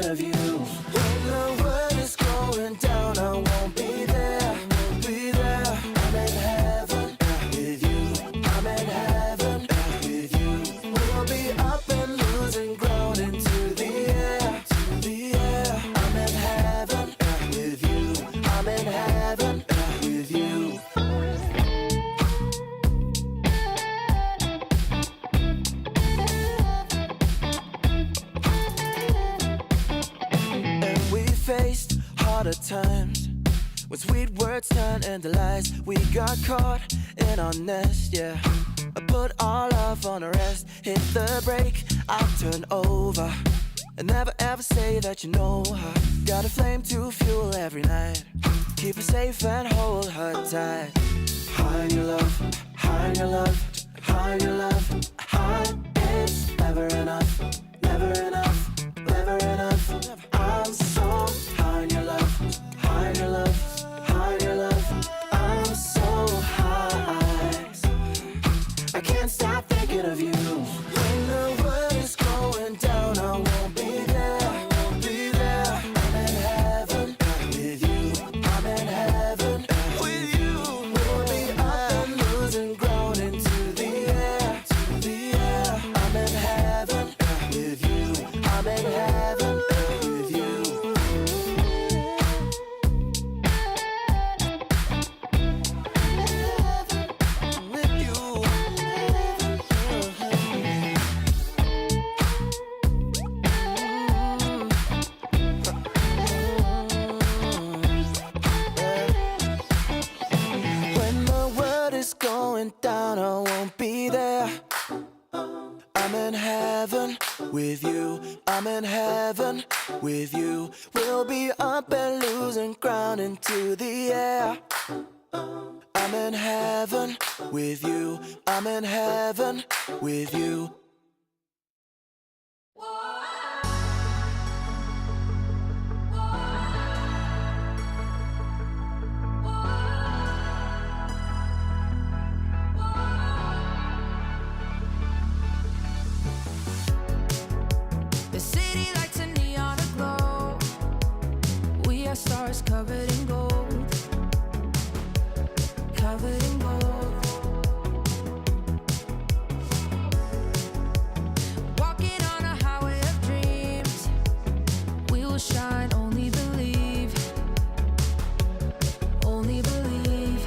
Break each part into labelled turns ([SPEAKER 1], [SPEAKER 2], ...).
[SPEAKER 1] of you. When the world is going down, I won't be there. Be there. I'm in heaven with you. I'm in heaven with you. We'll be up and losing ground into the air. To the air. I'm in heaven with you. I'm in heaven with you. Faced harder times when sweet words turn into lies. We got caught in our nest, yeah. I put our love on a rest. Hit the brake, I'll turn over. And never ever say that you know her. Got a flame to fuel every night. Keep her safe and hold her tight. High in your love, high in your love, high in your love, high. It's never enough, never enough, never enough. I'm so high in your love, high in your love, high in your love. I'm so high, I can't stop thinking of you. When the world is going down, I won't be there. I won't be there. I'm in heaven with you. I'm in heaven with you. We'll be up and losing ground into the air. To the air. I'm in heaven with you. I'm in heaven with you. Going down, I won't be there. I'm in heaven with you. I'm in heaven with you. We'll be up and losing ground into the air. I'm in heaven with you. I'm in heaven with you.
[SPEAKER 2] The city lights a neon aglow. We are stars covered in gold. Covered in gold. Walking on a highway of dreams. We will shine, only believe. Only believe.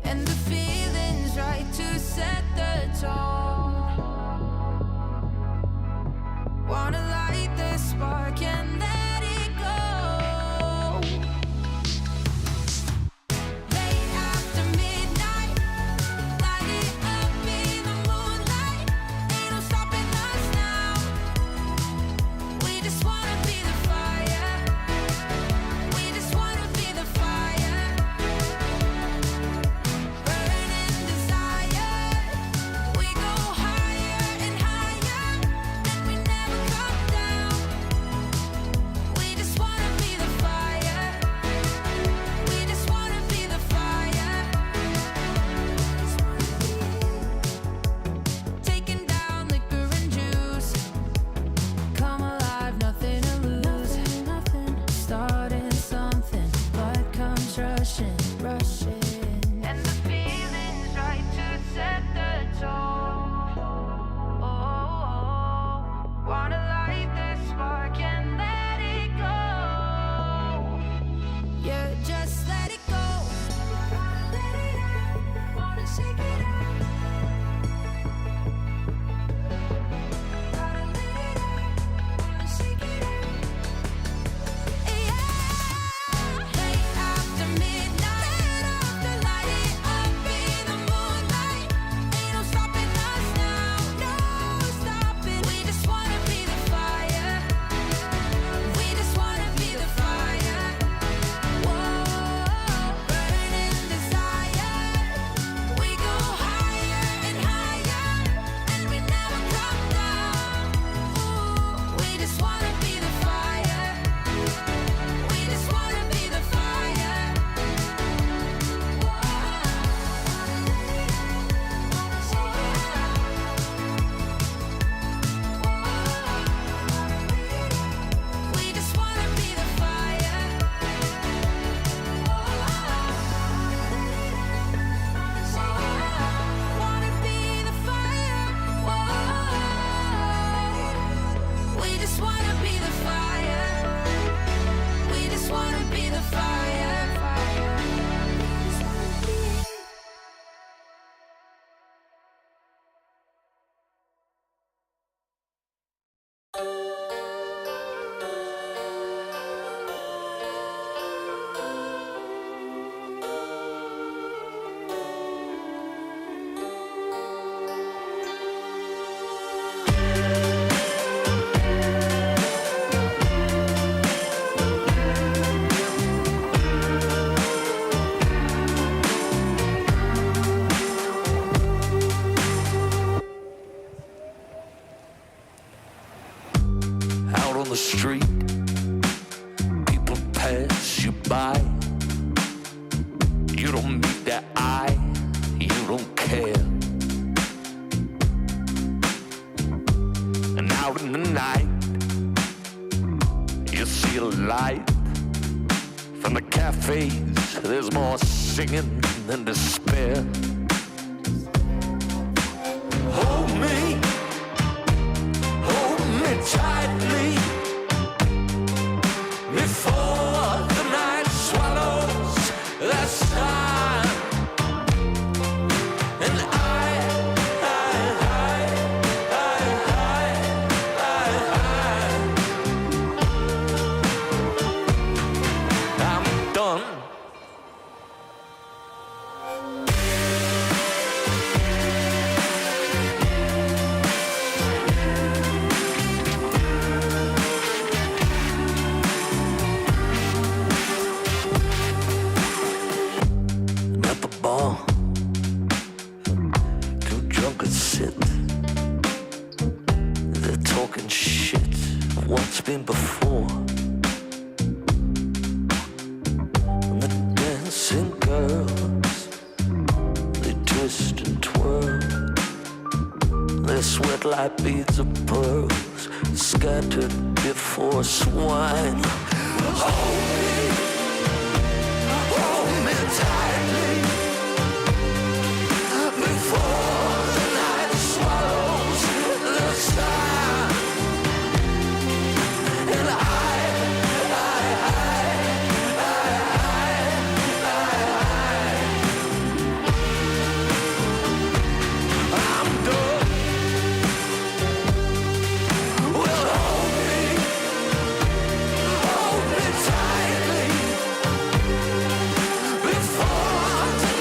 [SPEAKER 2] And the feeling's right to set the tone. Wanna light the spark and let it go. Late after midnight, light it up in the moonlight. Ain't no stopping us now. We just wanna be the fire. We just wanna be the fire. Burning desire. We go higher and higher. And we never come down. just wanna be the fire. We just wanna be the fire.
[SPEAKER 3] Out on the street, people pass you by. You don't meet their eye, you don't care. And out in the night, you see a light. From the cafes, there's more singing than despair. Hold me tightly before the night swallows the sun. And I'm done. At the bar, two drunkards sit. They're talking shit of what's been before. And the dancing girls, they twist and twirl. They sweat like beads of pearls, scattered before swine. Hold me tightly before the night swallows the sun. And I'm done. Well, hold me tightly before the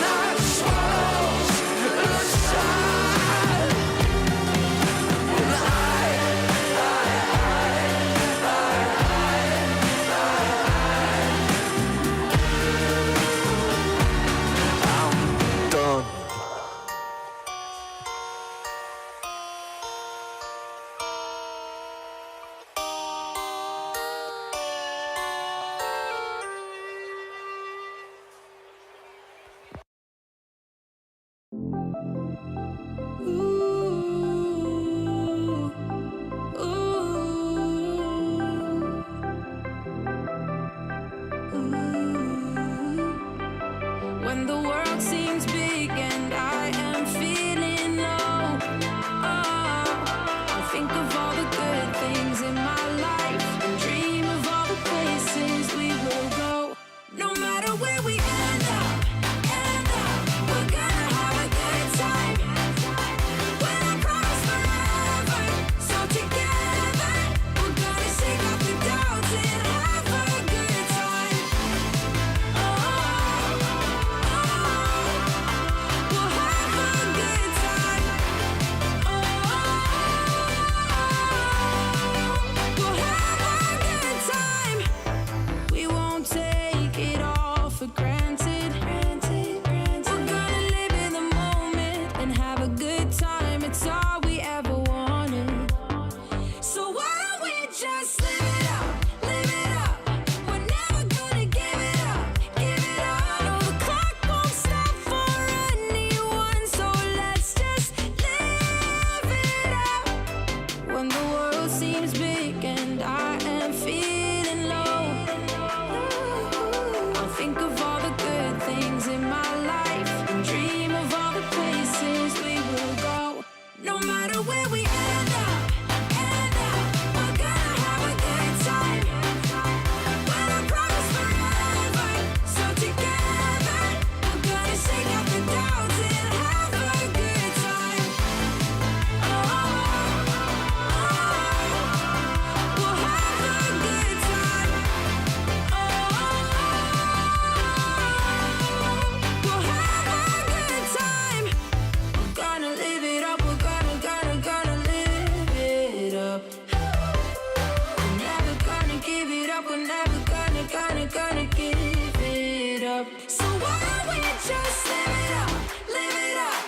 [SPEAKER 2] just live it up, live it up.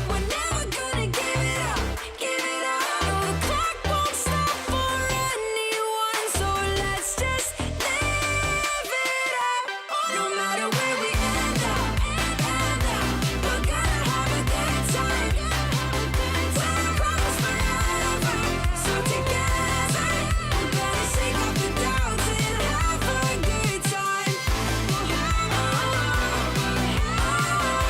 [SPEAKER 2] We're never gonna give it up, give it up. No, the clock won't stop for anyone, so let's just live it up. No matter where we end up, we're gonna have a good time. We're promised forever, so together we're gonna shake off the doubts and have a good time. We'll have a good time.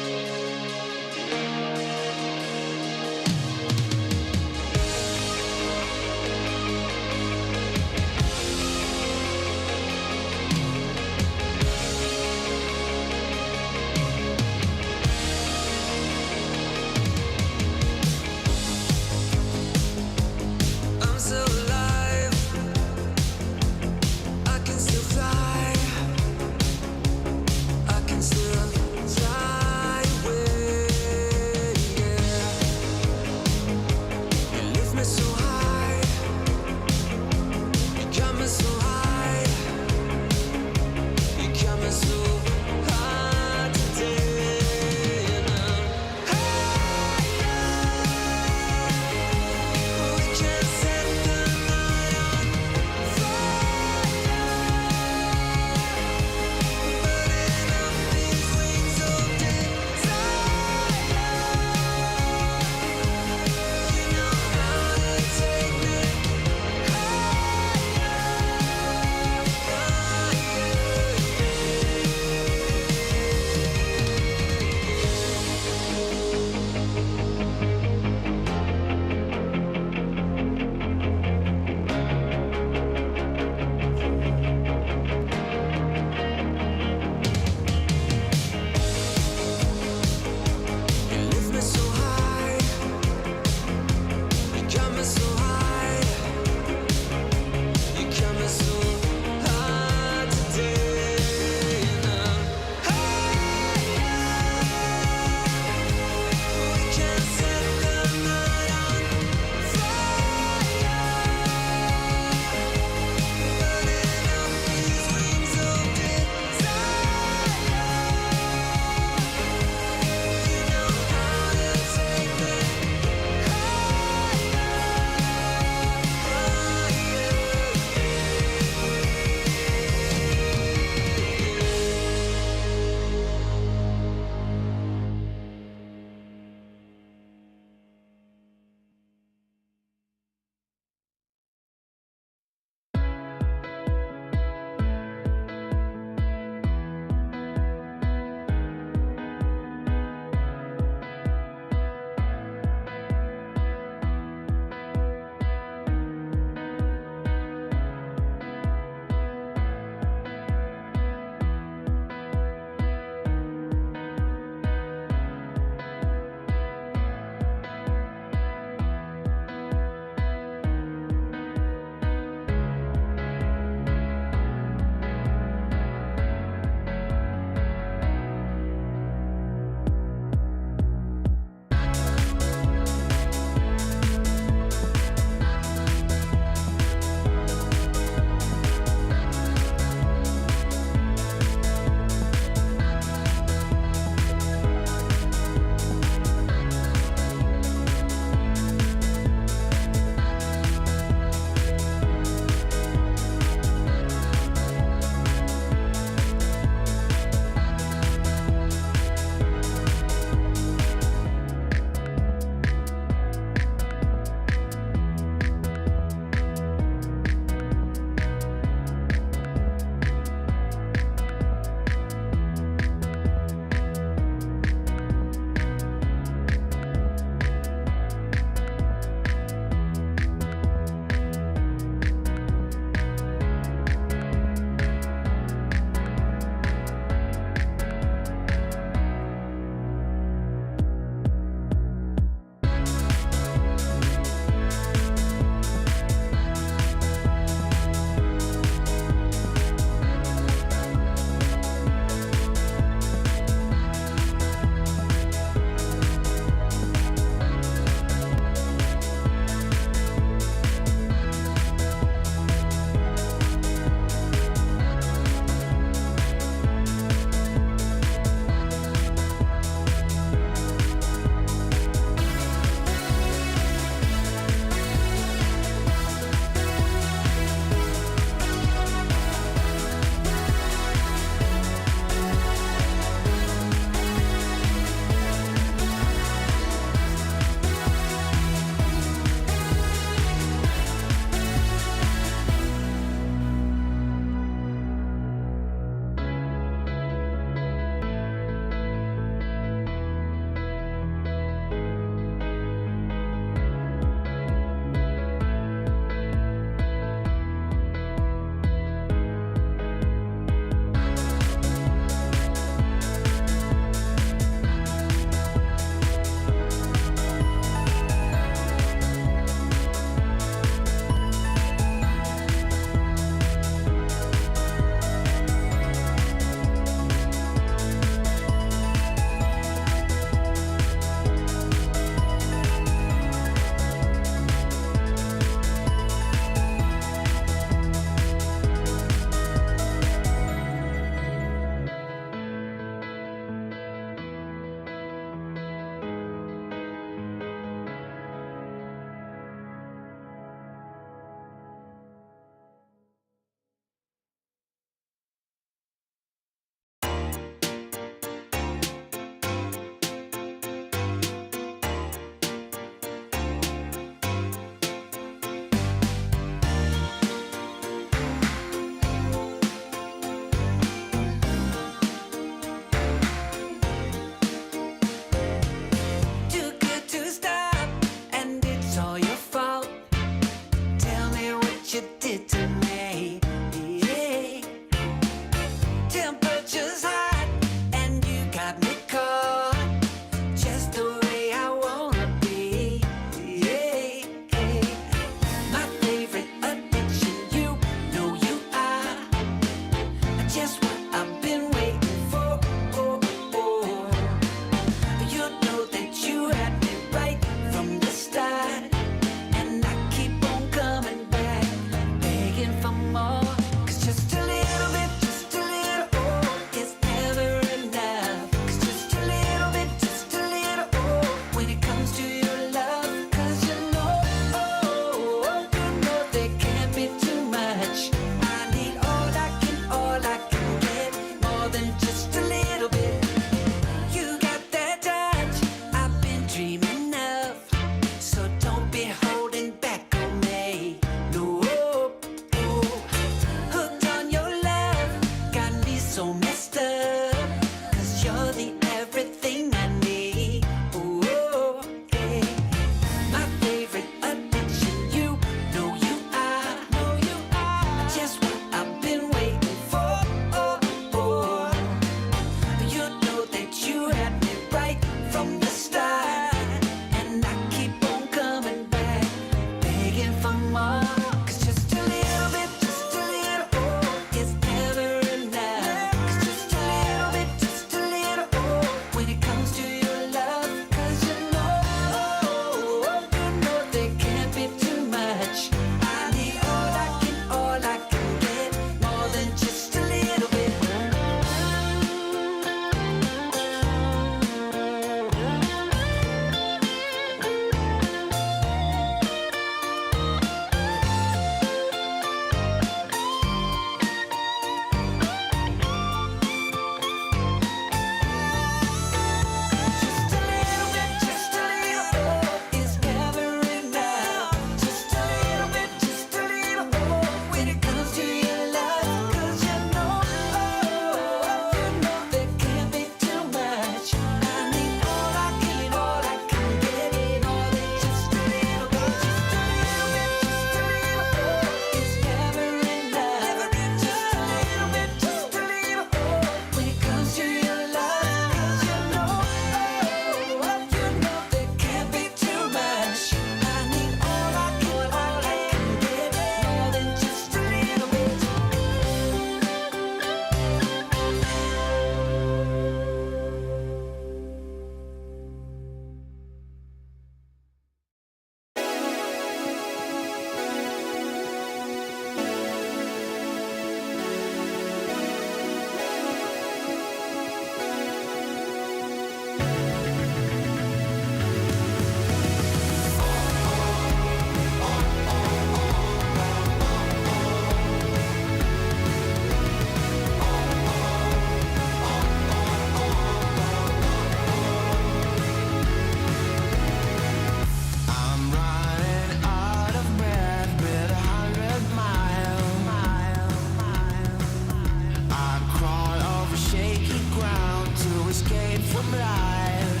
[SPEAKER 1] escape from life.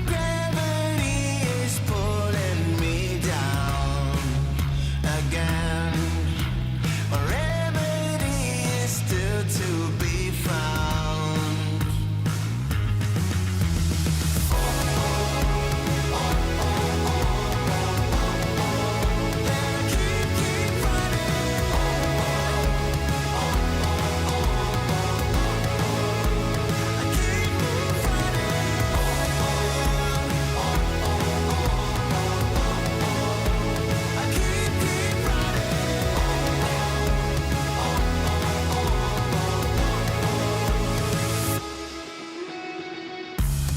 [SPEAKER 1] Gravity is pulling me down again. A remedy is still to be found. Then I keep running.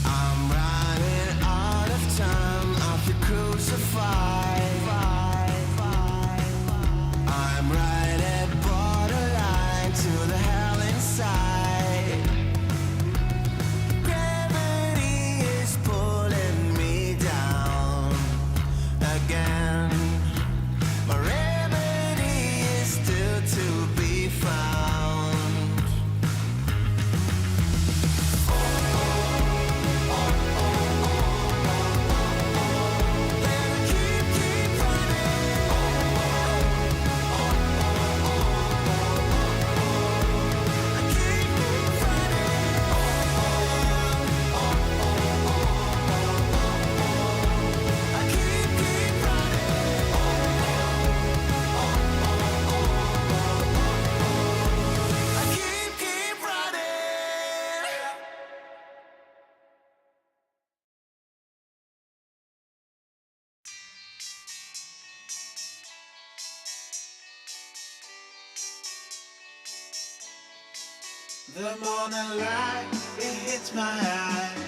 [SPEAKER 1] I'm running out of time. I feel crucified. I'm right at borderline to the hell inside. Gravity is pulling me down again. My remedy is still to be found. Then I keep running. I keep running. I keep running. I keep running.
[SPEAKER 4] The morning light, it hits my eyes.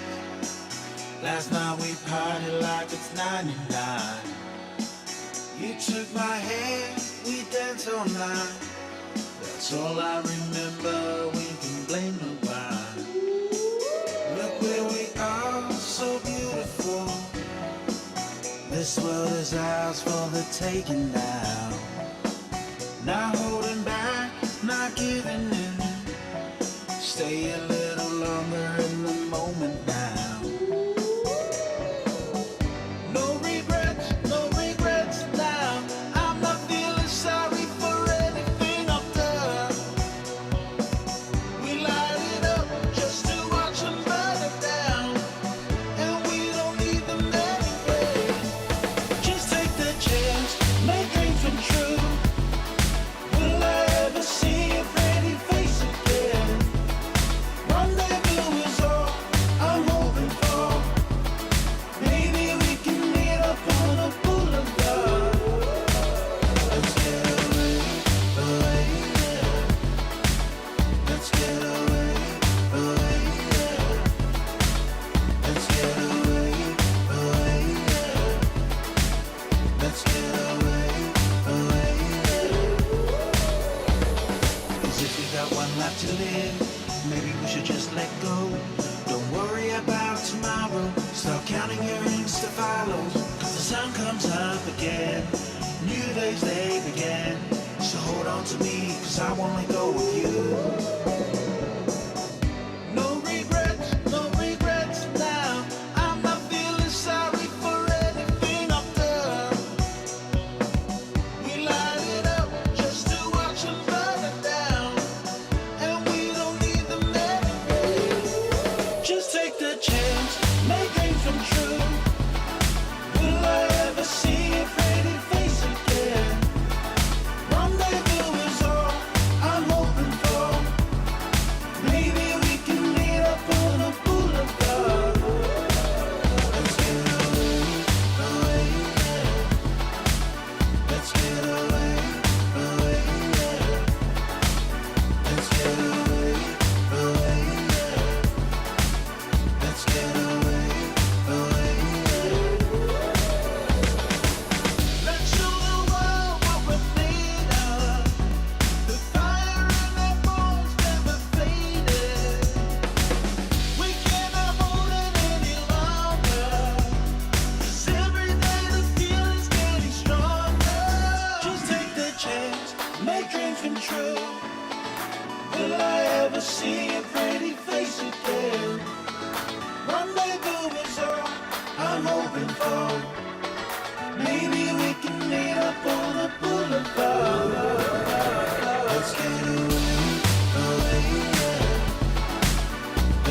[SPEAKER 4] Last night we partied like it's 99. You took my hand, we danced all night. That's all I remember, we can blame no one. Look where we are, so beautiful. This world is ours for the taking now. Not holding back, not giving in. Stay a little longer in the moment now. No regrets now. I'm not feeling sorry for anything I've done. We light it up just to watch them burn it down. And we don't need them anyway. Just take the chance, make dreams come true. Will I ever see a pretty face again? Rendezvous is all I'm hoping for. Maybe we can meet up on a boulevard. Let's get away, yeah. Let's get away, yeah. Let's get away, yeah. Let's get away, yeah. 'Cause if we got one life to live, maybe we should just let go. Don't worry about tomorrow. Start counting your Insta follows. 'Cause the sun comes up again. New days they begin. So hold on to me, 'cause I won't let go of you. No regrets now. I'm not feeling sorry for anything I've done. We light it up just to watch them burn it down. And we don't need them anyway. Just take the chance, make dreams come true. Will I ever see a pretty face again? Rendezvous is all I'm hoping for.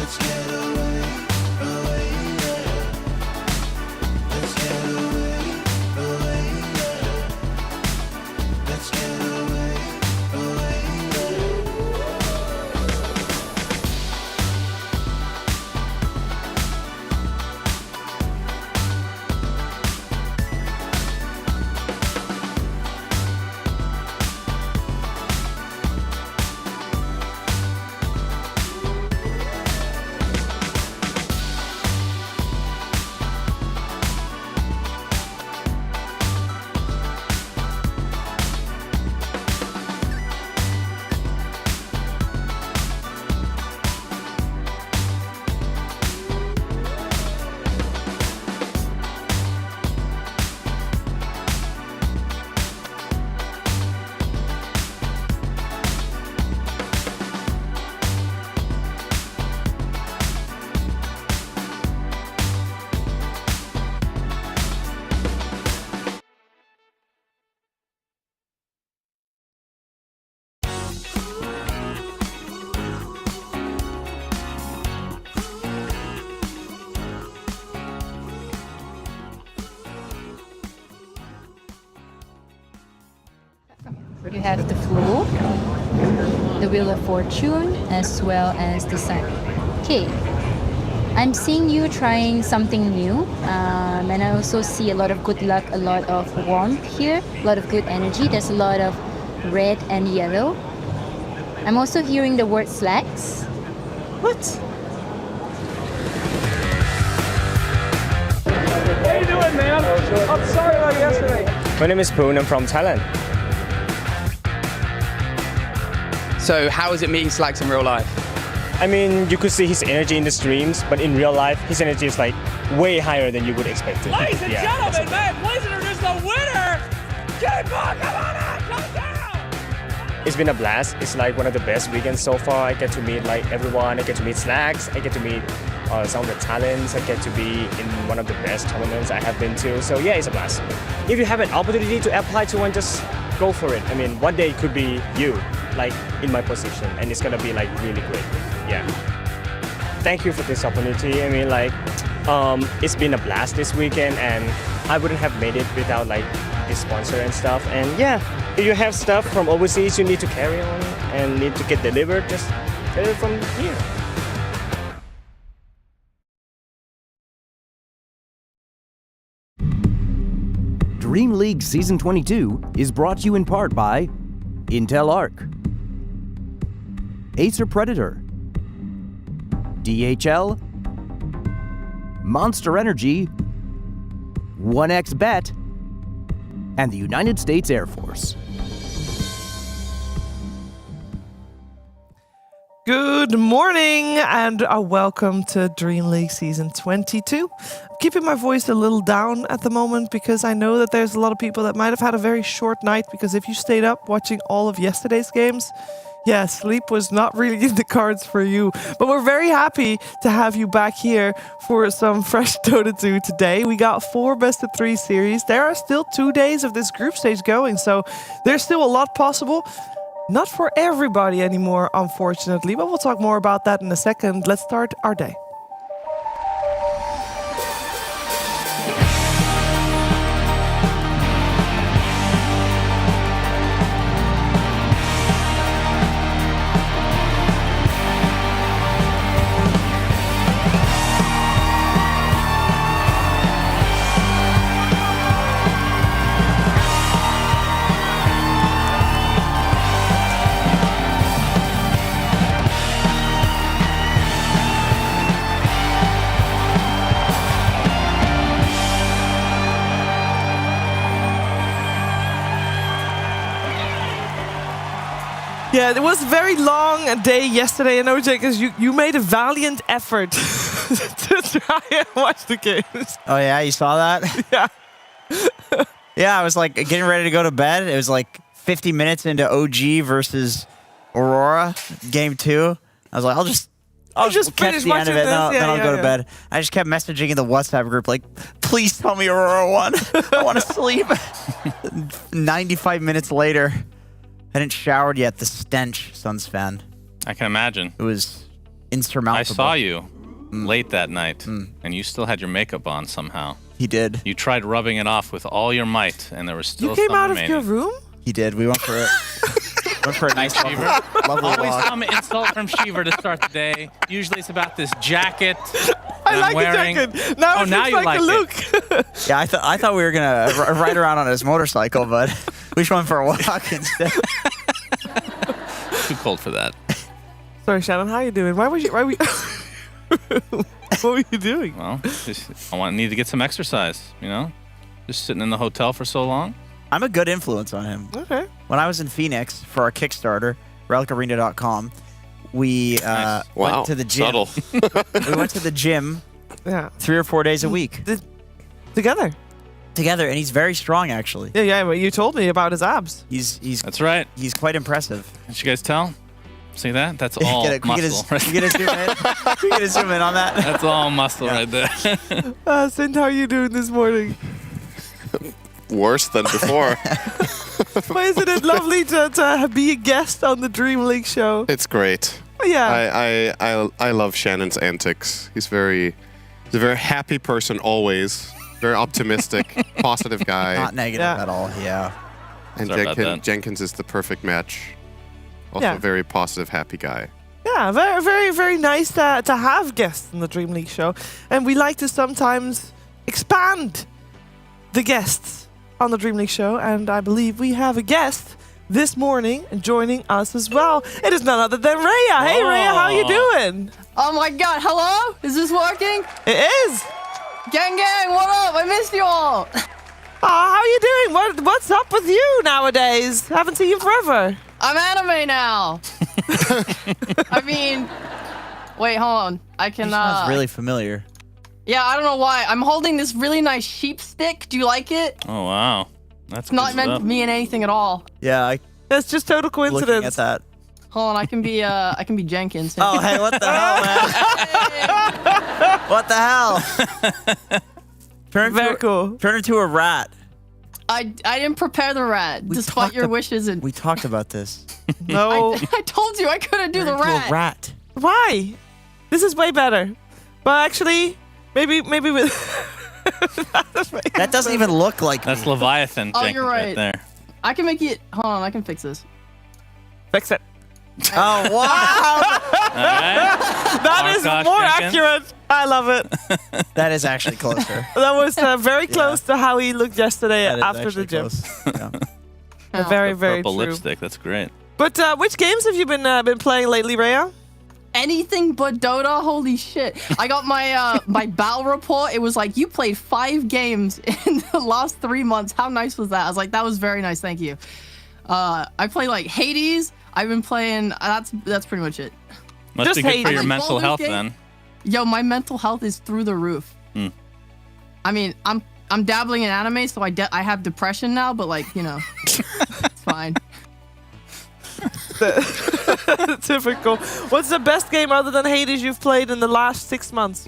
[SPEAKER 4] Let's get away, away, yeah. Let's get away, away, yeah. Let's get away, away, yeah.
[SPEAKER 5] You have the Fool, the Wheel of Fortune, as well as the Sun. Okay, I'm seeing you trying something new, and I also see a lot of good luck, a lot of warmth here, a lot of good energy. There's a lot of red and yellow. I'm also hearing the word slacks. What?
[SPEAKER 6] How you doing, man? I'm sorry about yesterday.
[SPEAKER 7] My name is Poon. I'm from Thailand.
[SPEAKER 8] So how is it meeting Slacks in real life?
[SPEAKER 7] I mean, you could see his energy in the streams, but in real life, his energy is like way higher than you would expect it.
[SPEAKER 6] Ladies and gentlemen, man, please introduce the winner! K-Pop, come on out! Come down!
[SPEAKER 7] It's been a blast. It's like one of the best weekends so far. I get to meet like everyone. I get to meet Slacks. I get to meet some of the talents. I get to be in one of the best tournaments I have been to. So yeah, it's a blast. If you have an opportunity to apply to one, just go for it. I mean, one day it could be you, like in my position, and it's gonna be like really great. Yeah. Thank you for this opportunity. I mean, like, it's been a blast this weekend, and I wouldn't have made it without like this sponsor and stuff. And yeah, if you have stuff from overseas you need to carry on and need to get delivered, just get it from here.
[SPEAKER 9] DreamLeague Season 22 is brought to you in part by Intel Arc, Acer Predator, DHL, Monster Energy, 1xBet, and the United States Air Force.
[SPEAKER 6] Good morning and welcome to DreamLeague Season 22. Keeping my voice a little down at the moment because I know that there's a lot of people that might have had a very short night, because if you stayed up watching all of yesterday's games, yeah, sleep was not really in the cards for you. But we're very happy to have you back here for some fresh Dota 2 today. We got 4 best-of-3 series. There are still 2 days of this group stage going, so there's still a lot possible. Not for everybody anymore, unfortunately, but we'll talk more about that in a second. Let's start our day. Yeah, it was a very long day yesterday, and OJ, because you made a valiant effort to try and watch the games.
[SPEAKER 10] Oh yeah, you saw that?
[SPEAKER 6] Yeah.
[SPEAKER 10] Yeah, I was like getting ready to go to bed. It was like 50 minutes into OG versus Aurora, game 2. I was like, I'll just catch the end of it, then I'll go to bed. I just kept messaging in the WhatsApp group like, please tell me Aurora won. I want to sleep. 95 minutes later, I hadn't showered yet. The stench, Suns fan.
[SPEAKER 11] I can imagine.
[SPEAKER 10] It was
[SPEAKER 9] insurmountable.
[SPEAKER 11] I saw you late that night, and you still had your makeup on somehow.
[SPEAKER 10] He did.
[SPEAKER 11] You tried rubbing it off with all your might, and there was still
[SPEAKER 6] You came
[SPEAKER 11] some
[SPEAKER 6] out of
[SPEAKER 11] remaining.
[SPEAKER 6] your room?
[SPEAKER 10] He did. We went for it. Went for a nice lovely
[SPEAKER 11] Always
[SPEAKER 10] walk.
[SPEAKER 11] some insult from Shiver to start the day. Usually it's about this jacket
[SPEAKER 6] I
[SPEAKER 11] that
[SPEAKER 6] like
[SPEAKER 11] I'm wearing.
[SPEAKER 6] the jacket. Now it
[SPEAKER 11] now
[SPEAKER 6] looks
[SPEAKER 11] you
[SPEAKER 6] like a look.
[SPEAKER 10] Yeah, I thought we were gonna ride around on his motorcycle, but we just went for a walk instead.
[SPEAKER 11] Too cold for that.
[SPEAKER 6] Sorry, Shannon, how you doing? Why were what were you doing?
[SPEAKER 11] Well, need to get some exercise, you know? Just sitting in the hotel for so long.
[SPEAKER 10] I'm a good influence on him.
[SPEAKER 6] Okay.
[SPEAKER 10] When I was in Phoenix for our Kickstarter, relicarena.com, we went to the gym.
[SPEAKER 12] Subtle.
[SPEAKER 10] We went to the gym
[SPEAKER 6] Yeah.
[SPEAKER 10] 3 or 4 days a week.
[SPEAKER 6] Together.
[SPEAKER 10] Together, and he's very strong, actually.
[SPEAKER 6] Yeah, well, you told me about his abs.
[SPEAKER 10] He's
[SPEAKER 11] That's right.
[SPEAKER 10] he's quite impressive.
[SPEAKER 11] Did you guys tell? See that? That's all
[SPEAKER 10] Can we
[SPEAKER 11] muscle.
[SPEAKER 10] get a zoom in? Can we get a zoom in on that?
[SPEAKER 11] That's all muscle right there.
[SPEAKER 6] Sint, how are you doing this morning?
[SPEAKER 12] Worse than before.
[SPEAKER 6] Why isn't it lovely to be a guest on the DreamLeague show?
[SPEAKER 12] It's great.
[SPEAKER 6] Yeah.
[SPEAKER 12] I love Shannon's antics. He's a very happy person always. Very optimistic, positive guy.
[SPEAKER 10] Not negative at all. Yeah.
[SPEAKER 12] And
[SPEAKER 11] Sorry about that.
[SPEAKER 12] Jenkins is the perfect match. Also a very positive, happy guy.
[SPEAKER 6] Yeah, very, very, very nice to have guests on the DreamLeague show. And we like to sometimes expand the guests on the DreamLeague show. And I believe we have a guest this morning joining us as well. It is none other than Rhea. Hey, Rhea, how you doing?
[SPEAKER 13] Oh my god, hello? Is this working?
[SPEAKER 6] It is.
[SPEAKER 13] Gang, what up? I missed you all.
[SPEAKER 6] How you doing? What's up with you nowadays? Haven't seen you forever.
[SPEAKER 13] I'm anime now. I mean, wait, hold on. I can.
[SPEAKER 10] Sounds really familiar.
[SPEAKER 13] Yeah, I don't know why. I'm holding this really nice sheep stick. Do you like it?
[SPEAKER 11] Oh, wow. That's
[SPEAKER 13] Not
[SPEAKER 11] good
[SPEAKER 13] meant
[SPEAKER 11] stuff.
[SPEAKER 13] to mean anything at all.
[SPEAKER 10] Yeah,
[SPEAKER 6] that's just total coincidence.
[SPEAKER 10] Looking at that.
[SPEAKER 13] Hold on, I can be Jenkins.
[SPEAKER 10] Oh, hey, what the hell, man? What the hell?
[SPEAKER 6] Very cool.
[SPEAKER 10] Turn into a rat.
[SPEAKER 13] I didn't prepare the rat, despite your wishes. And
[SPEAKER 10] we talked about this.
[SPEAKER 6] No.
[SPEAKER 13] I told you I couldn't do the
[SPEAKER 10] Turn into
[SPEAKER 13] rat.
[SPEAKER 10] a rat.
[SPEAKER 6] Why? This is way better. But actually, maybe with
[SPEAKER 10] that doesn't even look like
[SPEAKER 11] That's
[SPEAKER 10] me.
[SPEAKER 11] Leviathan
[SPEAKER 13] Oh,
[SPEAKER 11] Jenkins
[SPEAKER 13] you're right.
[SPEAKER 11] there.
[SPEAKER 13] I can make it. Hold on, I can fix this.
[SPEAKER 6] Fix it.
[SPEAKER 10] Oh, wow.
[SPEAKER 6] That is
[SPEAKER 11] gosh,
[SPEAKER 6] more
[SPEAKER 11] Jenkins.
[SPEAKER 6] accurate. I love it.
[SPEAKER 10] That is actually closer.
[SPEAKER 6] That was very close to how he looked yesterday
[SPEAKER 10] That is
[SPEAKER 6] after the
[SPEAKER 10] actually
[SPEAKER 6] gym.
[SPEAKER 10] close. Yeah.
[SPEAKER 6] Very, very
[SPEAKER 11] Purple
[SPEAKER 6] true.
[SPEAKER 11] lipstick. That's great.
[SPEAKER 6] But which games have you been playing lately, Rhea?
[SPEAKER 13] Anything but Dota. Holy shit! I got my my battle report. It was like, you played 5 games in the last 3 months. How nice was that? I was like, that was very nice. Thank you. I play like Hades. I've been playing. That's pretty much it.
[SPEAKER 11] Must
[SPEAKER 6] Just
[SPEAKER 11] be good
[SPEAKER 6] hate
[SPEAKER 11] for
[SPEAKER 6] it.
[SPEAKER 11] your
[SPEAKER 13] Like
[SPEAKER 11] mental
[SPEAKER 13] Baldur's
[SPEAKER 11] health
[SPEAKER 13] Gate?
[SPEAKER 11] then.
[SPEAKER 13] Yo, my mental health is through the roof. I mean, I'm dabbling in anime, so I have depression now. But like, you know, it's fine.
[SPEAKER 6] Typical. What's the best game other than Hades you've played in the last 6 months?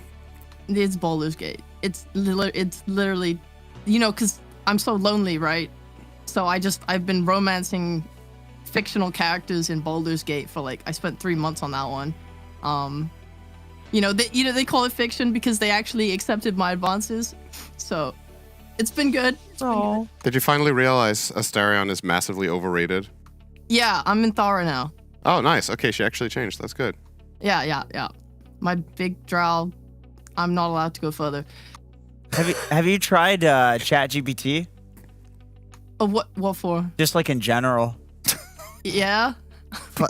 [SPEAKER 13] It's Baldur's Gate. It's literally, you know, because I'm so lonely, right? So I've been romancing fictional characters in Baldur's Gate for like, I spent 3 months on that one. They call it fiction because they actually accepted my advances. So it's been good.
[SPEAKER 6] Oh.
[SPEAKER 12] Did you finally realize Astarion is massively overrated?
[SPEAKER 13] Yeah, I'm in Thara now.
[SPEAKER 12] Oh, nice. Okay, she actually changed. That's good.
[SPEAKER 13] Yeah. My big drow, I'm not allowed to go further.
[SPEAKER 10] Have you tried ChatGPT?
[SPEAKER 13] What for?
[SPEAKER 10] Just like in general.
[SPEAKER 13] Yeah.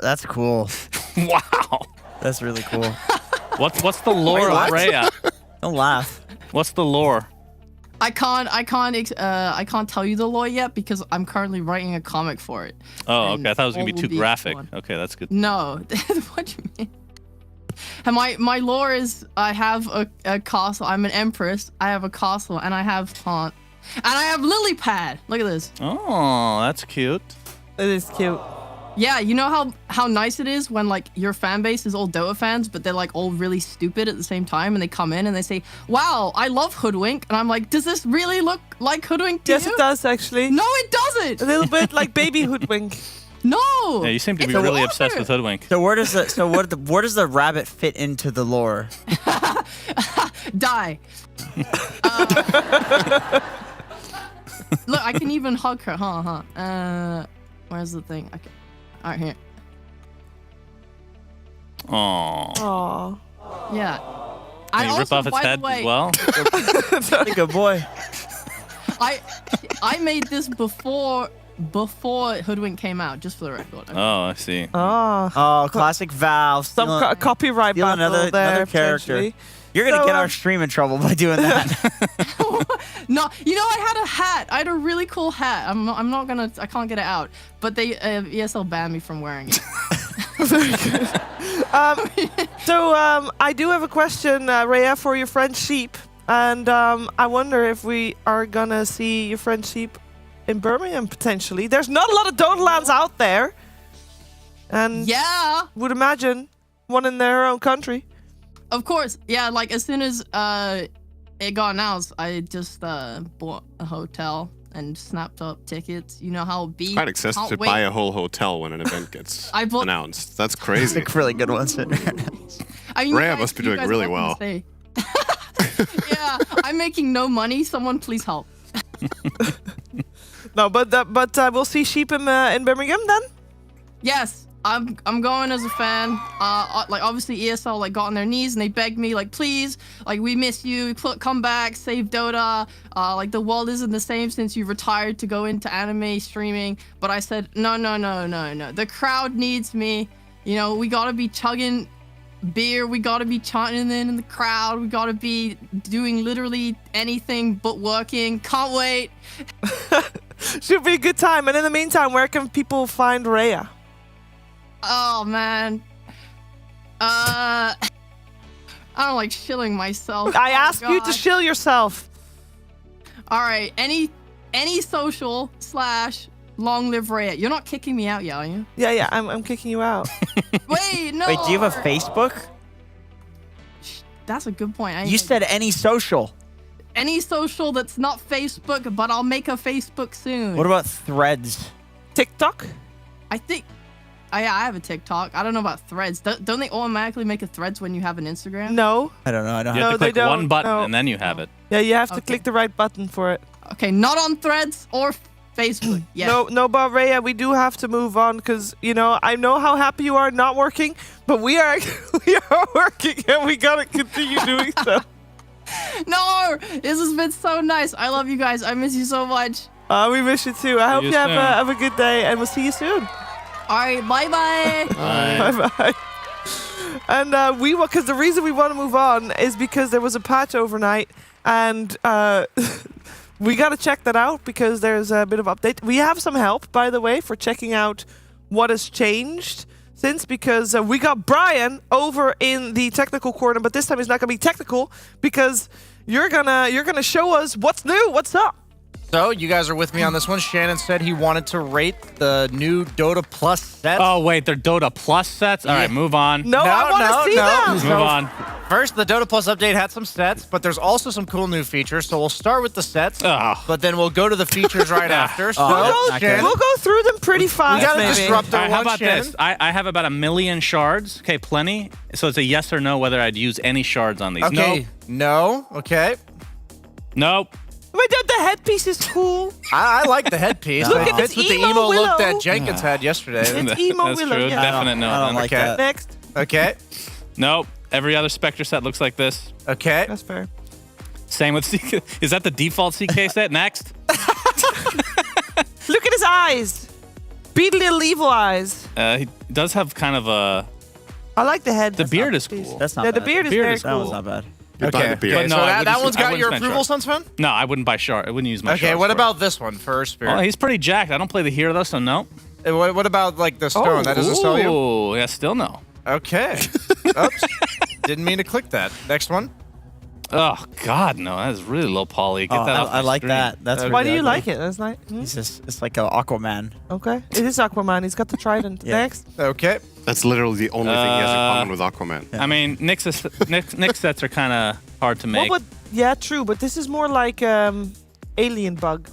[SPEAKER 10] That's cool.
[SPEAKER 11] Wow.
[SPEAKER 10] That's really cool.
[SPEAKER 11] What's the lore
[SPEAKER 10] Wait,
[SPEAKER 11] of
[SPEAKER 10] what?
[SPEAKER 11] Rhea?
[SPEAKER 10] Don't laugh.
[SPEAKER 11] What's the lore?
[SPEAKER 13] I can't tell you the lore yet because I'm currently writing a comic for it.
[SPEAKER 11] Oh,
[SPEAKER 13] And
[SPEAKER 11] okay. I thought it was gonna
[SPEAKER 13] all
[SPEAKER 11] be
[SPEAKER 13] will
[SPEAKER 11] too graphic.
[SPEAKER 13] fun.
[SPEAKER 11] Okay, that's good.
[SPEAKER 13] No, what do you mean? And my lore is I have a castle. I'm an empress. I have a castle, and I have haunt, and I have lily pad. Look at this.
[SPEAKER 11] Oh, that's cute.
[SPEAKER 6] It is cute.
[SPEAKER 13] Yeah, you know how nice it is when like your fan base is all Dota fans, but they're like all really stupid at the same time, and they come in and they say, "Wow, I love Hoodwink," and I'm like, "Does this really look like Hoodwink to
[SPEAKER 6] Yes,
[SPEAKER 13] you?"
[SPEAKER 6] it does actually.
[SPEAKER 13] No, it doesn't.
[SPEAKER 6] A little bit like Baby Hoodwink.
[SPEAKER 13] No.
[SPEAKER 11] Yeah, you seem to be
[SPEAKER 13] It's
[SPEAKER 11] really
[SPEAKER 13] water.
[SPEAKER 11] obsessed with Hoodwink.
[SPEAKER 10] So where does the rabbit fit into the lore?
[SPEAKER 13] Die. Look, I can even hug her. Where's the thing? Okay. All right, here.
[SPEAKER 11] Aww.
[SPEAKER 6] Aw.
[SPEAKER 13] Yeah.
[SPEAKER 11] Can you rip off its
[SPEAKER 13] by the
[SPEAKER 11] head
[SPEAKER 13] way,
[SPEAKER 11] as well?
[SPEAKER 10] Good boy.
[SPEAKER 13] I made this before Hoodwink came out, just for the record. Okay.
[SPEAKER 11] Oh, I see.
[SPEAKER 6] Oh,
[SPEAKER 10] Classic Valve.
[SPEAKER 6] some copyright
[SPEAKER 10] steal
[SPEAKER 6] battle
[SPEAKER 10] another
[SPEAKER 6] there.
[SPEAKER 10] character.
[SPEAKER 6] potentially.
[SPEAKER 10] You're gonna
[SPEAKER 6] So,
[SPEAKER 10] get our stream in trouble by doing that.
[SPEAKER 13] No, you know, I had a hat. I had a really cool hat. I can't get it out. But they ESL banned me from wearing it.
[SPEAKER 6] I do have a question, Rhea, for your friend Sheep. And I wonder if we are gonna see your friend Sheep in Birmingham potentially. There's not a lot of Dota Labs out there. And
[SPEAKER 13] yeah,
[SPEAKER 6] would imagine one in their own country.
[SPEAKER 13] Of course. Yeah, like as soon as it got announced, I just bought a hotel and snapped up tickets. You know how it be.
[SPEAKER 12] It's quite excessive to buy a whole hotel when an event gets announced. That's crazy.
[SPEAKER 10] Really good ones.
[SPEAKER 13] I mean,
[SPEAKER 12] Rhea must be doing really well.
[SPEAKER 13] Yeah, I'm making no money. Someone please help.
[SPEAKER 6] No, but we'll see Sheep in Birmingham then.
[SPEAKER 13] Yes, I'm going as a fan. Like obviously ESL like got on their knees and they begged me like, please, like we miss you, come back, save Dota. Like the world isn't the same since you retired to go into anime streaming. But I said no. The crowd needs me. You know, we gotta be chugging beer. We gotta be chanting in the crowd. We gotta be doing literally anything but working. Can't wait.
[SPEAKER 6] Should be a good time. And in the meantime, where can people find Rhea?
[SPEAKER 13] Oh man. I don't like shilling myself.
[SPEAKER 6] I asked you to
[SPEAKER 13] God.
[SPEAKER 6] shill yourself.
[SPEAKER 13] All right, any social / long live Rhea. You're not kicking me out yet, are you?
[SPEAKER 6] Yeah, I'm kicking you out.
[SPEAKER 13] Wait, no.
[SPEAKER 10] Wait, do you have a Facebook?
[SPEAKER 13] That's a good point.
[SPEAKER 10] You said any social.
[SPEAKER 13] Any social that's not Facebook, but I'll make a Facebook soon.
[SPEAKER 10] What about Threads?
[SPEAKER 6] TikTok?
[SPEAKER 13] I think I have a TikTok. I don't know about Threads. Don't they automatically make a Threads when you have an Instagram?
[SPEAKER 6] No.
[SPEAKER 10] I don't know. I don't
[SPEAKER 11] You have to
[SPEAKER 6] they
[SPEAKER 11] click one
[SPEAKER 6] don't,
[SPEAKER 11] button
[SPEAKER 6] no.
[SPEAKER 11] and then you have it.
[SPEAKER 6] Yeah, you have to
[SPEAKER 13] Okay.
[SPEAKER 6] click the right button for it.
[SPEAKER 13] Okay, not on Threads or Facebook. Yeah.
[SPEAKER 6] No, but Rhea, we do have to move on because, you know, I know how happy you are not working, but we are working and we gotta continue doing so.
[SPEAKER 13] No, this has been so nice. I love you guys. I miss you so much.
[SPEAKER 6] We miss you too. I hope
[SPEAKER 11] you
[SPEAKER 6] you have
[SPEAKER 11] soon.
[SPEAKER 6] have a good day and we'll see you soon.
[SPEAKER 13] All right, bye-bye.
[SPEAKER 6] Bye-bye. And because the reason we want to move on is because there was a patch overnight and we got to check that out because there's a bit of update. We have some help, by the way, for checking out what has changed since, because we got Brian over in the technical corner, but this time it's not going to be technical because you're gonna show us what's new, what's up.
[SPEAKER 14] So, you guys are with me on this one. Shannon said he wanted to rate the new Dota Plus sets.
[SPEAKER 11] Oh, wait, they're Dota Plus sets? All right, move on.
[SPEAKER 6] No, I want to see them.
[SPEAKER 11] Move on.
[SPEAKER 14] First, the Dota Plus update had some sets, but there's also some cool new features. So we'll start with the sets, but then we'll go to the features right after. So, Shannon,
[SPEAKER 6] We'll go through them pretty fast.
[SPEAKER 14] we got a
[SPEAKER 6] maybe.
[SPEAKER 14] disruptor
[SPEAKER 11] All right, how
[SPEAKER 14] one,
[SPEAKER 11] about
[SPEAKER 14] Shannon.
[SPEAKER 11] this? I have about 1 million shards. Okay, plenty. So it's a yes or no whether I'd use any shards on these.
[SPEAKER 14] Okay, no. Okay.
[SPEAKER 11] Nope.
[SPEAKER 6] Wait, the headpiece is cool.
[SPEAKER 14] I like the headpiece.
[SPEAKER 6] Look
[SPEAKER 14] It
[SPEAKER 6] at
[SPEAKER 14] fits
[SPEAKER 6] this
[SPEAKER 14] with the
[SPEAKER 6] emo
[SPEAKER 14] emo look
[SPEAKER 6] Willow.
[SPEAKER 14] that Jenkins had yesterday.
[SPEAKER 6] It's emo
[SPEAKER 11] That's
[SPEAKER 6] Willow.
[SPEAKER 11] true.
[SPEAKER 6] Yeah.
[SPEAKER 11] Definite no.
[SPEAKER 10] I don't
[SPEAKER 11] then.
[SPEAKER 10] like
[SPEAKER 14] Okay.
[SPEAKER 10] that.
[SPEAKER 6] Next.
[SPEAKER 14] Okay.
[SPEAKER 11] Nope. Every other Spectre set looks like this.
[SPEAKER 14] Okay.
[SPEAKER 6] That's fair.
[SPEAKER 11] Same with CK. Is that the default CK set? Next.
[SPEAKER 6] Look at his eyes. Beat little evil eyes.
[SPEAKER 11] He does have kind of a...
[SPEAKER 6] I like the head.
[SPEAKER 11] The beard is cool.
[SPEAKER 10] That's not
[SPEAKER 6] Yeah,
[SPEAKER 10] bad.
[SPEAKER 6] the beard is
[SPEAKER 11] Beard
[SPEAKER 6] very
[SPEAKER 11] is
[SPEAKER 10] That
[SPEAKER 6] cool.
[SPEAKER 10] was not bad.
[SPEAKER 12] Goodbye,
[SPEAKER 14] Okay.
[SPEAKER 12] the beard.
[SPEAKER 11] But
[SPEAKER 14] Okay,
[SPEAKER 11] no,
[SPEAKER 14] so
[SPEAKER 11] I
[SPEAKER 14] that
[SPEAKER 11] wouldn't-
[SPEAKER 14] one's
[SPEAKER 11] I
[SPEAKER 14] got
[SPEAKER 11] wouldn't
[SPEAKER 14] your
[SPEAKER 11] spend
[SPEAKER 14] approval,
[SPEAKER 11] shards.
[SPEAKER 14] Sunsman?
[SPEAKER 11] No, I wouldn't buy shard. I wouldn't use my
[SPEAKER 14] Okay,
[SPEAKER 11] shards
[SPEAKER 14] what
[SPEAKER 11] for it.
[SPEAKER 14] about this one first, Spirit?
[SPEAKER 11] Well, he's pretty jacked. I don't play the hero though, so no.
[SPEAKER 14] What about like the stone? That doesn't sell you?
[SPEAKER 11] Oh, yeah, still no.
[SPEAKER 14] Okay. Oops. Didn't mean to click that. Next one.
[SPEAKER 11] Oh God, no. That is really low poly. Get that off
[SPEAKER 10] I
[SPEAKER 11] the
[SPEAKER 10] like
[SPEAKER 11] screen.
[SPEAKER 10] that. That's
[SPEAKER 6] Why do
[SPEAKER 10] really
[SPEAKER 6] you
[SPEAKER 10] ugly.
[SPEAKER 6] like it? That's nice.
[SPEAKER 10] It's like an Aquaman.
[SPEAKER 6] Okay. It is Aquaman. He's got the trident.
[SPEAKER 10] Yeah.
[SPEAKER 6] Next.
[SPEAKER 14] Okay.
[SPEAKER 12] That's literally the only thing he has in common with Aquaman.
[SPEAKER 11] I mean, Nick's sets are kind of hard to make.
[SPEAKER 6] Well, but yeah, true. But this is more like alien bug.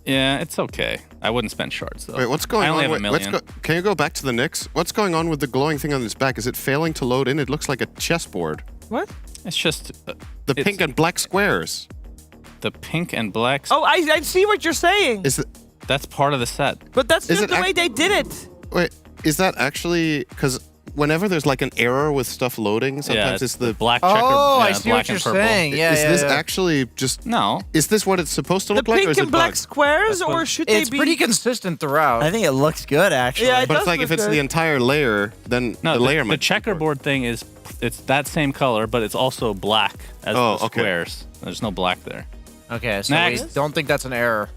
[SPEAKER 11] Yeah, it's okay. I wouldn't spend shards though.
[SPEAKER 12] Wait, what's going
[SPEAKER 11] I only
[SPEAKER 12] on?
[SPEAKER 11] have a million.
[SPEAKER 12] Can you go back to the Knicks? What's going on with the glowing thing on its back? Is it failing to load in? It looks like a chessboard.
[SPEAKER 6] What?
[SPEAKER 11] It's just
[SPEAKER 12] The pink and black squares.
[SPEAKER 11] the pink and black.
[SPEAKER 6] Oh, I see what you're saying.
[SPEAKER 11] That's part of the set.
[SPEAKER 6] But that's
[SPEAKER 12] Is
[SPEAKER 6] just
[SPEAKER 12] it
[SPEAKER 6] the way they did it.
[SPEAKER 12] Wait, is that actually because whenever there's like an error with stuff loading, sometimes it's the
[SPEAKER 11] black checker.
[SPEAKER 14] Oh,
[SPEAKER 11] yeah,
[SPEAKER 14] I see
[SPEAKER 11] black
[SPEAKER 14] what you're
[SPEAKER 11] and purple.
[SPEAKER 14] saying. Yeah,
[SPEAKER 12] is
[SPEAKER 14] yeah,
[SPEAKER 12] this
[SPEAKER 14] yeah.
[SPEAKER 12] actually just
[SPEAKER 11] No.
[SPEAKER 12] Is this what it's supposed to
[SPEAKER 6] The
[SPEAKER 12] look like, or
[SPEAKER 6] pink
[SPEAKER 12] is it
[SPEAKER 6] and black
[SPEAKER 12] bugged?
[SPEAKER 6] squares, or should they be?
[SPEAKER 14] It's pretty consistent throughout.
[SPEAKER 10] I think it looks good, actually.
[SPEAKER 6] Yeah, it
[SPEAKER 12] But
[SPEAKER 6] does
[SPEAKER 12] it's like
[SPEAKER 6] look
[SPEAKER 12] if it's
[SPEAKER 6] good.
[SPEAKER 12] the entire layer, then
[SPEAKER 11] No,
[SPEAKER 12] the layer
[SPEAKER 11] the
[SPEAKER 12] might.
[SPEAKER 11] checkerboard thing is it's that same color, but it's also black as
[SPEAKER 12] Oh,
[SPEAKER 11] the
[SPEAKER 12] okay.
[SPEAKER 11] squares. There's no black there.
[SPEAKER 14] Okay, so
[SPEAKER 11] Next.
[SPEAKER 14] we don't think that's an error.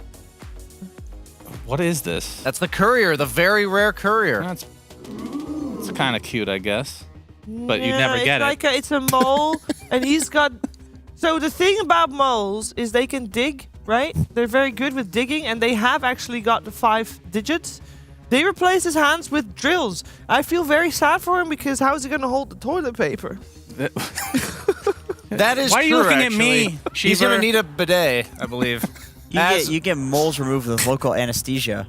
[SPEAKER 11] What is this?
[SPEAKER 14] That's the courier, the very rare courier.
[SPEAKER 11] It's kind of cute, I guess. But you'd
[SPEAKER 6] Yeah,
[SPEAKER 11] never get
[SPEAKER 6] it's
[SPEAKER 11] it.
[SPEAKER 6] it's a mole, and he's got. So the thing about moles is they can dig, right? They're very good with digging, and they have actually got the 5 digits. They replace his hands with drills. I feel very sad for him because how is he going to hold the toilet paper?
[SPEAKER 14] That is
[SPEAKER 11] Why are you
[SPEAKER 14] true,
[SPEAKER 11] looking at
[SPEAKER 14] actually.
[SPEAKER 11] me,
[SPEAKER 14] He's going to
[SPEAKER 11] Sheever?
[SPEAKER 14] need a bidet, I believe.
[SPEAKER 10] You get moles removed with local anesthesia.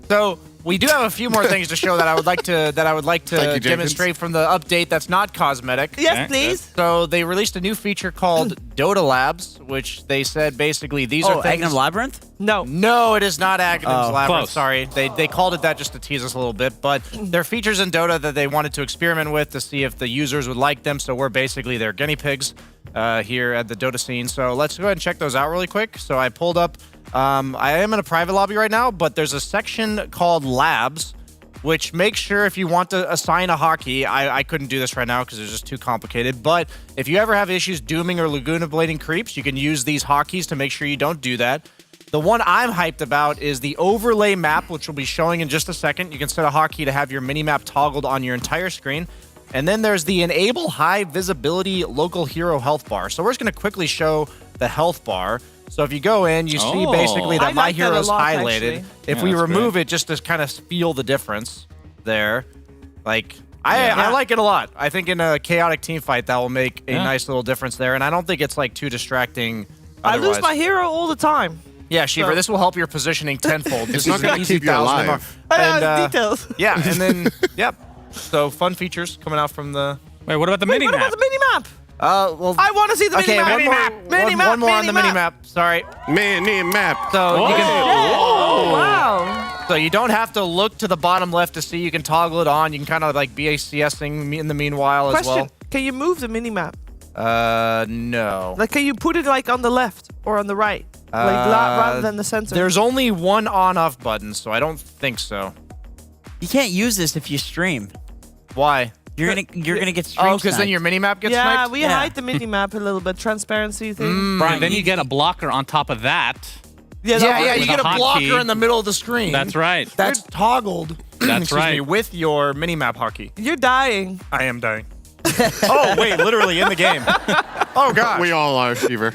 [SPEAKER 14] So we do have a few more things to show that I would like to
[SPEAKER 12] Thank you, Jenkins.
[SPEAKER 14] demonstrate from the update that's not cosmetic.
[SPEAKER 6] Yes,
[SPEAKER 11] Okay,
[SPEAKER 6] please.
[SPEAKER 14] So they released a new feature called Dota Labs, which they said basically these are things.
[SPEAKER 10] Agnum Labyrinth?
[SPEAKER 6] No.
[SPEAKER 14] No, it is not Aghanim's Labyrinth.
[SPEAKER 11] Close.
[SPEAKER 14] Sorry, they called it that just to tease us a little bit. But they're features in Dota that they wanted to experiment with to see if the users would like them. So we're basically their guinea pigs here at the Dota scene. So let's go ahead and check those out really quick. So I pulled up. I am in a private lobby right now, but there's a section called Labs, which makes sure if you want to assign a hotkey, I couldn't do this right now because it's just too complicated. But if you ever have issues dooming or Laguna blading creeps, you can use these hotkeys to make sure you don't do that. The one I'm hyped about is the overlay map, which will be showing in just a second. You can set a hotkey to have your mini-map toggled on your entire screen. And then there's the enable high visibility local hero health bar. So we're just going to quickly show the health bar. So if you go in, you see basically
[SPEAKER 6] I
[SPEAKER 14] that my
[SPEAKER 6] like that a
[SPEAKER 14] hero's
[SPEAKER 6] lot,
[SPEAKER 14] highlighted.
[SPEAKER 6] actually.
[SPEAKER 14] If
[SPEAKER 11] Yeah,
[SPEAKER 14] we
[SPEAKER 11] that's
[SPEAKER 14] remove
[SPEAKER 11] great.
[SPEAKER 14] it just to kind of feel the difference there, like I like it a lot. I think in a chaotic team fight that will make a nice little difference there, and I don't think it's like too distracting.
[SPEAKER 6] I lose
[SPEAKER 14] otherwise.
[SPEAKER 6] my hero all the time.
[SPEAKER 14] Yeah, Sheever,
[SPEAKER 6] So-
[SPEAKER 14] this will help your positioning tenfold.
[SPEAKER 12] It's
[SPEAKER 14] This
[SPEAKER 12] not
[SPEAKER 14] is an
[SPEAKER 12] gonna
[SPEAKER 14] easy
[SPEAKER 12] keep you
[SPEAKER 14] 1,000
[SPEAKER 12] alive.
[SPEAKER 14] And,
[SPEAKER 6] Details.
[SPEAKER 14] yeah, and then yep. So fun features coming out from the.
[SPEAKER 11] Wait, what about the
[SPEAKER 6] Wait,
[SPEAKER 11] mini
[SPEAKER 6] what
[SPEAKER 11] map?
[SPEAKER 6] about the mini map?
[SPEAKER 14] Well.
[SPEAKER 6] I want to see the
[SPEAKER 14] Okay,
[SPEAKER 6] mini map.
[SPEAKER 14] one more on the mini map. Sorry.
[SPEAKER 12] Mini map.
[SPEAKER 14] So you can.
[SPEAKER 6] Oh, wow.
[SPEAKER 14] So you don't have to look to the bottom left to see. You can toggle it on. You can kind of like BACSing in the meanwhile as
[SPEAKER 6] Question:
[SPEAKER 14] well.
[SPEAKER 6] Can you move the mini map?
[SPEAKER 14] No.
[SPEAKER 6] Like, can you put it like on the left or on the right, rather than the center?
[SPEAKER 14] There's only one on-off button, so I don't think so.
[SPEAKER 10] You can't use this if you stream.
[SPEAKER 14] Why?
[SPEAKER 10] You're gonna get stream.
[SPEAKER 14] Oh, because then your mini-map gets
[SPEAKER 6] yeah,
[SPEAKER 14] sniped?
[SPEAKER 6] we hide the mini map a little bit, transparency thing.
[SPEAKER 11] Brian, then you get a blocker on top of that.
[SPEAKER 6] Yeah,
[SPEAKER 14] Yeah,
[SPEAKER 11] With
[SPEAKER 14] you get
[SPEAKER 11] a
[SPEAKER 14] a blocker
[SPEAKER 11] hotkey.
[SPEAKER 14] in the middle of the screen.
[SPEAKER 11] That's right.
[SPEAKER 14] That's toggled.
[SPEAKER 11] That's
[SPEAKER 14] Excuse me,
[SPEAKER 11] right.
[SPEAKER 14] with your mini-map hotkey.
[SPEAKER 6] You're dying.
[SPEAKER 14] I am dying. Oh, wait, literally in the game. Oh, gosh.
[SPEAKER 12] We all are, Sheever.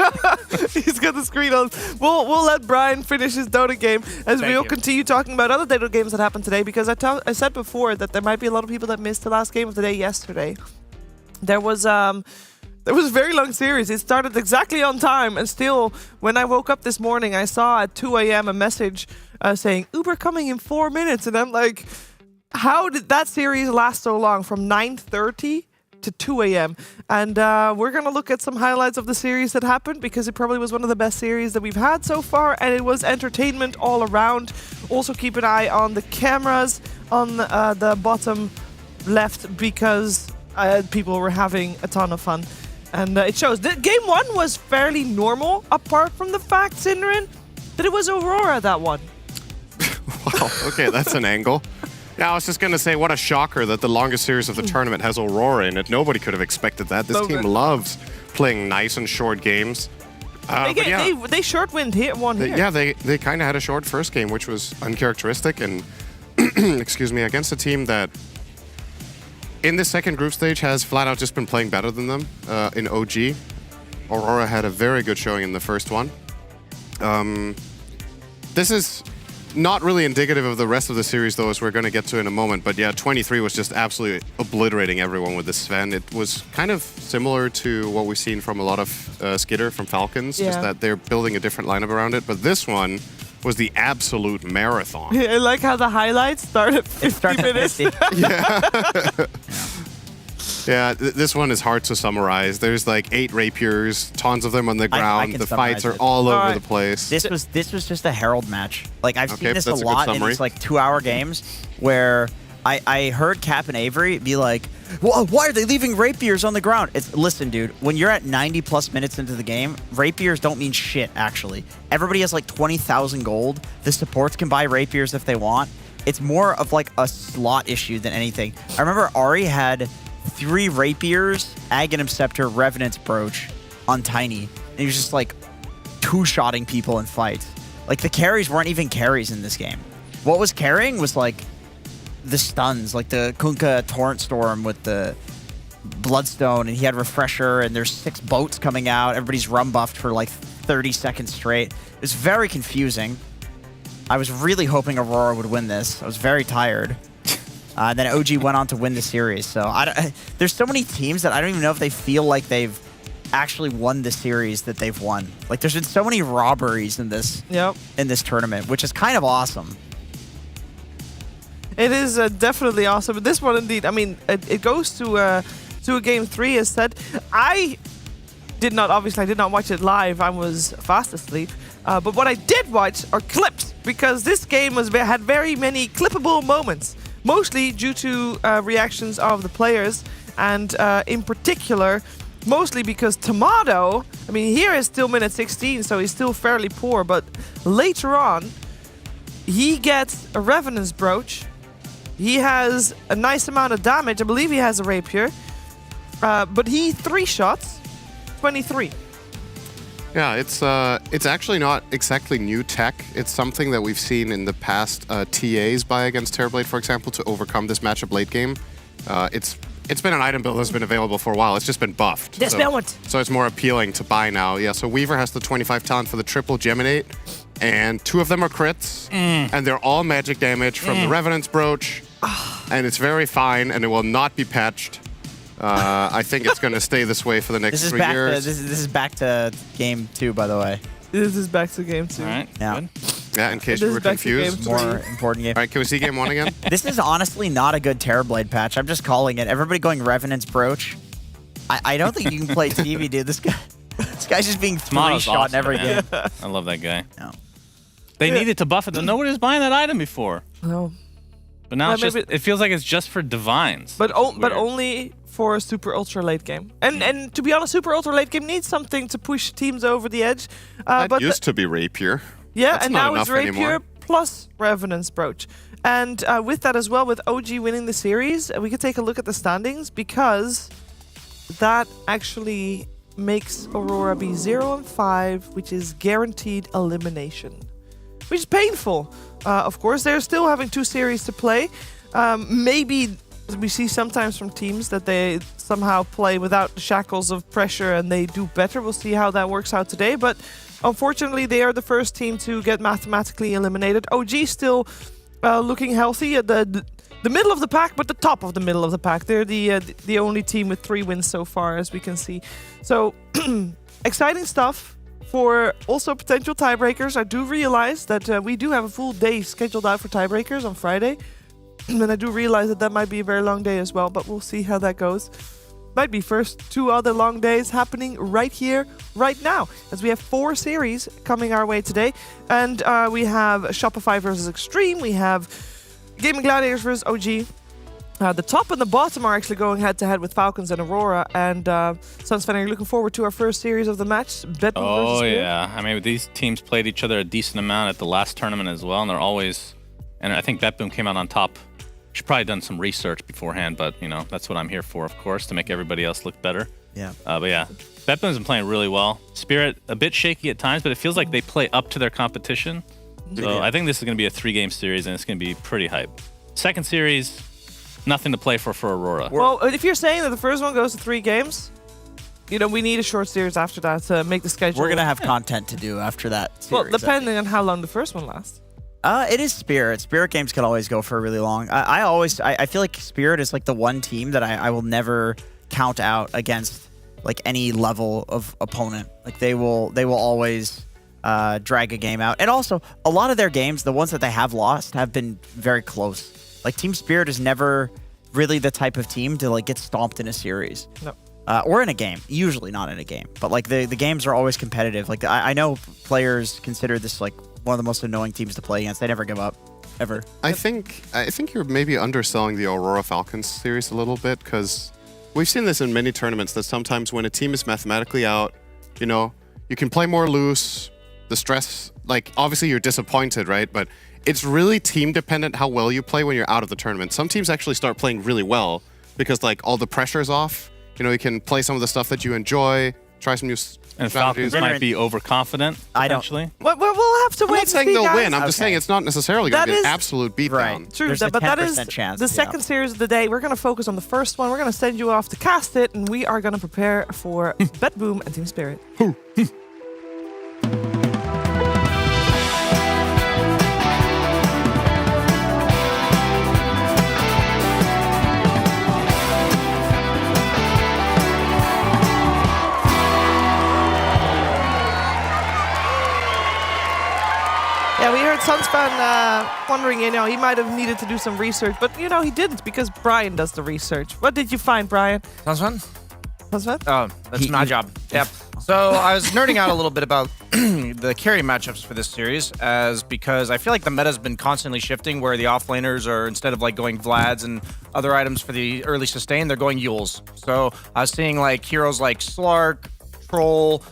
[SPEAKER 6] He's got the screen on. We'll let Brian finish his Dota game as
[SPEAKER 14] Thank
[SPEAKER 6] we'll
[SPEAKER 14] you.
[SPEAKER 6] continue talking about other Dota games that happened today, because I said before that there might be a lot of people that missed the last game of the day yesterday. There was a very long series. It started exactly on time, and still, when I woke up this morning, I saw at 2 a.m. a message saying, Uber coming in 4 minutes, and I'm like, how did that series last so long, from 9:30 to 2 a.m. And we're going to look at some highlights of the series that happened, because it probably was one of the best series that we've had so far, and it was entertainment all around. Also keep an eye on the cameras on the bottom left, because people were having a ton of fun. And it shows. Game 1 was fairly normal, apart from the fact, Sinrin, that it was Aurora that won.
[SPEAKER 12] Wow, okay, that's an angle. Yeah, I was just going to say, what a shocker that the longest series of the tournament has Aurora in it. Nobody could have expected that. This
[SPEAKER 6] So
[SPEAKER 12] team
[SPEAKER 6] good.
[SPEAKER 12] loves playing nice and short games. But yeah,
[SPEAKER 6] They short win here, one here.
[SPEAKER 12] yeah, they kind of had a short first game, which was uncharacteristic. And, excuse me, against a team that, in the second group stage, has flat out just been playing better than them in OG. Aurora had a very good showing in the first one. This is not really indicative of the rest of the series, though, as we're going to get to in a moment. But yeah, 23 was just absolutely obliterating everyone with this Sven. It was kind of similar to what we've seen from a lot of Skitter from Falcons, just
[SPEAKER 6] Yeah.
[SPEAKER 12] that they're building a different lineup around it. But this one, was the absolute marathon.
[SPEAKER 6] I like how the highlights start at 50 minutes.
[SPEAKER 12] Yeah, this one is hard to summarize. There's like 8 rapiers, tons of them on the ground. The fights are all over the place.
[SPEAKER 10] This was just a Herald match. Like I've seen this a
[SPEAKER 12] that's a good
[SPEAKER 10] lot in
[SPEAKER 12] summary.
[SPEAKER 10] these like 2-hour games where I heard Cap and Avery be like, well, why are they leaving rapiers on the ground? Listen, dude, when you're at 90 plus minutes into the game, rapiers don't mean shit, actually. Everybody has like 20,000 gold. The supports can buy rapiers if they want. It's more of like a slot issue than anything. I remember Ari had 3 rapiers, Aghanim Scepter, Revenant's Brooch on Tiny. And he was just like 2-shotting people in fights. Like the carries weren't even carries in this game. What was carrying was like the stuns, like the Kunkka Torrent Storm with the Bloodstone, and he had Refresher, and there's 6 boats coming out. Everybody's rum buffed for like 30 seconds straight. It was very confusing. I was really hoping Aurora would win this. I was very tired. And then OG went on to win the series. So there's so many teams that I don't even know if they feel like they've actually won the series that they've won. Like there's been so many robberies in this tournament, which is kind of awesome.
[SPEAKER 6] It is definitely awesome. But this one, indeed, I mean, it goes to a game 3, as said. I did not watch it live. I was fast asleep. But what I did watch are clips, because this game had very many clippable moments, mostly due to reactions of the players, and in particular, mostly because Tomato, I mean, here is still minute 16, so he's still fairly poor, but later on, he gets a Revenant's Brooch. He has a nice amount of damage. I believe he has a rapier. But he 3 shots, 23.
[SPEAKER 12] Yeah, it's actually not exactly new tech. It's something that we've seen in the past TAs buy against Terrorblade, for example, to overcome this matchup late game. It's been an item build that's been available for a while. It's just been buffed. So it's more appealing to buy now. Yeah, so Weaver has the 25 talent for the triple Geminate, and 2 of them are crits, and they're all magic damage from the Revenant's Brooch, and it's very fine, and it will not be patched. I think it's going to stay this way for the next 3 years.
[SPEAKER 10] This is back to game 2, by the way.
[SPEAKER 6] This is back to game 2.
[SPEAKER 11] All right.
[SPEAKER 10] Yeah.
[SPEAKER 12] Yeah, in case
[SPEAKER 6] This
[SPEAKER 12] you were
[SPEAKER 6] is back to game
[SPEAKER 12] confused.
[SPEAKER 6] 3.
[SPEAKER 10] More important game.
[SPEAKER 12] All right, can we see game 1 again?
[SPEAKER 10] This is honestly not a good Terrorblade patch. I'm just calling it. Everybody going Revenant's Brooch. I don't think you can play TV, dude. This guy's just being 3-shot in every game.
[SPEAKER 11] I love that guy.
[SPEAKER 10] No.
[SPEAKER 11] They needed to buff it. Nobody was buying that item before.
[SPEAKER 6] No.
[SPEAKER 11] But now it feels like it's just for divines.
[SPEAKER 6] But only for a super ultra late game. And to be honest, super ultra late game needs something to push teams over the edge.
[SPEAKER 12] That used to be Rapier.
[SPEAKER 6] Yeah,
[SPEAKER 12] That's
[SPEAKER 6] and
[SPEAKER 12] not
[SPEAKER 6] now it's
[SPEAKER 12] enough
[SPEAKER 6] Rapier
[SPEAKER 12] anymore.
[SPEAKER 6] plus Revenant's Brooch. And with that as well, with OG winning the series, we could take a look at the standings, because that actually makes Aurora be 0-5, which is guaranteed elimination, which is painful. Of course, they're still having 2 series to play. Maybe we see sometimes from teams that they somehow play without the shackles of pressure and they do better. We'll see how that works out today. But unfortunately, they are the first team to get mathematically eliminated. OG still looking healthy at the middle of the pack, but the top of the middle of the pack. They're the only team with 3 wins so far, as we can see. So exciting stuff for also potential tiebreakers. I do realize that we do have a full day scheduled out for tiebreakers on Friday. And I do realize that might be a very long day as well, but we'll see how that goes. Might be first 2 other long days happening right here, right now, as we have 4 series coming our way today. And we have Shopify versus Xtreme, we have Gaming Gladiators versus OG. The top and the bottom are actually going head-to-head with Falcons and Aurora. And Sunsfan, are you looking forward to our first series of the match?
[SPEAKER 11] Oh, yeah. I mean, these teams played each other a decent amount at the last tournament as well, and they're always... And I think BetBoom came out on top. Should probably done some research beforehand, but, you know, that's what I'm here for, of course, to make everybody else look better.
[SPEAKER 10] Yeah.
[SPEAKER 11] But yeah, BetBoom's been playing really well. Spirit, a bit shaky at times, but it feels like they play up to their competition. So I think this is going to be a 3-game series, and it's going to be pretty hype. Second series, nothing to play for Aurora.
[SPEAKER 6] Well, if you're saying that the first one goes to 3 games, you know, we need a short series after that to make the schedule.
[SPEAKER 10] We're going to have content to do after that series.
[SPEAKER 6] Well, depending on how long the first one lasts.
[SPEAKER 10] It is Spirit. Spirit games can always go for really long. I feel like Spirit is like the one team that I will never count out against like any level of opponent. Like they will always drag a game out. And also, a lot of their games, the ones that they have lost, have been very close. Like, Team Spirit is never really the type of team to like get stomped in a series.
[SPEAKER 6] No.
[SPEAKER 10] Or in a game. Usually not in a game. But like the games are always competitive. Like I know players consider this like one of the most annoying teams to play against. They never give up. Ever.
[SPEAKER 12] I think you're maybe underselling the Aurora Falcons series a little bit, because we've seen this in many tournaments that sometimes when a team is mathematically out, you know, you can play more loose. The stress, like obviously you're disappointed, right? But it's really team dependent how well you play when you're out of the tournament. Some teams actually start playing really well because like all the pressure is off. You know, you can play some of the stuff that you enjoy, try some new
[SPEAKER 11] And
[SPEAKER 12] strategies.
[SPEAKER 11] Falcons might be overconfident, potentially.
[SPEAKER 6] We'll have to
[SPEAKER 12] I'm
[SPEAKER 6] wait
[SPEAKER 12] not saying
[SPEAKER 6] and see,
[SPEAKER 12] they'll
[SPEAKER 6] guys.
[SPEAKER 12] win. I'm just saying it's not necessarily going to be an absolute beatdown.
[SPEAKER 10] Right.
[SPEAKER 6] True,
[SPEAKER 10] There's a
[SPEAKER 6] but that
[SPEAKER 10] 10%
[SPEAKER 6] is
[SPEAKER 10] chance,
[SPEAKER 6] the
[SPEAKER 10] yeah.
[SPEAKER 6] second series of the day. We're going to focus on the first one. We're going to send you off to cast it, and we are going to prepare for Bet Boom and Team Spirit. Yeah, we heard Sunspan wondering, you know, he might have needed to do some research, but, you know, he didn't because Brian does the research. What did you find, Brian?
[SPEAKER 14] Sounds fun.
[SPEAKER 6] Sunspan?
[SPEAKER 14] Oh, that's my job. Yep. So I was nerding out a little bit about the carry matchups for this series, because I feel like the meta's been constantly shifting, where the offlaners are, instead of like going Vlads and other items for the early sustain, they're going Yules. So I was seeing like heroes like Slark, Troll,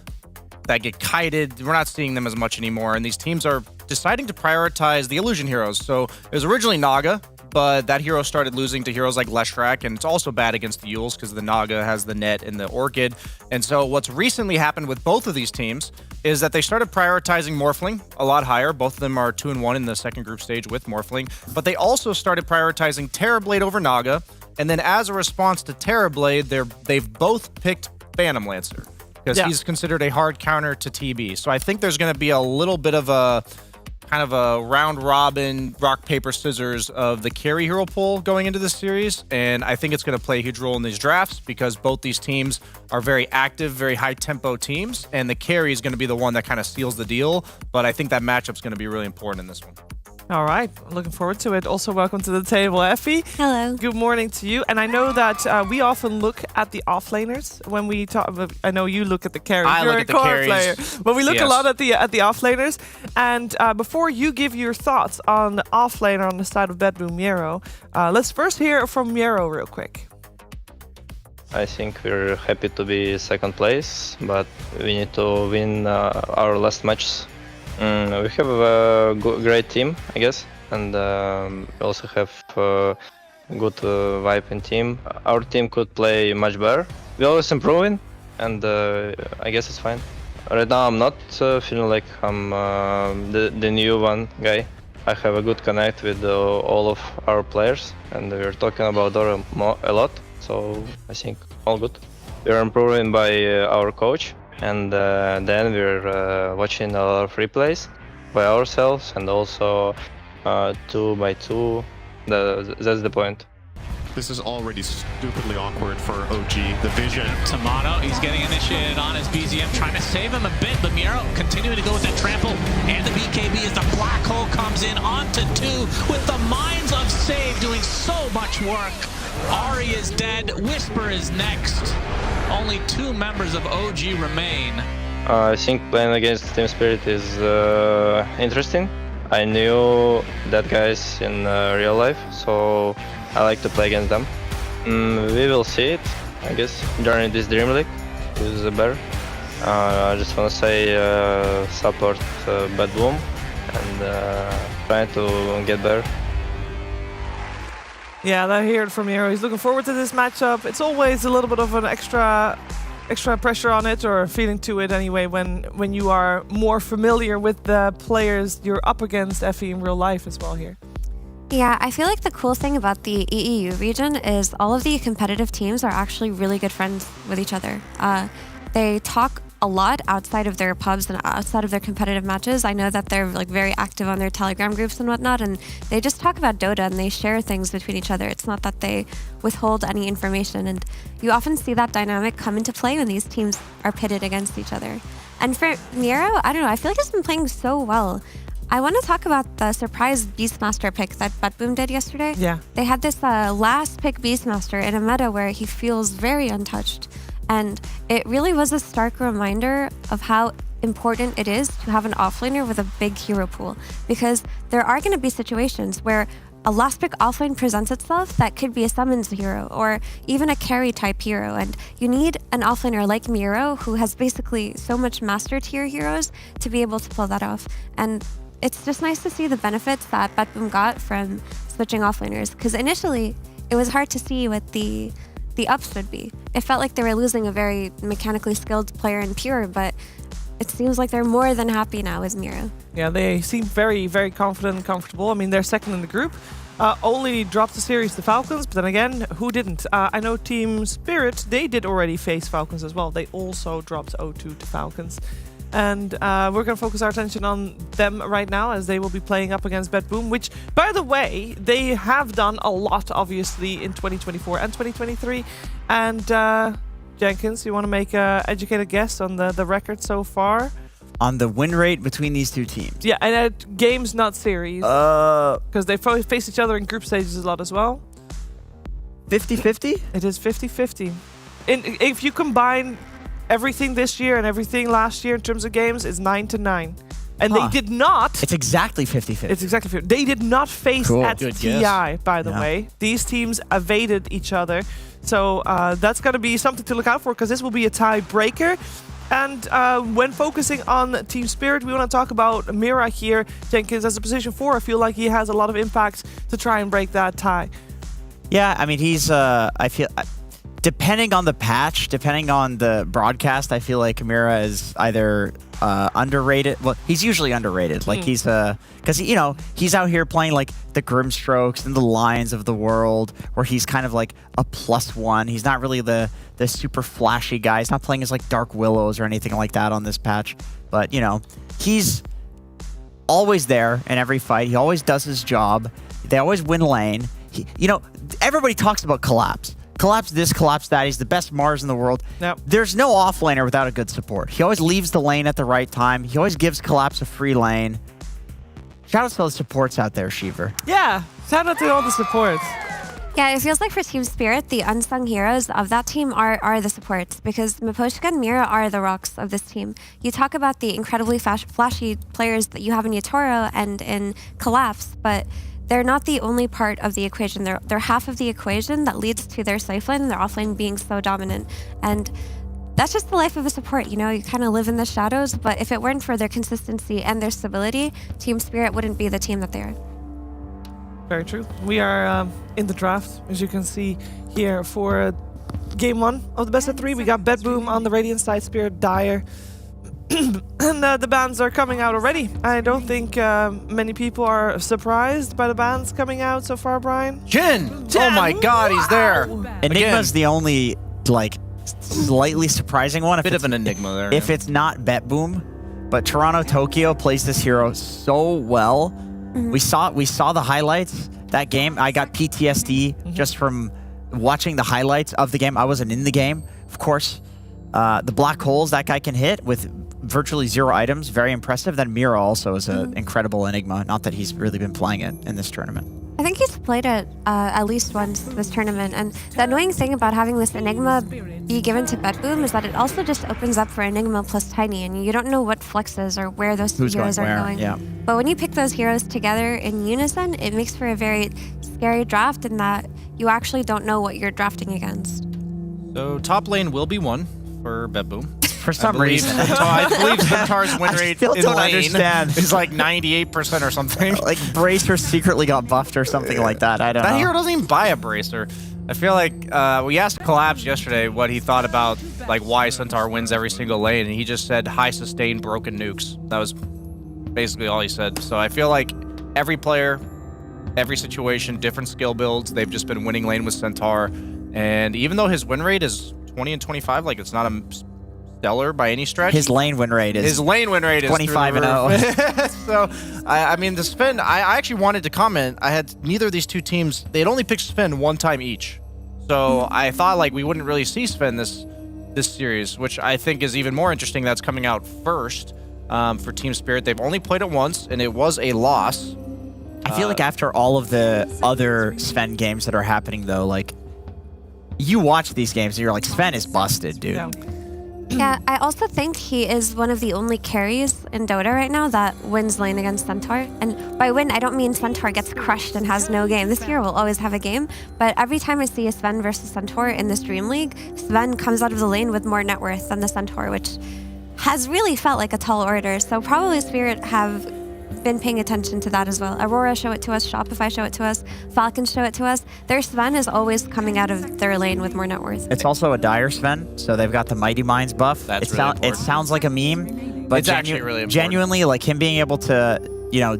[SPEAKER 14] that get kited. We're not seeing them as much anymore, and these teams are deciding to prioritize the illusion heroes. So it was originally Naga, but that hero started losing to heroes like Leshrak, and it's also bad against the Yules because the Naga has the net and the Orchid. And so what's recently happened with both of these teams is that they started prioritizing Morphling a lot higher. Both of them are 2-1 in the second group stage with Morphling, but they also started prioritizing Terrorblade over Naga. And then as a response to Terrorblade, they've both picked Phantom Lancer, because he's considered a hard counter to TB. So I think there's going to be a little bit of a kind of a round robin, rock, paper, scissors of the carry hero pool going into this series. And I think it's going to play a huge role in these drafts, because both these teams are very active, very high tempo teams. And the carry is going to be the one that kind of seals the deal. But I think that matchup's going to be really important in this one.
[SPEAKER 6] All right, looking forward to it. Also, welcome to the table, Effie.
[SPEAKER 15] Hello.
[SPEAKER 6] Good morning to you. And I know that we often look at the offlaners when we talk. I know you look at the carries.
[SPEAKER 14] I
[SPEAKER 6] You're
[SPEAKER 14] look
[SPEAKER 6] a
[SPEAKER 14] at the
[SPEAKER 6] core
[SPEAKER 14] carries.
[SPEAKER 6] player, but we look a
[SPEAKER 14] Yes.
[SPEAKER 6] lot at the offlaners. And before you give your thoughts on the offlaner on the side of Bedroom Miero, let's first hear from Miero real quick.
[SPEAKER 16] I think we're happy to be second place, but we need to win our last matches. We have a great team, I guess, and we also have good vibe in team. Our team could play much better. We're always improving, and I guess it's fine. Right now I'm not feeling like I'm the new one guy. I have a good connect with all of our players, and we're talking about Dora a lot, so I think all good. We're improving by our coach, and then we're watching a lot of replays by ourselves, and also 2x2. That's the point.
[SPEAKER 17] This is already stupidly awkward for OG. The vision.
[SPEAKER 18] Tomato, he's getting initiated on his BZM, trying to save him a bit, but Miero continuing to go with that trample, and the BKB as the black hole comes in onto 2 with the Minds of Save doing so much work. Ari is dead, Whisper is next. Only 2 members of OG remain.
[SPEAKER 16] I think playing against Team Spirit is interesting. I knew that guys in real life, so I like to play against them. We will see it, I guess, during this DreamLeague. Who's better? I just want to say support Bad Boom and trying to get better.
[SPEAKER 6] Yeah, I hear it from Miero. He's looking forward to this matchup. It's always a little bit of an extra pressure on it, or feeling to it anyway, when you are more familiar with the players you're up against, Effie, in real life as well here.
[SPEAKER 15] Yeah, I feel like the cool thing about the EEU region is all of the competitive teams are actually really good friends with each other. They talk a lot outside of their pubs and outside of their competitive matches. I know that they're like very active on their Telegram groups and whatnot, and they just talk about Dota and they share things between each other. It's not that they withhold any information, and you often see that dynamic come into play when these teams are pitted against each other. And for Miro, I don't know, I feel like he's been playing so well. I want to talk about the surprise Beastmaster pick that BetBoom did yesterday.
[SPEAKER 6] Yeah.
[SPEAKER 15] They had this last pick Beastmaster in a meta where he feels very untouched. And it really was a stark reminder of how important it is to have an offlaner with a big hero pool. Because there are going to be situations where a last pick offlane presents itself that could be a summons hero or even a carry type hero. And you need an offlaner like Miro who has basically so much master tier heroes to be able to pull that off. And it's just nice to see the benefits that BetBoom got from switching offlaners, because initially it was hard to see what the ups would be. It felt like they were losing a very mechanically skilled player in Pure, but it seems like they're more than happy now with Miro.
[SPEAKER 6] Yeah, they seem very, very confident and comfortable. I mean, they're second in the group. Only dropped the series to Falcons, but then again, who didn't? I know Team Spirit, they did already face Falcons as well. They also dropped 0-2 to Falcons. And we're going to focus our attention on them right now as they will be playing up against BetBoom, which, by the way, they have done a lot, obviously, in 2024 and 2023. And Jenkins, you want to make an educated guess on the record so far?
[SPEAKER 10] On the win rate between these two teams?
[SPEAKER 6] Yeah, and at games, not series. Because they face each other in group stages a lot as well.
[SPEAKER 10] 50-50?
[SPEAKER 6] It is 50-50. If you combine everything this year and everything last year in terms of games, is 9-9. And they did not...
[SPEAKER 10] It's exactly 50-50.
[SPEAKER 6] It's exactly 50. They did not face at
[SPEAKER 10] Good
[SPEAKER 6] TI,
[SPEAKER 10] guess.
[SPEAKER 6] by the way. These teams evaded each other. So that's going to be something to look out for, because this will be a tiebreaker. And when focusing on Team Spirit, we want to talk about Mira here. Jenkins, as a position 4, I feel like he has a lot of impact to try and break that tie.
[SPEAKER 10] Yeah, I mean, he's... I feel... Depending on the patch, depending on the broadcast, I feel like Mira is either underrated. Well, he's usually underrated. Like he's because he's out here playing like the Grimstrokes and the Lions of the world, where he's kind of like a +1. He's not really the super flashy guy. He's not playing as like Dark Willows or anything like that on this patch. But he's always there in every fight. He always does his job. They always win lane. Everybody talks about Collapse. Collapse this, collapse that. He's the best Mars in the world.
[SPEAKER 6] Yep.
[SPEAKER 10] There's no offlaner without a good support. He always leaves the lane at the right time. He always gives Collapse a free lane. Shout out to all the supports out there, Shiver.
[SPEAKER 6] Yeah, shout out to all the supports.
[SPEAKER 15] Yeah, it feels like for Team Spirit, the unsung heroes of that team are the supports, because Miposhka and Mira are the rocks of this team. You talk about the incredibly flashy players that you have in Yatoro and in Collapse, but they're not the only part of the equation. They're half of the equation that leads to their safe lane and their offlane being so dominant. And that's just the life of a support, you kind of live in the shadows, but if it weren't for their consistency and their stability, Team Spirit wouldn't be the team that they are.
[SPEAKER 6] Very true. We are in the draft, as you can see here, for game 1 of the best of 3. We got BetBoom on the Radiant side, Spirit, Dire. And the bans are coming out already. I don't think many people are surprised by the bans coming out so far, Brian.
[SPEAKER 14] Jin! Oh my god, he's there!
[SPEAKER 10] Enigma's the only, slightly surprising one.
[SPEAKER 14] Bit of an enigma there.
[SPEAKER 10] If it's not BetBoom, but Toronto Tokyo plays this hero so well. We saw the highlights that game. I got PTSD just from watching the highlights of the game. I wasn't in the game, of course. The black holes that guy can hit with virtually 0 items, very impressive. Then Mira also is an incredible Enigma. Not that he's really been playing it in this tournament.
[SPEAKER 15] I think he's played it at least once this tournament, and the annoying thing about having this Enigma be given to BetBoom is that it also just opens up for Enigma plus Tiny, and you don't know what flexes or where those heroes are going.
[SPEAKER 10] Yeah.
[SPEAKER 15] But when you pick those heroes together in unison, it makes for a very scary draft in that you actually don't know what you're drafting against.
[SPEAKER 14] So top lane will be won for BetBoom.
[SPEAKER 10] For some reason.
[SPEAKER 14] I believe Centaur's win rate in
[SPEAKER 10] don't
[SPEAKER 14] lane
[SPEAKER 10] understand.
[SPEAKER 14] is like 98% or something.
[SPEAKER 10] Like Bracer secretly got buffed or something like that. I don't know.
[SPEAKER 14] That hero doesn't even buy a Bracer. I feel like we asked Collabs yesterday what he thought about why Centaur wins every single lane, and he just said high sustained broken nukes. That was basically all he said. So I feel like every player, every situation, different skill builds, they've just been winning lane with Centaur. And even though his win rate is 20 and 25, it's not a stellar by any stretch.
[SPEAKER 10] His lane win rate is
[SPEAKER 14] 25
[SPEAKER 10] and 0.
[SPEAKER 14] So I mean, the Spin, I actually wanted to comment. I had neither of these two teams, they'd only picked Spin one time each. So I thought we wouldn't really see Spin this this series, which I think is even more interesting. That's coming out first for Team Spirit. They've only played it once, and it was a loss.
[SPEAKER 10] I feel like after all of the other Sven games that are happening, though, like, you watch these games and you're like, Sven is busted, dude.
[SPEAKER 15] Yeah, I also think he is one of the only carries in Dota right now that wins lane against Centaur. And by win, I don't mean Centaur gets crushed and has no game. This hero will always have a game. But every time I see a Sven versus Centaur in this DreamLeague, Sven comes out of the lane with more net worth than the Centaur, which has really felt like a tall order. So probably Spirit have been paying attention to that as well. Aurora show it to us, Shopify show it to us, Falcons show it to us. Their Sven is always coming out of their lane with more net worth.
[SPEAKER 10] It's also a dire Sven, so they've got the Mighty Minds buff.
[SPEAKER 14] That's
[SPEAKER 10] it,
[SPEAKER 14] really important.
[SPEAKER 10] It sounds like a meme, but
[SPEAKER 14] It's actually really important.
[SPEAKER 10] genuinely, like him being able to,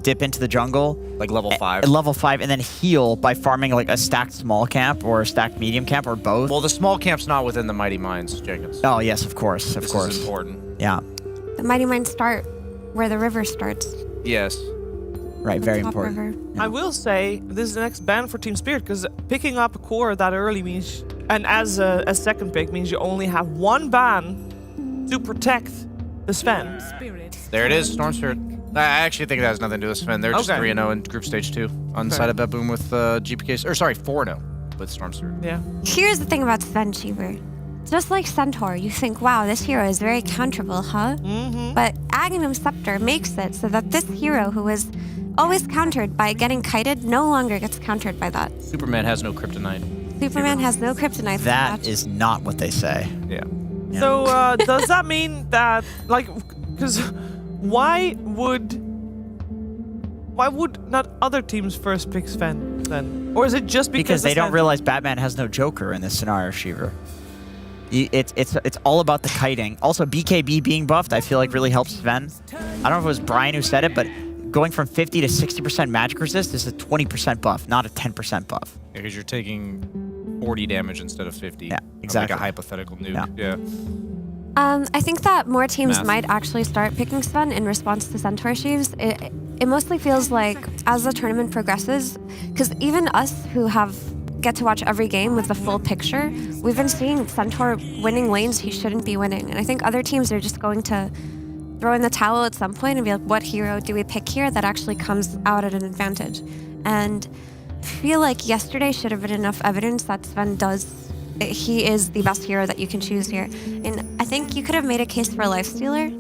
[SPEAKER 10] dip into the jungle.
[SPEAKER 14] Like level 5.
[SPEAKER 10] Level 5, and then heal by farming like a stacked small camp or a stacked medium camp or both.
[SPEAKER 14] Well, the small camp's not within the Mighty Minds, Jenkins.
[SPEAKER 10] Oh, yes, of course,
[SPEAKER 14] This is important.
[SPEAKER 10] Yeah.
[SPEAKER 15] The Mighty Minds start where the river starts.
[SPEAKER 14] Yes.
[SPEAKER 10] Right, very
[SPEAKER 15] Top
[SPEAKER 10] important.
[SPEAKER 15] river.
[SPEAKER 6] I will say this is the next ban for Team Spirit because picking up a core that early means, and as a second pick means you only have one ban to protect the Sven.
[SPEAKER 14] There it is, Storm Spirit. I actually think that has nothing to do with Sven. They're just
[SPEAKER 6] Okay.
[SPEAKER 14] 3-0 in Group Stage 2 on the side of BetBoom with GPK. Or sorry, 4-0 with Storm Spirit.
[SPEAKER 6] Yeah.
[SPEAKER 15] Here's the thing about Sven Cheever. Just like Centaur, you think, wow, this hero is very counterable, huh?
[SPEAKER 6] Mm-hmm.
[SPEAKER 15] But Aghanim Scepter makes it so that this hero who is always countered by getting kited no longer gets countered by that.
[SPEAKER 14] Superman has no kryptonite.
[SPEAKER 15] Superman has no kryptonite. for
[SPEAKER 10] That is not what they say.
[SPEAKER 14] Yeah.
[SPEAKER 6] So does that mean that, like, because why would not other teams first pick Sven then? Or is it just because
[SPEAKER 10] they don't
[SPEAKER 6] Sven-
[SPEAKER 10] realize Batman has no Joker in this scenario, Shiver. It's all about the kiting. Also, BKB being buffed, I feel like really helps Sven. I don't know if it was Brian who said it, but going from 50 to 60% magic resist is a 20% buff, not a 10% buff.
[SPEAKER 14] Because you're taking 40 damage instead of 50.
[SPEAKER 10] Yeah, exactly.
[SPEAKER 14] Like a hypothetical nuke. Yeah.
[SPEAKER 15] I think that more teams
[SPEAKER 14] Math.
[SPEAKER 15] might actually start picking Sven in response to Centaur Sheaves. It mostly feels like as the tournament progresses, because even us who get to watch every game with the full picture, we've been seeing Centaur winning lanes he shouldn't be winning. And I think other teams are just going to throw in the towel at some point and be like, what hero do we pick here that actually comes out at an advantage? And I feel like yesterday should have been enough evidence that Sven he is the best hero that you can choose here. And I think you could have made a case for Lifestealer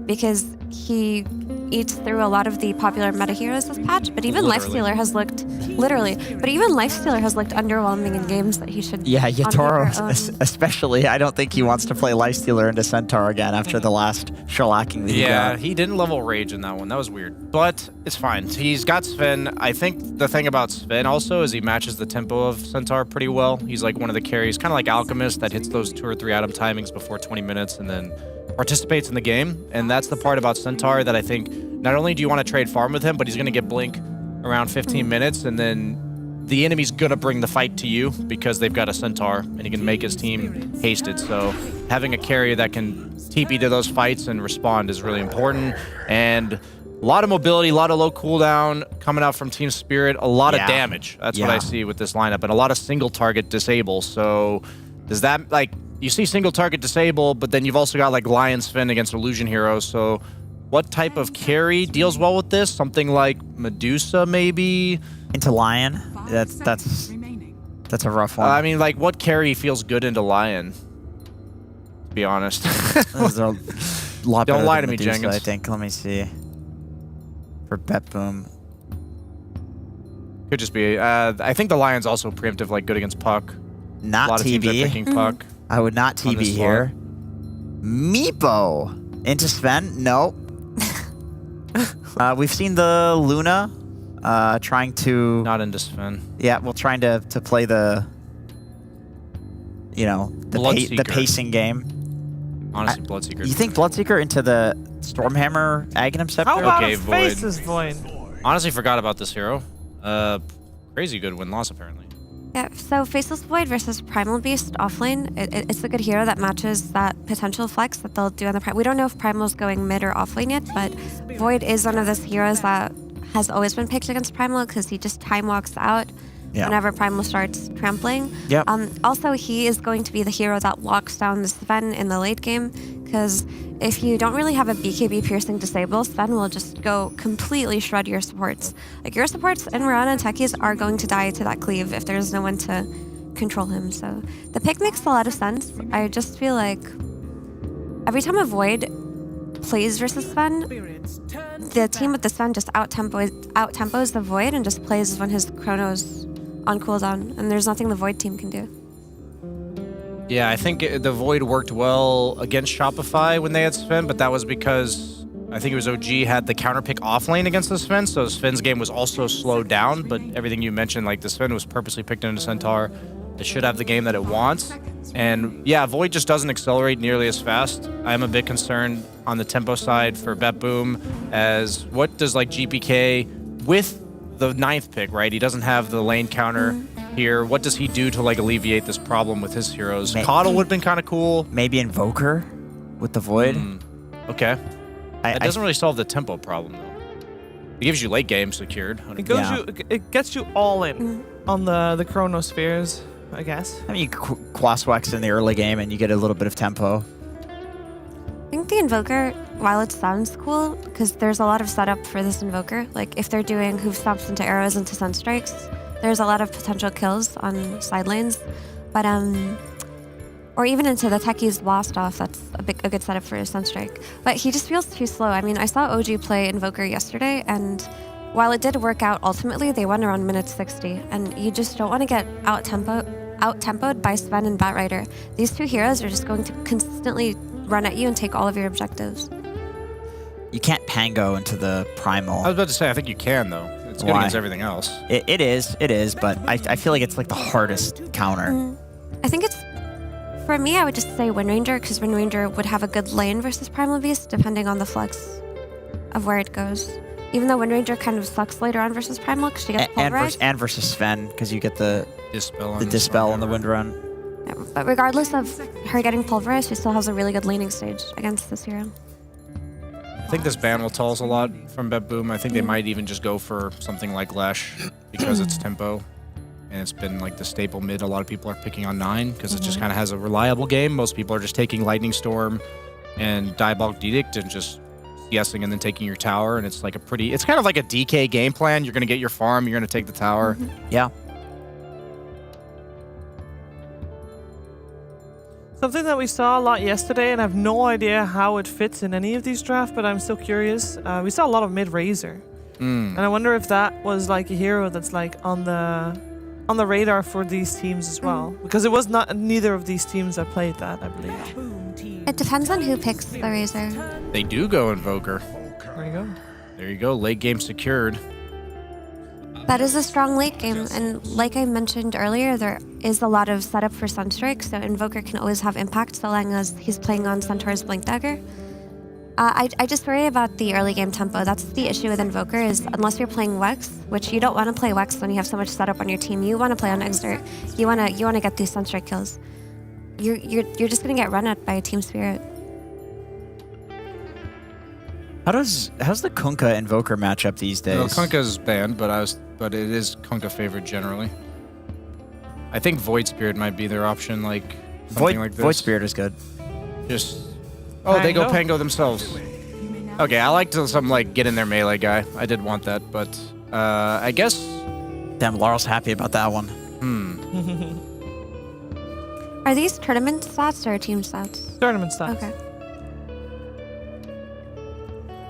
[SPEAKER 15] because he eats through a lot of the popular meta heroes this patch, but even Lifestealer has looked underwhelming in games that he should.
[SPEAKER 10] Yeah,
[SPEAKER 15] on
[SPEAKER 10] Yatoro
[SPEAKER 15] paper own.
[SPEAKER 10] especially. I don't think he wants to play Lifestealer into Centaur again after the last shellacking that he
[SPEAKER 14] Yeah,
[SPEAKER 10] got.
[SPEAKER 14] he didn't level Rage in that one. That was weird. But it's fine. He's got Sven. I think the thing about Sven also is he matches the tempo of Centaur pretty well. He's like one of the carries, kind of like Alchemist, that hits those 2 or 3 item timings before 20 minutes and then participates in the game. And that's the part about Centaur that I think not only do you want to trade farm with him, but he's going to get Blink around 15 minutes, and then the enemy's going to bring the fight to you because they've got a Centaur, and he can make his team hasted. So having a carrier that can TP to those fights and respond is really important. And a lot of mobility, a lot of low cooldown coming out from Team Spirit, a lot of damage. That's what I see with this lineup, and a lot of single target disable. So does that, like, you see single target disable, but then you've also got like Lion Sven against Illusion Heroes. So what type of carry deals well with this? Something like Medusa, maybe?
[SPEAKER 10] Into Lion? That's a rough one.
[SPEAKER 14] I mean, like, what carry feels good into Lion? To be honest.
[SPEAKER 10] Those are a lot
[SPEAKER 14] Don't
[SPEAKER 10] better
[SPEAKER 14] lie
[SPEAKER 10] than
[SPEAKER 14] to me,
[SPEAKER 10] Medusa,
[SPEAKER 14] Jenkins.
[SPEAKER 10] I think. Let me see. For BetBoom.
[SPEAKER 14] Could just be. I think the Lion's also preemptive, like good against Puck.
[SPEAKER 10] Not
[SPEAKER 14] a lot of teams are
[SPEAKER 10] TB.
[SPEAKER 14] picking Puck.
[SPEAKER 10] I would not
[SPEAKER 14] on
[SPEAKER 10] TB
[SPEAKER 14] this
[SPEAKER 10] here. Meepo into Sven? No. We've seen the Luna trying to...
[SPEAKER 14] Not into Sven.
[SPEAKER 10] Yeah, well, trying to play the... the pacing game.
[SPEAKER 14] Honestly, Bloodseeker.
[SPEAKER 10] You think Bloodseeker into the Stormhammer Aghanim Scepter?
[SPEAKER 6] How about
[SPEAKER 14] Okay,
[SPEAKER 6] a
[SPEAKER 14] Void.
[SPEAKER 6] Faceless Void?
[SPEAKER 14] Honestly, forgot about this hero. Crazy good win-loss, apparently.
[SPEAKER 15] Yeah, so Faceless Void versus Primal Beast offlane, it's a good hero that matches that potential flex that they'll do on the Primal. We don't know if Primal's going mid or offlane yet, but Void is one of those heroes that has always been picked against Primal because he just time walks out. whenever Primal starts trampling.
[SPEAKER 10] Yep.
[SPEAKER 15] Also, he is going to be the hero that locks down the Sven in the late game, because if you don't really have a BKB piercing disable, Sven will just go completely shred your supports. Like, your supports and Mirana and Techies are going to die to that cleave if there's no one to control him. So the pick makes a lot of sense. I just feel like every time a Void plays versus Sven, the team with the Sven just out-tempos the Void and just plays when his Chrono's on cooldown, and there's nothing the Void team can do.
[SPEAKER 14] Yeah, I think the Void worked well against Shopify when they had Sven, but that was because I think it was OG had the counter pick off lane against the Sven, so Sven's game was also slowed down, but everything you mentioned, like the Sven was purposely picked into Centaur. It should have the game that it wants. And yeah, Void just doesn't accelerate nearly as fast. I'm a bit concerned on the tempo side for BetBoom, as what does like GPK with the 9th pick, right? He doesn't have the lane counter here. What does he do to like alleviate this problem with his heroes? Coddle would have been kind of cool.
[SPEAKER 10] Maybe Invoker with the Void.
[SPEAKER 14] Okay. It doesn't really solve the tempo problem though. It gives you late game secured.
[SPEAKER 6] It gets you all in on the Chronospheres, I guess.
[SPEAKER 10] I mean, you Quaswex in the early game and you get a little bit of tempo.
[SPEAKER 15] I think the Invoker, while it sounds cool, because there's a lot of setup for this Invoker, like if they're doing hoof stomps into arrows into Sunstrikes, there's a lot of potential kills on side lanes. But, or even into the Techies blast off, that's a good setup for a Sunstrike. But he just feels too slow. I mean, I saw OG play Invoker yesterday, and while it did work out ultimately, they won around minute 60, and you just don't want to get out-tempoed by Sven and Batrider. These two heroes are just going to consistently run at you and take all of your objectives.
[SPEAKER 10] You can't Pango into the Primal.
[SPEAKER 14] I was about to say, I think you can though. It's good against everything else.
[SPEAKER 10] It is, but I feel like it's like the hardest counter.
[SPEAKER 15] I think it's, for me, I would just say Wind Ranger, because Wind Ranger would have a good lane versus Primal Beast, depending on the flex of where it goes. Even though Wind Ranger kind of sucks later on versus Primal, because she gets pulverized.
[SPEAKER 10] And versus Sven, because you get the Dispel on the Wind Run.
[SPEAKER 15] Yeah, but regardless of her getting pulverized, she still has a really good laning stage against this hero.
[SPEAKER 14] I think this ban will tell us a lot from BetBoom. I think they might even just go for something like Lash because it's tempo. And it's been like the staple mid. A lot of people are picking on 9 because it just kind of has a reliable game. Most people are just taking Lightning Storm and Diabolic Edict and just CSing and then taking your tower. And it's like it's kind of like a DK game plan. You're going to get your farm. You're going to take the tower.
[SPEAKER 10] Yeah.
[SPEAKER 6] Something that we saw a lot yesterday, and I have no idea how it fits in any of these drafts, but I'm still curious. We saw a lot of mid-Razor. And I wonder if that was like a hero that's like on the radar for these teams as well. Because it was neither of these teams that played that, I believe.
[SPEAKER 15] It depends on who picks the Razor.
[SPEAKER 14] They do go Invoker.
[SPEAKER 6] There you go.
[SPEAKER 14] There you go. Late game secured.
[SPEAKER 15] That is a strong late game, and like I mentioned earlier, there is a lot of setup for Sunstrike, so Invoker can always have impact so long as he's playing on Centaur's Blink Dagger. I just worry about the early game tempo. That's the issue with Invoker, is unless you're playing Wex, which you don't want to play Wex when you have so much setup on your team. You want to play on Exert. You want to get these Sunstrike kills. You're just gonna get run at by a Team Spirit.
[SPEAKER 10] How's the Kunkka Invoker matchup these days?
[SPEAKER 14] No, Kunkka's banned, but it is Kunkka favored generally. I think Void Spirit might be their option, like something like this.
[SPEAKER 10] Void Spirit is good.
[SPEAKER 14] Just they go Pango themselves. Okay, I like to something like get in their melee guy. I did want that, but I guess.
[SPEAKER 10] Damn, Laurel's happy about that one.
[SPEAKER 15] Are these tournament stats or team stats?
[SPEAKER 6] Tournament stats.
[SPEAKER 15] Okay.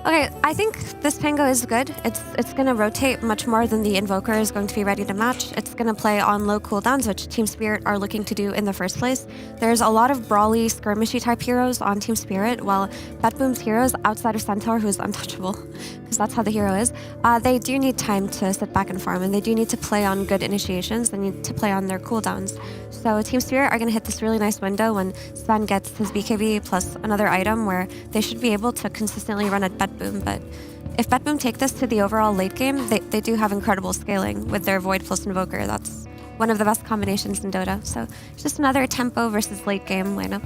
[SPEAKER 15] Okay, I think this Pango is good. It's going to rotate much more than the Invoker is going to be ready to match. It's going to play on low cooldowns, which Team Spirit are looking to do in the first place. There's a lot of brawly, skirmishy type heroes on Team Spirit, while BetBoom's heroes outside of Centaur, who's untouchable, because that's how the hero is, they do need time to sit back and farm, and they do need to play on good initiations. They need to play on their cooldowns. So Team Spirit are going to hit this really nice window when Sven gets his BKB plus another item where they should be able to consistently run at BetBoom. But if BetBoom take this to the overall late game, they do have incredible scaling with their Void plus Invoker. That's one of the best combinations in Dota. So it's just another tempo versus late game lineup.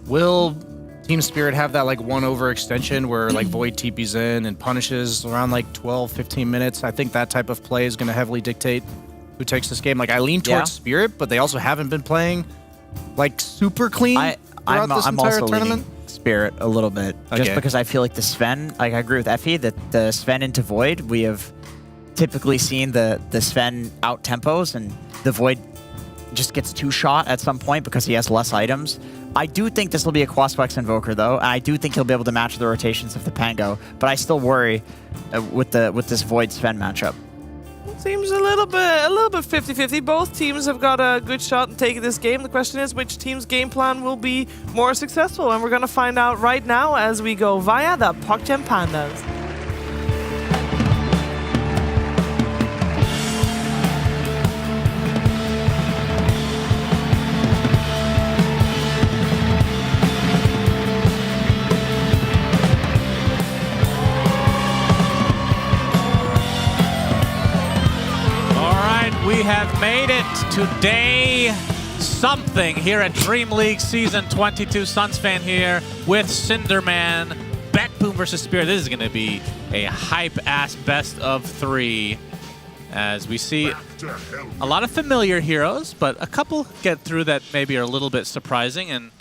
[SPEAKER 14] Will Team Spirit have that like one overextension where like Void TPs in and punishes around like 12, 15 minutes? I think that type of play is going to heavily dictate who takes this game. Like, I lean towards Spirit, but they also haven't been playing, like, super clean throughout this entire
[SPEAKER 10] also
[SPEAKER 14] tournament.
[SPEAKER 10] leaning Spirit a little bit, just because I feel like the Sven, like I agree with Effie, that the Sven into Void, we have typically seen the Sven out tempos, and the Void just gets two-shot at some point because he has less items. I do think this will be a Quaswex Invoker, though, and I do think he'll be able to match the rotations of the Pango, but I still worry with this Void Sven matchup.
[SPEAKER 6] Seems a little bit 50-50. Both teams have got a good shot in taking this game. The question is which team's game plan will be more successful, and we're going to find out right now as we go via the PogChamp Pandas.
[SPEAKER 18] We have made it to day something here at Dream League Season 22. Suns fan here with Cinderman. Backboom versus Spirit. This is going to be a hype-ass best of 3. As we see a lot of familiar heroes, but a couple get through that maybe are a little bit surprising. And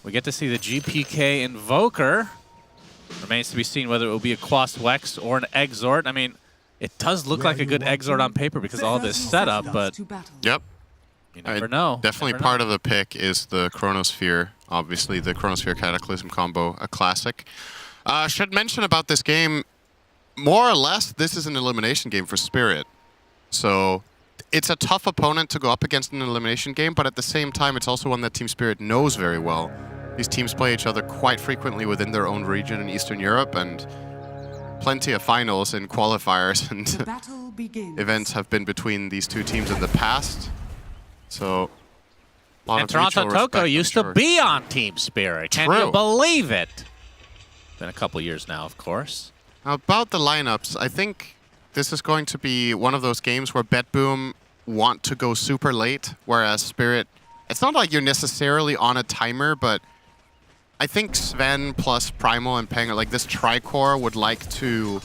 [SPEAKER 18] we get to see the GPK Invoker. Remains to be seen whether it will be a Quaswex or an Exort. I mean, it does look like a good Exort on paper because of all this setup, but
[SPEAKER 12] Yep.
[SPEAKER 18] You never know.
[SPEAKER 12] Definitely part of the pick is the Chronosphere. Obviously, the Chronosphere Cataclysm combo, a classic. Should mention about this game, more or less, this is an elimination game for Spirit. So it's a tough opponent to go up against in an elimination game, but at the same time, it's also one that Team Spirit knows very well. These teams play each other quite frequently within their own region in Eastern Europe, and plenty of finals and qualifiers and events have been between these two teams in the past. So, a lot
[SPEAKER 18] and
[SPEAKER 12] of
[SPEAKER 18] Toronto
[SPEAKER 12] mutual
[SPEAKER 18] Toko
[SPEAKER 12] respect,
[SPEAKER 18] used
[SPEAKER 12] I'm
[SPEAKER 18] to
[SPEAKER 12] sure.
[SPEAKER 18] be on Team Spirit. Can
[SPEAKER 12] True.
[SPEAKER 18] you believe it? Been a couple years now, of course.
[SPEAKER 12] Now, about the lineups, I think this is going to be one of those games where BetBoom want to go super late, whereas Spirit, it's not like you're necessarily on a timer, but I think Sven plus Primal and Pango, like this Tricore, would like to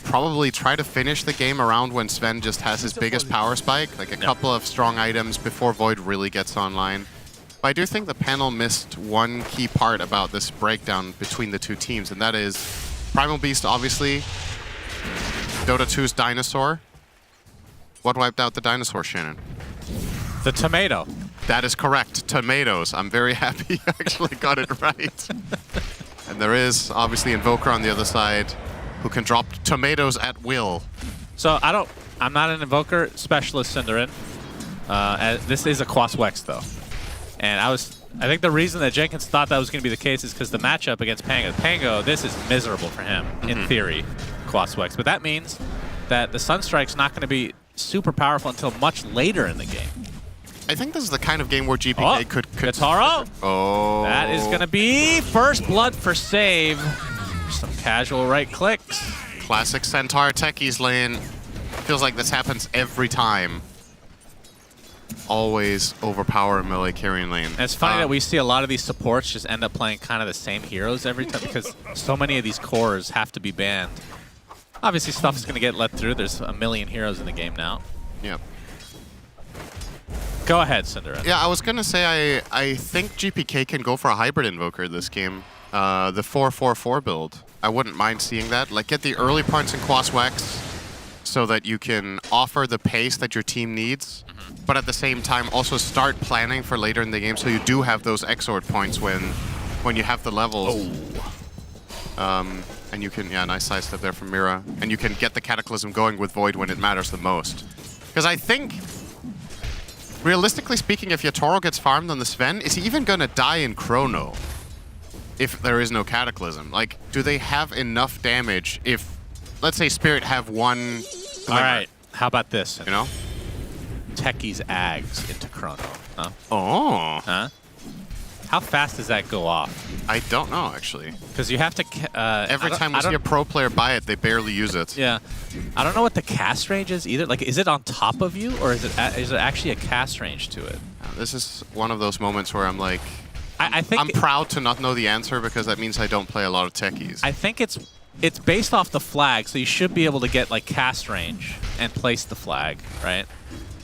[SPEAKER 12] probably try to finish the game around when Sven just has his biggest power spike, like a couple of strong items before Void really gets online. But I do think the panel missed one key part about this breakdown between the two teams, and that is Primal Beast, obviously, Dota 2's Dinosaur. What wiped out the Dinosaur, Shannon?
[SPEAKER 18] The tomato.
[SPEAKER 12] That is correct. Tomatoes. I'm very happy you actually got it right. And there is obviously Invoker on the other side who can drop tomatoes at will.
[SPEAKER 18] So I'm not an Invoker specialist, Cinderin. This is a Quaswex though. And I think the reason that Jenkins thought that was going to be the case is because the matchup against Pango. Pango, this is miserable for him, in theory, Quaswex. But that means that the Sunstrike's not going to be super powerful until much later in the game.
[SPEAKER 12] I think this is the kind of game where GPK could
[SPEAKER 18] Guitaro.
[SPEAKER 12] Oh.
[SPEAKER 18] That is going to be first blood for save. Some casual right clicks.
[SPEAKER 12] Classic Centaur techies lane. Feels like this happens every time. Always overpower melee carrying lane.
[SPEAKER 18] And it's funny that we see a lot of these supports just end up playing kind of the same heroes every time because so many of these cores have to be banned. Obviously, stuff is going to get let through. There's a million heroes in the game now.
[SPEAKER 12] Yep.
[SPEAKER 18] Go ahead, Cinderella.
[SPEAKER 12] Yeah, I was going to say I think GPK can go for a hybrid Invoker this game. The 4-4-4 build. I wouldn't mind seeing that. Like, get the early points in Quaswex so that you can offer the pace that your team needs, but at the same time also start planning for later in the game so you do have those Exort points when you have the levels. And you can, nice sidestep there from Mira. And you can get the Cataclysm going with Void when it matters the most. Because I think, realistically speaking, if Yatoro gets farmed on the Sven, is he even going to die in Chrono if there is no Cataclysm? Like, do they have enough damage if, let's say, Spirit have one glimmer?
[SPEAKER 18] All right, how about this?
[SPEAKER 12] You know?
[SPEAKER 18] Techie's Ags into Chrono. Huh?
[SPEAKER 12] Oh.
[SPEAKER 18] Huh? How fast does that go off?
[SPEAKER 12] I don't know, actually.
[SPEAKER 18] Because you have to...
[SPEAKER 12] Every time we see a pro player buy it, they barely use it.
[SPEAKER 18] Yeah. I don't know what the cast range is either. Like, is it on top of you, or is it actually a cast range to it?
[SPEAKER 12] This is one of those moments where I'm like...
[SPEAKER 18] I think
[SPEAKER 12] I'm proud to not know the answer because that means I don't play a lot of techies.
[SPEAKER 18] I think it's it's based off the flag, so you should be able to get like cast range and place the flag, right?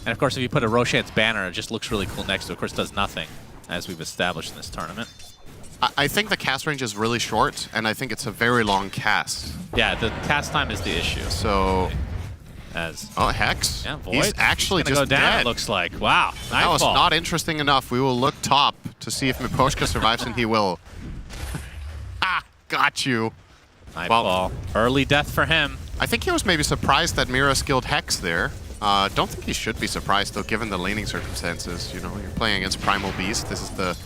[SPEAKER 18] And of course, if you put a Roshan's banner, it just looks really cool next to it. Of course, it does nothing, as we've established in this tournament.
[SPEAKER 12] I think the cast range is really short, and I think it's a very long cast.
[SPEAKER 18] Yeah, the cast time is the issue.
[SPEAKER 12] So,
[SPEAKER 18] oh,
[SPEAKER 12] Hex.
[SPEAKER 18] Yeah, Void.
[SPEAKER 12] He's actually
[SPEAKER 18] He's
[SPEAKER 12] just
[SPEAKER 18] gonna go down.
[SPEAKER 12] dead.
[SPEAKER 18] It looks like. Wow.
[SPEAKER 12] That was
[SPEAKER 18] Nightfall.
[SPEAKER 12] not interesting enough. We will look top to see if Miposhka survives, and he will. Got you.
[SPEAKER 18] Nightfall. Well, early death for him.
[SPEAKER 12] I think he was maybe surprised that Mira skilled Hex there. Don't think he should be surprised, though, given the laning circumstances. You know, you're playing against Primal Beast. This is the...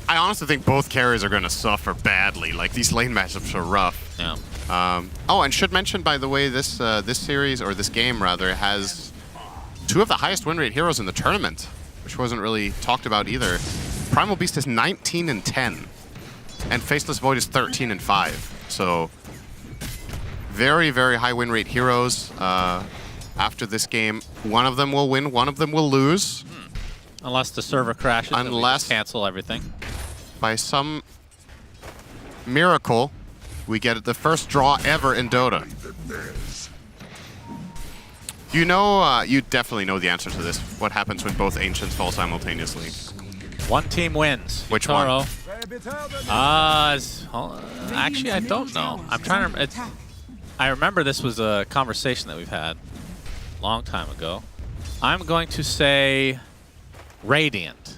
[SPEAKER 12] I honestly think both carriers are going to suffer badly. Like, these lane matchups are rough.
[SPEAKER 18] Yeah.
[SPEAKER 12] Oh, and should mention, by the way, this series, or this game, rather, has 2 of the highest win rate heroes in the tournament, which wasn't really talked about either. Primal Beast is 19 and 10, and Faceless Void is 13 and 5. So, very, very high win rate heroes. After this game, one of them will win, one of them will lose.
[SPEAKER 18] Unless the server crashes, then we
[SPEAKER 12] Unless
[SPEAKER 18] just cancel everything.
[SPEAKER 12] By some miracle, we get the first draw ever in Dota. You know, you definitely know the answer to this. What happens when both Ancients fall simultaneously?
[SPEAKER 18] One team wins.
[SPEAKER 12] Which
[SPEAKER 18] Toro.
[SPEAKER 12] one?
[SPEAKER 18] Actually, I don't know. I'm trying to... I remember this was a conversation that we've had a long time ago. I'm going to say Radiant.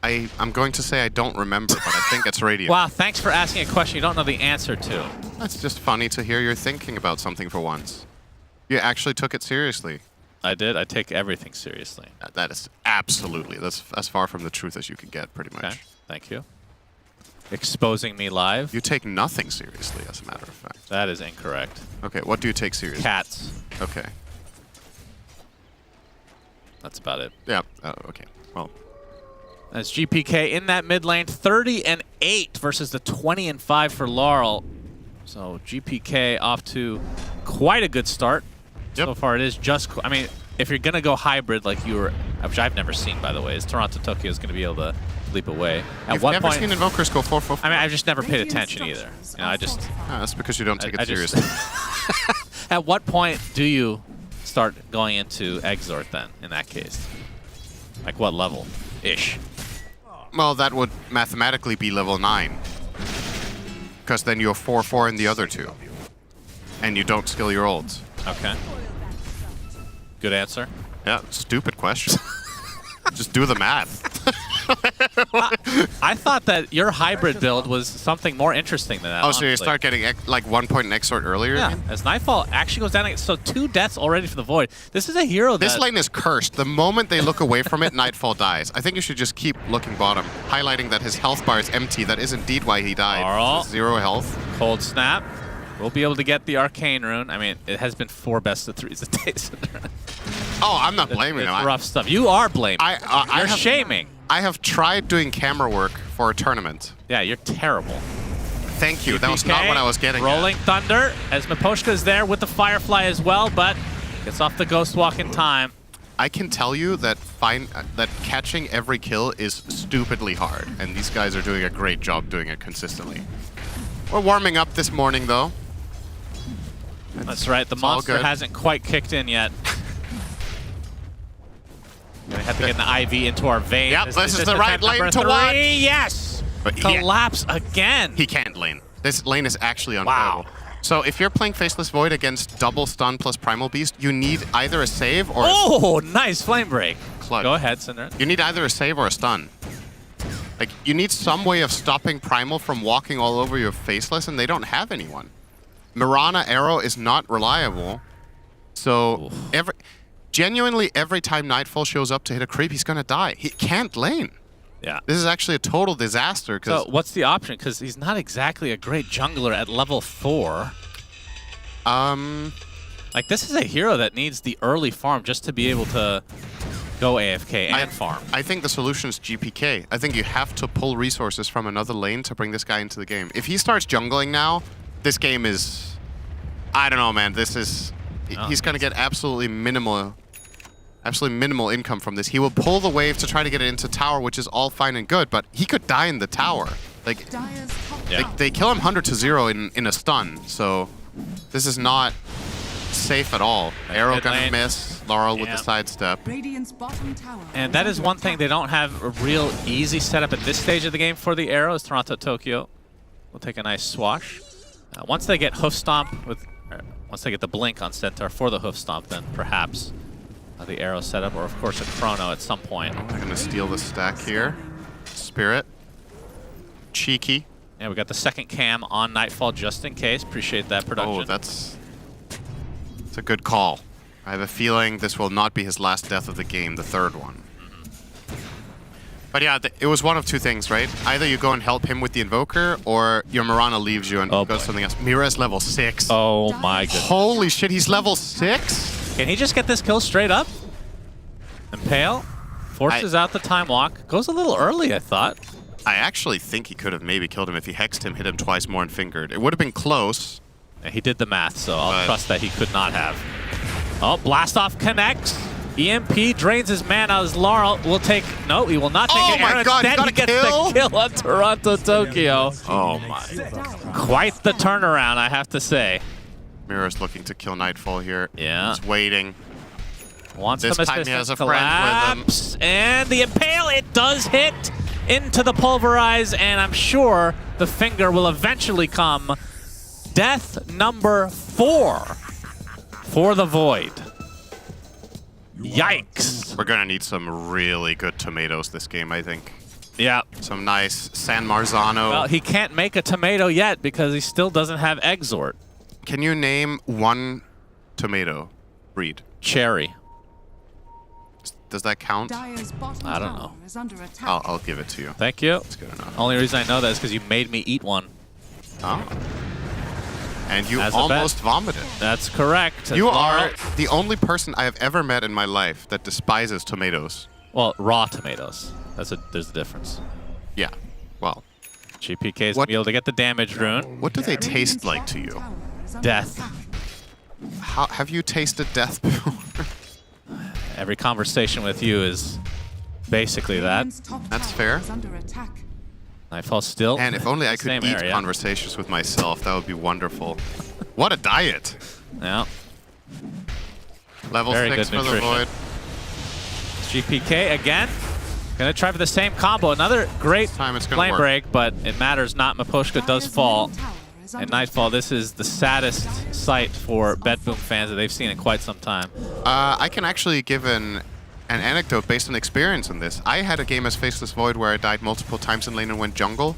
[SPEAKER 12] I'm going to say I don't remember, but I think it's Radiant.
[SPEAKER 18] Wow, thanks for asking a question you don't know the answer to.
[SPEAKER 12] That's just funny to hear you're thinking about something for once. You actually took it seriously.
[SPEAKER 18] I did. I take everything seriously.
[SPEAKER 12] That is absolutely. That's as far from the truth as you can get, pretty much.
[SPEAKER 18] Okay, thank you. Exposing me live.
[SPEAKER 12] You take nothing seriously, as a matter of fact.
[SPEAKER 18] That is incorrect.
[SPEAKER 12] Okay, what do you take seriously?
[SPEAKER 18] Cats.
[SPEAKER 12] Okay.
[SPEAKER 18] That's about it.
[SPEAKER 12] Yeah, okay. Well.
[SPEAKER 18] That's GPK in that mid lane, 30 and 8 versus the 20 and 5 for Laurel. So GPK off to quite a good start.
[SPEAKER 12] Yep.
[SPEAKER 18] So far it is just, I mean, if you're going to go hybrid like you were, which I've never seen, by the way, is Toronto Tokyo is going to be able to leap away.
[SPEAKER 12] You've never seen Invokers go 4-4-4?
[SPEAKER 18] I mean, I've just never paid attention either. You know, I just...
[SPEAKER 12] that's because you don't take it seriously.
[SPEAKER 18] At what point do you start going into Exort then, in that case? Like what level-ish?
[SPEAKER 12] Well, that would mathematically be level 9. Because then you're 4-4 in the other two. And you don't skill your ults.
[SPEAKER 18] Okay. Good answer.
[SPEAKER 12] Yeah, stupid question. Just do the math.
[SPEAKER 18] I thought that your hybrid build was something more interesting than that.
[SPEAKER 12] Oh, so you
[SPEAKER 18] honestly.
[SPEAKER 12] start getting like 1 point in Exort earlier?
[SPEAKER 18] Yeah, as Nightfall actually goes down. So 2 deaths already for the Void. This is a hero that...
[SPEAKER 12] This lane is cursed. The moment they look away from it, Nightfall dies. I think you should just keep looking bottom, highlighting that his health bar is empty. That is indeed why he died.
[SPEAKER 18] Laurel.
[SPEAKER 12] 0 health.
[SPEAKER 18] Cold Snap. We'll be able to get the Arcane Rune. I mean, it has been 4 best of 3s a day.
[SPEAKER 12] Oh, I'm not blaming him.
[SPEAKER 18] It's rough stuff. You are blaming. You're shaming.
[SPEAKER 12] I have tried doing camera work for a tournament.
[SPEAKER 18] Yeah, you're terrible.
[SPEAKER 12] Thank you. That was not what I was getting
[SPEAKER 18] Rolling Thunder, as Miposhka is there with the Firefly as well, but gets off the Ghost Walk in time.
[SPEAKER 12] I can tell you that that catching every kill is stupidly hard, and these guys are doing a great job doing it consistently. We're warming up this morning, though.
[SPEAKER 18] That's right. The monster hasn't quite kicked in yet. We have to get an IV into our vein.
[SPEAKER 12] Yep, this is the right lane to watch.
[SPEAKER 18] Yes!
[SPEAKER 12] But
[SPEAKER 18] Collapse again.
[SPEAKER 12] He can't lane. This lane is actually unplayable. Wow. So if you're playing Faceless Void against double stun plus Primal Beast, you need either a save or
[SPEAKER 18] nice flame break.
[SPEAKER 12] Clutch.
[SPEAKER 18] Go ahead, Cinder.
[SPEAKER 12] You need either a save or a stun. Like, you need some way of stopping Primal from walking all over your Faceless, and they don't have anyone. Mirana Arrow is not reliable. So genuinely every time Nightfall shows up to hit a creep, he's gonna die. He can't lane.
[SPEAKER 18] Yeah.
[SPEAKER 12] This is actually a total disaster.
[SPEAKER 18] So what's the option? Because he's not exactly a great jungler at level 4. Like, this is a hero that needs the early farm just to be able to go AFK and farm.
[SPEAKER 12] I think the solution is GPK. I think you have to pull resources from another lane to bring this guy into the game. If he starts jungling now, this game is... I don't know, man. This is... He's going to get absolutely minimal income from this. He will pull the wave to try to get it into tower, which is all fine and good, but he could die in the tower. Like,
[SPEAKER 11] Yeah.
[SPEAKER 12] they kill him 100 to 0 in a stun, so this is not safe at all. Arrow
[SPEAKER 18] mid
[SPEAKER 12] gonna
[SPEAKER 18] lane.
[SPEAKER 12] miss, Laurel with
[SPEAKER 18] Yeah.
[SPEAKER 12] the sidestep.
[SPEAKER 18] And that is one thing they don't have a real easy setup at this stage of the game for the Arrow. Is Toronto Tokyo will take a nice swash. Once they get hoof stomp with, once they get the blink on Centaur for the hoof stomp, then perhaps the Arrow setup, or of course a Chrono at some point.
[SPEAKER 12] They're gonna steal the stack here. Spirit. Cheeky.
[SPEAKER 18] Yeah, we got the second cam on Nightfall just in case. Appreciate that production.
[SPEAKER 12] Oh, that's a good call. I have a feeling this will not be his last death of the game, the third one. But yeah, it was one of two things, right? Either you go and help him with the Invoker, or your Mirana leaves you and goes something else. Mira's level 6.
[SPEAKER 18] Oh my goodness.
[SPEAKER 12] Holy shit, he's level 6?
[SPEAKER 18] Can he just get this kill straight up? Impale forces out the time walk. Goes a little early, I thought.
[SPEAKER 12] I actually think he could have maybe killed him if he hexed him, hit him twice more and fingered. It would have been close.
[SPEAKER 18] Yeah, he did the math, so I'll trust that he could not have. Oh, blast off connects. EMP drains his mana as Laurel will take... No, he will not take
[SPEAKER 12] Oh
[SPEAKER 18] an
[SPEAKER 12] my
[SPEAKER 18] arrow.
[SPEAKER 12] God,
[SPEAKER 18] Instead, he gets the kill on Toronto Tokyo.
[SPEAKER 12] Oh my.
[SPEAKER 18] Quite the turnaround, I have to say.
[SPEAKER 12] Mira's looking to kill Nightfall here.
[SPEAKER 18] Yeah.
[SPEAKER 12] He's waiting.
[SPEAKER 18] Wants
[SPEAKER 12] this
[SPEAKER 18] the
[SPEAKER 12] time he has a
[SPEAKER 18] collapse, and the Impale, it does hit into the Pulverize, and I'm sure the finger will eventually come. Death number 4 for the Void. Yikes.
[SPEAKER 12] We're gonna need some really good tomatoes this game, I think.
[SPEAKER 18] Yeah.
[SPEAKER 12] Some nice San Marzano.
[SPEAKER 18] Well, he can't make a tomato yet because he still doesn't have Exort.
[SPEAKER 12] Can you name one tomato breed?
[SPEAKER 18] Cherry.
[SPEAKER 12] Does that count?
[SPEAKER 18] I don't know.
[SPEAKER 12] I'll give it to you.
[SPEAKER 18] Thank you.
[SPEAKER 12] That's good enough.
[SPEAKER 18] Only reason I know that is because you made me eat one.
[SPEAKER 12] Oh. And you
[SPEAKER 18] As a
[SPEAKER 12] almost
[SPEAKER 18] bet.
[SPEAKER 12] vomited.
[SPEAKER 18] That's correct.
[SPEAKER 12] You are the only person I have ever met in my life that despises tomatoes.
[SPEAKER 18] Well, raw tomatoes. There's a difference.
[SPEAKER 12] Yeah. Well.
[SPEAKER 18] GPK is able to get the damage rune.
[SPEAKER 12] What do they taste like to you?
[SPEAKER 18] Death.
[SPEAKER 12] How, have you tasted death before?
[SPEAKER 18] Every conversation with you is basically that.
[SPEAKER 12] That's fair.
[SPEAKER 18] Nightfall still.
[SPEAKER 12] And if only I
[SPEAKER 18] in the
[SPEAKER 12] could
[SPEAKER 18] same
[SPEAKER 12] eat
[SPEAKER 18] area.
[SPEAKER 12] conversations with myself, that would be wonderful. What a diet!
[SPEAKER 18] Yeah.
[SPEAKER 12] Level
[SPEAKER 18] Very
[SPEAKER 12] 6
[SPEAKER 18] good
[SPEAKER 12] for the
[SPEAKER 18] nutrition.
[SPEAKER 12] Void.
[SPEAKER 18] GPK again. Gonna try for the same combo. Another great
[SPEAKER 12] gonna
[SPEAKER 18] flame
[SPEAKER 12] work.
[SPEAKER 18] break, but it matters not. Maposhka does fall. And Nightfall, this is the saddest sight for BetBoom fans that they've seen in quite some time.
[SPEAKER 12] I can actually give an anecdote based on experience on this. I had a game as Faceless Void where I died multiple times in lane and went jungle.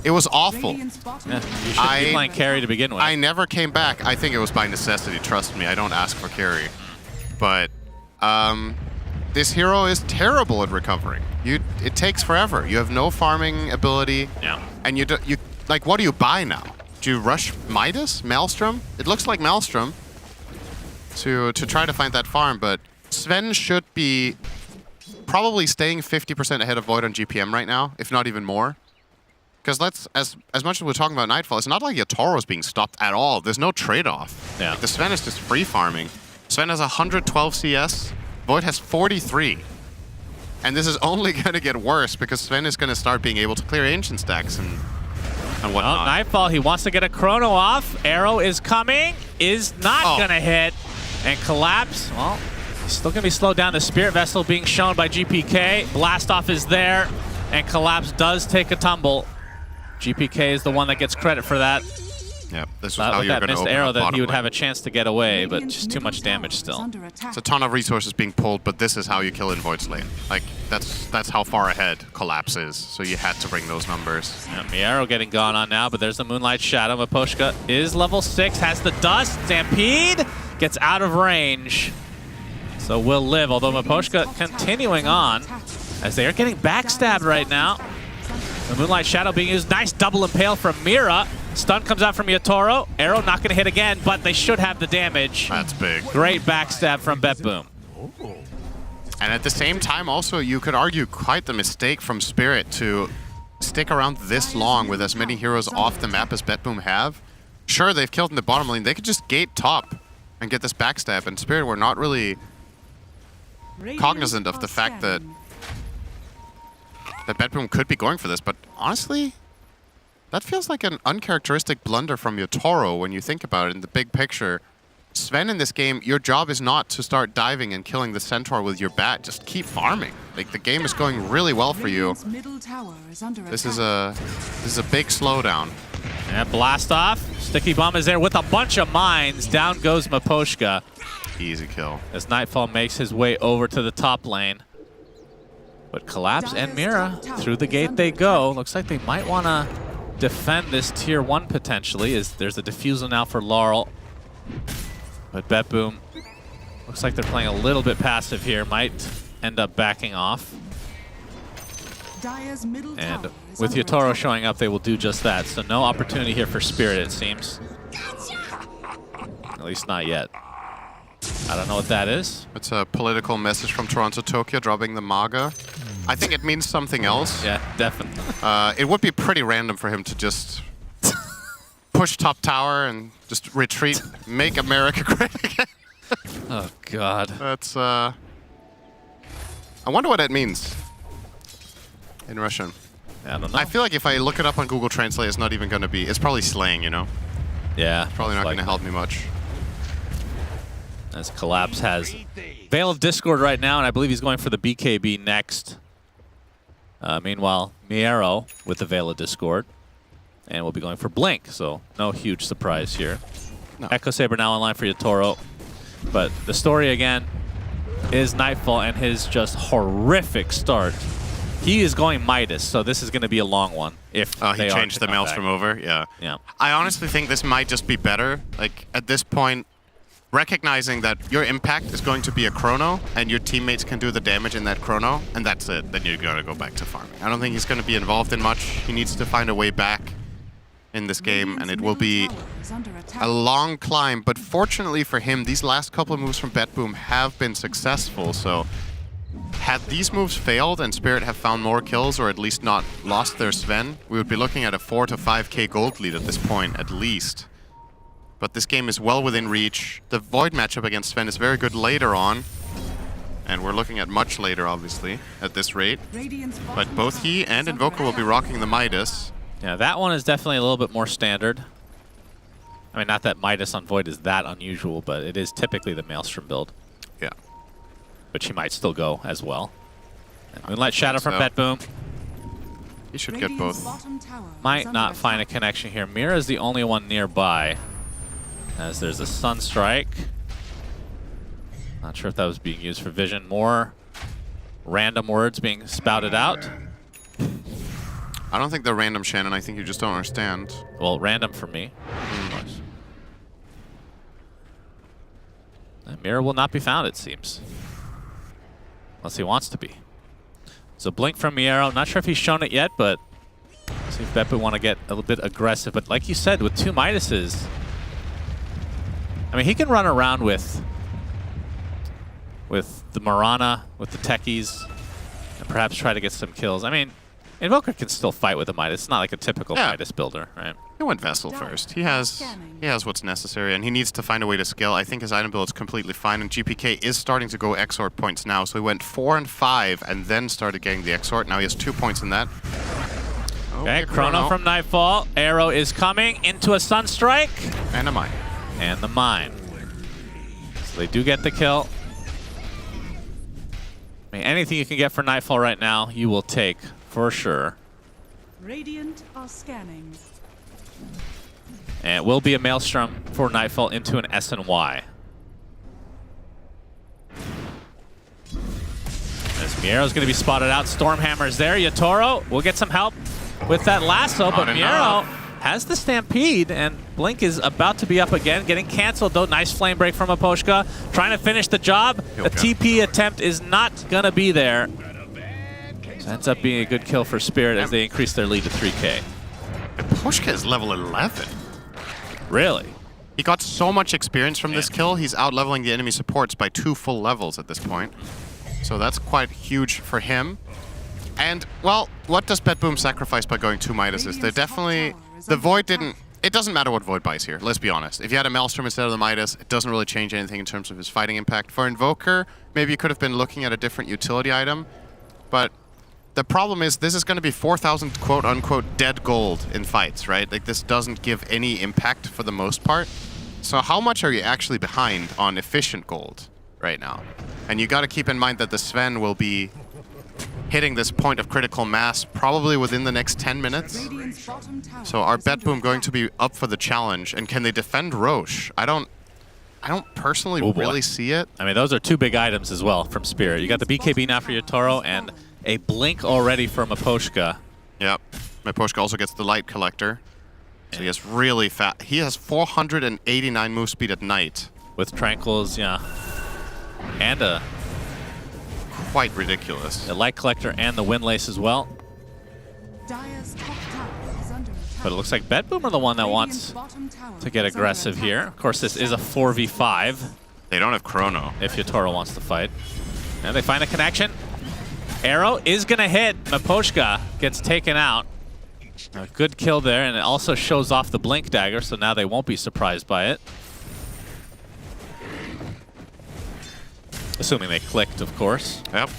[SPEAKER 12] It was awful.
[SPEAKER 18] Yeah, you should be playing carry to begin with.
[SPEAKER 12] I never came back. I think it was by necessity. Trust me, I don't ask for carry. But this hero is terrible at recovering. It takes forever. You have no farming ability.
[SPEAKER 18] Yeah.
[SPEAKER 12] And you like, what do you buy now? Do you rush Midas? Maelstrom? It looks like Maelstrom to try to find that farm, but Sven should be probably staying 50% ahead of Void on GPM right now, if not even more. Because as much as we're talking about Nightfall, it's not like Yatoro's being stopped at all. There's no trade-off.
[SPEAKER 18] Yeah.
[SPEAKER 12] Like, the Sven is just free farming. Sven has 112 CS. Void has 43. And this is only going to get worse because Sven is going to start being able to clear ancient stacks and whatnot.
[SPEAKER 18] Well, Nightfall, he wants to get a chrono off. Arrow is coming. Is not going to hit. And collapse. Well, he's still going to be slowed down. The Spirit Vessel being shown by GPK. Blast off is there. And collapse does take a tumble. GPK is the one that gets credit for that.
[SPEAKER 12] Yep, this was how
[SPEAKER 18] With
[SPEAKER 12] you're
[SPEAKER 18] that
[SPEAKER 12] going to
[SPEAKER 18] missed
[SPEAKER 12] open
[SPEAKER 18] arrow
[SPEAKER 12] up
[SPEAKER 18] that
[SPEAKER 12] bottom
[SPEAKER 18] he would
[SPEAKER 12] lane.
[SPEAKER 18] have a chance to get away, but just too much damage still.
[SPEAKER 12] It's a ton of resources being pulled, but this is how you kill in Void's lane. Like, that's how far ahead Collapse is, so you had to bring those numbers.
[SPEAKER 18] Yeah, Miero getting gone on now, but there's the Moonlight Shadow. Maposhka is level 6, has the Dust. Stampede gets out of range, so will live, although Maposhka continuing on as they are getting backstabbed right now. The Moonlight Shadow being used. Nice double impale from Mira. Stun comes out from Yatoro. Arrow not going to hit again, but they should have the damage.
[SPEAKER 12] That's big.
[SPEAKER 18] Great backstab from BetBoom.
[SPEAKER 12] And at the same time, also, you could argue quite the mistake from Spirit to stick around this long with as many heroes off the map as BetBoom have. Sure, they've killed in the bottom lane. They could just gate top and get this backstab, and Spirit were not really cognizant of the fact that BetBoom could be going for this, but honestly, That feels like an uncharacteristic blunder from Yotoro when you think about it in the big picture. Sven, in this game, your job is not to start diving and killing the Centaur with your bat. Just keep farming. Like, the game is going really well for you. This is a big slowdown.
[SPEAKER 18] And blast off. Sticky Bomb is there with a bunch of mines. Down goes Miposhka.
[SPEAKER 12] Easy kill.
[SPEAKER 18] As Nightfall makes his way over to the top lane. But Collapse and Mira, through the gate they go. Looks like they might want to defend this tier 1 potentially, as there's a defusal now for Laurel. But BetBoom, looks like they're playing a little bit passive here. Might end up backing off. And with Yotoro showing up, they will do just that. So no opportunity here for Spirit, it seems. At least not yet. I don't know what that is.
[SPEAKER 12] It's a political message from Toronto Tokyo dropping the MAGA. I think it means something else.
[SPEAKER 18] Yeah, definitely.
[SPEAKER 12] It would be pretty random for him to just push top tower and just retreat, make America great again.
[SPEAKER 18] Oh, God.
[SPEAKER 12] That's, I wonder what that means in Russian.
[SPEAKER 18] Yeah, I don't know.
[SPEAKER 12] I feel like if I look it up on Google Translate, it's not even going to be, it's probably slang, you know?
[SPEAKER 18] Yeah.
[SPEAKER 12] Probably not going to help me much.
[SPEAKER 18] As Collapse has Veil of Discord right now, and I believe he's going for the BKB next. Meanwhile, Miero with the Veil of Discord. And we'll be going for Blink, so no huge surprise here.
[SPEAKER 12] No.
[SPEAKER 18] Echo Saber now online for Yotoro. But the story again is Nightfall and his just horrific start. He is going Midas, so this is going to be a long one. If
[SPEAKER 12] he changed the Maelstrom over, yeah.
[SPEAKER 18] Yeah.
[SPEAKER 12] I honestly think this might just be better. Like, at this point, recognizing that your impact is going to be a chrono, and your teammates can do the damage in that chrono, and that's it. Then you're going to go back to farming. I don't think he's going to be involved in much. He needs to find a way back in this game, and it will be a long climb. But fortunately for him, these last couple of moves from BetBoom have been successful. So had these moves failed and Spirit have found more kills, or at least not lost their Sven, we would be looking at a 4 to 5k gold lead at this point, at least. But this game is well within reach. The Void matchup against Sven is very good later on. And we're looking at much later, obviously, at this rate. But both he and Invoker will be rocking the Midas.
[SPEAKER 18] Yeah, that one is definitely a little bit more standard. I mean, not that Midas on Void is that unusual, but it is typically the Maelstrom build.
[SPEAKER 12] Yeah.
[SPEAKER 18] But she might still go as well. And Moonlight Shadow from BetBoom.
[SPEAKER 12] He should get both.
[SPEAKER 18] Might not find a connection here. Mira is the only one nearby, as there's a Sunstrike. Not sure if that was being used for vision. More random words being spouted out.
[SPEAKER 12] I don't think they're random, Shannon. I think you just don't understand.
[SPEAKER 18] Well, random for me. And Mira will not be found, it seems. Unless he wants to be. So Blink from Miero. Not sure if he's shown it yet, but see if BetBoom want to get a little bit aggressive. But like you said, with 2 Midases, I mean, he can run around with the Marana, with the techies, and perhaps try to get some kills. I mean, Invoker can still fight with a Midas. It's not like a typical Midas builder, right?
[SPEAKER 12] He went Vessel first. He has what's necessary, and he needs to find a way to scale. I think his item build is completely fine, and GPK is starting to go Exort points now. So he went 4 and 5, and then started getting the Exort. Now he has 2 points in that.
[SPEAKER 18] Okay, Chrono from Nightfall. Arrow is coming into a Sunstrike.
[SPEAKER 12] And a Mine.
[SPEAKER 18] And the Mine. So they do get the kill. I mean, anything you can get for Nightfall right now, you will take for sure.
[SPEAKER 19] Radiant are scanning.
[SPEAKER 18] And it will be a Maelstrom for Nightfall into an SNY. As Miero's going to be spotted out. Stormhammer's there. Yotoro will get some help with that lasso, but Miero has the Stampede, and Blink is about to be up again, getting canceled though. Nice flame break from Aposhka, trying to finish the job. The TP attempt is not going to be there. So ends up being a good kill for Spirit as they increase their lead to 3k.
[SPEAKER 12] Aposhka is level 11.
[SPEAKER 18] Really?
[SPEAKER 12] He got so much experience from this kill, he's out-leveling the enemy supports by 2 full levels at this point. So that's quite huge for him. And, well, what does BetBoom sacrifice by going 2 Midases? They're definitely... The Void didn't... It doesn't matter what Void buys here, let's be honest. If you had a Maelstrom instead of the Midas, it doesn't really change anything in terms of his fighting impact. For Invoker, maybe you could have been looking at a different utility item, but the problem is this is going to be 4,000 quote-unquote dead gold in fights, right? Like, this doesn't give any impact for the most part. So how much are you actually behind on efficient gold right now? And you got to keep in mind that the Sven will be hitting this point of critical mass probably within the next 10 minutes. So are BetBoom going to be up for the challenge? And can they defend Roche? I don't personally really see it.
[SPEAKER 20] I mean, those are 2 big items as well from Spirit. You got the BKB now for Yotaro and a blink already for Miposhka.
[SPEAKER 12] Yep. Miposhka also gets the light collector. So he has really fast. He has 489 move speed at night.
[SPEAKER 20] With Tranquils, yeah. And a...
[SPEAKER 12] Quite ridiculous.
[SPEAKER 20] The light collector and the windlace as well. But it looks like BetBoom are the one that wants to get aggressive here. Of course, this is a 4v5.
[SPEAKER 12] They don't have Chrono.
[SPEAKER 20] If Yotaro wants to fight. And they find a connection. Arrow is going to hit. Miposhka gets taken out. A good kill there, and it also shows off the blink dagger, so now they won't be surprised by it. Assuming they clicked, of course.
[SPEAKER 12] Yep.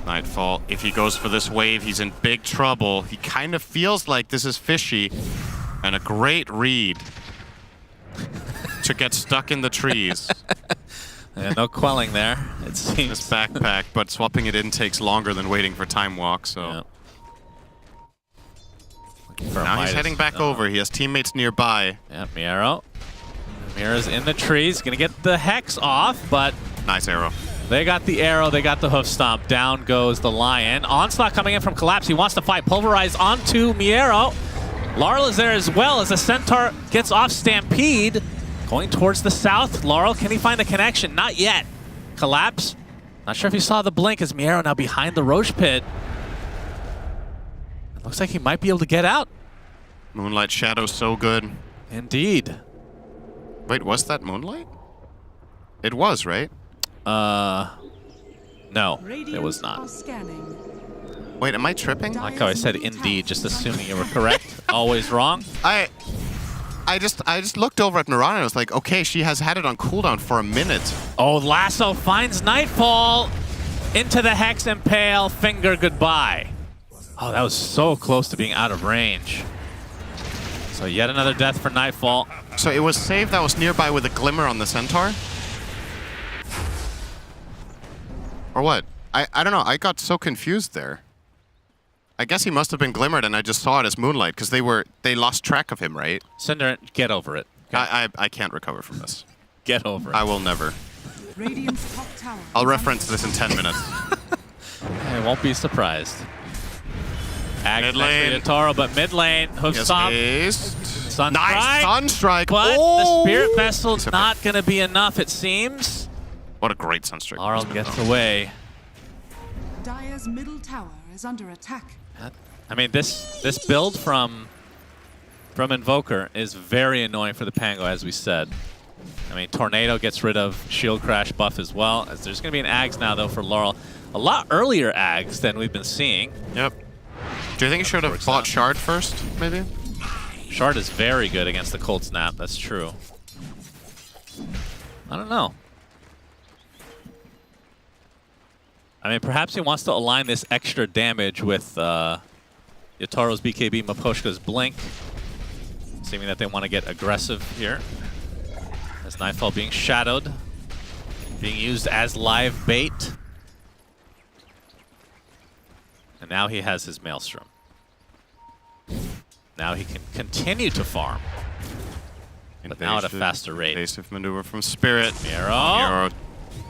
[SPEAKER 12] Nightfall, if he goes for this wave, he's in big trouble. He kind of feels like this is fishy. And a great read to get stuck in the trees.
[SPEAKER 20] Yeah, no quelling there, it seems.
[SPEAKER 12] His backpack, but swapping it in takes longer than waiting for time walk, so...
[SPEAKER 20] Yeah.
[SPEAKER 12] Now he's heading back over. He has teammates nearby.
[SPEAKER 20] Yeah, Miero. Miero's in the trees, gonna get the Hex off, but...
[SPEAKER 12] Nice arrow.
[SPEAKER 20] They got the arrow, they got the hoof stomp. Down goes the Lion. Onslaught coming in from Collapse. He wants to fight. Pulverize onto Miero. Laurel is there as well as the Centaur gets off Stampede. Going towards the south. Laurel, can he find the connection? Not yet. Collapse. Not sure if he saw the blink as Miero now behind the Roche pit. It looks like he might be able to get out.
[SPEAKER 12] Moonlight Shadow so good.
[SPEAKER 20] Indeed.
[SPEAKER 12] Wait, was that Moonlight? It was, right?
[SPEAKER 20] No, it was not.
[SPEAKER 12] Wait, am I tripping?
[SPEAKER 20] I like how I said indeed, just assuming you were correct. Always wrong.
[SPEAKER 12] I just looked over at Mirana and I was like, okay, she has had it on cooldown for a minute.
[SPEAKER 20] Oh, Lasso finds Nightfall into the Hex Impale. Finger goodbye. Oh, that was so close to being out of range. So yet another death for Nightfall.
[SPEAKER 12] So it was Save that was nearby with a Glimmer on the Centaur? Or what? I don't know. I got so confused there. I guess he must have been Glimmered and I just saw it as Moonlight because they lost track of him, right?
[SPEAKER 20] Cinder, get over it. Okay.
[SPEAKER 12] I can't recover from this.
[SPEAKER 20] Get over it.
[SPEAKER 12] I will never. I'll reference this in 10 minutes.
[SPEAKER 20] I won't be surprised.
[SPEAKER 12] Mid lane.
[SPEAKER 20] Taro, but mid lane, hoof stomp. Sunstrike.
[SPEAKER 12] Nice Sunstrike.
[SPEAKER 20] But the Spirit Vessel's not going to be enough, it seems.
[SPEAKER 12] What a great Sunstrike.
[SPEAKER 20] Laurel gets away.
[SPEAKER 19] Dire's middle tower is under attack.
[SPEAKER 20] I mean, this build from Invoker is very annoying for the Pango, as we said. I mean, Tornado gets rid of Shield Crash buff as well. As there's going to be an Ags now, though, for Laurel. A lot earlier Ags than we've been seeing.
[SPEAKER 12] Yep. Do you think he should have bought Shard first, maybe?
[SPEAKER 20] Shard is very good against the Cold Snap, that's true. I don't know. I mean, perhaps he wants to align this extra damage with Yotaro's BKB, Miposhka's Blink. Seeming that they want to get aggressive here. As Nightfall being shadowed. Being used as live bait. And now he has his Maelstrom. Now he can continue to farm. But now at a faster rate.
[SPEAKER 12] Evasive maneuver from Spirit.
[SPEAKER 20] Miero.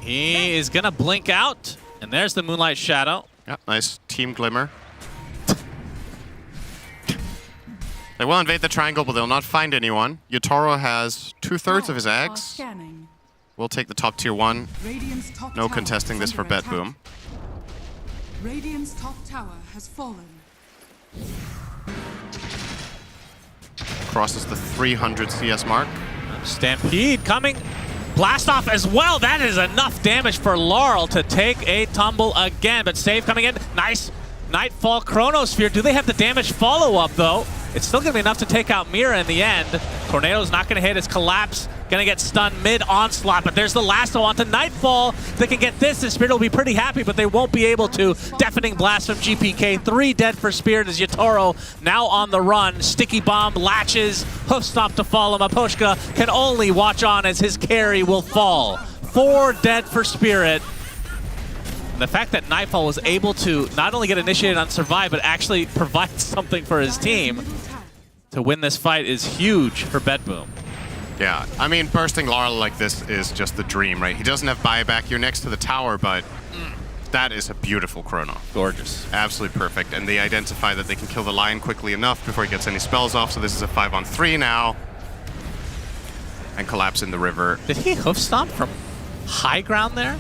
[SPEAKER 20] He is going to blink out. And there's the Moonlight Shadow.
[SPEAKER 12] Yep, nice Team Glimmer. They will invade the triangle, but they'll not find anyone. Yotaro has 2/3 of his Ags. We'll take the top tier 1. No contesting this for BetBoom.
[SPEAKER 19] Radiant's top tower has fallen.
[SPEAKER 12] Crosses the 300 CS mark.
[SPEAKER 20] Stampede coming. Blast off as well. That is enough damage for Laurel to take a tumble again. But save coming in. Nice. Nightfall Chronosphere. Do they have the damage follow-up, though? It's still going to be enough to take out Mira in the end. Tornado's not going to hit. His Collapse Gonna get stunned mid-onslaught, but there's the lasso onto Nightfall. They can get this, and Spirit will be pretty happy, but they won't be able to. Deafening blast from GPK. 3 dead for Spirit as Yatoro now on the run. Sticky bomb latches, hoof stomp to follow. Maposhka can only watch on as his carry will fall. 4 dead for Spirit. And the fact that Nightfall was able to not only get initiated on Survive, but actually provide something for his team to win this fight is huge for BetBoom.
[SPEAKER 12] Yeah, I mean, bursting Laurel like this is just the dream, right? He doesn't have buyback. You're next to the tower, but that is a beautiful chrono.
[SPEAKER 20] Gorgeous.
[SPEAKER 12] Absolutely perfect. And they identify that they can kill the Lion quickly enough before he gets any spells off, so this is a 5-on-3 now. And collapse in the river.
[SPEAKER 20] Did he hoof stomp from high ground there?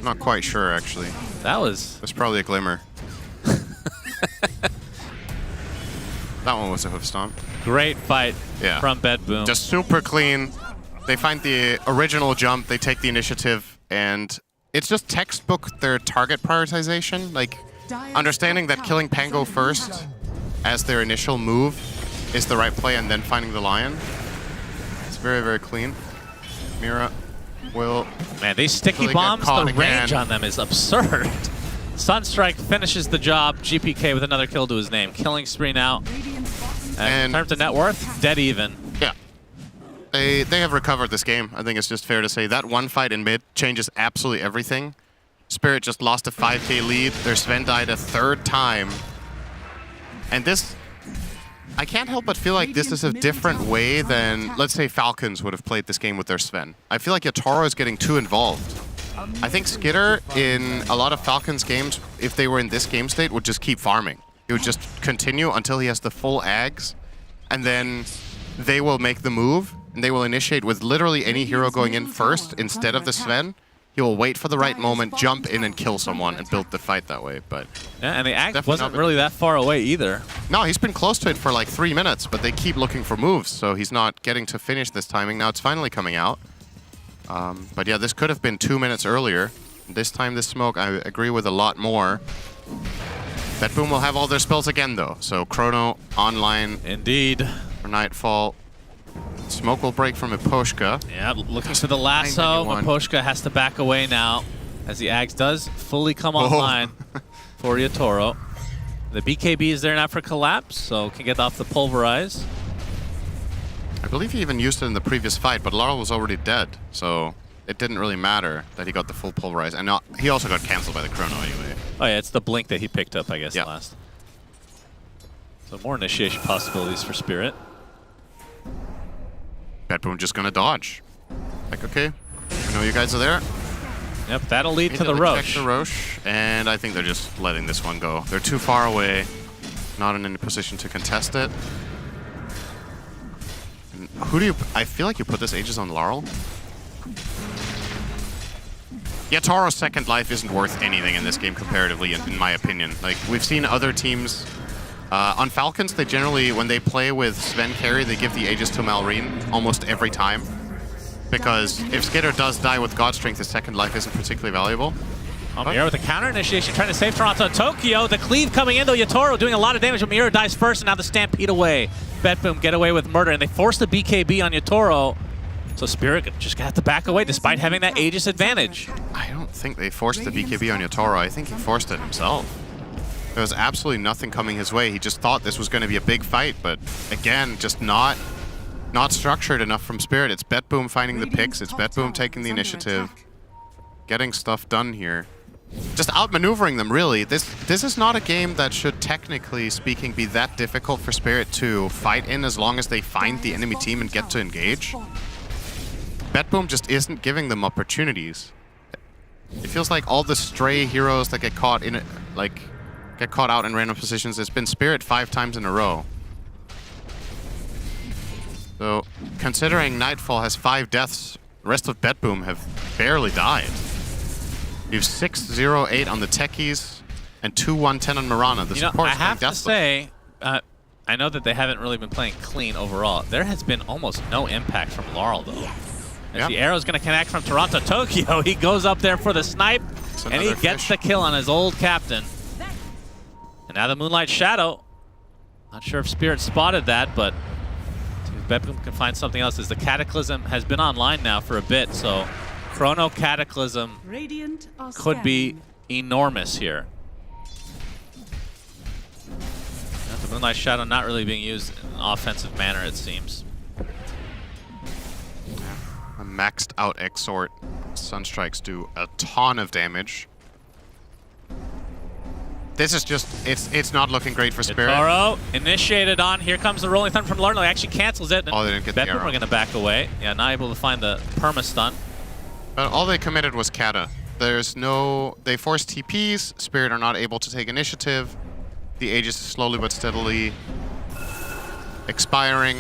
[SPEAKER 12] Not quite sure, actually.
[SPEAKER 20] That's
[SPEAKER 12] probably a glimmer. That one was a hoof stomp.
[SPEAKER 20] Great fight from BetBoom.
[SPEAKER 12] Just super clean. They find the original jump, they take the initiative, and it's just textbook their target prioritization. Like, understanding that killing Pango first as their initial move is the right play, and then finding the Lion. It's very, very clean. Mira will...
[SPEAKER 20] Man, these sticky bombs, the range on them is absurd. Sunstrike finishes the job. GPK with another kill to his name. Killing spree now. And in terms of net worth, dead even.
[SPEAKER 12] Yeah. They have recovered this game. I think it's just fair to say that one fight in mid changes absolutely everything. Spirit just lost a 5k lead. Their Sven died a 3rd time. And this... I can't help but feel like this is a different way than, let's say, Falcons would have played this game with their Sven. I feel like Yatoro is getting too involved. I think Skitter, in a lot of Falcons games, if they were in this game state, would just keep farming. He would just continue until he has the full Ags, and then they will make the move, and they will initiate with literally any hero going in first instead of the Sven. He will wait for the right moment, jump in and kill someone, and build the fight that way. But
[SPEAKER 20] yeah, and the Ags wasn't really that far away either.
[SPEAKER 12] No, he's been close to it for like 3 minutes, but they keep looking for moves, so he's not getting to finish this timing. Now it's finally coming out. But yeah, this could have been 2 minutes earlier. This time, this smoke, I agree with a lot more. BetBoom will have all their spells again, though. So Chrono online.
[SPEAKER 20] Indeed.
[SPEAKER 12] For Nightfall. Smoke will break from Maposhka.
[SPEAKER 20] Yeah, looking for the lasso. Maposhka has to back away now, as the Ags does fully come online for Yatoro. The BKB is there now for collapse, so can get off the pulverize.
[SPEAKER 12] I believe he even used it in the previous fight, but Laurel was already dead, so it didn't really matter that he got the full pulverize. And he also got cancelled by the chrono anyway.
[SPEAKER 20] Oh yeah, it's the blink that he picked up, I guess, last. So more initiation possibilities for Spirit.
[SPEAKER 12] BetBoom just gonna dodge. Like, okay, I know you guys are there.
[SPEAKER 20] Yep, that'll lead to the Roche.
[SPEAKER 12] Check the Roche, and I think they're just letting this one go. They're too far away, not in any position to contest it. Who do you... I feel like you put this Aegis on Laurel. Yeah, Toro's second life isn't worth anything in this game comparatively, in my opinion. Like, we've seen other teams... on Falcons, they generally, when they play with Sven carry, they give the Aegis to Malrine almost every time. Because if Skitter does die with God Strength, his second life isn't particularly valuable.
[SPEAKER 20] Mira with the counter initiation, trying to save Toronto. Tokyo, the cleave coming in, though. Yatoro doing a lot of damage, but Mira dies first, and now the Stampede away. BetBoom get away with murder, and they force the BKB on Yatoro. So Spirit just got to back away despite having that Aegis advantage.
[SPEAKER 12] I don't think they forced the BKB on Yatoro. I think he forced it himself. There was absolutely nothing coming his way. He just thought this was going to be a big fight, but again, just not structured enough from Spirit. It's BetBoom finding the picks. It's BetBoom taking the initiative, getting stuff done here. Just outmaneuvering them, really. This is not a game that should, technically speaking, be that difficult for Spirit to fight in as long as they find the enemy team and get to engage. BetBoom just isn't giving them opportunities. It feels like all the stray heroes that get caught in it, like, get caught out in random positions. It's been Spirit 5 times in a row. So, considering Nightfall has 5 deaths, the rest of BetBoom have barely died. You have 6-0-8 on the techies and 2-1-10 on Mirana. The support
[SPEAKER 20] I have to say, I know that they haven't really been playing clean overall. There has been almost no impact from Laurel, though. As the arrow's going to connect from Toronto. Tokyo, he goes up there for the snipe, and he gets the kill on his old captain. And now the Moonlight Shadow. Not sure if Spirit spotted that, but Bedboom can find something else, as the Cataclysm has been online now for a bit, so Chrono Cataclysm
[SPEAKER 19] Radiant are
[SPEAKER 20] could be
[SPEAKER 19] scanning.
[SPEAKER 20] enormous here. The Moonlight Shadow not really being used in an offensive manner, it seems.
[SPEAKER 12] A maxed out Exort. Sunstrikes do a ton of damage. This is just, it's not looking great for Spirit.
[SPEAKER 20] Toro initiated on. Here comes the Rolling Thunder from Larno. He actually cancels it.
[SPEAKER 12] Oh, they didn't get the
[SPEAKER 20] Bedboom
[SPEAKER 12] arrow.
[SPEAKER 20] are going to back away. Yeah, not able to find the perma-stun.
[SPEAKER 12] But all they committed was Kata. There's no, they forced TPs. Spirit are not able to take initiative. The Aegis is slowly but steadily expiring.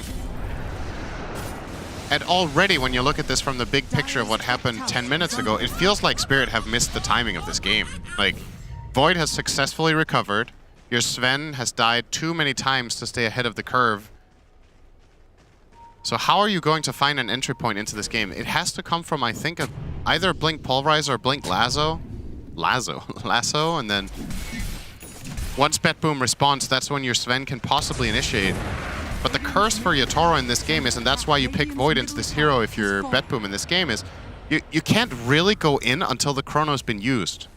[SPEAKER 12] And already, when you look at this from the big picture of what happened 10 minutes ago, it feels like Spirit have missed the timing of this game. Like, Void has successfully recovered. Your Sven has died too many times to stay ahead of the curve. So how are you going to find an entry point into this game? It has to come from, I think, either Blink Pulverizer or Blink Lasso, and then once Bedboom responds, that's when your Sven can possibly initiate. But the curse for your Toro in this game is, and that's why you pick Void into this hero if you're Bedboom in this game, is you can't really go in until the Chrono's been used.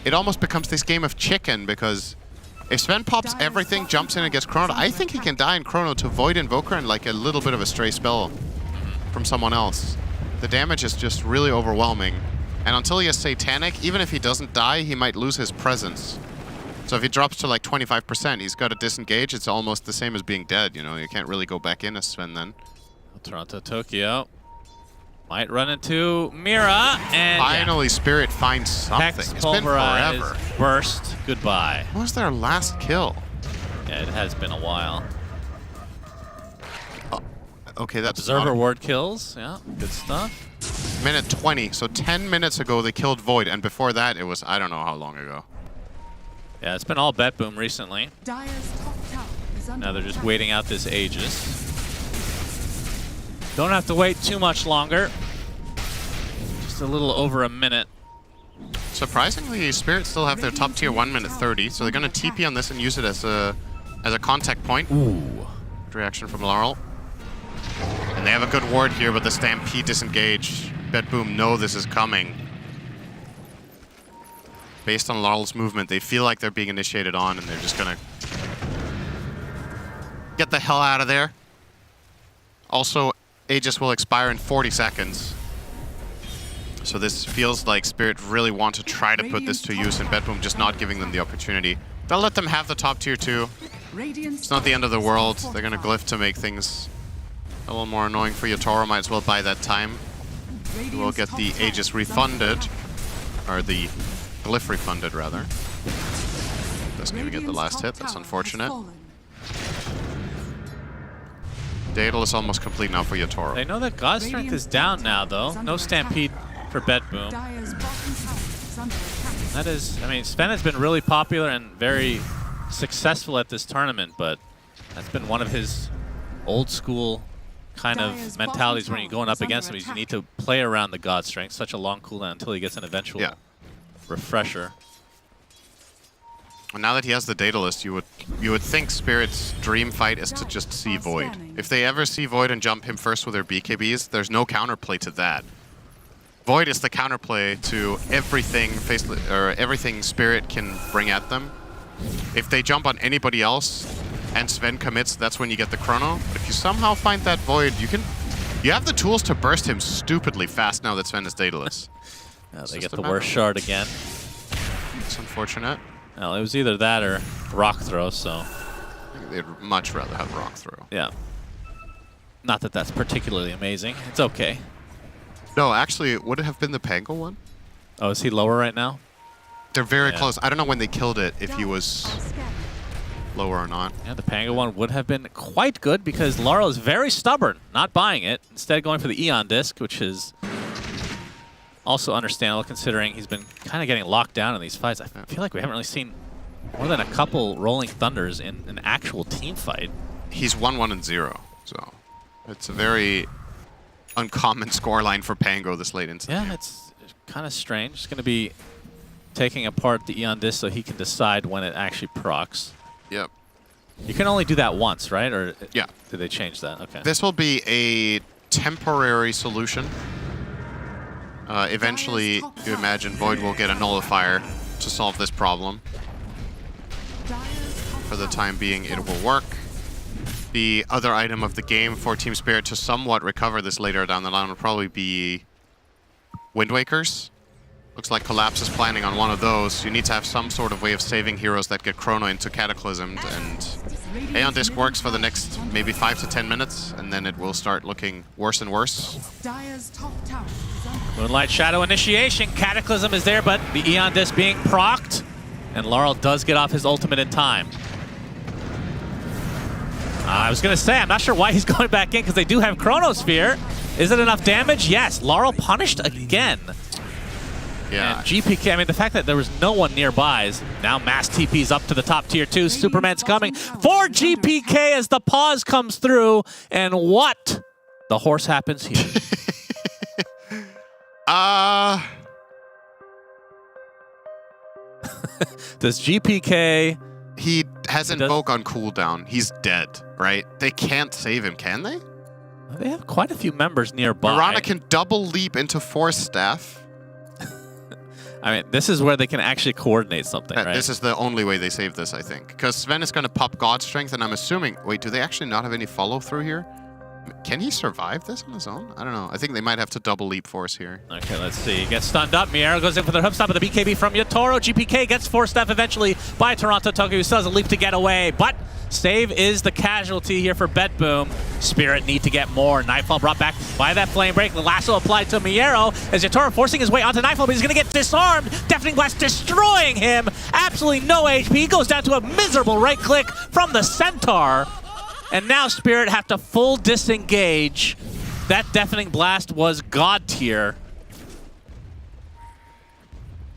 [SPEAKER 12] It almost becomes this game of chicken, because if Sven pops everything, jumps in and gets Chrono, I think he can die in Chrono to Void Invoker and like a little bit of a stray spell from someone else. The damage is just really overwhelming. And until he has Satanic, even if he doesn't die, he might lose his presence. So if he drops to like 25%, he's got to disengage. It's almost the same as being dead, you know? You can't really go back in as Sven then.
[SPEAKER 20] Toronto Tokyo might run into Mira, and
[SPEAKER 12] finally Spirit finds something.
[SPEAKER 20] Hex
[SPEAKER 12] It's been
[SPEAKER 20] Pulverize,
[SPEAKER 12] forever.
[SPEAKER 20] Burst, goodbye.
[SPEAKER 12] What was their last kill?
[SPEAKER 20] Yeah, it has been a while.
[SPEAKER 12] Okay, that's
[SPEAKER 20] Observer
[SPEAKER 12] not-
[SPEAKER 20] ward kills, yeah, good stuff.
[SPEAKER 12] Minute 20, so 10 minutes ago they killed Void, and before that it was, I don't know how long ago.
[SPEAKER 20] Yeah, it's been all Bedboom recently.
[SPEAKER 19] Dire's top tower is under
[SPEAKER 20] Now they're just
[SPEAKER 19] attack.
[SPEAKER 20] waiting out this Aegis. Don't have to wait too much longer. Just a little over a minute.
[SPEAKER 12] Surprisingly, Spirit still have their top tier 1 minute 30, so they're gonna TP on this and use it as a contact point.
[SPEAKER 20] Ooh.
[SPEAKER 12] Good reaction from Laurel. And they have a good ward here, but the Stampede disengage. Bedboom know this is coming. Based on Laurel's movement, they feel like they're being initiated on, and they're just gonna get the hell out of there. Also, Aegis will expire in 40 seconds. So this feels like Spirit really want to try to put this to use, and Bedboom just not giving them the opportunity. They'll let them have the top tier 2. It's not the end of the world. They're gonna glyph to make things a little more annoying for Yotoro. Might as well buy that time. You will get the Aegis refunded, or the glyph refunded rather. Doesn't even get the last hit. That's unfortunate. Daedal is almost complete now for Yotoro.
[SPEAKER 20] They know that God Strength is down now, though. No Stampede for Bedboom.
[SPEAKER 19] Dire's bottom tower is under attack.
[SPEAKER 20] That is, I mean, Sven has been really popular and very successful at this tournament, but that's been one of his old school kind of mentalities when you're going up against him. Is you need to play around the God Strength, such a long cooldown until he gets an eventual refresher.
[SPEAKER 12] Well, now that he has the Daedalist, you would think Spirit's dream fight is to just see Void. If they ever see Void and jump him first with their BKBs, there's no counterplay to that. Void is the counterplay to everything everything Spirit can bring at them. If they jump on anybody else and Sven commits, that's when you get the Chrono. But if you somehow find that Void, you have the tools to burst him stupidly fast now that Sven is Daedalus.
[SPEAKER 20] They get the worst shard again.
[SPEAKER 12] It's unfortunate.
[SPEAKER 20] Well, it was either that or Rock Throw, so...
[SPEAKER 12] They'd much rather have Rock Throw.
[SPEAKER 20] Yeah. Not that that's particularly amazing. It's okay.
[SPEAKER 12] No, actually, would it have been the Pango one?
[SPEAKER 20] Oh, is he lower right now?
[SPEAKER 12] They're very
[SPEAKER 20] Yeah.
[SPEAKER 12] close. I don't know when they killed it, if he was lower or not.
[SPEAKER 20] Yeah, the Pango one would have been quite good because Laurel is very stubborn, not buying it. Instead going for the Eon Disc, which is also understandable considering he's been kind of getting locked down in these fights. I feel like we haven't really seen more than a couple Rolling Thunders in an actual team fight.
[SPEAKER 12] He's 1-1-0, so it's a very uncommon scoreline for Pango this late into the game.
[SPEAKER 20] Yeah, it's kind of strange. It's going to be taking apart the Eon Disc so he can decide when it actually procs.
[SPEAKER 12] Yep.
[SPEAKER 20] You can only do that once, right? Or
[SPEAKER 12] yeah.
[SPEAKER 20] Did they change that? Okay.
[SPEAKER 12] This will be a temporary solution. Eventually, you imagine Void will get a nullifier to solve this problem. For the time being, it will work. The other item of the game for Team Spirit to somewhat recover this later down the line will probably be Wind Wakers. Looks like Collapse is planning on one of those. You need to have some sort of way of saving heroes that get Chrono into Cataclysmed, and Aeon Disc works for the next maybe 5 to 10 minutes, and then it will start looking worse and worse.
[SPEAKER 20] Moonlight Shadow initiation. Cataclysm is there, but the Aeon Disc being procced, and Laurel does get off his ultimate in time. I was going to say, I'm not sure why he's going back in, because they do have Chronosphere. Is it enough damage? Yes. Laurel punished again.
[SPEAKER 12] Yeah.
[SPEAKER 20] And GPK, I mean, the fact that there was no one nearby is now mass TP's up to the top tier 2. Superman's coming for GPK as the pause comes through. And what? The horse happens here. Does GPK...
[SPEAKER 12] He has Invoke on cooldown. He's dead, right? They can't save him, can they?
[SPEAKER 20] They have quite a few members nearby.
[SPEAKER 12] Mirana can double leap into Force Staff.
[SPEAKER 20] I mean, this is where they can actually coordinate something, right?
[SPEAKER 12] This is the only way they save this, I think. Because Sven is going to pop God Strength, and I'm assuming... Wait, do they actually not have any follow-through here? Can he survive this on his own? I don't know. I think they might have to double leap Force here.
[SPEAKER 20] Okay, let's see. He gets stunned up. Miero goes in for the hook stop of the BKB from Yatoro. GPK gets Force Staff eventually by Toronto Tokyo, who still has a leap to get away. But save is the casualty here for Bet Boom. Spirit need to get more. Nightfall brought back by that Flame Break. The lasso applied to Miero as Yatoro forcing his way onto Nightfall, but he's going to get disarmed. Deafening Blast destroying him. Absolutely no HP. He goes down to a miserable right click from the Centaur. And now Spirit have to full disengage. That Deafening Blast was God tier.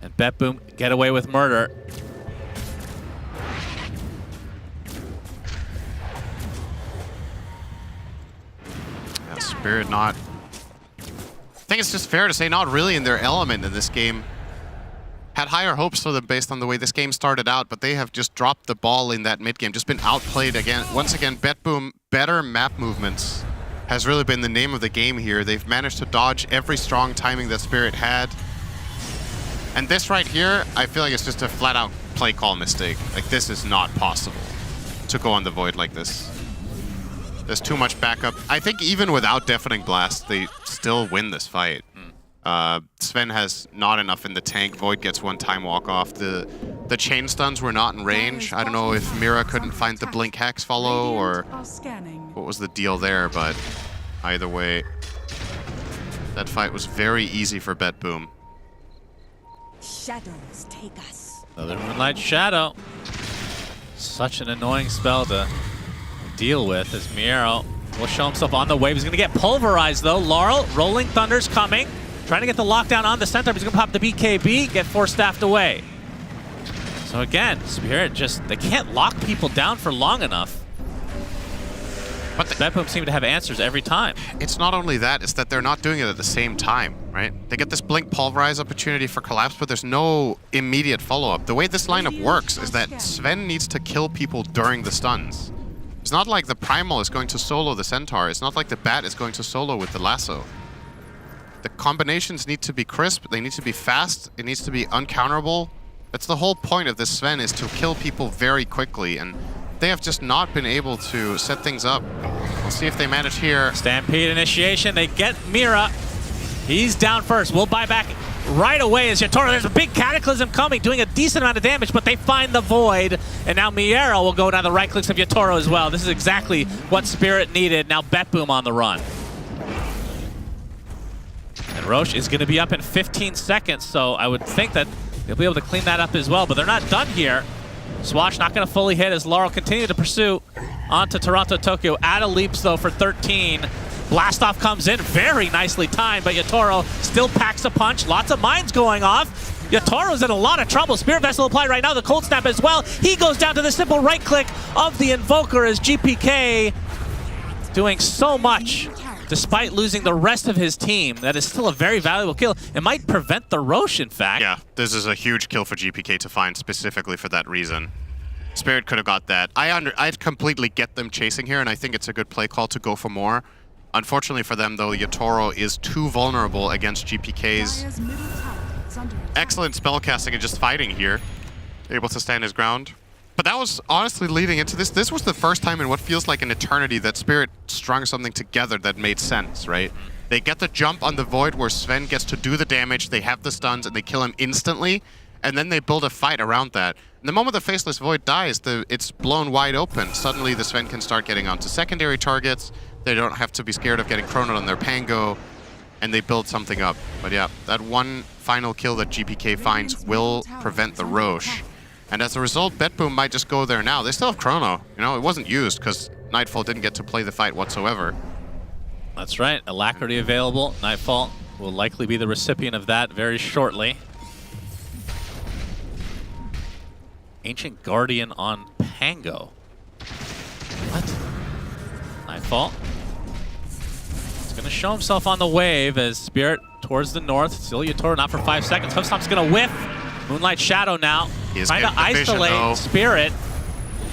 [SPEAKER 20] And Bet Boom get away with murder.
[SPEAKER 12] Yeah, Spirit not... I think it's just fair to say not really in their element in this game. Had higher hopes for them based on the way this game started out, but they have just dropped the ball in that mid game, just been outplayed again. Once again, Bet Boom, better map movements has really been the name of the game here. They've managed to dodge every strong timing that Spirit had. And this right here, I feel like it's just a flat out play call mistake. Like, this is not possible to go on the Void like this. There's too much backup. I think even without Deafening Blast, they still win this fight. Sven has not enough in the tank. Void gets one time walk off. The chain stuns were not in range. I don't know if Mira couldn't find the Blink Hex follow or what was the deal there, but either way, that fight was very easy for Bet Boom.
[SPEAKER 2] Shadows take us.
[SPEAKER 20] Another Moonlight Shadow. Such an annoying spell to deal with as Miero will show himself on the wave. He's going to get pulverized though. Laurel, Rolling Thunder's coming. Trying to get the lockdown on the center, but he's going to pop the BKB, get Force Staffed away. So again, Spirit just, they can't lock people down for long enough. But Bet Boom seem to have answers every time.
[SPEAKER 12] It's not only that, it's that they're not doing it at the same time, right? They get this Blink Pulverize opportunity for Collapse, but there's no immediate follow-up. The way this lineup works is that Sven needs to kill people during the stuns. It's not like the Primal is going to solo the Centaur. It's not like the Bat is going to solo with the Lasso. The combinations need to be crisp, they need to be fast, it needs to be uncounterable. That's the whole point of this Sven, is to kill people very quickly, and they have just not been able to set things up. We'll see if they manage here.
[SPEAKER 20] Stampede initiation, they get Mira. He's down first, we'll buy back right away as Yatoro. There's a big Cataclysm coming, doing a decent amount of damage, but they find the Void, and now Miero will go down the right clicks of Yatoro as well. This is exactly what Spirit needed. Now Bet Boom on the run. And Roche is going to be up in 15 seconds, so I would think that they'll be able to clean that up as well, but they're not done here. Swash not going to fully hit as Laurel continue to pursue onto Toronto Tokyo. Out of leaps, though, for 13. Blastoff comes in, very nicely timed, but Yatoro still packs a punch. Lots of mines going off. Yatoro's in a lot of trouble. Spirit Vessel applied right now, the Cold Snap as well. He goes down to the simple right click of the Invoker as GPK doing so much. Despite losing the rest of his team, that is still a very valuable kill. It might prevent the Roche, in fact.
[SPEAKER 12] Yeah, this is a huge kill for GPK to find specifically for that reason. Spirit could have got that. I completely get them chasing here, and I think it's a good play call to go for more. Unfortunately for them, though, Yatoro is too vulnerable against GPK's excellent spellcasting and just fighting here. Able to stand his ground. But that was honestly leading into this. This was the first time in what feels like an eternity that Spirit strung something together that made sense, right? They get the jump on the Void where Sven gets to do the damage, they have the stuns, and they kill him instantly, and then they build a fight around that. And the moment the Faceless Void dies, it's blown wide open. Suddenly the Sven can start getting onto secondary targets, they don't have to be scared of getting chronoed on their Pango, and they build something up. But yeah, that one final kill that GPK finds will prevent the Roche. And as a result, BetBoom might just go there now. They still have Chrono. You know, it wasn't used because Nightfall didn't get to play the fight whatsoever.
[SPEAKER 20] That's right. Alacrity available. Nightfall will likely be the recipient of that very shortly. Ancient Guardian on Pango. What? Nightfall. He's going to show himself on the wave as Spirit towards the north. Still Yatoro, not for 5 seconds. Hoofstomp's going to whiff. Moonlight Shadow now. Trying to isolate Spirit.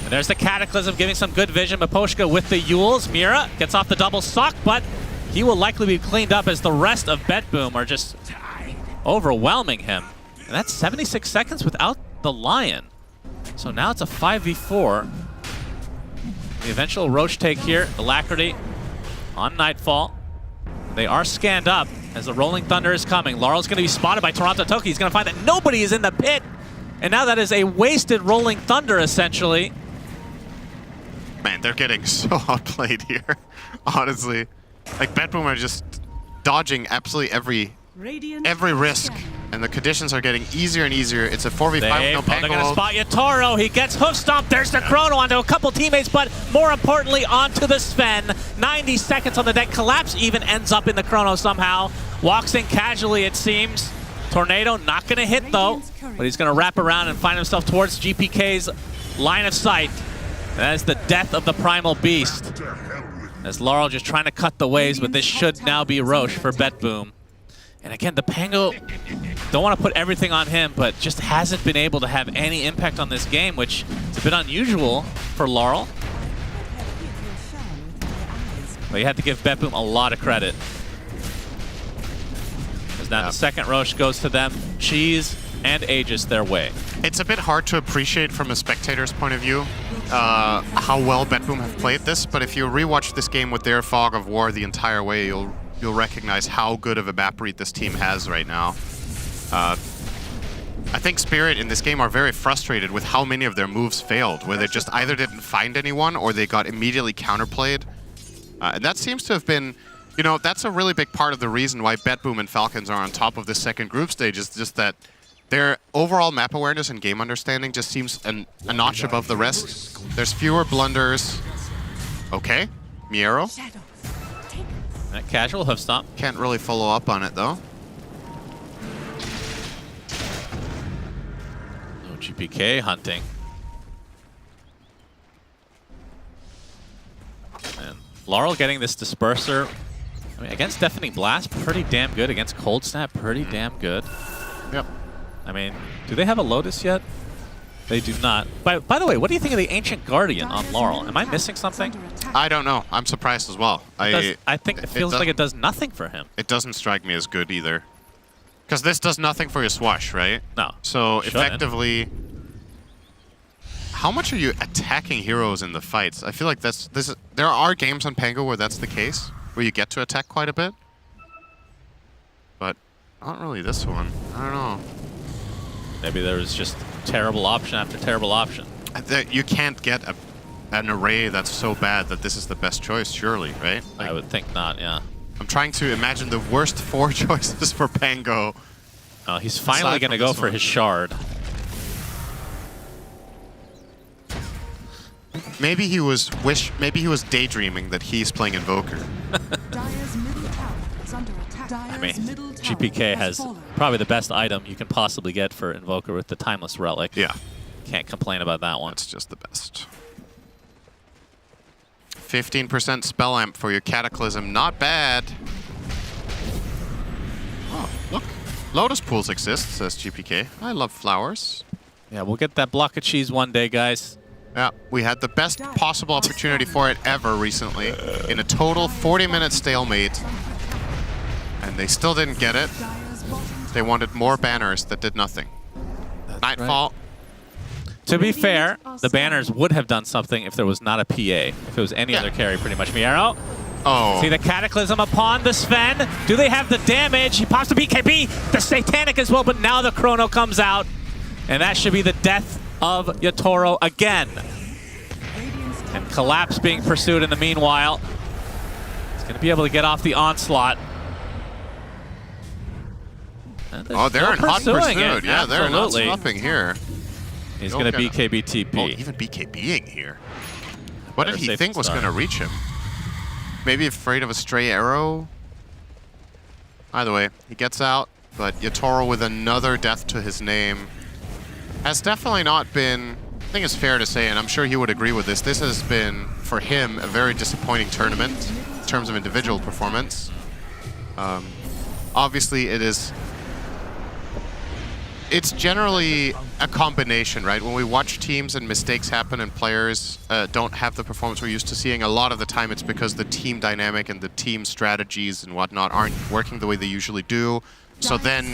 [SPEAKER 20] And there's the Cataclysm giving some good vision. Miposhka with the Yules. Mira gets off the double suck, but he will likely be cleaned up as the rest of BetBoom are just overwhelming him. And that's 76 seconds without the Lion. So now it's a 5v4. The eventual Roche take here. Alacrity on Nightfall. They are scanned up as the Rolling Thunder is coming. Laurel's going to be spotted by Toronto Toki. He's going to find that nobody is in the pit. And now that is a wasted Rolling Thunder, essentially.
[SPEAKER 12] Man, they're getting so outplayed here, honestly. Like, BetBoom are just dodging absolutely every risk. And the conditions are getting easier and easier. It's a 4v5 with no Pango.
[SPEAKER 20] They're going to spot Yatoro. He gets hoof stomped. There's the Chrono onto a couple teammates, but more importantly, onto the Sven. 90 seconds on the deck. Collapse even ends up in the Chrono somehow. Walks in casually, it seems. Tornado not going to hit, though, but he's going to wrap around and find himself towards GPK's line of sight. That is the death of the Primal Beast. As Laurel just trying to cut the waves, but this should now be Roche for BetBoom. And again, the Pango, don't want to put everything on him, but just hasn't been able to have any impact on this game, which is a bit unusual for Laurel. But you have to give BetBoom a lot of credit. As now the second Roche goes to them. Cheese and Aegis their way.
[SPEAKER 12] It's a bit hard to appreciate from a spectator's point of view how well BetBoom have played this, but if you rewatch this game with their Fog of War the entire way, you'll recognize how good of a map read this team has right now. I think Spirit in this game are very frustrated with how many of their moves failed, where they just either didn't find anyone or they got immediately counterplayed. And that seems to have been, you know, that's a really big part of the reason why BetBoom and Falcons are on top of the second group stage, is just that their overall map awareness and game understanding just seems a notch above the rest. There's fewer blunders. Okay, Miero.
[SPEAKER 20] That casual hoof stomp.
[SPEAKER 12] Can't really follow up on it, though.
[SPEAKER 20] No GPK hunting. And Laurel getting this disperser. I mean, against Deafening Blast, pretty damn good. Against Cold Snap, pretty damn good.
[SPEAKER 12] Yep.
[SPEAKER 20] I mean, do they have a Lotus yet? They do not. By the way, what do you think of the Ancient Guardian on Laurel? Am I missing something?
[SPEAKER 12] I don't know. I'm surprised as well.
[SPEAKER 20] I think it feels like it does nothing for him.
[SPEAKER 12] It doesn't strike me as good either. Because this does nothing for your Swash, right?
[SPEAKER 20] No.
[SPEAKER 12] So effectively, how much are you attacking heroes in the fights? I feel like there are games on Pango where that's the case, where you get to attack quite a bit. But not really this one. I don't know.
[SPEAKER 20] Maybe there was just terrible option after terrible option.
[SPEAKER 12] You can't get an array that's so bad that this is the best choice, surely, right?
[SPEAKER 20] I would think not, yeah.
[SPEAKER 12] I'm trying to imagine the worst 4 choices for Pango.
[SPEAKER 20] Oh, he's finally going to go for his shard.
[SPEAKER 12] Maybe he was daydreaming that he's playing Invoker.
[SPEAKER 20] I mean, GPK has probably the best item you can possibly get for Invoker with the Timeless Relic.
[SPEAKER 12] Yeah.
[SPEAKER 20] Can't complain about that one.
[SPEAKER 12] It's just the best. 15% spell amp for your Cataclysm. Not bad. Oh, look. Lotus Pools exist, says GPK. I love flowers.
[SPEAKER 20] Yeah, we'll get that block of cheese one day, guys.
[SPEAKER 12] Yeah, we had the best possible opportunity for it ever recently in a total 40-minute stalemate. And they still didn't get it. They wanted more banners that did nothing. Nightfall.
[SPEAKER 20] To be fair, the banners would have done something if there was not a PA. If it was any other carry, pretty much. Miero.
[SPEAKER 12] Oh.
[SPEAKER 20] See the Cataclysm upon the Sven. Do they have the damage? He pops the BKB. The Satanic as well, but now the Chrono comes out. And that should be the death of Yatoro again. And Collapse being pursued in the meanwhile. He's going to be able to get off the onslaught.
[SPEAKER 12] Oh, they're in hot pursuit. Yeah,
[SPEAKER 20] Absolutely.
[SPEAKER 12] they're not stopping here.
[SPEAKER 20] He's going to BKB TP.
[SPEAKER 12] Oh, even BKBing here. What did he
[SPEAKER 20] safe
[SPEAKER 12] think was
[SPEAKER 20] start.
[SPEAKER 12] going to reach him? Maybe afraid of a stray arrow? Either way, he gets out, but Yatoro with another death to his name has definitely not been, I think it's fair to say, and I'm sure he would agree with this, this has been, for him, a very disappointing tournament in terms of individual performance. Obviously, it's generally a combination, right? When we watch teams and mistakes happen and players don't have the performance we're used to seeing, a lot of the time it's because the team dynamic and the team strategies and whatnot aren't working the way they usually do. So then,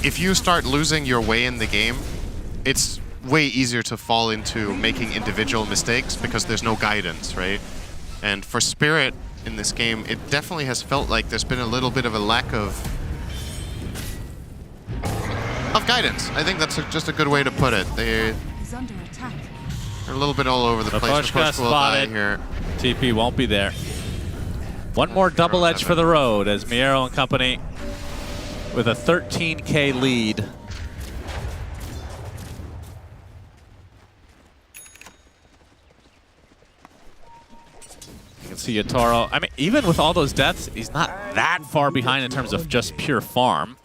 [SPEAKER 12] if you start losing your way in the game, it's way easier to fall into making individual mistakes because there's no guidance, right? And for Spirit in this game, it definitely has felt like there's been a little bit of a lack of guidance. I think that's just a good way to put it. They're a little bit all over the place.
[SPEAKER 20] Kokoschka spotted.
[SPEAKER 12] Here.
[SPEAKER 20] TP won't be there. One more double edge for the road as Miero and company with a 13K lead. You can see Yatoro. I mean, even with all those deaths, he's not that far behind in terms of just pure farm.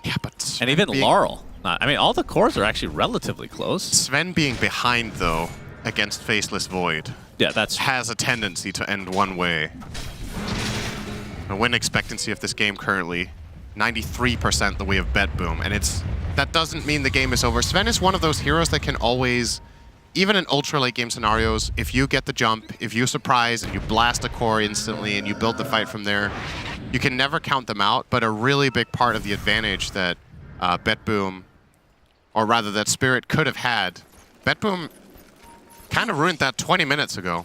[SPEAKER 12] Yeah, but
[SPEAKER 20] and even Laurel. I mean, all the cores are actually relatively close.
[SPEAKER 12] Sven being behind, though, against Faceless Void, has a tendency to end one way. The win expectancy of this game currently, 93% the way of Bet Boom, and that doesn't mean the game is over. Sven is one of those heroes that can always, even in ultra late game scenarios, if you get the jump, if you surprise and you blast a core instantly and you build the fight from there, you can never count them out. But a really big part of the advantage that Bet Boom, or rather that Spirit could have had, Bet Boom kind of ruined that 20 minutes ago.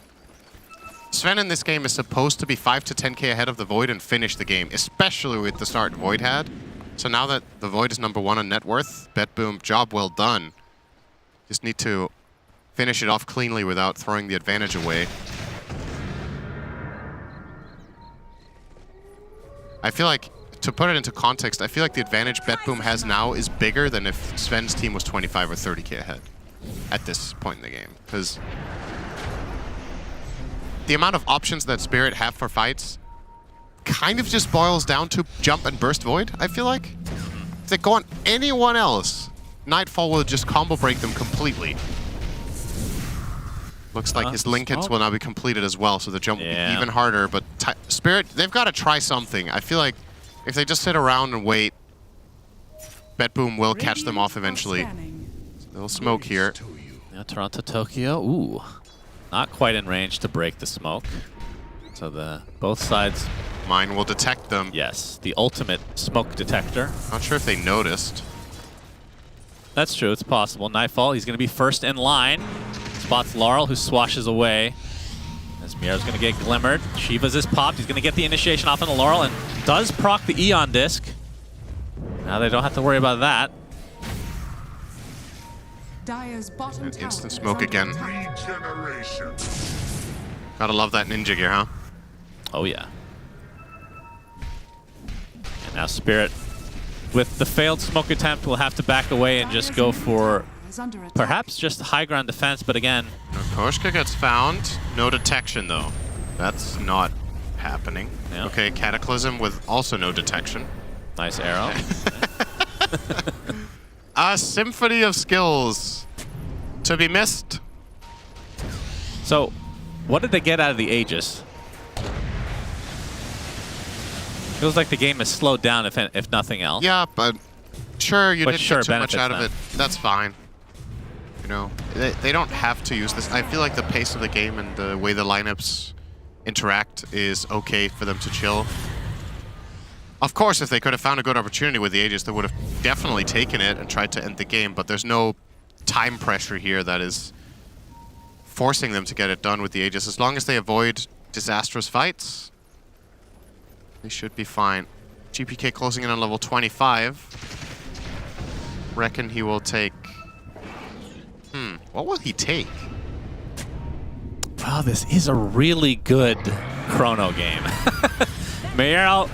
[SPEAKER 12] Sven in this game is supposed to be 5 to 10k ahead of the Void and finish the game, especially with the start Void had. So now that the Void is #1 on net worth, Bet Boom, job well done. Just need to finish it off cleanly without throwing the advantage away. I feel like, to put it into context, I feel like the advantage Bet Boom has now is bigger than if Sven's team was 25 or 30k ahead at this point in the game. Because the amount of options that Spirit have for fights kind of just boils down to jump and burst Void, I feel like. If they go on anyone else, Nightfall will just combo break them completely. Looks like his link hits will now be completed as well, so the jump will be even harder. But Spirit, they've got to try something. I feel like if they just sit around and wait, Bet Boom will catch them off eventually. Little smoke here.
[SPEAKER 20] Yeah, Toronto, Tokyo. Ooh, not quite in range to break the smoke. So both sides.
[SPEAKER 12] Mine will detect them.
[SPEAKER 20] Yes, the ultimate smoke detector.
[SPEAKER 12] Not sure if they noticed.
[SPEAKER 20] That's true. It's possible. Nightfall. He's going to be first in line. Spots Laurel, who swashes away. As Miero's going to get glimmered. Shiva's is popped. He's going to get the initiation off on Laurel and does proc the Eon disc. Now they don't have to worry about that.
[SPEAKER 12] An instant smoke again. Gotta love that ninja gear, huh?
[SPEAKER 20] Oh, yeah. And now Spirit, with the failed smoke attempt, will have to back away and just go for perhaps just high ground defense, but again...
[SPEAKER 12] Kokoschka gets found. No detection, though. That's not happening.
[SPEAKER 20] Yeah.
[SPEAKER 12] Okay, Cataclysm with also no detection.
[SPEAKER 20] Nice arrow.
[SPEAKER 12] A symphony of skills to be missed.
[SPEAKER 20] So, what did they get out of the Aegis? Feels like the game has slowed down, if nothing else.
[SPEAKER 12] Yeah, but sure, you didn't get too much out of
[SPEAKER 20] them.
[SPEAKER 12] it. That's fine. know, they don't have to use this. I feel like the pace of the game and the way the lineups interact is okay for them to chill. Of course, if they could have found a good opportunity with the Aegis, they would have definitely taken it and tried to end the game, but there's no time pressure here that is forcing them to get it done with the Aegis. As long as they avoid disastrous fights, they should be fine. GPK closing in on level 25. Reckon he will take... what will he take?
[SPEAKER 20] Wow, this is a really good chrono game. Miero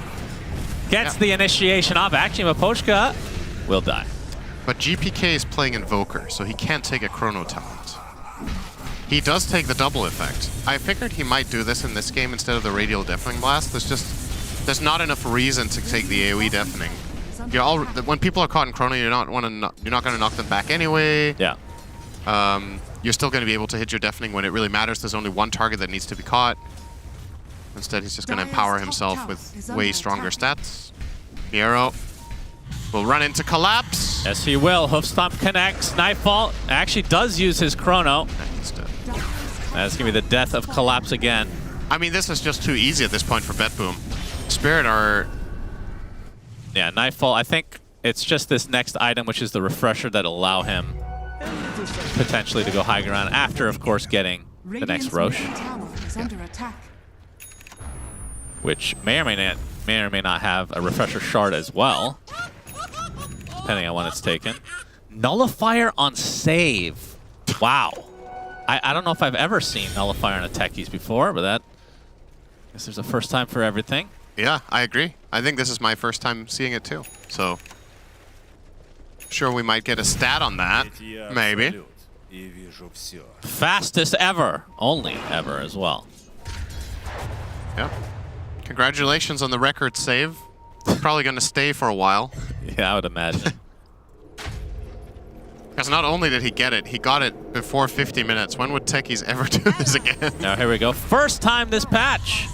[SPEAKER 20] gets the initiation off. Actually, Mapochka will die.
[SPEAKER 12] But GPK is playing Invoker, so he can't take a chrono talent. He does take the double effect. I figured he might do this in this game instead of the Radial Deafening Blast. There's not enough reason to take the AoE Deafening. When people are caught in chrono, you're not going to knock them back anyway.
[SPEAKER 20] Yeah.
[SPEAKER 12] You're still going to be able to hit your Deafening when it really matters. There's only one target that needs to be caught. Instead, he's just going to empower himself with way stronger stats. Miero will run into Collapse.
[SPEAKER 20] Yes, he will. Hoofstomp connects. Nightfall actually does use his chrono. That's going to be the death of Collapse again.
[SPEAKER 12] I mean, this is just too easy at this point for BetBoom. Spirit are...
[SPEAKER 20] Yeah, Nightfall, I think it's just this next item, which is the refresher, that allow him potentially to go high ground after, of course, getting the next Roche. Which may or may not have a refresher shard as well, depending on when it's taken. Nullifier on save. Wow. I don't know if I've ever seen Nullifier on a techies before, but I guess there's a first time for everything.
[SPEAKER 12] Yeah, I agree. I think this is my first time seeing it too. So, sure we might get a stat on that. Maybe.
[SPEAKER 20] Fastest ever. Only ever as well.
[SPEAKER 12] Yep. Congratulations on the record save. It's probably going to stay for a while.
[SPEAKER 20] Yeah, I would imagine.
[SPEAKER 12] Because not only did he get it, he got it before 50 minutes. When would techies ever do this again?
[SPEAKER 20] Now here we go. First time this patch.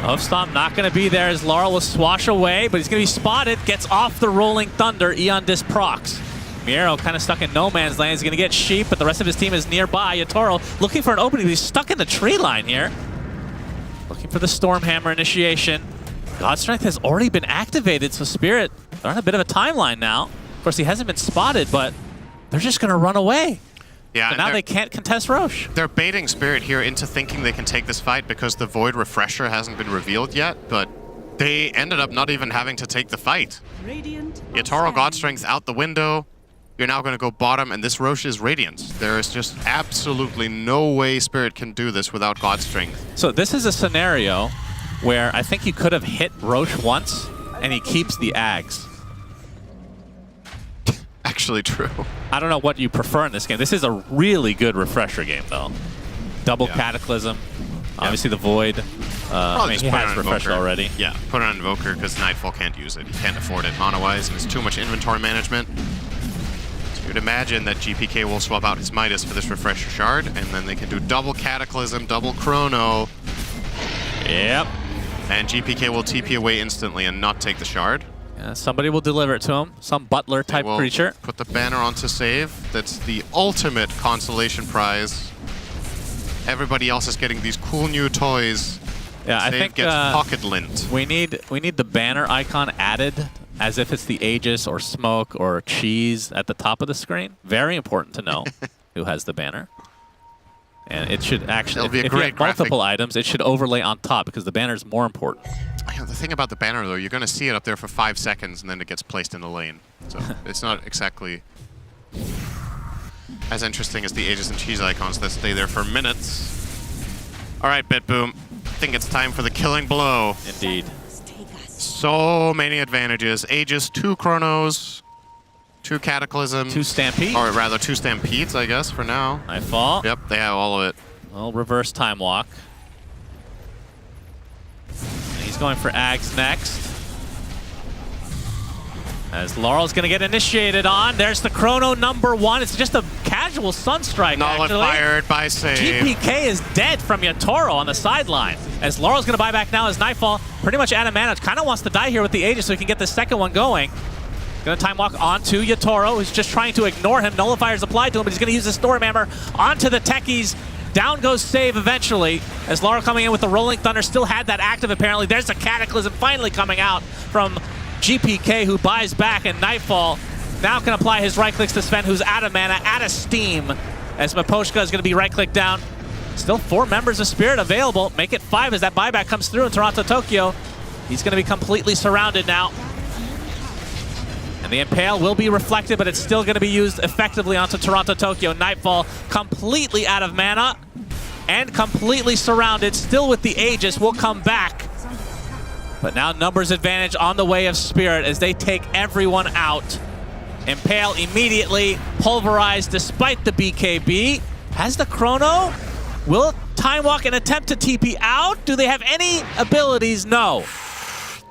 [SPEAKER 20] Hoofstomp not going to be there as Laurel will swash away, but he's going to be spotted. Gets off the Rolling Thunder. Eon Disc procs. Miero kind of stuck in no man's land. He's going to get Sheep, but the rest of his team is nearby. Yatoro looking for an opening. He's stuck in the tree line here. Looking for the Stormhammer initiation. God Strength has already been activated, so Spirit, they're on a bit of a timeline now. Of course, he hasn't been spotted, but they're just going to run away.
[SPEAKER 12] Yeah,
[SPEAKER 20] so now they can't contest Roche.
[SPEAKER 12] They're baiting Spirit here into thinking they can take this fight because the Void Refresher hasn't been revealed yet, but they ended up not even having to take the fight. Yatoro God Strength out the window. You're now going to go bottom, and this Roche is Radiance. There is just absolutely no way Spirit can do this without God Strength.
[SPEAKER 20] So this is a scenario where I think you could have hit Roche once, and he keeps the Ags.
[SPEAKER 12] Actually true.
[SPEAKER 20] I don't know what you prefer in this game. This is a really good refresher game, though. Double Cataclysm, obviously the Void. I mean, he has refresher already.
[SPEAKER 12] Yeah, put it on Invoker because Nightfall can't use it. He can't afford it mana-wise, and it's too much inventory management. So you'd imagine that GPK will swap out his Midas for this refresher shard, and then they can do double Cataclysm, double Chrono.
[SPEAKER 20] Yep.
[SPEAKER 12] And GPK will TP away instantly and not take the shard.
[SPEAKER 20] Yeah, somebody will deliver it to him. Some butler type creature.
[SPEAKER 12] Put the banner onto save. That's the ultimate consolation prize. Everybody else is getting these cool new toys.
[SPEAKER 20] Yeah,
[SPEAKER 12] Save
[SPEAKER 20] I think
[SPEAKER 12] gets pocket lint.
[SPEAKER 20] We need the banner icon added as if it's the Aegis or Smoke or Cheese at the top of the screen. Very important to know who has the banner. And it should actually, if you have multiple items, it should overlay on top because the banner is more important.
[SPEAKER 12] Yeah, the thing about the banner, though, you're going to see it up there for 5 seconds and then it gets placed in the lane. So it's not exactly as interesting as the Aegis and Cheese icons that stay there for minutes. All right, BitBoom. I think it's time for the killing blow.
[SPEAKER 20] Indeed.
[SPEAKER 12] So many advantages. Aegis, 2 Chronos, 2 Cataclysms.
[SPEAKER 20] 2 Stampede.
[SPEAKER 12] Or rather, 2 Stampedes, I guess, for now.
[SPEAKER 20] Nightfall.
[SPEAKER 12] Yep, they have all of it.
[SPEAKER 20] Well, reverse time walk. And he's going for Ags next. As Laurel's going to get initiated on. There's the Chrono #1. It's just a casual Sunstrike,
[SPEAKER 12] Nullified by save.
[SPEAKER 20] GPK is dead from Yatoro on the sideline. As Laurel's going to buy back now as Nightfall pretty much out of mana. Kind of wants to die here with the Aegis so he can get the second one going. Gonna time walk onto Yatoro, who's just trying to ignore him. Nullifier's applied to him, but he's gonna use the Storm Hammer onto the techies. Down goes Save eventually, as Lara coming in with the Rolling Thunder still had that active apparently. There's a Cataclysm finally coming out from GPK, who buys back, and Nightfall now can apply his right clicks to Sven, who's out of mana, out of steam, as Maposhka is gonna be right click down. Still 4 members of Spirit available. Make it 5 as that buyback comes through in Toronto, Tokyo. He's gonna be completely surrounded now. And the Impale will be reflected, but it's still going to be used effectively onto Toronto, Tokyo. Nightfall completely out of mana and completely surrounded. Still with the Aegis, will come back. But now numbers advantage on the way of Spirit as they take everyone out. Impale immediately pulverized despite the BKB. Has the Chrono? Will Time Walk and attempt to TP out? Do they have any abilities? No.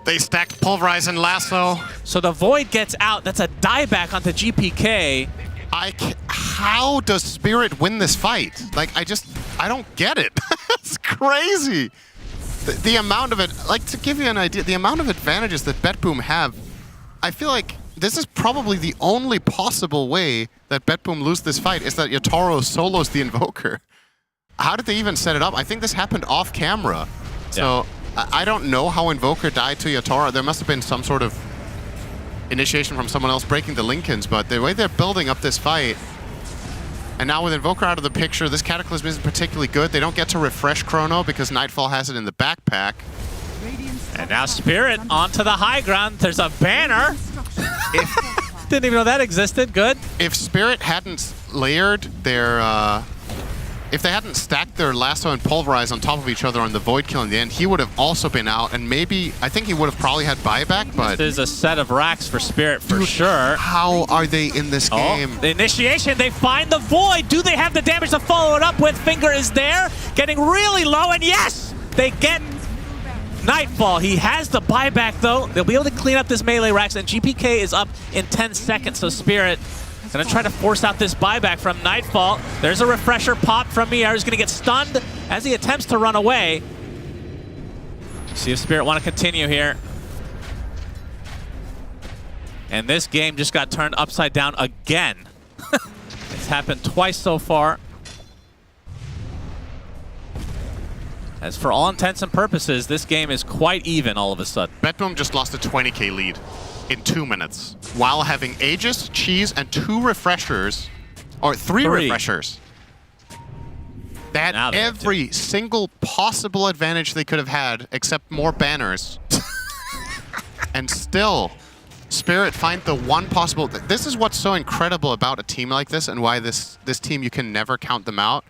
[SPEAKER 12] They stacked Pulverize and Lasso.
[SPEAKER 20] So the Void gets out. That's a dieback onto GPK.
[SPEAKER 12] How does Spirit win this fight? Like, I don't get it. It's crazy. The amount of it, like, to give you an idea, the amount of advantages that BetBoom have, I feel like this is probably the only possible way that BetBoom lose this fight is that Yatoro solos the Invoker. How did they even set it up? I think this happened off camera. So I don't know how Invoker died to Yatoro. There must have been some sort of initiation from someone else breaking the Lincolns, but the way they're building up this fight, and now with Invoker out of the picture, this Cataclysm isn't particularly good. They don't get to refresh Chrono because Nightfall has it in the backpack.
[SPEAKER 20] And now Spirit onto the high ground. There's a banner. Didn't even know that existed. Good.
[SPEAKER 12] If Spirit hadn't layered their... if they hadn't stacked their Lasso and Pulverize on top of each other on the Void kill in the end, he would have also been out, and maybe, I think he would have probably had buyback, but...
[SPEAKER 20] There's a set of racks for Spirit for sure.
[SPEAKER 12] How are they in this game?
[SPEAKER 20] The initiation, they find the Void. Do they have the damage to follow it up with? Finger is there, getting really low, and yes! They get Nightfall. He has the buyback, though. They'll be able to clean up this melee racks, and GPK is up in 10 seconds, so Spirit gonna try to force out this buyback from Nightfall. There's a refresher pop from Mier, who's gonna get stunned as he attempts to run away. See if Spirit want to continue here. And this game just got turned upside down again. It's happened twice so far. As for all intents and purposes, this game is quite even all of a sudden.
[SPEAKER 12] BetBoom just lost a 20k lead in 2 minutes while having Aegis, Cheese, and 2 refreshers, or 3 refreshers. They had every single possible advantage they could have had except more banners. And still, Spirit find the one possible... This is what's so incredible about a team like this and why this team, you can never count them out.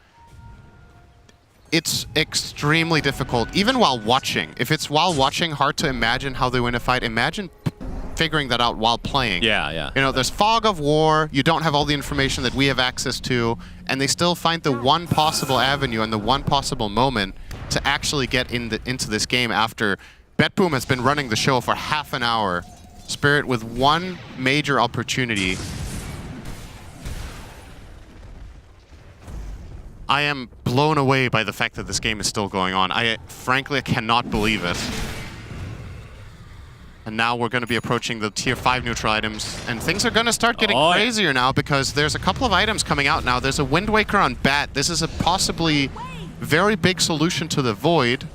[SPEAKER 12] It's extremely difficult, even while watching. If it's while watching, hard to imagine how they win a fight. Imagine figuring that out while playing.
[SPEAKER 20] Yeah.
[SPEAKER 12] You know, there's fog of war, you don't have all the information that we have access to, and they still find the one possible avenue and the one possible moment to actually get into this game after BetBoom has been running the show for half an hour. Spirit with one major opportunity. I am blown away by the fact that this game is still going on. I frankly cannot believe it. And now we're going to be approaching the tier 5 neutral items, and things are going to start getting crazier now because there's a couple of items coming out now. There's a Wind Waker on Bat. This is a possibly very big solution to the Void.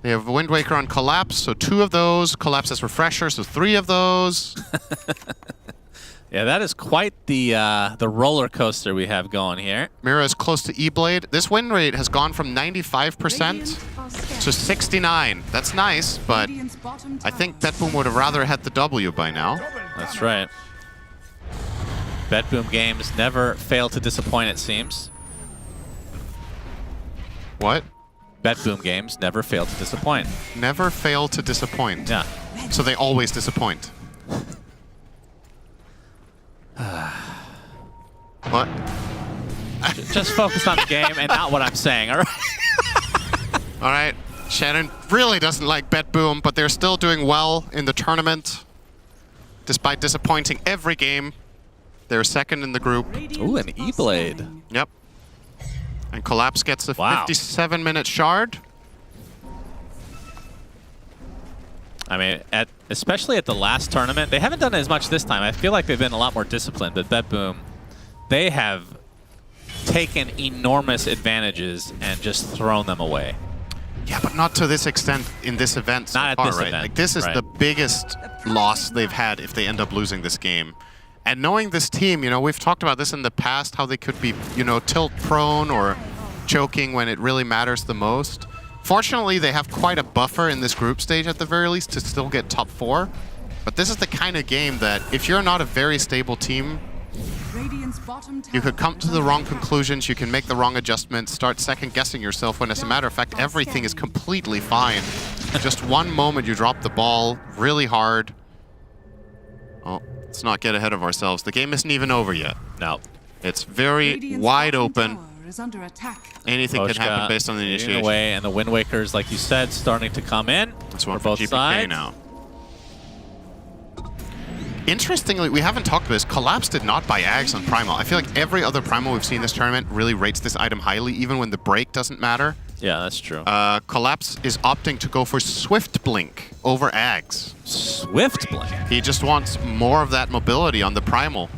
[SPEAKER 12] They have Wind Waker on Collapse, so 2 of those. Collapse as Refresher, so 3 of those.
[SPEAKER 20] Yeah, that is quite the roller coaster we have going here.
[SPEAKER 12] Mira is close to E-Blade. This win rate has gone from 95% to 69. That's nice, but I think BetBoom would have rather had the W by now.
[SPEAKER 20] That's right. BetBoom games never fail to disappoint, it seems.
[SPEAKER 12] What?
[SPEAKER 20] BetBoom games never fail to disappoint.
[SPEAKER 12] Never fail to disappoint.
[SPEAKER 20] Yeah.
[SPEAKER 12] So they always disappoint. What?
[SPEAKER 20] Just focus on the game and not what I'm saying, all right?
[SPEAKER 12] All right. Shannon really doesn't like BetBoom, but they're still doing well in the tournament. Despite disappointing every game, they're second in the group.
[SPEAKER 20] Ooh, an E-Blade.
[SPEAKER 12] Yep. And Collapse gets a 57-minute shard.
[SPEAKER 20] I mean, especially at the last tournament, they haven't done it as much this time. I feel like they've been a lot more disciplined, but BetBoom, they have taken enormous advantages and just thrown them away.
[SPEAKER 12] Yeah, but not to this extent in this event so
[SPEAKER 20] Not
[SPEAKER 12] far,
[SPEAKER 20] at this
[SPEAKER 12] right?
[SPEAKER 20] event,
[SPEAKER 12] Like, this is
[SPEAKER 20] right.
[SPEAKER 12] the biggest loss they've had if they end up losing this game. And knowing this team, you know, we've talked about this in the past, how they could be, you know, tilt-prone or choking when it really matters the most. Fortunately, they have quite a buffer in this group stage at the very least to still get top 4. But this is the kind of game that if you're not a very stable team, you could come to the wrong conclusions, you can make the wrong adjustments, start second-guessing yourself when, as a matter of fact, everything is completely fine. Just one moment you drop the ball really hard. Oh, let's not get ahead of ourselves. The game isn't even over yet.
[SPEAKER 20] No.
[SPEAKER 12] It's very wide open.
[SPEAKER 19] Is under attack.
[SPEAKER 12] Anything can happen based on the initiation.
[SPEAKER 20] Away, and the Wind Wakers, like you said, starting to come in.
[SPEAKER 12] That's one
[SPEAKER 20] for both
[SPEAKER 12] GPK
[SPEAKER 20] sides.
[SPEAKER 12] now. Interestingly, we haven't talked about this. Collapse did not buy Ags on Primal. I feel like every other Primal we've seen this tournament really rates this item highly, even when the break doesn't matter.
[SPEAKER 20] Yeah, that's true.
[SPEAKER 12] Collapse is opting to go for Swift Blink over Ags.
[SPEAKER 20] Swift Blink?
[SPEAKER 12] He just wants more of that mobility on the Primal.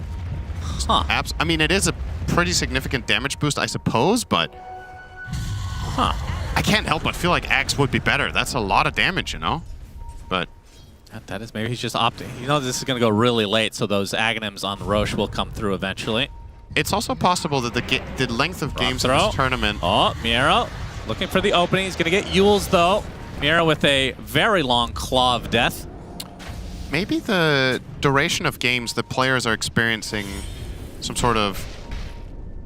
[SPEAKER 20] Huh.
[SPEAKER 12] I mean, it is a pretty significant damage boost, I suppose, but...
[SPEAKER 20] Huh.
[SPEAKER 12] I can't help but feel like Ags would be better. That's a lot of damage, you know? But...
[SPEAKER 20] That is, maybe he's just opting. You know this is going to go really late, so those Aghanims on Roche will come through eventually.
[SPEAKER 12] It's also possible that the length of games in this tournament...
[SPEAKER 20] Oh, Miero looking for the opening. He's going to get Yules, though. Miero with a very long claw of death.
[SPEAKER 12] Maybe the duration of games, the players are experiencing some sort of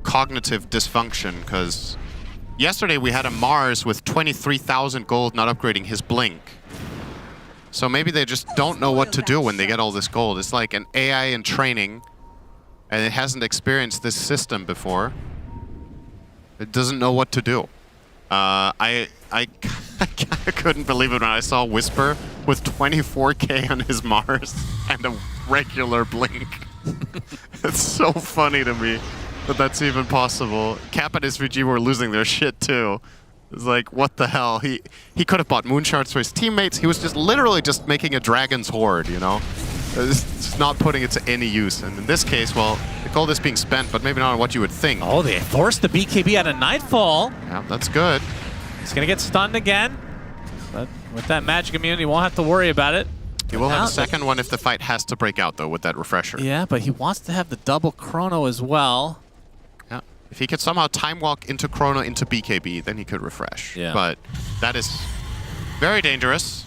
[SPEAKER 12] cognitive dysfunction, because yesterday we had a Mars with 23,000 gold not upgrading his Blink. So maybe they just don't know what to do when they get all this gold. It's like an AI in training, and it hasn't experienced this system before. It doesn't know what to do. I couldn't believe it when I saw Whisper with 24k on his Mars and a regular Blink. It's so funny to me that that's even possible. Cap and SVG were losing their shit too. It's like, what the hell? He could have bought moon shards for his teammates. He was just literally just making a dragon's horde, you know? It's not putting it to any use. And in this case, well, the gold is being spent, but maybe not on what you would think.
[SPEAKER 20] Oh, they forced the BKB out of Nightfall.
[SPEAKER 12] Yeah, that's good.
[SPEAKER 20] He's going to get stunned again. But with that magic immunity, he won't have to worry about it.
[SPEAKER 12] He will have a second one if the fight has to break out, though, with that refresher.
[SPEAKER 20] Yeah, but he wants to have the double chrono as well.
[SPEAKER 12] Yeah. If he could somehow time walk into chrono into BKB, then he could refresh.
[SPEAKER 20] Yeah.
[SPEAKER 12] But that is very dangerous.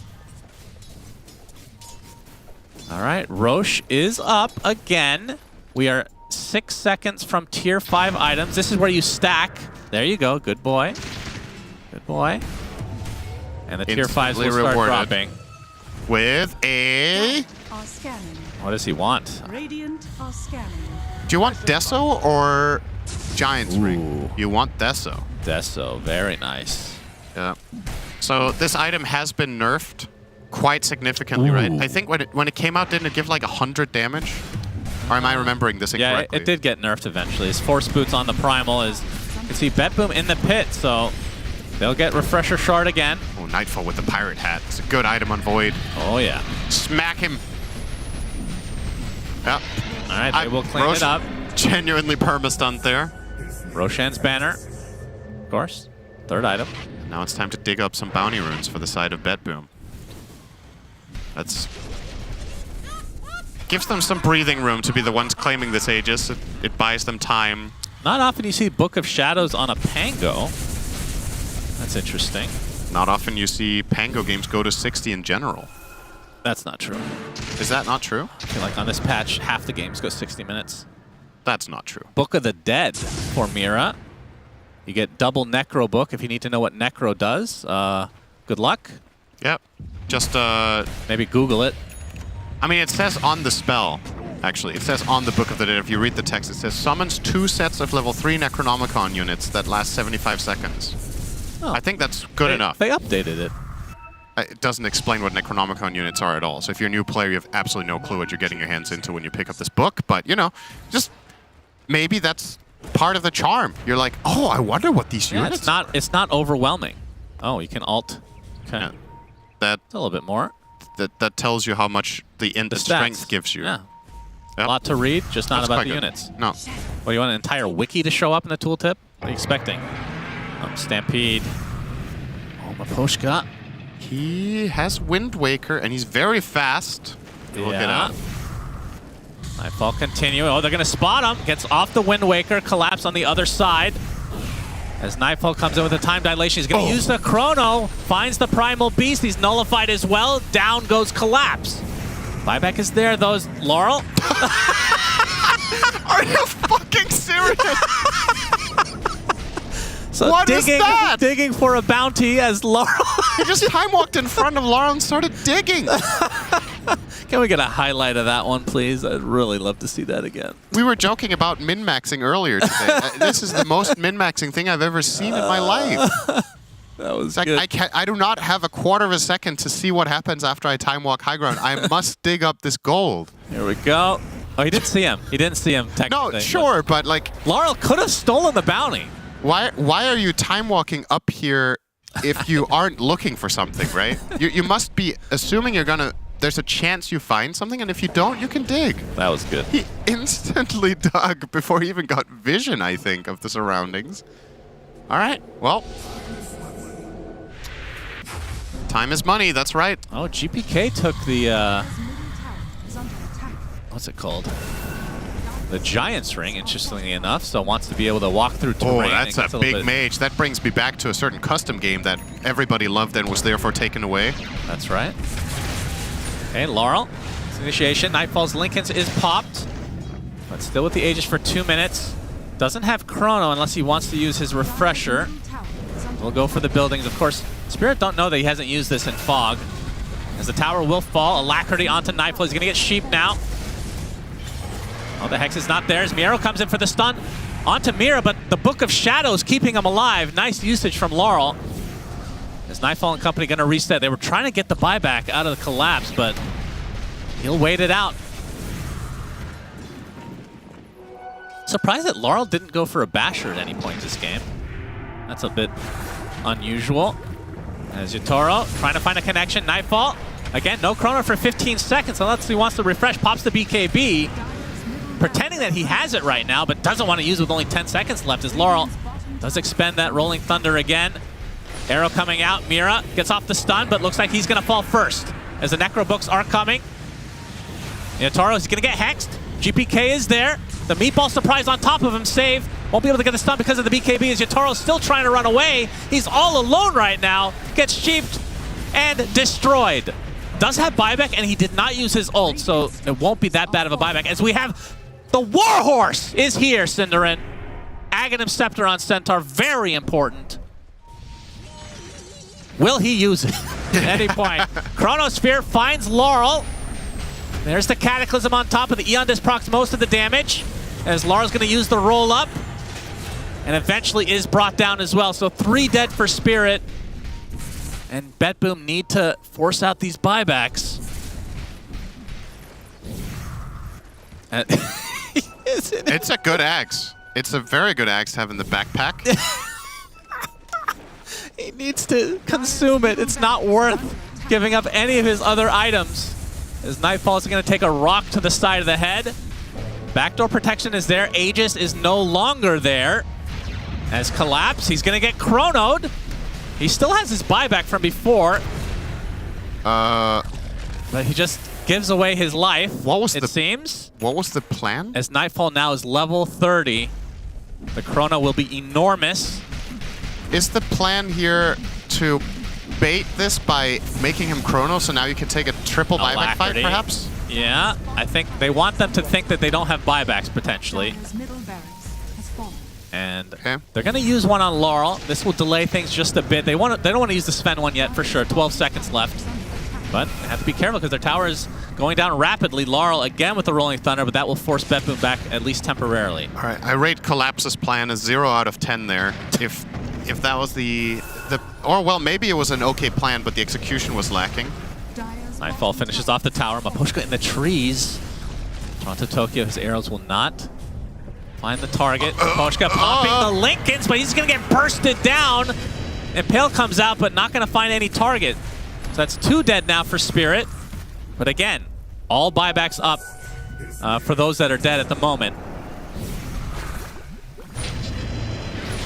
[SPEAKER 20] All right, Roche is up again. We are 6 seconds from tier 5 items. This is where you stack. There you go. Good boy. Good boy. And the tier 5s will start dropping.
[SPEAKER 12] With a...
[SPEAKER 19] Are scanning.
[SPEAKER 20] What does he want?
[SPEAKER 19] Radiant are scanning.
[SPEAKER 12] Do you want Deso or Giant's Ring? You want Deso.
[SPEAKER 20] Deso, very nice.
[SPEAKER 12] Yeah. So this item has been nerfed quite significantly, right? I think when it came out, didn't it give like 100 damage? Or am I remembering this incorrectly?
[SPEAKER 20] Yeah, it did get nerfed eventually. His Force Boots on the Primal is... You can see BetBoom in the pit, so they'll get Refresher Shard again.
[SPEAKER 12] Oh, Nightfall with the Pirate Hat. It's a good item on Void.
[SPEAKER 20] Oh, yeah.
[SPEAKER 12] Smack him. Yep.
[SPEAKER 20] All right, they will clean it up.
[SPEAKER 12] Genuinely perma-stunned there.
[SPEAKER 20] Roshan's Banner, of course. Third item.
[SPEAKER 12] Now it's time to dig up some bounty runes for the side of BetBoom. That's... gives them some breathing room to be the ones claiming this Aegis. It buys them time.
[SPEAKER 20] Not often you see Book of Shadows on a Pango. That's interesting.
[SPEAKER 12] Not often you see Pango games go to 60 in general.
[SPEAKER 20] That's not true.
[SPEAKER 12] Is that not true?
[SPEAKER 20] I feel like on this patch, half the games go 60 minutes.
[SPEAKER 12] That's not true.
[SPEAKER 20] Book of the Dead for Mira. You get double Necro Book if you need to know what Necro does. Good luck.
[SPEAKER 12] Yep. Just
[SPEAKER 20] maybe Google it.
[SPEAKER 12] I mean, it says on the spell, actually. It says on the Book of the Dead. If you read the text, it says summons 2 sets of level 3 Necronomicon units that last 75 seconds.
[SPEAKER 20] Oh.
[SPEAKER 12] I think that's good enough.
[SPEAKER 20] They updated it.
[SPEAKER 12] It doesn't explain what Necronomicon units are at all. So if you're a new player, you have absolutely no clue what you're getting your hands into when you pick up this book. But, you know, just maybe that's part of the charm. You're like, oh, I wonder what these units
[SPEAKER 20] it's not overwhelming. Oh, you can alt. Okay.
[SPEAKER 12] Yeah. That
[SPEAKER 20] a little bit more.
[SPEAKER 12] that tells you how much the
[SPEAKER 20] The
[SPEAKER 12] strength
[SPEAKER 20] stats.
[SPEAKER 12] gives you.
[SPEAKER 20] Yeah.
[SPEAKER 12] Yep.
[SPEAKER 20] A lot to read, just not
[SPEAKER 12] That's
[SPEAKER 20] about
[SPEAKER 12] quite
[SPEAKER 20] the
[SPEAKER 12] good.
[SPEAKER 20] units.
[SPEAKER 12] No.
[SPEAKER 20] Well, you want an entire wiki to show up in the tooltip? What are you expecting? Stampede. Oh, Maposhka.
[SPEAKER 12] He has Wind Waker, and he's very fast. He will get out.
[SPEAKER 20] Nightfall continuing. Oh, they're going to spot him. Gets off the Wind Waker. Collapse on the other side. As Nightfall comes in with a time dilation, he's going to use the Chrono. Finds the Primal Beast. He's nullified as well. Down goes Collapse. Buyback is there, though. Laurel.
[SPEAKER 12] Are you fucking serious?
[SPEAKER 20] So
[SPEAKER 12] What is that?
[SPEAKER 20] Digging for a bounty as Laurel.
[SPEAKER 12] He just time walked in front of Laurel and started digging.
[SPEAKER 20] Can we get a highlight of that one, please? I'd really love to see that again.
[SPEAKER 12] We were joking about min-maxing earlier today. This is the most min-maxing thing I've ever seen in my life.
[SPEAKER 20] That was
[SPEAKER 12] like,
[SPEAKER 20] good.
[SPEAKER 12] I do not have a quarter of a second to see what happens after I time walk high ground. I must dig up this gold.
[SPEAKER 20] Here we go. Oh, he didn't see him. He didn't see him technically.
[SPEAKER 12] No, sure, but like
[SPEAKER 20] Laurel could have stolen the bounty.
[SPEAKER 12] Why are you time walking up here if you aren't looking for something, right? You must be assuming you're gonna. There's a chance you find something, and if you don't, you can dig.
[SPEAKER 20] That was good.
[SPEAKER 12] He instantly dug before he even got vision, I think, of the surroundings. All right, well. Time is money, that's right.
[SPEAKER 20] Oh, GPK took the, what's it called? The Giant's Ring, interestingly enough, so wants to be able to walk through terrain.
[SPEAKER 12] Oh, that's a big mage. That brings me back to a certain custom game that everybody loved and was therefore taken away.
[SPEAKER 20] That's right. Okay, Laurel. Initiation. Nightfall's Lincoln's is popped, but still with the Aegis for 2 minutes. Doesn't have Chrono unless he wants to use his Refresher. We'll go for the buildings. Of course, Spirit don't know that he hasn't used this in Fog. As the tower will fall, Alacrity onto Nightfall. He's going to get Sheep now. Oh, the Hex is not there as Miero comes in for the stun onto Mira, but the Book of Shadows keeping him alive. Nice usage from Laurel. Is Nightfall and company going to reset? They were trying to get the buyback out of the Collapse, but he'll wait it out. Surprised that Laurel didn't go for a Basher at any point this game. That's a bit unusual. As Yatoro trying to find a connection. Nightfall. Again, no Chrono for 15 seconds unless he wants to refresh. Pops the BKB. Pretending that he has it right now, but doesn't want to use it with only 10 seconds left as Laurel does expend that Rolling Thunder again. Arrow coming out. Mira gets off the stun, but looks like he's going to fall first as the Necro Books are coming. Yatoro is going to get hexed. GPK is there. The Meatball Surprise on top of him. Save. Won't be able to get the stun because of the BKB as Yatoro's still trying to run away. He's all alone right now. Gets sheeped and destroyed. Does have buyback, and he did not use his ult, so it won't be that bad of a buyback. As we have the Warhorse is here, Cinderin. Aghanim Scepter on Centaur, very important. Will he use it at any point? Chronosphere finds Laurel. There's the Cataclysm on top of the Eon Disc procs most of the damage, as Laurel's going to use the roll-up, and eventually is brought down as well. So 3 dead for Spirit, and BetBoom need to force out these buybacks.
[SPEAKER 12] It's a good axe. It's a very good axe to have in the backpack.
[SPEAKER 20] He needs to consume it. It's not worth giving up any of his other items. As Nightfall is going to take a rock to the side of the head. Backdoor protection is there. Aegis is no longer there. As Collapse, he's going to get chronoed. He still has his buyback from before. But he just gives away his life, it seems.
[SPEAKER 12] What was the plan?
[SPEAKER 20] As Nightfall now is level 30. The chrono will be enormous.
[SPEAKER 12] Is the plan here to bait this by making him chrono so now you can take a triple buyback fight, perhaps?
[SPEAKER 20] Yeah, I think they want them to think that they don't have buybacks, potentially. And they're going to use one on Laurel. This will delay things just a bit. They don't want to use the Sven one yet, for sure. 12 seconds left. But they have to be careful because their tower is going down rapidly. Laurel again with the Rolling Thunder, but that will force BetBoom back at least temporarily.
[SPEAKER 12] All right, I rate Collapse's plan as 0 out of 10 there. If that was or well, maybe it was an okay plan, but the execution was lacking.
[SPEAKER 20] Nightfall finishes off the tower. Maposhka in the trees. Toronto Tokyo, his arrows will not find the target. Maposhka popping the Lincolns, but he's going to get bursted down. Impale comes out, but not going to find any target. So that's 2 dead now for Spirit. But again, all buybacks up for those that are dead at the moment.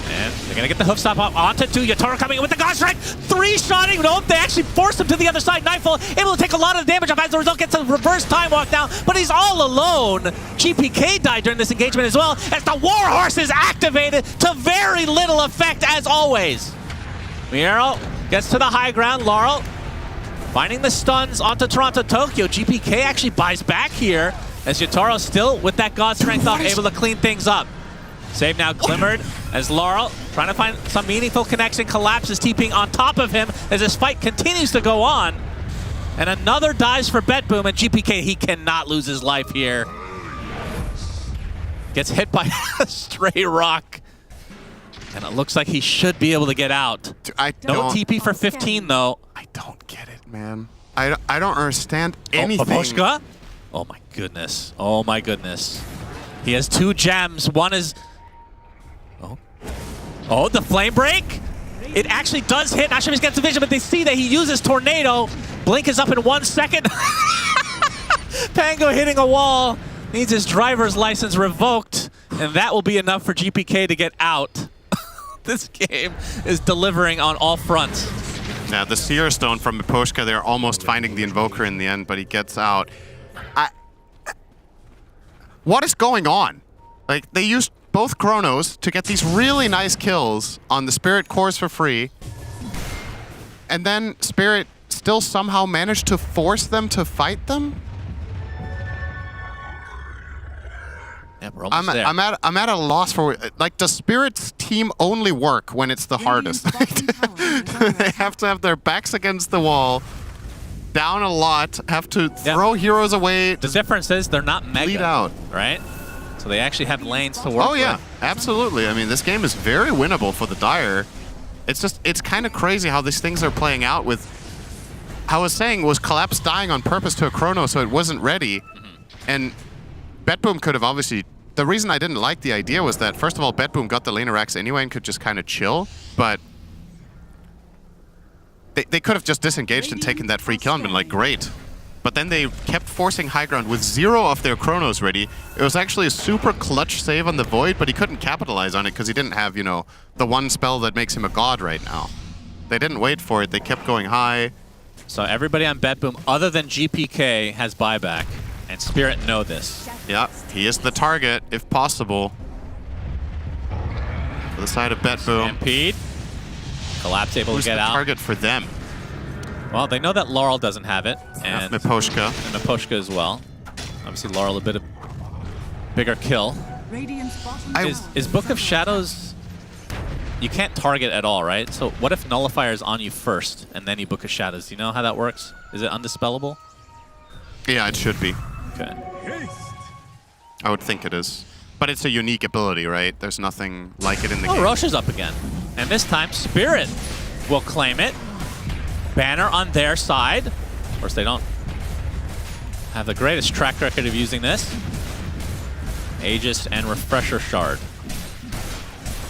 [SPEAKER 20] And they're going to get the hoof stop up onto 2. Yotaro coming in with the God Strike. 3-shotting. Nope, they actually forced him to the other side. Nightfall able to take a lot of damage off as a result. Gets a reverse time walk down, but he's all alone. GPK died during this engagement as well as the Warhorse is activated to very little effect as always. Miero gets to the high ground. Laurel finding the stuns onto Toronto Tokyo. GPK actually buys back here as Yotaro still with that God Strength up, able to clean things up. Save now glimmered as Laurel trying to find some meaningful connection. Collapses TPing on top of him as this fight continues to go on. And another dives for BetBoom, and GPK, he cannot lose his life here. Gets hit by a stray rock. And it looks like he should be able to get out. No TP for 15 though.
[SPEAKER 12] I don't get it, man. I don't understand anything.
[SPEAKER 20] Baboshka? Oh my goodness. Oh my goodness. He has 2 gems. One is... Oh, the flame break? It actually does hit. Not sure if he's getting vision, but they see that he uses Tornado. Blink is up in 1 second. Pango hitting a wall. Needs his driver's license revoked. And that will be enough for GPK to get out. This game is delivering on all fronts.
[SPEAKER 12] Yeah, the Seer Stone from Miposhka, they're almost finding the Invoker in the end, but he gets out. What is going on? Like, they used both Chronos to get these really nice kills on the Spirit cores for free. And then Spirit still somehow managed to force them to fight them?
[SPEAKER 20] Yeah, we're almost there.
[SPEAKER 12] I'm at a loss for, like, does Spirit's team only work when it's the hardest? They have to have their backs against the wall, down a lot, have to throw heroes away.
[SPEAKER 20] The difference is they're not mega,
[SPEAKER 12] bleed out.
[SPEAKER 20] Right? So they actually have lanes to work
[SPEAKER 12] Oh yeah,
[SPEAKER 20] with.
[SPEAKER 12] absolutely. I mean, this game is very winnable for the Dire. It's just, it's kind of crazy how these things are playing out with, I was saying, was Collapse dying on purpose to a Chrono so it wasn't ready? And BetBoom could have obviously, the reason I didn't like the idea was that, first of all, BetBoom got the laner axe anyway and could just kind of chill, but they could have just disengaged and taken that free kill and been like, great. But then they kept forcing high ground with 0 of their Chronos ready. It was actually a super clutch save on the Void, but he couldn't capitalize on it because he didn't have, you know, the one spell that makes him a god right now. They didn't wait for it. They kept going high.
[SPEAKER 20] So everybody on BetBoom, other than GPK, has buyback, and Spirit know this.
[SPEAKER 12] Yeah, he is the target, if possible. For the side of BetBoom.
[SPEAKER 20] Stampede. Collapse able
[SPEAKER 12] Who's
[SPEAKER 20] to get
[SPEAKER 12] the
[SPEAKER 20] out.
[SPEAKER 12] target for them?
[SPEAKER 20] Well, they know that Laurel doesn't have it. And
[SPEAKER 12] Miposhka.
[SPEAKER 20] And Miposhka as well. Obviously, Laurel a bit of bigger kill. Is Book of Shadows... You can't target at all, right? So what if Nullifier is on you first, and then you Book of Shadows? Do you know how that works? Is it undispellable?
[SPEAKER 12] Yeah, it should be.
[SPEAKER 20] Okay.
[SPEAKER 12] I would think it is. But it's a unique ability, right? There's nothing like it in the game.
[SPEAKER 20] Roche is up again. And this time, Spirit will claim it. Banner on their side. Of course, they don't have the greatest track record of using this. Aegis and Refresher Shard.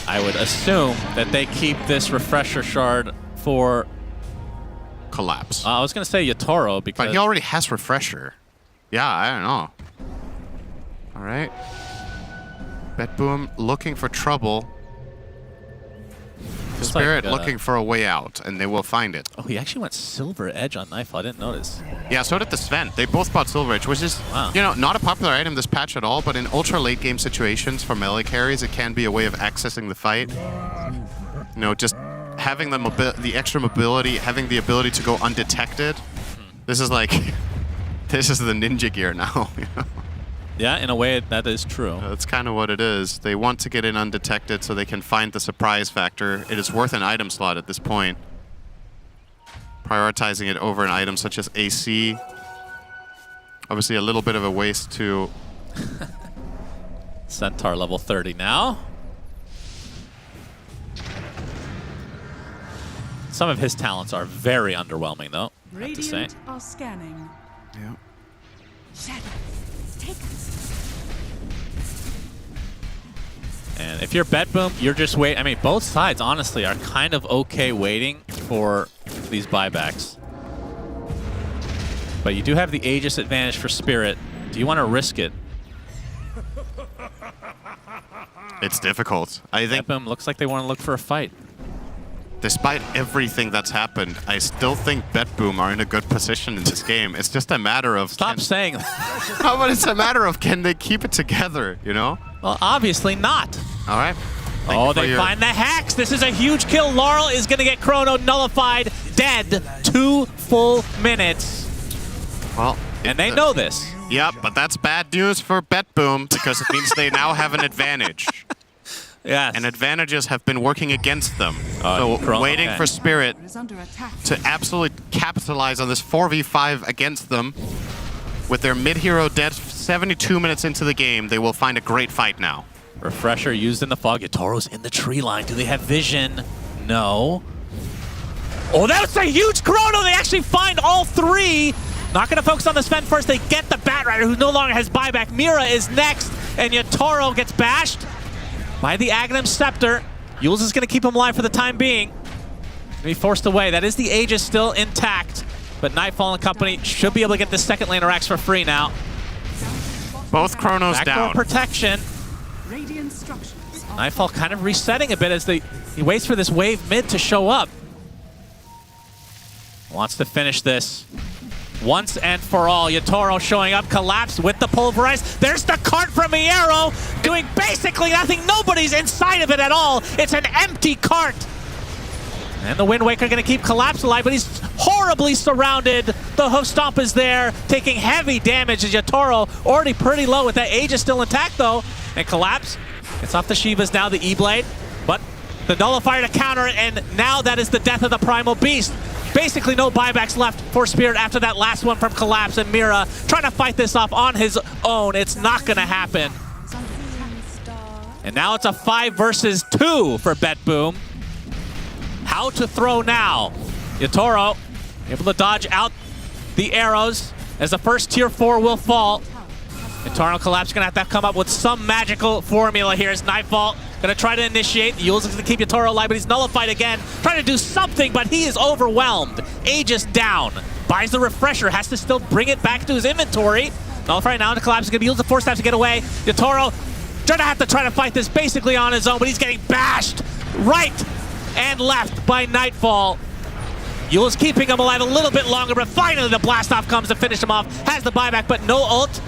[SPEAKER 20] I would assume that they keep this Refresher Shard for...
[SPEAKER 12] Collapse.
[SPEAKER 20] I was going to say Yotaro because...
[SPEAKER 12] But he already has Refresher. Yeah, I don't know. All right. BetBoom looking for trouble.
[SPEAKER 20] Feels
[SPEAKER 12] Spirit
[SPEAKER 20] like,
[SPEAKER 12] looking for a way out, and they will find it.
[SPEAKER 20] Oh, he actually went Silver Edge on Nightfall. I didn't notice.
[SPEAKER 12] Yeah, so did the Sven. They both bought Silver Edge, which is, you know, not a popular item this patch at all, but in ultra late game situations for melee carries, it can be a way of accessing the fight. You know, just having the extra mobility, having the ability to go undetected. This is like, this is the ninja gear now. You know?
[SPEAKER 20] Yeah, in a way, that is true.
[SPEAKER 12] That's kind of what it is. They want to get in undetected so they can find the surprise factor. It is worth an item slot at this point. Prioritizing it over an item such as AC. Obviously a little bit of a waste to...
[SPEAKER 20] Centaur level 30 now. Some of his talents are very underwhelming, though, I have to say.
[SPEAKER 19] Radiant are scanning.
[SPEAKER 12] Yeah.
[SPEAKER 19] Shadows, take us.
[SPEAKER 20] And if you're BetBoom, you're just wait. I mean, both sides, honestly, are kind of okay waiting for these buybacks. But you do have the Aegis advantage for Spirit. Do you want to risk it?
[SPEAKER 12] It's difficult. I think
[SPEAKER 20] Boom looks like they want to look for a fight.
[SPEAKER 12] Despite everything that's happened, I still think BetBoom are in a good position in this game. It's just a matter of...
[SPEAKER 20] Stop saying that.
[SPEAKER 12] No, but it's a matter of can they keep it together, you know?
[SPEAKER 20] Well, obviously not.
[SPEAKER 12] All right.
[SPEAKER 20] Oh, they find the hacks. This is a huge kill. Laurel is going to get Chrono nullified, dead. 2 full minutes.
[SPEAKER 12] Well,
[SPEAKER 20] and they know this.
[SPEAKER 12] Yep, but that's bad news for BetBoom because it means they now have an advantage.
[SPEAKER 20] Yes.
[SPEAKER 12] And advantages have been working against them.
[SPEAKER 20] Chrono,
[SPEAKER 12] So waiting
[SPEAKER 20] okay.
[SPEAKER 12] for Spirit to absolutely capitalize on this 4v5 against them. With their mid-hero dead 72 minutes into the game, they will find a great fight now.
[SPEAKER 20] Refresher used in the fog. Yatoro's in the tree line. Do they have vision? No. Oh, that's a huge Chrono. They actually find all 3. Not going to focus on the Sven first. They get the Batrider, who no longer has buyback. Mira is next, and Yatoro gets bashed by the Aghanim Scepter. Yules is going to keep him alive for the time being. Be forced away. That is the Aegis still intact, but Nightfall and company should be able to get the second laner Axe for free now.
[SPEAKER 12] Both Chronos
[SPEAKER 20] Backdoor
[SPEAKER 12] down.
[SPEAKER 20] protection. Nightfall kind of resetting a bit as he waits for this wave mid to show up. Wants to finish this once and for all. Yatoro showing up, collapsed with the pulverize. There's the cart from Miero, doing basically nothing. Nobody's inside of it at all. It's an empty cart. And the Wind Waker going to keep Collapse alive, but he's horribly surrounded. The Hoof Stomp is there, taking heavy damage. As Yatoro already pretty low with that Aegis still intact though. And Collapse gets off the Shivas now, the E-Blade. But the Nullifier to counter it, and now that is the death of the Primal Beast. Basically no buybacks left for Spirit after that last one from Collapse, and Mira trying to fight this off on his own. It's not going to happen. And now it's a 5 versus 2 for BetBoom. How to throw now? Yatoro able to dodge out the arrows as the first tier 4 will fall. Eternal Collapse going to have come up with some magical formula here as Nightfall going to try to initiate. Yules is going to keep Yatoro alive, but he's nullified again. Trying to do something, but he is overwhelmed. Aegis down. Buys the Refresher, has to still bring it back to his inventory. Nullified now into Collapse. He's going to use the Force Staff to get away. Yatoro going to try to fight this basically on his own, but he's getting bashed right and left by Nightfall. Yules keeping him alive a little bit longer, but finally the blast off comes to finish him off. Has the buyback, but no ult.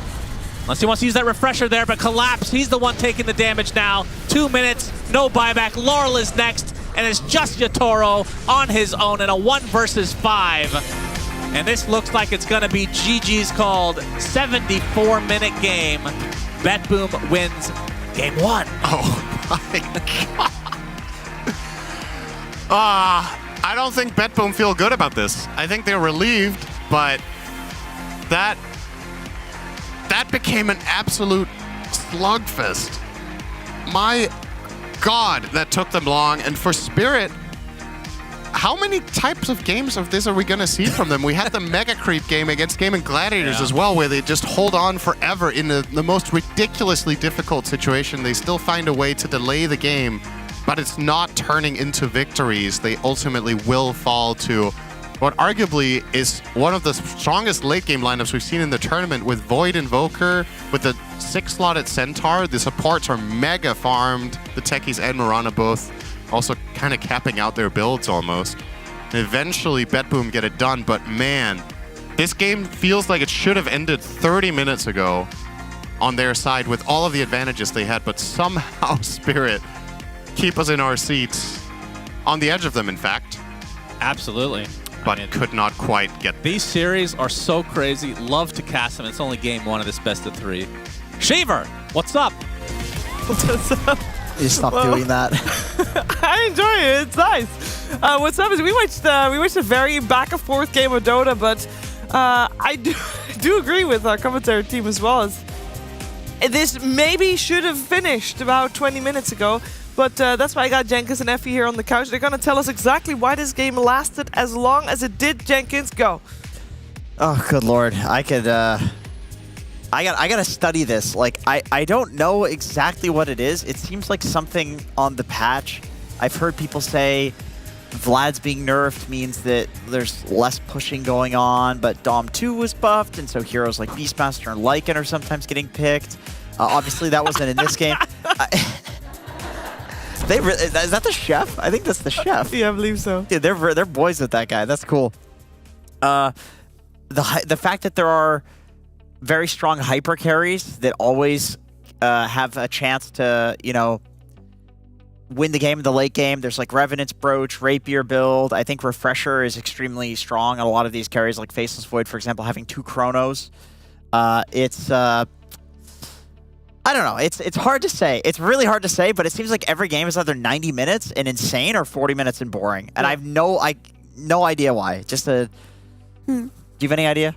[SPEAKER 20] Unless he wants to use that Refresher there, but Collapse, he's the one taking the damage now. 2 minutes, no buyback. Laurel is next, and it's just Yatoro on his own in a 1 versus 5. And this looks like it's going to be GG's called 74-minute game. BetBoom wins game 1.
[SPEAKER 12] Oh my god. I don't think BetBoom feel good about this. I think they're relieved, but that became an absolute slugfest. My god, that took them long. And for Spirit, how many types of games of this are we going to see from them? We had the Mega Creep game against Gaming Gladiators as well, where they just hold on forever in the most ridiculously difficult situation. They still find a way to delay the game, but it's not turning into victories. They ultimately will fall to what arguably is one of the strongest late-game lineups we've seen in the tournament, with Void Invoker, with the 6-slotted Centaur. The supports are mega farmed. The Techies and Mirana both also kind of capping out their builds almost. And eventually, BetBoom get it done, but man, this game feels like it should have ended 30 minutes ago on their side with all of the advantages they had, but somehow Spirit keep us in our seats, on the edge of them, in fact.
[SPEAKER 20] Absolutely.
[SPEAKER 12] But could not quite get...
[SPEAKER 20] These series are so crazy. Love to cast them. It's only game 1 of this best of 3. Shaver, what's up?
[SPEAKER 6] What's up?
[SPEAKER 10] You stop doing that.
[SPEAKER 6] I enjoy it. It's nice. What's up is we watched a very back and forth game of Dota, but I do agree with our commentary team as well. As this maybe should have finished about 20 minutes ago. But that's why I got Jenkins and Effie here on the couch. They're going to tell us exactly why this game lasted as long as it did. Jenkins, go.
[SPEAKER 10] Oh, good lord. I could... I gotta study this. Like, I don't know exactly what it is. It seems like something on the patch. I've heard people say Vlad's being nerfed means that there's less pushing going on, but Dom 2 was buffed, and so heroes like Beastmaster and Lycan are sometimes getting picked. Obviously, that wasn't in this game. Is that the chef? I think that's the chef.
[SPEAKER 6] Yeah, I believe so.
[SPEAKER 10] Yeah, they're boys with that guy. That's cool. The fact that there are very strong hyper carries that always have a chance to, win the game in the late game. There's like Revenant's Brooch, Rapier build. I think Refresher is extremely strong on a lot of these carries, like Faceless Void, for example, having 2 Chronos. It's I don't know. It's hard to say. It's really hard to say, but it seems like every game is either 90 minutes and insane or 40 minutes and boring. And I have no idea why. Do you have any idea?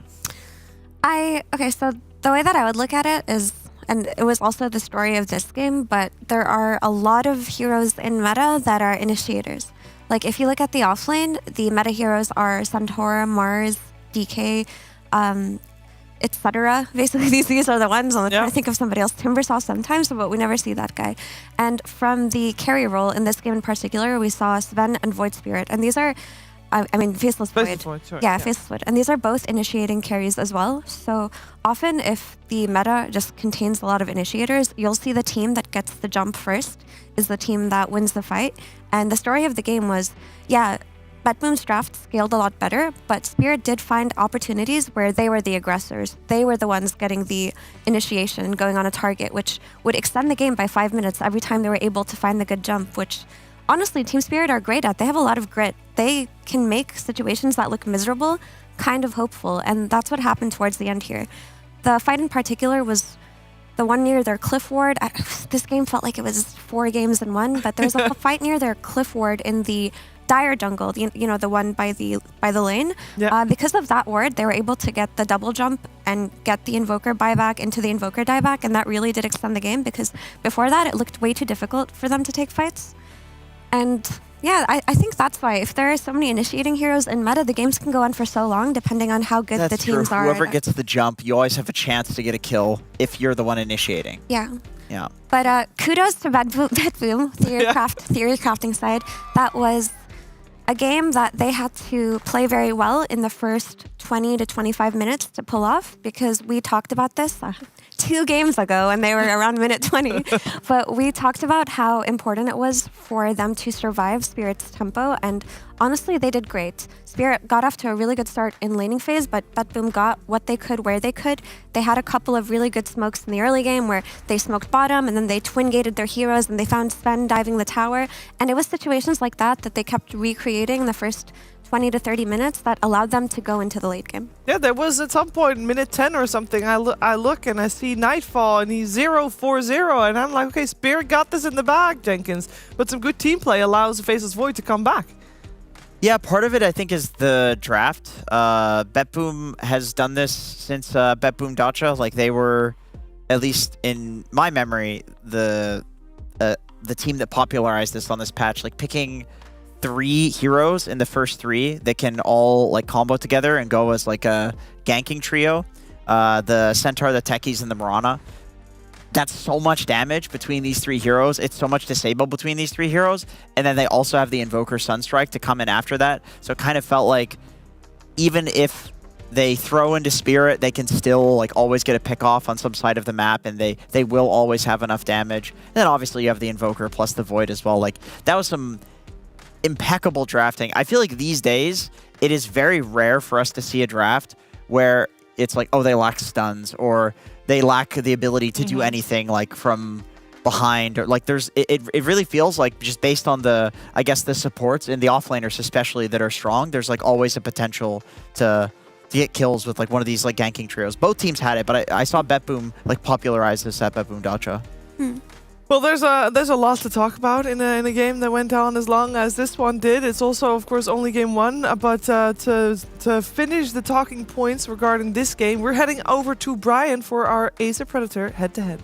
[SPEAKER 15] Okay, so the way that I would look at it is, and it was also the story of this game, but there are a lot of heroes in meta that are initiators. Like, if you look at the offlane, the meta heroes are Centaur, Mars, DK, etc. Basically, these are the ones. I'm trying to think of somebody else. Timbersaw sometimes, but we never see that guy. And from the carry role in this game in particular, we saw Sven and Void Spirit. And these are, Faceless Void. Yeah, Faceless Void. And these are both initiating carries as well. So often, if the meta just contains a lot of initiators, you'll see the team that gets the jump first is the team that wins the fight. And the story of the game was, Betboom's draft scaled a lot better, but Spirit did find opportunities where they were the aggressors. They were the ones getting the initiation, going on a target, which would extend the game by 5 minutes every time they were able to find the good jump, which honestly, Team Spirit are great at. They have a lot of grit. They can make situations that look miserable kind of hopeful, and that's what happened towards the end here. The fight in particular was the one near their cliff ward. This game felt like it was 4 games in one, but there's a fight near their cliff ward in the Dire jungle, the one by the lane. Yeah. Because of that ward, they were able to get the double jump and get the Invoker buyback into the Invoker dieback, and that really did extend the game because before that, it looked way too difficult for them to take fights. And yeah, I think that's why if there are so many initiating heroes in meta, the games can go on for so long depending on how good the teams are.
[SPEAKER 10] Whoever gets the jump, you always have a chance to get a kill if you're the one initiating.
[SPEAKER 15] Yeah.
[SPEAKER 10] Yeah.
[SPEAKER 15] But kudos to Betboom, theory crafting side. That was a game that they had to play very well in the first 20 to 25 minutes to pull off because we talked about this 2 games ago and they were around minute 20. But we talked about how important it was for them to survive Spirit's tempo, and honestly, they did great. Spirit got off to a really good start in laning phase, but Betboom got what they could where they could. They had a couple of really good smokes in the early game where they smoked bottom and then they twin-gated their heroes and they found Sven diving the tower. And it was situations like that that they kept recreating in the first 20 to 30 minutes that allowed them to go into the late game.
[SPEAKER 6] Yeah, there was at some point, minute 10 or something, I look and I see Nightfall and he's 0-4-0 and I'm like, okay, Spirit got this in the bag, Jenkins. But some good team play allows Faceless Void to come back.
[SPEAKER 10] Yeah, part of it, I think, is the draft. Betboom has done this since Betboom Dacha. Like, they were, at least in my memory, the team that popularized this on this patch. Like, picking 3 heroes in the first 3 that can all, like, combo together and go as, like, a ganking trio. The Centaur, the Techies, and the Mirana. That's so much damage between these 3 heroes. It's so much disable between these 3 heroes. And then they also have the Invoker Sunstrike to come in after that. So it kind of felt like even if they throw into Spirit, they can still like always get a pick off on some side of the map and they will always have enough damage. And then obviously you have the Invoker plus the Void as well. Like that was some impeccable drafting. I feel like these days it is very rare for us to see a draft where it's like, oh, they lack stuns or they lack the ability to do anything like from behind or like there's it really feels like just based on the I guess the supports and the offlaners especially that are strong, there's like always a potential to get kills with like one of these like ganking trios. Both teams had it, but I saw Betboom like popularize this at Betboom Dacha.
[SPEAKER 6] Well, there's a lot to talk about in a game that went on as long as this one did. It's also, of course, only game 1. But to finish the talking points regarding this game, we're heading over to Brian for our Acer Predator head-to-head.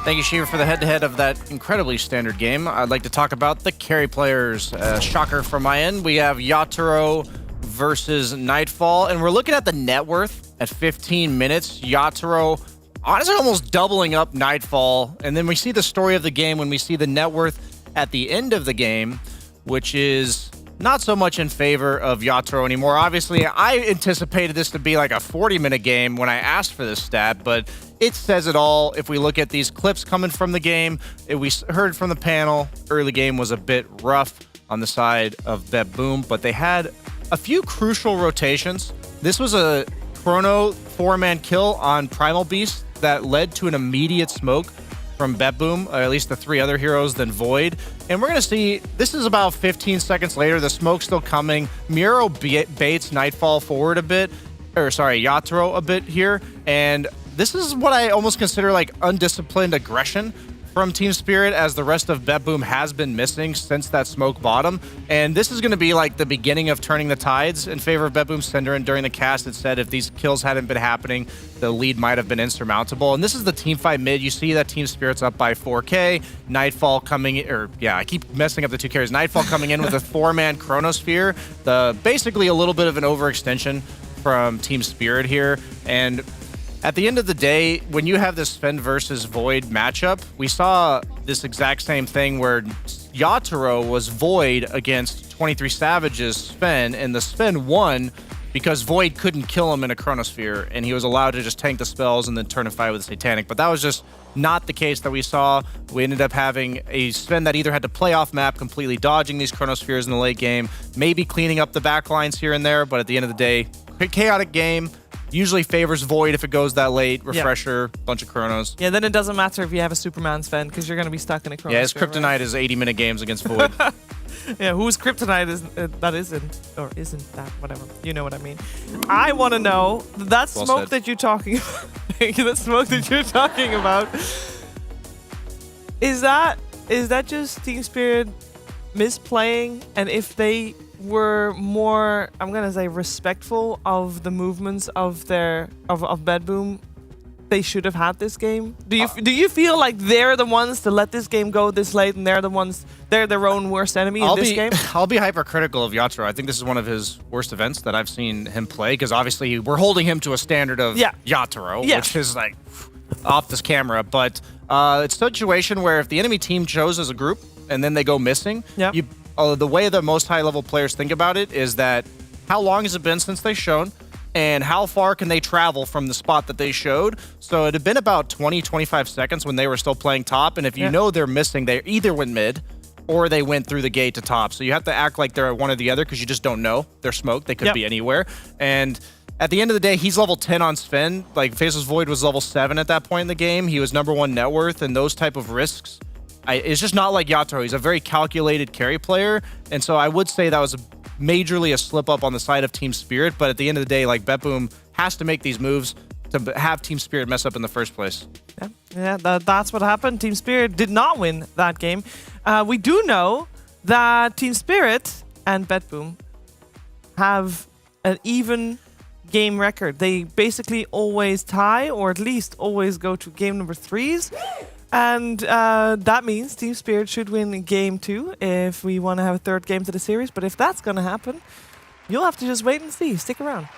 [SPEAKER 14] Thank you, Shiva, for the head-to-head of that incredibly standard game. I'd like to talk about the carry players. Shocker from my end. We have Yatoro versus Nightfall, and we're looking at the net worth at 15 minutes. Yatoro honestly almost doubling up Nightfall, and then we see the story of the game when we see the net worth at the end of the game, which is not so much in favor of Yatoro anymore. Obviously, I anticipated this to be like a 40-minute game when I asked for this stat, but it says it all. If we look at these clips coming from the game, we heard from the panel, early game was a bit rough on the side of Bet Boom, but they had a few crucial rotations. This was a Chrono 4-man kill on Primal Beast that led to an immediate smoke from Bet Boom, or at least the 3 other heroes, then Void. And we're going to see, this is about 15 seconds later, the smoke's still coming. Miro baits Nightfall forward a bit, Yatoro a bit here, and this is what I almost consider like undisciplined aggression from Team Spirit, as the rest of Bet Boom has been missing since that smoke bottom. And this is going to be like the beginning of turning the tides in favor of Bet Boom. Senderin during the cast, it said if these kills hadn't been happening, the lead might have been insurmountable. And this is the team fight mid. You see that Team Spirit's up by 4K. Nightfall coming, I keep messing up the 2 carries. Nightfall coming in with a 4-man Chronosphere. Basically a little bit of an overextension from Team Spirit here. And at the end of the day, when you have this Sven versus Void matchup, we saw this exact same thing where Yatoro was Void against 23 Savage's Sven, and the Sven won because Void couldn't kill him in a Chronosphere, and he was allowed to just tank the spells and then turn and fight with a Satanic. But that was just not the case that we saw. We ended up having a Sven that either had to play off map, completely dodging these Chronospheres in the late game, maybe cleaning up the backlines here and there, but at the end of the day, chaotic game. Usually favors Void if it goes that late. Refresher, bunch of Chronos.
[SPEAKER 6] Yeah, then it doesn't matter if you have a Superman Sven, because you're going to be stuck in a Chrono.
[SPEAKER 14] Yeah, his Kryptonite is 80-minute games against Void.
[SPEAKER 6] Yeah, whose Kryptonite is that isn't, or isn't that, whatever. You know what I mean. I want to know, that
[SPEAKER 14] Well
[SPEAKER 6] smoke
[SPEAKER 14] said.
[SPEAKER 6] that you're talking about, that smoke that you're talking about, is that just Team Spirit misplaying? And if they were more, I'm gonna say, respectful of the movements of Bet Boom, they should have had this game. Do you feel like they're the ones to let this game go this late, and they're their own worst enemy in this game?
[SPEAKER 14] I'll be hypercritical of Yatoro. I think this is one of his worst events that I've seen him play, because obviously we're holding him to a standard of Yatoro, which is like off this camera. But it's a situation where if the enemy team chose as a group and then they go missing, the way that most high-level players think about it is that how long has it been since they shown, and how far can they travel from the spot that they showed? So it had been about 20, 25 seconds when they were still playing top, and if you know they're missing, they either went mid or they went through the gate to top. So you have to act like they're one or the other, because you just don't know. They're smoked. They could be anywhere. And at the end of the day, he's level 10 on Sven. Like, Faceless Void was level 7 at that point in the game. He was #1 net worth, and those type of risks, it's just not like Yatoro. He's a very calculated carry player, and so I would say that was majorly a slip up on the side of Team Spirit. But at the end of the day, like, Bet Boom has to make these moves to have Team Spirit mess up in the first place.
[SPEAKER 6] That's what happened. Team Spirit did not win that game. We do know that Team Spirit and Bet Boom have an even game record. They basically always tie, or at least always go to game number 3s. And that means Team Spirit should win game 2 if we want to have a third game to the series. But if that's going to happen, you'll have to just wait and see. Stick around.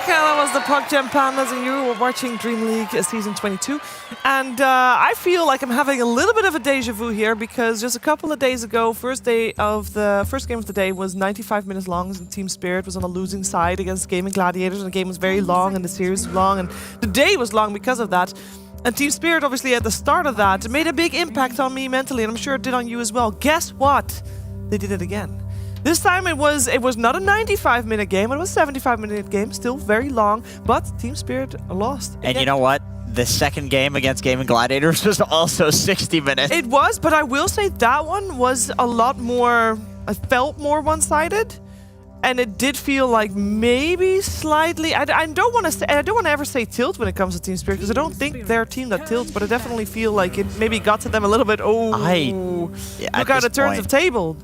[SPEAKER 6] That was the PogGem Pandas, and you were watching DreamLeague Season 22. And I feel like I'm having a little bit of a deja vu here because just a couple of days ago, first game of the day was 95 minutes long, and Team Spirit was on the losing side against Gaming Gladiators, and the game was very long, and the series was long, and the day was long because of that. And Team Spirit, obviously, at the start of that, made a big impact on me mentally, and I'm sure it did on you as well. Guess what? They did it again. This time it was not a 95-minute game, it was a 75-minute game, still very long, but Team Spirit lost.
[SPEAKER 10] And you know what? The second game against Gaming Gladiators was also 60 minutes.
[SPEAKER 6] It was, but I will say that one was a lot more, I felt more one-sided. And it did feel like maybe slightly, I don't want to ever say tilt when it comes to Team Spirit, because I don't think they're a team that tilts, but I definitely feel like it maybe got to them a little bit. Look how the turns have tabled.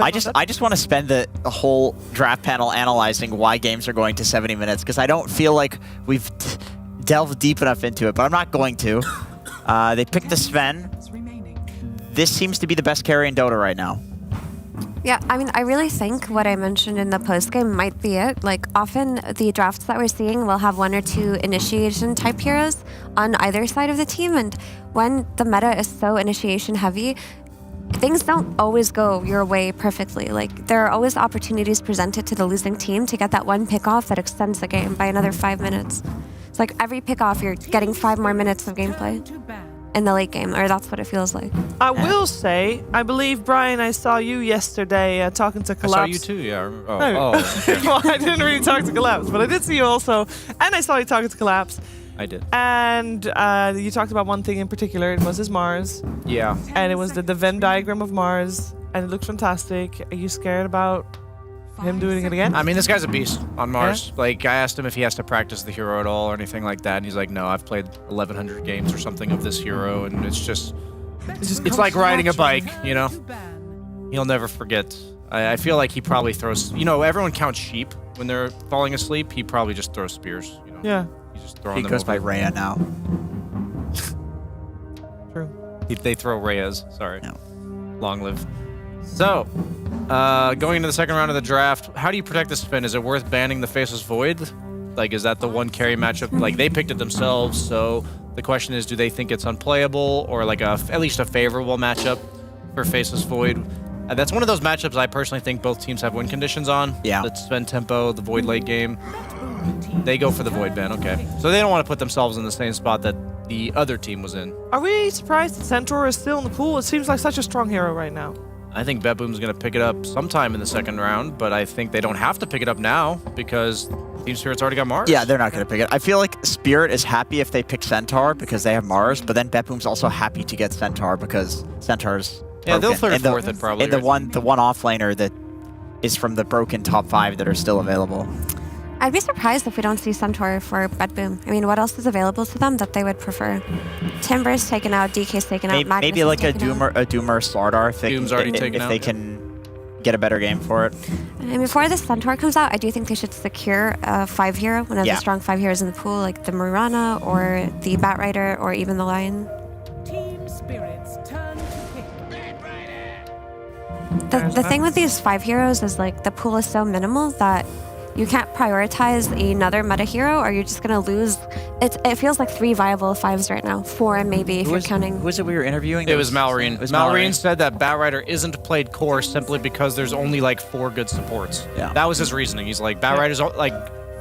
[SPEAKER 10] I just want to spend the whole draft panel analyzing why games are going to 70 minutes, because I don't feel like we've delved deep enough into it, but I'm not going to. They picked the Sven. This seems to be the best carry in Dota right now.
[SPEAKER 15] Yeah, I mean, I really think what I mentioned in the postgame might be it. Like, often the drafts that we're seeing will have one or two initiation-type heroes on either side of the team, and when the meta is so initiation-heavy, things don't always go your way perfectly. Like, there are always opportunities presented to the losing team to get that one pick-off that extends the game by another 5 minutes. It's like every pick-off, you're getting 5 more minutes of gameplay in the late game, or that's what it feels like.
[SPEAKER 6] I will say, I believe, Brian, I saw you yesterday talking to Collapse.
[SPEAKER 14] I saw you too, yeah. Okay.
[SPEAKER 6] Well, I didn't really talk to Collapse, but I did see you also, and I saw you talking to Collapse.
[SPEAKER 14] I did.
[SPEAKER 6] And you talked about one thing in particular, it was his Mars.
[SPEAKER 14] Yeah.
[SPEAKER 6] And it was the Venn diagram of Mars, and it looked fantastic. Are you scared about him doing it again?
[SPEAKER 14] I mean, this guy's a beast on Mars. Yeah? Like, I asked him if he has to practice the hero at all or anything like that, and he's like, no, I've played 1,100 games or something of this hero, and it's like riding a bike, you know? He'll never forget. I feel like he probably throws, everyone counts sheep when they're falling asleep. He probably just throws spears,
[SPEAKER 6] Yeah.
[SPEAKER 14] He's just throwing
[SPEAKER 10] He
[SPEAKER 14] them
[SPEAKER 10] goes
[SPEAKER 14] over.
[SPEAKER 10] by Rhea now.
[SPEAKER 6] True.
[SPEAKER 14] They throw Reyes, sorry. No. Long live. So, going into the second round of the draft, how do you protect the Sven? Is it worth banning the Faceless Void? Like, is that the one carry matchup? Like, they picked it themselves, so the question is, do they think it's unplayable or like at least a favorable matchup for Faceless Void? That's one of those matchups I personally think both teams have win conditions on.
[SPEAKER 10] Yeah.
[SPEAKER 14] The Sven tempo, the Void late game. They go for the Void ban, okay. So they don't want to put themselves in the same spot that the other team was in.
[SPEAKER 6] Are we surprised that Centaur is still in the pool? It seems like such a strong hero right now.
[SPEAKER 14] I think Betboom's going to pick it up sometime in the second round, but I think they don't have to pick it up now because Team Spirit's already got Mars.
[SPEAKER 10] Yeah, they're not going to pick it. I feel like Spirit is happy if they pick Centaur because they have Mars, but then Betboom's also happy to get Centaur because Centaur's
[SPEAKER 14] yeah, they'll
[SPEAKER 10] broken.
[SPEAKER 14] third fourth it probably.
[SPEAKER 10] And the one offlaner that is from the broken top 5 that are still available.
[SPEAKER 15] I'd be surprised if we don't see Centaur for Betboom. I mean, what else is available to them that they would prefer? Timber's taken out, DK's taken out, Magnus
[SPEAKER 10] maybe like a Doomer Slardar if they can get a better game for it.
[SPEAKER 15] And before the Centaur comes out, I do think they should secure a 5 hero, one of the strong 5 heroes in the pool, like the Murana or the Batrider or even the Lion.
[SPEAKER 19] Team Spirit's turn to pick.
[SPEAKER 15] The thing with these 5 heroes is like the pool is so minimal that you can't prioritize another meta hero or you're just going to lose. It feels like 3 viable 5s right now. 4 maybe if you're counting.
[SPEAKER 10] Who was it we were interviewing?
[SPEAKER 14] It was Malrine. Malrine said that Batrider isn't played core simply because there's only like 4 good supports.
[SPEAKER 10] Yeah.
[SPEAKER 14] That was his reasoning. He's like, Batrider's like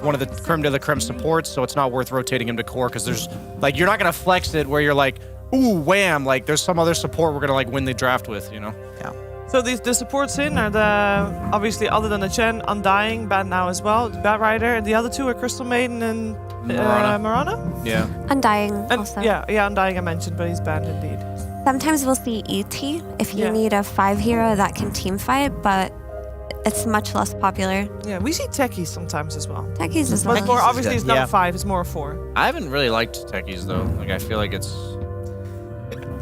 [SPEAKER 14] one of the creme de la creme supports, so it's not worth rotating him to core because there's like, you're not going to flex it where you're like, ooh, wham, like there's some other support we're going to like win the draft with, you know?
[SPEAKER 10] Yeah.
[SPEAKER 6] So the supports in are obviously other than the Chen, Undying, banned now as well, Batrider, and the other 2 are Crystal Maiden and Murana?
[SPEAKER 14] Yeah.
[SPEAKER 15] Undying also.
[SPEAKER 6] Yeah, Undying I mentioned, but he's banned indeed.
[SPEAKER 15] Sometimes we'll see ET if you need a 5 hero that can team fight, but it's much less popular.
[SPEAKER 6] Yeah, we see Techies sometimes as well.
[SPEAKER 15] Techies as well.
[SPEAKER 6] But more, obviously it's not a 5, it's more a 4.
[SPEAKER 14] I haven't really liked Techies though. Like I feel like it's...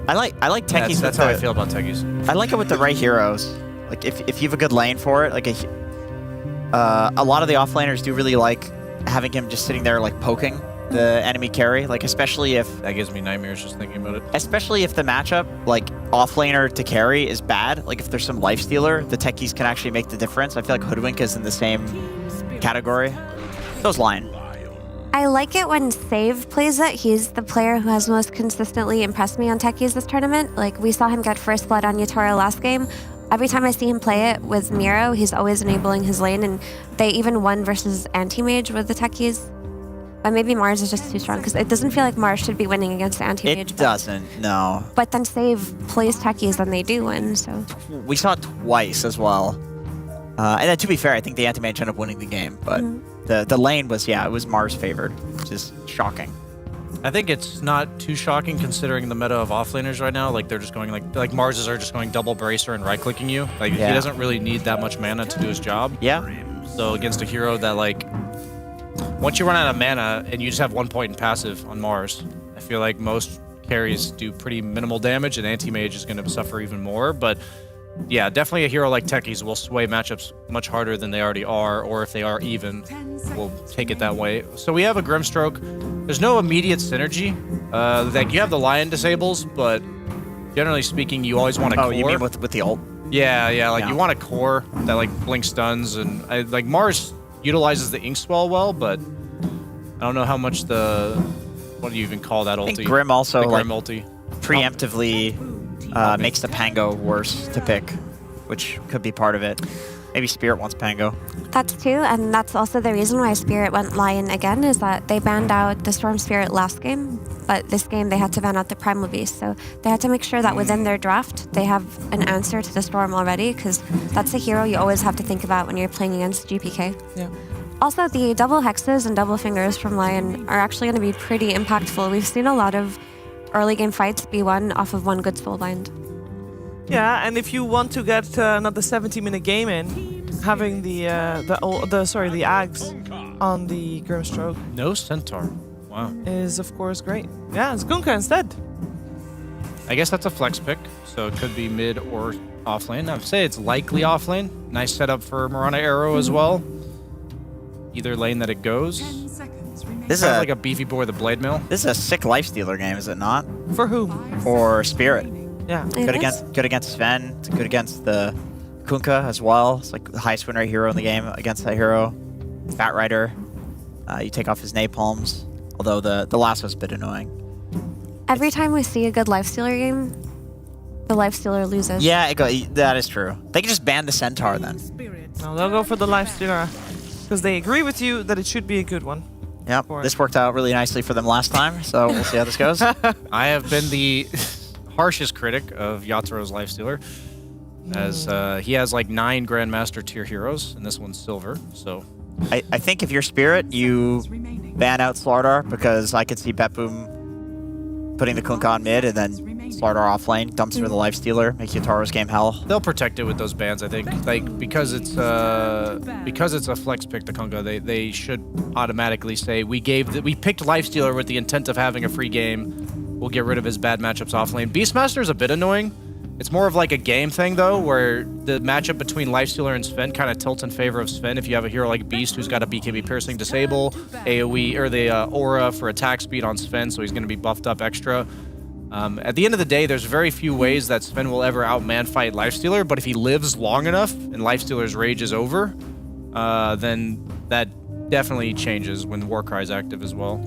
[SPEAKER 10] I like Techies.
[SPEAKER 14] That's how I feel about Techies.
[SPEAKER 10] I like it with the right heroes. Like if you have a good lane for it, like a lot of the offlaners do really like having him just sitting there like poking the enemy carry. Like especially if
[SPEAKER 14] that gives me nightmares just thinking about it.
[SPEAKER 10] Especially if the matchup like offlaner to carry is bad. Like if there's some lifestealer, the Techies can actually make the difference. I feel like Hoodwink is in the same category. Those Lion.
[SPEAKER 15] I like it when Save plays it. He's the player who has most consistently impressed me on techies this tournament. Like, we saw him get first blood on Yatoro last game. Every time I see him play it with Miro, he's always enabling his lane, and they even won versus Anti-Mage with the techies. But maybe Mars is just too strong, because it doesn't feel like Mars should be winning against Anti-Mage.
[SPEAKER 10] It doesn't, no.
[SPEAKER 15] But then Save plays techies and they do win, so.
[SPEAKER 10] We saw it twice as well. And then, to be fair, I think the Anti-Mage ended up winning the game, but the lane was, it was Mars favored, which is shocking.
[SPEAKER 14] I think it's not too shocking considering the meta of offlaners right now. Like, they're just going like Marses are just going double bracer and right clicking you. Like, he doesn't really need that much mana to do his job.
[SPEAKER 10] Yeah.
[SPEAKER 14] So against a hero that, like, once you run out of mana and you just have 1 point in passive on Mars, I feel like most carries do pretty minimal damage, and Anti-Mage is going to suffer even more. But yeah, definitely a hero like Techies will sway matchups much harder than they already are, or if they are even, we'll take it that way. So we have a Grimstroke. There's no immediate synergy. Like, you have the Lion disables, but generally speaking, you always want a core.
[SPEAKER 10] Oh, you mean with the ult?
[SPEAKER 14] Yeah, you want a core that, like, blinks stuns, and like Mars utilizes the Inkswell well, but I don't know how much what do you even call that ulti?
[SPEAKER 10] I think Grim also,
[SPEAKER 14] the Grim
[SPEAKER 10] like,
[SPEAKER 14] ulti.
[SPEAKER 10] preemptively makes the Pango worse to pick, which could be part of it. Maybe Spirit wants Pango.
[SPEAKER 15] That's too, and that's also the reason why Spirit went Lion again, is that they banned out the Storm Spirit last game, but this game they had to ban out the Primal Beast, so they had to make sure that within their draft they have an answer to the Storm already, because that's a hero you always have to think about when you're playing against GPK.
[SPEAKER 6] Yeah.
[SPEAKER 15] Also, the double hexes and double fingers from Lion are actually going to be pretty impactful. We've seen a lot of early game fights be won off of one good Soulbind.
[SPEAKER 6] Yeah, and if you want to get another 70-minute game in, having the Ags on the Grimstroke.
[SPEAKER 14] No Centaur. Wow.
[SPEAKER 6] Is of course great. Yeah, it's Gunka instead.
[SPEAKER 14] I guess that's a flex pick, so it could be mid or off lane. I'd say it's likely off lane. Nice setup for Mirana Arrow as well. Either lane that it goes.
[SPEAKER 10] This is
[SPEAKER 14] like a beefy boy with a blade mill.
[SPEAKER 10] This is a sick lifestealer game, is it not?
[SPEAKER 6] For whom?
[SPEAKER 10] For Spirit.
[SPEAKER 6] Yeah.
[SPEAKER 10] Good against Sven. It's good against the Kunkka as well. It's like the highest win rate hero in the game against that hero. Fat Rider. You take off his napalms. Although the last was a bit annoying.
[SPEAKER 15] Every time we see a good Lifestealer game, the Lifestealer loses.
[SPEAKER 10] Yeah, that is true. They can just ban the Centaur then.
[SPEAKER 6] No, they'll go for the Lifestealer because they agree with you that it should be a good one.
[SPEAKER 10] Yep, this worked out really nicely for them last time, so we'll see how this goes.
[SPEAKER 14] I have been the harshest critic of Yatoro's Lifestealer, as he has like 9 Grandmaster tier heroes, and this one's silver, so...
[SPEAKER 10] I think if you're Spirit, you ban out Slardar, because I could see Betboom putting the Kunkka on mid, and then Slardar off lane, dumps for the Lifestealer, make Yataro's game hell.
[SPEAKER 14] They'll protect it with those bans, I think. Like, because it's a flex pick, the Kunkka, they should automatically say, we picked Lifestealer with the intent of having a free game. We'll get rid of his bad matchups off lane. Beastmaster is a bit annoying. It's more of like a game thing, though, where the matchup between Lifestealer and Sven kind of tilts in favor of Sven if you have a hero like Beast who's got a BKB Piercing Disable, AoE, or the Aura for attack speed on Sven, so he's going to be buffed up extra. At the end of the day, there's very few ways that Sven will ever outman fight Lifestealer, but if he lives long enough and Lifestealer's rage is over, then that definitely changes when Warcry's active as well.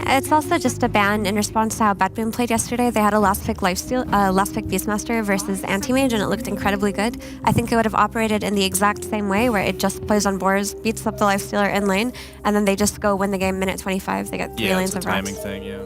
[SPEAKER 15] It's also just a ban in response to how Betboom played yesterday. They had a last pick Beastmaster versus Anti-Mage, and it looked incredibly good. I think it would have operated in the exact same way, where it just plays on boars, beats up the Lifestealer in lane, and then they just go win the game minute 25. They get 3 lanes of
[SPEAKER 14] timing
[SPEAKER 15] rest.
[SPEAKER 14] thing, yeah.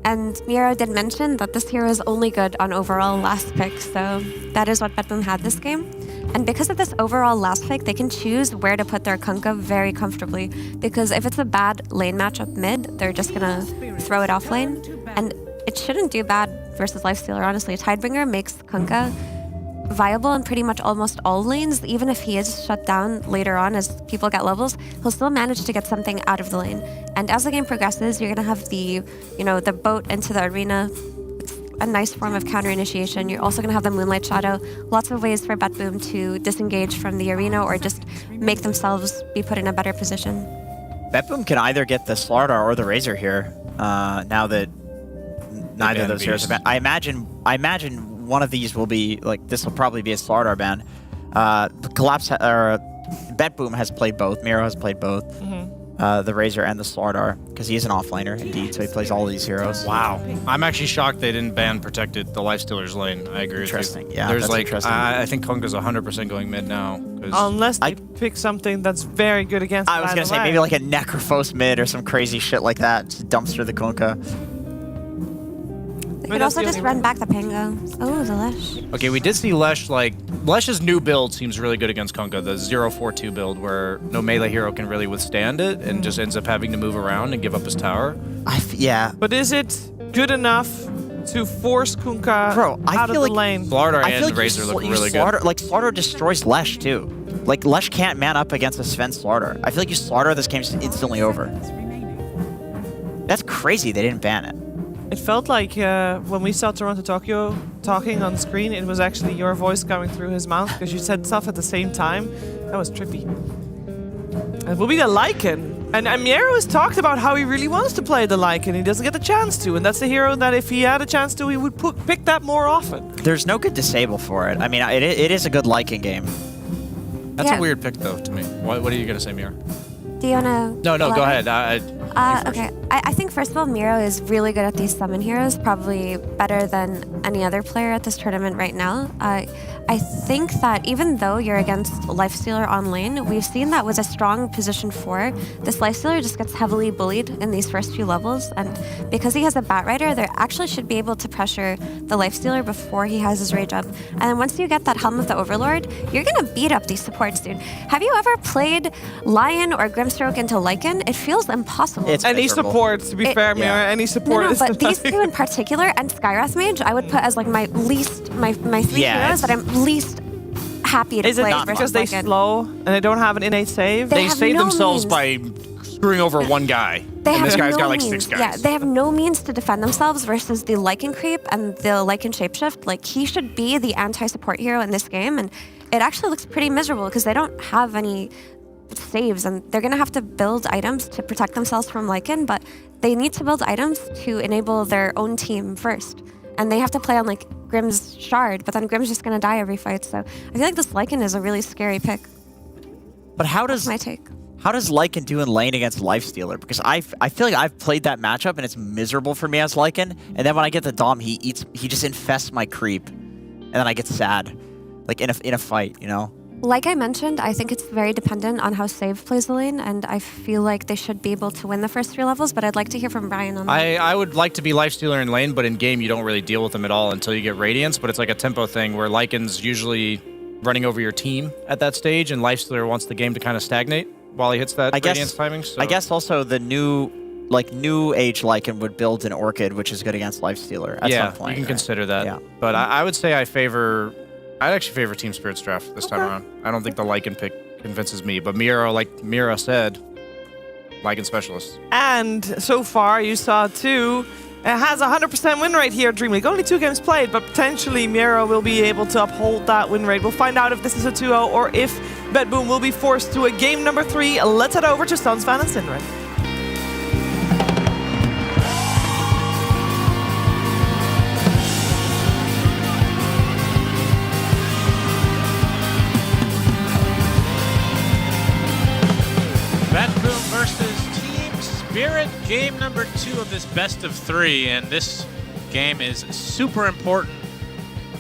[SPEAKER 15] And Miro did mention that this hero is only good on overall last pick, so that is what Betboom had this game. And because of this overall last pick, they can choose where to put their Kunkka very comfortably, because if it's a bad lane matchup mid, they're just gonna throw it off lane, and it shouldn't do bad versus Lifestealer, honestly. Tidebringer makes Kunkka viable in pretty much almost all lanes. Even if he is shut down later on as people get levels, he'll still manage to get something out of the lane. And as the game progresses, you're gonna have the boat into the arena. It's a nice form of counter initiation. You're also gonna have the Moonlight Shadow. Lots of ways for Betboom to disengage from the arena or just make themselves be put in a better position.
[SPEAKER 10] Betboom can either get the Slardar or the Razor here, now that neither of those heroes have been. I imagine one of these will be, like, this will probably be a Slardar ban. Collapse, or BetBoom has played both. Miro has played both. The Razor and the Slardar, because he is an offlaner, indeed, so he plays all these heroes.
[SPEAKER 14] Wow. I'm actually shocked they didn't ban Protected, the Lifestealer's lane. I agree with you.
[SPEAKER 10] Interesting. Yeah,
[SPEAKER 14] There's
[SPEAKER 10] that's
[SPEAKER 14] like,
[SPEAKER 10] interesting.
[SPEAKER 14] I think Kunka's 100% going mid now.
[SPEAKER 6] Unless they pick something that's very good against
[SPEAKER 10] I was going to say maybe like a Necrophos mid or some crazy shit like that. Just dumpster the Kunkka.
[SPEAKER 15] They could also just run back the Pango. Oh, the Lesh.
[SPEAKER 14] Okay, we did see Lesh, Lesh's new build seems really good against Kunkka, the 0-4-2 build where no melee hero can really withstand it and just ends up having to move around and give up his tower.
[SPEAKER 10] Yeah.
[SPEAKER 6] But is it good enough to force Kunkka out of the lane?
[SPEAKER 14] Slardar
[SPEAKER 10] I feel
[SPEAKER 14] and
[SPEAKER 10] like
[SPEAKER 14] Razor look really good.
[SPEAKER 10] Slardar destroys Lesh too. Like Lesh can't man up against a Sven Slardar. I feel like you Slardar, this game's instantly over. That's crazy they didn't ban it.
[SPEAKER 6] It felt like when we saw Toronto Tokyo talking on screen, it was actually your voice coming through his mouth because you said stuff at the same time. That was trippy. It will be the Lycan. And Miero has talked about how he really wants to play the Lycan. He doesn't get the chance to. And that's the hero that if he had a chance to, he would pick that more often.
[SPEAKER 10] There's no good disable for it. I mean, it is a good Lycan game.
[SPEAKER 14] That's
[SPEAKER 15] Yeah.
[SPEAKER 14] a weird pick, though, to me. What are you going to say, Mira?
[SPEAKER 15] Do you wanna?
[SPEAKER 14] No, go ahead.
[SPEAKER 15] Okay. I think first of all, Miro is really good at these summon heroes, probably better than any other player at this tournament right now. I think that even though you're against Lifestealer on lane, we've seen that with a strong position 4, this Lifestealer just gets heavily bullied in these first few levels, and because he has a Bat Rider, they actually should be able to pressure the Lifestealer before he has his rage up. And then once you get that Helm of the Overlord, you're gonna beat up these supports, dude. Have you ever played Lion or Grimstroke into Lycan? It feels impossible.
[SPEAKER 6] Any support, to be fair, Mira, any support
[SPEAKER 15] No,
[SPEAKER 6] is
[SPEAKER 15] but these two in particular, and Skywrath Mage, I would put as like my least, my 3 heroes that I'm least happy to
[SPEAKER 6] Is it
[SPEAKER 15] play
[SPEAKER 6] not
[SPEAKER 15] versus
[SPEAKER 6] because they
[SPEAKER 15] Lycan.
[SPEAKER 6] slow and they don't have an innate save?
[SPEAKER 15] They have
[SPEAKER 14] save
[SPEAKER 15] no
[SPEAKER 14] themselves
[SPEAKER 15] means.
[SPEAKER 14] by screwing over one guy.
[SPEAKER 15] They
[SPEAKER 14] and
[SPEAKER 15] have
[SPEAKER 14] this guy's
[SPEAKER 15] no
[SPEAKER 14] got like
[SPEAKER 15] means.
[SPEAKER 14] 6 guys.
[SPEAKER 15] Yeah, they have no means to defend themselves versus the Lycan creep and the Lycan shapeshift. Like, he should be the anti-support hero in this game, and it actually looks pretty miserable because they don't have any saves, and they're gonna have to build items to protect themselves from Lycan, but they need to build items to enable their own team first. And they have to play on like Grimm's Shard, but then Grimm's just gonna die every fight. So I feel like this Lycan is a really scary pick.
[SPEAKER 10] But how does
[SPEAKER 15] my take?
[SPEAKER 10] How does Lycan do in lane against Lifestealer? Because I feel like I've played that matchup and it's miserable for me as Lycan. And then when I get the Dom, he just infests my creep, and then I get sad, like in a fight, you know.
[SPEAKER 15] Like I mentioned, I think it's very dependent on how Save plays the lane, and I feel like they should be able to win the first 3 levels, but I'd like to hear from Brian on that.
[SPEAKER 14] I would like to be Lifestealer in lane, but in game you don't really deal with them at all until you get Radiance, but it's like a tempo thing where Lycan's usually running over your team at that stage, and Lifestealer wants the game to kind of stagnate while he hits that Radiance timing. So.
[SPEAKER 10] I guess also the new age Lycan would build an Orchid, which is good against Lifestealer at some point.
[SPEAKER 14] You can consider that.
[SPEAKER 10] Yeah.
[SPEAKER 14] But I would say I'd actually favor Team Spirit's draft this time around. I don't think the Lycan pick convinces me, but Mira, like Mira said, Lycan specialist.
[SPEAKER 6] And so far, you saw too, it has a 100% win rate here at DreamLeague. Only 2 games played, but potentially Miro will be able to uphold that win rate. We'll find out if this is a 2-0 or if BetBoom will be forced to a game number 3. Let's head over to Sunsfan and Sinren.
[SPEAKER 20] BetBoom versus Team Spirit, game number 2 of this best of 3, and this game is super important.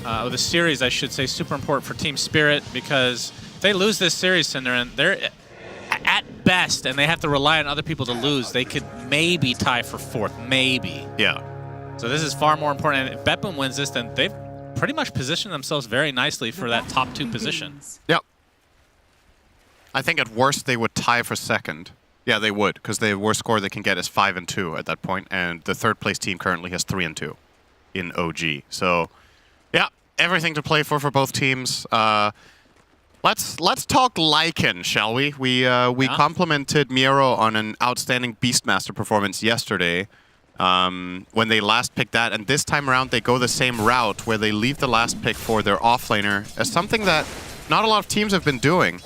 [SPEAKER 20] The series, I should say, super important for Team Spirit because if they lose this series, Cinderin, they're at best, and they have to rely on other people to lose. They could maybe tie for 4th, maybe.
[SPEAKER 17] Yeah.
[SPEAKER 20] So this is far more important. And if BetBoom wins this, then they've pretty much positioned themselves very nicely for that top 2 position.
[SPEAKER 17] Yep. I think at worst they would tie for 2nd. Yeah, they would, because the worst score they can get is 5-2 at that point, and the 3rd place team currently has 3-2 in OG. So, yeah, everything to play for both teams. Let's talk Lycan, shall we? We complimented Miero on an outstanding Beastmaster performance yesterday when they last picked that, and this time around they go the same route where they leave the last pick for their offlaner as something that not a lot of teams have been doing.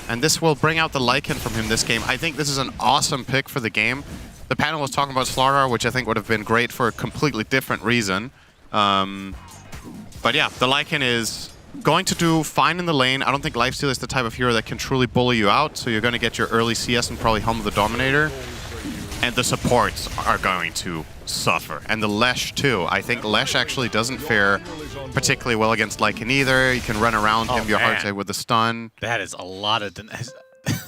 [SPEAKER 17] And this will bring out the Lycan from him this game. I think this is an awesome pick for the game. The panel was talking about Slardar, which I think would have been great for a completely different reason. But yeah, the Lycan is
[SPEAKER 12] going to do fine in the lane. I don't think Lifesteal is the type of hero that can truly bully you out, so you're going to get your early CS and probably Helm of the Dominator. And the supports are going to suffer. And the Lesh too. I think Lesh actually doesn't fare particularly well against Lycan either. You can run around him, you're hard to hit with the stun.
[SPEAKER 20] That is a lot of denies.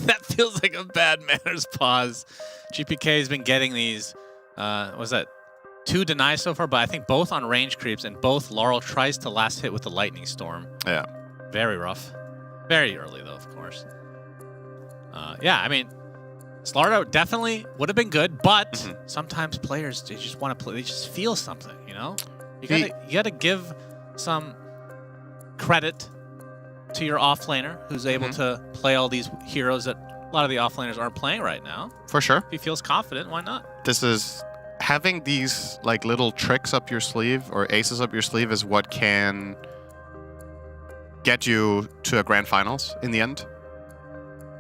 [SPEAKER 20] That feels like a bad manners pause. GPK has been getting these, was that 2 denies so far? But I think both on range creeps, and both Laurel tries to last hit with the Lightning Storm.
[SPEAKER 12] Yeah.
[SPEAKER 20] Very rough. Very early though, of course. Yeah, I mean, Slardo definitely would have been good, but sometimes players, they just want to play, they just feel something, you know? You gotta give some credit to your offlaner who's able to play all these heroes that a lot of the offlaners aren't playing right now.
[SPEAKER 12] For sure.
[SPEAKER 20] If he feels confident, why not?
[SPEAKER 12] This is having these like little tricks up your sleeve or aces up your sleeve is what can get you to a grand finals in the end.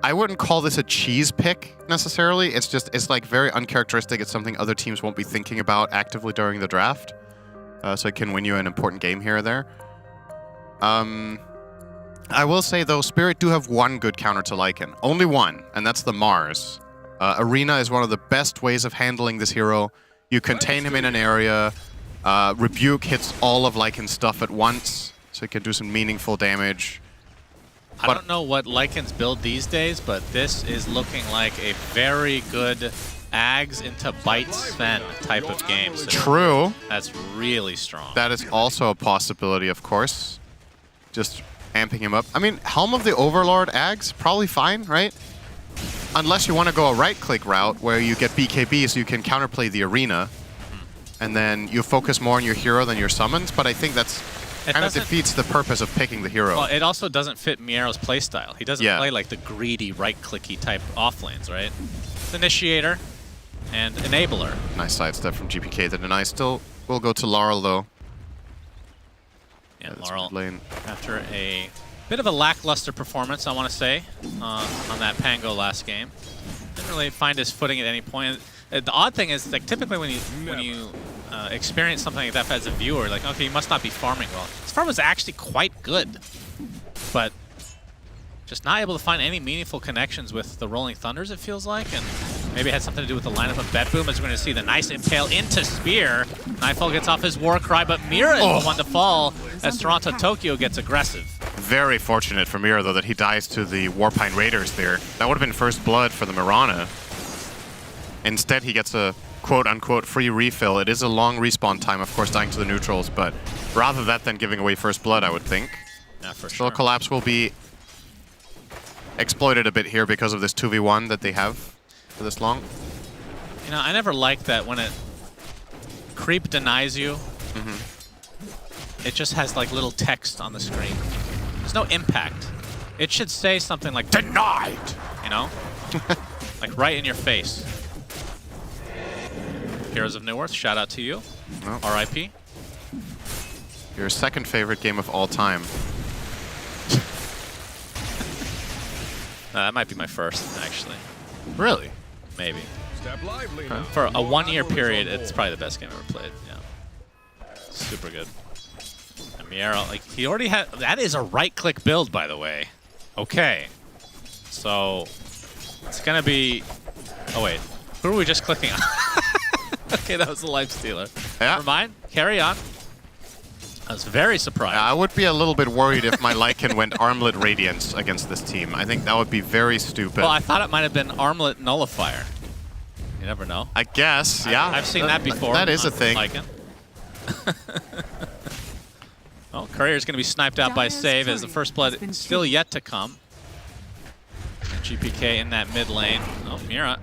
[SPEAKER 12] I wouldn't call this a cheese pick necessarily. It's like very uncharacteristic. It's something other teams won't be thinking about actively during the draft. So it can win you an important game here or there. I will say though, Spirit do have one good counter to Lycan. Only one, and that's the Mars. Arena is one of the best ways of handling this hero. You contain him in an area. Rebuke hits all of Lycan's stuff at once, so it can do some meaningful damage.
[SPEAKER 20] I don't know what Lycan's build these days, but this is looking like a very good Ags into Bite Sven type of game. So
[SPEAKER 12] True.
[SPEAKER 20] That's really strong.
[SPEAKER 12] That is also a possibility, of course. Just amping him up. I mean, Helm of the Overlord Ags, probably fine, right? Unless you want to go a right-click route where you get BKB so you can counterplay the arena. And then you focus more on your hero than your summons, but I think that's kind of defeats the purpose of picking the hero.
[SPEAKER 20] Well, it also doesn't fit Miero's playstyle. He doesn't play like the greedy, right-clicky type offlanes, right? It's Initiator and Enabler.
[SPEAKER 12] Nice sidestep from GPK. The deny still will go to Laurel, though.
[SPEAKER 20] Yeah, Laurel, after a bit of a lackluster performance, I want to say, on that Pango last game. Didn't really find his footing at any point. The odd thing is, like, typically when you experience something like that as a viewer, like, okay, you must not be farming well. His farm was actually quite good, but just not able to find any meaningful connections with the Rolling Thunders, it feels like, and maybe it had something to do with the lineup of Betboom, as we're going to see the nice impale into Spear. Nightfall gets off his War Cry, but Mira is the one to fall as Toronto Tokyo gets aggressive.
[SPEAKER 12] Very fortunate for Mira, though, that he dies to the Warpine Raiders there. That would have been first blood for the Mirana. Instead, he gets a quote-unquote free refill. It is a long respawn time, of course, dying to the neutrals, but rather that than giving away first blood, I would think.
[SPEAKER 20] Yeah, for
[SPEAKER 12] sure. Collapse will be exploited a bit here because of this 2v1 that they have for this long.
[SPEAKER 20] You know, I never liked that when it creep denies you, it just has like little text on the screen. There's no impact. It should say something like denied, you know? Like right in your face. Heroes of Newerth, shout out to you. RIP.
[SPEAKER 12] Your second favorite game of all time.
[SPEAKER 20] That might be my first, actually.
[SPEAKER 12] Really?
[SPEAKER 20] Maybe. For a 1-year period, it's probably the best game I've ever played. Yeah. Super good. And Miero, like, he already had... That is a right-click build, by the way. Okay. So, it's going to be... Oh, wait. Who are we just clicking on? Okay, that was the Lifestealer.
[SPEAKER 12] Yeah.
[SPEAKER 20] Never mind. Carry on. I was very surprised.
[SPEAKER 12] I would be a little bit worried if my Lycan went Armlet Radiance against this team. I think that would be very stupid.
[SPEAKER 20] Well, I thought it might have been Armlet Nullifier. You never know.
[SPEAKER 12] I guess, yeah.
[SPEAKER 20] I've seen that before.
[SPEAKER 12] That is a thing.
[SPEAKER 20] Oh, Courier's going to be sniped out by Save as the first blood is still yet to come. And GPK in that mid lane. Oh, Mira.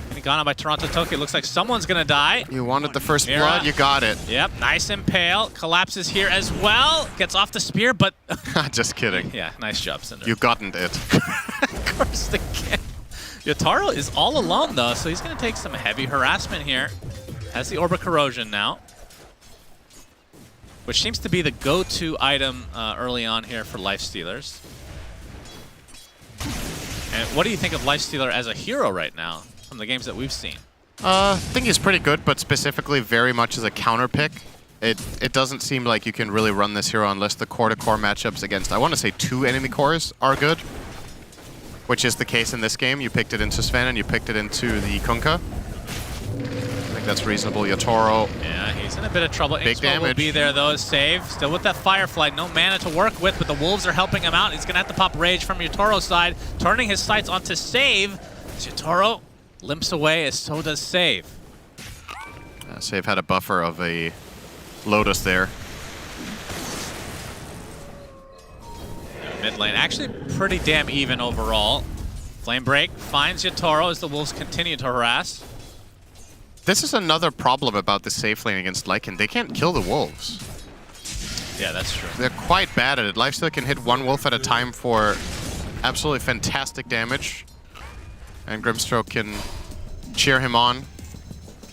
[SPEAKER 20] Getting gone on by Toronto Tokyo. Looks like someone's going to die.
[SPEAKER 12] You wanted the first blood, you got it.
[SPEAKER 20] Yep, nice impale. Collapses here as well. Gets off the spear, but...
[SPEAKER 12] Just kidding.
[SPEAKER 20] Yeah, nice job, Cinder.
[SPEAKER 12] You gotten it.
[SPEAKER 20] Of course they can. Yotaro is all alone, though, so he's going to take some heavy harassment here. Has the Orb of Corrosion now, which seems to be the go-to item early on here for Lifestealers. And what do you think of Lifestealer as a hero right now from the games that we've seen?
[SPEAKER 12] I think he's pretty good, but specifically very much as a counter pick.
[SPEAKER 17] It doesn't seem like you can really run this hero unless the core-to-core matchups against, I want to say 2 enemy cores are good, which is the case in this game. You picked it into Sven and you picked it into the Kunkka. I think that's reasonable. Yotaro.
[SPEAKER 20] Yeah, he's in a bit of trouble.
[SPEAKER 17] Big
[SPEAKER 20] Xtreme
[SPEAKER 17] damage.
[SPEAKER 20] will be there though, save. Still with that Firefly, no mana to work with, but the Wolves are helping him out. He's gonna have to pop Rage from Yotoro's side, turning his sights onto Save. Yotaro limps away, as so does Save.
[SPEAKER 17] Save had a buffer of a Lotus there.
[SPEAKER 20] Mid lane, actually pretty damn even overall. Flame Break finds Yotaro as the Wolves continue to harass.
[SPEAKER 17] This is another problem about the safe lane against Lycan. They can't kill the wolves.
[SPEAKER 20] Yeah, that's true.
[SPEAKER 17] They're quite bad at it. Lifesteal can hit 1 wolf at a time for absolutely fantastic damage. And Grimstroke can cheer him on.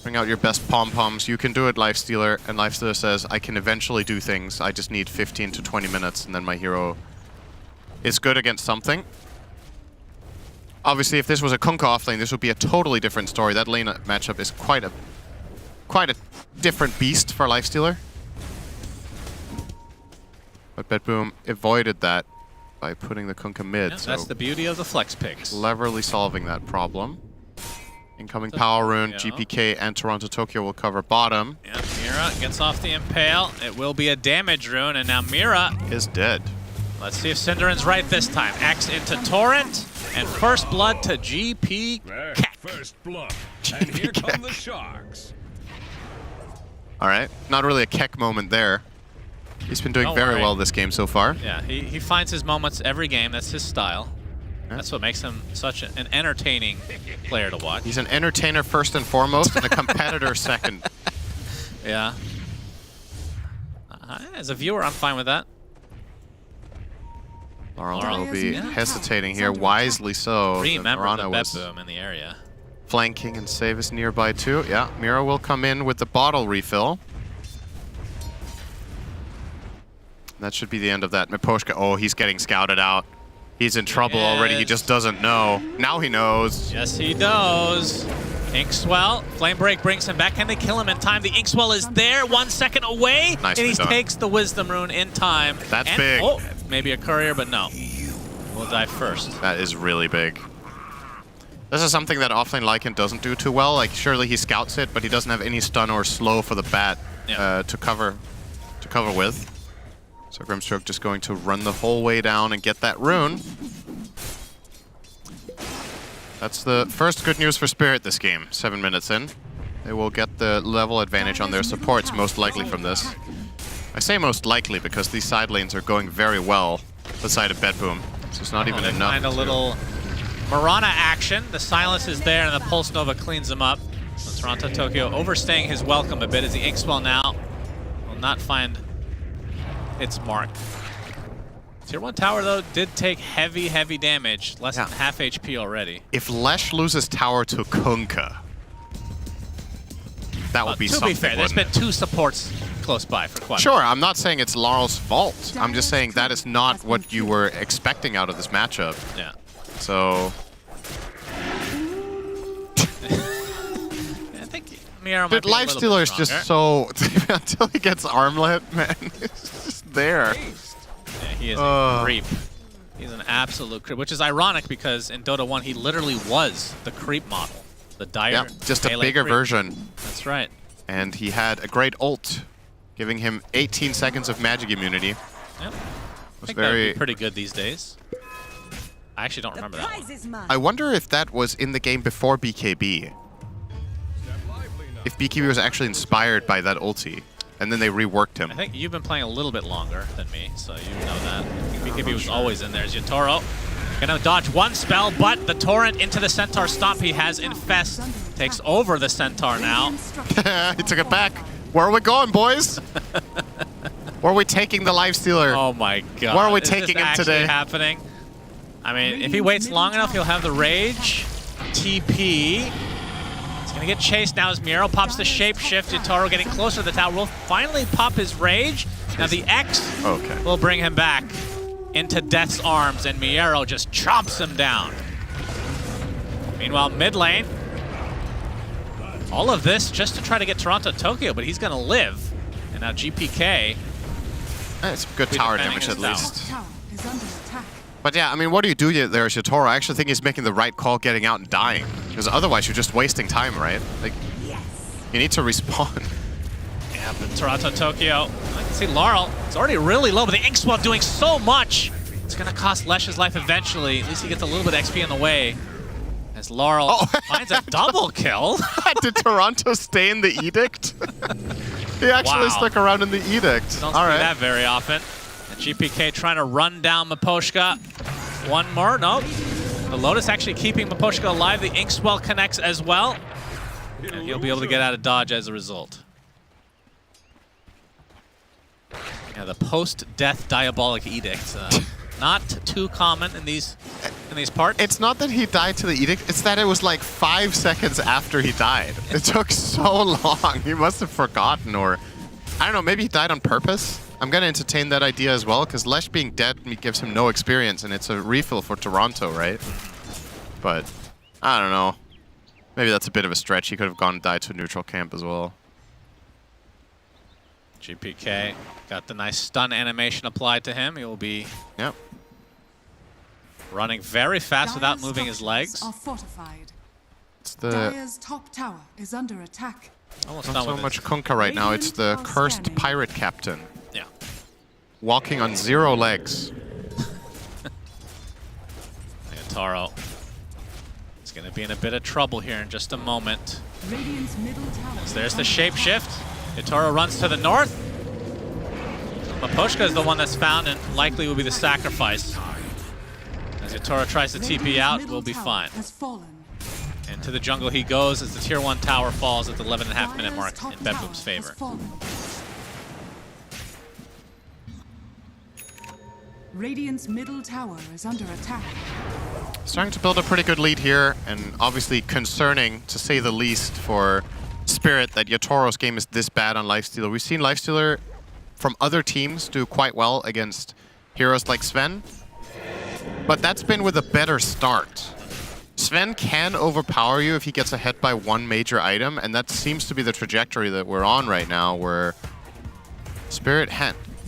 [SPEAKER 17] Bring out your best pom-poms. You can do it, Lifestealer. And Lifestealer says, I can eventually do things. I just need 15 to 20 minutes, and then my hero is good against something. Obviously, if this was a Kunkka off lane, this would be a totally different story. That lane matchup is quite a different beast for Lifestealer. But Bedboom avoided that by putting the Kunkka mid.
[SPEAKER 20] Yeah,
[SPEAKER 17] so
[SPEAKER 20] that's the beauty of the flex picks.
[SPEAKER 17] cleverly solving that problem. Incoming Power Rune,
[SPEAKER 20] yeah.
[SPEAKER 17] GPK and Toronto Tokyo will cover bottom.
[SPEAKER 20] Yeah, Mira gets off the Impale. It will be a damage rune, and now Mira
[SPEAKER 17] is dead.
[SPEAKER 20] Let's see if Cinderin's right this time. X into Torrent, and first blood to GP Keck.
[SPEAKER 21] First blood. And here come the Sharks.
[SPEAKER 17] All right, not really a Keck moment there. He's been doing
[SPEAKER 20] Don't
[SPEAKER 17] very
[SPEAKER 20] worry.
[SPEAKER 17] well this game so far.
[SPEAKER 20] Yeah, he finds his moments every game. That's his style. That's what makes him such an entertaining player to watch.
[SPEAKER 17] He's an entertainer first and foremost, and a competitor second.
[SPEAKER 20] Yeah. As a viewer, I'm fine with that.
[SPEAKER 17] Laurel
[SPEAKER 20] Laurel
[SPEAKER 17] will be
[SPEAKER 20] yeah.
[SPEAKER 17] hesitating here, wisely so.
[SPEAKER 20] Remember
[SPEAKER 17] Mirana
[SPEAKER 20] the
[SPEAKER 17] was
[SPEAKER 20] Bet Boom in the area.
[SPEAKER 17] flanking, and Save is nearby too. Yeah, Mira will come in with the bottle refill. That should be the end of that. Miposhka, oh, he's getting scouted out. He's in trouble already. He just doesn't know. Now he knows.
[SPEAKER 20] Yes, he does. Inkswell, Flame Break brings him back. Can they kill him in time? The Inkswell is there, 1 second away,
[SPEAKER 17] Nicely
[SPEAKER 20] and he
[SPEAKER 17] done.
[SPEAKER 20] takes the Wisdom Rune in time.
[SPEAKER 17] That's
[SPEAKER 20] And-
[SPEAKER 17] big.
[SPEAKER 20] Oh, maybe a courier, but no. We'll die first.
[SPEAKER 17] That is really big. This is something that offlane Lycan doesn't do too well. Like, surely he scouts it, but he doesn't have any stun or slow for the bat to cover with. So Grimstroke just going to run the whole way down and get that rune. That's the first good news for Spirit this game, 7 minutes in. They will get the level advantage on their supports, most likely from this. I say most likely because these side lanes are going very well beside of Bedboom. So it's not even
[SPEAKER 20] They
[SPEAKER 17] enough.
[SPEAKER 20] find a little Mirana action. The silence is there, and the Pulse Nova cleans him up. So Toronto Tokyo overstaying his welcome a bit as the Inkswell now will not find its mark. Tier 1 tower, though, did take heavy, heavy damage. Less than half HP already.
[SPEAKER 17] If Lesh loses tower to Kunkka, that would be
[SPEAKER 20] To
[SPEAKER 17] something.
[SPEAKER 20] be fair, there's been
[SPEAKER 17] wouldn't
[SPEAKER 20] 2 supports close by for quite.
[SPEAKER 17] Sure, I'm not saying it's Laurel's fault. I'm just saying that is not what you were expecting out of this matchup.
[SPEAKER 20] Yeah.
[SPEAKER 17] So
[SPEAKER 20] I think Mira might
[SPEAKER 17] but
[SPEAKER 20] be a little
[SPEAKER 17] Lifestealer
[SPEAKER 20] bit
[SPEAKER 17] is just
[SPEAKER 20] stronger.
[SPEAKER 17] so until he gets armlet, man, it's just there.
[SPEAKER 20] Yeah, he is a creep. He's an absolute creep, which is ironic because in Dota 1 he literally was the creep model. The dire
[SPEAKER 17] Yeah, just a
[SPEAKER 20] melee
[SPEAKER 17] bigger
[SPEAKER 20] creep.
[SPEAKER 17] version.
[SPEAKER 20] That's right.
[SPEAKER 17] And he had a great ult, giving him 18 seconds of magic immunity.
[SPEAKER 20] Yep. I
[SPEAKER 17] Was
[SPEAKER 20] think that would
[SPEAKER 17] very.
[SPEAKER 20] be pretty good these days. I actually don't remember that one.
[SPEAKER 17] I wonder if that was in the game before BKB. If BKB was actually inspired by that ulti, and then they reworked him.
[SPEAKER 20] I think you've been playing a little bit longer than me, so you know that. I think BKB was always in there. Yotaro gonna dodge one spell, but the Torrent into the Centaur stomp he has Infest. Takes over the Centaur now.
[SPEAKER 17] He took it back. Where are we going, boys? Where are we taking the Lifestealer?
[SPEAKER 20] Oh my god.
[SPEAKER 17] Where are we
[SPEAKER 20] Is
[SPEAKER 17] taking
[SPEAKER 20] this
[SPEAKER 17] him
[SPEAKER 20] actually
[SPEAKER 17] today?
[SPEAKER 20] happening? I mean, if he waits long enough, he'll have the Rage. TP. He's gonna get chased now as Miro pops the Shapeshift. Yotaro getting closer to the tower. Will finally pop his Rage. Now the X will bring him back into Death's arms, and Miero just chomps him down. Meanwhile, mid lane. All of this just to try to get Toronto Tokyo, but he's gonna live. And now GPK.
[SPEAKER 12] It's good tower damage at least.
[SPEAKER 19] Tower is under attack.
[SPEAKER 12] But yeah, I mean, what do you do there, Yatoro? I actually think he's making the right call getting out and dying. Because otherwise you're just wasting time, right? Like, you need to respawn.
[SPEAKER 20] Yeah, but Toronto, Tokyo. I can see Laurel. It's already really low, but the Inkswell doing so much. It's going to cost Lesh's life eventually. At least he gets a little bit of XP in the way. As Laurel finds a double kill.
[SPEAKER 12] Did Toronto stay in the Edict? He actually stuck around in the Edict.
[SPEAKER 20] Don't see that very often. And GPK trying to run down Miposhka. One more, nope. The Lotus actually keeping Miposhka alive. The Inkswell connects as well. And he'll be able to get out of dodge as a result. Yeah, the post-death Diabolic Edict. Not too common in these parts.
[SPEAKER 12] It's not that he died to the Edict, it's that it was like 5 seconds after he died. It took so long. He must have forgotten, or I don't know, maybe he died on purpose. I'm going to entertain that idea as well, because Lesh being dead gives him no experience, and it's a refill for Toronto, right? But I don't know. Maybe that's a bit of a stretch. He could have gone and died to a neutral camp as well.
[SPEAKER 20] GPK got the nice stun animation applied to him. He will be running very fast without moving his legs.
[SPEAKER 19] Are fortified.
[SPEAKER 12] It's the
[SPEAKER 19] Dire's top tower is under attack.
[SPEAKER 20] Almost
[SPEAKER 12] not
[SPEAKER 20] done
[SPEAKER 12] so
[SPEAKER 20] with
[SPEAKER 12] much
[SPEAKER 20] it.
[SPEAKER 12] Kunkka right now. It's the cursed pirate captain. Yeah. Walking on 0 legs.
[SPEAKER 20] Taro is going to be in a bit of trouble here in just a moment.
[SPEAKER 19] Radiant's middle tower.
[SPEAKER 20] So there's the shapeshift. Yatoro runs to the north. Miposhka is the one that's found and likely will be the sacrifice. As Yatoro tries to TP out, we'll be fine. And to the jungle he goes as the tier 1 tower falls at the 11.5 minute mark in Bedboom's favor.
[SPEAKER 19] Radiant's middle tower is under attack.
[SPEAKER 12] Starting to build a pretty good lead here, and obviously concerning, to say the least, for Spirit that Yatoro's game is this bad on Lifestealer. We've seen Lifestealer from other teams do quite well against heroes like Sven, but that's been with a better start. Sven can overpower you if he gets ahead by one major item, and that seems to be the trajectory that we're on right now, where Spirit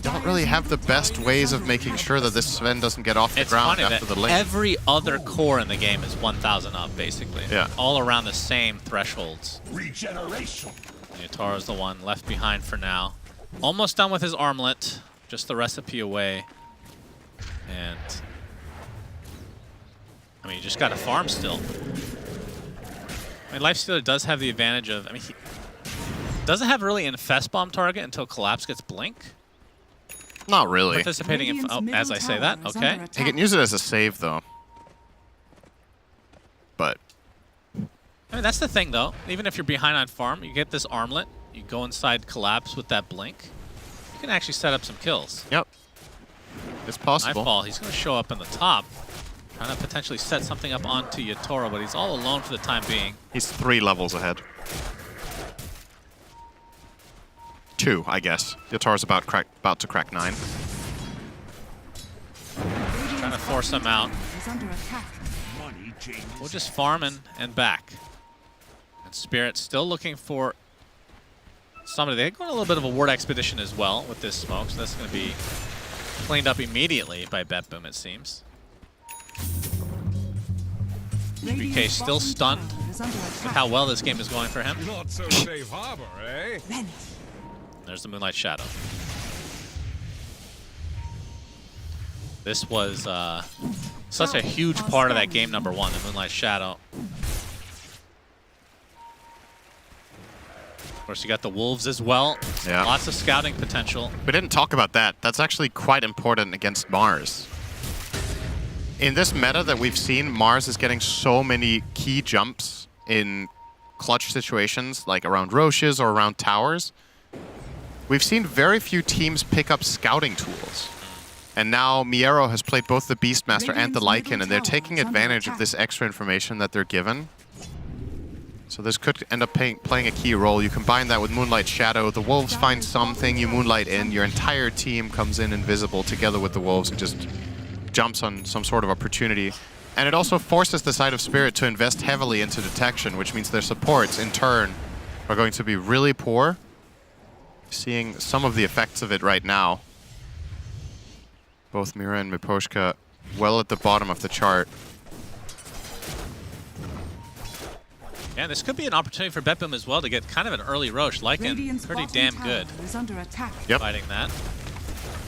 [SPEAKER 12] don't really have the best ways of making sure that this Sven doesn't get off the ground after the lane.
[SPEAKER 20] Every other core in the game is 1,000 up, basically.
[SPEAKER 12] Yeah.
[SPEAKER 20] All around the same thresholds.
[SPEAKER 21] Regeneration.
[SPEAKER 20] Yataro's the one left behind for now. Almost done with his armlet. Just the recipe away. And I mean, you just got to farm still. I mean, Lifestealer does have the advantage of, I mean, he doesn't have really an Infest Bomb target until Collapse gets Blink.
[SPEAKER 12] Not really.
[SPEAKER 20] Participating in, as I say that, okay.
[SPEAKER 12] He can use it as a save, though. But
[SPEAKER 20] I mean, that's the thing, though. Even if you're behind on farm, you get this armlet, you go inside Collapse with that Blink, you can actually set up some kills.
[SPEAKER 12] Yep. It's possible.
[SPEAKER 20] Nightfall, he's going to show up in the top, trying to potentially set something up onto Yatoro, but he's all alone for the time being.
[SPEAKER 12] He's 3 levels ahead. 2, I guess. Yatoro's about to crack 9.
[SPEAKER 20] Trying to force him out.
[SPEAKER 19] Is under attack.
[SPEAKER 20] We'll just farm and back. And Spirit still looking for somebody. They're going a little bit of a ward expedition as well with this smoke, so that's going to be cleaned up immediately by Bedboom, it seems. BK still stunned with how well this game is going for him.
[SPEAKER 21] Not so safe harbor, eh?
[SPEAKER 20] There's the Moonlight Shadow. This was such a huge part of that game number 1, the Moonlight Shadow. Of course, you got the Wolves as well.
[SPEAKER 12] Yeah.
[SPEAKER 20] Lots of scouting potential.
[SPEAKER 12] We didn't talk about that. That's actually quite important against Mars. In this meta that we've seen, Mars is getting so many key jumps in clutch situations, like around Roches or around towers. We've seen very few teams pick up scouting tools. And now Miero has played both the Beastmaster and the Lycan, and they're taking advantage of this extra information that they're given. So this could end up playing a key role. You combine that with Moonlight Shadow, the Wolves find something, you Moonlight in, your entire team comes in invisible together with the Wolves and just jumps on some sort of opportunity. And it also forces the side of Spirit to invest heavily into detection, which means their supports, in turn, are going to be really poor.
[SPEAKER 17] Seeing some of the effects of it right now. Both Mira and Miposhka well at the bottom of the chart.
[SPEAKER 20] Yeah, this could be an opportunity for BetBoom as well to get kind of an early Roche. Lycan, pretty damn good fighting that.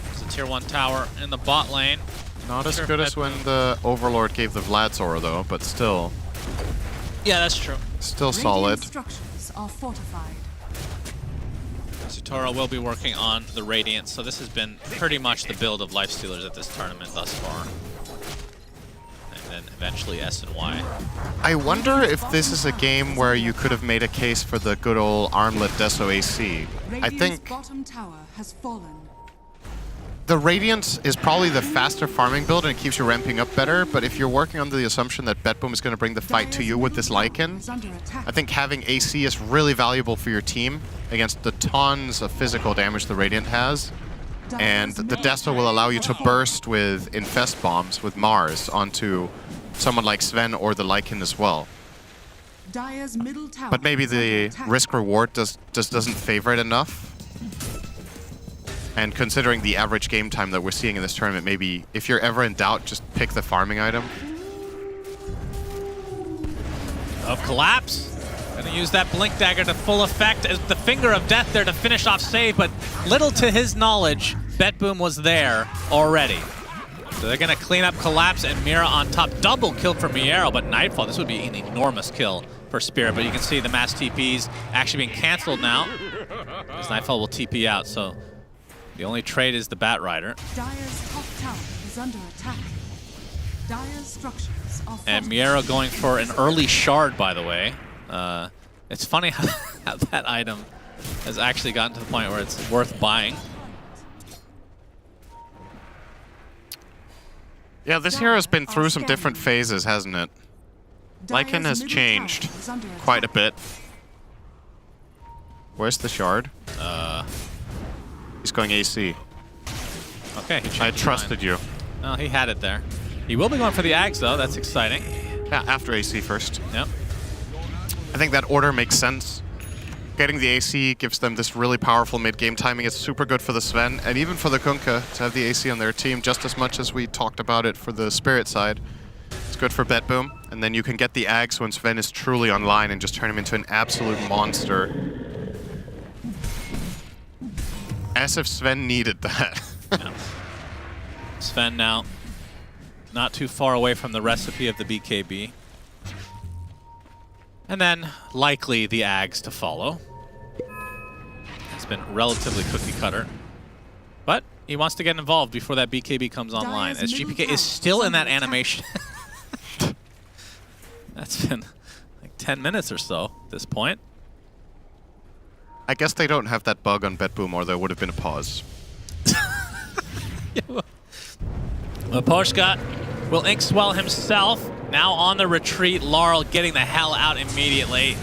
[SPEAKER 20] There's a tier 1 tower in the bot lane.
[SPEAKER 17] Not as good as when the Overlord gave the Vlad's Aura though, but still.
[SPEAKER 20] Yeah, that's true.
[SPEAKER 17] Still solid.
[SPEAKER 19] Structures are fortified.
[SPEAKER 20] Sutoro will be working on the Radiant, so this has been pretty much the build of Lifestealers at this tournament thus far. And then eventually S and Y.
[SPEAKER 17] I wonder if this is a game where you could have made a case for the good old armlet Deso AC. I think
[SPEAKER 19] Bottom tower has fallen.
[SPEAKER 17] the Radiance is probably the faster farming build and it keeps you ramping up better, but if you're working under the assumption that BetBoom is going to bring the fight to you with this Lycan, I think having AC is really valuable for your team against the tons of physical damage the Radiant has. And the Deso will allow you to burst with Infest Bombs with Mars onto someone like Sven or the Lycan as well.
[SPEAKER 19] Dire's middle tower
[SPEAKER 17] But maybe the risk-reward just doesn't favor it enough. And considering the average game time that we're seeing in this tournament, maybe if you're ever in doubt, just pick the farming item.
[SPEAKER 20] Of Collapse. Gonna use that Blink Dagger to full effect as the Finger of Death there to finish off save, but little to his knowledge, BetBoom was there already. So they're gonna clean up Collapse and Mira on top. Double kill for Miero, but Nightfall, this would be an enormous kill for Spirit, but you can see the mass TPs actually being canceled now, as Nightfall will TP out, so the only trade is the Bat Rider.
[SPEAKER 19] Dire's top tower is under attack. Dire's structures are
[SPEAKER 20] And Miero going for an early shard, by the way. It's funny how that item has actually gotten to the point where it's worth buying.
[SPEAKER 17] Yeah, this hero's been through some different phases, hasn't it? Lycan has changed quite a bit. Where's the shard? He's going AC.
[SPEAKER 20] Okay, he
[SPEAKER 17] I trusted you.
[SPEAKER 20] No, he had it there. He will be going for the Ags, though. That's exciting.
[SPEAKER 17] Yeah, after AC first.
[SPEAKER 20] Yep.
[SPEAKER 17] I think that order makes sense. Getting the AC gives them this really powerful mid-game timing. It's super good for the Sven and even for the Kunkka to have the AC on their team just as much as we talked about it for the Spirit side. It's good for BetBoom. And then you can get the Ags when Sven is truly online and just turn him into an absolute monster. As if Sven needed that.
[SPEAKER 20] Yeah. Sven now not too far away from the recipe of the BKB. And then likely the Ags to follow. It's been relatively cookie cutter. But he wants to get involved before that BKB comes online, as GPK is still in that animation. That's been like 10 minutes or so at this point.
[SPEAKER 17] I guess they don't have that bug on BetBoom or there would have been a pause.
[SPEAKER 20] Miposhka will ink swell himself. Now on the retreat, Laurel getting the hell out immediately.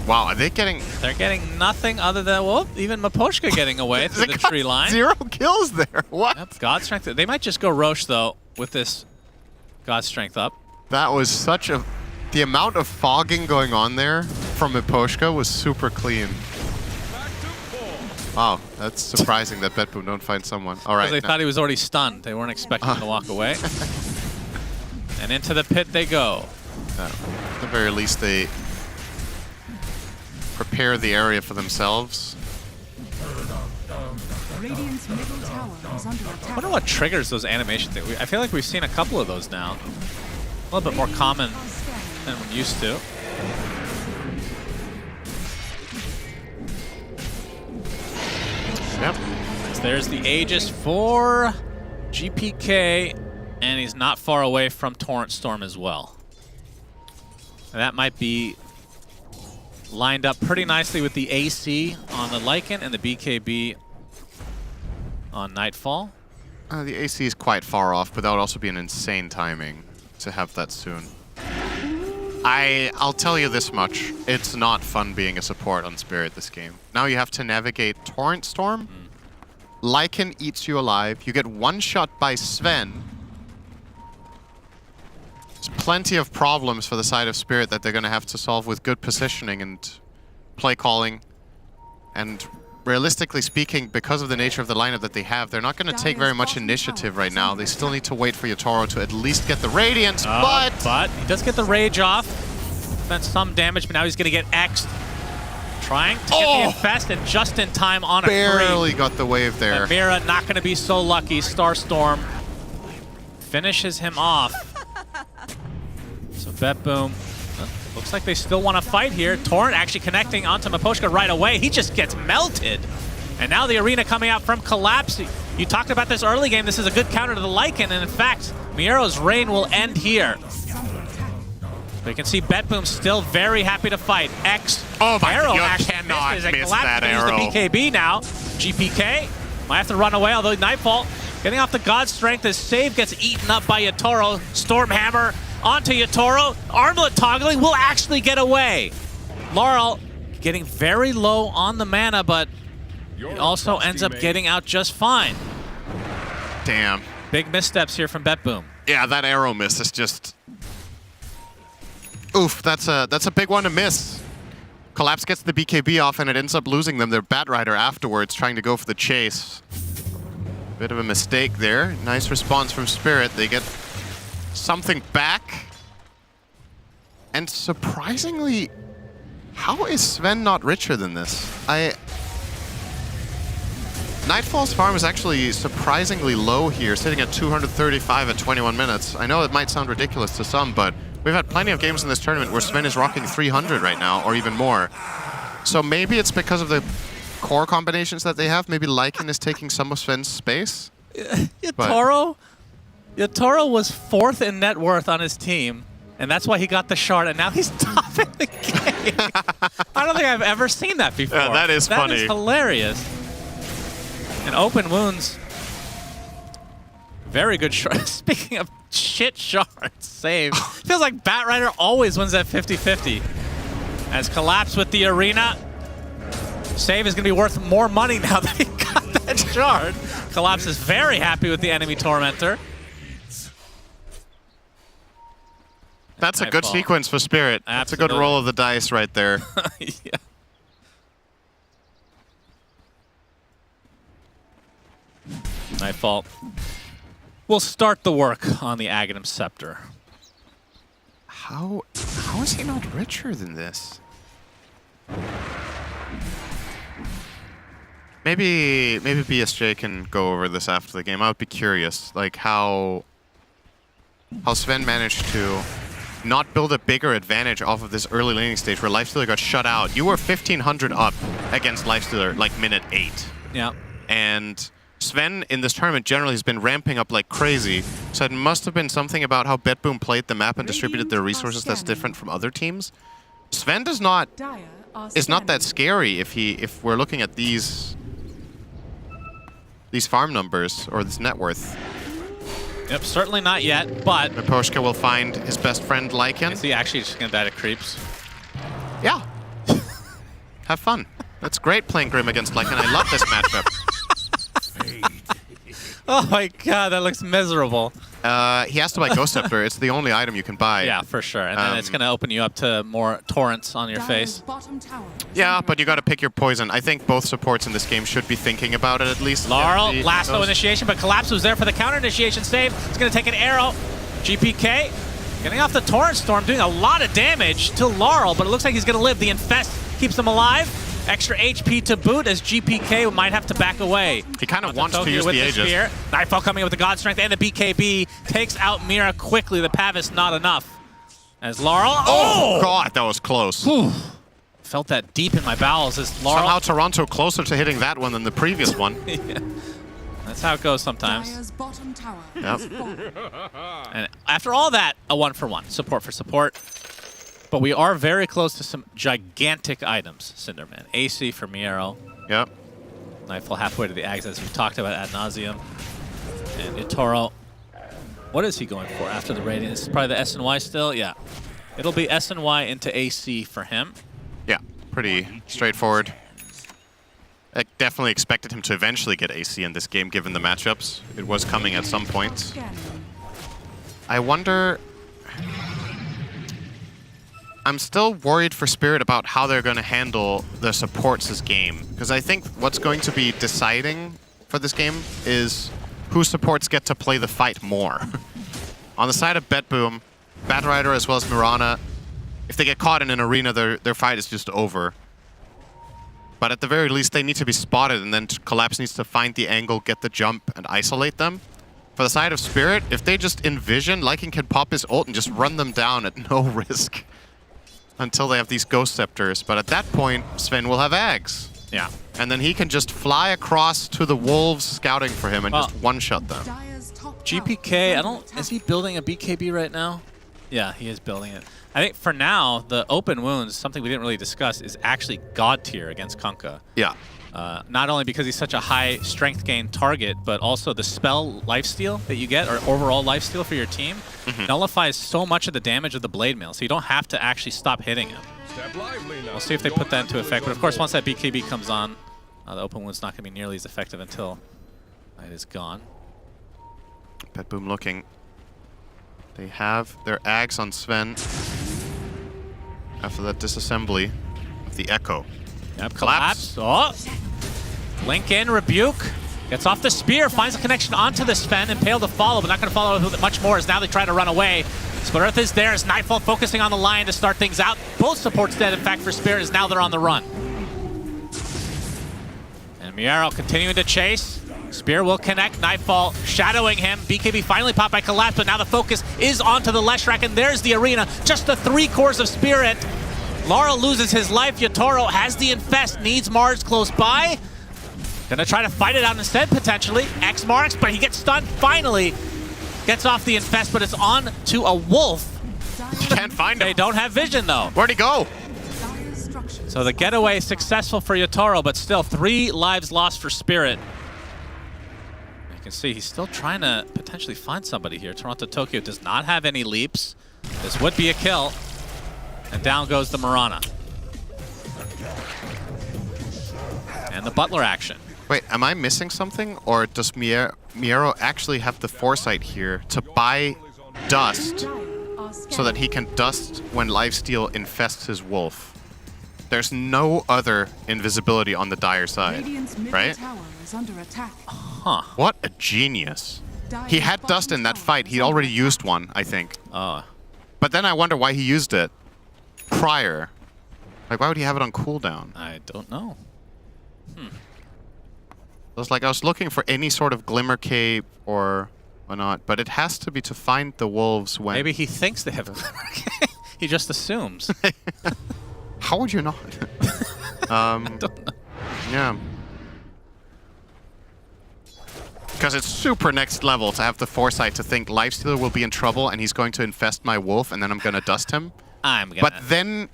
[SPEAKER 17] Wow, are they getting...
[SPEAKER 20] They're getting nothing other than, well, even Miposhka getting away through the tree line.
[SPEAKER 17] 0 kills there. What?
[SPEAKER 20] Yep, God Strength. They might just go Roche, though, with this God Strength up.
[SPEAKER 17] That was such a... The amount of fogging going on there from Miposhka was super clean. Wow, that's surprising that BetBoom don't find someone. All right.
[SPEAKER 20] Because they thought he was already stunned. They weren't expecting him to walk away. And into the pit they go.
[SPEAKER 17] At the very least, they prepare the area for themselves.
[SPEAKER 19] Radiant's middle tower is under attack.
[SPEAKER 20] I wonder what triggers those animation things. I feel like we've seen a couple of those now. A little bit more common than we're used to.
[SPEAKER 17] Yep.
[SPEAKER 20] So there's the Aegis for GPK, and he's not far away from Torrent Storm as well. And that might be lined up pretty nicely with the AC on the Lycan and the BKB on Nightfall.
[SPEAKER 17] The AC is quite far off, but that would also be an insane timing to have that soon. I'll tell you this much. It's not fun being a support on Spirit this game. Now you have to navigate Torrent Storm. Lycan eats you alive. You get one shot by Sven. There's plenty of problems for the side of Spirit that they're going to have to solve with good positioning and play calling and realistically speaking, because of the nature of the lineup that they have, they're not going to take very much initiative right now. They still need to wait for Yatoro to at least get the Radiance, but
[SPEAKER 20] he does get the Rage off. That's some damage, but now he's going to get X'd. Trying to get the Infest, and just in time on a
[SPEAKER 17] barely
[SPEAKER 20] creep.
[SPEAKER 17] got the wave there.
[SPEAKER 20] And Mira not going to be so lucky. Starstorm finishes him off. So Bet Boom. Looks like they still want to fight here. Torrent actually connecting onto Miposhka right away. He just gets melted. And now the arena coming out from Collapse. You talked about this early game. This is a good counter to the Lycan. And in fact, Miero's reign will end here. But you can see Bet Boom still very happy to fight. X arrow
[SPEAKER 17] you
[SPEAKER 20] actually
[SPEAKER 17] cannot
[SPEAKER 20] misses.
[SPEAKER 17] miss
[SPEAKER 20] Collapse
[SPEAKER 17] that
[SPEAKER 20] can
[SPEAKER 17] arrow.
[SPEAKER 20] use the BKB now. GPK might have to run away, although Nightfall getting off the God Strength as Save gets eaten up by Yatoro. Stormhammer onto Yatoro. Armlet toggling will actually get away. Laurel getting very low on the mana, but he also ends up getting out just fine.
[SPEAKER 17] Damn.
[SPEAKER 20] Big missteps here from Bet Boom.
[SPEAKER 17] Yeah, that arrow miss is just... Oof, that's a big one to miss. Collapse gets the BKB off and it ends up losing them. Their Batrider afterwards trying to go for the chase. Bit of a mistake there. Nice response from Spirit. They get something back. And surprisingly, how is Sven not richer than this? Nightfall's farm is actually surprisingly low here, sitting at 235 at 21 minutes. I know it might sound ridiculous to some, but we've had plenty of games in this tournament where Sven is rocking 300 right now, or even more. So maybe it's because of the core combinations that they have. Maybe Lycan is taking some of Sven's space.
[SPEAKER 20] Yatoro was 4th in net worth on his team, and that's why he got the shard, and now he's top in the game. I don't think I've ever seen that before.
[SPEAKER 17] Yeah, that is funny.
[SPEAKER 20] That is hilarious. And open wounds. Very good shard. Speaking of shit shards, save. Feels like Batrider always wins that 50-50. As Collapse with the arena. Save is going to be worth more money now that he got that shard. Collapse is very happy with the enemy Tormentor.
[SPEAKER 17] That's a good sequence for Spirit. That's a good roll of the dice right there.
[SPEAKER 20] Yeah. Nightfall will start the work on the Aghanim Scepter.
[SPEAKER 17] How is he not richer than this? Maybe BSJ can go over this after the game. I would be curious, like how Sven managed to not build a bigger advantage off of this early laning stage where Lifestealer got shut out. You were 1,500 up against Lifestealer like minute 8.
[SPEAKER 20] Yeah.
[SPEAKER 17] And Sven in this tournament generally has been ramping up like crazy, so it must have been something about how Bet Boom played the map and distributed their resources that's different from other teams. Sven is not that scary if we're looking at these farm numbers or this net worth.
[SPEAKER 20] Yep, certainly not yet, but
[SPEAKER 17] Miposhka will find his best friend Lycan.
[SPEAKER 20] Is he actually just gonna die to creeps?
[SPEAKER 17] Yeah. Have fun. That's great playing Grim against Lycan. I love this matchup.
[SPEAKER 20] Oh my god, that looks miserable.
[SPEAKER 17] He has to buy Ghost Scepter. It's the only item you can buy.
[SPEAKER 20] Yeah, for sure. And then it's going to open you up to more torrents on your face.
[SPEAKER 17] Yeah, but you got to pick your poison. I think both supports in this game should be thinking about it at least.
[SPEAKER 20] Laurel, lasso initiation, but Collapse was there for the counter initiation save. It's going to take an arrow. GPK getting off the Torrent Storm, doing a lot of damage to Laurel, but it looks like he's going to live. The Infest keeps him alive. Extra HP to boot as GPK might have to back away.
[SPEAKER 17] He kind of wants to use the Aegis.
[SPEAKER 20] Nightfall coming in with the God Strength and the BKB takes out Mira quickly. The Pavis not enough. As Laurel.
[SPEAKER 17] Oh god, that was close.
[SPEAKER 20] Whew. Felt that deep in my bowels as Laurel.
[SPEAKER 17] Somehow Toronto closer to hitting that one than the previous one.
[SPEAKER 20] Yeah. That's how it goes sometimes.
[SPEAKER 17] Yep.
[SPEAKER 20] And after all that, a 1-for-1. Support for support. But we are very close to some gigantic items, Cinderman. AC for Miero.
[SPEAKER 17] Yep.
[SPEAKER 20] Nightfall halfway to the Ags, as we've talked about ad nauseum. And Itoro, what is he going for after the rating? This is probably the SNY still? Yeah. It'll be SNY into AC for him.
[SPEAKER 17] Yeah, pretty straightforward. I definitely expected him to eventually get AC in this game, given the matchups. It was coming at some point. I wonder...
[SPEAKER 12] I'm still worried for Spirit about how they're going to handle the supports this game. Because I think what's going to be deciding for this game is who supports get to play the fight more. On the side of Betboom, Batrider as well as Mirana, if they get caught in an arena, their fight is just over. But at the very least, they need to be spotted, and then Collapse needs to find the angle, get the jump, and isolate them. For the side of Spirit, if they just envision, Lycan can pop his ult and just run them down at no risk until they have these Ghost Scepters. But at that point, Sven will have Ags.
[SPEAKER 20] Yeah.
[SPEAKER 12] And then he can just fly across to the Wolves scouting for him and just one-shot them.
[SPEAKER 20] GPK, is he building a BKB right now? Yeah, he is building it. I think for now, the open wounds, something we didn't really discuss, is actually God tier against Kunkka.
[SPEAKER 12] Yeah.
[SPEAKER 20] Not only because he's such a high strength gain target, but also the spell lifesteal that you get, or overall lifesteal for your team, nullifies so much of the damage of the Blade Mail, so you don't have to actually stop hitting him. We'll see if they put that into effect, but of course once that BKB comes on, the open wound's not going to be nearly as effective until it is gone.
[SPEAKER 12] Betboom looking. They have their Ags on Sven after that disassembly of the Echo.
[SPEAKER 20] Yep, Collapse. Oh. Link in, Rebuke. Gets off the spear, finds a connection onto the Sven, Impale to follow, but not going to follow with much more as now they try to run away. Split Earth is there as Nightfall focusing on the Lion to start things out. Both supports dead, in fact, for Spirit, as now they're on the run. And Miero continuing to chase. Spear will connect, Nightfall shadowing him. BKB finally popped by Collapse, but now the focus is onto the Leshrac, and there's the arena. Just the 3 cores of Spirit. Lara loses his life. Yotaro has the Infest, needs Mars close by. Gonna try to fight it out instead, potentially. X marks, but he gets stunned finally. Gets off the Infest, but it's on to a Wolf.
[SPEAKER 12] Can't find him.
[SPEAKER 20] They don't have vision, though.
[SPEAKER 12] Where'd he go?
[SPEAKER 20] So the getaway is successful for Yotaro, but still 3 lives lost for Spirit. You can see he's still trying to potentially find somebody here. Toronto Tokyo does not have any leaps. This would be a kill. And down goes the Mirana. And the Butler action.
[SPEAKER 12] Wait, am I missing something? Or does Miero actually have the foresight here to buy dust so that he can dust when lifesteal infests his wolf? There's no other invisibility on the Dire side, right?
[SPEAKER 20] Huh.
[SPEAKER 12] What a genius. He had dust in that fight. He already used one, I think.
[SPEAKER 20] Oh.
[SPEAKER 12] But then I wonder why he used it prior. Like, why would he have it on cooldown?
[SPEAKER 20] I don't know.
[SPEAKER 12] I was looking for any sort of Glimmer Cape or whatnot, but it has to be to find the wolves when...
[SPEAKER 20] Maybe he thinks they have a Glimmer Cape. He just assumes.
[SPEAKER 12] How would you not?
[SPEAKER 20] I don't know.
[SPEAKER 12] Yeah. Because it's super next level to have the foresight to think Lifestealer will be in trouble and he's going to infest my wolf and then I'm going to dust him. But then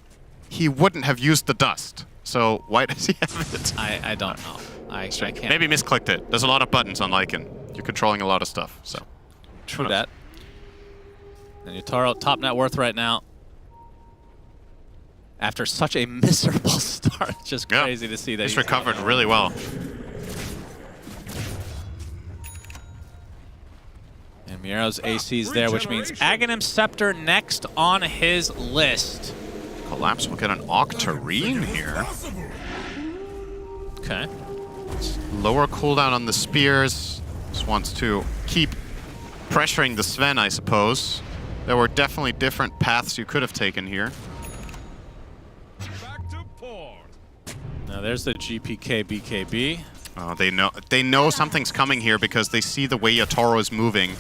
[SPEAKER 12] he wouldn't have used the dust. So why does he have it?
[SPEAKER 20] I don't know. I can't.
[SPEAKER 12] Maybe misclicked it. There's a lot of buttons on Lycan. You're controlling a lot of stuff, so.
[SPEAKER 20] True that. And Yotaro, top net worth right now. After such a miserable start. It's just crazy to see that
[SPEAKER 12] he's recovered really well.
[SPEAKER 20] And Miero's AC's there, which means Aghanim Scepter next on his list.
[SPEAKER 12] Collapse will get an Octarine here.
[SPEAKER 20] Okay.
[SPEAKER 12] Lower cooldown on the spears. Just wants to keep pressuring the Sven, I suppose. There were definitely different paths you could have taken here.
[SPEAKER 20] Now there's the GPK BKB.
[SPEAKER 12] Oh, they know something's coming here because they see the way Yotaro is moving,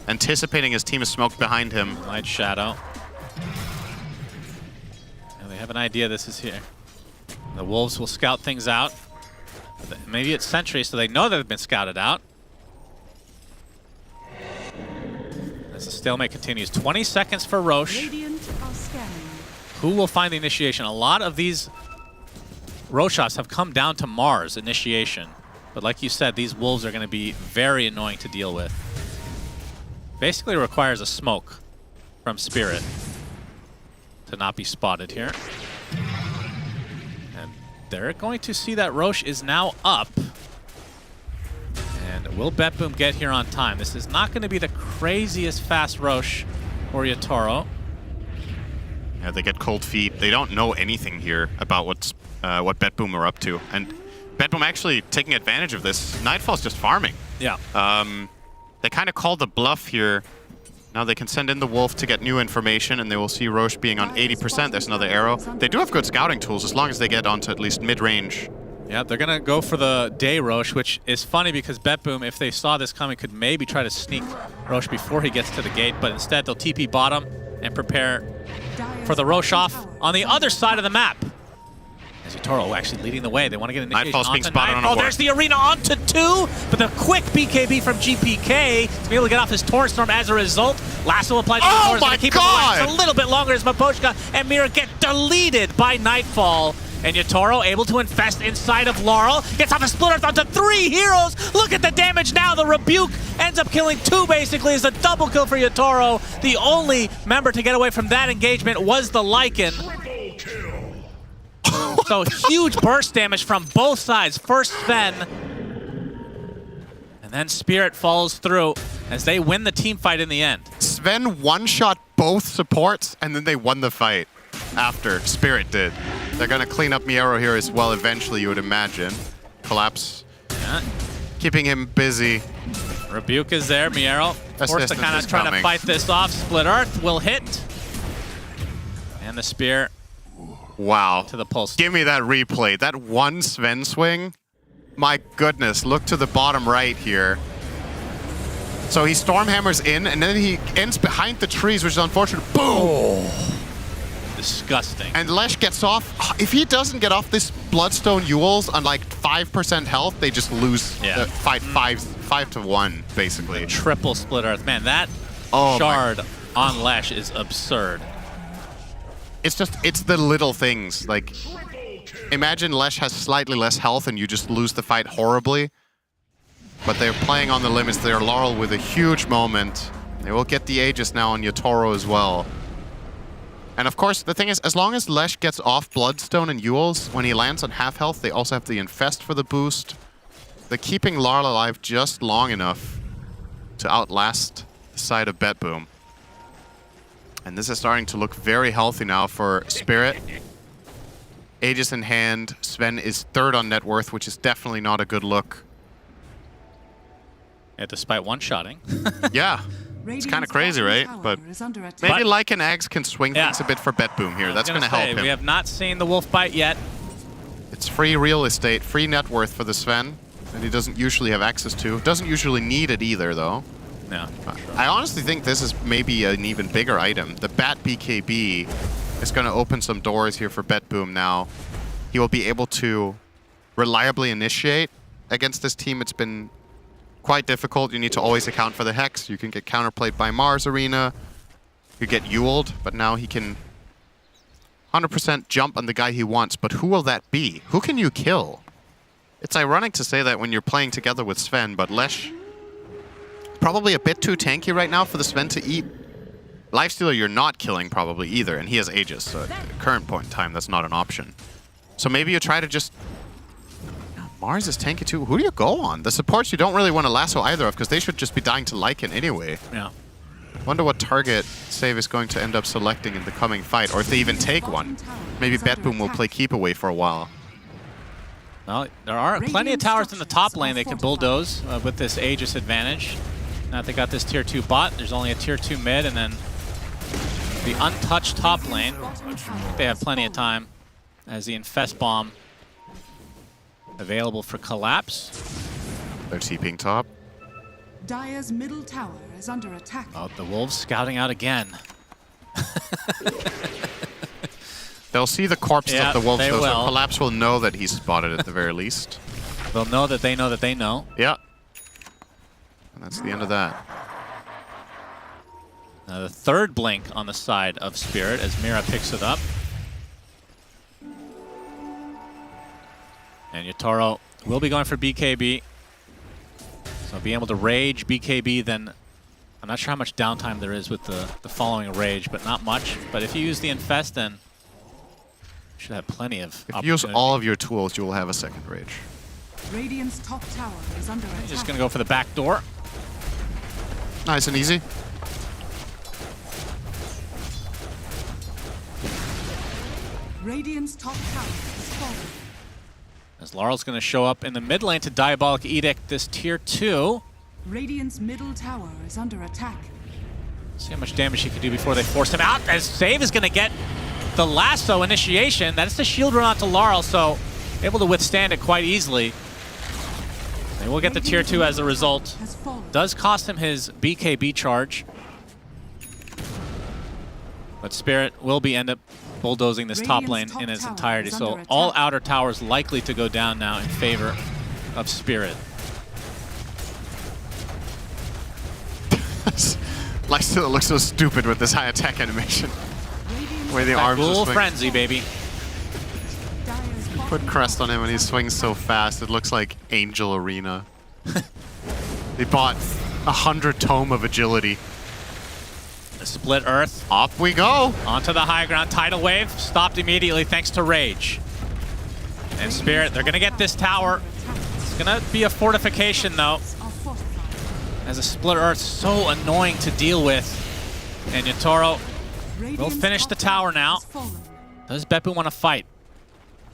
[SPEAKER 12] anticipating his team is smoked behind him.
[SPEAKER 20] Light Shadow. And they have an idea this is here. The Wolves will scout things out. Maybe it's Sentry, so they know that they've been scouted out. As the stalemate continues. 20 seconds for Roche. Who will find the initiation? A lot of these Roshas have come down to Mars initiation. But like you said, these Wolves are going to be very annoying to deal with. Basically requires a smoke from Spirit to not be spotted here. And they're going to see that Roche is now up. And will Betboom get here on time? This is not going to be the craziest fast Roche for Yotaro.
[SPEAKER 17] Yeah, they get cold feet. They don't know anything here about what BetBoom are up to. And BetBoom actually taking advantage of this. Nightfall's just farming.
[SPEAKER 20] Yeah.
[SPEAKER 17] They kind of called the bluff here. Now they can send in the Wolf to get new information, and they will see Roche being on 80%. There's another arrow. They do have good scouting tools as long as they get onto at least mid-range.
[SPEAKER 20] Yeah, they're going to go for the day Roche, which is funny because BetBoom, if they saw this coming, could maybe try to sneak Roche before he gets to the gate, but instead they'll TP bottom and prepare for the Roche off on the other side of the map. As Toro actually leading the way. They want to get initiation
[SPEAKER 17] Nightfall's being
[SPEAKER 20] onto
[SPEAKER 17] spotted on a
[SPEAKER 20] Nightfall.
[SPEAKER 17] ward.
[SPEAKER 20] There's the arena onto 2, but the quick BKB from GPK to be able to get off his Torrent Storm as a result. Lasso applied to the Torrent, going to keep him alive. It's a little bit longer as Mapochka and Mira get deleted by Nightfall. And Yatoro able to infest inside of Laurel. Gets off a split earth onto 3 heroes. Look at the damage now. The Rebuke ends up killing 2 basically as a double kill for Yatoro. The only member to get away from that engagement was the Lycan. So huge burst damage from both sides. First Sven. And then Spirit follows through as they win the team fight in the end.
[SPEAKER 17] Sven one-shot both supports, and then they won the fight after Spirit did. They're going to clean up Miero here as well eventually, you would imagine. Collapse.
[SPEAKER 20] Yeah.
[SPEAKER 17] Keeping him busy.
[SPEAKER 20] Rebuke is there. Miero forced to kind of try to fight this off. Split Earth will hit. And the spear.
[SPEAKER 17] Wow.
[SPEAKER 20] To the pulse.
[SPEAKER 17] Give me that replay. That one Sven swing. My goodness. Look to the bottom right here. So he Stormhammers in, and then he ends behind the trees, which is unfortunate. Boom!
[SPEAKER 20] Oh. Disgusting.
[SPEAKER 17] And Lesh gets off. If he doesn't get off this Bloodstone Yules on like 5% health, they just lose the fight 5-1, basically.
[SPEAKER 20] Triple Split Earth. Man, that shard on Lesh is absurd.
[SPEAKER 17] It's the little things. Like, imagine Lesh has slightly less health and you just lose the fight horribly. But they're playing on the limits. They're Laurel with a huge moment. They will get the Aegis now on Yatoro as well. And of course, the thing is, as long as Lesh gets off Bloodstone and Yules, when he lands on half health, they also have the Infest for the boost. They're keeping Laurel alive just long enough to outlast the side of BetBoom. And this is starting to look very healthy now for Spirit. Aegis in hand. Sven is 3rd on net worth, which is definitely not a good look.
[SPEAKER 20] Yeah, despite one-shotting.
[SPEAKER 17] Yeah. It's kind of crazy, right? But maybe Lycan Eggs can swing things a bit for BetBoom here. That's going to help him.
[SPEAKER 20] We have not seen the Wolf bite yet.
[SPEAKER 17] It's free real estate, free net worth for the Sven that he doesn't usually have access to. Doesn't usually need it either, though.
[SPEAKER 20] No.
[SPEAKER 17] I honestly think this is maybe an even bigger item. The Bat BKB is going to open some doors here for BetBoom now. He will be able to reliably initiate against this team. It's been quite difficult. You need to always account for the Hex. You can get counterplayed by Mars Arena. You get Yuled, but now he can 100% jump on the guy he wants. But who will that be? Who can you kill? It's ironic to say that when you're playing together with Sven, but Lesh probably a bit too tanky right now for the Sven to eat. Lifestealer you're not killing probably either, and he has Aegis, so at the current point in time that's not an option. So maybe you try to just... Mars is tanky too. Who do you go on? The supports you don't really want to lasso either of, because they should just be dying to Lycan anyway.
[SPEAKER 20] Yeah.
[SPEAKER 17] Wonder what target Save is going to end up selecting in the coming fight, or if they even take one. Maybe BetBoom will play keep away for a while.
[SPEAKER 20] Well, there are plenty of towers in the top lane they can bulldoze with this Aegis advantage. Now that they got this tier 2 bot, there's only a tier 2 mid, and then the untouched top lane. They have plenty of time as the Infest Bomb available for Collapse.
[SPEAKER 17] They're TPing top.
[SPEAKER 19] Dire's middle tower is under attack.
[SPEAKER 20] Oh, the Wolves scouting out again.
[SPEAKER 17] They'll see the corpses of the Wolves, though,
[SPEAKER 20] will.
[SPEAKER 17] so Collapse will know that he's spotted at the very least.
[SPEAKER 20] They'll know that they know that they know.
[SPEAKER 17] Yeah. And that's the end of that.
[SPEAKER 20] Now the 3rd blink on the side of Spirit as Mira picks it up. And Yatoro will be going for BKB. So be able to rage BKB, then I'm not sure how much downtime there is with the following rage, but not much. But if you use the Infest, then you should have plenty of
[SPEAKER 17] If you use all of your tools, you will have a second rage.
[SPEAKER 19] Radiant's top tower is under attack.
[SPEAKER 20] Just going to go for the back door.
[SPEAKER 17] Nice and easy.
[SPEAKER 19] Radiant's top tower has fallen.
[SPEAKER 20] As Laurel's going to show up in the mid lane to Diabolic Edict this tier 2.
[SPEAKER 19] Radiant's middle tower is under attack.
[SPEAKER 20] See how much damage he can do before they force him out. As Save is going to get the lasso initiation. That is the shield run onto Laurel, so able to withstand it quite easily. They will get the tier 2 as a result. Does cost him his BKB charge. But Spirit will end up bulldozing this top lane in its entirety. So all outer towers likely to go down now in favor of Spirit.
[SPEAKER 17] Lifesteal looks so stupid with this high attack animation. The way the arms
[SPEAKER 20] Ghoul
[SPEAKER 17] swing.
[SPEAKER 20] Frenzy, baby.
[SPEAKER 17] Put crest on him and he swings so fast. It looks like Angel Arena. They bought 100 Tome of Agility.
[SPEAKER 20] The split Earth.
[SPEAKER 17] Off we go.
[SPEAKER 20] Onto the high ground. Tidal Wave stopped immediately thanks to Rage. And Spirit, they're going to get this tower. It's going to be a fortification though. As a split Earth, so annoying to deal with. And Yatoro will finish the tower now. Does Beppu want to fight?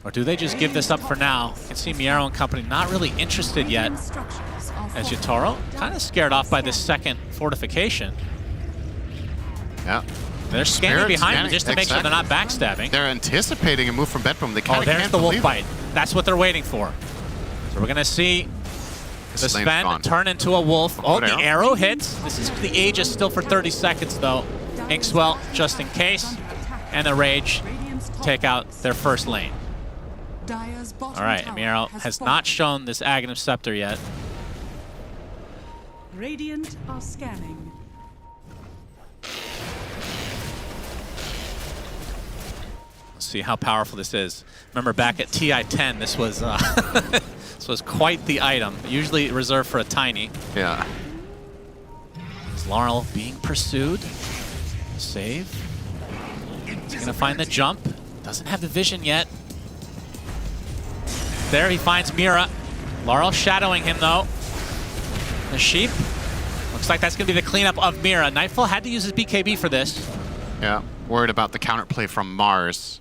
[SPEAKER 20] Or do they just give this up for now? You can see Miero and company not really interested yet. As Yatoro kind of scared off by this second fortification.
[SPEAKER 17] Yeah.
[SPEAKER 20] They're scanning behind them just to make sure they're not backstabbing.
[SPEAKER 17] They're anticipating a move from Bedroom. They kind of
[SPEAKER 20] there's
[SPEAKER 17] can't
[SPEAKER 20] the wolf
[SPEAKER 17] believe
[SPEAKER 20] bite. That's what they're waiting for. So we're going to see the Sven turn into a wolf. Oh, the arrow hits. This is the Aegis still for 30 seconds, though. Inkswell, just in case. And the Rage take out their first lane. All right, Miero has not shown this Aghanim Scepter yet.
[SPEAKER 19] Radiant are scanning.
[SPEAKER 20] Let's see how powerful this is. Remember back at TI10, this was this was quite the item. Usually reserved for a tiny.
[SPEAKER 17] Yeah.
[SPEAKER 20] Is Laurel being pursued? Save. He's gonna find the jump. Doesn't have the vision yet. There he finds Mira. Laurel shadowing him though. The sheep. Looks like that's gonna be the cleanup of Mira. Nightfall had to use his BKB for this.
[SPEAKER 17] Yeah. Worried about the counterplay from Mars.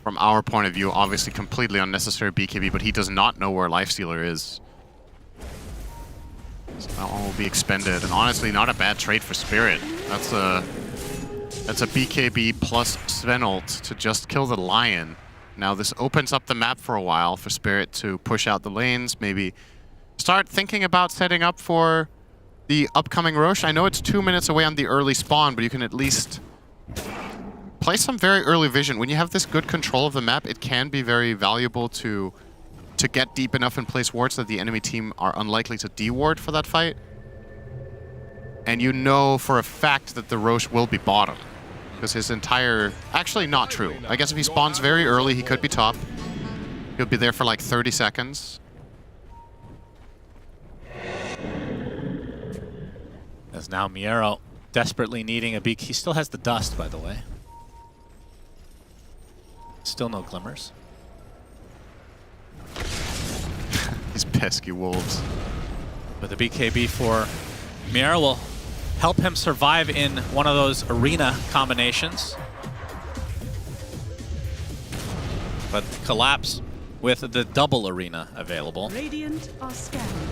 [SPEAKER 17] From our point of view, obviously completely unnecessary BKB, but he does not know where Lifestealer is. So that one will be expended, and honestly, not a bad trade for Spirit. That's a BKB plus Sven ult to just kill the Lion. Now this opens up the map for a while for Spirit to push out the lanes, maybe start thinking about setting up for the upcoming Rosh. I know it's 2 minutes away on the early spawn, but you can at least play some very early vision. When you have this good control of the map, it can be very valuable to get deep enough and place wards that the enemy team are unlikely to de-ward for that fight. And you know for a fact that the Rosh will be bottom. Because his entire... Actually, not true. I guess if he spawns very early, he could be top. He'll be there for like 30 seconds.
[SPEAKER 20] As now Miero desperately needing a beak. He still has the dust, by the way. Still no glimmers.
[SPEAKER 17] These pesky wolves.
[SPEAKER 20] But the BKB for Miero will help him survive in one of those arena combinations. But collapse with the double arena available.
[SPEAKER 19] Radiant are scanning.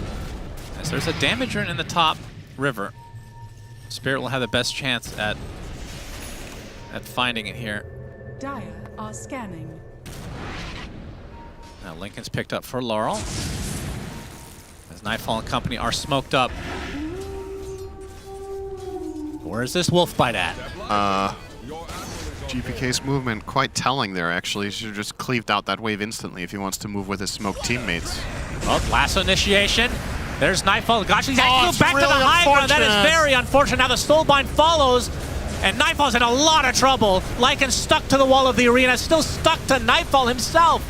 [SPEAKER 20] As there's a damage rune in the top river. Spirit will have the best chance at finding it here.
[SPEAKER 19] Dire are scanning.
[SPEAKER 20] Now Lincoln's picked up for Laurel. As Nightfall and company are smoked up. Where is this wolf bite at?
[SPEAKER 17] GPK's movement quite telling there, actually. He should have just cleaved out that wave instantly if he wants to move with his smoked teammates.
[SPEAKER 20] Oh, lasso initiation. There's Nightfall. Gosh, he's actually back to the high ground. That is very unfortunate. Now the Soulbind follows, and Nightfall's in a lot of trouble. Lycan stuck to the wall of the arena, still stuck to Nightfall himself.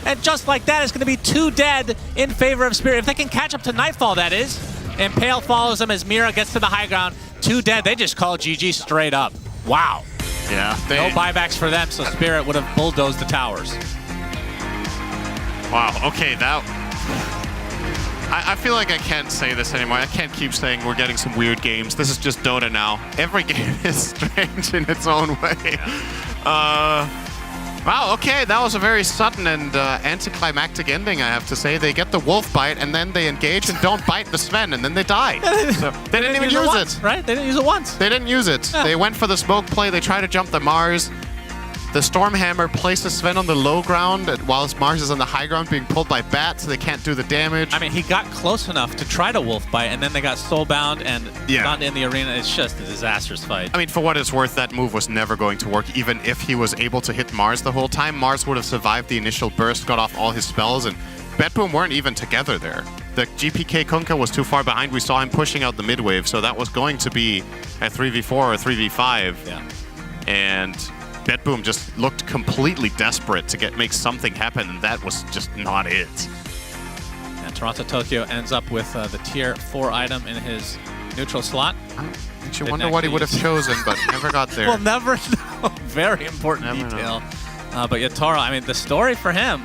[SPEAKER 20] And just like that, it's going to be 2 dead in favor of Spirit. If they can catch up to Nightfall, that is. Impale follows him as Mira gets to the high ground. 2 dead. They just call GG straight up. Wow.
[SPEAKER 17] Yeah.
[SPEAKER 20] No buybacks for them, so Spirit would have bulldozed the towers.
[SPEAKER 17] Wow. Okay, that... I feel like I can't say this anymore. I can't keep saying we're getting some weird games. This is just Dota now. Every game is strange in its own way.
[SPEAKER 12] Wow, okay, that was a very sudden and anticlimactic ending, I have to say. They get the wolf bite, and then they engage and don't bite the Sven, and then they die. So they didn't even use it.
[SPEAKER 20] Once, right? They didn't use it once.
[SPEAKER 12] They didn't use it.
[SPEAKER 20] Yeah.
[SPEAKER 12] They went for the smoke play. They tried to jump the Mars. The Stormhammer places Sven on the low ground, whilst Mars is on the high ground being pulled by bats, so they can't do the damage.
[SPEAKER 20] I mean, he got close enough to try to wolf bite, and then they got soulbound and got in the arena. It's just a disastrous fight.
[SPEAKER 12] I mean, for what it's worth, that move was never going to work. Even if he was able to hit Mars the whole time, Mars would have survived the initial burst, got off all his spells, and Betboom weren't even together there. The GPK Kunkka was too far behind. We saw him pushing out the mid wave, so that was going to be a 3v4 or 3v5.
[SPEAKER 20] Yeah.
[SPEAKER 12] And Betboom just looked completely desperate to make something happen, and that was just not it.
[SPEAKER 20] And Toronto Tokyo ends up with the tier 4 item in his neutral slot.
[SPEAKER 12] Makes you wonder what he would have chosen, but never got there.
[SPEAKER 20] We'll never know. Very important detail. But Yatoro, I mean, the story for him,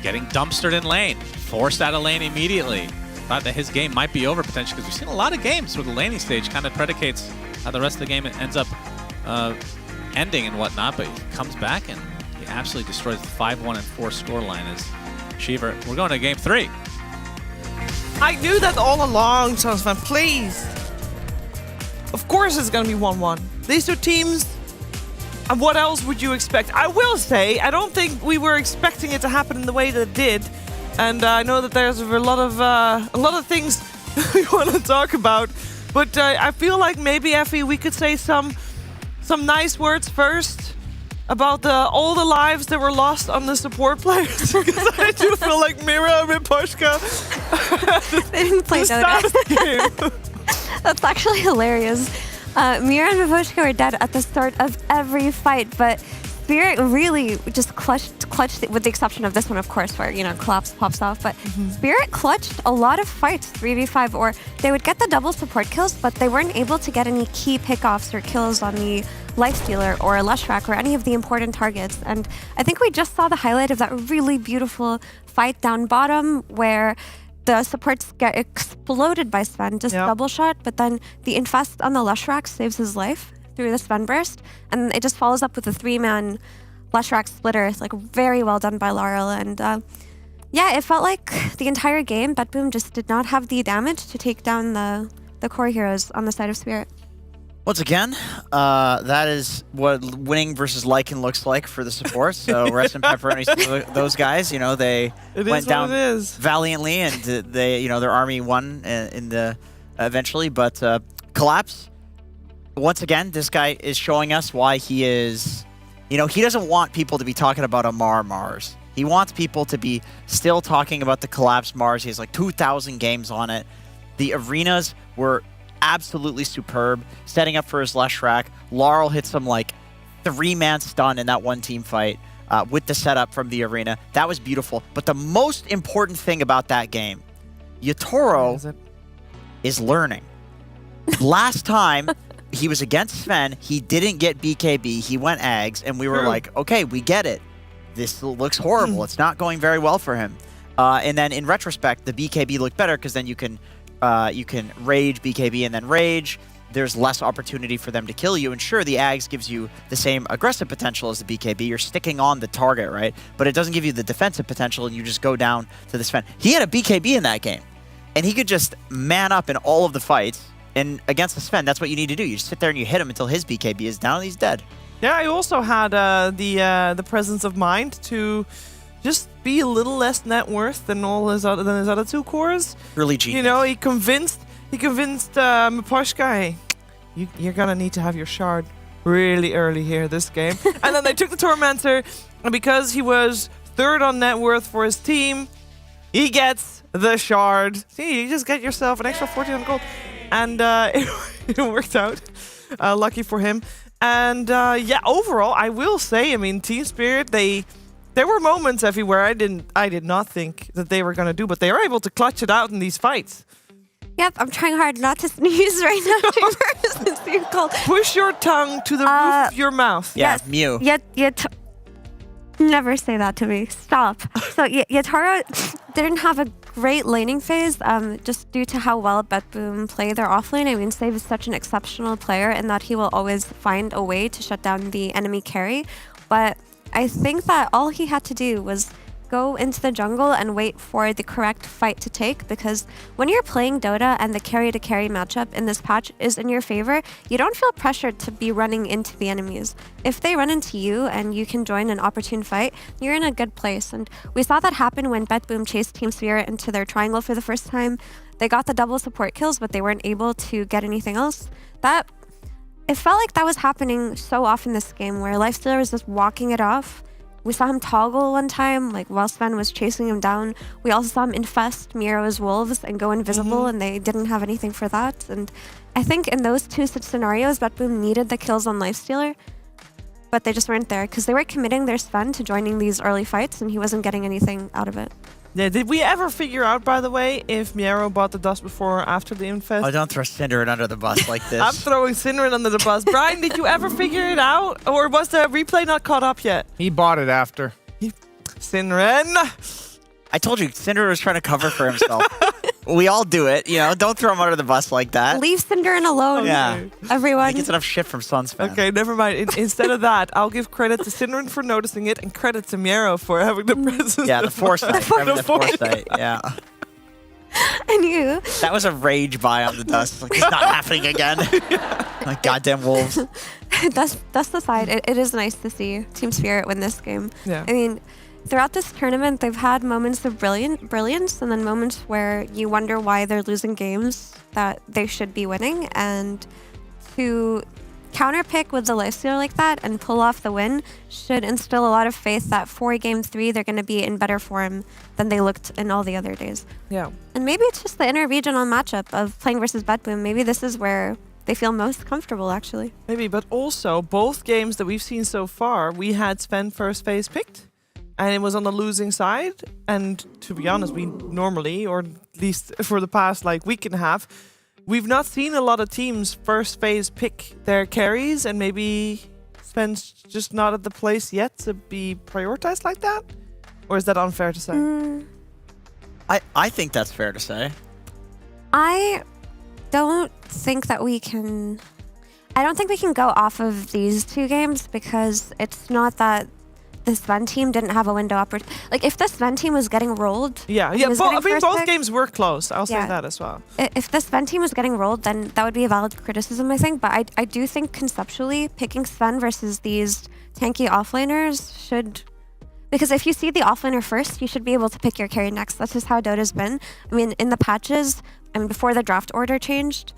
[SPEAKER 20] getting dumpstered in lane, forced out of lane immediately. Thought that his game might be over potentially, because we've seen a lot of games where the laning stage kind of predicates how the rest of the game ends up ending and whatnot, but he comes back and he absolutely destroys the 5-1 and 4 scoreline as Shiver. We're going to game 3.
[SPEAKER 6] I knew that all along, Sven, please. Of course it's going to be 1-1. These two teams, and what else would you expect? I will say, I don't think we were expecting it to happen in the way that it did. And I know that there's a lot of things we want to talk about. But I feel like maybe, Effie, we could say some nice words first about all the lives that were lost on the support players. Because I do feel like Mira and Miposhka
[SPEAKER 15] they didn't play Dota. That's actually hilarious. Mira and Miposhka were dead at the start of every fight, but Spirit really just clutched, with the exception of this one, of course, where, Collapse pops off, but Spirit clutched a lot of fights, 3v5, or they would get the double support kills, but they weren't able to get any key pickoffs or kills on the Lifestealer or Leshrac or any of the important targets. And I think we just saw the highlight of that really beautiful fight down bottom where the supports get exploded by Sven, just double shot, but then the Infest on the Leshrac saves his life through the Sven burst, and it just follows up with a 3-man Leshrac splitter. It's like very well done by Laurel, and it felt like the entire game Betboom just did not have the damage to take down the core heroes on the side of Spirit.
[SPEAKER 10] Once again, that is what winning versus Lycan looks like for the support. So rest in pepperoni to those guys. They went down valiantly, and they, their army won in the eventually. But Collapse. Once again, this guy is showing us why he is, he doesn't want people to be talking about a Mars. He wants people to be still talking about the Collapse Mars. He has like 2,000 games on it. The arenas were absolutely superb, setting up for his Leshrac. Laurel hit some like 3-man stun in that one team fight with the setup from the arena. That was beautiful. But the most important thing about that game, Yatoro is learning. Last time he was against Sven, he didn't get BKB, he went Ags, and we were like, okay, we get it. This looks horrible. It's not going very well for him. And then in retrospect, the BKB looked better because then you can rage BKB and then rage. There's less opportunity for them to kill you. And sure, the Ags gives you the same aggressive potential as the BKB. You're sticking on the target, right? But it doesn't give you the defensive potential, and you just go down to the Sven. He had a BKB in that game, and he could just man up in all of the fights. And against the Sven, that's what you need to do. You just sit there and you hit him until his BKB is down and he's dead.
[SPEAKER 6] Yeah, I also had the presence of mind to just be a little less net worth than his other two cores.
[SPEAKER 10] Really genius.
[SPEAKER 6] He convinced Miposhka, hey, you're gonna need to have your shard really early here this game. And then they took the Tormentor, and because he was 3rd on net worth for his team, he gets the shard. See, you just get yourself an extra 14 gold. And it worked out. Lucky for him. And overall, I will say, Team Spirit, there were moments everywhere I did not think that they were going to do, but they are able to clutch it out in these fights.
[SPEAKER 15] Yep, I'm trying hard not to sneeze right now, Chambers. It's too cold.
[SPEAKER 6] Push your tongue to the roof of your mouth.
[SPEAKER 10] Yeah,
[SPEAKER 15] yes.
[SPEAKER 10] Mew.
[SPEAKER 15] Never say that to me. Stop. So Yatoro didn't have a great laning phase, just due to how well Betboom play their offlane. Save is such an exceptional player in that he will always find a way to shut down the enemy carry. But I think that all he had to do was go into the jungle and wait for the correct fight to take, because when you're playing Dota and the carry to carry matchup in this patch is in your favor, you don't feel pressured to be running into the enemies. If they run into you and you can join an opportune fight, you're in a good place. And we saw that happen when BetBoom chased Team Spirit into their triangle for the first time. They got the double support kills, but they weren't able to get anything else. It felt like that was happening so often this game, where Lifestealer was just walking it off. We saw him toggle one time, like while Sven was chasing him down. We also saw him infest Miro's wolves and go invisible, and they didn't have anything for that. And I think in those two scenarios, BetBoom needed the kills on Lifestealer, but they just weren't there because they were committing their Sven to joining these early fights, and he wasn't getting anything out of it.
[SPEAKER 6] Yeah, did we ever figure out, by the way, if Miro bought the dust before or after the infest?
[SPEAKER 10] Oh, don't throw Synderen under the bus like this.
[SPEAKER 6] I'm throwing Synderen under the bus. Brian, did you ever figure it out? Or was the replay not caught up yet?
[SPEAKER 14] He bought it after.
[SPEAKER 6] Synderen!
[SPEAKER 10] I told you, Synderen was trying to cover for himself. We all do it, you know. Don't throw him under the bus like that.
[SPEAKER 15] Leave Synderen alone.
[SPEAKER 10] Yeah.
[SPEAKER 15] Everyone.
[SPEAKER 10] He gets enough shit from Sunspan.
[SPEAKER 6] Okay, never mind. Instead of that, I'll give credit to Synderen for noticing it and credit to Miro for having the presence.
[SPEAKER 10] Yeah, the foresight. The foresight, yeah.
[SPEAKER 15] And you.
[SPEAKER 10] That was a rage buy on the dust. Like, it's not happening again. Like, goddamn wolves.
[SPEAKER 15] Dust aside, it is nice to see Team Spirit win this game.
[SPEAKER 6] Yeah.
[SPEAKER 15] I mean, throughout this tournament, they've had moments of brilliance and then moments where you wonder why they're losing games that they should be winning. And to counterpick with the lifesteal like that and pull off the win should instill a lot of faith that for game 3, they're going to be in better form than they looked in all the other days.
[SPEAKER 6] Yeah.
[SPEAKER 15] And maybe it's just the interregional matchup of playing versus BetBoom. Maybe this is where they feel most comfortable, actually.
[SPEAKER 6] Maybe, but also, both games that we've seen so far, we had Sven first phase picked. And it was on the losing side. And to be honest, we normally, or at least for the past week and a half, we've not seen a lot of teams first phase pick their carries, and maybe Sven's just not at the place yet to be prioritized like that? Or is that unfair to say?
[SPEAKER 10] I think that's fair to say.
[SPEAKER 15] I don't think that we can... I don't think we can go off of these two games because it's not that the Sven team didn't have a window opportunity. Like, if the Sven team was getting rolled...
[SPEAKER 6] Yeah. Both games were close. I'll say that as well.
[SPEAKER 15] If the Sven team was getting rolled, then that would be a valid criticism, I think. But I do think conceptually, picking Sven versus these tanky offlaners should... Because if you see the offlaner first, you should be able to pick your carry next. That's just how Dota's been. I mean, in the patches, before the draft order changed,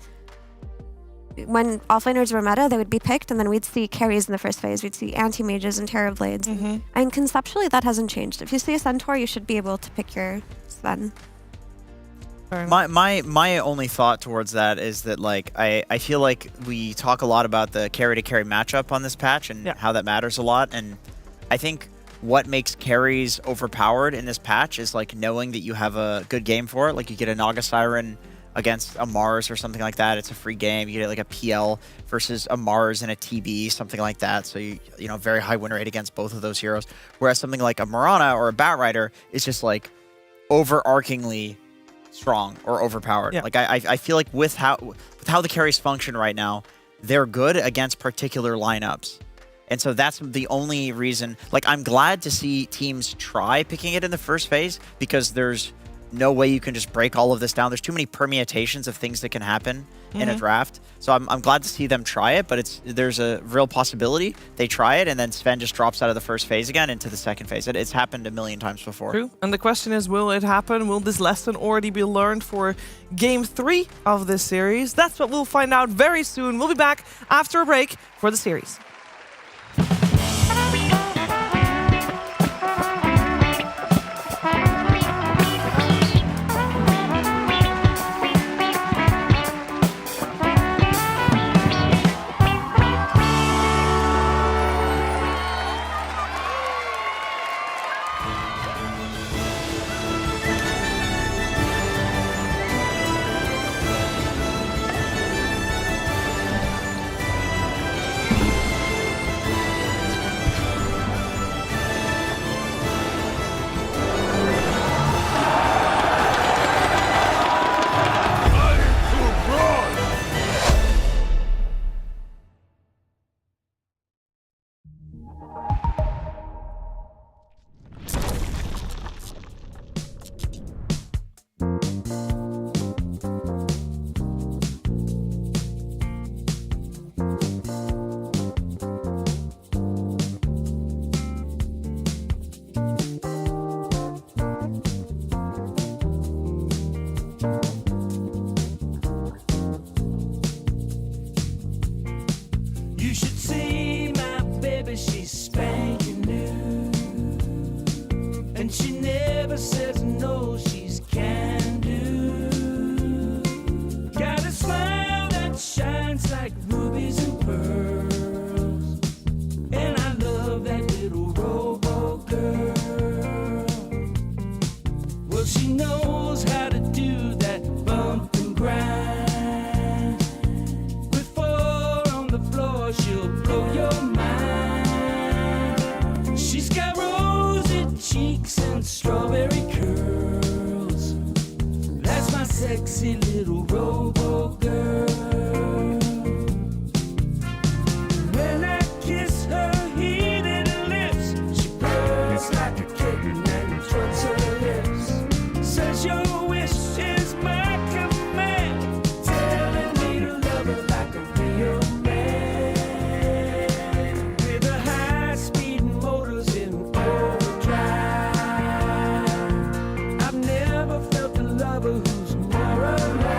[SPEAKER 15] when offlaners were meta, they would be picked, and then we'd see carries in the first phase. We'd see anti-mages and Terrorblades. And conceptually, that hasn't changed. If you see a Centaur, you should be able to pick your Sven.
[SPEAKER 10] My only thought towards that is that, I feel like we talk a lot about the carry-to-carry matchup on this patch and how that matters a lot. And I think what makes carries overpowered in this patch is, knowing that you have a good game for it. Like, you get a Naga Siren against a Mars or something like that. It's a free game. You get a PL versus a Mars and a TB, something like that. So you very high win rate against both of those heroes. Whereas something like a Mirana or a Batrider is just overarchingly strong or overpowered.
[SPEAKER 6] Yeah.
[SPEAKER 10] I feel like with how the carries function right now, they're good against particular lineups. And so that's the only reason. I'm glad to see teams try picking it in the first phase, because there's no way you can just break all of this down. There's too many permutations of things that can happen in a draft. So I'm glad to see them try it, but there's a real possibility they try it and then Sven just drops out of the first phase again into the second phase. It's happened a million times before.
[SPEAKER 6] True. And the question is, will it happen? Will this lesson already be learned for game 3 of this series? That's what we'll find out very soon. We'll be back after a break for the series.
[SPEAKER 1] never says no, she's can do. Got a smile that shines like rubies and pearls. And I love that little robo girl. Well, she knows how to do that bump and grind. With four on the floor, she'll blow your mind. She's got rosy cheeks and strawberry curls. That's my sexy little robo girl. When I kiss her heated lips, she purrs like a kitten and trucks her lips. Says your wish is my command, telling me to love her like a real man. With the high-speed motors in overdrive, I've never felt a lover who's more alive.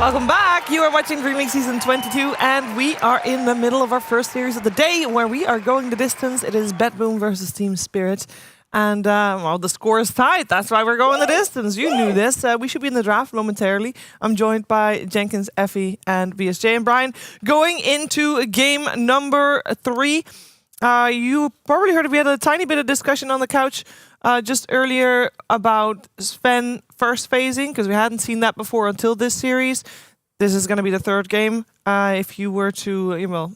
[SPEAKER 6] Welcome back. You are watching DreamLeague Season 22, and we are in the middle of our first series of the day where we are going the distance. It is Bedboom versus Team Spirit. And, well, the score is tied. That's why we're going the distance. You knew this. We should be in the draft momentarily. I'm joined by Jenkins, Effie, and BSJ. And Brian, going into game number 3, you probably heard we had a tiny bit of discussion on the couch just earlier about Sven first phasing, because we hadn't seen that before until this series. This is going to be the third game. If you were to,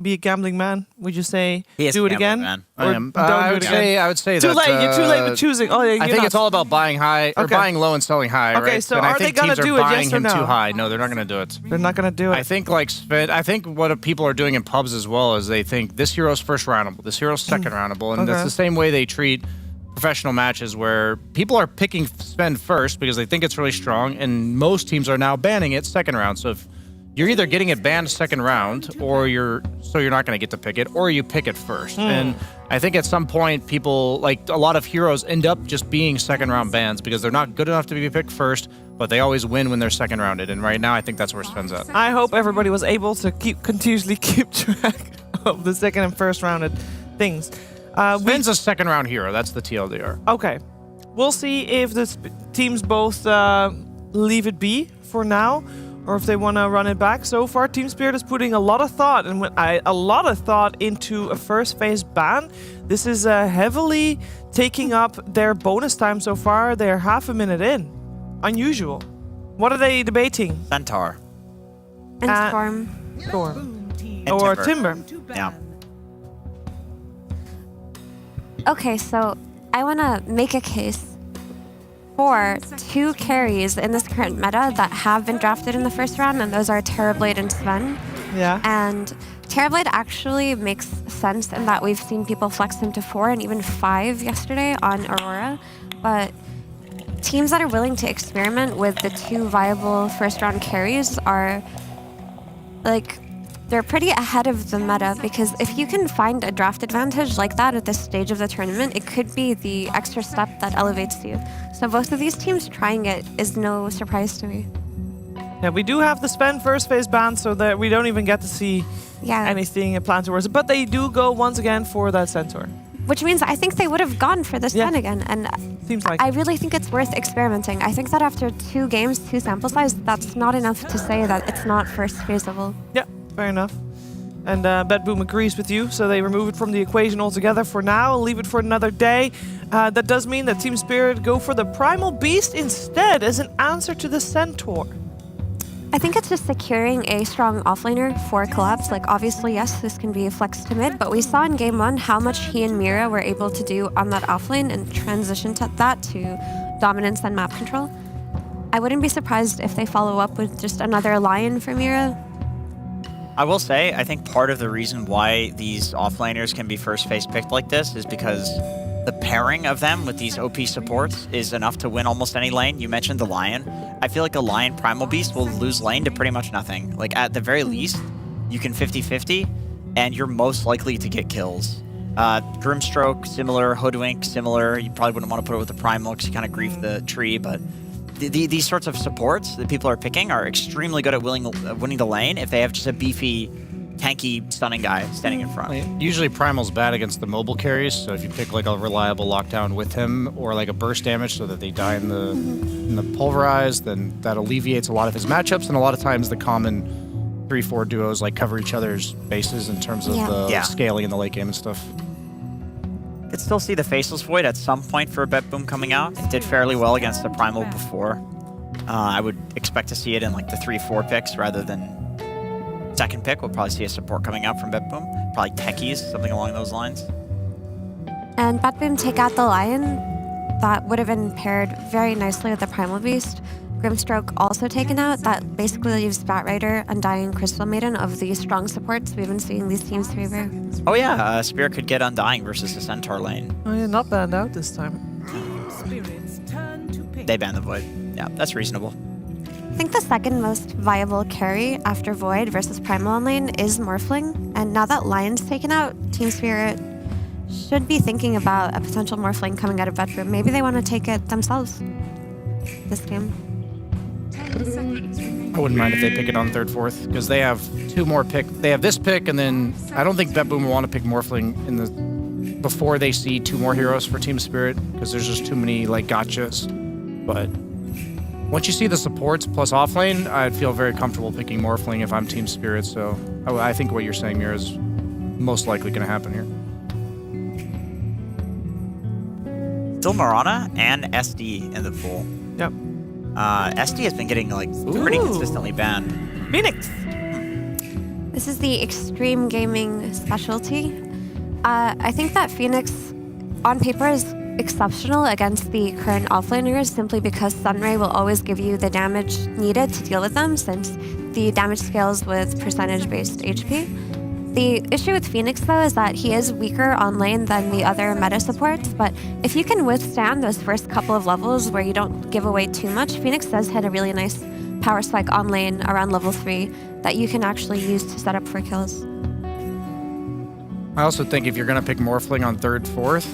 [SPEAKER 6] be a gambling man, would you say do it again?
[SPEAKER 14] Man.
[SPEAKER 6] Or
[SPEAKER 14] Don't do it again? I would say
[SPEAKER 6] too
[SPEAKER 14] that,
[SPEAKER 6] late. You're too late with choosing. Oh, yeah,
[SPEAKER 14] I think it's all about buying high or buying low and selling high.
[SPEAKER 6] Okay,
[SPEAKER 14] right?
[SPEAKER 6] so
[SPEAKER 14] and I
[SPEAKER 6] are they
[SPEAKER 14] think
[SPEAKER 6] gonna
[SPEAKER 14] teams
[SPEAKER 6] do
[SPEAKER 14] are
[SPEAKER 6] it,
[SPEAKER 14] buying
[SPEAKER 6] yes or
[SPEAKER 14] him
[SPEAKER 6] no?
[SPEAKER 14] too high. No, they're not going to do it.
[SPEAKER 6] They're not going to do it.
[SPEAKER 14] I think I think what people are doing in pubs as well is they think this hero's first roundable, this hero's second roundable, and that's the same way they treat professional matches where people are picking Sven first because they think it's really strong, and most teams are now banning it second round. So if you're either getting it banned second round, or you're not going to get to pick it, or you pick it first. And I think at some point, people, like a lot of heroes, end up just being second round bans because they're not good enough to be picked first, but they always win when they're second rounded. And right now, I think that's where Sven's at.
[SPEAKER 6] I hope everybody was able to continuously keep track of the second and first rounded things.
[SPEAKER 14] Sven's a second round hero. That's the TLDR.
[SPEAKER 6] Okay. We'll see if the teams both leave it be for now, or if they want to run it back. So far, Team Spirit is putting a lot of thought into a first phase ban. This is heavily taking up their bonus time so far. They're half a minute in. Unusual. What are they debating?
[SPEAKER 10] Centaur.
[SPEAKER 15] And Storm.
[SPEAKER 6] Storm.
[SPEAKER 10] And
[SPEAKER 6] Or Timber.
[SPEAKER 10] Yeah.
[SPEAKER 15] Okay, so I want to make a case for 2 carries in this current meta that have been drafted in the first round, and those are Terrorblade and Sven.
[SPEAKER 6] Yeah.
[SPEAKER 15] And Terrorblade actually makes sense in that we've seen people flex him to 4 and even 5 yesterday on Aurora. But teams that are willing to experiment with the 2 viable first round carries are they're pretty ahead of the meta, because if you can find a draft advantage like that at this stage of the tournament, it could be the extra step that elevates you. So both of these teams trying it is no surprise to me.
[SPEAKER 6] Yeah, we do have the Sven first phase ban, so that we don't even get to see anything planned towards it. But they do go once again for that Centaur.
[SPEAKER 15] Which means I think they would have gone for this Sven again. And
[SPEAKER 6] seems like
[SPEAKER 15] I really think it's worth experimenting. I think that after 2 games, 2 sample size, that's not enough to say that it's not first phaseable.
[SPEAKER 6] Yeah. Fair enough. And Bedboom agrees with you, so they remove it from the equation altogether for now, leave it for another day. That does mean that Team Spirit go for the Primal Beast instead as an answer to the Centaur.
[SPEAKER 15] I think it's just securing a strong offlaner for collapse. Like, obviously, yes, this can be flex to mid, but we saw in game 1 how much he and Mira were able to do on that offlane and transition to that to dominance and map control. I wouldn't be surprised if they follow up with just another Lion for Mira.
[SPEAKER 10] I will say, I think part of the reason why these offlaners can be first phase picked like this is because the pairing of them with these OP supports is enough to win almost any lane. You mentioned the Lion. I feel like the Lion Primal Beast will lose lane to pretty much nothing. Like, at the very least, you can 50-50, and you're most likely to get kills. Grimstroke, similar. Hoodwink, similar. You probably wouldn't want to put it with the Primal because you kind of grief the tree, but these sorts of supports that people are picking are extremely good at winning the lane if they have just a beefy, tanky, stunning guy standing in front.
[SPEAKER 14] Usually Primal's bad against the mobile carries, so if you pick like a reliable lockdown with him or like a burst damage so that they die in the pulverize, then that alleviates a lot of his matchups, and a lot of times the common 3-4 duos like cover each other's bases in terms of the scaling in the late game and stuff.
[SPEAKER 10] Could still see the Faceless Void at some point for a Bedboom coming out. It did fairly well against the Primal before. I would expect to see it in like the 3-4 picks rather than second pick. We'll probably see a support coming out from Bedboom. Probably Techies, something along those lines.
[SPEAKER 15] And Bedboom take out the Lion. That would have been paired very nicely with the Primal Beast. Grimstroke also taken out. That basically leaves Batrider, Undying, Crystal Maiden of the strong supports we've been seeing these teams favor.
[SPEAKER 10] Oh yeah, Spirit could get Undying versus the Centaur lane.
[SPEAKER 6] Oh yeah, not banned out this time.
[SPEAKER 10] They ban the Void. Yeah, that's reasonable.
[SPEAKER 15] I think the second most viable carry after Void versus Primal on lane is Morphling. And now that Lion's taken out, Team Spirit should be thinking about a potential Morphling coming out of Bedroom. Maybe they want to take it themselves this game.
[SPEAKER 14] I wouldn't mind if they pick it on third, fourth, because they have two more pick. They have this pick, and then I don't think BetBoom will want to pick Morphling before they see two more heroes for Team Spirit, because there's just too many like gotchas. But once you see the supports plus offlane, I'd feel very comfortable picking Morphling if I'm Team Spirit. So I think what you're saying, Mira, is most likely going to happen here.
[SPEAKER 10] Still Marana and SD in the pool.
[SPEAKER 6] Yep.
[SPEAKER 10] SD has been getting like pretty consistently banned.
[SPEAKER 6] Phoenix.
[SPEAKER 15] This is the Xtreme gaming specialty. I think that Phoenix, on paper, is exceptional against the current offlaners simply because Sunray will always give you the damage needed to deal with them since the damage scales with percentage-based HP. The issue with Phoenix, though, is that he is weaker on lane than the other meta supports, but if you can withstand those first couple of levels where you don't give away too much, Phoenix does hit a really nice power spike on lane around level 3 that you can actually use to set up for kills.
[SPEAKER 14] I also think if you're going to pick Morphling on third, fourth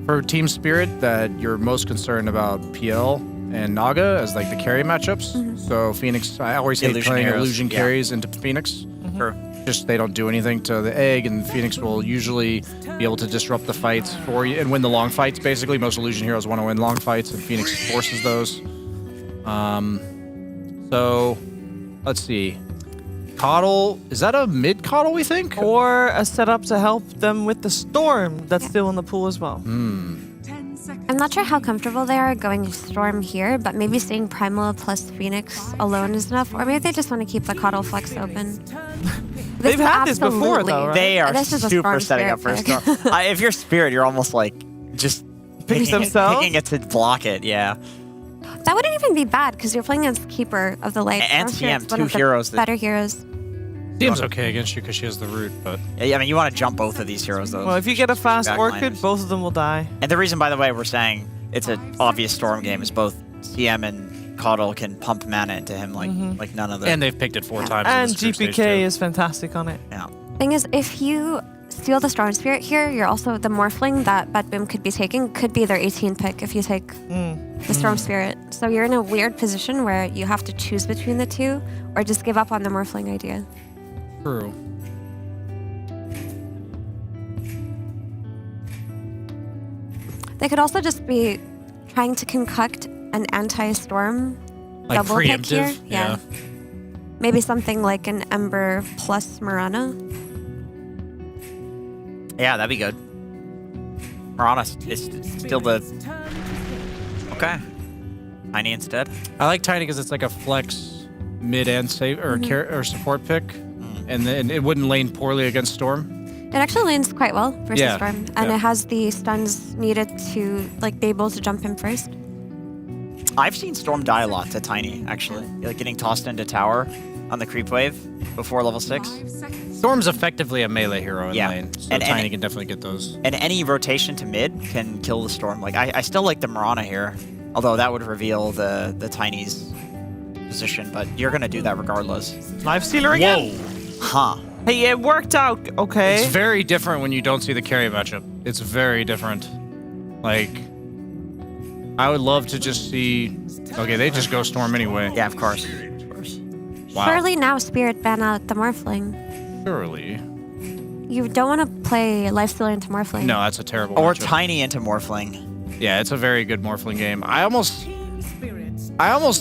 [SPEAKER 14] for Team Spirit, that you're most concerned about PL and Naga as like the carry matchups. So Phoenix, I always hate playing illusion carries into Phoenix.
[SPEAKER 10] Sure.
[SPEAKER 14] Just they don't do anything to the egg, and Phoenix will usually be able to disrupt the fights for you and win the long fights. Basically, most illusion heroes want to win long fights, and Phoenix forces those. So let's see. Coddle, is that a mid Coddle, we think?
[SPEAKER 6] Or a setup to help them with the Storm that's still in the pool as well.
[SPEAKER 15] I'm not sure how comfortable they are going Storm here, but maybe seeing Primal plus Phoenix alone is enough, or maybe they just want to keep the Coddle flex open.
[SPEAKER 6] They've had this before, though, right?
[SPEAKER 10] They are
[SPEAKER 15] This is a
[SPEAKER 10] super
[SPEAKER 15] Storm
[SPEAKER 10] setting up for a
[SPEAKER 15] Spirit
[SPEAKER 10] Storm. If you're Spirit, you're almost like just
[SPEAKER 6] Picking themselves?
[SPEAKER 10] picking it to block it, yeah.
[SPEAKER 15] That wouldn't even be bad because you're playing against Keeper of the Light.
[SPEAKER 10] And
[SPEAKER 15] Storm Spirit's
[SPEAKER 10] CM,
[SPEAKER 15] one
[SPEAKER 10] two
[SPEAKER 15] of the
[SPEAKER 10] heroes that-
[SPEAKER 15] better heroes.
[SPEAKER 14] Seems okay against you because she has the root, but
[SPEAKER 10] Yeah, I mean, you want to jump both of these heroes, though.
[SPEAKER 6] Well, if you get a fast
[SPEAKER 10] Backliners.
[SPEAKER 6] Orchid, both of them will die.
[SPEAKER 10] And the reason, by the way, we're saying it's an obvious Storm game is both CM and Coddle can pump mana into him like none other.
[SPEAKER 14] and they've picked it 4 times.
[SPEAKER 6] And
[SPEAKER 14] in this group stage,
[SPEAKER 6] GPK
[SPEAKER 14] too.
[SPEAKER 6] is fantastic on it.
[SPEAKER 10] Yeah.
[SPEAKER 15] Thing is, if you steal the Storm Spirit here, you're also the Morphling that BetBoom could be taking could be their 18 pick if you take the Storm Spirit. So you're in a weird position where you have to choose between the two or just give up on the Morphling idea.
[SPEAKER 14] True.
[SPEAKER 15] They could also just be trying to concoct an anti-Storm
[SPEAKER 14] Like
[SPEAKER 15] double pick
[SPEAKER 14] preemptive?
[SPEAKER 15] here. Yeah. Maybe something like an Ember plus Mirana.
[SPEAKER 10] Yeah, that'd be good. Marana is still the... Okay. Tiny instead.
[SPEAKER 14] I like Tiny because it's like a flex mid and save or or support pick, and then it wouldn't lane poorly against Storm.
[SPEAKER 15] It actually lanes quite well versus
[SPEAKER 14] Yeah,
[SPEAKER 15] Storm, and
[SPEAKER 14] yeah.
[SPEAKER 15] it has the stuns needed to like be able to jump him first.
[SPEAKER 10] I've seen Storm die a lot to Tiny, actually. Like getting tossed into tower on the creep wave before level 6.
[SPEAKER 14] Storm's effectively a melee hero in
[SPEAKER 10] Yeah.
[SPEAKER 14] lane, so
[SPEAKER 10] And-
[SPEAKER 14] Tiny can definitely get those.
[SPEAKER 10] And any rotation to mid can kill the Storm. Like, I still like the Marana here, although that would reveal the Tiny's position, but you're going to do that regardless.
[SPEAKER 6] Life Stealer again.
[SPEAKER 10] Huh.
[SPEAKER 6] Hey, it worked out okay.
[SPEAKER 14] It's very different when you don't see the carry matchup. It's very different. Like, I would love to just see... Okay, they just go Storm anyway.
[SPEAKER 10] Yeah, of course.
[SPEAKER 14] Wow.
[SPEAKER 15] Surely now Spirit ban out the Morphling.
[SPEAKER 14] Surely.
[SPEAKER 15] You don't want to play Lifestealer into Morphling.
[SPEAKER 14] No, that's a terrible
[SPEAKER 10] Or
[SPEAKER 14] matchup.
[SPEAKER 10] Tiny into Morphling.
[SPEAKER 14] Yeah, it's a very good Morphling game. I almost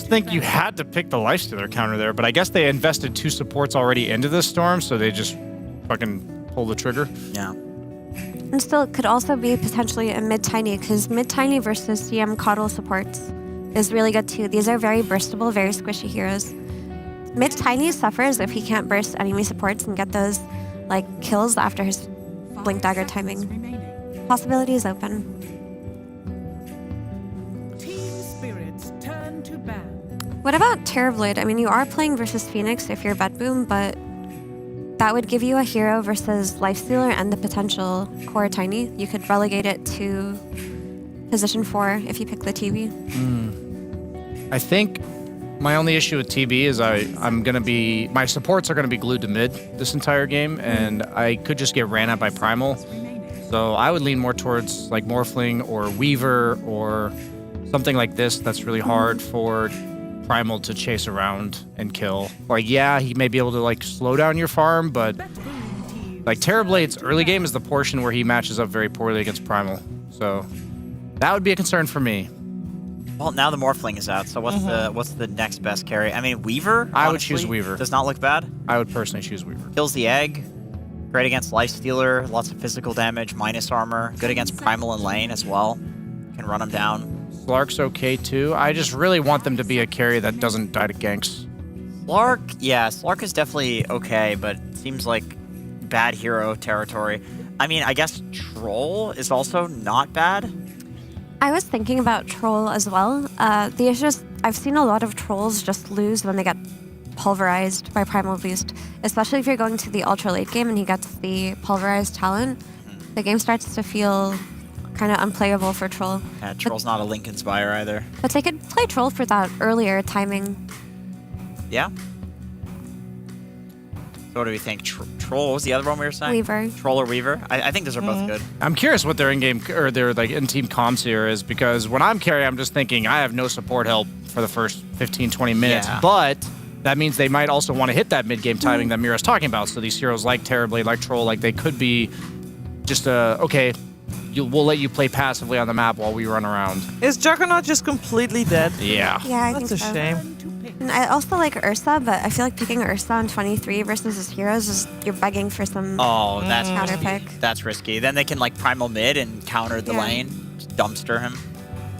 [SPEAKER 14] think you had to pick the Lifestealer counter there, but I guess they invested 2 supports already into this Storm, so they just fucking pull the trigger.
[SPEAKER 10] Yeah.
[SPEAKER 15] And still, it could also be potentially a mid-tiny, because mid-tiny versus CM Coddle supports is really good too. These are very burstable, very squishy heroes. Mid-tiny suffers if he can't burst enemy supports and get those like kills after his Blink Dagger timing. Possibility is open. What about Terrorblade? I mean, you are playing versus Phoenix if you're BetBoom, but that would give you a hero versus Lifestealer and the potential core Tiny. You could relegate it to position 4 if you pick the TV.
[SPEAKER 14] I think my only issue with TB is my supports are gonna be glued to mid this entire game, and I could just get ran at by Primal. So I would lean more towards like Morphling or Weaver or something like this that's really hard for Primal to chase around and kill. Like, yeah, he may be able to like slow down your farm, but like Terrorblade's early game is the portion where he matches up very poorly against Primal. So that would be a concern for me.
[SPEAKER 10] Well, now the Morphling is out, so what's the next best carry? I mean, Weaver,
[SPEAKER 14] I would
[SPEAKER 10] honestly,
[SPEAKER 14] choose Weaver.
[SPEAKER 10] Does not look bad.
[SPEAKER 14] I would personally choose Weaver.
[SPEAKER 10] Kills the egg. Great against Lifestealer. Lots of physical damage, minus armor. Good against Primal and lane as well. Can run him down.
[SPEAKER 14] Slark's okay too. I just really want them to be a carry that doesn't die to ganks.
[SPEAKER 10] Slark, yeah, Slark is definitely okay, but it seems like bad hero territory. I mean, I guess Troll is also not bad.
[SPEAKER 15] I was thinking about Troll as well. The issue is I've seen a lot of Trolls just lose when they get pulverized by Primal Beast, especially if you're going to the ultra late game and he gets the pulverized talent. The game starts to feel kind of unplayable for Troll.
[SPEAKER 10] Yeah, Troll's not a Lincoln Spire either.
[SPEAKER 15] But they could play Troll for that earlier timing.
[SPEAKER 10] Yeah. So what do we think? Troll, what was the other one we were saying?
[SPEAKER 15] Weaver.
[SPEAKER 10] Troll or Weaver? I think those are both good.
[SPEAKER 14] I'm curious what their in-game or their like in-team comms here is, because when I'm carry, I'm just thinking I have no support help for the first 15, 20 minutes.
[SPEAKER 10] Yeah.
[SPEAKER 14] But that means they might also want to hit that mid-game timing that Mira's talking about. So these heroes like Terrorblade, like Troll, like they could be just okay, we'll let you play passively on the map while we run around.
[SPEAKER 6] Is Juggernaut just completely dead?
[SPEAKER 14] Yeah.
[SPEAKER 15] Yeah, I
[SPEAKER 6] That's
[SPEAKER 15] think
[SPEAKER 6] a
[SPEAKER 15] so.
[SPEAKER 6] shame.
[SPEAKER 15] And I also like Ursa, but I feel like picking Ursa on 23 versus his heroes is you're begging for some
[SPEAKER 10] That's
[SPEAKER 15] counter
[SPEAKER 10] risky.
[SPEAKER 15] pick.
[SPEAKER 10] That's risky. Then they can like Primal mid and counter the
[SPEAKER 15] Yeah.
[SPEAKER 10] lane, just dumpster him.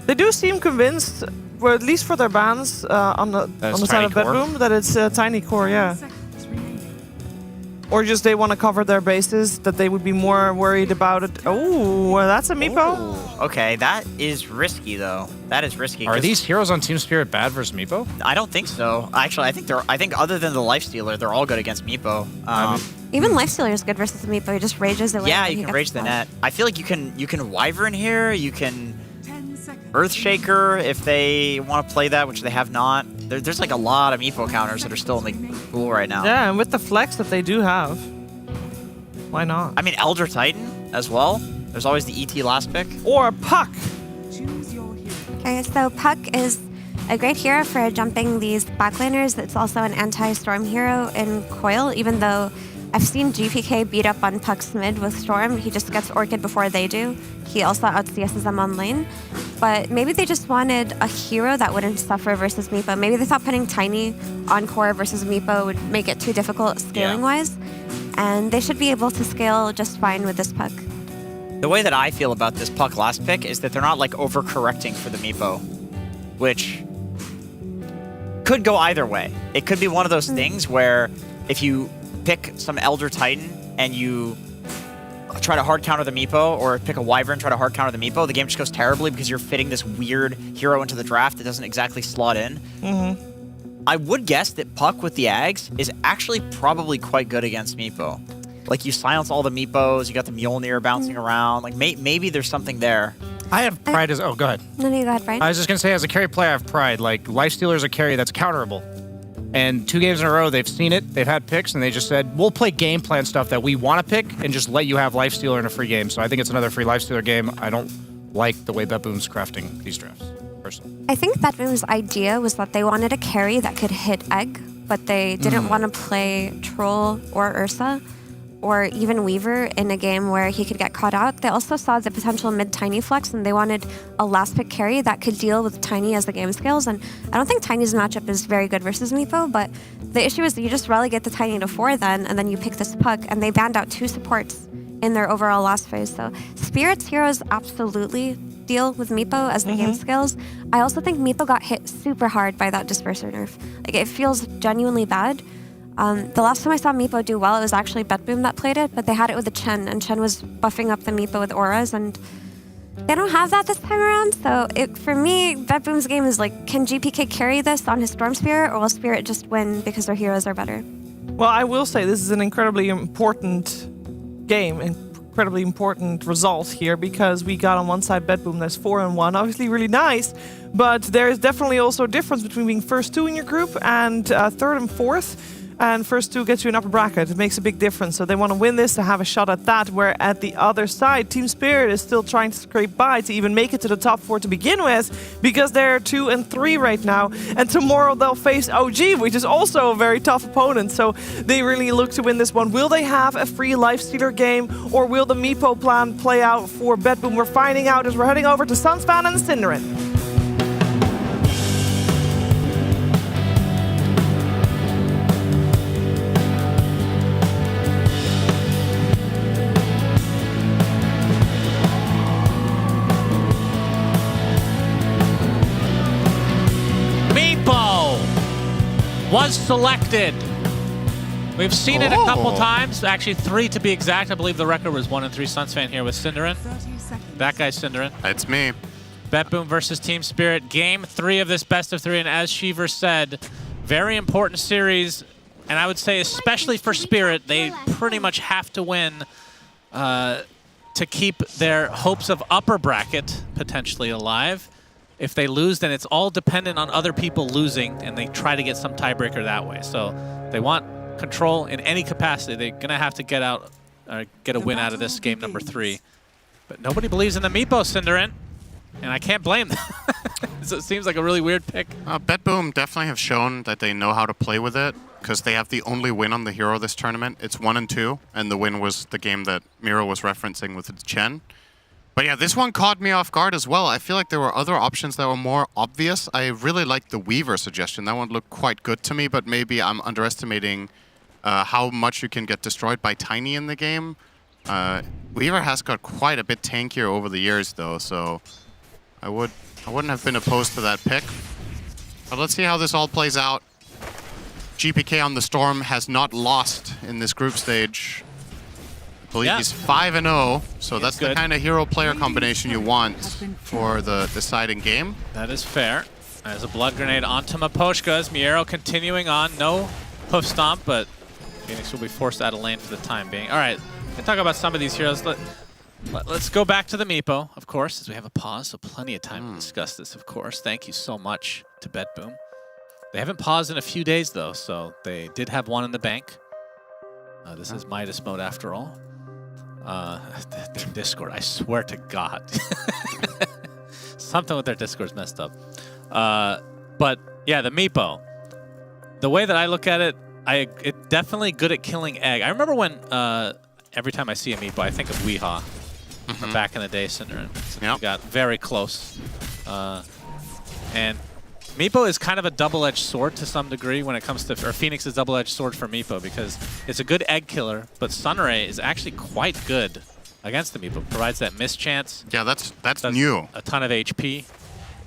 [SPEAKER 6] They do seem convinced, well, at least for their bans on the side
[SPEAKER 14] Tiny
[SPEAKER 6] of
[SPEAKER 14] Core?
[SPEAKER 6] Bedroom, that it's Tiny Core, yeah. Or just they want to cover their bases, that they would be more worried about it. Oh, that's a Meepo.
[SPEAKER 10] Ooh, okay, that is risky though. That is risky.
[SPEAKER 14] Are
[SPEAKER 10] 'cause
[SPEAKER 14] these heroes on Team Spirit bad versus Meepo?
[SPEAKER 10] I don't think so. Actually, I think other than the Lifestealer, they're all good against Meepo.
[SPEAKER 15] Even Lifestealer is good versus Meepo. He just rages away.
[SPEAKER 10] Yeah,
[SPEAKER 15] when
[SPEAKER 10] you
[SPEAKER 15] he
[SPEAKER 10] can
[SPEAKER 15] gets
[SPEAKER 10] rage the
[SPEAKER 15] flash.
[SPEAKER 10] net. I feel like you can Wyvern here. You can Earthshaker if they want to play that, which they have not. There's like a lot of Meepo counters that are still in the pool right now.
[SPEAKER 6] Yeah, and with the flex that they do have, why not?
[SPEAKER 10] I mean, Elder Titan as well. There's always the ET last pick.
[SPEAKER 6] Or Puck.
[SPEAKER 15] Okay, so Puck is a great hero for jumping these backlaners. It's also an anti-Storm hero in Coil, even though I've seen GPK beat up on Puck's mid with Storm. He just gets Orchid before they do. He also out-CSs them on lane. But maybe they just wanted a hero that wouldn't suffer versus Meepo. Maybe they thought putting Tiny on core versus Meepo would make it too difficult scaling-wise. And they should be able to scale just fine with this Puck.
[SPEAKER 10] The way that I feel about this Puck last pick is that they're not like overcorrecting for the Meepo, which could go either way. It could be one of those things where if you pick some Elder Titan and you try to hard counter the Meepo, or pick a Wyvern and try to hard counter the Meepo, the game just goes terribly because you're fitting this weird hero into the draft that doesn't exactly slot in. I would guess that Puck with the Ags is actually probably quite good against Meepo. Like, you silence all the Meepos, you got the Mjolnir bouncing around. Like, maybe there's something there.
[SPEAKER 14] I have pride as... Oh, go ahead.
[SPEAKER 15] No, go ahead, Brian.
[SPEAKER 14] I was just going to say, as a carry player, I have pride. Like, Lifestealer is a carry that's counterable. And 2 games in a row, they've seen it, they've had picks, and they just said, we'll play game plan stuff that we want to pick and just let you have Lifestealer in a free game. So I think it's another free Lifestealer game. I don't like the way BetBoom's crafting these drafts, personally.
[SPEAKER 15] I think BetBoom's idea was that they wanted a carry that could hit Egg, but they didn't want to play Troll or Ursa or even Weaver in a game where he could get caught out. They also saw the potential mid-Tiny flex, and they wanted a last-pick carry that could deal with Tiny as the game scales. And I don't think Tiny's matchup is very good versus Meepo, but the issue is that you just relegate the Tiny to 4 then, and then you pick this Puck, and they banned out 2 supports in their overall last phase. So Spirit's heroes absolutely deal with Meepo as the game scales. I also think Meepo got hit super hard by that Disperser nerf. Like, it feels genuinely bad. The last time I saw Meepo do well, it was actually BetBoom that played it, but they had it with the Chen, and Chen was buffing up the Meepo with auras, and they don't have that this time around. So for me, BetBoom's game is like, can GPK carry this on his Storm Spirit, or will Spirit just win because their heroes are better?
[SPEAKER 6] Well, I will say this is an incredibly important game, incredibly important result here, because we got on one side BetBoom that's 4-1, obviously really nice, but there is definitely also a difference between being first 2 in your group and 3rd and 4th. and first 2 gets you an upper bracket. It makes a big difference. So they want to win this to have a shot at that, where at the other side, Team Spirit is still trying to scrape by to even make it to the top 4 to begin with, because they're 2 and 3 right now. And tomorrow they'll face OG, which is also a very tough opponent. So they really look to win this one. Will they have a free Lifestealer game, or will the Meepo plan play out for Bedboom? We're finding out as we're heading over to Sunspan and Cinderin.
[SPEAKER 20] Was selected. We've seen it a couple times, actually 3 to be exact. I believe the record was 1 and 3. Suns fan here with Cinderin. That guy's Cinderin.
[SPEAKER 17] It's me.
[SPEAKER 20] Betboom versus Team Spirit. Game 3 of this best of 3, and as Shiver said, very important series. And I would say, especially for Spirit, they pretty much have to win to keep their hopes of upper bracket potentially alive. If they lose, then it's all dependent on other people losing, and they try to get some tiebreaker that way. So they want control in any capacity. They're going to have to get a win out of this game number 3. But nobody believes in the Meepo, Cinderin, and I can't blame them. So it seems like a really weird pick.
[SPEAKER 17] Betboom definitely have shown that they know how to play with it, because they have the only win on the hero this tournament. It's 1 and 2, and the win was the game that Miro was referencing with Chen. But yeah, this one caught me off guard as well. I feel like there were other options that were more obvious. I really liked the Weaver suggestion. That one looked quite good to me, but maybe I'm underestimating how much you can get destroyed by Tiny in the game. Weaver has got quite a bit tankier over the years, though, so I wouldn't have been opposed to that pick. But let's see how this all plays out. GPK on the Storm has not lost in this group stage. I believe he's 5-0, so that's the kind of hero-player combination you want for the deciding game.
[SPEAKER 20] That is fair. There's a blood grenade onto Maposhka. Miero continuing on. No hoof stomp, but Phoenix will be forced out of lane for the time being. All right, let's talk about some of these heroes. Let's go back to the Meepo, of course, as we have a pause, so plenty of time to discuss this, of course. Thank you so much to Betboom. They haven't paused in a few days, though, so they did have one in the bank. This is Midas mode, after all. Their Discord, I swear to God. Something with their Discord's messed up. But yeah, the Meepo. The way that I look at it, it's definitely good at killing egg. I remember when every time I see a Meepo, I think of Weehaw from back in the day, Cinderin. We got very close. And Meepo is kind of a double-edged sword to some degree when it comes to, or Phoenix is double-edged sword for Meepo, because it's a good egg killer, but Sunray is actually quite good against the Meepo. Provides that mischance.
[SPEAKER 17] Yeah, that's new.
[SPEAKER 20] A ton of HP,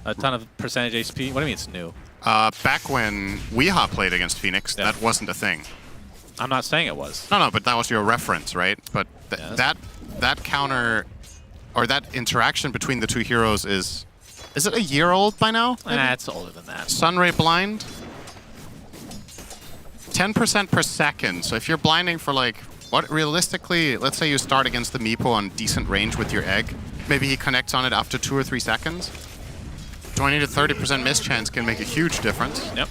[SPEAKER 20] a ton of percentage HP. What do you mean it's new?
[SPEAKER 17] Back when Weehaw played against Phoenix, that wasn't a thing.
[SPEAKER 20] I'm not saying it was.
[SPEAKER 17] No, but that was your reference, right? But that counter, or that interaction between the two heroes is it a year old by now?
[SPEAKER 20] Nah, it's older than that.
[SPEAKER 17] Sunray blind? 10% per second. So if you're blinding for like, what realistically, let's say you start against the Meepo on decent range with your egg. Maybe he connects on it after 2 or 3 seconds. 20 to 30% mischance can make a huge difference.
[SPEAKER 20] Yep.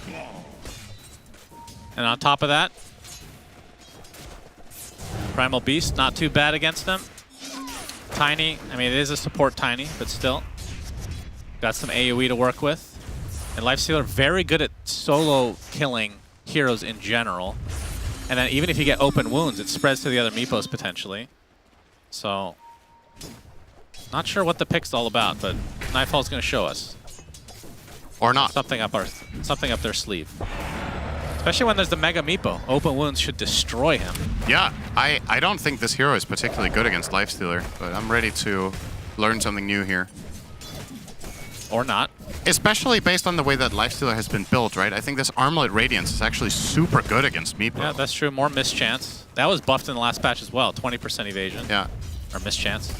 [SPEAKER 20] And on top of that, Primal Beast, not too bad against them. Tiny, I mean, it is a support Tiny, but still. Got some AoE to work with. And Lifestealer very good at solo killing heroes in general. And then even if you get open wounds, it spreads to the other Meepos potentially. So, not sure what the pick's all about, but Nightfall's going to show us.
[SPEAKER 17] Or not.
[SPEAKER 20] Something up their sleeve. Especially when there's the Mega Meepo. Open wounds should destroy him.
[SPEAKER 17] Yeah, I don't think this hero is particularly good against Lifestealer, but I'm ready to learn something new here.
[SPEAKER 20] Or not.
[SPEAKER 17] Especially based on the way that Lifestealer has been built, right? I think this Armlet Radiance is actually super good against Meepo.
[SPEAKER 20] Yeah, that's true. More mischance. That was buffed in the last patch as well. 20% evasion.
[SPEAKER 17] Yeah.
[SPEAKER 20] Or mischance.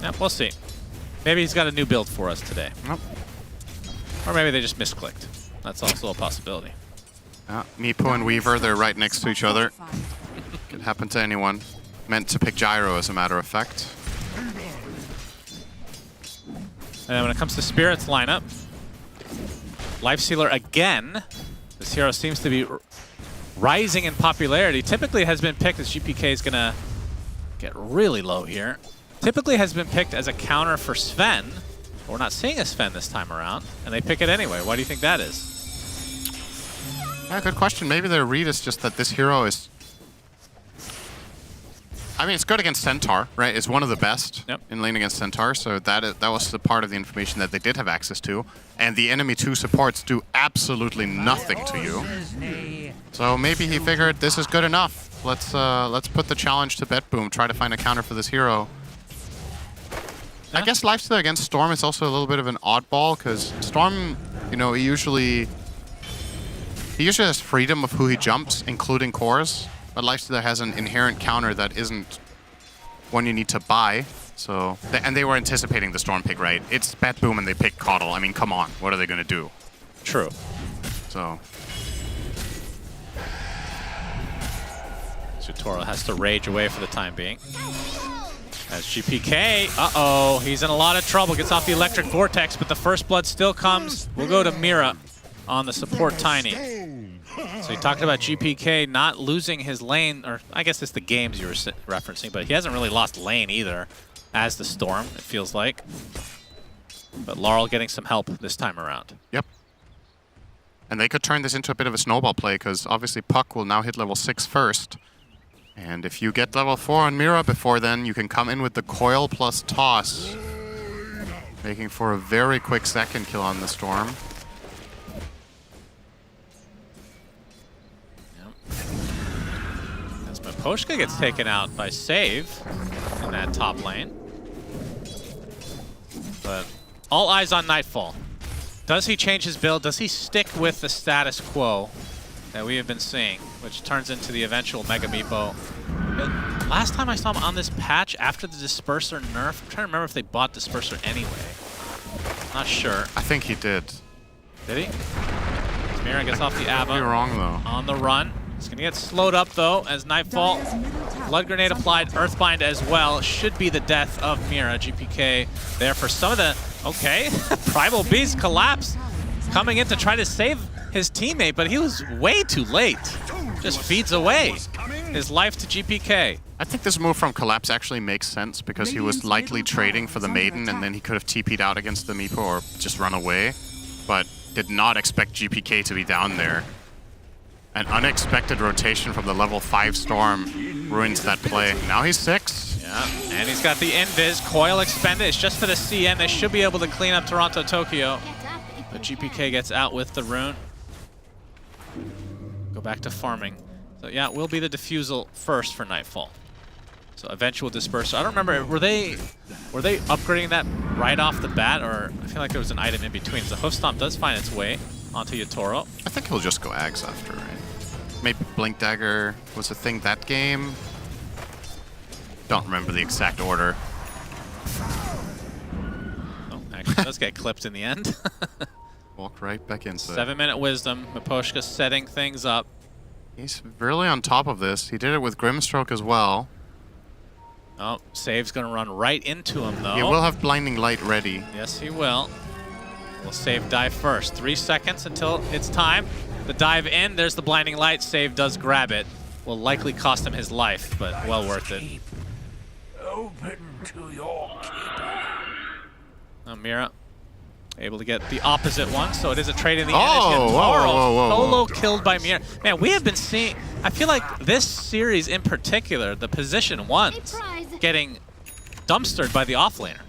[SPEAKER 20] Yeah, we'll see. Maybe he's got a new build for us today.
[SPEAKER 17] Nope.
[SPEAKER 20] Or maybe they just misclicked. That's also a possibility.
[SPEAKER 17] Meepo and Weaver, they're right next to each other. Could happen to anyone. Meant to pick Gyro, as a matter of fact.
[SPEAKER 20] And then when it comes to Spirit's lineup, Lifestealer again. This hero seems to be rising in popularity. Typically has been picked as GPK is gonna get really low here. Typically has been picked as a counter for Sven. But we're not seeing a Sven this time around, and they pick it anyway. Why do you think that is?
[SPEAKER 17] Yeah, good question. Maybe their read is just that this hero is... I mean, it's good against Centaur, right? It's one of the best in lane against Centaur, so that was the part of the information that they did have access to. And the enemy 2 supports do absolutely nothing to you. So maybe he figured this is good enough. Let's put the challenge to BetBoom, try to find a counter for this hero. I guess Lifestealer against Storm is also a little bit of an oddball, because Storm, you know, he usually has freedom of who he jumps, including cores. But Lifestealer has an inherent counter that isn't one you need to buy. So, and they were anticipating the Storm pick, right? It's BetBoom and they pick Coddle. I mean, come on, what are they going to do?
[SPEAKER 20] True.
[SPEAKER 17] So
[SPEAKER 20] Toro has to rage away for the time being. As GPK, uh-oh, he's in a lot of trouble. Gets off the Electric Vortex, but the first blood still comes. We'll go to Mira on the support Tiny. So you talked about GPK not losing his lane, or I guess it's the games you were referencing, but he hasn't really lost lane either as the Storm, it feels like. But Laurel getting some help this time around.
[SPEAKER 17] Yep. And they could turn this into a bit of a snowball play, because obviously Puck will now hit level 6 first. And if you get level 4 on Mira before then, you can come in with the Coil plus Toss, making for a very quick second kill on the Storm.
[SPEAKER 20] As Miposhka gets taken out by Save in that top lane. But all eyes on Nightfall. Does he change his build? Does he stick with the status quo that we have been seeing, which turns into the eventual Mega Meepo? Last time I saw him on this patch after the Disperser nerf, I'm trying to remember if they bought Disperser anyway. Not sure.
[SPEAKER 17] I think he did.
[SPEAKER 20] Did he? Mira gets off the Abba.
[SPEAKER 17] Could be wrong, though.
[SPEAKER 20] On the run. It's going to get slowed up, though, as Nightfall. Blood Grenade applied, Earthbind as well. Should be the death of Mira. GPK there for some of the... Okay. Primal Beast collapse. Coming in to try to save his teammate, but he was way too late. Just feeds away his life to GPK.
[SPEAKER 17] I think this move from Collapse actually makes sense, because he was likely trading for the Maiden, and then he could have TP'd out against the Meepo or just run away, but did not expect GPK to be down there. An unexpected rotation from the level 5 Storm ruins that play. Now he's 6.
[SPEAKER 20] Yeah, and he's got the Invis. Coil expended. It's just for the CN. They should be able to clean up Toronto, Tokyo. But GPK gets out with the rune. Go back to farming. So yeah, it will be the Diffusal first for Nightfall. So eventual Disperser. I don't remember, were they upgrading that right off the bat, or I feel like there was an item in between. So Hoof Stomp does find its way onto Yatoro.
[SPEAKER 17] I think he'll just go Ags after, right? Maybe Blink Dagger was a thing that game. Don't remember the exact order.
[SPEAKER 20] Oh, actually does get clipped in the end.
[SPEAKER 17] Walked right back into it.
[SPEAKER 20] 7-minute Wisdom. Miposhka setting things up.
[SPEAKER 17] He's really on top of this. He did it with Grimstroke as well.
[SPEAKER 20] Oh, Save's going to run right into him, though.
[SPEAKER 17] He will have Blinding Light ready.
[SPEAKER 20] Yes, he will. Will Save dive first. 3 seconds until it's time. The dive in, there's the Blinding Light. Save does grab it. Will likely cost him his life, but well worth it.
[SPEAKER 21] Open to your keeper.
[SPEAKER 20] Oh, Mira able to get the opposite one, so it is a trade in the end.
[SPEAKER 17] Whoa, whoa.
[SPEAKER 20] Solo killed by Mira. Man, we have been seeing, I feel like this series in particular, the position ones getting dumpstered by the offlaner.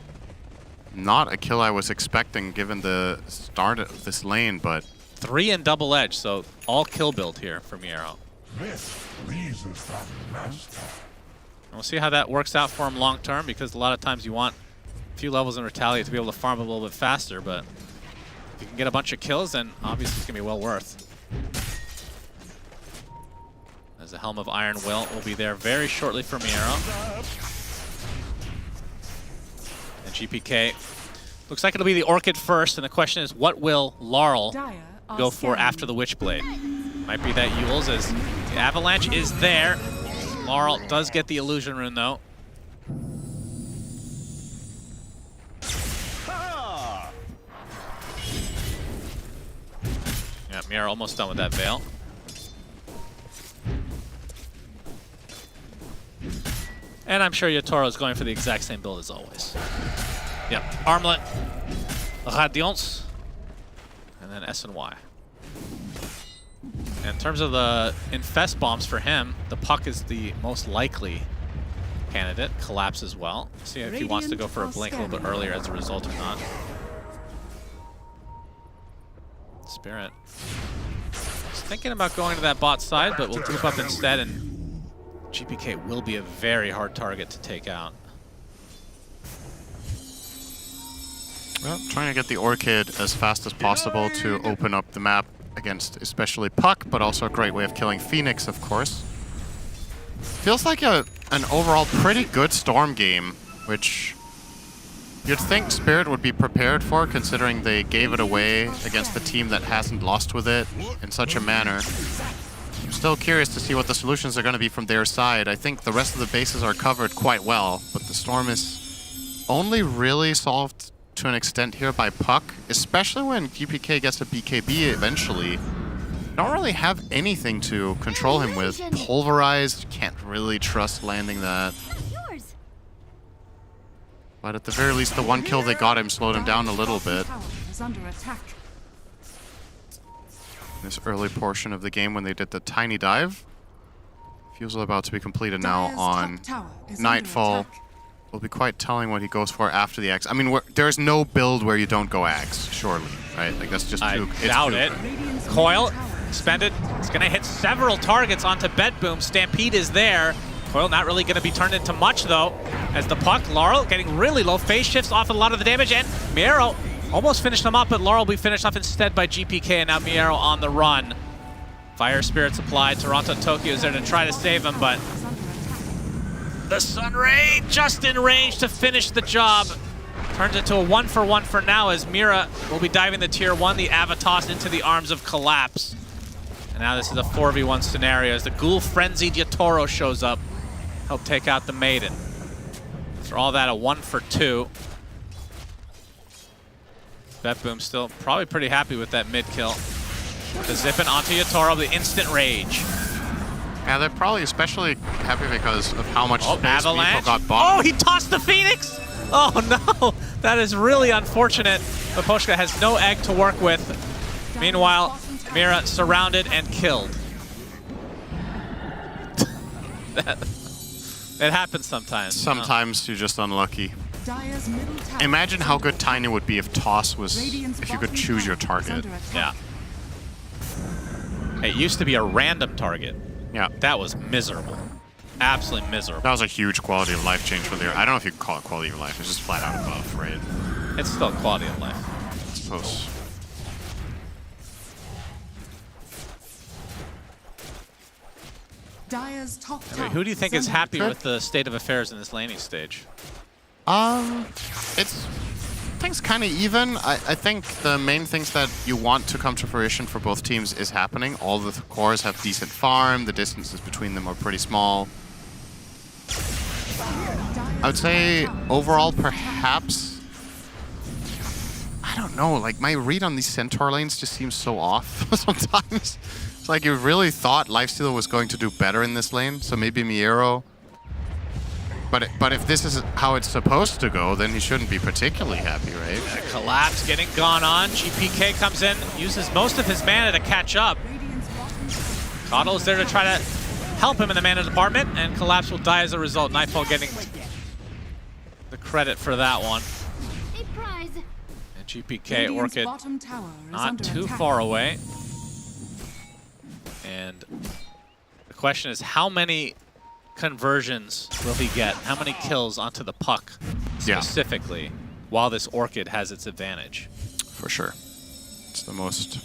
[SPEAKER 17] Not a kill I was expecting given the start of this lane, but
[SPEAKER 20] 3 in double edge, so all kill build here for Miero.
[SPEAKER 21] This pleases the master.
[SPEAKER 20] We'll see how that works out for him long term, because a lot of times you want a few levels in Retaliate to be able to farm a little bit faster, but if you can get a bunch of kills, then obviously it's going to be well worth. As the Helm of Iron will be there very shortly for Miero. And GPK looks like it'll be the Orchid first, and the question is, what will Laurel go for after the Witchblade? Might be that Yule's, as the Avalanche is there. Laurel does get the Illusion Rune, though. Mira almost done with that Veil. And I'm sure Yotaro is going for the exact same build as always. Yep, Armlet, Radiance, and then S and Y. And in terms of the Infest bombs for him, the Puck is the most likely candidate. Collapse as well. See if he wants to go for a blink a little bit earlier as a result or not. Spirit. He's thinking about going to that bot side, but we'll group up instead, and GPK will be a very hard target to take out.
[SPEAKER 17] Well, trying to get the Orchid as fast as possible to open up the map against especially Puck, but also a great way of killing Phoenix, of course. Feels like an overall pretty good Storm game, which you'd think Spirit would be prepared for, considering they gave it away against the team that hasn't lost with it in such a manner. I'm still curious to see what the solutions are going to be from their side. I think the rest of the bases are covered quite well, but the Storm is only really solved to an extent here by Puck, especially when GPK gets a BKB eventually. Don't really have anything to control him with. Pulverized, can't really trust landing that. But at the very least, the one kill they got him slowed him down a little bit. This early portion of the game when they did the tiny dive. Fusel about to be completed now on Nightfall. Will be quite telling what he goes for after the Axe. I mean, there's no build where you don't go Axe, surely, right? Like, that's just too...
[SPEAKER 20] I doubt it. Coil, expended. It's going to hit several targets onto Bedboom. Stampede is there. Coil not really going to be turned into much, though, as the Puck, Laurel getting really low. Phase shifts off a lot of the damage, and Miero almost finished him up, but Laurel will be finished off instead by GPK, and now Miero on the run. Fire Spirit's applied. Toronto Tokyo is there to try to save him, but the Sun Ray just in range to finish the job. Turns it to a 1-for-1 for now as Mira will be diving the tier 1, the Avatos into the arms of Collapse. And now this is a 4v1 scenario as the Ghoul Frenzied Yotaro shows up. Help take out the Maiden. For all that, a 1-for-2. Betboom still probably pretty happy with that mid kill. The zipping onto Yotaro, the instant rage.
[SPEAKER 17] Yeah, they're probably especially happy because of how much space
[SPEAKER 20] Avalanche.
[SPEAKER 17] people got bought.
[SPEAKER 20] Oh, he tossed the Phoenix! Oh no, that is really unfortunate. But Poshka has no egg to work with. Meanwhile, Mira surrounded and killed. It happens sometimes.
[SPEAKER 17] Sometimes you're just unlucky. Imagine how good Tiny would be if Toss was, if you could choose your target.
[SPEAKER 20] Yeah. It used to be a random target.
[SPEAKER 17] Yeah.
[SPEAKER 20] That was miserable. Absolutely miserable.
[SPEAKER 17] That was a huge quality of life change for the... I don't know if you can call it quality of life. It's just flat out a buff, right?
[SPEAKER 20] It's still quality of life.
[SPEAKER 17] I suppose.
[SPEAKER 19] Dire's top
[SPEAKER 20] I mean, who do you think is happy with the state of affairs in this laning stage?
[SPEAKER 17] It's... Things kind of even. I think the main things that you want to come to fruition for both teams is happening. All the cores have decent farm. The distances between them are pretty small. I would say overall, perhaps... I don't know. Like, my read on these Centaur lanes just seems so off sometimes. It's like you really thought Lifestealer was going to do better in this lane. So maybe Miero... But if this is how it's supposed to go, then he shouldn't be particularly happy, right?
[SPEAKER 20] Collapse getting gone on. GPK comes in, uses most of his mana to catch up. Coddle is there to try to help him in the mana department, and Collapse will die as a result. Nightfall getting the credit for that one. And GPK Orchid not too far away. And the question is, how many conversions will he get? How many kills onto the Puck specifically while this Orchid has its advantage?
[SPEAKER 17] For sure. It's the most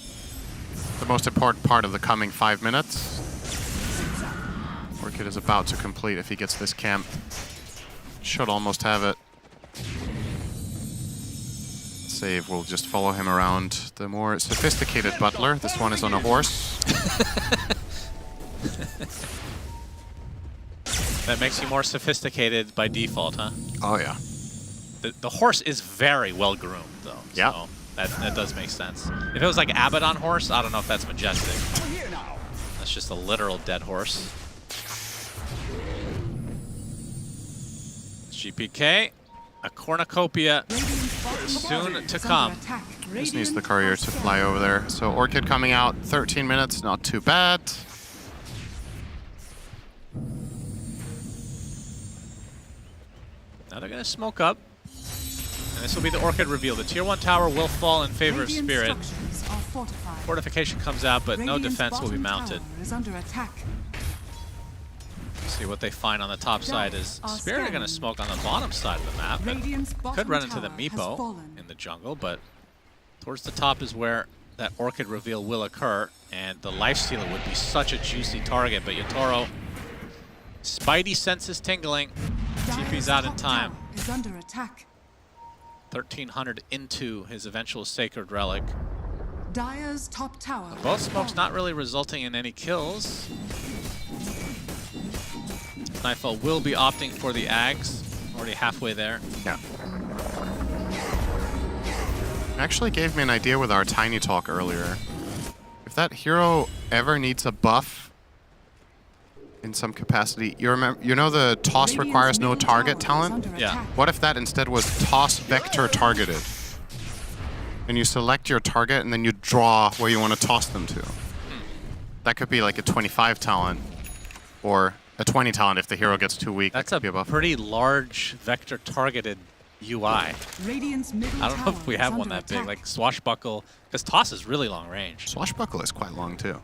[SPEAKER 17] important part of the coming 5 minutes. Orchid is about to complete if he gets this camp. Should almost have it. Save will just follow him around. The more sophisticated butler. This one is on a horse.
[SPEAKER 20] That makes you more sophisticated by default, huh?
[SPEAKER 17] Oh, yeah.
[SPEAKER 20] The horse is very well groomed, though.
[SPEAKER 17] Yeah.
[SPEAKER 20] So That does make sense. If it was like Abbott on horse, I don't know if that's majestic. That's just a literal dead horse. GPK, a cornucopia soon to come.
[SPEAKER 12] Just needs the courier to fly over there. So Orchid coming out, 13 minutes, not too bad.
[SPEAKER 20] Now they're gonna smoke up. And this will be the Orchid reveal. The tier 1 tower will fall in favor of Spirit. Fortification comes out, but no defense will be mounted. See what they find on the top side is Spirit are going to smoke on the bottom side of the map. Could run into the Meepo in the jungle, but towards the top is where that Orchid reveal will occur, and the Lifestealer would be such a juicy target, but Yatoro, Spidey senses tingling, TP's out in time. 1300 into his eventual Sacred Relic.
[SPEAKER 19] Dire's top tower.
[SPEAKER 20] Both smokes not really resulting in any kills. Nightfall will be opting for the Ags, already halfway there.
[SPEAKER 12] Yeah. Actually gave me an idea with our Tiny Talk earlier. If that hero ever needs a buff in some capacity, you know the toss requires no target talent?
[SPEAKER 20] Yeah.
[SPEAKER 12] What if that instead was toss vector targeted? And you select your target and then you draw where you want to toss them to. That could be like a 25 talent or a 20 talent if the hero gets too weak.
[SPEAKER 20] That's a pretty large vector targeted UI. I don't know if we have one that big, like Swashbuckle, because toss is really long range.
[SPEAKER 12] Swashbuckle is quite long too.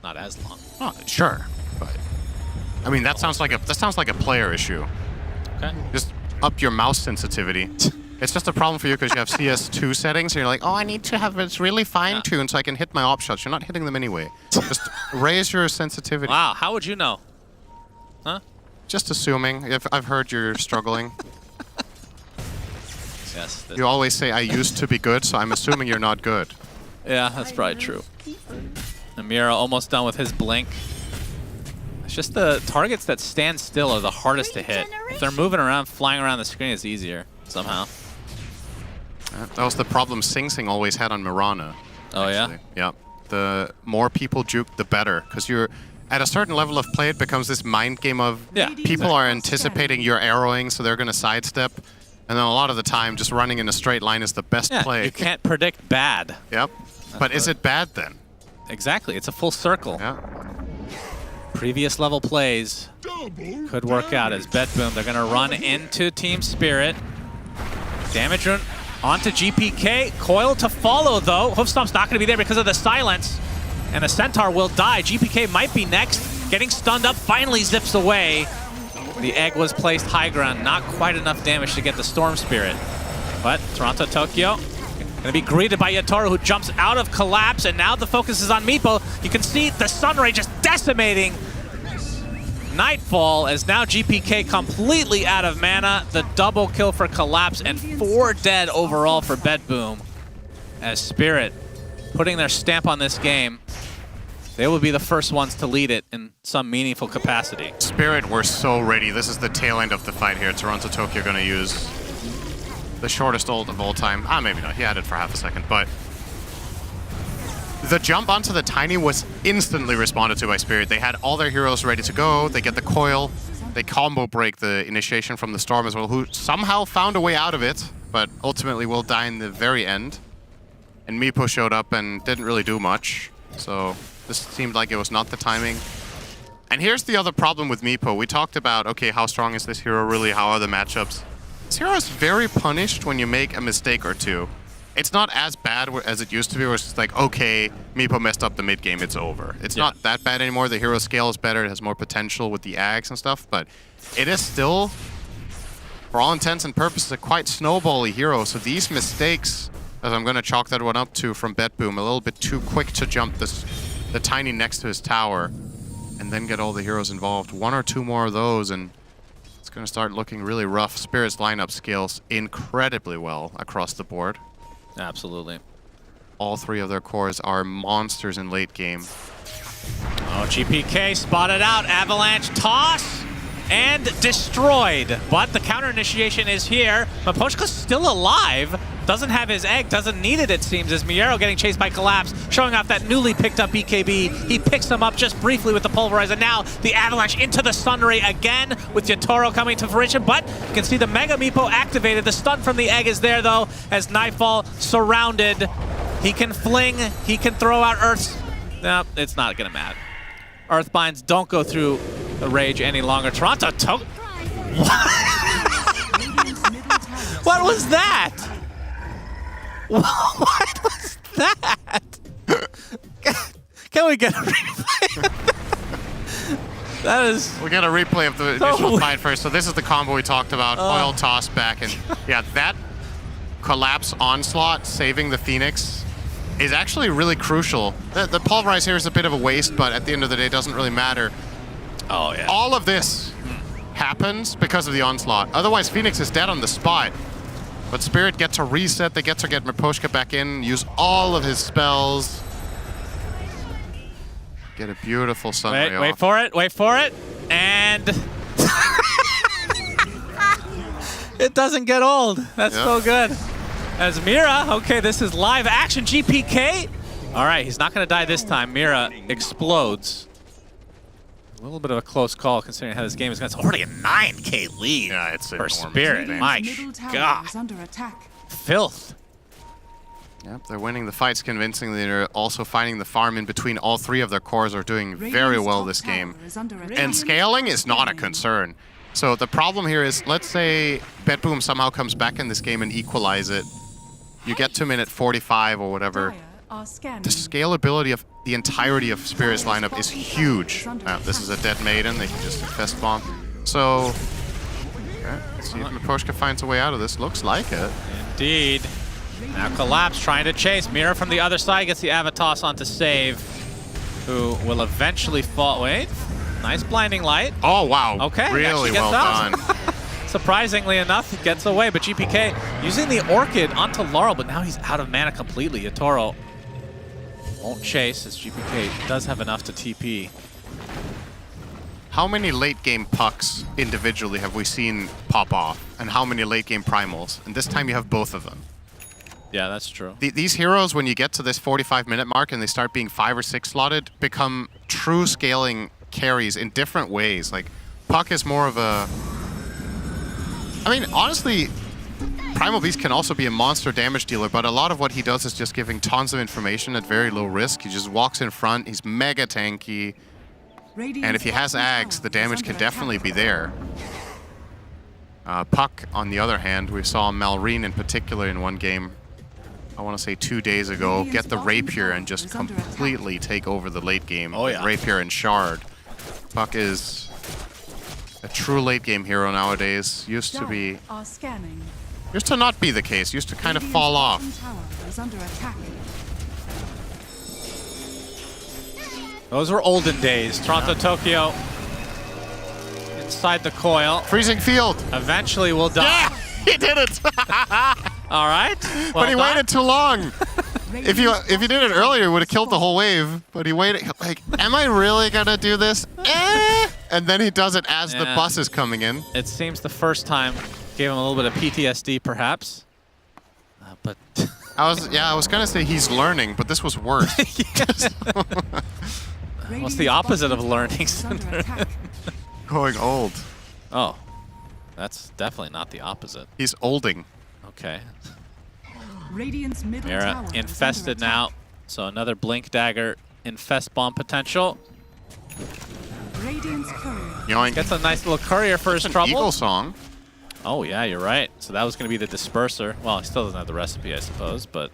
[SPEAKER 20] Not as long.
[SPEAKER 12] Oh, sure, but I mean that sounds like a player issue.
[SPEAKER 20] Okay.
[SPEAKER 12] Just up your mouse sensitivity. It's just a problem for you because you have CS2 settings and you're like, oh, I need to have it really fine-tuned so I can hit my op shots. You're not hitting them anyway. Just raise your sensitivity.
[SPEAKER 20] Wow, how would you know? Huh?
[SPEAKER 12] Just assuming. If I've heard you're struggling.
[SPEAKER 20] Yes.
[SPEAKER 12] You always say, I used to be good, so I'm assuming you're not good.
[SPEAKER 20] Yeah, that's probably true. Amira almost done with his blink. It's just the targets that stand still are the hardest to hit. If they're moving around, flying around the screen, it's easier somehow.
[SPEAKER 12] That was the problem Sing Sing always had on Mirana.
[SPEAKER 20] Oh,
[SPEAKER 12] actually. Yeah? The more people juke, the better. Because you're at a certain level of play, it becomes this mind game of people are anticipating your arrowing, so they're going to sidestep. And then a lot of the time, just running in a straight line is the best play.
[SPEAKER 20] You can't predict bad.
[SPEAKER 12] Yep. But is it bad then?
[SPEAKER 20] Exactly. It's a full circle.
[SPEAKER 12] Yeah.
[SPEAKER 20] Previous level plays could work out as Bedboom. They're going to run into Team Spirit. Damage rune onto GPK. Coil to follow, though. Hoofstomp's not going to be there because of the silence. And the Centaur will die. GPK might be next. Getting stunned up, finally zips away. The egg was placed high ground. Not quite enough damage to get the Storm Spirit. But Toronto Tokyo going to be greeted by Yatoro, who jumps out of Collapse. And now the focus is on Meepo. You can see the Sunray just decimating Nightfall, as now GPK completely out of mana. The double kill for Collapse and 4 dead overall for Bedboom. As Spirit putting their stamp on this game, they will be the first ones to lead it in some meaningful capacity.
[SPEAKER 12] Spirit, we're so ready. This is the tail end of the fight here. Toronto Tokyo going to use the shortest ult of all time. Maybe not. He had it for half a second, but the jump onto the Tiny was instantly responded to by Spirit. They had all their heroes ready to go. They get the coil. They combo break the initiation from the Storm as well, who somehow found a way out of it, but ultimately will die in the very end. And Meepo showed up and didn't really do much. So this seemed like it was not the timing. And here's the other problem with Meepo. We talked about, okay, how strong is this hero really? How are the matchups? This hero is very punished when you make a mistake or two. It's not as bad as it used to be, where it's just like, okay, Meepo messed up the mid game, it's over. It's not that bad anymore. The hero scale is better. It has more potential with the Ags and stuff, but it is still, for all intents and purposes, a quite snowbally hero. So these mistakes, as I'm going to chalk that one up to from Bedboom, a little bit too quick to jump the Tiny next to his tower and then get all the heroes involved. 1 or 2 more of those and it's going to start looking really rough. Spirit's lineup scales incredibly well across the board.
[SPEAKER 20] Absolutely.
[SPEAKER 12] All 3 of their cores are monsters in late game.
[SPEAKER 20] Oh, GPK spotted out. Avalanche toss and destroyed. But the counter initiation is here. Maposhka's still alive. Doesn't have his egg, doesn't need it seems, as Miero getting chased by Collapse, showing off that newly picked up BKB. He picks him up just briefly with the Pulverizer. Now the Avalanche into the Stun Ray again with Yatoro coming to fruition, but you can see the Mega Meepo activated. The stun from the egg is there though, as Nightfall surrounded. He can fling, he can throw out Earths. No, it's not gonna matter. Earthbinds don't go through the rage any longer. Toronto What was that? What was that? Can we get a replay? That is...
[SPEAKER 12] We'll get a replay of the initial fight first. So this is the combo we talked about. Oil toss back. And yeah, that collapse onslaught saving the Phoenix is actually really crucial. The Pulverize here is a bit of a waste, but at the end of the day, it doesn't really matter.
[SPEAKER 20] Oh, yeah.
[SPEAKER 12] All of this happens because of the onslaught. Otherwise, Phoenix is dead on the spot. But Spirit get to reset. They get to get Miposhka back in, use all of his spells. Get a beautiful sunray off.
[SPEAKER 20] Wait for it, and... It doesn't get old. That's so good. As Mira, okay, this is live action GPK. All right, he's not gonna die this time. Mira explodes. A little bit of a close call considering how this game is going. It's already a 9K lead for Spirit. My God. Filth.
[SPEAKER 12] Yep, they're winning the fights convincingly. They're also finding the farm in between. All three of their cores are doing very well this game. And scaling is not a concern. So the problem here is, let's say Betboom somehow comes back in this game and equalize it. You get to minute 45 or whatever. The scalability of the entirety of Spirit's lineup is huge. This is a dead Maiden. They can just infest bomb. So, let's see if Miposhka finds a way out of this. Looks like it.
[SPEAKER 20] Indeed. Now Collapse trying to chase. Mira from the other side gets the Avatos onto Save, who will eventually fall. Wait. Nice blinding light.
[SPEAKER 12] Oh, wow.
[SPEAKER 20] Okay.
[SPEAKER 12] Really well done.
[SPEAKER 20] Surprisingly enough, he gets away, but GPK using the Orchid onto Laurel, but now he's out of mana completely. Yatoro won't chase, as GPK does have enough to TP.
[SPEAKER 12] How many late game pucks individually have we seen pop off? And how many late game primals? And this time you have both of them.
[SPEAKER 20] Yeah, that's true.
[SPEAKER 12] These heroes, when you get to this 45-minute mark and they start being 5 or 6 slotted, become true scaling carries in different ways. Like, Puck is more of a... I mean, honestly, Primal Beast can also be a monster damage dealer, but a lot of what he does is just giving tons of information at very low risk. He just walks in front, he's mega tanky, and if he has Ags, the damage can definitely be there. Puck, on the other hand, we saw Malrine in particular in one game, I want to say 2 days ago, get the Rapier and just completely take over the late game.
[SPEAKER 20] Oh, yeah.
[SPEAKER 12] Rapier and Shard. Puck is a true late game hero nowadays. Used to be... Used to not be the case. Used to kind of fall off.
[SPEAKER 20] Those were olden days. Toronto, Tokyo inside the coil.
[SPEAKER 12] Freezing field.
[SPEAKER 20] Eventually will die.
[SPEAKER 12] Yeah, he did it.
[SPEAKER 20] All right.
[SPEAKER 12] But he waited too long. If you did it earlier, he would have killed the whole wave. But he waited. Like, am I really gonna do this? And then he does it as the bus is coming in.
[SPEAKER 20] It seems the first time gave him a little bit of PTSD, perhaps. But
[SPEAKER 12] I was gonna say he's learning, but this was worse.
[SPEAKER 20] What's the opposite of learning?
[SPEAKER 12] Going old.
[SPEAKER 20] Oh, that's definitely not the opposite.
[SPEAKER 12] He's olding.
[SPEAKER 20] Okay.
[SPEAKER 19] Mira
[SPEAKER 20] infested now, so another Blink Dagger infest bomb potential.
[SPEAKER 12] Yoink.
[SPEAKER 20] Gets a nice little courier for his trouble.
[SPEAKER 12] Eagle song.
[SPEAKER 20] Oh yeah, you're right. So that was going to be the disperser. Well, he still doesn't have the recipe, I suppose, but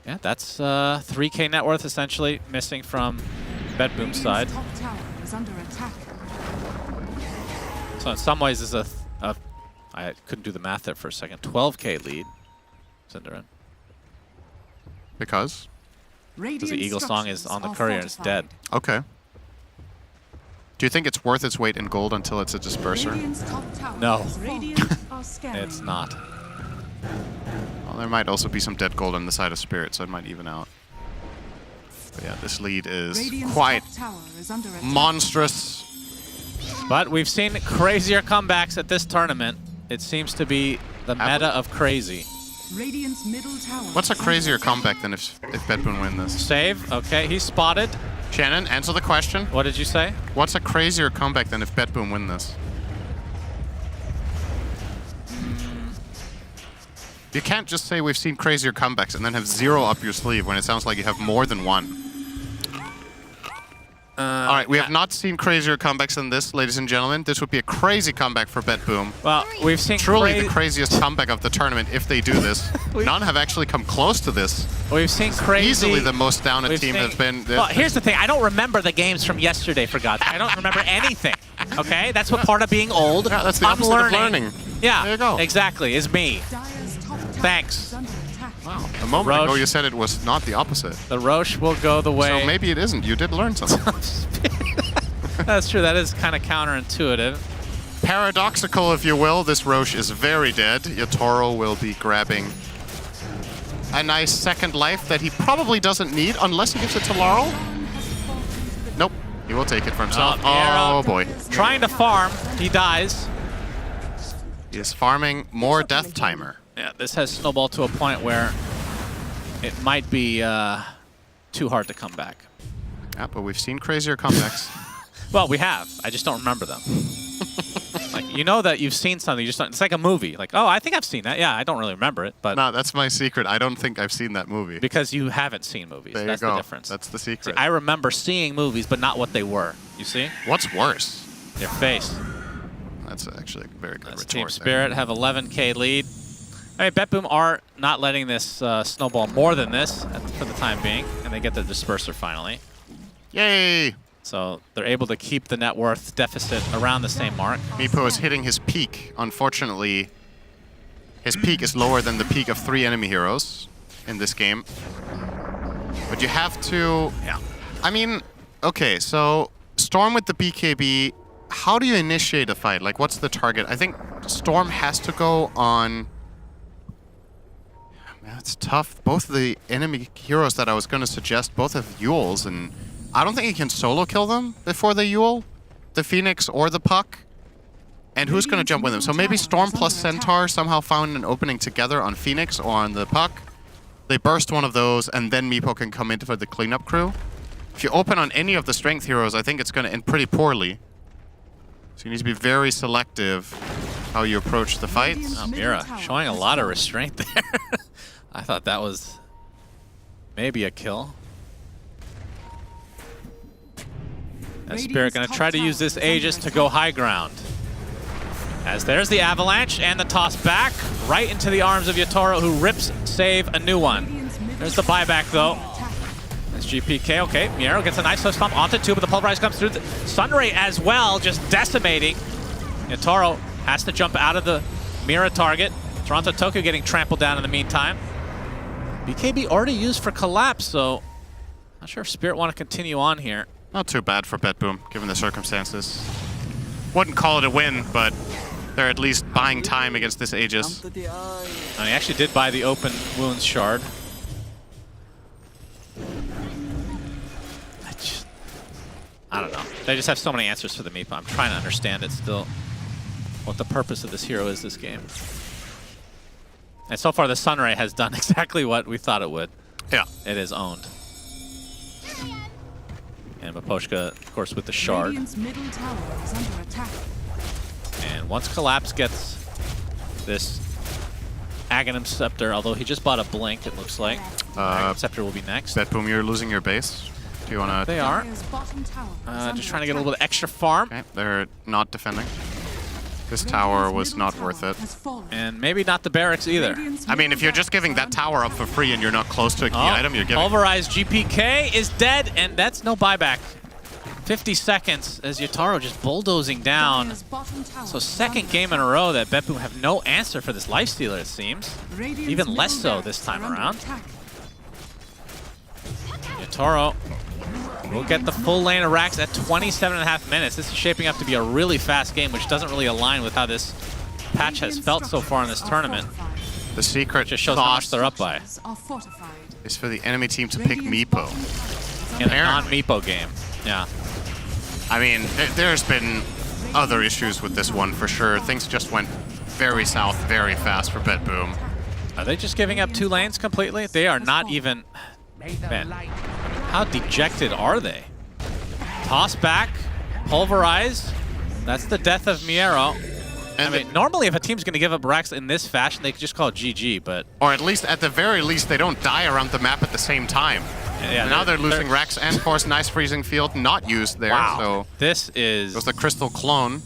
[SPEAKER 20] yeah, that's 3K net worth essentially missing from Betboom's side. So in some ways, is I couldn't do the math there for a second. 12K lead. Cinderin.
[SPEAKER 12] Because?
[SPEAKER 20] Because the Eagle Song is on the courier and it's dead.
[SPEAKER 12] Okay. Do you think it's worth its weight in gold until it's a disperser?
[SPEAKER 20] No. It's not.
[SPEAKER 12] Well, there might also be some dead gold on the side of Spirit, so it might even out. But yeah, this lead is quite monstrous.
[SPEAKER 20] But we've seen crazier comebacks at this tournament. It seems to be the meta of crazy.
[SPEAKER 19] Radiant's middle tower.
[SPEAKER 17] What's a crazier comeback than if Bedboom win this?
[SPEAKER 20] Save. Okay, he's spotted.
[SPEAKER 17] Shannon, answer the question.
[SPEAKER 20] What did you say?
[SPEAKER 17] What's a crazier comeback than if Bedboom win this? You can't just say we've seen crazier comebacks and then have 0 up your sleeve when it sounds like you have more than 1. All right, we have not seen crazier comebacks than this, ladies and gentlemen. This would be a crazy comeback for BetBoom.
[SPEAKER 20] Well, we've seen
[SPEAKER 17] truly the craziest comeback of the tournament if they do this. None have actually come close to this.
[SPEAKER 20] We've seen crazy.
[SPEAKER 17] Easily the most down a team has been.
[SPEAKER 20] Well, here's the thing. I don't remember the games from yesterday, for God's sake. I don't remember anything. Okay, that's what part of being old.
[SPEAKER 17] Yeah, that's the opposite of learning.
[SPEAKER 20] Yeah,
[SPEAKER 17] there you go.
[SPEAKER 20] Exactly. Is me. Thanks.
[SPEAKER 17] Wow. A moment ago you said it was not the opposite.
[SPEAKER 20] The Roche will go the way.
[SPEAKER 17] So maybe it isn't. You did learn something.
[SPEAKER 20] That's true. That is kind of counterintuitive.
[SPEAKER 17] Paradoxical, if you will. This Roche is very dead. Yatoro will be grabbing a nice second life that he probably doesn't need unless he gives it to Laurel. Nope. He will take it for himself. Oh boy.
[SPEAKER 20] Trying to farm. He dies.
[SPEAKER 17] He is farming more death timer.
[SPEAKER 20] Yeah, this has snowballed to a point where it might be too hard to come back.
[SPEAKER 17] Yeah, but we've seen crazier comebacks.
[SPEAKER 20] Well, we have. I just don't remember them. Like, you know that you've seen something. You just don't, it's like a movie. Like, oh, I think I've seen that. Yeah, I don't really remember it, but
[SPEAKER 17] no, that's my secret. I don't think I've seen that movie.
[SPEAKER 20] Because you haven't seen movies.
[SPEAKER 17] There
[SPEAKER 20] That's
[SPEAKER 17] you go.
[SPEAKER 20] the difference.
[SPEAKER 17] That's the secret.
[SPEAKER 20] See, I remember seeing movies, but not what they were. You see?
[SPEAKER 17] What's worse?
[SPEAKER 20] Their face.
[SPEAKER 17] That's actually a very good retort.
[SPEAKER 20] Team Spirit have 11K lead. All right, BetBoom are not letting this snowball more than this for the time being, and they get the disperser finally.
[SPEAKER 17] Yay!
[SPEAKER 20] So they're able to keep the net worth deficit around the same mark.
[SPEAKER 17] Meepo is hitting his peak. Unfortunately, his peak is lower than the peak of 3 enemy heroes in this game. But you have to...
[SPEAKER 20] Yeah.
[SPEAKER 17] I mean, okay, so Storm with the BKB, how do you initiate a fight? Like, what's the target? I think Storm has to go on... Man, it's tough. Both of the enemy heroes that I was going to suggest both have Yules, and I don't think he can solo kill them before they Yule, the Phoenix or the Puck. And who's going to jump with him? So maybe Storm plus Centaur somehow found an opening together on Phoenix or on the Puck. They burst one of those, and then Meepo can come in for the cleanup crew. If you open on any of the strength heroes, I think it's going to end pretty poorly. So you need to be very selective how you approach the fights.
[SPEAKER 20] Oh, Mira showing a lot of restraint there. I thought that was maybe a kill. And Spirit going to try to use this Aegis to go high ground. As there's the avalanche and the toss back right into the arms of Yatoro, who rips save a new one. There's the buyback though. That's GPK. Okay, Miero gets a nice hook stomp onto 2, but the pulverize comes through. Sunray as well, just decimating. Yatoro has to jump out of the Mira target. Toronto Tokyo getting trampled down in the meantime. BKB already used for collapse, so not sure if Spirit want to continue on here.
[SPEAKER 17] Not too bad for BetBoom, given the circumstances. Wouldn't call it a win, but they're at least buying time against this Aegis.
[SPEAKER 20] And he actually did buy the open wounds shard. I don't know. They just have so many answers for the Meepo. I'm trying to understand it still, what the purpose of this hero is this game. And so far, the Sunray has done exactly what we thought it would.
[SPEAKER 17] Yeah.
[SPEAKER 20] It is owned. And Maposhka, of course, with the shard.
[SPEAKER 19] Radiant's middle tower is under attack.
[SPEAKER 20] And once Collapse gets this Aghanim Scepter, although he just bought a Blink, it looks like. Aghanim Scepter will be next.
[SPEAKER 17] BetBoom, you're losing your base. Do you want to...
[SPEAKER 20] They are.
[SPEAKER 19] Dire's bottom tower is
[SPEAKER 20] Just trying to
[SPEAKER 19] under
[SPEAKER 20] get a little bit of extra farm.
[SPEAKER 17] Okay, they're not defending. This tower was not worth it.
[SPEAKER 20] And maybe not the barracks either.
[SPEAKER 17] I mean, if you're just giving that tower up for free and you're not close to a key item, you're giving...
[SPEAKER 20] Pulverized GPK is dead, and that's no buyback. 50 seconds as Yatoro just bulldozing down. So second game in a row that BetBoom have no answer for this lifestealer, it seems. Even less so this time around. Yatoro will get the full lane of racks at 27.5 minutes. This is shaping up to be a really fast game, which doesn't really align with how this patch has felt so far in this tournament.
[SPEAKER 17] The secret
[SPEAKER 20] just shows how much they're up by.
[SPEAKER 17] Is for the enemy team to pick Meepo.
[SPEAKER 20] In a non-Meepo game, yeah.
[SPEAKER 17] I mean, there's been other issues with this one for sure. Things just went very south very fast for BetBoom.
[SPEAKER 20] Are they just giving up 2 lanes completely? They are not even... Man, how dejected are they? Toss back, pulverize. That's the death of Miero. I mean, normally if a team's going to give up Rex in this fashion, they could just call it GG, but...
[SPEAKER 17] Or at least, at the very least, they don't die around the map at the same time.
[SPEAKER 20] Yeah,
[SPEAKER 17] now they're losing Rex and, of course, nice freezing field not used there.
[SPEAKER 20] Wow.
[SPEAKER 17] So
[SPEAKER 20] this is...
[SPEAKER 17] It was the crystal clone.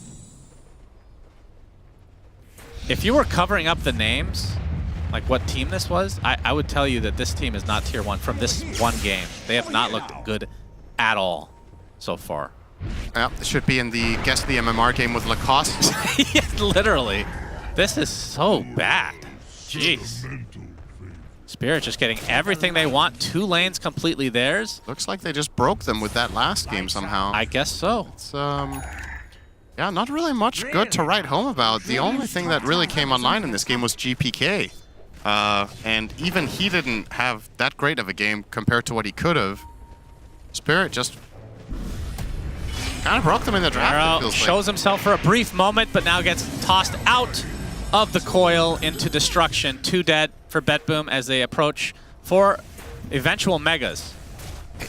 [SPEAKER 20] If you were covering up the names, like what team this was, I would tell you that this team is not tier 1 from this one game. They have not looked good at all so far.
[SPEAKER 17] Yeah, it should be in the Guess the MMR game with Lacoste.
[SPEAKER 20] Yeah, literally. This is so bad. Jeez. Spirit just getting everything they want. 2 lanes completely theirs.
[SPEAKER 17] Looks like they just broke them with that last game somehow.
[SPEAKER 20] I guess so.
[SPEAKER 17] It's, yeah, not really much good to write home about. The only thing that really came online in this game was GPK. And even he didn't have that great of a game compared to what he could have. Spirit just kind of broke them in the draft.
[SPEAKER 20] Arrow shows himself for a brief moment, but now gets tossed out of the coil into destruction. 2 dead for BetBoom as they approach for eventual megas.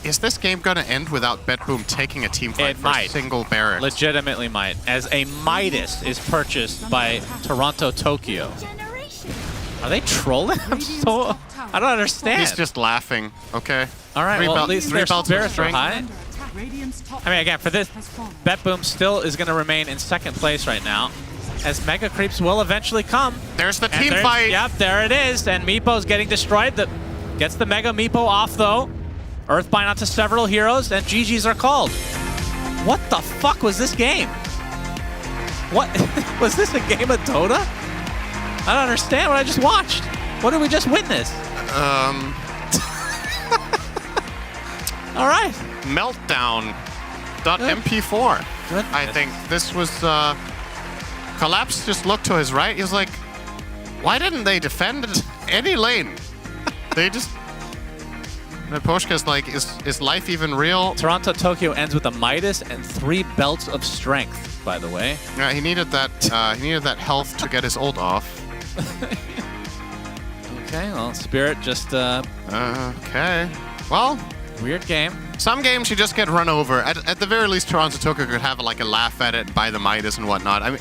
[SPEAKER 17] Is this game going to end without BetBoom taking a team fight for a single barrack?
[SPEAKER 20] Legitimately might, as a Midas is purchased by Toronto Tokyo. Are they trolling? I don't understand.
[SPEAKER 17] He's just laughing. Okay.
[SPEAKER 20] All right, well, at least their
[SPEAKER 17] belts
[SPEAKER 20] spirits are
[SPEAKER 17] string.
[SPEAKER 20] high. I mean, again, for this, BetBoom still is going to remain in 2nd place right now, as Mega Creeps will eventually come.
[SPEAKER 17] There's the team fight.
[SPEAKER 20] Yep, there it is, and Meepo's getting destroyed. Gets the Mega Meepo off, though. Earthbind onto several heroes, and GGs are called. What the fuck was this game? What? Was this a game of Dota? I don't understand what I just watched. What did we just witness? All right.
[SPEAKER 17] Meltdown.mp4. I think this was... Collapse just looked to his right. He was like, why didn't they defend any lane? They just... And Poshka's like, is life even real?
[SPEAKER 20] Toronto Tokyo ends with a Midas and 3 belts of strength, by the way.
[SPEAKER 17] Yeah, he needed that health to get his ult off.
[SPEAKER 20] Okay, well, Spirit just...
[SPEAKER 17] okay. Well...
[SPEAKER 20] Weird game.
[SPEAKER 17] Some games you just get run over. At the very least, Toronto Tokyo could have like a laugh at it, buy the Midas and whatnot. I mean,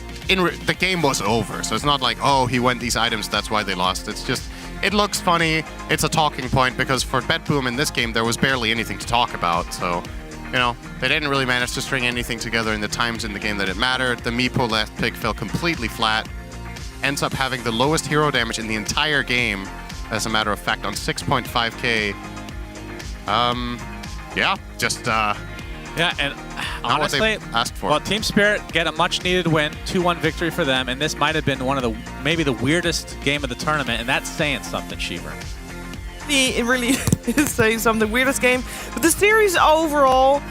[SPEAKER 17] the game was over, so it's not like, oh, he went these items, that's why they lost. It's just... It looks funny. It's a talking point because for BetBoom in this game, there was barely anything to talk about. So, you know, they didn't really manage to string anything together in the times in the game that it mattered. The Meepo last pick fell completely flat. Ends up having the lowest hero damage in the entire game, as a matter of fact, on 6.5k. Yeah, just...
[SPEAKER 20] Yeah, and honestly,
[SPEAKER 17] asked for.
[SPEAKER 20] Well, Team Spirit get a much-needed win, 2-1 victory for them, and this might have been one of the, maybe the weirdest game of the tournament, and that's saying something, Sheever.
[SPEAKER 6] It really is saying something. Weirdest game. But the series overall,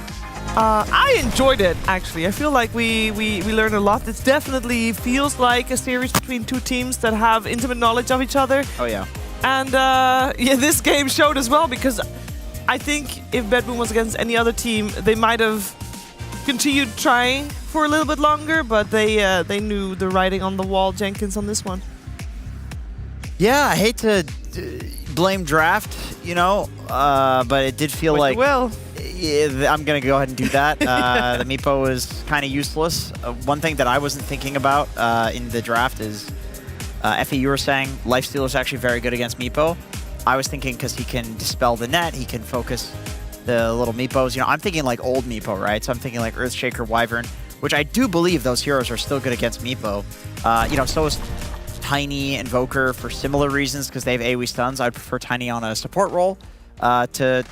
[SPEAKER 6] I enjoyed it, actually. I feel like we learned a lot. It definitely feels like a series between 2 teams that have intimate knowledge of each other.
[SPEAKER 10] Oh, yeah.
[SPEAKER 6] And, yeah, this game showed as well, because I think if BetBoom was against any other team, they might have continued trying for a little bit longer, but they knew the writing on the wall, Jenkins, on this one.
[SPEAKER 10] Yeah, I hate to blame draft, you know, but it did feel like...
[SPEAKER 6] Well,
[SPEAKER 10] yeah, I'm going to go ahead and do that. The Meepo was kind of useless. One thing that I wasn't thinking about in the draft is, Effie, you were saying Lifestealer is actually very good against Meepo. I was thinking because he can dispel the net, he can focus the little Meepos. You know, I'm thinking like old Meepo, right? So I'm thinking like Earthshaker, Wyvern, which I do believe those heroes are still good against Meepo. You know, so is Tiny, Invoker for similar reasons because they have AoE stuns. I'd prefer Tiny on a support role to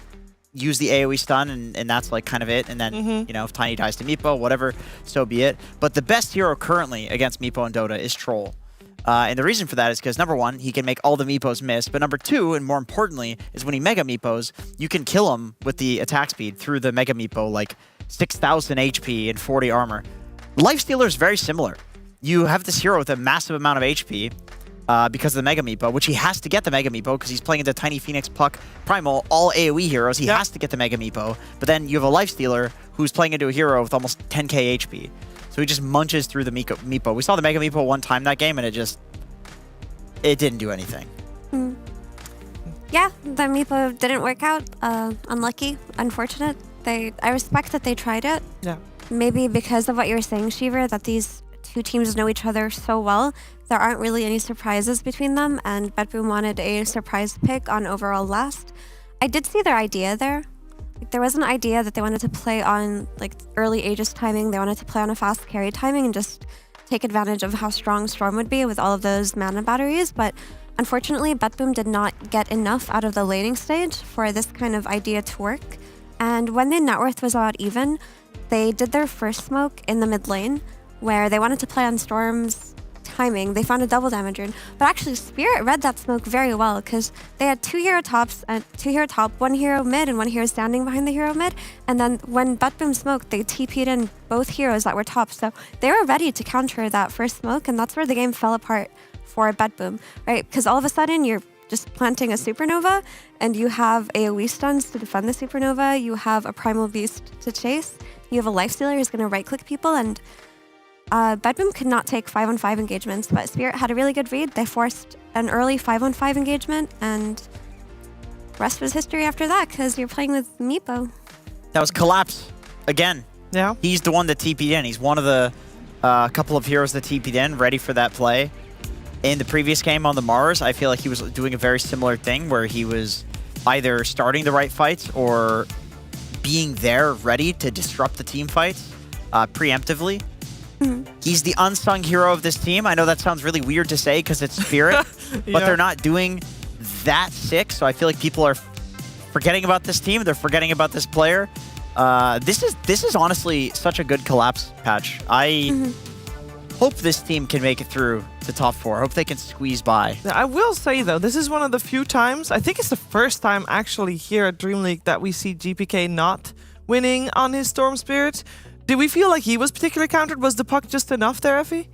[SPEAKER 10] use the AoE stun, and that's like kind of it. And then, you know, if Tiny dies to Meepo, whatever, so be it. But the best hero currently against Meepo and Dota is Troll. And the reason for that is because, number 1, he can make all the Meepos miss, but number 2, and more importantly, is when he Mega Meepos, you can kill him with the attack speed through the Mega Meepo, like 6,000 HP and 40 armor. Lifestealer is very similar. You have this hero with a massive amount of HP because of the Mega Meepo, which he has to get the Mega Meepo because he's playing into Tiny Phoenix, Puck, Primal, all AoE heroes. He has to get the Mega Meepo, but then you have a Lifestealer who's playing into a hero with almost 10k HP. So he just munches through the Meepo. We saw the Mega Meepo one time that game, and it didn't do anything.
[SPEAKER 15] Yeah, the Meepo didn't work out. Unlucky, unfortunate. I respect that they tried it.
[SPEAKER 6] Yeah.
[SPEAKER 15] Maybe because of what you were saying, Shiver, that these two teams know each other so well, there aren't really any surprises between them, and BetBoom wanted a surprise pick on overall last. I did see their idea there. There was an idea that they wanted to play on like early Aegis timing. They wanted to play on a fast carry timing and just take advantage of how strong Storm would be with all of those mana batteries, but unfortunately, BetBoom did not get enough out of the laning stage for this kind of idea to work. And when the net worth was about even, they did their first smoke in the mid lane, where they wanted to play on Storm's timing. They found a double damager, but actually Spirit read that smoke very well because they had 2 hero tops and 2 hero top, 1 hero mid, and 1 hero standing behind the hero mid. And then when BetBoom smoked, they TP'd in both heroes that were top, so they were ready to counter that first smoke, and that's where the game fell apart for BetBoom, right? Because all of a sudden you're just planting a supernova and you have AoE stuns to defend the supernova, you have a primal beast to chase, you have a lifestealer who's going to right click people, and BetBoom could not take 5-on-5 engagements, but Spirit had a really good read. They forced an early 5-on-5 engagement, and rest was history after that because you're playing with Meepo.
[SPEAKER 10] That was Collapse again.
[SPEAKER 6] Yeah.
[SPEAKER 10] He's the one that TP'd in. He's one of the couple of heroes that TP'd in, ready for that play. In the previous game on the Mars, I feel like he was doing a very similar thing where he was either starting the right fights or being there ready to disrupt the team fights preemptively. He's the unsung hero of this team. I know that sounds really weird to say because it's Spirit, but they're not doing that sick, so I feel like people are forgetting about this team. They're forgetting about this player. This is honestly such a good Collapse patch. I hope this team can make it through to top 4. I hope they can squeeze by.
[SPEAKER 6] I will say, though, this is one of the few times, I think it's the first time actually here at DreamLeague that we see GPK not winning on his Storm Spirit. Did we feel like he was particularly countered? Was the puck just enough there, Effie?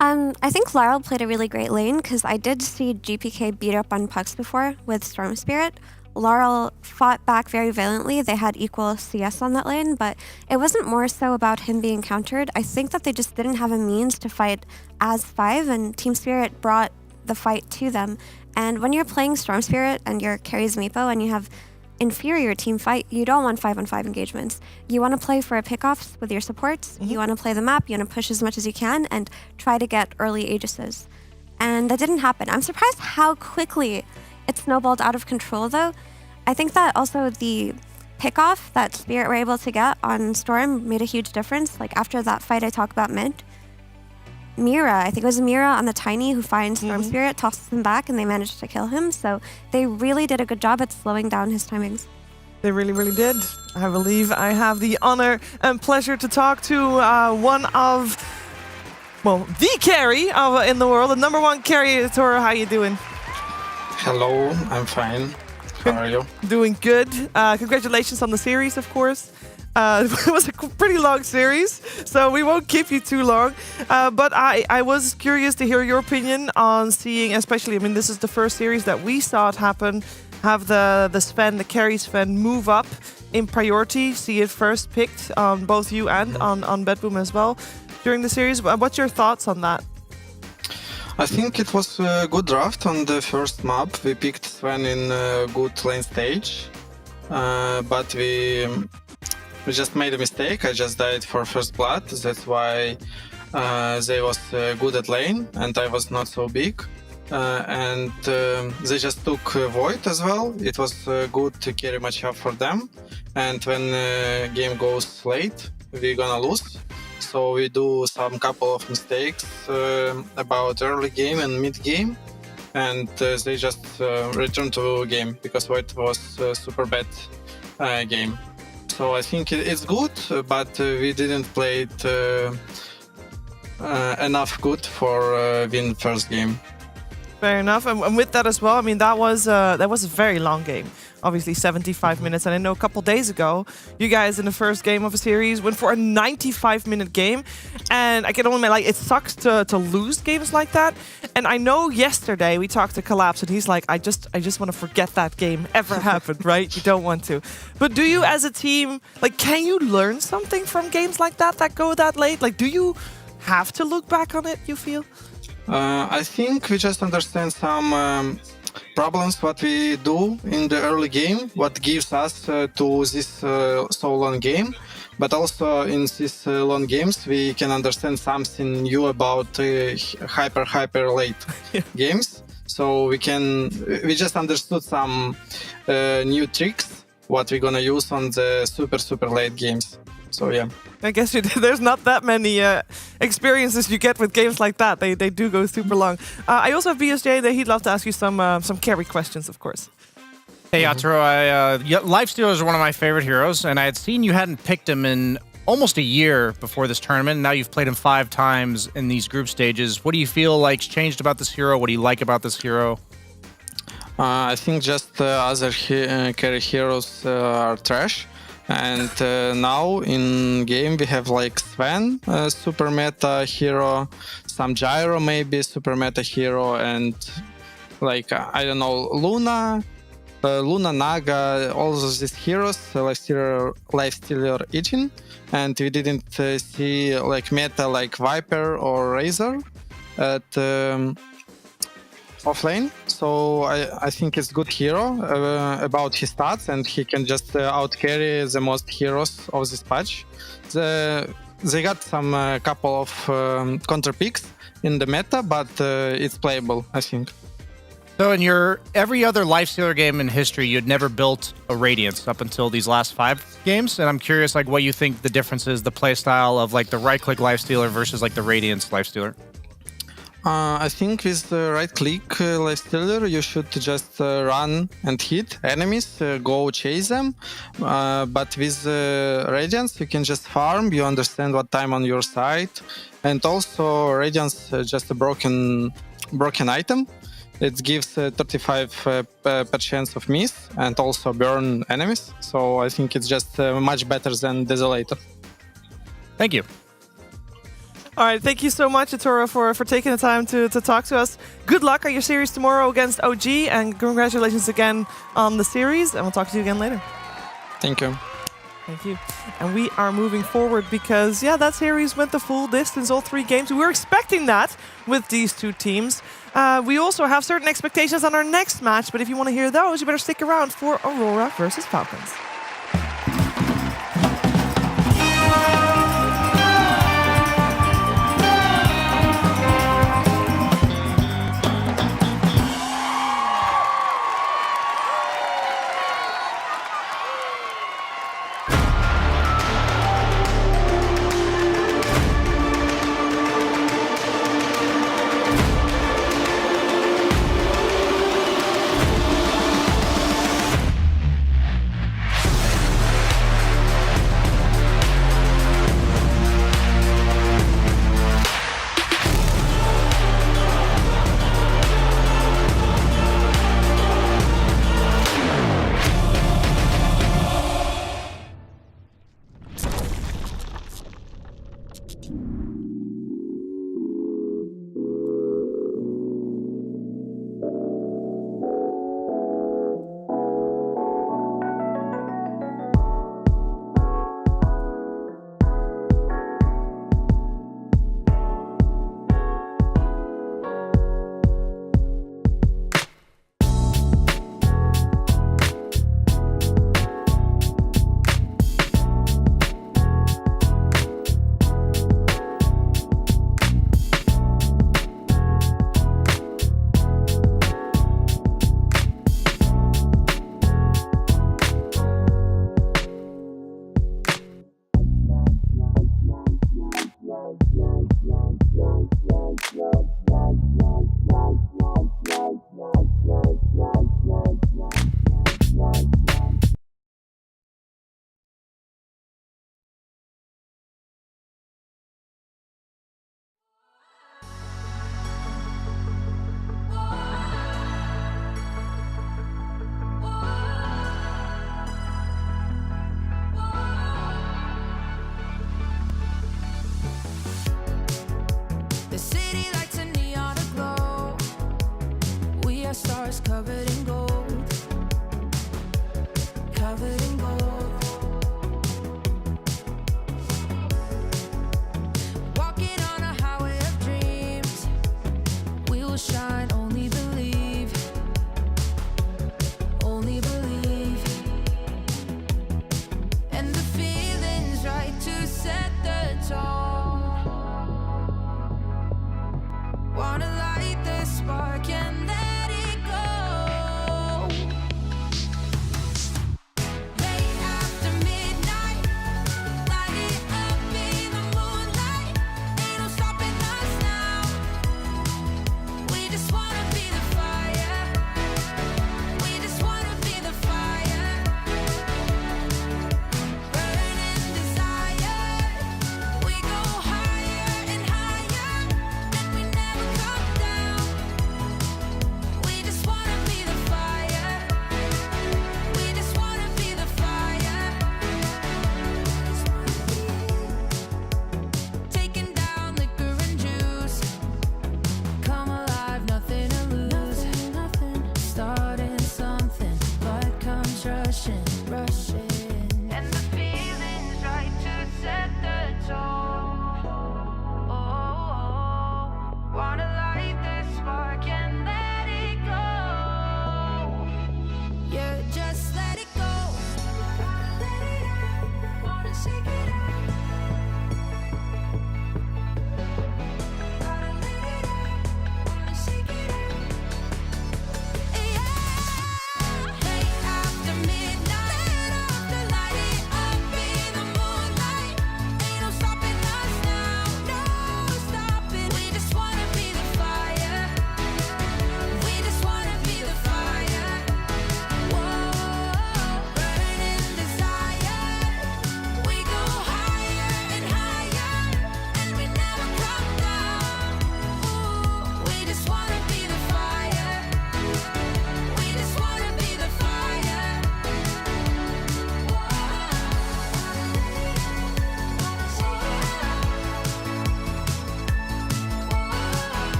[SPEAKER 15] I think Laurel played a really great lane because I did see GPK beat up on pucks before with Storm Spirit. Laurel fought back very valiantly. They had equal CS on that lane, but it wasn't more so about him being countered. I think that they just didn't have a means to fight as 5, and Team Spirit brought the fight to them. And when you're playing Storm Spirit and your carries Meepo and you have inferior team fight, you don't want 5-on-5 engagements. You want to play for a pickoffs with your supports. You want to play the map. You want to push as much as you can and try to get early Aegises. And that didn't happen. I'm surprised how quickly it snowballed out of control, though. I think that also the pickoff that Spirit were able to get on Storm made a huge difference. Like after that fight I talked about mid, Mira, I think it was Mira on the Tiny who finds Storm Spirit, tosses him back, and they managed to kill him. So they really did a good job at slowing down his timings.
[SPEAKER 6] They really, really did. I believe I have the honor and pleasure to talk to one of, well, the carry in the world, the #1 carry. Toro, how you doing?
[SPEAKER 3] Hello, I'm fine. How are you?
[SPEAKER 6] Doing good. Congratulations on the series, of course. It was a pretty long series, so we won't keep you too long. But I was curious to hear your opinion on seeing, especially, I mean, this is the first series that we saw it happen, have the Sven, the carry Sven, move up in priority, see it first picked on both you and on BetBoom as well during the series. What's your thoughts on that?
[SPEAKER 3] I think it was a good draft on the first map. We picked Sven in a good lane stage, but we just made a mistake. I just died for first blood. That's why they was good at lane and I was not so big. And they just took Void as well. It was good to carry matchup for them. And when game goes late, we're gonna lose. So we do some couple of mistakes about early game and mid game. And they just return to game because Void was a super bad game. So I think it's good, but we didn't play it enough good for win first game.
[SPEAKER 6] Fair enough, and with that as well, I mean that was a very long game. Obviously 75 minutes, and I know a couple days ago, you guys in the first game of a series went for a 95-minute game, and I can only like it sucks to lose games like that. And I know yesterday we talked to Collapse, and he's like, I just want to forget that game ever happened, right? You don't want to. But do you, as a team, like, can you learn something from games like that go that late? Like, do you have to look back on it? You feel?
[SPEAKER 3] I think we just understand some problems what we do in the early game, what gives us to this so long game. But also in these long games, we can understand something new about hyper late games. So we just understood some new tricks what we're gonna use on the super late games. So yeah.
[SPEAKER 6] I guess there's not that many experiences you get with games like that. They do go super long. I also have BSJ that he'd love to ask you some carry questions, of course.
[SPEAKER 14] Hey, Arturo, Lifestealer is one of my favorite heroes, and I had seen you hadn't picked him in almost a year before this tournament. Now you've played him 5 times in these group stages. What do you feel like's changed about this hero? What do you like about this hero?
[SPEAKER 3] I think just other carry heroes are trash. And now in game we have like Sven, super meta hero, some Gyro maybe super meta hero, and like I don't know, Luna, Naga, all of these heroes, Lifestealer Ijin, and we didn't see like meta like Viper or Razor at offlane. So I think it's good hero about his stats, and he can just out-carry the most heroes of this patch. They got some couple of counter picks in the meta, but it's playable, I think.
[SPEAKER 14] So in your every other Lifestealer game in history, you'd never built a Radiance up until these last 5 games, and I'm curious like what you think the difference is, the playstyle of like the right-click Lifestealer versus like the Radiance Lifestealer.
[SPEAKER 3] I think with the right-click Lifestealer, you should just run and hit enemies, go chase them. But with Radiance, you can just farm, you understand what time on your side. And also, Radiance just a broken item. It gives 35% chance of miss and also burn enemies. So I think it's just much better than Desolator.
[SPEAKER 14] Thank you.
[SPEAKER 6] All right, thank you so much, Arturo, for taking the time to talk to us. Good luck on your series tomorrow against OG, and congratulations again on the series, and we'll talk to you again later.
[SPEAKER 3] Thank you.
[SPEAKER 6] Thank you. And we are moving forward because, yeah, that series went the full distance, all 3 games. We were expecting that with these 2 teams. We also have certain expectations on our next match, but if you want to hear those, you better stick around for Aurora versus Falcons.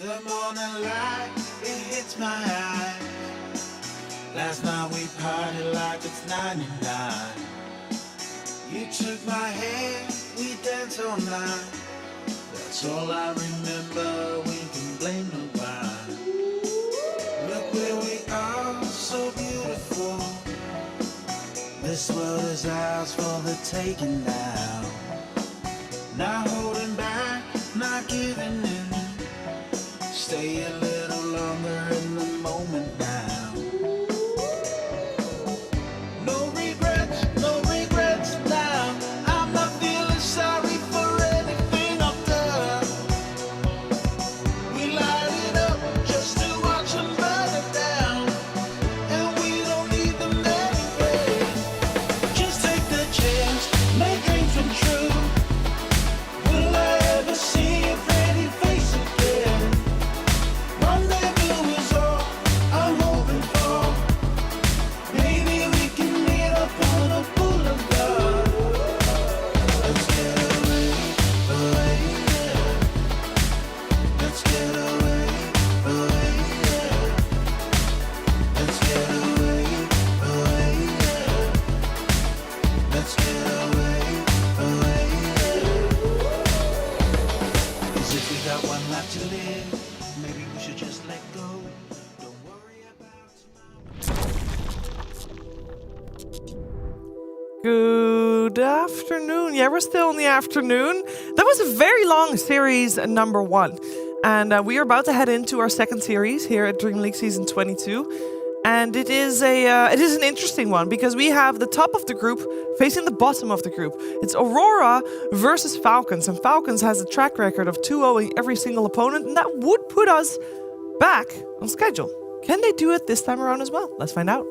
[SPEAKER 1] The morning light, it hits my eyes. Last night we partied like it's 99. You took my hand, we danced all night. That's all I remember, we can blame nobody. Look where we are, so beautiful. This world is ours for the taking now. Not holding back, not giving in. Stay a little longer in the moment now. No regrets now. I'm not feeling sorry for anything I've done. We light it up just to watch them burn it down. And we don't need them anyway. Just take the chance, make dreams come true. Will I ever see your pretty face again? Rendezvous is all I'm hoping for. Maybe we can meet up on a boulevard. Let's get away, yeah. Let's get away, yeah. Let's get away, yeah. Let's get away, yeah. 'Cause if we got one life to live, maybe we should just let go. Don't worry about
[SPEAKER 6] Good afternoon. Yeah, we're still in the afternoon. That was a very long series, number 1. And we are about to head into our second series here at DreamLeague Season 22. And it is an interesting one because we have the top of the group facing the bottom of the group. It's Aurora versus Falcons. And Falcons has a track record of 2-0ing every single opponent. And that would put us back on schedule. Can they do it this time around as well? Let's find out.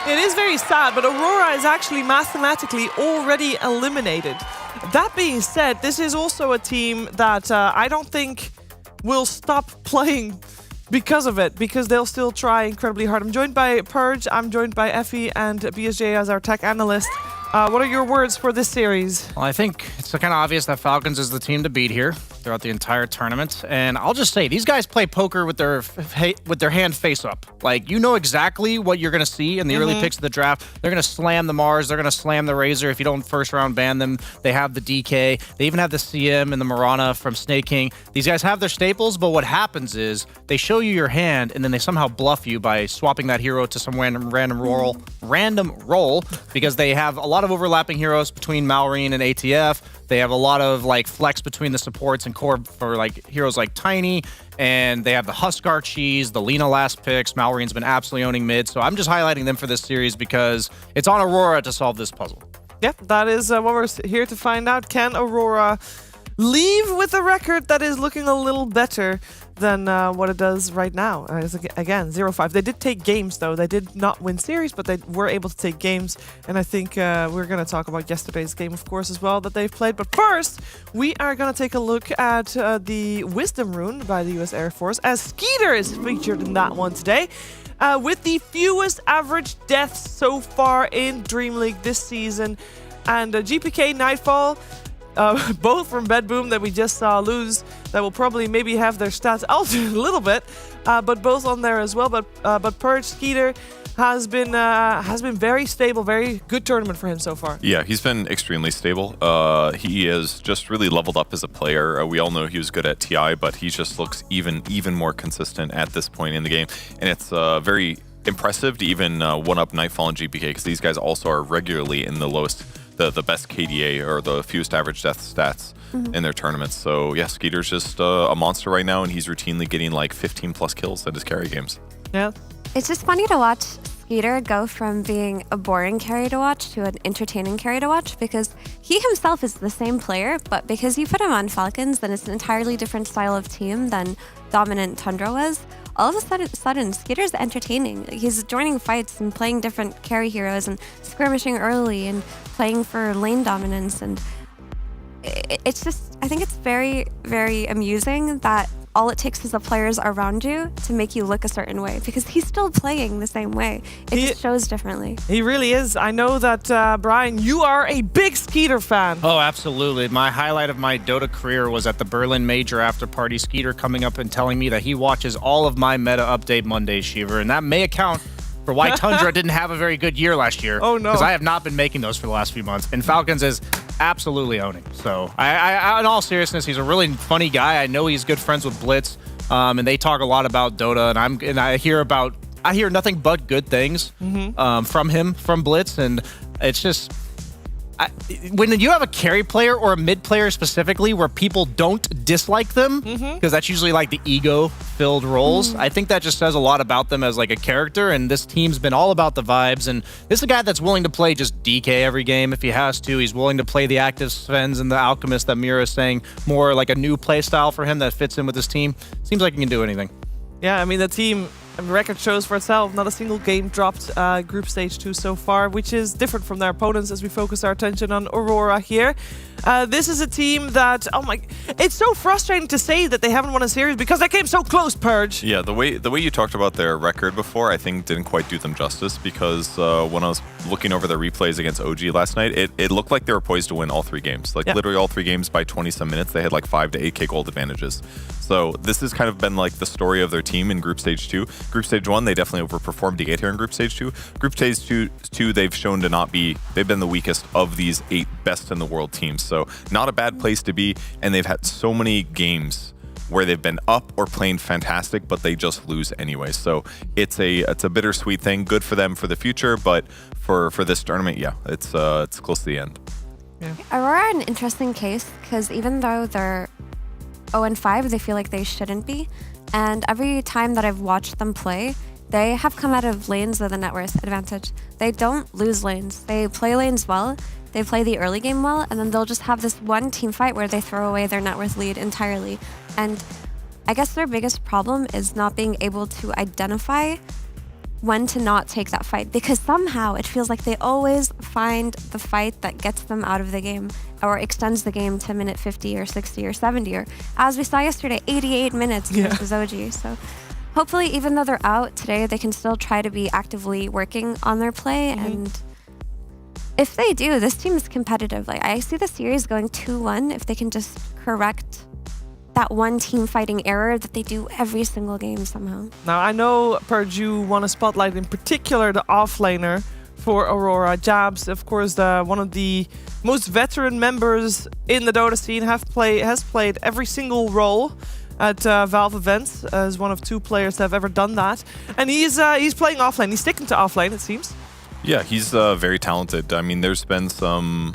[SPEAKER 6] It is very sad, but Aurora is actually mathematically already eliminated. That being said, this is also a team that I don't think will stop playing because of it, because they'll still try incredibly hard. I'm joined by Purge, I'm joined by Effie and BSJ as our tech analyst. What are your words for this series?
[SPEAKER 14] Well, I think it's kind of obvious that Falcons is the team to beat here throughout the entire tournament. And I'll just say, these guys play poker with their hand face up. Like, you know exactly what you're going to see in the early picks of the draft. They're going to slam the Mars. They're going to slam the Razor. If you don't first round ban them, they have the DK. They even have the CM and the Marana from Snake King. These guys have their staples, but what happens is they show you your hand, and then they somehow bluff you by swapping that hero to some random role because they have a lot of overlapping heroes between Malrine and ATF. They have a lot of like flex between the supports and core for like heroes like Tiny, and they have the Huskar cheese, the Lina last picks. Malrine's been absolutely owning mid, so I'm just highlighting them for this series because it's on Aurora to solve this puzzle.
[SPEAKER 6] Yep, that is what we're here to find out. Can Aurora leave with a record that is looking a little better than what it does right now? Again, 0-5. They did take games, though. They did not win series, but they were able to take games. And I think we're going to talk about yesterday's game, of course, as well, that they've played. But first, we are going to take a look at the Wisdom Rune by the US Air Force, as Skeeter is featured in that one today. With the fewest average deaths so far in DreamLeague this season. And GPK Nightfall, both from Bedboom that we just saw lose, that will probably maybe have their stats altered a little bit, but both on there as well. But Purge Skeeter has been very stable, very good tournament for him so far.
[SPEAKER 4] Yeah, he's been extremely stable. He has just really leveled up as a player. We all know he was good at TI, but he just looks even more consistent at this point in the game, and it's very impressive to even one-up Nightfall and GPK because these guys also are regularly in the lowest. The best KDA or the fewest average death stats in their tournaments. So yeah, Skeeter's just a monster right now, and he's routinely getting like 15 plus kills at his carry games.
[SPEAKER 6] Yeah.
[SPEAKER 15] It's just funny to watch Skeeter go from being a boring carry to watch to an entertaining carry to watch, because he himself is the same player, but because you put him on Falcons, then it's an entirely different style of team than dominant Tundra was. All of a sudden, Skeeter's entertaining. He's joining fights and playing different carry heroes and skirmishing early and playing for lane dominance. And it's just, I think it's very, very amusing that all it takes is the players around you to make you look a certain way, because he's still playing the same way. It just shows differently.
[SPEAKER 6] He really is. I know that, Brian, you are a big Skeeter fan.
[SPEAKER 14] Oh, absolutely. My highlight of my Dota career was at the Berlin Major after party. Skeeter coming up and telling me that he watches all of my meta update Mondays, Shiver, and that may account for why Tundra didn't have a very good year last year.
[SPEAKER 6] Oh, no.
[SPEAKER 14] Because I have not been making those for the last few months. And Falcons is absolutely owning. So, I in all seriousness, he's a really funny guy. I know he's good friends with Blitz, and they talk a lot about Dota. And I hear nothing but good things from him, from Blitz, and it's just. When you have a carry player or a mid player specifically where people don't dislike them, because that's usually like the ego-filled roles, I think that just says a lot about them as like a character, and this team's been all about the vibes, and this is a guy that's willing to play just DK every game if he has to. He's willing to play the active Svens and the Alchemist that Mira is saying, more like a new play style for him that fits in with his team. Seems like he can do anything.
[SPEAKER 6] Yeah, I mean, the team record shows for itself. Not a single game dropped Group Stage 2 so far, which is different from their opponents as we focus our attention on Aurora here. This is a team that, it's so frustrating to say that they haven't won a series because they came so close, Purge.
[SPEAKER 4] Yeah, the way you talked about their record before, I think didn't quite do them justice, because when I was looking over their replays against OG last night, it looked like they were poised to win all 3 games. Literally all 3 games by 20-some minutes, they had like 5 to 8K gold advantages. So this has kind of been like the story of their team in Group Stage 2. Group Stage 1, they definitely overperformed to get here in Group Stage 2. Group Stage 2, they've shown to not be, they've been the weakest of these 8 best in the world teams. So not a bad place to be, and they've had so many games where they've been up or playing fantastic, but they just lose anyway. So it's a bittersweet thing. Good for them for the future, but for this tournament, yeah, it's close to the end.
[SPEAKER 15] Yeah. Aurora are an interesting case, because even though they're 0-5, they feel like they shouldn't be. And every time that I've watched them play, they have come out of lanes with a net worth advantage. They don't lose lanes. They play lanes well, they play the early game well, and then they'll just have this one team fight where they throw away their net worth lead entirely. And I guess their biggest problem is not being able to identify when to not take that fight, because somehow it feels like they always find the fight that gets them out of the game or extends the game to minute 50 or 60 or 70, or as we saw yesterday, 88 minutes versus OG. So hopefully, even though they're out today, they can still try to be actively working on their play. And if they do, this team is competitive. Like, I see the series going 2-1 if they can just correct that one team fighting error that they do every single game somehow.
[SPEAKER 6] Now, I know, Purge, you want to spotlight in particular the offlaner for Aurora. Jabs, of course, one of the most veteran members in the Dota scene, has played every single role at Valve events as one of 2 players that have ever done that. And he's playing offlane. He's sticking to offlane, it seems.
[SPEAKER 4] Yeah, he's very talented. I mean, there's been some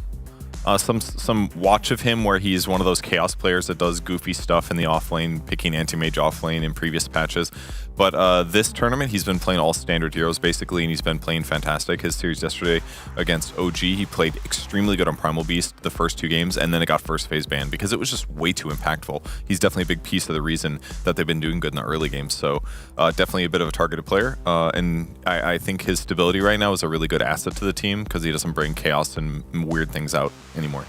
[SPEAKER 4] watch of him where he's one of those chaos players that does goofy stuff in the offlane, picking anti-mage offlane in previous patches. But this tournament, he's been playing all standard heroes basically, and he's been playing fantastic. His series yesterday against OG, he played extremely good on Primal Beast the first 2 games, and then it got first phase banned because it was just way too impactful. He's definitely a big piece of the reason that they've been doing good in the early games. So definitely a bit of a targeted player. And I think his stability right now is a really good asset to the team because he doesn't bring chaos and weird things out anymore.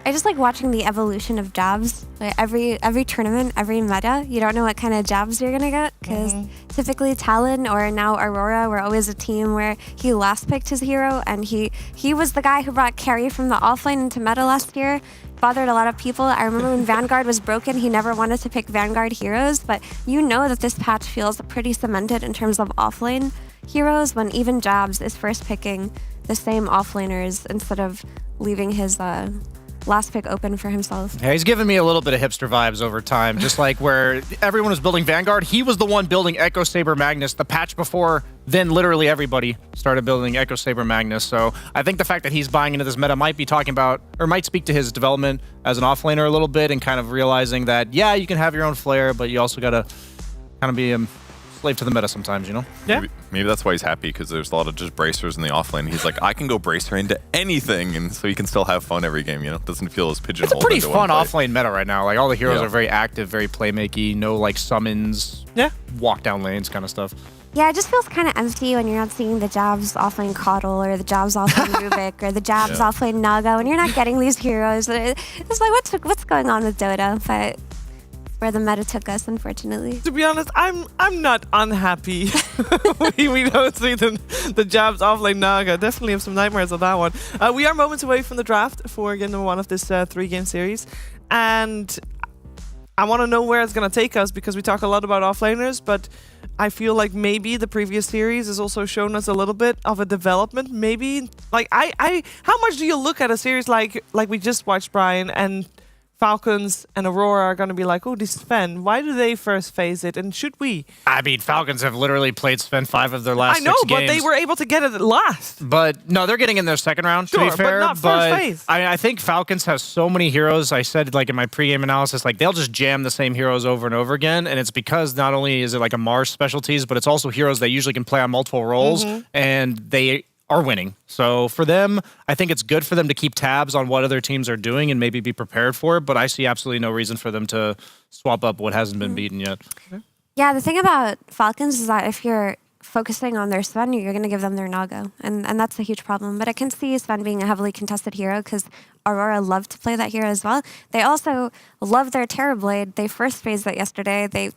[SPEAKER 15] I just like watching the evolution of jabs. Like every tournament, every meta, you don't know what kind of jabs you're gonna get, because typically Talon or now Aurora were always a team where he last picked his hero, and he was the guy who brought carry from the offlane into meta last year. Bothered a lot of people. I remember when Vanguard was broken, he never wanted to pick Vanguard heroes, but you know that this patch feels pretty cemented in terms of offlane heroes when even Jabs is first picking the same offlaners instead of leaving his last pick open for himself.
[SPEAKER 14] Yeah, he's given me a little bit of hipster vibes over time, just like where everyone was building Vanguard, he was the one building Echo Saber Magnus the patch before, then literally everybody started building Echo Saber Magnus. So I think the fact that he's buying into this meta might be talking about, or might speak to his development as an offlaner a little bit, and kind of realizing that, yeah, you can have your own flair, but you also gotta kind of be slave to the meta sometimes, you know?
[SPEAKER 6] Yeah.
[SPEAKER 4] Maybe that's why he's happy, because there's a lot of just bracers in the offlane. He's like, I can go bracer into anything, and so he can still have fun every game, you know? Doesn't feel as pigeonholed.
[SPEAKER 14] It's a pretty
[SPEAKER 4] into
[SPEAKER 14] fun
[SPEAKER 4] one play.
[SPEAKER 14] offlane meta right now. Like, all the heroes are very active, very playmaky, no like summons, walk down lanes kind of stuff.
[SPEAKER 15] Yeah, it just feels kind of empty when you're not seeing the Jabs offlane Coddle or the Jabs offlane Rubik or the Jabs offlane Naga, when you're not getting these heroes. It's like, what's going on with Dota? But where the meta took us, unfortunately.
[SPEAKER 6] To be honest, I'm not unhappy. we don't see the jabs offlane Naga. Definitely have some nightmares on that one. We are moments away from the draft for game number 1 of this 3-game series. And I want to know where it's going to take us because we talk a lot about offlaners, but I feel like maybe the previous series has also shown us a little bit of a development. Maybe, like, how much do you look at a series like we just watched, Brian, and Falcons and Aurora are going to be like, oh, this is Sven. Why do they first phase it? And should we?
[SPEAKER 14] I mean, Falcons have literally played Sven 5 of their last 6 games.
[SPEAKER 6] I know, but they were able to get it at last.
[SPEAKER 14] But no, they're getting in their second round, to be fair.
[SPEAKER 6] But not first phase.
[SPEAKER 14] I think Falcons has so many heroes. I said, like, in my pregame analysis, like, they'll just jam the same heroes over and over again. And it's because not only is it like a Mars specialties, but it's also heroes that usually can play on multiple roles. And they are winning. So for them, I think it's good for them to keep tabs on what other teams are doing and maybe be prepared for it. But I see absolutely no reason for them to swap up what hasn't been beaten yet.
[SPEAKER 15] Yeah, the thing about Falcons is that if you're focusing on their Sven, you're going to give them their Naga. And that's a huge problem. But I can see Sven being a heavily contested hero because Aurora loved to play that hero as well. They also love their Terrorblade. They first phased that yesterday. They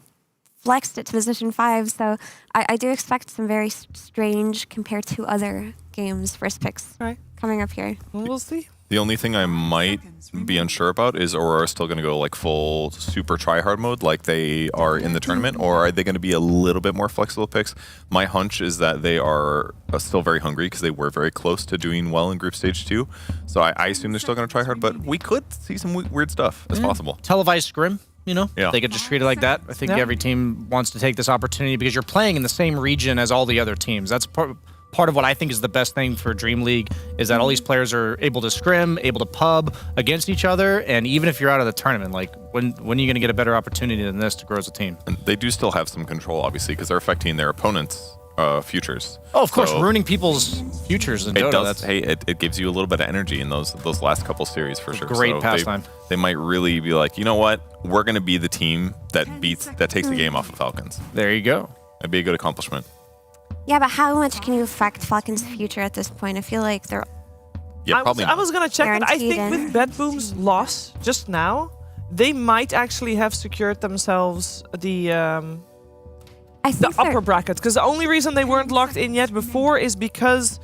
[SPEAKER 15] flexed it to position 5. So I do expect some very strange compared to other games first picks coming up here.
[SPEAKER 6] We'll see.
[SPEAKER 4] The only thing I might be unsure about is Aurora still going to go like full super tryhard mode like they are in the tournament, or are they going to be a little bit more flexible picks? My hunch is that they are still very hungry because they were very close to doing well in group stage 2. So I assume they're still going to try hard, but we could see some weird stuff as possible.
[SPEAKER 14] Televised scrim. You know,
[SPEAKER 4] Yeah.
[SPEAKER 14] they could just treat it like that. I think every team wants to take this opportunity because you're playing in the same region as all the other teams. That's part of what I think is the best thing for DreamLeague is that all these players are able to scrim, able to pub against each other, and even if you're out of the tournament, like when are you going to get a better opportunity than this to grow as a team?
[SPEAKER 4] And they do still have some control, obviously, because they're affecting their opponents' futures.
[SPEAKER 14] Oh, of course,
[SPEAKER 4] So
[SPEAKER 14] ruining people's futures in
[SPEAKER 4] it
[SPEAKER 14] Dota.
[SPEAKER 4] does. Hey, it gives you a little bit of energy in those last couple series for sure.
[SPEAKER 14] great
[SPEAKER 4] So
[SPEAKER 14] pastime.
[SPEAKER 4] They might really be like, you know what? We're going to be the team that takes the game off of Falcons.
[SPEAKER 14] There you go.
[SPEAKER 4] That'd be a good accomplishment.
[SPEAKER 15] Yeah, but how much can you affect Falcons' future at this point? I feel like they're
[SPEAKER 4] Yeah, probably.
[SPEAKER 6] I was going to check that. I
[SPEAKER 15] Guaranteed
[SPEAKER 6] think with Bedboom's loss just now, they might actually have secured themselves the upper brackets. Because the only reason they weren't locked in yet before is because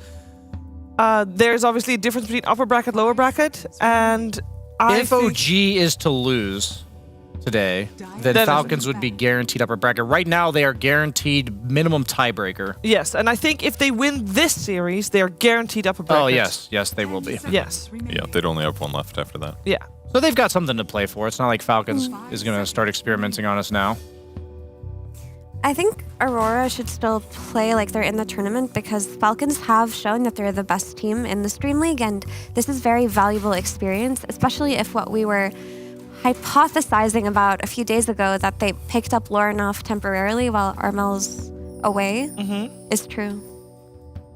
[SPEAKER 6] there's obviously a difference between upper bracket, lower bracket, and
[SPEAKER 14] If OG is to lose today, then Falcons would be guaranteed upper bracket. Right now, they are guaranteed minimum tiebreaker.
[SPEAKER 6] Yes, and I think if they win this series, they are guaranteed upper bracket.
[SPEAKER 14] Oh, yes, they will be.
[SPEAKER 6] Yes.
[SPEAKER 4] Yeah, they'd only have one left after that.
[SPEAKER 6] Yeah.
[SPEAKER 14] So they've got something to play for. It's not like Falcons is going to start experimenting on us now.
[SPEAKER 15] I think Aurora should still play like they're in the tournament because Falcons have shown that they're the best team in the DreamLeague, and this is very valuable experience, especially if what we were hypothesizing about a few days ago, that they picked up Lauren off temporarily while Armel's away, is true.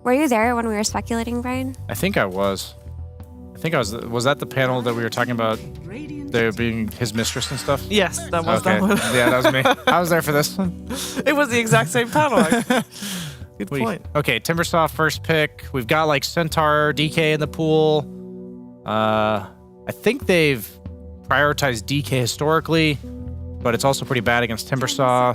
[SPEAKER 15] Were you there when we were speculating, Brian?
[SPEAKER 14] I think I was. Was that the panel that we were talking about there being his mistress and stuff?
[SPEAKER 6] Yes, that was
[SPEAKER 14] okay.
[SPEAKER 6] that one.
[SPEAKER 14] Yeah, that was me. I was there for this one.
[SPEAKER 6] It was the exact same panel. Good point.
[SPEAKER 14] Okay, Timbersaw first pick. We've got like Centaur, DK in the pool. I think they've prioritized DK historically, but it's also pretty bad against Timbersaw.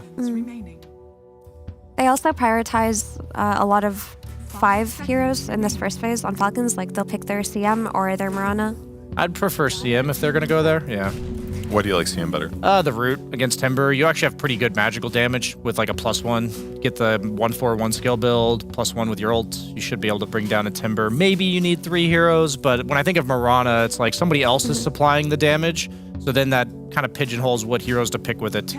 [SPEAKER 15] They also prioritize a lot of 5 heroes in this first phase on Falcons. Like they'll pick their CM or their Mirana.
[SPEAKER 14] I'd prefer CM if they're going to go there. Yeah.
[SPEAKER 4] What do you like CM better?
[SPEAKER 14] The root against Timber. You actually have pretty good magical damage with like a +1. Get the 1/4/1 skill build, +1 with your ult. You should be able to bring down a Timber. Maybe you need 3 heroes, but when I think of Mirana, it's like somebody else is supplying the damage. So then that kind of pigeonholes what heroes to pick with it.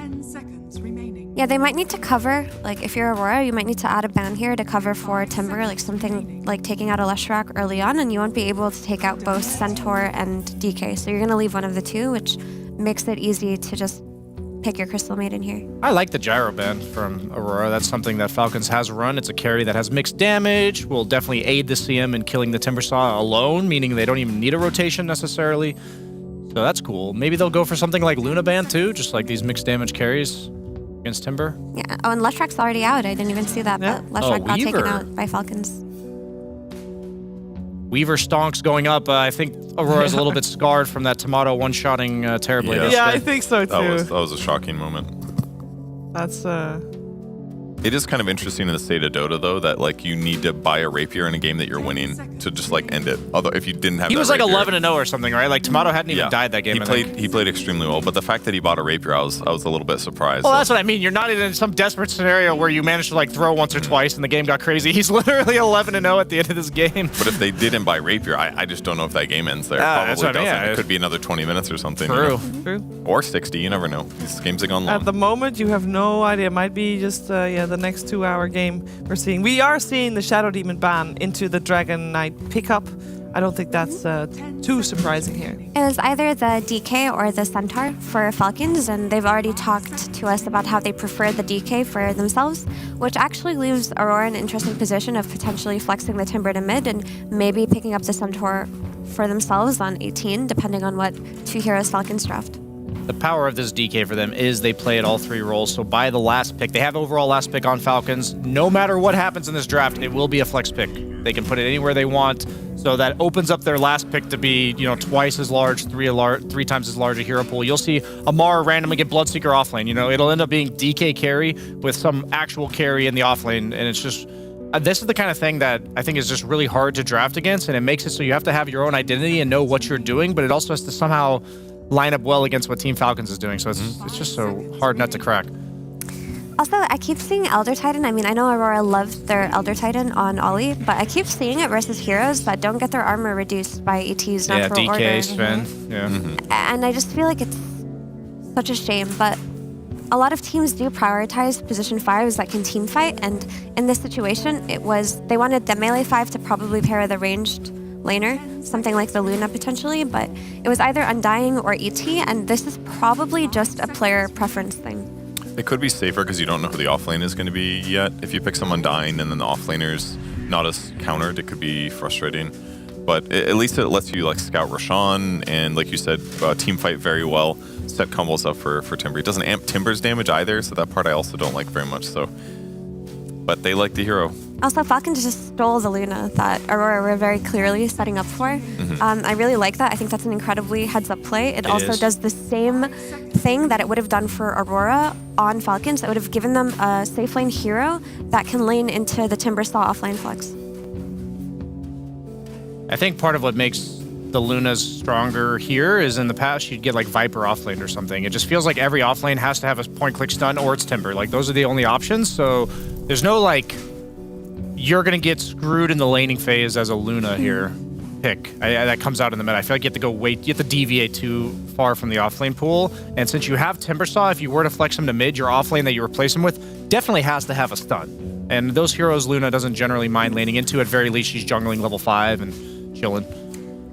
[SPEAKER 15] Yeah, they might need to cover, like if you're Aurora, you might need to add a ban here to cover for Timber, like something like taking out a Leshrac early on, and you won't be able to take out both Centaur and DK. So you're going to leave one of the two, which makes it easy to just pick your Crystal Maiden here.
[SPEAKER 14] I like the Gyro Band from Aurora. That's something that Falcons has run. It's a carry that has mixed damage, will definitely aid the CM in killing the Timbersaw alone, meaning they don't even need a rotation necessarily. So that's cool. Maybe they'll go for something like Luna Band too, just like these mixed damage carries against Timber.
[SPEAKER 15] Yeah. Oh, and Leshrac's already out. I didn't even see that, but Leshrac got taken
[SPEAKER 14] Weaver.
[SPEAKER 15] out by Falcons.
[SPEAKER 14] Weaver stonks going up. I think Aurora's a little bit scarred from that tomato one-shotting terribly.
[SPEAKER 6] Yeah, I think so too.
[SPEAKER 4] That was a shocking moment.
[SPEAKER 6] That's
[SPEAKER 4] It is kind of interesting in the state of Dota, though, that like you need to buy a rapier in a game that you're winning to just like end it. Although if you didn't have,
[SPEAKER 14] He
[SPEAKER 4] that
[SPEAKER 14] was like
[SPEAKER 4] rapier,
[SPEAKER 14] 11-0 or something, right? Like Tomato hadn't even died that game.
[SPEAKER 4] He played extremely well, but the fact that he bought a rapier, I was a little bit surprised.
[SPEAKER 14] Well, that's what I mean. You're not in some desperate scenario where you managed to like throw once or twice and the game got crazy. He's literally 11-0 at the end of this game.
[SPEAKER 4] But if they didn't buy rapier, I just don't know if that game ends there.
[SPEAKER 14] That's
[SPEAKER 4] Probably
[SPEAKER 14] what I mean,
[SPEAKER 4] doesn't.
[SPEAKER 14] yeah.
[SPEAKER 4] It could be another 20 minutes or something.
[SPEAKER 6] True.
[SPEAKER 4] Or 60. You never know. These games have gone long.
[SPEAKER 6] At the moment, you have no idea. It might be just the next 2-hour game we're seeing. We are seeing the Shadow Demon ban into the Dragon Knight pickup. I don't think that's too surprising here.
[SPEAKER 15] It was either the DK or the Centaur for Falcons, and they've already talked to us about how they prefer the DK for themselves, which actually leaves Aurora in an interesting position of potentially flexing the Timber to mid and maybe picking up the Centaur for themselves on 18, depending on what two heroes Falcons draft.
[SPEAKER 14] The power of this DK for them is they play at all three roles. So by the last pick, they have overall last pick on Falcons. No matter what happens in this draft, it will be a flex pick. They can put it anywhere they want. So that opens up their last pick to be, twice as large, three times as large a hero pool. You'll see Amar randomly get Bloodseeker offlane. It'll end up being DK carry with some actual carry in the offlane, and it's just. This is the kind of thing that I think is just really hard to draft against, and it makes it so you have to have your own identity and know what you're doing, but it also has to somehow line up well against what Team Falcons is doing. So it's just so hard nut to crack.
[SPEAKER 15] Also, I keep seeing Elder Titan. I mean, I know Aurora loves their Elder Titan on Ollie, but I keep seeing it versus heroes that don't get their armor reduced by ET's natural
[SPEAKER 14] DK,
[SPEAKER 15] order.
[SPEAKER 14] Sven. Yeah.
[SPEAKER 15] And I just feel like it's such a shame, but a lot of teams do prioritize position 5s that can team fight, and in this situation, they wanted the melee 5 to probably pair the ranged laner, something like the Luna potentially, but it was either Undying or ET, and this is probably just a player preference thing.
[SPEAKER 4] It could be safer because you don't know who the offlane is going to be yet. If you pick someone dying and then the offlaner's not as countered, it could be frustrating. But at least it lets you like scout Roshan and, like you said, team fight very well. Set combos up for Timber. It doesn't amp Timber's damage either, so that part I also don't like very much. But they like the hero.
[SPEAKER 15] Also, Falcons just stole the Luna that Aurora were very clearly setting up for. I really like that. I think that's an incredibly heads-up play. It also does the same thing that it would have done for Aurora on Falcons. It would have given them a safe lane hero that can lane into the Timbersaw offlane flex.
[SPEAKER 14] I think part of what makes the Lunas stronger here is in the past you'd get like Viper offlane or something. It just feels like every offlane has to have a point-click stun or it's Timber. Like those are the only options. So there's no like you're gonna get screwed in the laning phase as a Luna here pick. That comes out in the meta. I feel like you have to you have to deviate too far from the offlane pool. And since you have Timbersaw, if you were to flex him to mid, your offlane that you replace him with definitely has to have a stun. And those heroes Luna doesn't generally mind laning into. At very least, she's jungling level 5 and chilling.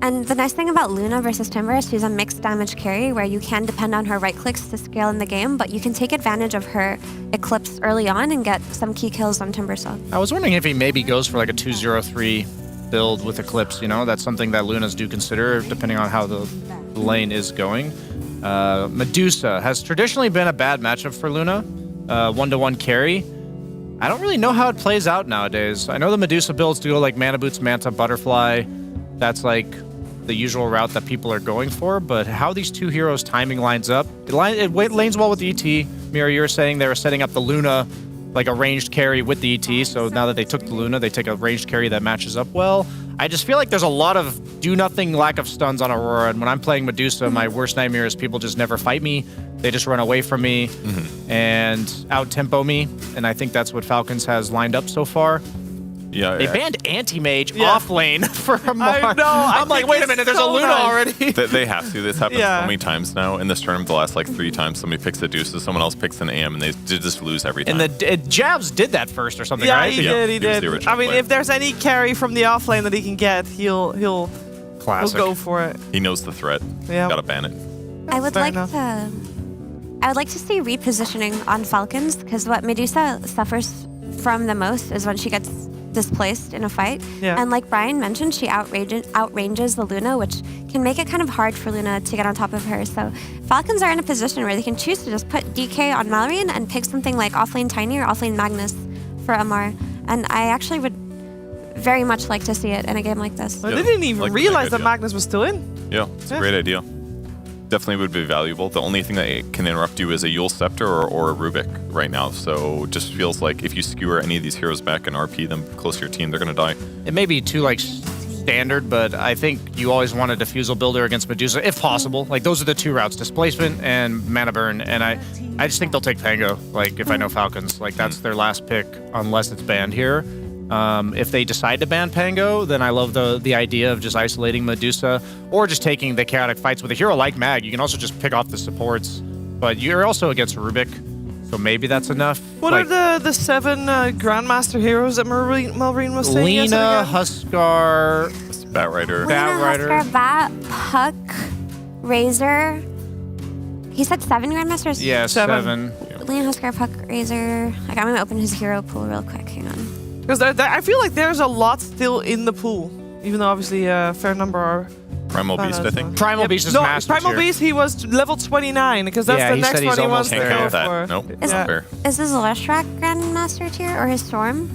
[SPEAKER 15] And the nice thing about Luna versus Timber is she's a mixed damage carry where you can depend on her right clicks to scale in the game, but you can take advantage of her Eclipse early on and get some key kills on Timbersaw.
[SPEAKER 14] I was wondering if he maybe goes for like a 2-0-3 build with Eclipse, That's something that Lunas do consider depending on how the lane is going. Medusa has traditionally been a bad matchup for Luna, 1-to-1 carry. I don't really know how it plays out nowadays. I know the Medusa builds do like Mana Boots, Manta, Butterfly. That's like the usual route that people are going for, but how these two heroes timing lines up, it lanes well with the ET. Mira, you were saying they were setting up the Luna like a ranged carry with the ET, so now that they took the Luna, they take a ranged carry that matches up well. I just feel like there's a lot of do-nothing lack of stuns on Aurora, and when I'm playing Medusa, my worst nightmare is people just never fight me. They just run away from me and out-tempo me, and I think that's what Falcons has lined up so far.
[SPEAKER 4] Yeah,
[SPEAKER 14] they banned Anti-Mage off lane for Amar.
[SPEAKER 6] I know.
[SPEAKER 14] I'm like, wait a minute, there's a Luna already.
[SPEAKER 4] They have to. This happens so many times now. In this tournament, the last like 3 times, somebody picks a Deuces, someone else picks an AM, and they just lose every time.
[SPEAKER 14] And the Jabs did that first or something,
[SPEAKER 6] yeah,
[SPEAKER 14] right?
[SPEAKER 6] He did. I mean, if there's any carry from the offlane that he can get, he'll go for it.
[SPEAKER 4] He knows the threat.
[SPEAKER 6] Yeah.
[SPEAKER 4] Gotta ban it.
[SPEAKER 15] I would like to see repositioning on Falcons, because what Medusa suffers from the most is when she gets displaced in a fight.
[SPEAKER 6] Yeah.
[SPEAKER 15] And like Brian mentioned, she outranges the Luna, which can make it kind of hard for Luna to get on top of her. So Falcons are in a position where they can choose to just put DK on Malrine and pick something like offlane Tiny or offlane Magnus for Amar. And I actually would very much like to see it in a game like this.
[SPEAKER 6] I didn't even
[SPEAKER 4] like the
[SPEAKER 6] realize that
[SPEAKER 4] idea.
[SPEAKER 6] Magnus was still in.
[SPEAKER 4] Yeah, it's a great idea. Definitely would be valuable. The only thing that can interrupt you is a Yule Scepter or a Rubik right now. So just feels like if you skewer any of these heroes back and RP them close to your team, they're going to die.
[SPEAKER 14] It may be too like standard, but I think you always want a Diffusal builder against Medusa, if possible. Like those are the two routes, Displacement and Mana Burn. And I just think they'll take Pango, like if I know Falcons. Like that's their last pick unless it's banned here. If they decide to ban Pango, then I love the idea of just isolating Medusa or just taking the chaotic fights with a hero like Mag. You can also just pick off the supports, but you're also against Rubik, so maybe that's enough.
[SPEAKER 6] What are the 7 Grandmaster heroes that Melreen was saying?
[SPEAKER 14] Lena, Huskar,
[SPEAKER 6] Batrider.
[SPEAKER 15] Huskar, Bat, Puck, Razor. He said 7 Grandmasters?
[SPEAKER 14] Yeah, 7.
[SPEAKER 15] Lena, Huskar, Puck, Razor. Like, I'm gonna open his hero pool real quick. Hang on.
[SPEAKER 6] Because I feel like there's a lot still in the pool, even though obviously a fair number are.
[SPEAKER 4] Primal Beast, I think.
[SPEAKER 14] Primal Beast is master
[SPEAKER 6] Primal
[SPEAKER 14] tier.
[SPEAKER 6] Beast, he was level 29, because that's the next one he wants to
[SPEAKER 4] Can't
[SPEAKER 6] go
[SPEAKER 4] count that.
[SPEAKER 6] for.
[SPEAKER 4] Nope,
[SPEAKER 15] Is,
[SPEAKER 4] not fair.
[SPEAKER 15] is this Leshrac Grandmaster tier or his Storm?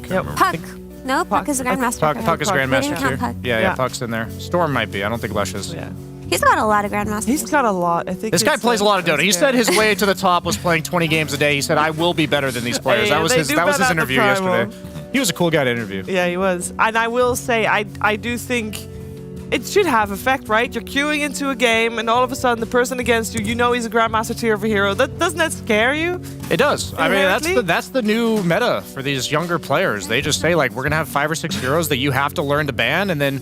[SPEAKER 6] Yep.
[SPEAKER 15] Puck. No, Puck is a Grandmaster.
[SPEAKER 14] Puck is
[SPEAKER 15] We
[SPEAKER 14] Grandmaster
[SPEAKER 15] didn't count
[SPEAKER 14] tier.
[SPEAKER 15] Puck.
[SPEAKER 14] Yeah, Puck's in there. Storm might be. I don't think Lesh is.
[SPEAKER 6] Yeah.
[SPEAKER 15] He's got a lot of Grandmasters.
[SPEAKER 6] He's got a lot. I think
[SPEAKER 14] This guy
[SPEAKER 6] it's,
[SPEAKER 14] plays a lot of Dota. He
[SPEAKER 6] yeah.
[SPEAKER 14] said his way to the top was playing 20 games a day. He said, I will be better than these players.
[SPEAKER 6] Hey,
[SPEAKER 14] that was
[SPEAKER 6] they
[SPEAKER 14] his
[SPEAKER 6] do better at the
[SPEAKER 14] interview
[SPEAKER 6] Primal.
[SPEAKER 14] yesterday. He was a cool guy to interview.
[SPEAKER 6] Yeah, he was. And I will say, I do think it should have effect, right? You're queuing into a game, and all of a sudden, the person against you, you know he's a Grandmaster tier of a hero. Doesn't that scare you?
[SPEAKER 14] It does. I mean,
[SPEAKER 6] Inherently?
[SPEAKER 14] that's the new meta for these younger players. They just say, like, we're going to have 5 or 6 heroes that you have to learn to ban, and then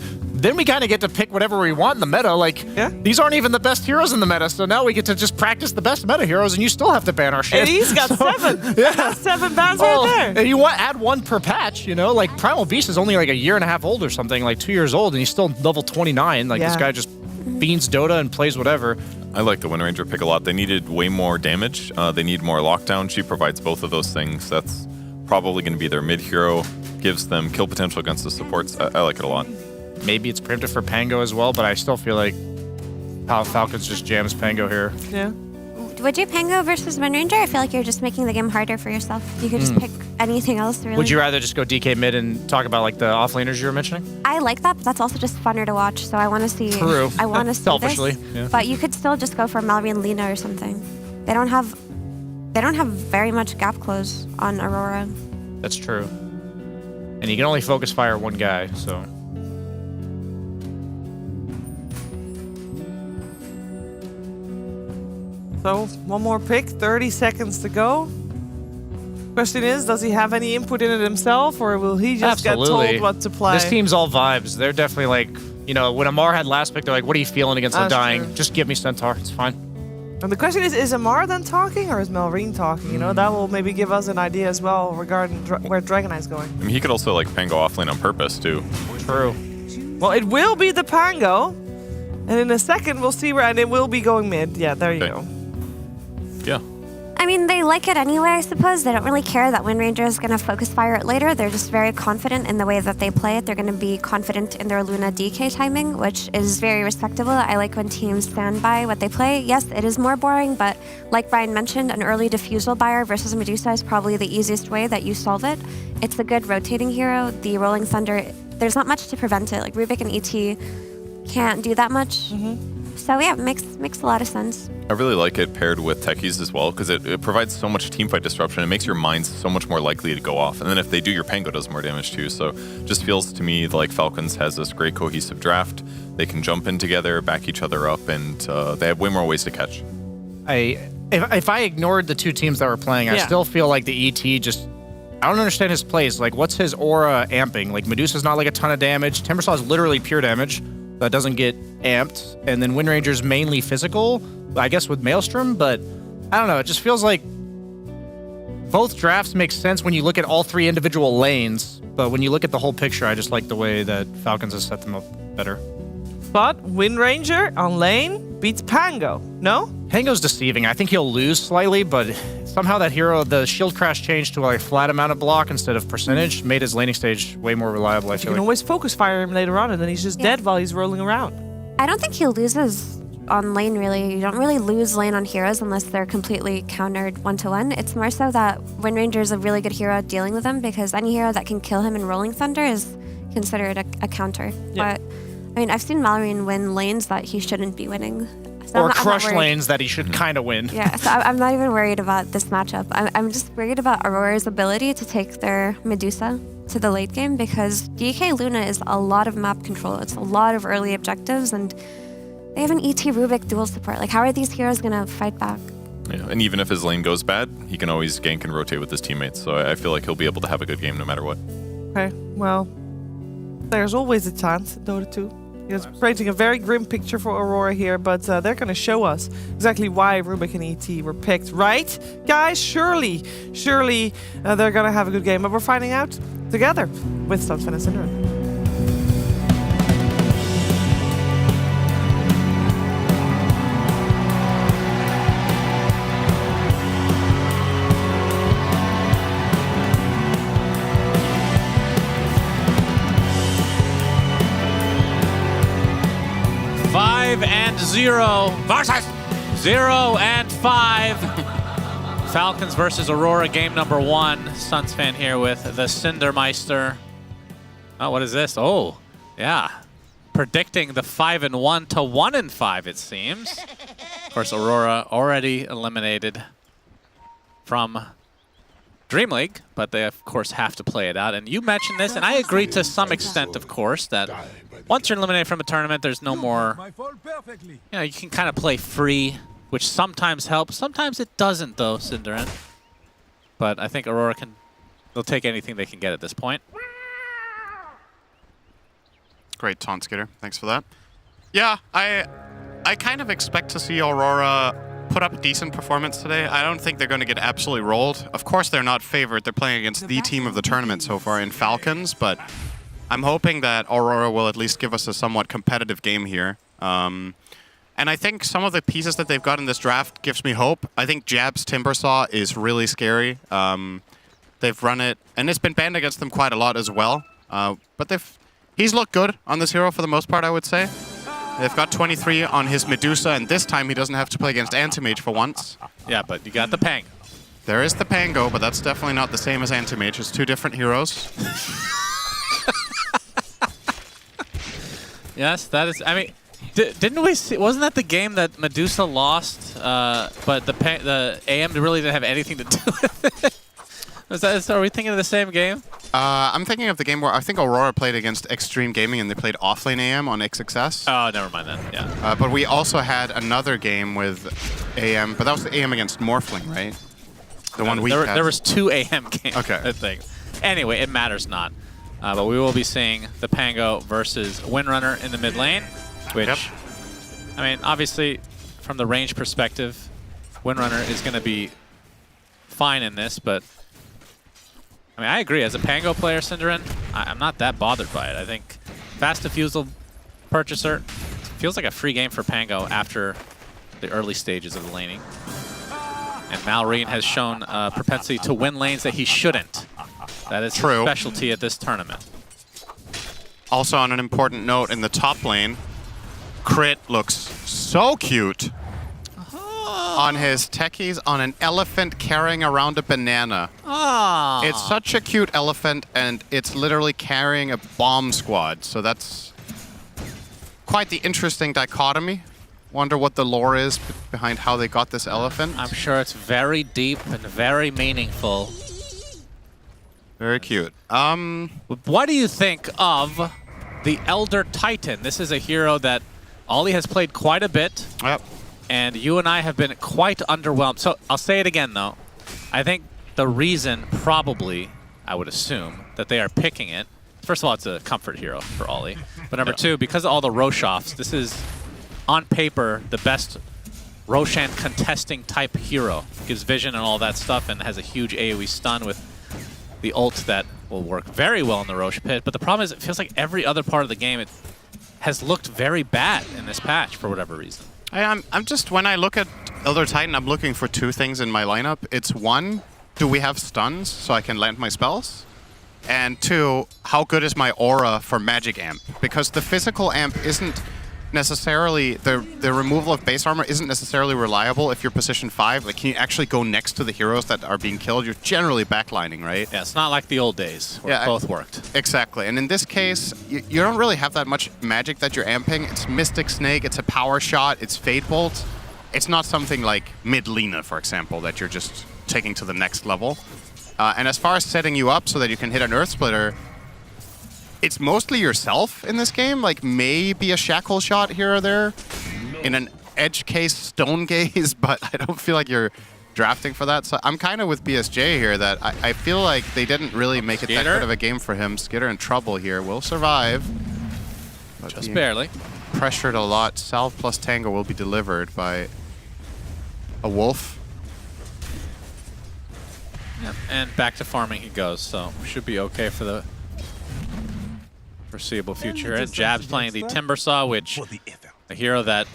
[SPEAKER 14] we kind of get to pick whatever we want in the meta. Like, these aren't even the best heroes in the meta, so now we get to just practice the best meta heroes, and you still have to ban our shit.
[SPEAKER 6] And he's got 7. Yeah. That's 7 bans right there.
[SPEAKER 14] And you add 1 per patch, you know? Like, Primal Beast is only like a year and a half old or something, like 2 years old, and he's still level 29. Like, this guy just beans Dota and plays whatever.
[SPEAKER 4] I like the Wind Ranger pick a lot. They needed way more damage. They need more lockdown. She provides both of those things. That's probably going to be their mid hero. Gives them kill potential against the supports. I like it a lot.
[SPEAKER 14] Maybe it's preemptive for Pango as well, but I still feel like Falcons just jams Pango here.
[SPEAKER 6] Yeah.
[SPEAKER 15] Would you Pango versus Wind Ranger? I feel like you're just making the game harder for yourself. You could just pick anything else, really.
[SPEAKER 14] Would you rather just go DK mid and talk about like the offlaners you were mentioning?
[SPEAKER 15] I like that, but that's also just funner to watch. So I want to see.
[SPEAKER 14] True.
[SPEAKER 15] I want to see
[SPEAKER 14] Selfishly,
[SPEAKER 15] this.
[SPEAKER 14] yeah.
[SPEAKER 15] But you could still just go for Mallory Lena or something. They don't have very much gap close on Aurora.
[SPEAKER 14] That's true. And you can only focus fire 1 guy, so.
[SPEAKER 6] So, one more pick, 30 seconds to go. Question is, does he have any input in it himself, or will he just get told what to play?
[SPEAKER 14] This team's all vibes. They're definitely like, you know, when Amar had last pick, they're like, what are you feeling against
[SPEAKER 6] That's
[SPEAKER 14] Undying?
[SPEAKER 6] true.
[SPEAKER 14] Just give me Centaur. It's fine.
[SPEAKER 6] And the question is Amar then talking, or is Melreen talking? You know, that will maybe give us an idea as well regarding where Dragon Eye's going.
[SPEAKER 4] I mean, he could also like Pango offlane on purpose too.
[SPEAKER 14] True.
[SPEAKER 6] Well, it will be the Pango, and in a second we'll see where, and it will be going mid. Yeah, there you go.
[SPEAKER 4] Yeah.
[SPEAKER 15] I mean, they like it anyway, I suppose. They don't really care that Wind Ranger is going to focus fire it later. They're just very confident in the way that they play it. They're going to be confident in their Luna DK timing, which is very respectable. I like when teams stand by what they play. Yes, it is more boring, but like Brian mentioned, an early Diffusal buyer versus Medusa is probably the easiest way that you solve it. It's a good rotating hero. The Rolling Thunder, there's not much to prevent it. Like Rubik and ET can't do that much. So yeah, it makes a lot of sense.
[SPEAKER 4] I really like it paired with techies as well because it provides so much teamfight disruption. It makes your mines so much more likely to go off. And then if they do, your Pango does more damage too. So just feels to me like Falcons has this great cohesive draft. They can jump in together, back each other up, and they have way more ways to catch.
[SPEAKER 14] If I ignored the 2 teams that were playing, I still feel like the ET just... I don't understand his plays. Like, what's his aura amping? Like, Medusa's not like a ton of damage. Timbersaw is literally pure damage that doesn't get amped. And then Wind Ranger's mainly physical, I guess with Maelstrom, but I don't know. It just feels like both drafts make sense when you look at all 3 individual lanes, but when you look at the whole picture, I just like the way that Falcons has set them up better.
[SPEAKER 6] But Wind Ranger on lane beats Pango, no?
[SPEAKER 14] Pango's deceiving. I think he'll lose slightly, but somehow that hero, the shield crash changed to a flat amount of block instead of percentage, made his laning stage way more reliable, I
[SPEAKER 6] You
[SPEAKER 14] feel
[SPEAKER 6] can
[SPEAKER 14] like.
[SPEAKER 6] always focus fire him later on, and then he's just dead while he's rolling around.
[SPEAKER 15] I don't think he loses on lane, really. You don't really lose lane on heroes unless they're completely countered 1-to-1. It's more so that Wind Ranger is a really good hero at dealing with them because any hero that can kill him in Rolling Thunder is consider it a counter. But I mean, I've seen Mallory win lanes that he shouldn't be winning. So
[SPEAKER 14] Or
[SPEAKER 15] I'm not
[SPEAKER 14] crush
[SPEAKER 15] worried.
[SPEAKER 14] lanes that he should kind of win.
[SPEAKER 15] Yeah, so I'm not even worried about this matchup. I'm just worried about Aurora's ability to take their Medusa to the late game because DK Luna is a lot of map control. It's a lot of early objectives, and they have an ET Rubik dual support. Like, how are these heroes going to fight back?
[SPEAKER 4] Yeah, and even if his lane goes bad, he can always gank and rotate with his teammates. So I feel like he'll be able to have a good game no matter what.
[SPEAKER 6] Okay, well, there's always a chance in Dota 2. It's painting a very grim picture for Aurora here, but they're going to show us exactly why Rubik and ET were picked, right? Guys, surely they're going to have a good game, but we're finding out together with Stuntsfan and Synderen.
[SPEAKER 20] 5-0 versus 0-5. Falcons versus Aurora, game number 1. Stuntsfan here with the Cindermeister. Oh, what is this? Oh, yeah. Predicting the 5-1 to 1-5, it seems. Of course, Aurora already eliminated from DreamLeague, but they, of course, have to play it out. And you mentioned this, and I agree to some extent, of course, that once you're eliminated from a tournament, there's no more, you know, you can kind of play free, which sometimes helps. Sometimes it doesn't, though, Synderen. But I think Aurora they'll take anything they can get at this point.
[SPEAKER 17] Great taunt, Skitter. Thanks for that. Yeah, I kind of expect to see Aurora put up a decent performance today. I don't think they're going to get absolutely rolled. Of course, they're not favored. They're playing against the team of the tournament so far in Falcons, but I'm hoping that Aurora will at least give us a somewhat competitive game here. And I think some of the pieces that they've got in this draft gives me hope. I think Jab's Timbersaw is really scary. They've run it, and it's been banned against them quite a lot as well. But he's looked good on this hero for the most part, I would say. They've got 23 on his Medusa, and this time he doesn't have to play against Anti-Mage for once.
[SPEAKER 20] Yeah, but you got the Pango.
[SPEAKER 17] There is the Pango, but that's definitely not the same as Anti-Mage. It's two different heroes.
[SPEAKER 20] Yes, that is. I mean, didn't we see? Wasn't that the game that Medusa lost? But the AM really didn't have anything to do with it. Are we thinking of the same game?
[SPEAKER 17] I'm thinking of the game where I think Aurora played against Xtreme Gaming and they played offlane AM on XXS.
[SPEAKER 20] Oh, never mind then. Yeah.
[SPEAKER 17] But we also had another game with AM, but that was the AM against Morphling, right? The one we had.
[SPEAKER 20] There was 2 AM games.
[SPEAKER 17] Okay.
[SPEAKER 20] I think. Anyway, it matters not. But we will be seeing the Pango versus Windrunner in the mid lane, which, I mean, obviously, from the range perspective, Windrunner is going to be fine in this, but I mean, I agree. As a Pango player, Synderen, I'm not that bothered by it. I think fast defusal purchaser feels like a free game for Pango after the early stages of the laning. And Malrine has shown a propensity to win lanes that he shouldn't. That is his specialty at this tournament.
[SPEAKER 17] Also on an important note, in the top lane, Crit looks so cute on his techies on an elephant carrying around a banana. It's such a cute elephant, and it's literally carrying a bomb squad. So that's quite the interesting dichotomy. Wonder what the lore is behind how they got this elephant.
[SPEAKER 20] I'm sure it's very deep and very meaningful.
[SPEAKER 17] Very cute.
[SPEAKER 20] What do you think of the Elder Titan? This is a hero that Ollie has played quite a bit.
[SPEAKER 17] Yep.
[SPEAKER 20] And you and I have been quite underwhelmed. So I'll say it again, though. I think the reason, probably, I would assume, that they are picking it, first of all, it's a comfort hero for Ollie. But number two, because of all the Roshoffs, this is, on paper, the best Roshan contesting type hero. Gives vision and all that stuff and has a huge AoE stun with the ult that will work very well in the Rosh pit. But the problem is it feels like every other part of the game it has looked very bad in this patch for whatever reason.
[SPEAKER 17] I'm just, when I look at Elder Titan, I'm looking for two things in my lineup. It's one, do we have stuns so I can land my spells? And two, how good is my aura for magic amp? Because the physical amp isn't necessarily the removal of base armor isn't necessarily reliable if you're position 5. Like, can you actually go next to the heroes that are being killed? You're generally backlining, right?
[SPEAKER 20] Yeah, it's not like the old days where both worked.
[SPEAKER 17] Exactly. And in this case, you don't really have that much magic that you're amping. It's Mystic Snake, it's a power shot, it's Fate Bolt. It's not something like Mid-Lina, for example, that you're just taking to the next level. And as far as setting you up so that you can hit an Earth Splitter, it's mostly yourself in this game. Like, maybe a Shackle shot here or there in an Edge Case Stone Gaze, but I don't feel like you're drafting for that. So I'm kind of with BSJ here that I feel like they didn't really make it that good of a game for him. Skitter in trouble here. Will survive. But
[SPEAKER 20] just barely.
[SPEAKER 17] Pressured a lot. Salve plus Tango will be delivered by a Wolf.
[SPEAKER 20] Yep. And back to farming he goes, so should be okay for the foreseeable future. And Jab's playing the Timbersaw, which a hero that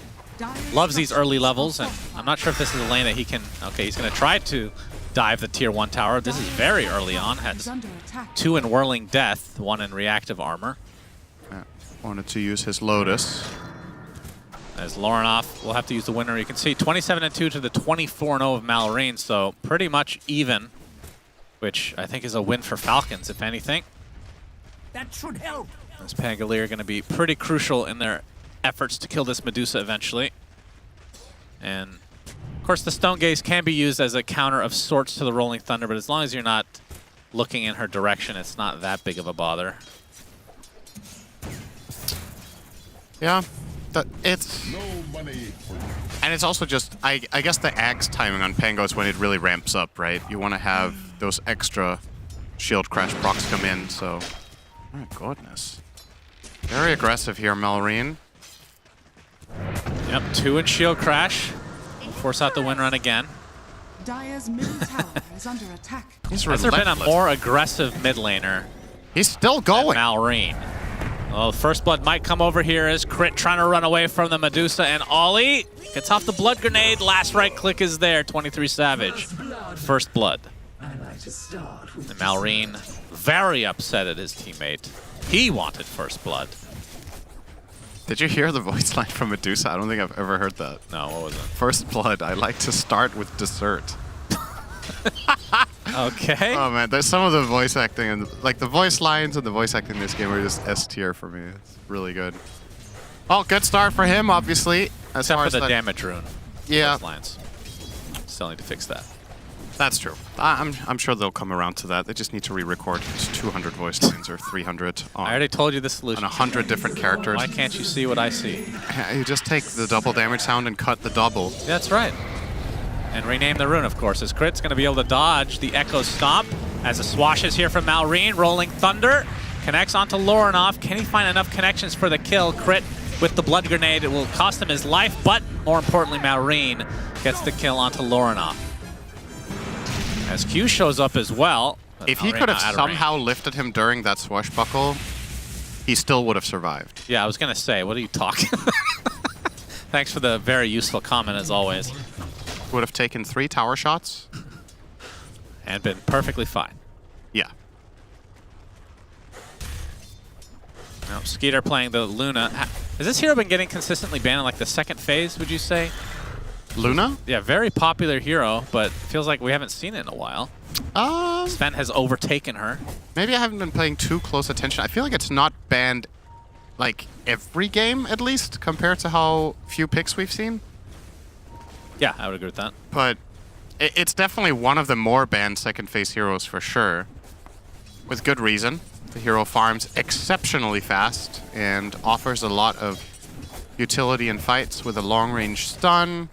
[SPEAKER 20] loves these early levels, and I'm not sure if this is a lane that he can... Okay, he's going to try to dive the tier 1 tower. This is very early on. Has 2 in Whirling Death, 1 in Reactive Armor.
[SPEAKER 17] Wanted to use his Lotus.
[SPEAKER 20] As Lorinoff will have to use the winner. You can see 27-2 to the 24-0 of Malorine, so pretty much even, which I think is a win for Falcons, if anything.
[SPEAKER 21] That should help.
[SPEAKER 20] As Pangolier are going to be pretty crucial in their efforts to kill this Medusa eventually. And, of course, the Stone Gaze can be used as a counter of sorts to the Rolling Thunder, but as long as you're not looking in her direction, it's not that big of a bother.
[SPEAKER 17] Yeah, it's... And it's also just, I guess the Axe timing on Pango is when it really ramps up, right? You want to have those extra shield crash procs come in, so... My goodness. Very aggressive here, Malorine.
[SPEAKER 20] Yep, 2 in shield crash. Force out the win run again.
[SPEAKER 19] Dire's middle tower is under attack.
[SPEAKER 17] He's
[SPEAKER 20] Has there been a more aggressive mid laner?
[SPEAKER 17] He's still going.
[SPEAKER 20] Malorine. Well, First Blood might come over here as Crit trying to run away from the Medusa, and Ollie gets off the Blood Grenade. Last right click is there, 23 Savage. First Blood. And Malorine very upset at his teammate. He wanted First Blood.
[SPEAKER 17] Did you hear the voice line from Medusa? I don't think I've ever heard that.
[SPEAKER 20] No, what was it?
[SPEAKER 17] First Blood, I like to start with dessert.
[SPEAKER 20] Okay.
[SPEAKER 17] Oh man, there's some of the voice acting and like the voice lines and the voice acting in this game are just S tier for me. It's really good. Oh, good start for him, obviously.
[SPEAKER 20] Except for the damage rune.
[SPEAKER 17] Yeah.
[SPEAKER 20] Lines. Still need to fix that.
[SPEAKER 17] That's true. I'm sure they'll come around to that. They just need to re-record 200 voice lines or 300.
[SPEAKER 20] I already told you the solution.
[SPEAKER 17] On 100 different characters.
[SPEAKER 20] Why can't you see what I see?
[SPEAKER 17] You just take the double damage sound and cut the double.
[SPEAKER 20] That's right. And rename the rune, of course, as Crit's going to be able to dodge the Echo Stomp as the swash is here from Malorine. Rolling Thunder connects onto Lorinoff. Can he find enough connections for the kill? Crit with the Blood Grenade. It will cost him his life, but more importantly, Malorine gets the kill onto Lorinoff. As Q shows up as well.
[SPEAKER 17] If he could have somehow lifted him during that swashbuckle, he still would have survived.
[SPEAKER 20] Yeah, I was going to say, what are you talking? Thanks for the very useful comment, as always.
[SPEAKER 17] Would have taken 3 tower shots.
[SPEAKER 20] And been perfectly fine.
[SPEAKER 17] Yeah.
[SPEAKER 20] Now, Skeeter playing the Luna. Has this hero been getting consistently banned in like the second phase, would you say?
[SPEAKER 17] Luna?
[SPEAKER 20] Yeah, very popular hero, but feels like we haven't seen it in a while. Sven has overtaken her.
[SPEAKER 17] Maybe I haven't been paying too close attention. I feel like it's not banned like every game, at least, compared to how few picks we've seen.
[SPEAKER 20] Yeah, I would agree with that.
[SPEAKER 17] But it's definitely one of the more banned second phase heroes for sure. With good reason. The hero farms exceptionally fast and offers a lot of utility in fights with a long-range stun,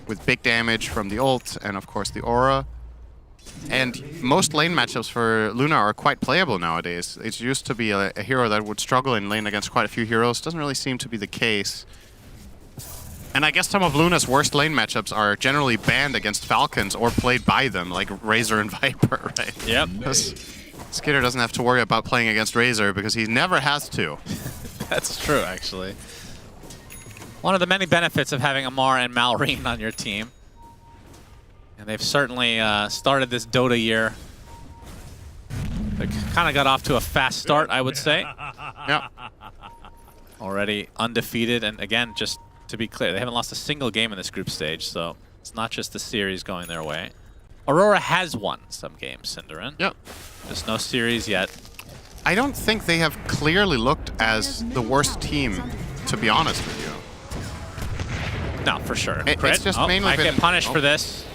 [SPEAKER 17] with big damage from the ult, and of course the aura. And most lane matchups for Luna are quite playable nowadays. It used to be a hero that would struggle in lane against quite a few heroes. Doesn't really seem to be the case. And I guess some of Luna's worst lane matchups are generally banned against Falcons or played by them, like Razor and Viper, right?
[SPEAKER 20] Yep.
[SPEAKER 17] Skitter doesn't have to worry about playing against Razor because he never has to.
[SPEAKER 20] That's true, actually. One of the many benefits of having Amar and Malorine on your team. And they've certainly started this Dota year. They kind of got off to a fast start, I would say.
[SPEAKER 17] Yeah.
[SPEAKER 20] already undefeated. And again, just to be clear, they haven't lost a single game in this group stage, so it's not just the series going their way. Aurora has won some games, Cinderin.
[SPEAKER 12] Yep.
[SPEAKER 20] Just no series yet.
[SPEAKER 17] I don't think they have clearly looked as the worst team, to be honest with you.
[SPEAKER 20] No, for sure.
[SPEAKER 17] It's just mainly
[SPEAKER 20] might
[SPEAKER 17] been...
[SPEAKER 20] get punished for this.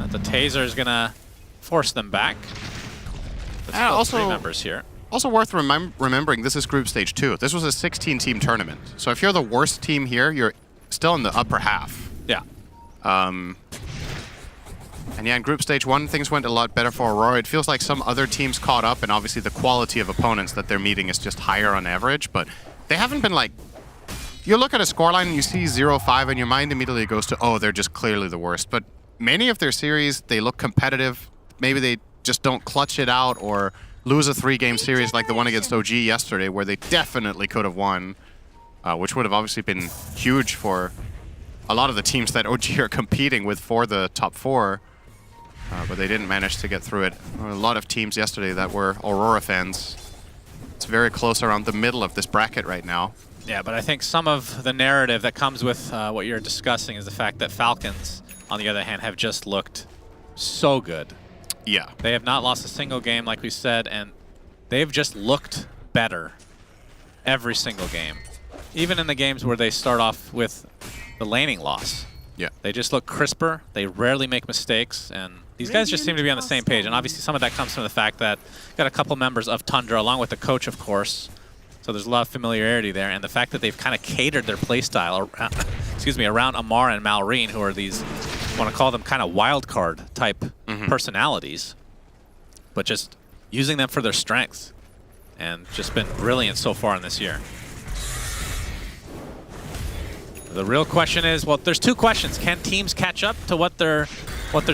[SPEAKER 20] The taser is going to force them back. There's still
[SPEAKER 17] also,
[SPEAKER 20] 3 members here.
[SPEAKER 17] Also worth remembering, this is group stage 2. This was a 16-team tournament. So if you're the worst team here, you're still in the upper half.
[SPEAKER 20] Yeah.
[SPEAKER 17] And yeah, in group stage 1, things went a lot better for Aurora. It feels like some other teams caught up, and obviously the quality of opponents that they're meeting is just higher on average, but they haven't been like... You look at a scoreline and you see 0-5, and your mind immediately goes to, oh, they're just clearly the worst. But many of their series, they look competitive. Maybe they just don't clutch it out or lose a 3-game series like the one against OG yesterday, where they definitely could have won, which would have obviously been huge for a lot of the teams that OG are competing with for the top 4. But they didn't manage to get through it. A lot of teams yesterday that were Aurora fans. It's very close around the middle of this bracket right now.
[SPEAKER 20] Yeah, but I think some of the narrative that comes with what you're discussing is the fact that Falcons, on the other hand, have just looked so good.
[SPEAKER 17] Yeah.
[SPEAKER 20] They have not lost a single game, like we said, and they've just looked better every single game. Even in the games where they start off with the laning loss.
[SPEAKER 17] Yeah.
[SPEAKER 20] They just look crisper. They rarely make mistakes, and these guys just seem to be on the same page. And obviously some of that comes from the fact that got a couple members of Tundra, along with the coach, of course. So there's a lot of familiarity there, and the fact that they've kind of catered their playstyle around, around Amar and Malrine, who are these, I want to call them kind of wild card type personalities, but just using them for their strengths, and just been brilliant so far in this year. The real question is, well, there's 2 questions. Can teams catch up to what they're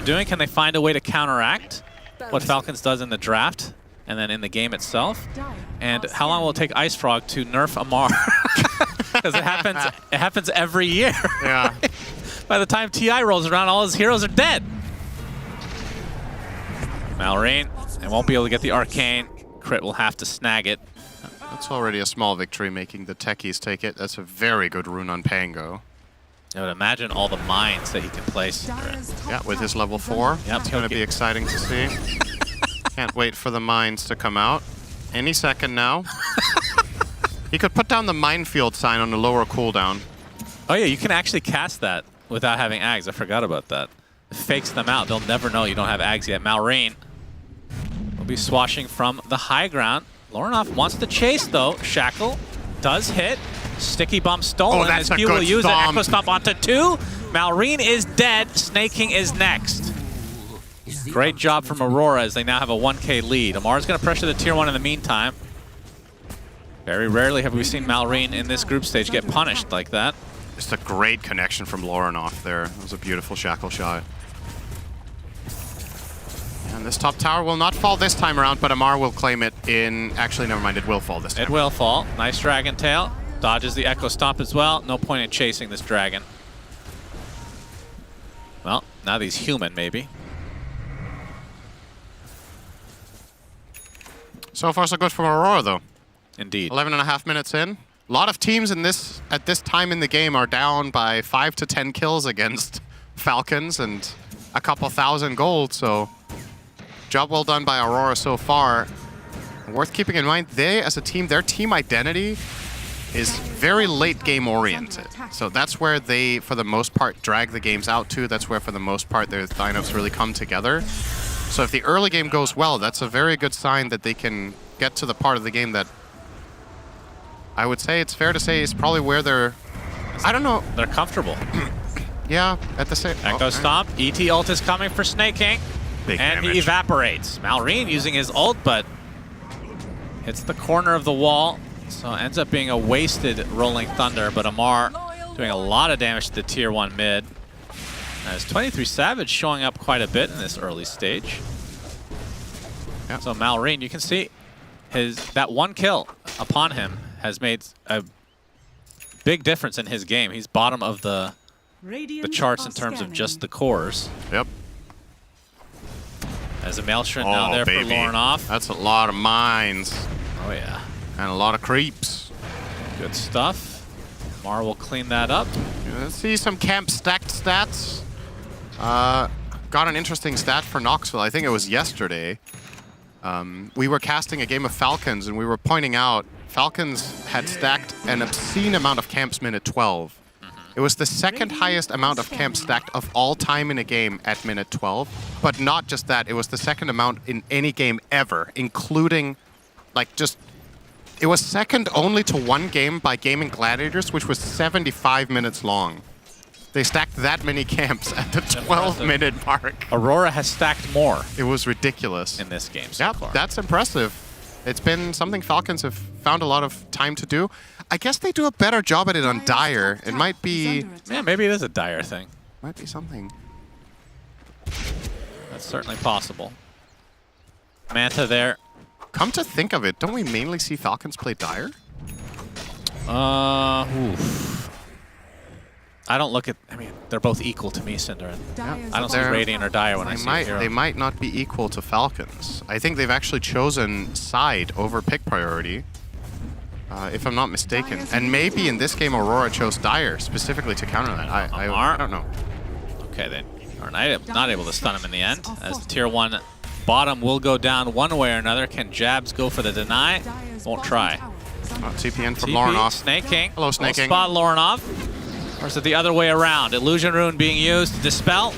[SPEAKER 20] doing? Can they find a way to counteract what Falcons does in the draft and then in the game itself? And how long will it take Ice Frog to nerf Amar? Because it happens every year.
[SPEAKER 17] Yeah.
[SPEAKER 20] By the time TI rolls around, all his heroes are dead. Malrine, and won't be able to get the arcane. Crit will have to snag it.
[SPEAKER 17] That's already a small victory, making the techies take it. That's a very good rune on Pango.
[SPEAKER 20] I would imagine all the mines that he can place.
[SPEAKER 17] Yeah, with his level 4.
[SPEAKER 20] Yep,
[SPEAKER 17] it's going to be exciting to see. Can't wait for the mines to come out. Any second now. He could put down the minefield sign on the lower cooldown.
[SPEAKER 20] Oh yeah, you can actually cast that without having Ags. I forgot about that. It fakes them out. They'll never know you don't have Ags yet. Malrine will be swashing from the high ground. Lornoff wants to chase though. Shackle does hit. Sticky bomb stolen.
[SPEAKER 17] Oh, that's
[SPEAKER 20] as Q
[SPEAKER 17] a
[SPEAKER 20] will
[SPEAKER 17] good
[SPEAKER 20] use it.
[SPEAKER 17] stomp.
[SPEAKER 20] Echo stomp onto 2. Malrine is dead. Snake King is next. Great job from Aurora as they now have a 1K lead. Amar's going to pressure the tier 1 in the meantime. Very rarely have we seen Malrine in this group stage get punished like that.
[SPEAKER 17] Just a great connection from Lornoff there. It was a beautiful shackle shot. And this top tower will not fall this time around, but Amar will claim it in... Actually, never mind. It will fall this time.
[SPEAKER 20] It will fall. Nice Dragon Tail. Dodges the Echo Stomp as well. No point in chasing this dragon. Well, now that he's human, maybe.
[SPEAKER 17] So far, so good from Aurora, though.
[SPEAKER 20] Indeed.
[SPEAKER 17] 11.5 minutes in. A lot of teams in this at this time in the game are down by 5 to 10 kills against Falcons and a couple thousand gold, so job well done by Aurora so far. Worth keeping in mind, they, as a team, their team identity is very late game oriented. So that's where they, for the most part, drag the games out to. That's where, for the most part, their lineups really come together. So if the early game goes well, that's a very good sign that they can get to the part of the game that I would say it's fair to say is probably where they're, I don't know.
[SPEAKER 20] They're comfortable.
[SPEAKER 17] Yeah, at the same...
[SPEAKER 20] Echo Stomp. ET ult is coming for Snake King.
[SPEAKER 17] Big
[SPEAKER 20] and
[SPEAKER 17] damage.
[SPEAKER 20] he evaporates. Malrine using his ult, but hits the corner of the wall. So it ends up being a wasted Rolling Thunder, but Amar doing a lot of damage to the tier 1 mid. As 23 Savage showing up quite a bit in this early stage.
[SPEAKER 17] Yep.
[SPEAKER 20] So Malrine, you can see that 1 kill upon him has made a big difference in his game. He's bottom of the charts in terms of just the cores.
[SPEAKER 17] Yep.
[SPEAKER 20] As a Maelstrom now there
[SPEAKER 17] baby.
[SPEAKER 20] for Lornoff.
[SPEAKER 17] That's a lot of mines.
[SPEAKER 20] Oh yeah.
[SPEAKER 17] And a lot of creeps.
[SPEAKER 20] Good stuff. Mar will clean that up.
[SPEAKER 17] Let's see some camp stacked stats. Got an interesting stat for Knoxville. I think it was yesterday. We were casting a game of Falcons, and we were pointing out Falcons had stacked an obscene amount of camps minute 12. It was the second highest amount of camps stacked of all time in a game at minute 12. But not just that, it was the second amount in any game ever, including, like, just... It was second only to one game by Gaming Gladiators, which was 75 minutes long. They stacked that many camps at the 12-minute mark.
[SPEAKER 20] Aurora has stacked more.
[SPEAKER 17] It was ridiculous.
[SPEAKER 20] In this game so far.
[SPEAKER 17] That's impressive. It's been something Falcons have found a lot of time to do. I guess they do a better job at it on Dire. It might be...
[SPEAKER 20] Yeah, maybe it is a Dire thing.
[SPEAKER 17] Might be something.
[SPEAKER 20] That's certainly possible. Manta there.
[SPEAKER 17] Come to think of it, don't we mainly see Falcons play Dire?
[SPEAKER 20] Oof. I don't look at... I mean, they're both equal to me, Cinder. I don't see Radiant or Dire when I see Hero.
[SPEAKER 17] They might not be equal to Falcons. I think they've actually chosen side over pick priority, if I'm not mistaken. And maybe in this game, Aurora chose Dire specifically to counter that. I don't know.
[SPEAKER 20] Okay, they are not able to stun him in the end, as the Tier 1 bottom will go down one way or another. Can Jabs go for the deny? Won't try.
[SPEAKER 17] TPN from Laurenov.
[SPEAKER 20] Snake King.
[SPEAKER 17] Hello, Snake King.
[SPEAKER 20] Spot Laurenov. Or is it the other way around? Illusion Rune being used to dispel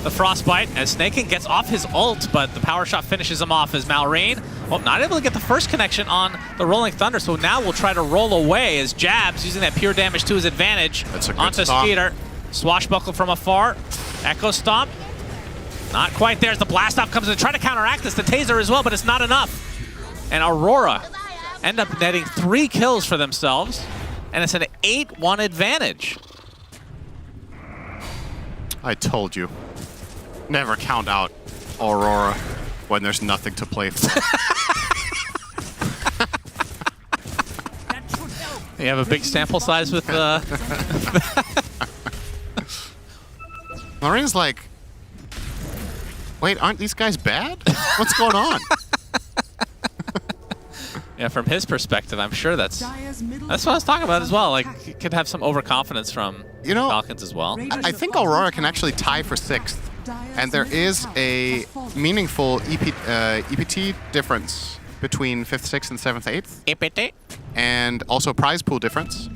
[SPEAKER 20] the Frostbite as Snake King gets off his ult, but the power shot finishes him off as Malrine. Well, not able to get the first connection on the Rolling Thunder, so now we'll try to roll away as Jabs, using that pure damage to his advantage, onto Skeeter. Swashbuckle from afar. Echo Stomp. Not quite there as the Blast Off comes in to try to counteract this. The Taser as well, but it's not enough. And Aurora end up netting 3 kills for themselves, and it's an 8-1 advantage.
[SPEAKER 17] I told you. Never count out Aurora when there's nothing to play for.
[SPEAKER 20] You have a big sample size with
[SPEAKER 17] Marine's like, wait, aren't these guys bad? What's going on?
[SPEAKER 20] Yeah, from his perspective, I'm sure that's what I was talking about as well. Like, he could have some overconfidence from Falcons as well.
[SPEAKER 17] I think Aurora can actually tie for 6th. And there is a meaningful EPT difference between 5th, 6th, and 7th, 8th.
[SPEAKER 20] EPT.
[SPEAKER 17] And also prize pool difference.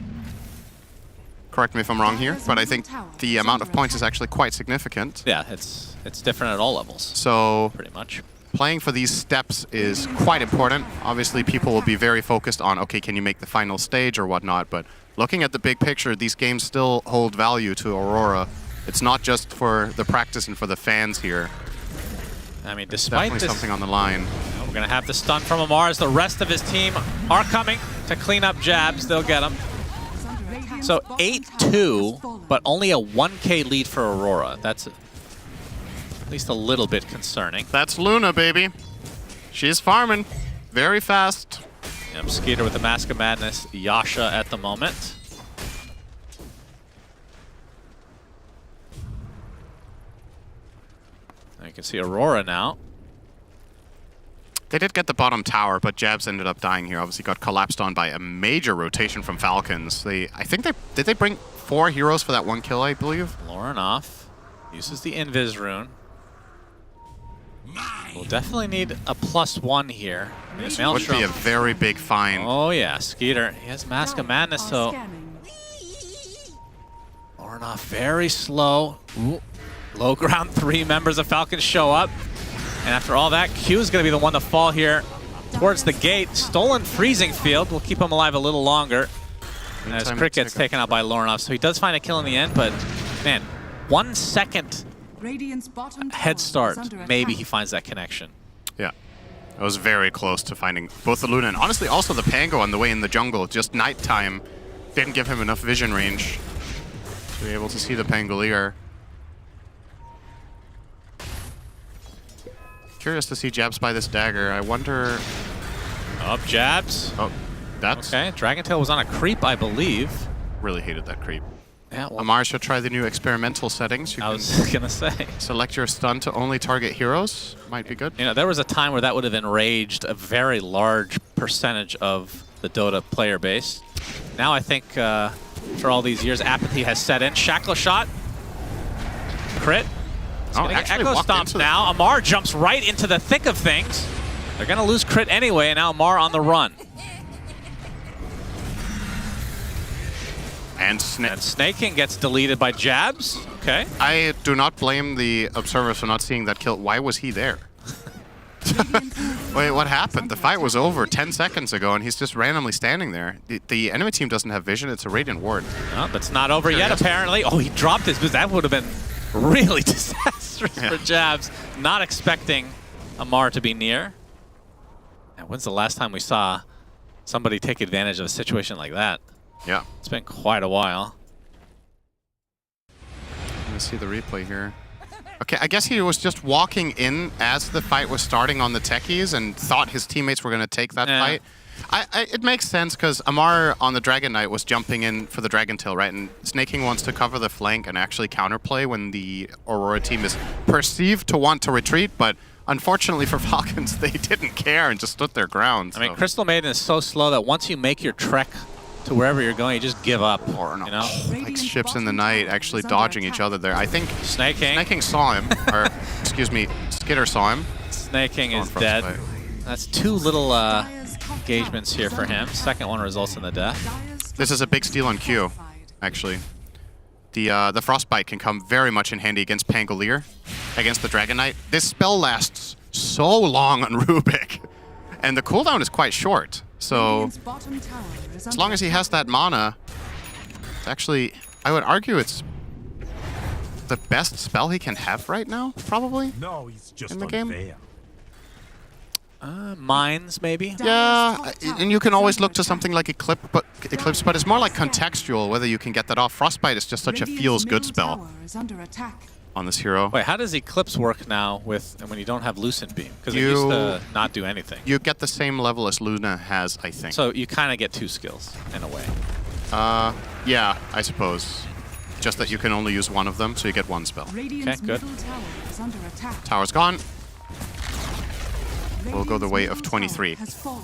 [SPEAKER 17] Correct me if I'm wrong here, but I think the amount of points is actually quite significant.
[SPEAKER 20] Yeah, it's different at all levels.
[SPEAKER 17] So
[SPEAKER 20] pretty much.
[SPEAKER 17] Playing for these steps is quite important. Obviously, people will be very focused on, okay, can you make the final stage or whatnot, but looking at the big picture, these games still hold value to Aurora. It's not just for the practice and for the fans here.
[SPEAKER 20] I mean, despite
[SPEAKER 17] definitely something on the line.
[SPEAKER 20] We're going to have the stun from Amar as the rest of his team are coming to clean up Jabs. They'll get him. So 8-2, but only a 1K lead for Aurora. That's at least a little bit concerning.
[SPEAKER 17] That's Luna, baby. She's farming very fast.
[SPEAKER 20] Yep, Skeeter with the Mask of Madness, Yasha at the moment. You can see Aurora now.
[SPEAKER 17] They did get the bottom tower, but Jabs ended up dying here. Obviously got collapsed on by a major rotation from Falcons. Did they bring 4 heroes for that 1 kill, I believe?
[SPEAKER 20] Laurenov uses the Invis rune. We'll definitely need a +1 here.
[SPEAKER 17] This would be a very big find.
[SPEAKER 20] Oh yeah, Skeeter. He has Mask of Madness, so Laurenov very slow. Ooh. Low ground, 3 members of Falcons show up. And after all that, Q is going to be the one to fall here towards the gate. Stolen Freezing Field will keep him alive a little longer. As Crick gets taken out by Laurenov. So he does find a kill in the end, but man, 1 second head start. Maybe he finds that connection.
[SPEAKER 17] Yeah. It was very close to finding both the Luna and honestly also the Pango on the way in the jungle. Just nighttime didn't give him enough vision range to be able to see the Pangolier. Curious to see Jabs by this dagger. I wonder...
[SPEAKER 20] Up Jabs.
[SPEAKER 17] Oh, that's...
[SPEAKER 20] Okay, Dragontail was on a creep, I believe.
[SPEAKER 17] Really hated that creep.
[SPEAKER 20] Yeah, well,
[SPEAKER 17] Amar should try the new experimental settings.
[SPEAKER 20] I was gonna say.
[SPEAKER 17] Select your stun to only target heroes. Might be good.
[SPEAKER 20] You know, there was a time where that would have enraged a very large percentage of the Dota player base. Now I think for all these years, apathy has set in. Shackle shot. Crit. He's gonna get Echo Stomp now. Amar jumps right into the thick of things. They're going to lose crit anyway, and now Amar on the run.
[SPEAKER 17] And
[SPEAKER 20] Snaking gets deleted by jabs. Okay.
[SPEAKER 17] I do not blame the observers for not seeing that kill. Why was he there? Wait, what happened? The fight was over 10 seconds ago, and he's just randomly standing there. The enemy team doesn't have vision. It's a Radiant Ward.
[SPEAKER 20] Oh, that's not over yet, apparently. Oh, he dropped his boost. That would have been really disastrous for jabs. Not expecting Amar to be near. And when's the last time we saw somebody take advantage of a situation like that?
[SPEAKER 17] Yeah.
[SPEAKER 20] It's been quite a while.
[SPEAKER 17] Let's see the replay here. Okay, I guess he was just walking in as the fight was starting on the techies and thought his teammates were going to take that fight. It makes sense because Amar on the Dragon Knight was jumping in for the Dragon Tail, right? And Snaking wants to cover the flank and actually counterplay when the Aurora team is perceived to want to retreat, but unfortunately for Falcons, they didn't care and just stood their ground.
[SPEAKER 20] I mean, Crystal Maiden is so slow that once you make your trek to wherever you're going, you just give up.
[SPEAKER 17] Or no,
[SPEAKER 20] you know?
[SPEAKER 17] Like ships in the night actually dodging each other there. I think Snaking saw him, or excuse me, Skitter saw him.
[SPEAKER 20] Snaking is dead. That's 2 little engagements here for him. Second one results in the death.
[SPEAKER 17] This is a big steal on Q, actually. The Frostbite can come very much in handy against Pangolier, against the Dragon Knight. This spell lasts so long on Rubik, and the cooldown is quite short. So as long as he has that mana, it's actually, I would argue it's the best spell he can have right now, probably, in the game.
[SPEAKER 20] Mines, maybe?
[SPEAKER 17] Yeah, and you can always look to something like Eclipse, but it's more like contextual, whether you can get that off. Frostbite is just such a feels-good spell on this hero.
[SPEAKER 20] Wait, how does Eclipse work now when you don't have Lucent Beam? Because it used to not do anything.
[SPEAKER 17] You get the same level as Luna has, I think.
[SPEAKER 20] So you kind of get 2 skills, in a way.
[SPEAKER 17] Yeah, I suppose. Just that you can only use one of them, so you get 1 spell.
[SPEAKER 20] Okay, good.
[SPEAKER 17] Tower's gone. We'll go the way of 23. So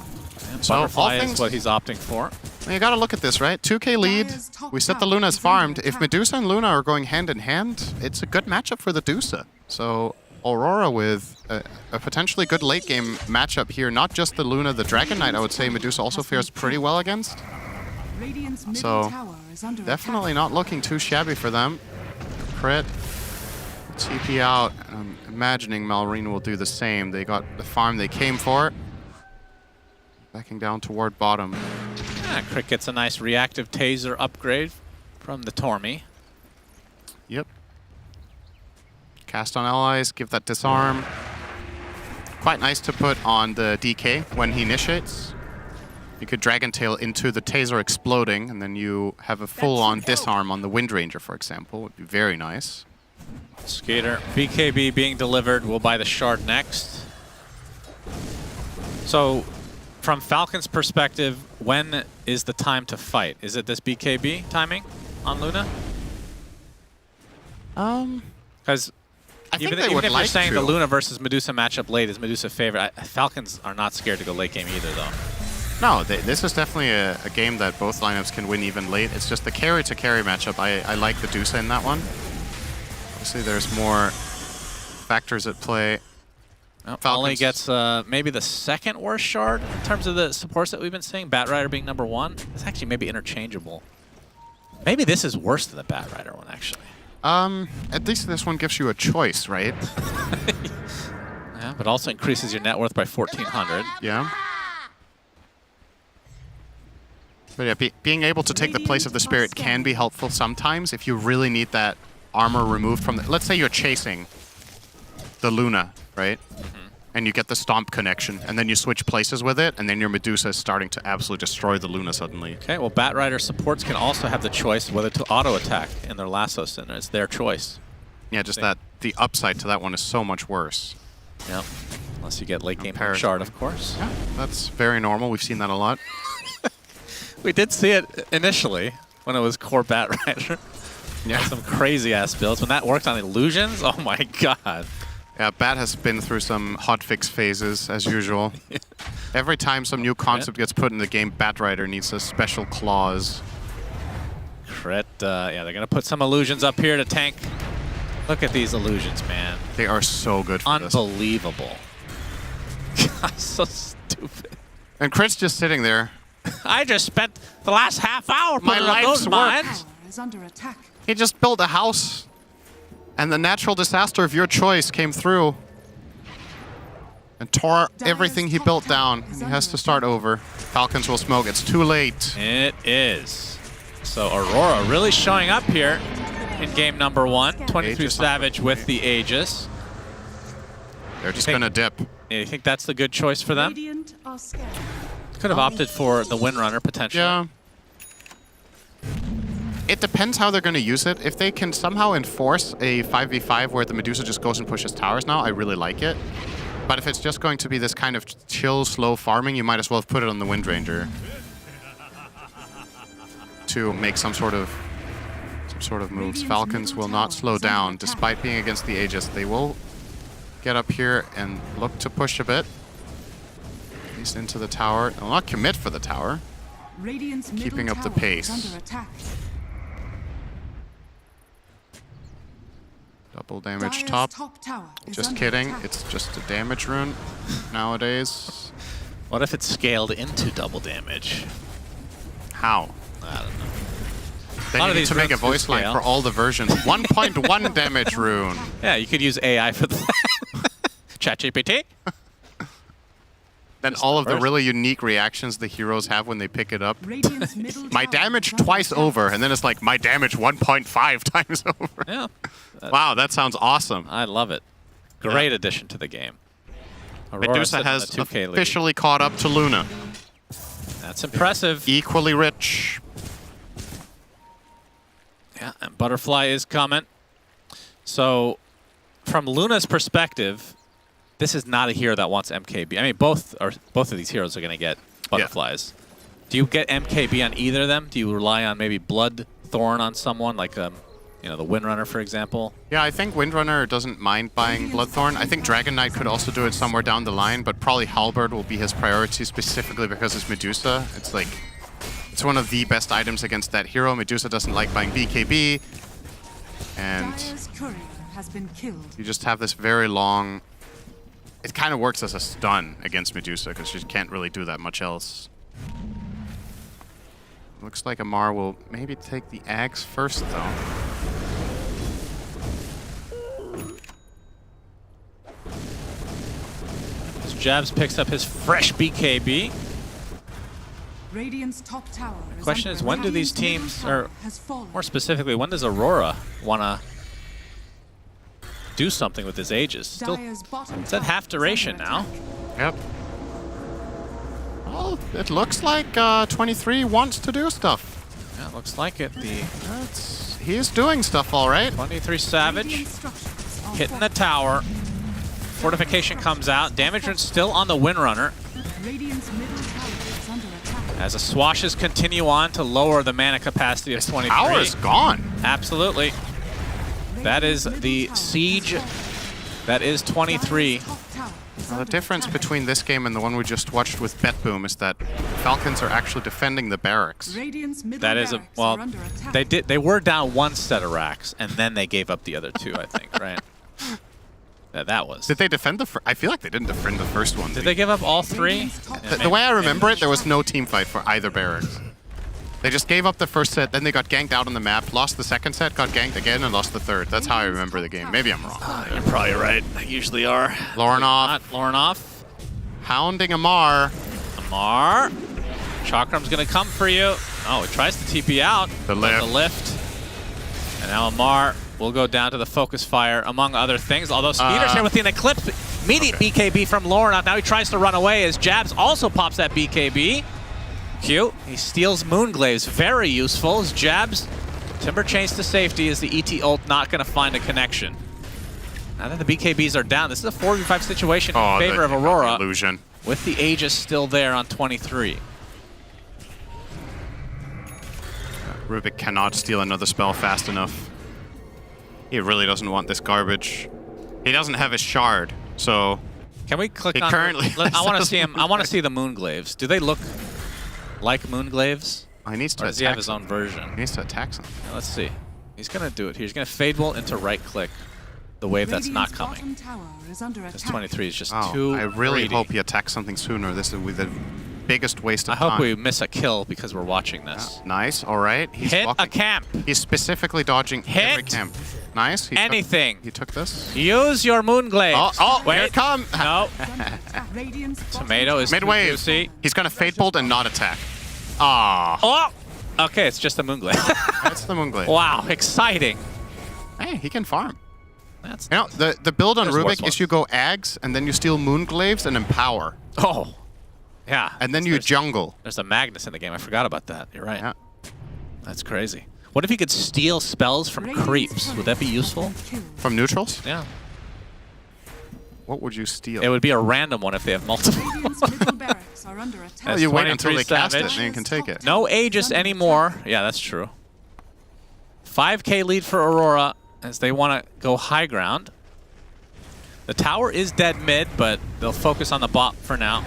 [SPEAKER 20] Butterfly is what he's opting for.
[SPEAKER 17] You gotta look at this, right? 2k lead. We said the Luna's farmed. If Medusa and Luna are going hand in hand, it's a good matchup for the Medusa. So Aurora with a potentially good late game matchup here. Not just the Luna, the Dragon Knight, I would say Medusa also fares pretty well against. So definitely not looking too shabby for them. Crit. TP out. I'm imagining Malrine will do the same. They got the farm they came for. Backing down toward bottom.
[SPEAKER 20] Crit gets a nice reactive taser upgrade from the Tormy.
[SPEAKER 17] Yep. Cast on allies, give that disarm. Quite nice to put on the DK when he initiates. You could Dragon Tail into the taser exploding, and then you have a full-on disarm on the Wind Ranger, for example. Would be very nice.
[SPEAKER 20] Skater, BKB being delivered. We'll buy the shard next. So, from Falcon's perspective, when is the time to fight? Is it this BKB timing on Luna? Because even if you're saying the Luna versus Medusa matchup late is Medusa favorite, Falcons are not scared to go late game either, though.
[SPEAKER 17] No, this is definitely a game that both lineups can win even late. It's just the carry-to-carry matchup. I like the Medusa in that one. Obviously, there's more factors at play.
[SPEAKER 20] Only gets maybe the second worst shard in terms of the supports that we've been seeing. Batrider being number 1. It's actually maybe interchangeable. Maybe this is worse than the Batrider one, actually.
[SPEAKER 17] At least this one gives you a choice, right?
[SPEAKER 20] Yeah, but also increases your net worth by 1,400.
[SPEAKER 17] Yeah. But yeah, being able to take the place of the Spirit can be helpful sometimes if you really need that armor removed from the... Let's say you're chasing the Luna, right? And you get the Stomp connection, and then you switch places with it, and then your Medusa is starting to absolutely destroy the Luna suddenly.
[SPEAKER 20] Okay, well, Batrider supports can also have the choice whether to auto-attack in their Lasso Center. It's their choice.
[SPEAKER 17] Yeah, just that the upside to that one is so much worse.
[SPEAKER 20] Yep. Unless you get late game shard, of course.
[SPEAKER 17] Yeah, that's very normal. We've seen that a lot.
[SPEAKER 20] We did see it initially when it was core Batrider.
[SPEAKER 17] Yeah.
[SPEAKER 20] Some crazy-ass builds. When that worked on illusions, oh my god.
[SPEAKER 17] Yeah, Bat has been through some hotfix phases, as usual. Every time some new concept gets put in the game, Batrider needs a special clause.
[SPEAKER 20] Crit, yeah, they're going to put some illusions up here to tank. Look at these illusions, man.
[SPEAKER 17] They are so good for
[SPEAKER 20] Unbelievable. God, so stupid.
[SPEAKER 17] And Crit's just sitting there.
[SPEAKER 20] I just spent the last half hour
[SPEAKER 17] My
[SPEAKER 20] putting up
[SPEAKER 17] life's
[SPEAKER 20] those
[SPEAKER 17] work.
[SPEAKER 20] mines.
[SPEAKER 19] Is under attack.
[SPEAKER 17] He just built a house. And the natural disaster of your choice came through. And tore everything he built down. And he has to start over. Falcons will smoke. It's too late.
[SPEAKER 20] It is. So Aurora really showing up here in game number 1. 23 Savage with the Aegis.
[SPEAKER 17] They're just going to dip.
[SPEAKER 20] Yeah, you think that's the good choice for them?
[SPEAKER 19] Radiant are scared.
[SPEAKER 20] Could have opted for the Windrunner potentially.
[SPEAKER 17] Yeah. It depends how they're going to use it. If they can somehow enforce a 5v5 where the Medusa just goes and pushes towers now, I really like it. But if it's just going to be this kind of chill, slow farming, you might as well have put it on the Windranger to make some sort of moves. Falcons will not slow down despite being against the Aegis. They will get up here and look to push a bit. At least into the tower. They'll not commit for the tower.
[SPEAKER 19] Radiant's
[SPEAKER 17] Keeping
[SPEAKER 19] middle
[SPEAKER 17] up the
[SPEAKER 19] tower
[SPEAKER 17] pace.
[SPEAKER 19] is under attack.
[SPEAKER 17] Double damage
[SPEAKER 19] Dire's
[SPEAKER 17] top.
[SPEAKER 19] tower is
[SPEAKER 17] Just
[SPEAKER 19] under
[SPEAKER 17] kidding.
[SPEAKER 19] attack.
[SPEAKER 17] It's just a damage rune nowadays.
[SPEAKER 20] What if it's scaled into double damage?
[SPEAKER 17] How?
[SPEAKER 20] I don't know.
[SPEAKER 17] Then you need to make a voice line for all the versions. 1.1 damage rune.
[SPEAKER 20] Yeah, you could use AI for that. ChatGPT.
[SPEAKER 17] Then all of the really unique reactions the heroes have when they pick it up. My damage twice over, and then it's like, my damage 1.5 times over.
[SPEAKER 20] Yeah.
[SPEAKER 17] Wow, that sounds awesome.
[SPEAKER 20] I love it. Great addition to the game. Aurora
[SPEAKER 17] Medusa
[SPEAKER 20] sitting
[SPEAKER 17] has
[SPEAKER 20] in the 2K lead.
[SPEAKER 17] officially caught up to Luna.
[SPEAKER 20] That's impressive.
[SPEAKER 17] Equally rich.
[SPEAKER 20] Yeah, and Butterfly is coming. So, from Luna's perspective, this is not a hero that wants MKB. I mean, both of these heroes are going to get Butterflies. Do you get MKB on either of them? Do you rely on maybe Bloodthorn on someone, like the Windrunner, for example?
[SPEAKER 17] Yeah, I think Windrunner doesn't mind buying Bloodthorn. I think Dragon Knight could also do it somewhere down the line, but probably Halberd will be his priority specifically because it's Medusa. It's like, it's one of the best items against that hero. Medusa doesn't like buying BKB. And
[SPEAKER 19] Dire's courier has been killed.
[SPEAKER 17] you just have this very long... It kind of works as a stun against Medusa because she can't really do that much else. Looks like Amar will maybe take the Axe first, though.
[SPEAKER 20] As Jabs picks up his fresh BKB.
[SPEAKER 19] Radiant's top tower
[SPEAKER 20] The question is, when do these teams, or
[SPEAKER 19] has fallen.
[SPEAKER 20] more specifically, when does Aurora want to do something with his Aegis? Still,
[SPEAKER 19] Dire's bottom
[SPEAKER 20] it's at half duration now.
[SPEAKER 17] Yep. Well, it looks like 23 wants to do stuff.
[SPEAKER 20] Yeah, looks like it.
[SPEAKER 17] He is doing stuff all right.
[SPEAKER 20] 23 Savage hitting the tower. Fortification comes out. Damage rune still on the Windrunner.
[SPEAKER 19] Radiant's middle tower is under attack.
[SPEAKER 20] As the swashes continue on to lower the mana capacity of 23.
[SPEAKER 17] Tower is gone.
[SPEAKER 20] Absolutely. That is the siege. That is 23.
[SPEAKER 17] Well, the difference between this game and the one we just watched with Betboom is that Falcons are actually defending the barracks.
[SPEAKER 19] Radiant's middle
[SPEAKER 20] That is a
[SPEAKER 19] barracks
[SPEAKER 20] well.
[SPEAKER 19] are under attack.
[SPEAKER 20] They were down one set of racks, and then they gave up the other two. I think, right? That was.
[SPEAKER 17] Did they defend the I feel like they didn't defend the first one.
[SPEAKER 20] Did they give up all three?
[SPEAKER 17] The way I remember it, there was no team fight for either barracks. They just gave up the first set, then they got ganked out on the map, lost the second set, got ganked again, and lost the third. That's how I remember the game. Maybe I'm wrong.
[SPEAKER 20] You're probably right. They usually are.
[SPEAKER 17] Lorinov.
[SPEAKER 20] Lorinov.
[SPEAKER 17] Hounding Amar.
[SPEAKER 20] Amar. Chakram's going to come for you. Oh, he tries to TP out.
[SPEAKER 17] The lift.
[SPEAKER 20] The lift. And now Amar will go down to the focus fire, among other things. Although Speeder's here with an Eclipse. Immediate BKB from Lorinov. Now he tries to run away as Jabs also pops that BKB. Cute. He steals Moonglaves. Very useful as Jabs. Timber chains to safety. Is the ET ult not going to find a connection? Now that the BKBs are down, this is a 4v5 situation in favor of Aurora.
[SPEAKER 17] Illusion.
[SPEAKER 20] With the Aegis still there on 23.
[SPEAKER 17] Rubik cannot steal another spell fast enough. He really doesn't want this garbage. He doesn't have his shard, so
[SPEAKER 20] Can we click
[SPEAKER 17] He
[SPEAKER 20] on?
[SPEAKER 17] currently
[SPEAKER 20] I want to see him. I want to see the Moonglaves. Do they look like Moonglaves?
[SPEAKER 17] He needs to
[SPEAKER 20] Or does he have
[SPEAKER 17] attack
[SPEAKER 20] his own version?
[SPEAKER 17] He needs to attack something.
[SPEAKER 20] Yeah, let's see. He's gonna do it here. He's gonna fade bolt into right click. The wave that's not coming. This 23 is just too
[SPEAKER 17] I really
[SPEAKER 20] greedy.
[SPEAKER 17] hope he attacks something sooner. This is the biggest waste of
[SPEAKER 20] I
[SPEAKER 17] time.
[SPEAKER 20] hope we miss a kill because we're watching this.
[SPEAKER 17] Yeah, nice. All right. He's
[SPEAKER 20] Hit
[SPEAKER 17] walking.
[SPEAKER 20] a camp.
[SPEAKER 17] He's specifically dodging every camp. Nice.
[SPEAKER 20] Anything.
[SPEAKER 17] He took this.
[SPEAKER 20] Use your Moonglaves.
[SPEAKER 17] Oh,
[SPEAKER 20] wait.
[SPEAKER 17] here it come.
[SPEAKER 20] No. Tomato is
[SPEAKER 17] Midway.
[SPEAKER 20] juicy.
[SPEAKER 17] He's going to fade bolt and not attack. Ah.
[SPEAKER 20] Oh. Okay, it's just a Moonglaive.
[SPEAKER 17] That's the Moonglaive.
[SPEAKER 20] Wow, exciting.
[SPEAKER 17] Hey, he can farm.
[SPEAKER 20] That's
[SPEAKER 17] you know, the build on
[SPEAKER 20] There's worse
[SPEAKER 17] Rubik
[SPEAKER 20] ones.
[SPEAKER 17] is you go Ags, and then you steal Moonglaves and Empower.
[SPEAKER 20] Oh. Yeah.
[SPEAKER 17] And then you jungle.
[SPEAKER 20] There's a Magnus in the game. I forgot about that. You're right.
[SPEAKER 17] Yeah.
[SPEAKER 20] That's crazy. What if you could steal spells from creeps? Would that be useful?
[SPEAKER 17] From neutrals?
[SPEAKER 20] Yeah.
[SPEAKER 17] What would you steal?
[SPEAKER 20] It would be a random one if they have multiple.
[SPEAKER 17] Oh, you wait until
[SPEAKER 20] 23
[SPEAKER 17] they cast it, and
[SPEAKER 20] Savage.
[SPEAKER 17] then you can take it.
[SPEAKER 20] No Aegis anymore. Yeah, that's true. 5k lead for Aurora as they want to go high ground. The tower is dead mid, but they'll focus on the bot for now.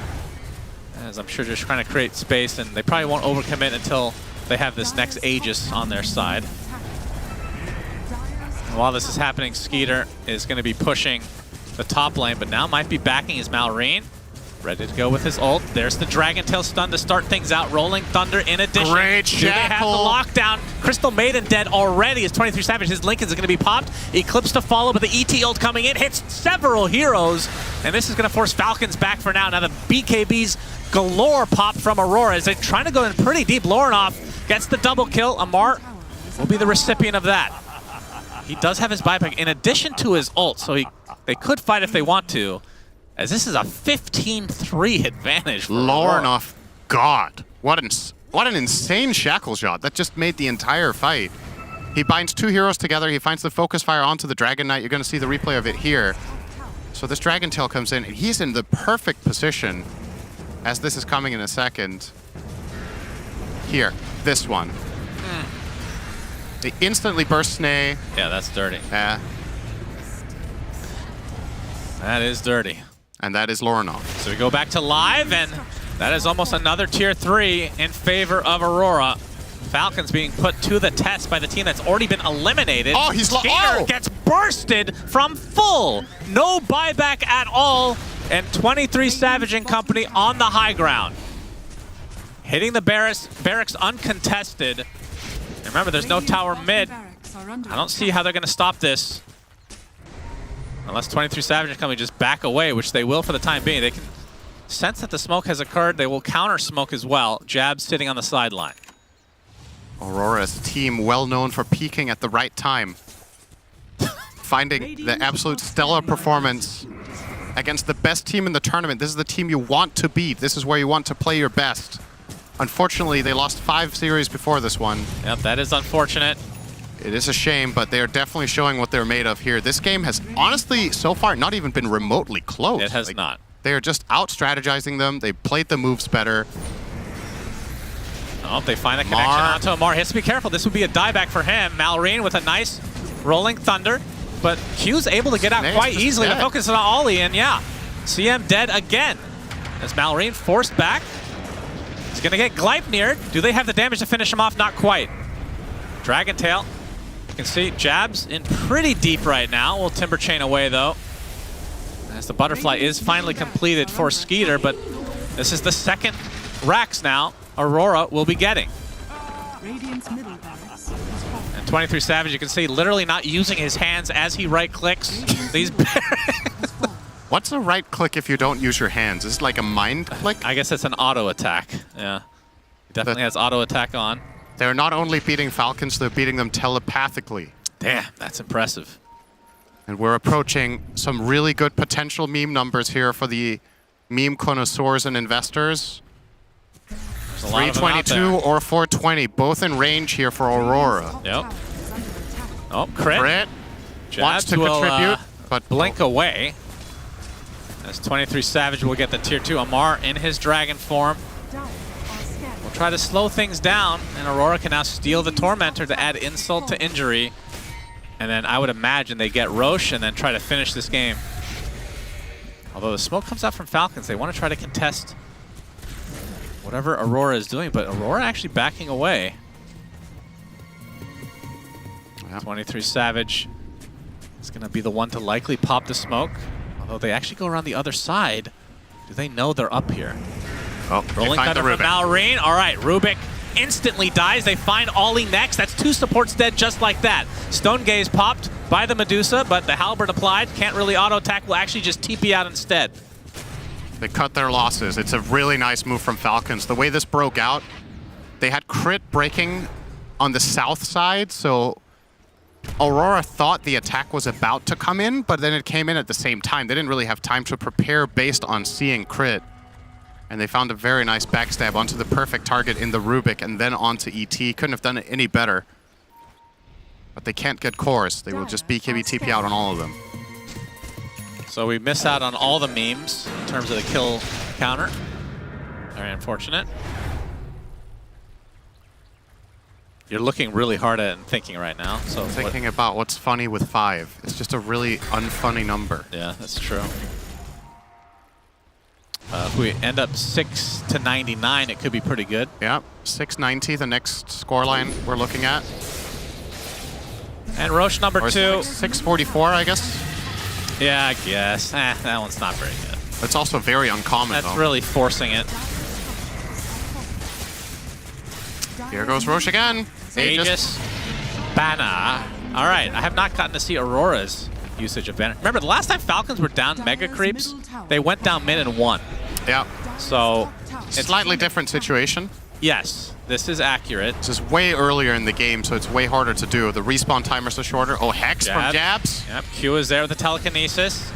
[SPEAKER 20] As I'm sure just trying to create space, and they probably won't overcommit until they have this next Aegis on their side. And while this is happening, Skeeter is going to be pushing the top lane, but now might be backing his Malrine. Ready to go with his ult. There's the Dragon Tail stun to start things out. Rolling Thunder in addition.
[SPEAKER 17] Great
[SPEAKER 20] Do they have the
[SPEAKER 17] Shackle.
[SPEAKER 20] lockdown? Crystal Maiden dead already as 23 Savage. His Lincoln is going to be popped. Eclipse to follow, but the ET ult coming in hits several heroes. And this is going to force Falcons back for now. Now the BKBs galore pop from Aurora as they're trying to go in pretty deep. Lorenoff gets the double kill. Amar will be the recipient of that. He does have his buyback in addition to his ult, so they could fight if they want to. As this is a 15-3 advantage for Aurora.
[SPEAKER 17] Lorenoff, God. What an insane shackle shot. That just made the entire fight. He binds two heroes together. He finds the focus fire onto the Dragon Knight. You're going to see the replay of it here. So this Dragon Tail comes in, and he's in the perfect position as this is coming in a second. Here, this one. They instantly burst Snay.
[SPEAKER 20] Yeah, that's dirty.
[SPEAKER 17] Yeah.
[SPEAKER 20] That is dirty.
[SPEAKER 17] And that is Lorenoff.
[SPEAKER 20] So we go back to live, and that is almost another tier 3 in favor of Aurora. Falcons being put to the test by the team that's already been eliminated.
[SPEAKER 17] Oh, he's
[SPEAKER 20] Skeeter gets bursted from full. No buyback at all. And 23 Savage and company on the high ground. Hitting the barracks uncontested. And remember, there's no tower mid. I don't see how they're going to stop this. Unless 23 Savage and company just back away, which they will for the time being. They can sense that the smoke has occurred. They will counter smoke as well. Jab sitting on the sideline.
[SPEAKER 17] Aurora is a team well known for peaking at the right time. Finding the absolute stellar performance against the best team in the tournament. This is the team you want to beat. This is where you want to play your best. Unfortunately, they lost 5 series before this one.
[SPEAKER 20] Yep, that is unfortunate.
[SPEAKER 17] It is a shame, but they are definitely showing what they're made of here. This game has honestly, so far, not even been remotely close.
[SPEAKER 20] It has not.
[SPEAKER 17] They are just out-strategizing them. They played the moves better.
[SPEAKER 20] Oh, they find the connection onto Amar. He has to be careful. This would be a dieback for him. Malrine with a nice rolling thunder. But Q's able to get out
[SPEAKER 17] Snake's
[SPEAKER 20] quite
[SPEAKER 17] just
[SPEAKER 20] easily to
[SPEAKER 17] dead.
[SPEAKER 20] focus on Ollie. And yeah, CM dead again. As Malrine forced back. He's going to get Gleipnir. Do they have the damage to finish him off? Not quite. Dragon Tail. You can see Jab's in pretty deep right now. We'll Timber Chain away, though. As the butterfly is finally completed for Skeeter, but this is the second Rax now Aurora will be getting. And 23 Savage, you can see, literally not using his hands as he right-clicks these barracks.
[SPEAKER 17] What's a right click if you don't use your hands? Is it like a mind click?
[SPEAKER 20] I guess it's an auto attack. Yeah. He definitely has auto attack on.
[SPEAKER 17] They're not only beating Falcons, they're beating them telepathically.
[SPEAKER 20] Damn, that's impressive.
[SPEAKER 17] And we're approaching some really good potential meme numbers here for the meme connoisseurs and investors.
[SPEAKER 20] There's a lot of them out
[SPEAKER 17] 322 or 420, both in range here for Aurora.
[SPEAKER 20] Yep. Oh, crit.
[SPEAKER 17] Crit wants to
[SPEAKER 20] will,
[SPEAKER 17] contribute, but
[SPEAKER 20] blink away. As 23 Savage will get the tier 2 Amar in his dragon form. We'll try to slow things down, and Aurora can now steal the Tormentor to add insult to injury. And then I would imagine they get Roche and then try to finish this game. Although the smoke comes out from Falcons, they want to try to contest whatever Aurora is doing, but Aurora actually backing away. 23 Savage is going to be the one to likely pop the smoke. Although they actually go around the other side. Do they know they're up here?
[SPEAKER 17] Oh,
[SPEAKER 20] Rolling Thunder from Malrine. All right, Rubik instantly dies. They find Ollie next. That's 2 supports dead just like that. Stone Gaze popped by the Medusa, but the Halberd applied. Can't really auto-attack. Will actually just TP out instead.
[SPEAKER 17] They cut their losses. It's a really nice move from Falcons. The way this broke out, they had crit breaking on the south side, so Aurora thought the attack was about to come in, but then it came in at the same time. They didn't really have time to prepare based on seeing crit. And they found a very nice backstab onto the perfect target in the Rubik and then onto ET. Couldn't have done it any better. But they can't get cores. They will just BKB TP out on all of them.
[SPEAKER 20] So we miss out on all the memes in terms of the kill counter. Very unfortunate. You're looking really hard at it and thinking right now. So
[SPEAKER 17] thinking about what's funny with 5. It's just a really unfunny number.
[SPEAKER 20] Yeah, that's true. If we end up 6 to 99, it could be pretty good.
[SPEAKER 17] Yeah, 690, the next scoreline we're looking at.
[SPEAKER 20] And Roche number 2.
[SPEAKER 17] 644, I guess.
[SPEAKER 20] Yeah, I guess. That one's not very good.
[SPEAKER 17] It's also very uncommon,
[SPEAKER 20] That's
[SPEAKER 17] though.
[SPEAKER 20] really forcing it.
[SPEAKER 17] Here goes Roche again.
[SPEAKER 20] Aegis. Banner. All right, I have not gotten to see Aurora's usage of Banner. Remember, the last time Falcons were down Mega Creeps, they went down mid and won.
[SPEAKER 17] Yeah.
[SPEAKER 20] So
[SPEAKER 17] it's slightly different situation.
[SPEAKER 20] Yes, this is accurate.
[SPEAKER 17] This is way earlier in the game, so it's way harder to do. The respawn timers are shorter. Oh, Hex from Jabs.
[SPEAKER 20] Yep, Q is there with the telekinesis.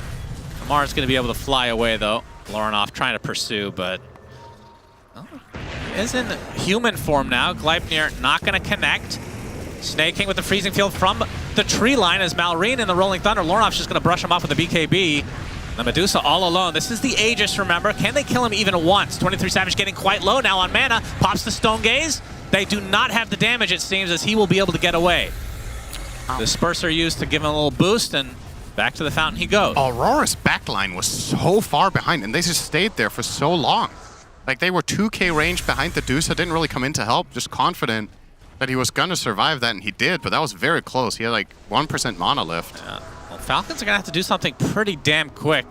[SPEAKER 20] Amar's going to be able to fly away, though. Lorenoff trying to pursue, but he is in human form now. Gleipnir not going to connect. Snaking with the freezing field from the tree line as Malrine in the Rolling Thunder. Lorenoff's just going to brush him off with the BKB. The Medusa all alone. This is the Aegis, remember. Can they kill him even once? 23 Savage getting quite low now on mana. Pops the Stone Gaze. They do not have the damage, it seems, as he will be able to get away. The Disperser used to give him a little boost, and back to the fountain he goes.
[SPEAKER 17] Aurora's backline was so far behind, and they just stayed there for so long. Like, they were 2k range behind the Medusa, didn't really come in to help, just confident that he was going to survive that, and he did, but that was very close. He had like 1% mana lift.
[SPEAKER 20] Yeah. Well, Falcons are going to have to do something pretty damn quick.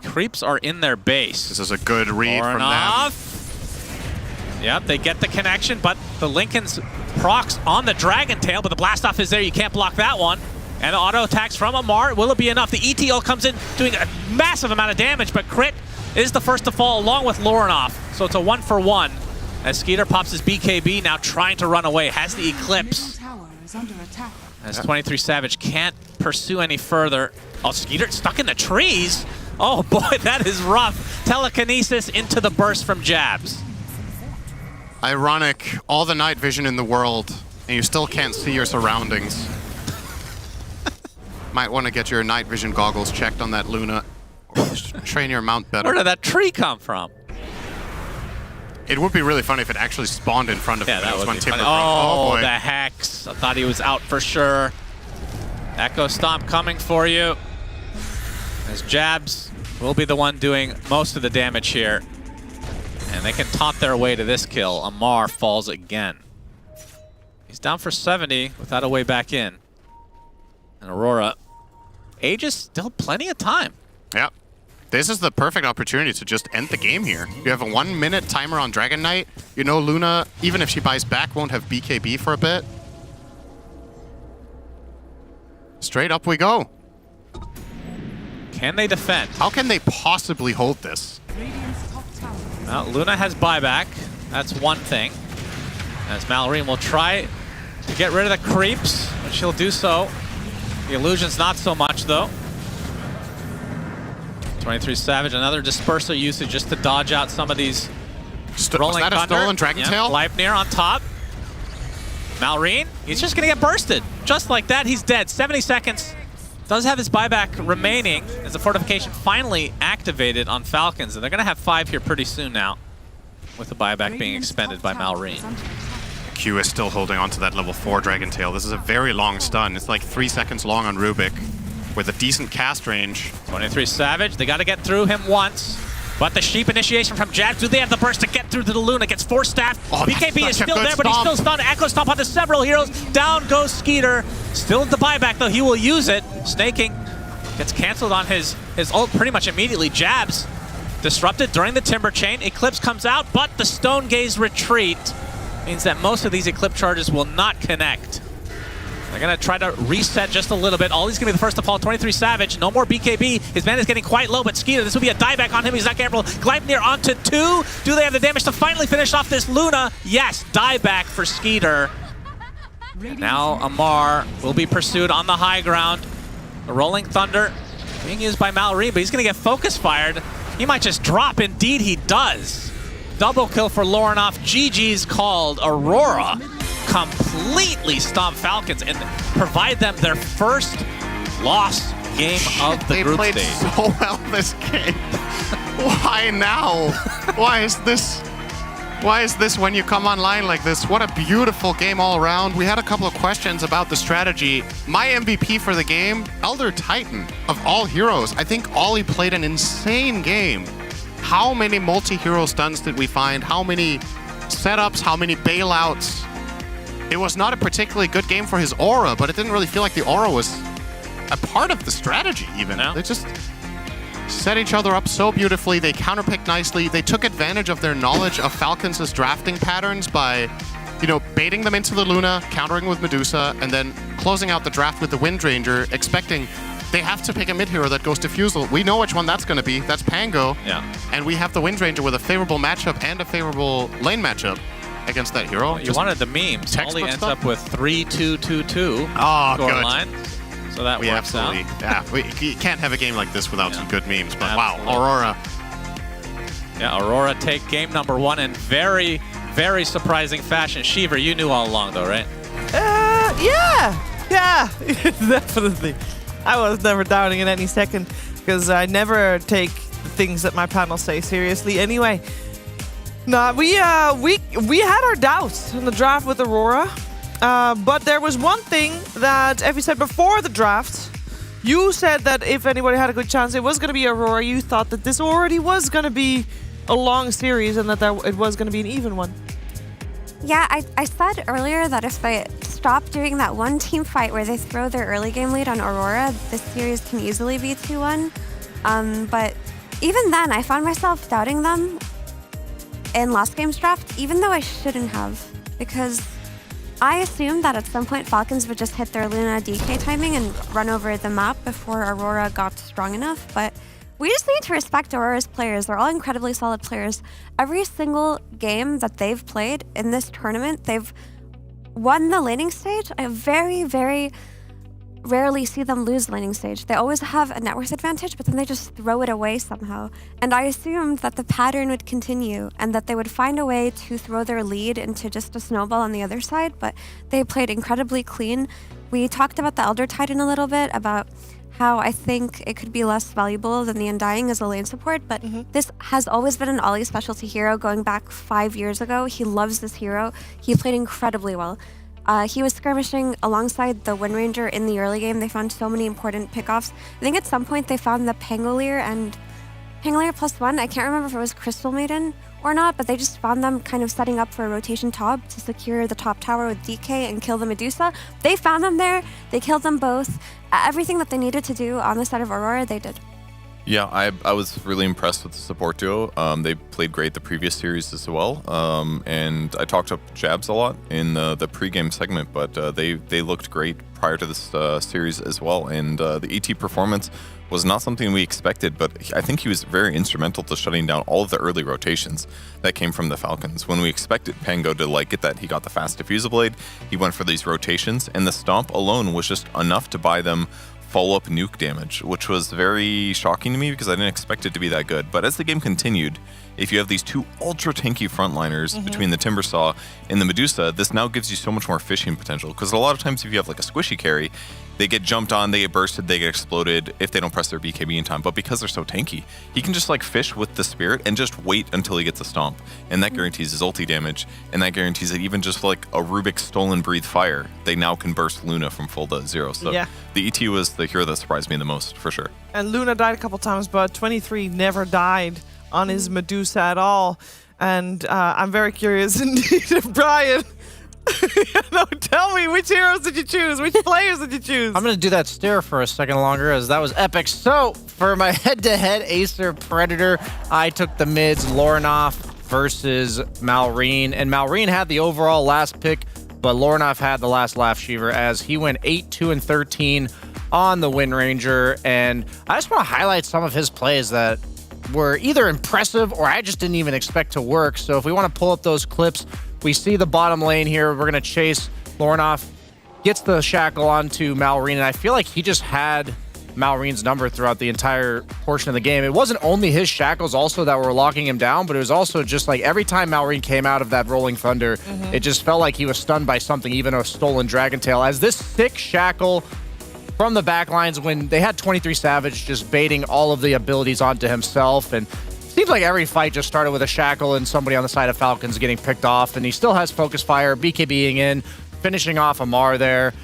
[SPEAKER 20] Creeps are in their base.
[SPEAKER 17] This is a good read from them.
[SPEAKER 20] Yep, they get the connection, but the Lincoln's procs on the Dragon Tail, but the Blastoff is there. You can't block that one. And the auto attacks from Amar. Will it be enough? The ETL comes in doing a massive amount of damage, but Crit is the first to fall along with Lorenoff. So it's a 1-for-1. As Skeeter pops his BKB, now trying to run away. Has the Eclipse. As 23 Savage can't pursue any further. Oh, Skeeter stuck in the trees. Oh boy, that is rough. Telekinesis into the burst from Jabs.
[SPEAKER 17] Ironic, all the night vision in the world, and you still can't see your surroundings. Might want to get your night vision goggles checked on that Luna. Or train your mount better.
[SPEAKER 20] Where did that tree come from?
[SPEAKER 17] It would be really funny if it actually spawned in front of him.
[SPEAKER 20] That would be funny.
[SPEAKER 17] Oh, boy.
[SPEAKER 20] The Hex. I thought he was out for sure. Echo Stomp coming for you. As Jabs will be the one doing most of the damage here. And they can taunt their way to this kill. Amar falls again. He's down for 70 without a way back in. And Aurora. Aegis still plenty of time.
[SPEAKER 17] Yep. This is the perfect opportunity to just end the game here. You have a 1-minute timer on Dragon Knight. You know Luna, even if she buys back, won't have BKB for a bit. Straight up we go.
[SPEAKER 20] Can they defend?
[SPEAKER 17] How can they possibly hold this?
[SPEAKER 20] Well, Luna has buyback. That's one thing. As Malrine will try to get rid of the creeps, but she'll do so. The illusion's not so much, though. 23 Savage, another Disperser usage just to dodge out some of these rolling
[SPEAKER 17] thunder. Was that a stolen Dragon Tail?
[SPEAKER 20] Gleipnir on top. Malrine, he's just going to get bursted. Just like that, he's dead. 70 seconds. Does have his buyback remaining as the fortification finally activated on Falcons. And they're going to have 5 here pretty soon now, with the buyback being expended by Malrine.
[SPEAKER 17] Q is still holding on to that level 4 Dragon Tail. This is a very long stun. It's like 3 seconds long on Rubik. with a decent cast range.
[SPEAKER 20] 23 Savage, they got to get through him once. But the sheep initiation from Jab, do they have the burst to get through to the Luna? Gets force staffed. BKB is still there, but he's still stunned. Echo Stomp onto several heroes. Down goes Skeeter. Still at the buyback, though. He will use it. Snaking gets canceled on his ult pretty much immediately. Jabs disrupted during the Timber Chain. Eclipse comes out, but the Stone Gaze retreat means that most of these Eclipse charges will not connect. They're going to try to reset just a little bit. Ollie's going to be the first to fall. 23 Savage. No more BKB. His mana is getting quite low, but Skeeter, this will be a dieback on him. He's not careful. Gleipnir onto 2. Do they have the damage to finally finish off this Luna? Yes, dieback for Skeeter. Now Amar will be pursued on the high ground. The Rolling Thunder being used by Mallory, but he's going to get focus fired. He might just drop. Indeed, he does. Double kill for Lorinoff. GG's called. Aurora completely stomp Falcons and provide them their first lost game of the group stage.
[SPEAKER 17] They played so well this game. Why now? Why is this? Why is this when you come online like this? What a beautiful game all around. We had a couple of questions about the strategy. My MVP for the game, Elder Titan, of all heroes. I think Ollie played an insane game. How many multi-hero stuns did we find? How many setups? How many bailouts? It was not a particularly good game for his aura, but it didn't really feel like the aura was a part of the strategy even. No. They just set each other up so beautifully. They counterpicked nicely. They took advantage of their knowledge of Falcons' drafting patterns by, baiting them into the Luna, countering with Medusa, and then closing out the draft with the Wind Ranger, expecting they have to pick a mid-hero that goes Diffusal. We know which one that's going to be. That's Pango.
[SPEAKER 20] Yeah.
[SPEAKER 17] And we have the Wind Ranger with a favorable matchup and a favorable lane matchup again't that hero.
[SPEAKER 20] Well, you wanted the memes. Ollie ends up with 3-2-2-2
[SPEAKER 17] good
[SPEAKER 20] line. So that works out.
[SPEAKER 17] Yeah, you can't have a game like this without some good memes. But wow, Aurora.
[SPEAKER 20] Yeah, Aurora take game number 1 in very, very surprising fashion. Shiver, you knew all along though, right?
[SPEAKER 6] Yeah, definitely. I was never doubting it any second because I never take the things that my panel say seriously anyway. No, we had our doubts in the draft with Aurora, but there was one thing that Effie said before the draft. You said that if anybody had a good chance, it was going to be Aurora. You thought that this already was going to be a long series and that it was going to be an even one.
[SPEAKER 15] Yeah, I said earlier that if they stop doing that one team fight where they throw their early game lead on Aurora, this series can easily be 2-1. But even then, I found myself doubting them in last game's draft, even though I shouldn't have, because I assumed that at some point Falcons would just hit their Luna DK timing and run over the map before Aurora got strong enough, but we just need to respect Aurora's players. They're all incredibly solid players. Every single game that they've played in this tournament, they've won the laning stage. I very, very rarely see them lose the laning stage. They always have a net worth advantage, but then they just throw it away somehow. And I assumed that the pattern would continue and that they would find a way to throw their lead into just a snowball on the other side, but they played incredibly clean. We talked about the Elder Titan a little bit, about how I think it could be less valuable than the Undying as a lane support, but this has always been an Ollie specialty hero going back 5 years ago. He loves this hero. He played incredibly well. He was skirmishing alongside the Wind Ranger in the early game. They found so many important pickoffs. I think at some point they found the Pangolier and Pangolier +1. I can't remember if it was Crystal Maiden or not, but they just found them kind of setting up for a rotation top to secure the top tower with DK and kill the Medusa. They found them there. They killed them both. Everything that they needed to do on the side of Aurora, they did.
[SPEAKER 4] Yeah, I was really impressed with the support duo. They played great the previous series as well. And I talked up Jabs a lot in the pregame segment, but they looked great prior to this series as well. And the ET performance was not something we expected, but I think he was very instrumental to shutting down all of the early rotations that came from the Falcons. When we expected Pango to get that, he got the fast diffusal blade, he went for these rotations, and the stomp alone was just enough to buy them follow-up nuke damage, which was very shocking to me because I didn't expect it to be that good. But as the game continued, if you have these two ultra tanky frontliners between the Timbersaw and the Medusa, this now gives you so much more fishing potential. Because a lot of times if you have like a squishy carry, they get jumped on, they get bursted, they get exploded if they don't press their BKB in time. But because they're so tanky, he can just like fish with the Spirit and just wait until he gets a stomp. And that guarantees his ulti damage, and that guarantees that even just like a Rubik's Stolen Breathe Fire, they now can burst Luna from full to 0. So the ET was the hero that surprised me the most, for sure.
[SPEAKER 6] And Luna died a couple times, but 23 never died on his Medusa at all. And I'm very curious indeed if Brian... No, tell me, which heroes did you choose? Which players did you choose?
[SPEAKER 14] I'm going to do that stare for a second longer, as that was epic. So, for my head-to-head Acer Predator, I took the mids, Lornoff versus Malrine. And Malrine had the overall last pick, but Lornoff had the last laugh, Shiver, as he went 8-2-13 on the Wind Ranger. And I just want to highlight some of his plays that were either impressive or I just didn't even expect to work. So if we want to pull up those clips, we see the bottom lane here. We're going to chase. Lornoff gets the shackle onto Malrine, and I feel like he just had Malrine's number throughout the entire portion of the game. It wasn't only his shackles also that were locking him down, but it was also just like every time Malrine came out of that Rolling Thunder, it just felt like he was stunned by something, even a stolen Dragon Tail. As this sick shackle from the backlines when they had 23 Savage just baiting all of the abilities onto himself, and seems like every fight just started with a shackle and somebody on the side of Falcons getting picked off, and he still has Focus Fire, BKBing in, finishing off Amar there.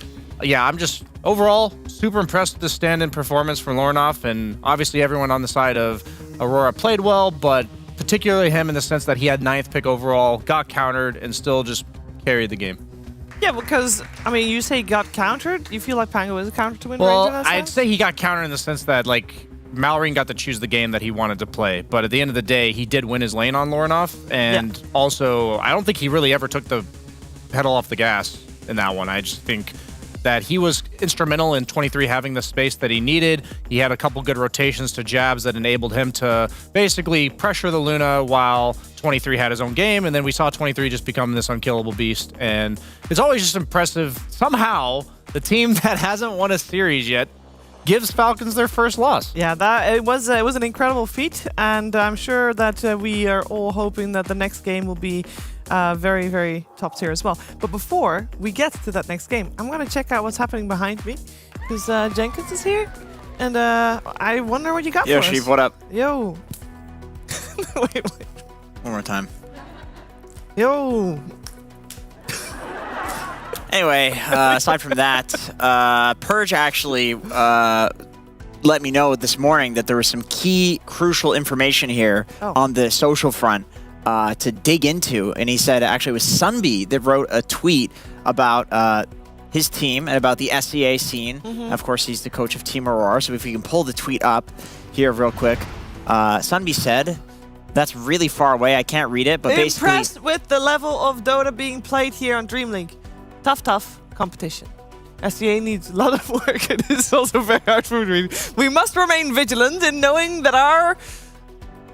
[SPEAKER 14] Yeah, I'm just overall super impressed with the stand-in performance from Lornoff, and obviously everyone on the side of Aurora played well, but particularly him in the sense that he had 9th pick overall, got countered, and still just carried the game.
[SPEAKER 6] Yeah, because, I mean, you say got countered? You feel like Pango is a counter to Wind
[SPEAKER 14] Well,
[SPEAKER 6] Ranger in that
[SPEAKER 14] I'd
[SPEAKER 6] sense?
[SPEAKER 14] say he got countered in the sense that, like, Malrine got to choose the game that he wanted to play. But at the end of the day, he did win his lane on Lornoff. And also, I don't think he really ever took the pedal off the gas in that one. I just think that he was instrumental in 23 having the space that he needed. He had a couple good rotations to jabs that enabled him to basically pressure the Luna while 23 had his own game. And then we saw 23 just become this unkillable beast. And it's always just impressive. Somehow, the team that hasn't won a series yet gives Falcons their first loss.
[SPEAKER 6] Yeah, it was an incredible feat, and I'm sure that we are all hoping that the next game will be very, very top tier as well. But before we get to that next game, I'm going to check out what's happening behind me, because Jenkins is here, and I wonder what you got
[SPEAKER 10] Yo,
[SPEAKER 6] for us.
[SPEAKER 10] Sheev, what up?
[SPEAKER 6] Yo. wait.
[SPEAKER 10] One more time.
[SPEAKER 6] Yo.
[SPEAKER 10] Anyway, aside from that, Purge actually let me know this morning that there was some key, crucial information here on the social front to dig into. And he said actually it was Sunby that wrote a tweet about his team and about the SEA scene. Of course, he's the coach of Team Aurora. So if we can pull the tweet up here real quick. Sunby said, that's really far away. I can't read it, but basically...
[SPEAKER 6] Impressed with the level of Dota being played here on DreamLeague. Tough competition. SEA needs a lot of work, and it's also very hard for me. We must remain vigilant in knowing that our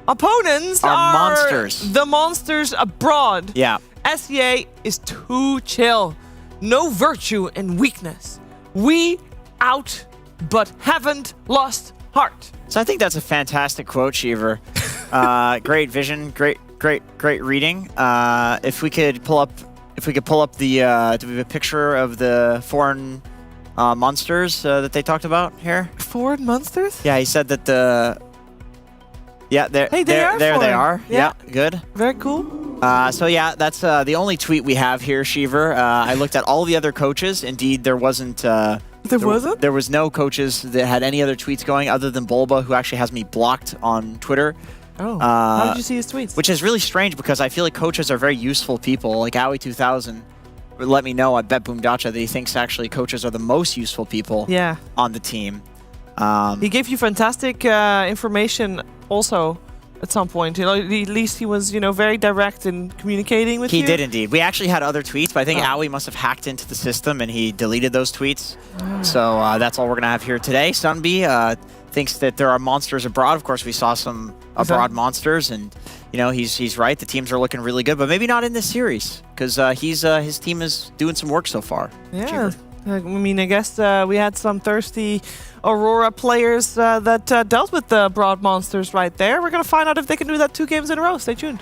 [SPEAKER 6] opponents are
[SPEAKER 10] monsters.
[SPEAKER 6] The monsters abroad.
[SPEAKER 10] Yeah.
[SPEAKER 6] SEA is too chill. No virtue in weakness. We out, but haven't lost heart.
[SPEAKER 10] So I think that's a fantastic quote, Sheever. Great vision, great reading. If we could pull up the, do we have a picture of the foreign monsters that they talked about here?
[SPEAKER 6] Foreign monsters?
[SPEAKER 10] Yeah, he said that the... Yeah, there they are. Yeah, good.
[SPEAKER 6] Very cool.
[SPEAKER 10] So yeah, that's the only tweet we have here, Sheever. I looked at all the other coaches. Indeed, there wasn't... There was no coaches that had any other tweets going other than Bulba, who actually has me blocked on Twitter.
[SPEAKER 6] Oh, how did you see his tweets?
[SPEAKER 10] Which is really strange because I feel like coaches are very useful people. Like Owie2000 would let me know at BetBoomDacha that he thinks actually coaches are the most useful people on the team.
[SPEAKER 6] He gave you fantastic information also at some point. You know, at least he was, very direct in communicating with you.
[SPEAKER 10] He did indeed. We actually had other tweets, but I think Owie must have hacked into the system and he deleted those tweets. So that's all we're going to have here today. Sunby thinks that there are monsters abroad. Of course, we saw some abroad monsters, and he's right. The teams are looking really good, but maybe not in this series because his team is doing some work so far.
[SPEAKER 6] Yeah, I mean, I guess we had some thirsty Aurora players that dealt with the Broad Monsters right there. We're going to find out if they can do that 2 games in a row. Stay tuned.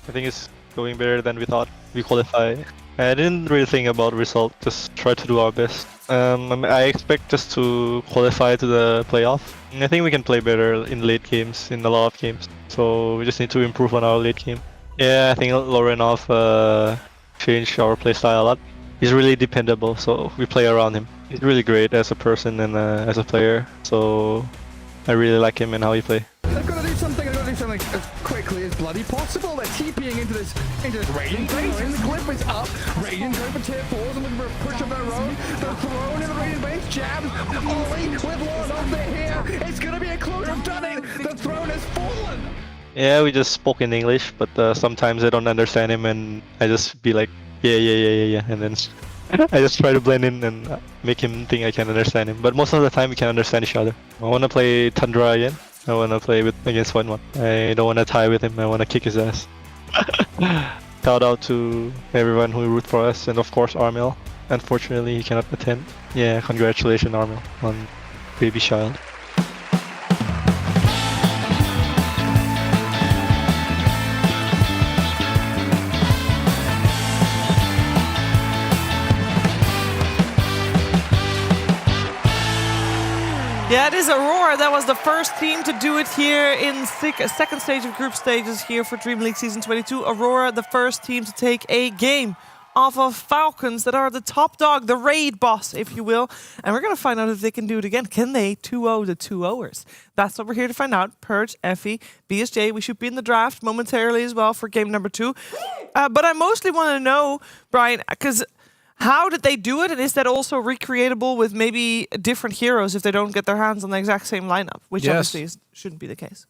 [SPEAKER 5] I think it's going better than we thought. We qualify. I didn't really think about result, just try to do our best. I expect us to qualify to the playoff. I think we can play better in late games, in a lot of games. So we just need to improve on our late game. Yeah, I think Lorenov changed our playstyle a lot. He's really dependable, so we play around him. He's really great as a person and as a player, so I really like him and how he plays.
[SPEAKER 22] They've got to do something as quickly as bloody possible. They're TPing into this Radiant base, and the clip is up. Radiant going for tier 4s and looking for a push of their own. They're thrown in the Radiant base, jab. Ollie with Lord off there here. It's going to be a clue who've done it. The throne has fallen.
[SPEAKER 5] Yeah, we just spoke in English, but sometimes I don't understand him and I just be like, yeah, and then I just try to blend in and make him think I can understand him. But most of the time we can understand each other. I want to play Tundra again. I want to play against 1-1. I don't want to tie with him. I want to kick his ass. Shout out to everyone who root for us, and of course Armel. Unfortunately, he cannot attend. Yeah, congratulations Armel on baby child.
[SPEAKER 6] Yeah, it is Aurora. That was the first team to do it here in second stage of group stages here for DreamLeague Season 22. Aurora, the first team to take a game off of Falcons that are the top dog, the raid boss, if you will. And we're going to find out if they can do it again. Can they 2-0 the 2-0ers? That's what we're here to find out. Purge, Effie, BSJ. We should be in the draft momentarily as well for game number 2. But I mostly want to know, Brian, because how did they do it? And is that also recreatable with maybe different heroes if they don't get their hands on the exact same lineup? Which obviously shouldn't be the case.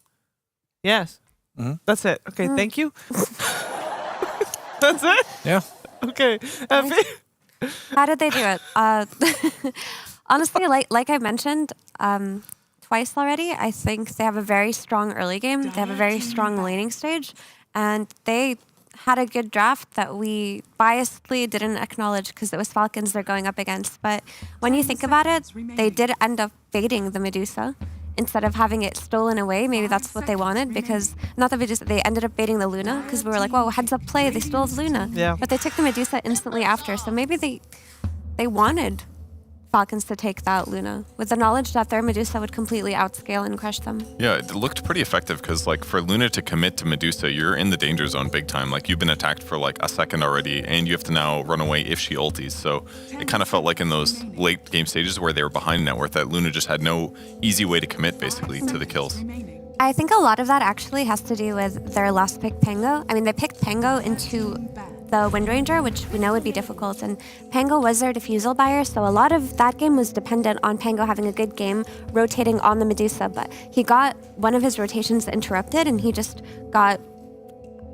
[SPEAKER 6] Yes. That's it. Okay, thank you. That's it?
[SPEAKER 14] Yeah.
[SPEAKER 6] Okay.
[SPEAKER 15] How did they do it? Honestly, like I mentioned twice already, I think they have a very strong early game. They have a very strong laning stage. And they had a good draft that we biasedly didn't acknowledge because it was Falcons they're going up against. But when you think about it, they did end up baiting the Medusa instead of having it stolen away. Maybe that's what they wanted, because not the Medusa, they ended up baiting the Luna because we were like, whoa, heads up play, they stole the Luna.
[SPEAKER 6] Yeah.
[SPEAKER 15] But they took the Medusa instantly after, so maybe they wanted Falcons to take that Luna with the knowledge that their Medusa would completely outscale and crush them.
[SPEAKER 4] Yeah, it looked pretty effective because, like, for Luna to commit to Medusa, you're in the danger zone big time. Like, you've been attacked for like a second already, and you have to now run away if she ulties. So it kind of felt like in those late game stages where they were behind network that Luna just had no easy way to commit basically to the kills.
[SPEAKER 15] I think a lot of that actually has to do with their last pick, Pango. I mean, they picked Pango into the Wind Ranger, which we know would be difficult, and Pango was their defusal buyer, so a lot of that game was dependent on Pango having a good game, rotating on the Medusa, but he got one of his rotations interrupted, and he just got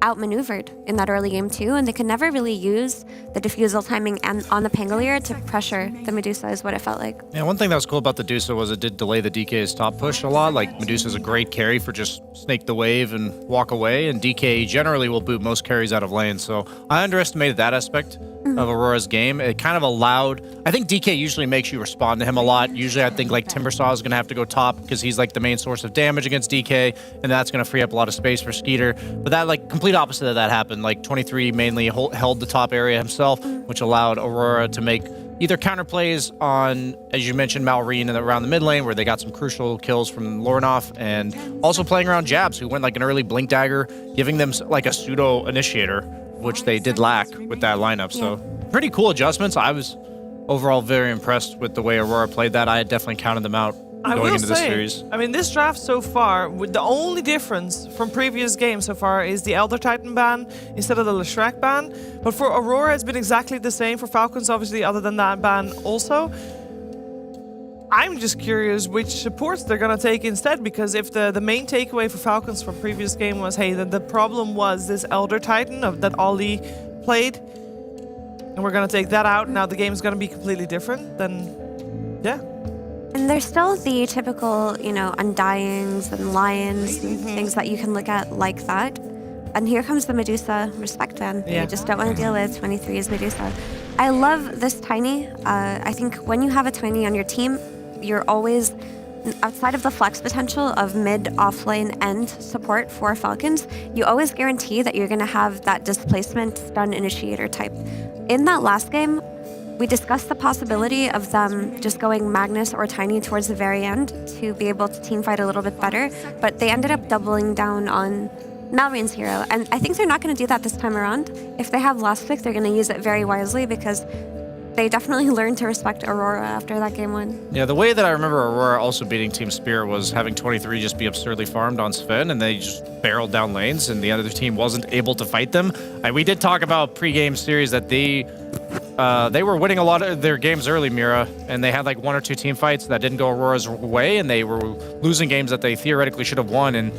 [SPEAKER 15] outmaneuvered in that early game too, and they could never really use the defusal timing and on the Pangolier to pressure the Medusa is what it felt like.
[SPEAKER 14] Yeah, one thing that was cool about the Medusa was it did delay the DK's top push a lot. Like, Medusa's a great carry for just snake the wave and walk away, and DK generally will boot most carries out of lane, so I underestimated that aspect of Aurora's game. It kind of allowed, I think DK usually makes you respond to him a lot. Usually I think like Timbersaw is going to have to go top because he's like the main source of damage against DK, and that's going to free up a lot of space for Skeeter. But that, like, complete opposite of that happened. Like, 23 mainly held the top area himself, which allowed Aurora to make either counterplays on, as you mentioned, Malrine and around the mid lane, where they got some crucial kills from Lornoff, and also playing around Jabs, who went like an early Blink Dagger, giving them like a pseudo initiator, which they did lack with that lineup. So pretty cool adjustments. I was overall very impressed with the way Aurora played that. I had definitely counted them out going into this series.
[SPEAKER 6] I mean, this draft so far, with the only difference from previous games so far is the Elder Titan ban instead of the Leshrac ban. But for Aurora, it's been exactly the same. For Falcons, obviously, other than that ban also. I'm just curious which supports they're going to take instead, because if the main takeaway for Falcons from previous game was, hey, the problem was this Elder Titan that Ollie played, and we're going to take that out, now the game's going to be completely different, then yeah.
[SPEAKER 15] And there's still the typical, you know, Undyings and Lions and things that you can look at like that. And here comes the Medusa respect ban.
[SPEAKER 6] Yeah.
[SPEAKER 15] You just don't want to deal with 23's Medusa. I love this Tiny. I think when you have a Tiny on your team, you're always outside of the flex potential of mid, offlane, and support for Falcons, you always guarantee that you're going to have that displacement stun initiator type. In that last game, we discussed the possibility of them just going Magnus or Tiny towards the very end to be able to teamfight a little bit better, but they ended up doubling down on Malrein's hero, and I think they're not going to do that this time around. If they have last pick, they're going to use it very wisely because they definitely learned to respect Aurora after that game 1.
[SPEAKER 14] Yeah, the way that I remember Aurora also beating Team Spirit was having 23 just be absurdly farmed on Sven, and they just barreled down lanes, and the other team wasn't able to fight them. We did talk about pre-game series that they were winning a lot of their games early, Mira, and they had like 1 or 2 team fights that didn't go Aurora's way, and they were losing games that they theoretically should have won. And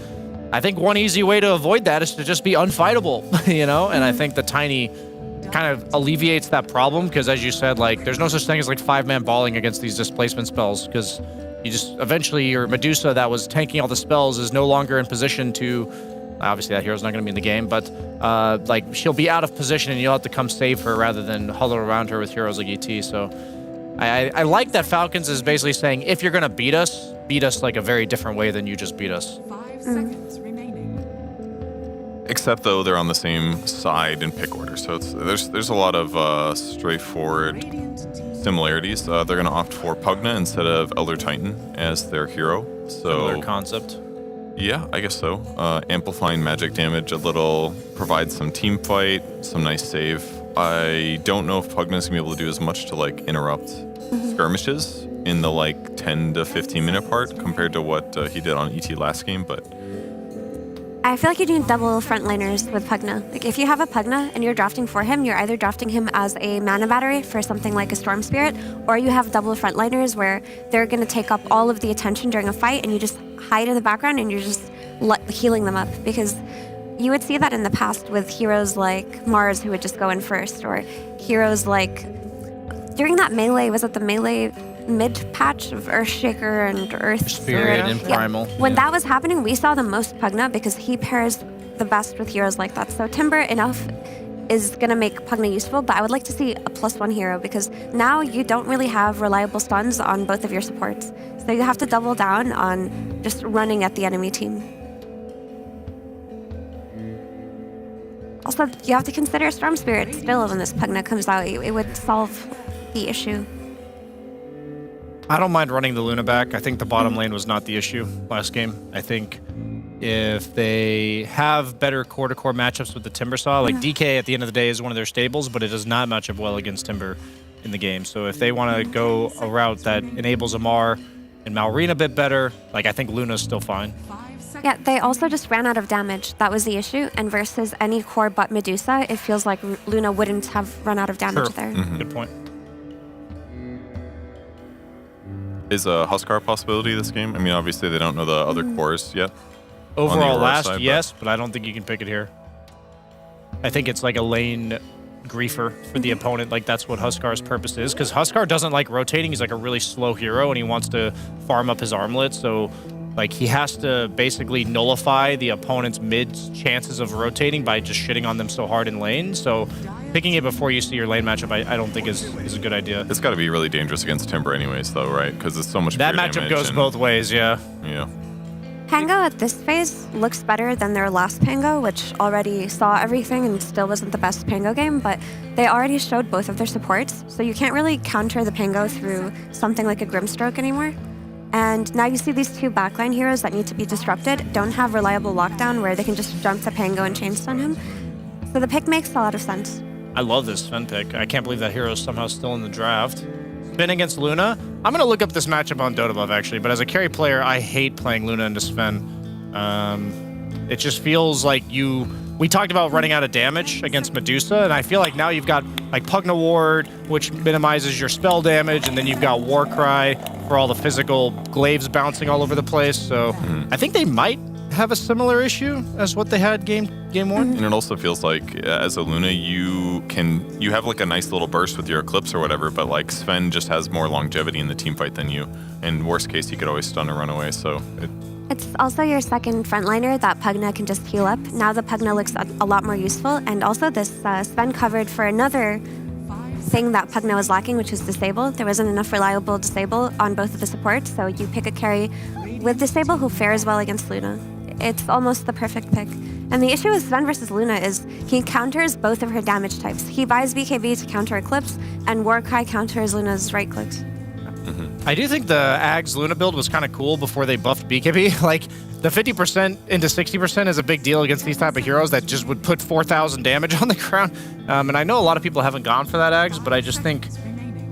[SPEAKER 14] I think one easy way to avoid that is to just be unfightable, you know? And I think the Tiny kind of alleviates that problem because, as you said, like there's no such thing as like 5-man balling against these displacement spells because you just eventually your Medusa that was tanking all the spells is no longer in position to. Obviously, that hero's not going to be in the game, but like she'll be out of position and you'll have to come save her rather than huddle around her with heroes like ET. So I like that Falcons is basically saying if you're going to beat us like a very different way than you just beat us.
[SPEAKER 19] 5 seconds remaining.
[SPEAKER 4] Except though they're on the same side in pick order, so there's a lot of straightforward similarities. They're going to opt for Pugna instead of Elder Titan as their hero. So
[SPEAKER 14] similar concept.
[SPEAKER 4] Yeah, I guess so. Amplifying magic damage a little, provide some team fight, some nice save. I don't know if Pugna's gonna be able to do as much to like interrupt skirmishes in the like 10 to 15 minute part compared to what he did on ET last game, but
[SPEAKER 15] I feel like you need double frontliners with Pugna. Like if you have a Pugna and you're drafting for him, you're either drafting him as a mana battery for something like a Storm Spirit, or you have double frontliners where they're going to take up all of the attention during a fight and you just hide in the background and you're just healing them up. Because you would see that in the past with heroes like Mars who would just go in first, or heroes like during that melee, was it the melee mid patch of Earthshaker and Earth
[SPEAKER 14] Spirit and Primal.
[SPEAKER 15] When that was happening, we saw the most Pugna because he pairs the best with heroes like that. So Timber enough is going to make Pugna useful, but I would like to see a +1 hero because now you don't really have reliable stuns on both of your supports. So you have to double down on just running at the enemy team. Also, you have to consider Storm Spirit still when this Pugna comes out. It would solve the issue.
[SPEAKER 14] I don't mind running the Luna back. I think the bottom lane was not the issue last game. I think if they have better core-to-core matchups with the Timber Saw, like DK at the end of the day is one of their stables, but it does not match up well against Timber in the game. So if they want to go a route that enables Amar and Malrine a bit better, like I think Luna's still fine.
[SPEAKER 15] Yeah, they also just ran out of damage. That was the issue. And versus any core but Medusa, it feels like Luna wouldn't have run out of damage there.
[SPEAKER 14] Good point.
[SPEAKER 4] is a Huskar a possibility this game? I mean, obviously they don't know the other cores yet.
[SPEAKER 14] Overall last, yes, but I don't think you can pick it here. I think it's like a lane griefer for the opponent. Like, that's what Huskar's purpose is. Because Huskar doesn't like rotating. He's like a really slow hero, and he wants to farm up his armlet. So, like, he has to basically nullify the opponent's mid chances of rotating by just shitting on them so hard in lane. So, picking it before you see your lane matchup, I don't think is a good idea.
[SPEAKER 4] It's got to be really dangerous against Timber anyways, though, right? Because it's so much
[SPEAKER 14] that
[SPEAKER 4] pure
[SPEAKER 14] matchup
[SPEAKER 4] damage
[SPEAKER 14] goes both ways, yeah.
[SPEAKER 4] Yeah.
[SPEAKER 15] Pango at this phase looks better than their last Pango, which already saw everything and still wasn't the best Pango game, but they already showed both of their supports, so you can't really counter the Pango through something like a Grimstroke anymore. And now you see these two backline heroes that need to be disrupted don't have reliable lockdown where they can just jump to Pango and chain stun him. So the pick makes a lot of sense.
[SPEAKER 14] I love this Sven pick. I can't believe that hero is somehow still in the draft. Sven against Luna. I'm going to look up this matchup on Dota Lab, actually, but as a carry player, I hate playing Luna into Sven. It just feels like we talked about running out of damage against Medusa, and I feel like now you've got like Pugna Ward, which minimizes your spell damage, and then you've got Warcry for all the physical glaives bouncing all over the place. So I think they might have a similar issue as what they had game one.
[SPEAKER 4] And it also feels like as a Luna, you have like a nice little burst with your Eclipse or whatever, but like Sven just has more longevity in the team fight than you. And worst case, he could always stun or run away. So
[SPEAKER 15] it's also your second frontliner that Pugna can just heal up. Now the Pugna looks a lot more useful, and also this Sven covered for another thing that Pugna was lacking, which was disable. There wasn't enough reliable disable on both of the supports, so you pick a carry with disable who fares well against Luna. It's almost the perfect pick. And the issue with Sven versus Luna is he counters both of her damage types. He buys BKB to counter Eclipse, and Warcry counters Luna's right clicks.
[SPEAKER 14] I do think the Ags Luna build was kind of cool before they buffed BKB. Like, the 50% into 60% is a big deal against these type of heroes that just would put 4,000 damage on the ground. And I know a lot of people haven't gone for that Ags, but I just think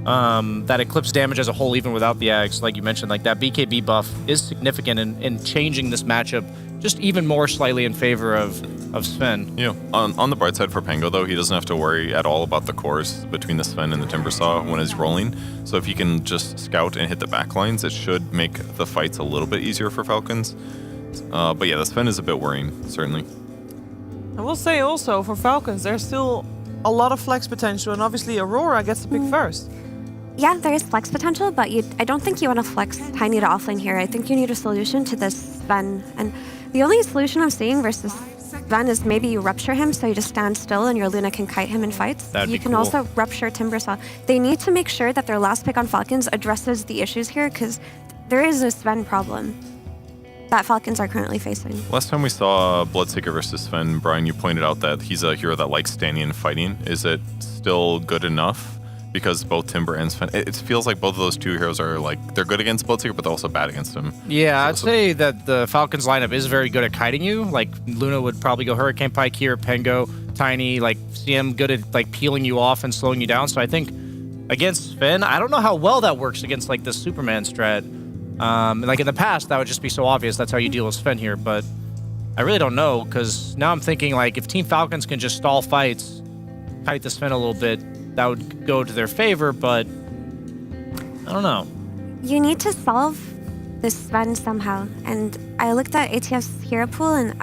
[SPEAKER 14] that Eclipse damage as a whole, even without the Ags, like you mentioned, like that BKB buff is significant in changing this matchup just even more slightly in favor of Sven.
[SPEAKER 4] Yeah. On the bright side for Pango, though, he doesn't have to worry at all about the cores between the Sven and the Timbersaw when he's rolling. So if he can just scout and hit the back lines, it should make the fights a little bit easier for Falcons. But yeah, the Sven is a bit worrying, certainly.
[SPEAKER 6] I will say also, for Falcons, there's still a lot of flex potential, and obviously Aurora gets to pick first.
[SPEAKER 15] Yeah, there is flex potential, but I don't think you want to flex Tiny to offlane here. I think you need a solution to this Sven. And the only solution I'm seeing versus Sven is maybe you rupture him so you just stand still and your Luna can kite him in fights.
[SPEAKER 14] That'd
[SPEAKER 15] you
[SPEAKER 14] be
[SPEAKER 15] can
[SPEAKER 14] cool.
[SPEAKER 15] also rupture Timbersaw. They need to make sure that their last pick on Falcons addresses the issues here, because there is a Sven problem that Falcons are currently facing.
[SPEAKER 4] Last time we saw Bloodseeker versus Sven, Brian, you pointed out that he's a hero that likes standing and fighting. Is it still good enough? Because both Timber and Sven, it feels like both of those two heroes are like, they're good against Bloodseeker, but they're also bad against him.
[SPEAKER 14] Yeah, I'd say that the Falcons lineup is very good at kiting you. Like, Luna would probably go Hurricane Pike here, Pengo, Tiny, like, CM good at, like, peeling you off and slowing you down. So I think against Sven, I don't know how well that works against, like, the Superman strat. Like, in the past, that would just be so obvious. That's how you deal with Sven here. But I really don't know, because now I'm thinking, like, if Team Falcons can just stall fights, kite the Sven a little bit, that would go to their favor, but I don't know.
[SPEAKER 15] You need to solve this Sven somehow. And I looked at ATF's hero pool, and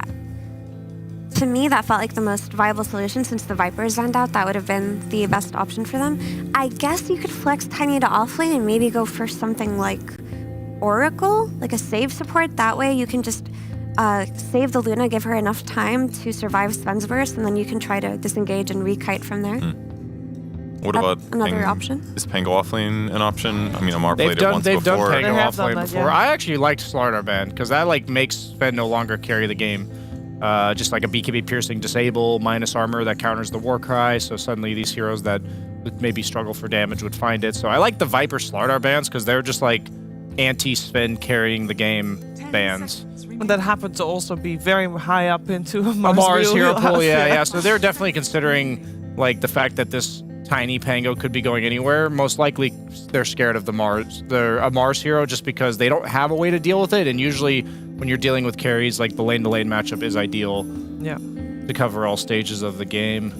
[SPEAKER 15] to me, that felt like the most viable solution since the Vipers went out. That would have been the best option for them. I guess you could flex Tiny to offlane and maybe go for something like Oracle, like a save support. That way you can just save the Luna, give her enough time to survive Sven's burst, and then you can try to disengage and re-kite from there.
[SPEAKER 4] What
[SPEAKER 15] That's
[SPEAKER 4] about
[SPEAKER 15] another option?
[SPEAKER 4] Is Pango offlane an option? I mean, Amar
[SPEAKER 14] They've
[SPEAKER 4] played
[SPEAKER 14] done,
[SPEAKER 4] it once
[SPEAKER 14] they've
[SPEAKER 4] before.
[SPEAKER 14] done Pango
[SPEAKER 6] have done
[SPEAKER 14] offlane
[SPEAKER 6] that,
[SPEAKER 14] before.
[SPEAKER 6] yeah.
[SPEAKER 14] I actually liked Slardar Band because that like makes Sven no longer carry the game. Just like a BKB piercing disable minus armor that counters the Warcry. So suddenly these heroes that would maybe struggle for damage would find it. So I like the Viper Slardar bands because they're just like anti-Sven carrying the game bands.
[SPEAKER 6] And that happened to also be very high up into
[SPEAKER 14] Amar's hero pool,
[SPEAKER 6] wheelhouse,
[SPEAKER 14] yeah. So they're definitely considering like the fact that this Tiny Pango could be going anywhere. Most likely they're scared of the Mars hero just because they don't have a way to deal with it. And usually when you're dealing with carries, like the lane-to-lane matchup is ideal to cover all stages of the game.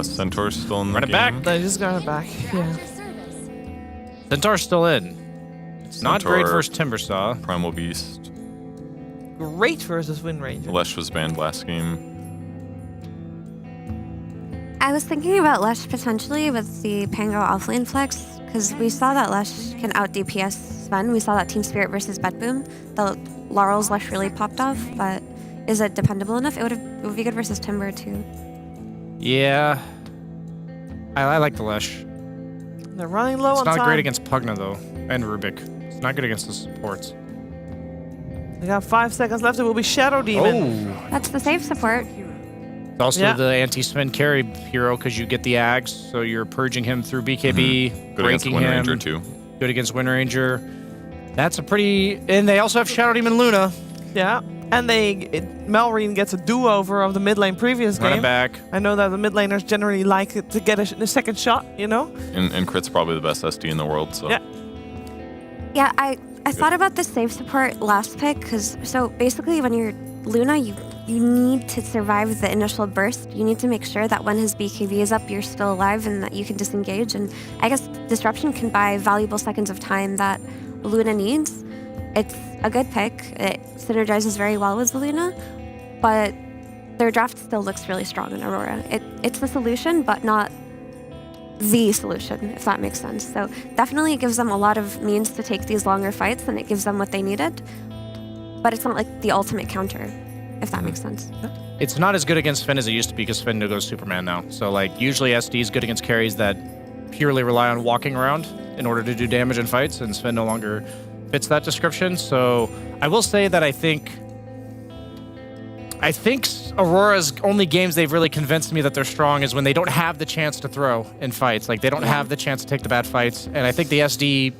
[SPEAKER 4] Centaur's still in the
[SPEAKER 14] Run it
[SPEAKER 4] game.
[SPEAKER 14] back.
[SPEAKER 6] They just got it back. Yeah.
[SPEAKER 14] Centaur's still in. It's not great versus Timbersaw.
[SPEAKER 4] Primal Beast.
[SPEAKER 6] Great versus Wind Ranger.
[SPEAKER 4] Lesh was banned last game.
[SPEAKER 15] I was thinking about Lesh potentially with the Pango offlane flex, because we saw that Lesh can out DPS Sven. We saw that Team Spirit versus Bedboom. The Laurel's Lesh really popped off, but is it dependable enough? It would be good versus Timber too.
[SPEAKER 14] Yeah. I like the Lesh.
[SPEAKER 6] They're running low
[SPEAKER 14] It's
[SPEAKER 6] on
[SPEAKER 14] not
[SPEAKER 6] time.
[SPEAKER 14] great against Pugna though, and Rubik. It's not good against the supports.
[SPEAKER 6] They got 5 seconds left. It will be Shadow Demon.
[SPEAKER 14] Oh.
[SPEAKER 15] That's the save support.
[SPEAKER 14] It's also
[SPEAKER 6] Yeah.
[SPEAKER 14] the anti-Sven carry hero because you get the Ags, so you're purging him through BKB,
[SPEAKER 4] Good against
[SPEAKER 14] breaking
[SPEAKER 4] Wind
[SPEAKER 14] him.
[SPEAKER 4] Ranger too.
[SPEAKER 14] Good against Wind Ranger. That's a pretty... And they also have Shadow Demon Luna.
[SPEAKER 6] Yeah. And Melreen gets a do-over of the mid lane previous
[SPEAKER 14] Run
[SPEAKER 6] game.
[SPEAKER 14] it back.
[SPEAKER 6] I know that the mid laners generally like it to get a second shot, you know?
[SPEAKER 4] And Crit's probably the best SD in the world, so.
[SPEAKER 6] Yeah.
[SPEAKER 15] Yeah, I thought about the save support last pick, because so basically when you're Luna, you need to survive the initial burst. You need to make sure that when his BKB is up, you're still alive and that you can disengage. And I guess Disruption can buy valuable seconds of time that Luna needs. It's a good pick. It synergizes very well with the Luna, but their draft still looks really strong in Aurora. It's the solution, but not the solution, if that makes sense. So definitely it gives them a lot of means to take these longer fights, and it gives them what they needed. But it's not like the ultimate counter, if that makes sense.
[SPEAKER 14] It's not as good against Sven as it used to be because Sven goes Superman now. So like usually SD is good against carries that purely rely on walking around in order to do damage in fights, and Sven no longer fits that description. So I will say that I think Aurora's only games they've really convinced me that they're strong is when they don't have the chance to throw in fights. Like, they don't have the chance to take the bad fights. And I think the SD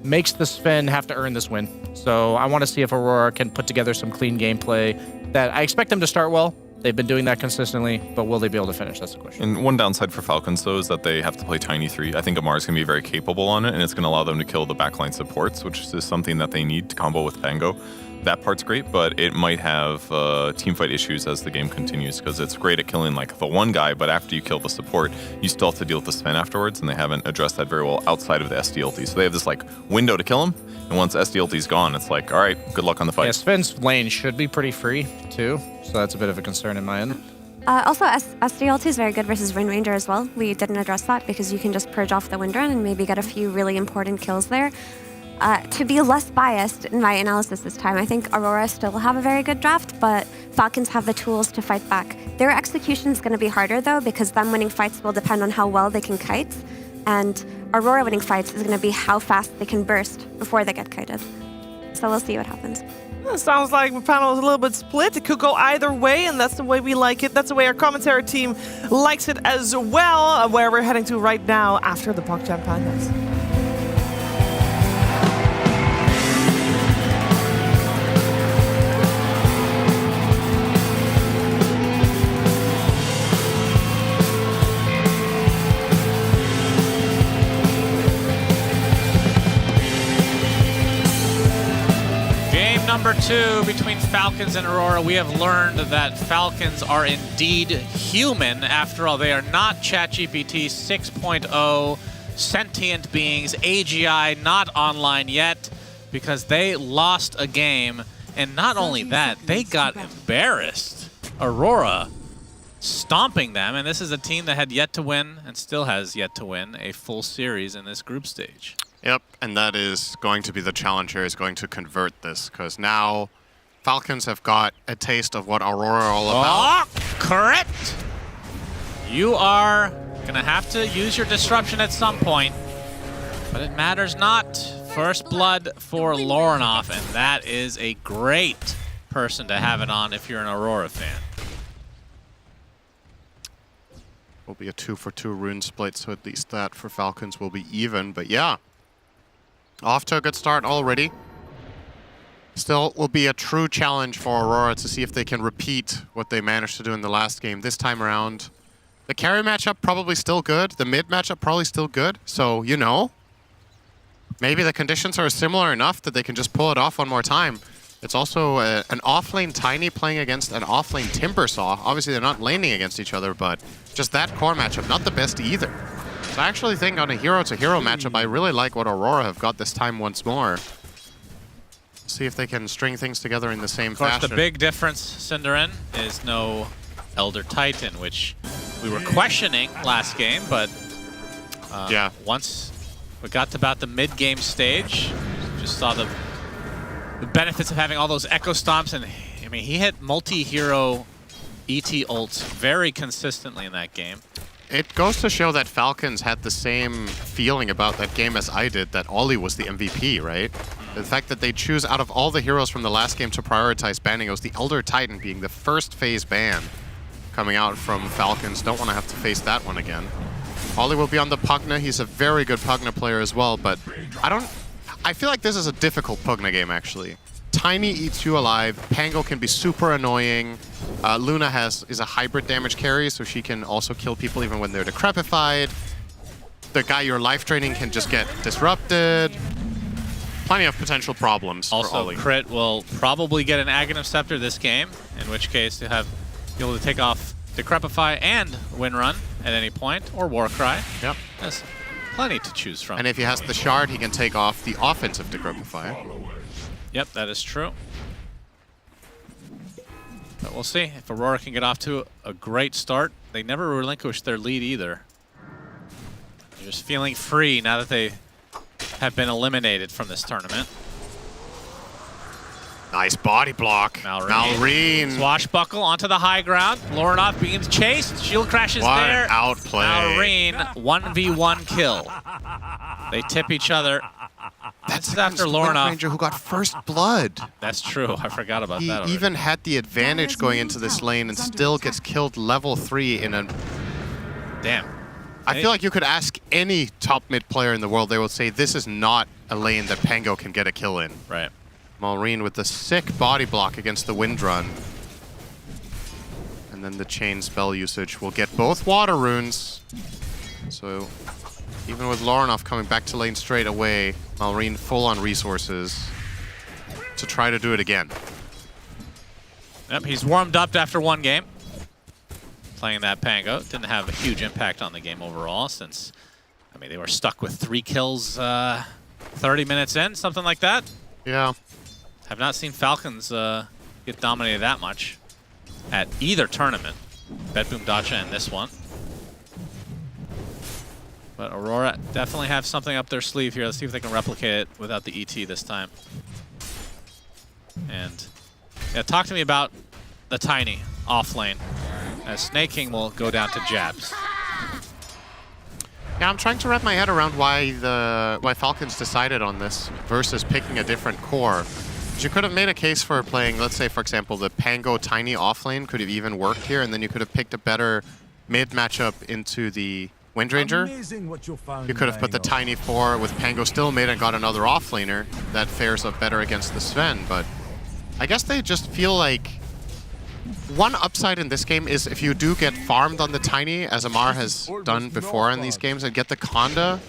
[SPEAKER 14] makes the Sven have to earn this win. So I want to see if Aurora can put together some clean gameplay. That I expect them to start well. They've been doing that consistently, but will they be able to finish? That's the question.
[SPEAKER 4] And one downside for Falcons, though, is that they have to play Tiny 3. I think Amar's going to be very capable on it, and it's going to allow them to kill the backline supports, which is something that they need to combo with Pango. That part's great, but it might have teamfight issues as the game continues, because it's great at killing like the one guy, but after you kill the support, you still have to deal with the Sven afterwards, and they haven't addressed that very well outside of the SD ulti. So they have this like window to kill him, and once SD ulti's gone, it's like, all right, good luck on the fight.
[SPEAKER 14] Yeah, Sven's lane should be pretty free too, so that's a bit of a concern in my end.
[SPEAKER 15] Also, SD ulti is very good versus Wind Ranger as well. We didn't address that because you can just purge off the Wind Run and maybe get a few really important kills there. To be less biased in my analysis this time, I think Aurora still have a very good draft, but Falcons have the tools to fight back. Their execution is going to be harder, though, because them winning fights will depend on how well they can kite, and Aurora winning fights is going to be how fast they can burst before they get kited. So we'll see what happens.
[SPEAKER 6] It sounds like the panel is a little bit split. It could go either way, and that's the way we like it. That's the way our commentary team likes it as well, where we're heading to right now after the PogChamp Pandas.
[SPEAKER 20] Number 2 between Falcons and Aurora. We have learned that Falcons are indeed human. After all, they are not ChatGPT 6.0 sentient beings, AGI not online yet, because they lost a game. And not only that, they got embarrassed. Aurora stomping them, and this is a team that had yet to win and still has yet to win a full series in this group stage.
[SPEAKER 17] Yep, and that is going to be the challenger is going to convert this, because now Falcons have got a taste of what Aurora are all about.
[SPEAKER 20] Correct! You are going to have to use your disruption at some point, but it matters not. First blood for Lorinoff, and that is a great person to have it on if you're an Aurora fan.
[SPEAKER 17] Will be a 2-for-2 rune split, so at least that for Falcons will be even, but yeah. Off to a good start already. Still will be a true challenge for Aurora to see if they can repeat what they managed to do in the last game this time around. The carry matchup probably still good. The mid matchup probably still good. So, you know, maybe the conditions are similar enough that they can just pull it off one more time. It's also an offlane Tiny playing against an offlane Timbersaw. Obviously, they're not laning against each other, but just that core matchup, not the best either. So I actually think on a hero-to-hero matchup, I really like what Aurora have got this time once more. See if they can string things together in the same fashion.
[SPEAKER 20] Of course, the big difference, Cinderin, is no Elder Titan, which we were questioning last game, but
[SPEAKER 17] yeah.
[SPEAKER 20] Once we got to about the mid-game stage, just saw the benefits of having all those Echo Stomps, and I mean, he hit multi-hero ET ults very consistently in that game.
[SPEAKER 17] It goes to show that Falcons had the same feeling about that game as I did, that Ollie was the MVP, right? The fact that they choose out of all the heroes from the last game to prioritize banning, it was the Elder Titan being the first phase ban coming out from Falcons. Don't want to have to face that one again. Ollie will be on the Pugna. He's a very good Pugna player as well, but I feel like this is a difficult Pugna game, actually. Tiny eats you alive. Pango can be super annoying. Luna is a hybrid damage carry, so she can also kill people even when they're decrepified. The guy you're life draining can just get disrupted. Plenty of potential problems for Ollie.
[SPEAKER 20] Also, Crit will probably get an Aghanim Scepter this game, in which case you'll be able to take off Decrepify and Wind Run at any point, or Warcry.
[SPEAKER 17] Yep.
[SPEAKER 20] There's plenty to choose from.
[SPEAKER 17] And if he has the Shard, he can take off the offensive Decrepify.
[SPEAKER 20] Yep, that is true. But we'll see if Aurora can get off to a great start. They never relinquished their lead either. They're just feeling free now that they have been eliminated from this tournament.
[SPEAKER 17] Nice body block. Malrine.
[SPEAKER 20] Swashbuckle onto the high ground. Lorinov being chased. Shield crashes
[SPEAKER 17] What
[SPEAKER 20] there.
[SPEAKER 17] an outplay.
[SPEAKER 20] Malrine, 1v1 kill. They tip each other. That's after Lorinov.
[SPEAKER 17] Ranger who got first blood.
[SPEAKER 20] That's true. I forgot about
[SPEAKER 17] He
[SPEAKER 20] that already.
[SPEAKER 17] even had the advantage going into this lane and still gets killed level 3 in a...
[SPEAKER 20] Damn.
[SPEAKER 17] I feel like you could ask any top mid player in the world, they will say this is not a lane that Pango can get a kill in.
[SPEAKER 20] Right.
[SPEAKER 17] Malrine with the sick body block against the wind run. And then the chain spell usage will get both water runes. So even with Lorinov coming back to lane straight away, Malrine full on resources to try to do it again.
[SPEAKER 20] Yep, he's warmed up after one game. Playing that Pango. Didn't have a huge impact on the game overall since, I mean, they were stuck with 3 kills 30 minutes in, something like that.
[SPEAKER 17] Yeah.
[SPEAKER 20] Have not seen Falcons get dominated that much at either tournament. Bedboom Dacha in this one. But Aurora definitely have something up their sleeve here. Let's see if they can replicate it without the ET this time. And yeah, talk to me about the Tiny off lane, as Snake King will go down to jabs.
[SPEAKER 17] Yeah, I'm trying to wrap my head around why Falcons decided on this versus picking a different core. You could have made a case for playing, let's say, for example, the Pango Tiny offlane could have even worked here, and then you could have picked a better mid matchup into the Wind Ranger. You could have put the Tiny 4 with Pango still mid and got another offlaner that fares up better against the Sven, but I guess they just feel like one upside in this game is if you do get farmed on the Tiny, as Amar has done before in these games, and get the Conda,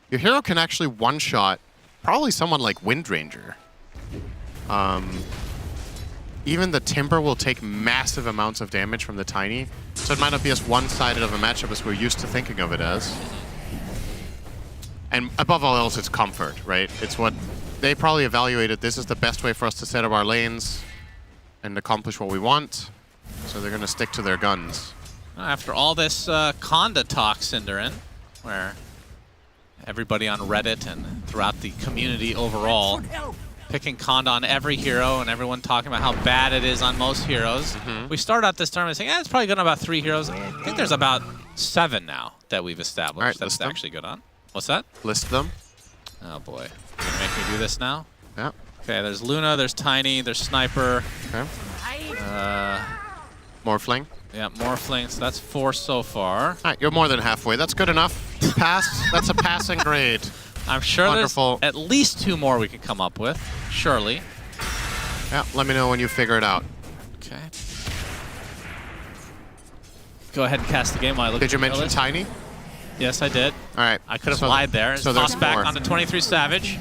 [SPEAKER 17] your hero can actually one-shot probably someone like Wind Ranger. Even the Timber will take massive amounts of damage from the Tiny, so it might not be as one-sided of a matchup as we're used to thinking of it as. And above all else, it's comfort, right? It's what they probably evaluated. This is the best way for us to set up our lanes and accomplish what we want, so they're going to stick to their guns.
[SPEAKER 20] After all this Conda talk, Cinderin, where everybody on Reddit and throughout the community overall picking Conda on every hero and everyone talking about how bad it is on most heroes. We started out this tournament saying, it's probably good on about 3 heroes. I think there's about 7 now that we've established that's actually good on. What's that?
[SPEAKER 17] List them.
[SPEAKER 20] Oh boy. You're gonna make me do this now?
[SPEAKER 17] Yeah.
[SPEAKER 20] Okay, there's Luna, there's Tiny, there's Sniper.
[SPEAKER 17] Okay. Morphling.
[SPEAKER 20] Yeah, Morphling, so that's 4 so far.
[SPEAKER 17] All right, you're more than halfway. That's good enough. Pass. That's a passing grade.
[SPEAKER 20] I'm sure
[SPEAKER 17] Wonderful.
[SPEAKER 20] There's at least 2 more we can come up with, surely.
[SPEAKER 17] Yeah, let me know when you figure it out.
[SPEAKER 20] Okay. Go ahead and cast the game while I look
[SPEAKER 17] Did
[SPEAKER 20] at
[SPEAKER 17] you
[SPEAKER 20] the
[SPEAKER 17] mention
[SPEAKER 20] list.
[SPEAKER 17] Tiny?
[SPEAKER 20] Yes, I did.
[SPEAKER 17] All right.
[SPEAKER 20] I could have lied there.
[SPEAKER 17] So
[SPEAKER 20] Toss
[SPEAKER 17] there's
[SPEAKER 20] back
[SPEAKER 17] 4.
[SPEAKER 20] onto 23 Savage.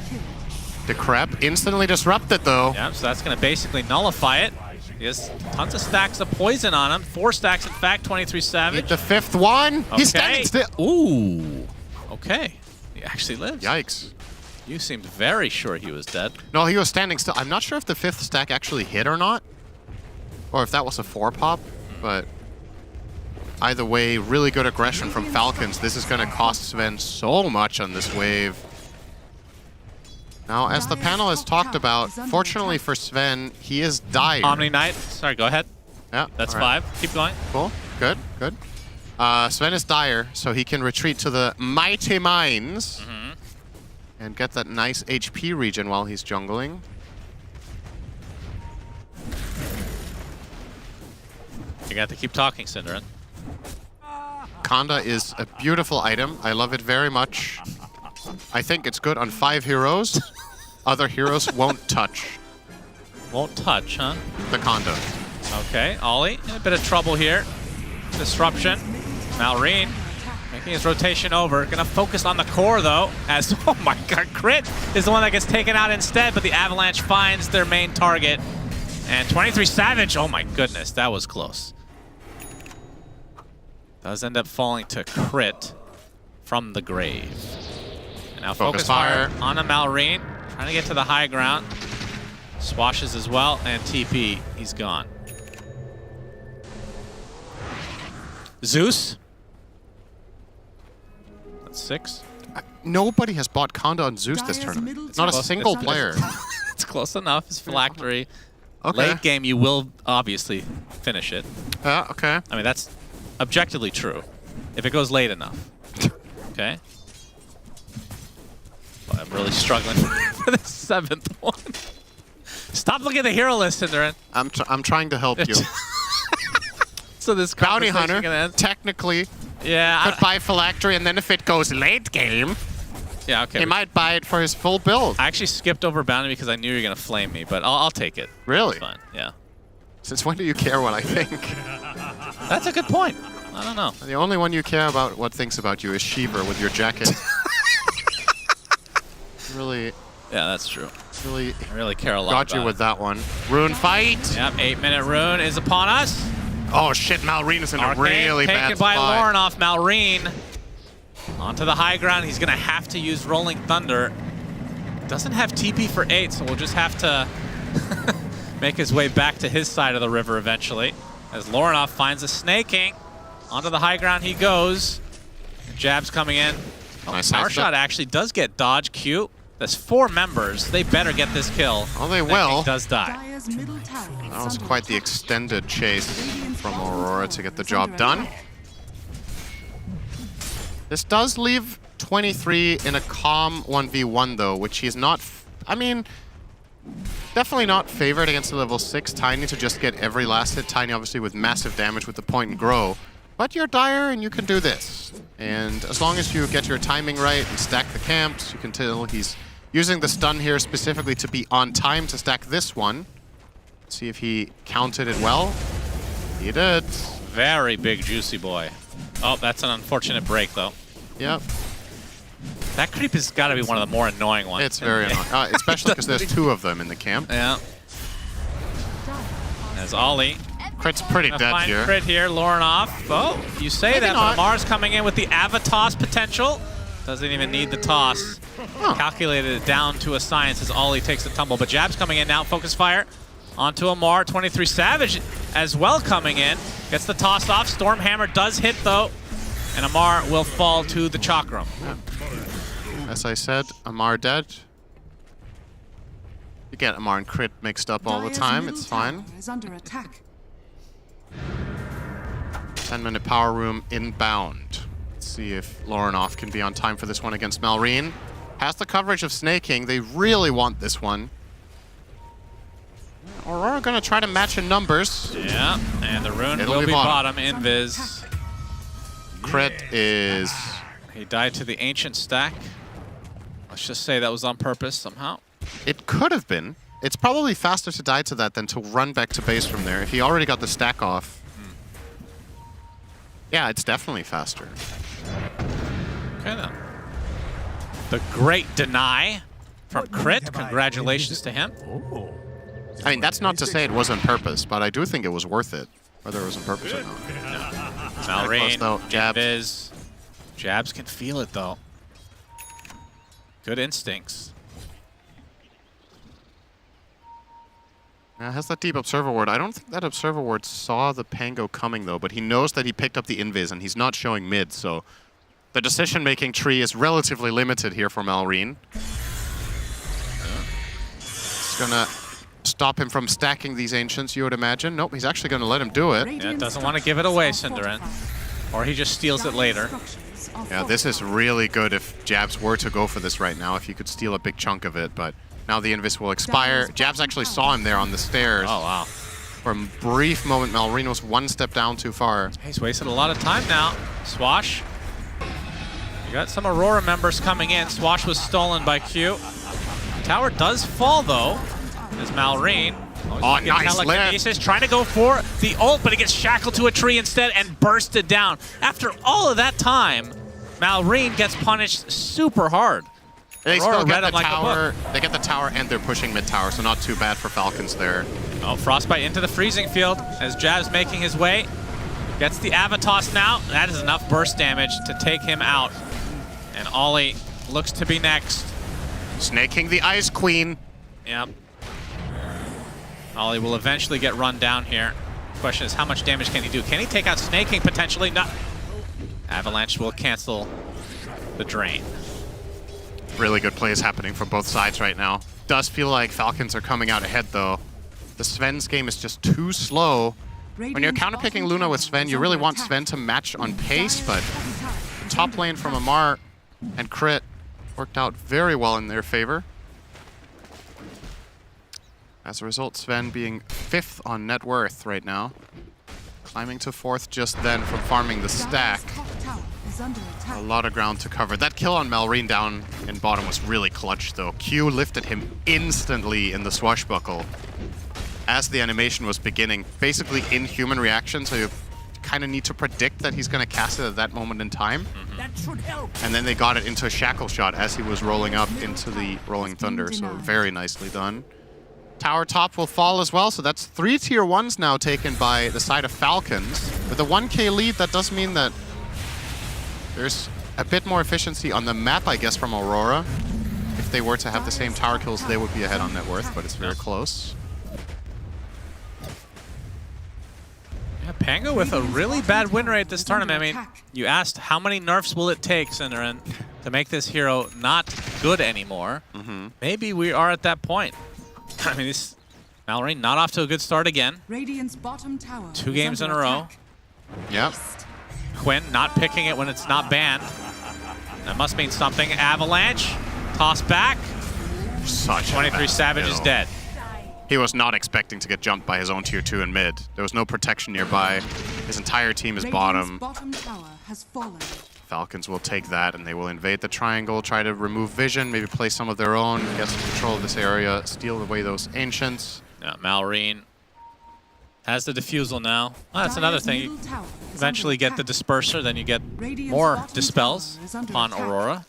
[SPEAKER 17] Decrep instantly disrupted, though.
[SPEAKER 20] Yeah, so that's going to basically nullify it. He has tons of stacks of poison on him. 4 stacks, in fact, 23 Savage.
[SPEAKER 17] Need the 5th one.
[SPEAKER 20] Okay.
[SPEAKER 17] He's standing still.
[SPEAKER 20] Ooh. Okay. He actually lives.
[SPEAKER 17] Yikes.
[SPEAKER 20] You seemed very sure he was dead.
[SPEAKER 17] No, he was standing still. I'm not sure if the 5th stack actually hit or not. Or if that was a 4 pop, but either way, really good aggression from Falcons. This is going to cost Sven so much on this wave. Now, as the panel has talked about, fortunately for Sven, he is dire.
[SPEAKER 20] Omni Knight. Sorry, go ahead.
[SPEAKER 17] Yeah,
[SPEAKER 20] That's
[SPEAKER 17] all right.
[SPEAKER 20] 5. Keep going.
[SPEAKER 17] Cool. Good, good. Sven is dire, so he can retreat to the Mighty Mines and get that nice HP regen while he's jungling.
[SPEAKER 20] You got to keep talking, Cinderin.
[SPEAKER 17] Conda is a beautiful item. I love it very much. I think it's good on 5 heroes. Other heroes won't touch.
[SPEAKER 20] Won't touch, huh?
[SPEAKER 17] The Conda.
[SPEAKER 20] Okay, Ollie, in a bit of trouble here. Disruption. Malrine making his rotation over. Gonna focus on the core, though, as, oh my god, Crit is the one that gets taken out instead, but the Avalanche finds their main target. And 23 Savage, oh my goodness, that was close. Does end up falling to Crit from the grave. And now focus fire on a Malrine, trying to get to the high ground. Swashes as well, and TP, he's gone. Zeus. That's 6.
[SPEAKER 17] Nobody has bought Conda on Zeus this tournament. Not a single player.
[SPEAKER 20] It's It's close enough. It's phylactery.
[SPEAKER 17] Okay.
[SPEAKER 20] Late game, you will obviously finish it.
[SPEAKER 17] Yeah, okay.
[SPEAKER 20] I mean, that's objectively true. If it goes late enough. Okay? But I'm really struggling for the 7th one. Stop looking at the hero list, Cinderin.
[SPEAKER 17] I'm trying to help you.
[SPEAKER 20] So this
[SPEAKER 17] Bounty
[SPEAKER 20] conversation
[SPEAKER 17] Hunter,
[SPEAKER 20] can end.
[SPEAKER 17] technically,
[SPEAKER 20] Yeah.
[SPEAKER 17] could buy phylactery, and then if it goes late game,
[SPEAKER 20] Yeah, okay.
[SPEAKER 17] he might buy it for his full build.
[SPEAKER 20] I actually skipped over Bounty because I knew you were going to flame me, but I'll take it.
[SPEAKER 17] Really?
[SPEAKER 20] It's fine, yeah.
[SPEAKER 17] Since when do you care what I think?
[SPEAKER 20] That's a good point. I don't know.
[SPEAKER 17] The only one you care about what thinks about you is Sheever with your jacket. Really,
[SPEAKER 20] Yeah, that's true.
[SPEAKER 17] really
[SPEAKER 20] I really care a lot
[SPEAKER 17] got
[SPEAKER 20] about
[SPEAKER 17] you with
[SPEAKER 20] it.
[SPEAKER 17] that one. Rune fight!
[SPEAKER 20] Yep, 8-minute rune is upon us.
[SPEAKER 17] Oh shit, Malrine is in a
[SPEAKER 20] Arcane
[SPEAKER 17] really bad
[SPEAKER 20] taken by
[SPEAKER 17] spot.
[SPEAKER 20] Lauren off Malrine. Onto the high ground. He's going to have to use Rolling Thunder. Doesn't have TP for 8, so we'll just have to make his way back to his side of the river eventually. As Lorenoff finds a snaking. Onto the high ground he goes. Jab's coming in. Oh,
[SPEAKER 17] Nice
[SPEAKER 20] power
[SPEAKER 17] side step.
[SPEAKER 20] shot actually does get dodge. Cute. There's 4 members. They better get this kill.
[SPEAKER 17] Oh, they
[SPEAKER 20] That
[SPEAKER 17] will.
[SPEAKER 20] king does die.
[SPEAKER 19] Dire's middle tower is
[SPEAKER 17] That was
[SPEAKER 19] under
[SPEAKER 17] quite the
[SPEAKER 19] attack.
[SPEAKER 17] extended chase from Aurora to get the job done. This does leave 23 in a calm 1v1 though, which he's not, I mean, definitely not favored against a level 6 Tiny to just get every last hit. Tiny obviously with massive damage with the point and grow. But you're Dire and you can do this. And as long as you get your timing right and stack the camps, you can tell he's using the stun here specifically to be on time to stack this one. See if he counted it well. He did.
[SPEAKER 20] Very big juicy boy. Oh, that's an unfortunate break though.
[SPEAKER 17] Yep.
[SPEAKER 20] That creep has got to be one of the more annoying ones.
[SPEAKER 17] It's very annoying, especially because there's 2 of them in the camp.
[SPEAKER 20] Yeah. As Ollie.
[SPEAKER 17] Crit's pretty
[SPEAKER 20] Gonna
[SPEAKER 17] dead
[SPEAKER 20] find
[SPEAKER 17] here.
[SPEAKER 20] Crit here, Lorenoff. Oh, you say
[SPEAKER 17] Maybe
[SPEAKER 20] that,
[SPEAKER 17] not.
[SPEAKER 20] but Mars coming in with the Avatos potential. Doesn't even need the toss. Calculated it down to a science as Ollie takes a tumble. But Jab's coming in now, focus fire. Onto Amar, 23 Savage as well coming in. Gets the toss off. Stormhammer does hit though. And Amar will fall to the Chakram.
[SPEAKER 17] As I said, Amar dead. You get Amar and Crit mixed up all the
[SPEAKER 19] Dire's
[SPEAKER 17] time,
[SPEAKER 19] middle
[SPEAKER 17] it's fine.
[SPEAKER 19] tower is under attack.
[SPEAKER 17] 10-minute power room inbound. Let's see if Lorenoff can be on time for this one against Malrine. Has the coverage of snaking. They really want this one. Aurora gonna try to match in numbers.
[SPEAKER 20] Yeah, and the rune
[SPEAKER 17] It'll
[SPEAKER 20] will
[SPEAKER 17] be
[SPEAKER 20] be
[SPEAKER 17] bottom.
[SPEAKER 20] bottom. Invis.
[SPEAKER 17] Crit is...
[SPEAKER 20] He died to the ancient stack. Let's just say that was on purpose somehow.
[SPEAKER 17] It could have been. It's probably faster to die to that than to run back to base from there. If he already got the stack off. Yeah, it's definitely faster.
[SPEAKER 20] Okay then. The great deny from Crit. Congratulations to him.
[SPEAKER 17] I mean, that's not to say it was on purpose, but I do think it was worth it, whether it was on purpose or not.
[SPEAKER 20] Malrine,
[SPEAKER 17] though. Jabs.
[SPEAKER 20] Invis. Jabs can feel it though. Good instincts.
[SPEAKER 17] Has that deep Observer Ward. I don't think that Observer Ward saw the Pango coming, though, but he knows that he picked up the Invis, and he's not showing mid, so the decision-making tree is relatively limited here for Malrine. It's gonna stop him from stacking these Ancients, you would imagine. Nope, he's actually gonna let him do it.
[SPEAKER 20] Yeah, doesn't want to give it away, Cinderin. Or he just steals it later.
[SPEAKER 17] Yeah, this is really good if Jabs were to go for this right now, if you could steal a big chunk of it, but now the Invis will expire. Jabs actually saw him there on the stairs.
[SPEAKER 20] Oh, wow.
[SPEAKER 17] For a brief moment, Malrine was one step down too far.
[SPEAKER 20] He's wasted a lot of time now. Swash. You got some Aurora members coming in. Swash was stolen by Q. Tower does fall, though, as Malrine.
[SPEAKER 17] Oh, nice
[SPEAKER 20] telekinesis, trying to go for the ult, but it gets shackled to a tree instead and bursted down. After all of that time, Malrine gets punished super hard.
[SPEAKER 17] They
[SPEAKER 20] Aurora
[SPEAKER 17] still get
[SPEAKER 20] read
[SPEAKER 17] the
[SPEAKER 20] him like a
[SPEAKER 17] tower.
[SPEAKER 20] book.
[SPEAKER 17] They get the tower and they're pushing mid tower, so not too bad for Falcons there.
[SPEAKER 20] Oh, Frostbite into the freezing field as Jab's making his way. Gets the Avatos now. That is enough burst damage to take him out. And Ollie looks to be next.
[SPEAKER 17] Snaking the Ice Queen.
[SPEAKER 20] Yep. Ollie will eventually get run down here. Question is, how much damage can he do? Can he take out Snaking potentially? No. Avalanche will cancel the drain.
[SPEAKER 17] Really good plays happening from both sides right now. does feel like Falcons are coming out ahead, though. The Sven's game is just too slow. When you're counterpicking Luna with Sven, you really want Sven to match on pace, but the top lane from Amar and Crit worked out very well in their favor. As a result, Sven being 5th on net worth right now. Climbing to 4th just then from farming the stack. A lot of ground to cover. That kill on Malrine down in bottom was really clutch, though. Q lifted him instantly in the swashbuckle as the animation was beginning. Basically inhuman reaction, so you kind of need to predict that he's going to cast it at that moment in time.
[SPEAKER 21] That should help.
[SPEAKER 17] And then they got it into a shackle shot as he was rolling up into the Rolling Thunder, so very nicely done. Tower top will fall as well, so that's 3 tier 1s now taken by the side of Falcons. With a 1k lead, that does mean that there's a bit more efficiency on the map, I guess, from Aurora. If they were to have the same tower kills, they would be ahead on net worth, but it's very close.
[SPEAKER 20] Yeah, Pango with a really bad win rate this tournament. I mean, you asked how many nerfs will it take, Cinderin, to make this hero not good anymore. Maybe we are at that point. I mean, this Malrine not off to a good start again.
[SPEAKER 19] Radiant's bottom tower
[SPEAKER 20] 2 games in a row.
[SPEAKER 17] Yep.
[SPEAKER 20] Quinn not picking it when it's not banned. That must mean something. Avalanche, toss back.
[SPEAKER 17] Such
[SPEAKER 20] 23 Savage is dead.
[SPEAKER 17] He was not expecting to get jumped by his own tier 2 in mid. There was no protection nearby. His entire team is bottom.
[SPEAKER 19] Bottom tower has fallen.
[SPEAKER 17] Falcons will take that and they will invade the triangle, try to remove vision, maybe play some of their own, get some control of this area, steal away those ancients.
[SPEAKER 20] Yeah, Malrine has the diffusal now. Well, that's another thing. You eventually get the disperser, then you get more dispels upon Aurora.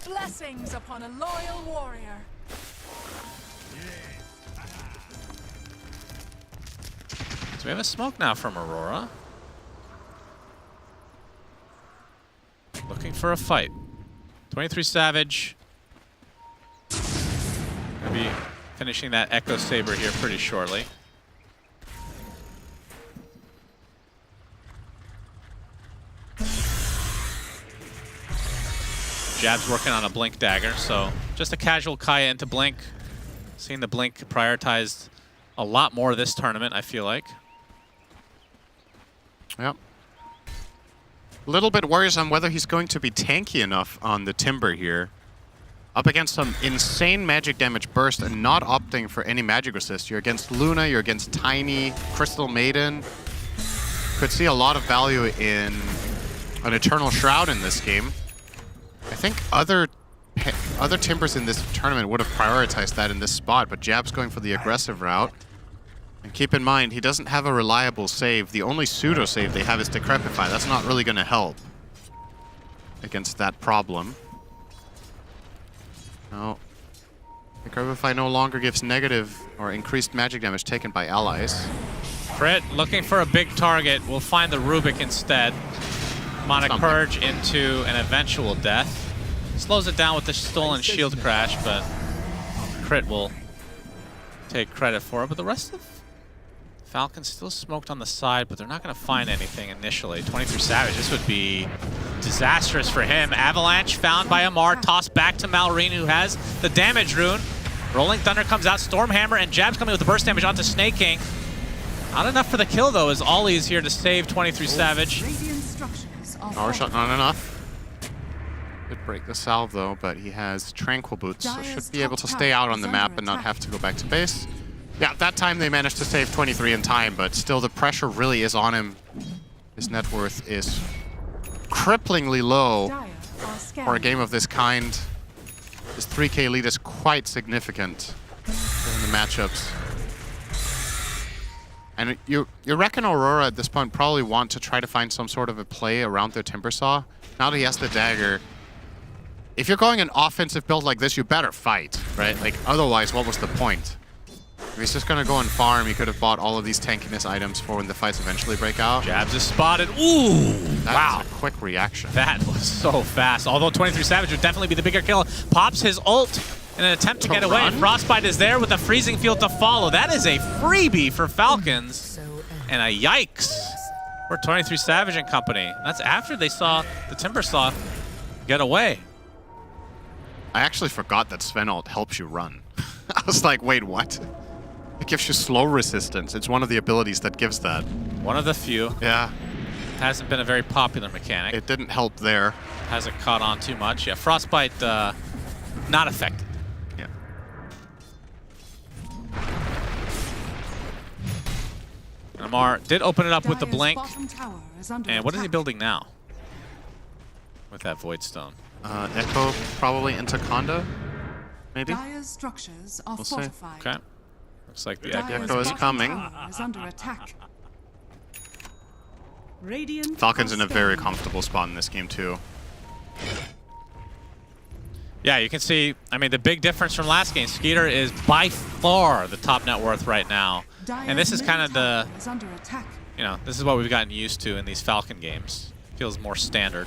[SPEAKER 19] Blessings upon a loyal warrior.
[SPEAKER 20] So we have a smoke now from Aurora. Looking for a fight. 23 Savage. Gonna be finishing that Echo Saber here pretty shortly. Jab's working on a Blink Dagger, so just a casual Kaya into Blink. Seeing the Blink prioritized a lot more this tournament, I feel like.
[SPEAKER 17] Yep. A little bit worrisome whether he's going to be tanky enough on the Timber here. Up against some insane magic damage burst and not opting for any magic resist. You're against Luna, you're against Tiny, Crystal Maiden. Could see a lot of value in an Eternal Shroud in this game. I think other Timbers in this tournament would have prioritized that in this spot, but Jab's going for the aggressive route. And keep in mind, he doesn't have a reliable save. The only pseudo save they have is Decrepify. That's not really going to help against that problem. No. Decrepify no longer gives negative or increased magic damage taken by allies.
[SPEAKER 20] Crit looking for a big target. We'll find the Rubik instead. Demonic Purge into an eventual death. Slows it down with the stolen shield crash, but Crit will take credit for it. But the rest of Falcons still smoked on the side, but they're not going to find anything initially. 23 Savage, this would be disastrous for him. Avalanche found by Amar, tossed back to Malrine, who has the damage rune. Rolling Thunder comes out, Stormhammer, and Jab's coming with the burst damage onto Snake King. Not enough for the kill, though, as Ollie is here to save 23 Savage.
[SPEAKER 17] Power shot not enough. Could break the salve, though, but he has Tranquil Boots, so should be able to stay out on the map and not have to go back to base. Yeah, that time they managed to save 23 in time, but still the pressure really is on him. His net worth is cripplingly low for a game of this kind. His 3k lead is quite significant in the matchups. And you reckon Aurora at this point probably want to try to find some sort of a play around their Timbersaw. Now that he has the dagger, if you're going an offensive build like this, you better fight, right? Like, otherwise, what was the point? If he's just gonna go and farm, he could have bought all of these tankiness items for when the fights eventually break out.
[SPEAKER 20] Jabs is spotted. Ooh!
[SPEAKER 17] That was a quick reaction.
[SPEAKER 20] That was so fast. Although 23 Savage would definitely be the bigger kill. Pops his ult in an attempt to get away. Frostbite is there with a freezing field to follow. That is a freebie for Falcons. And a yikes for 23 Savage and company. That's after they saw the Timbersaw get away.
[SPEAKER 17] I actually forgot that Sven ult helps you run. I was like, wait, what? It gives you slow resistance. It's one of the abilities that gives that.
[SPEAKER 20] One of the few.
[SPEAKER 17] Yeah.
[SPEAKER 20] Hasn't been a very popular mechanic.
[SPEAKER 17] It didn't help there.
[SPEAKER 20] Hasn't caught on too much. Yeah, Frostbite, not effective.
[SPEAKER 17] Yeah.
[SPEAKER 20] Amar did open it up with the
[SPEAKER 19] Dire's
[SPEAKER 20] blink.
[SPEAKER 19] bottom tower is under
[SPEAKER 20] And what is he
[SPEAKER 19] attack.
[SPEAKER 20] building now? With that Void Stone.
[SPEAKER 17] Echo probably into Conda, maybe?
[SPEAKER 19] Dire's structures are
[SPEAKER 17] We'll see.
[SPEAKER 19] fortified.
[SPEAKER 20] Okay. Looks like the
[SPEAKER 19] Dire's
[SPEAKER 17] Echo is
[SPEAKER 19] bottom
[SPEAKER 17] coming.
[SPEAKER 19] tower is under attack. Radiant
[SPEAKER 17] Falcons
[SPEAKER 19] are
[SPEAKER 17] in a very
[SPEAKER 19] scanning.
[SPEAKER 17] comfortable spot in this game too.
[SPEAKER 20] Yeah, you can see, I mean, the big difference from last game, Skeeter is by far the top net worth right now. And this is kind of the,
[SPEAKER 19] Is under attack.
[SPEAKER 20] you know, this is what we've gotten used to in these Falcon games. Feels more standard.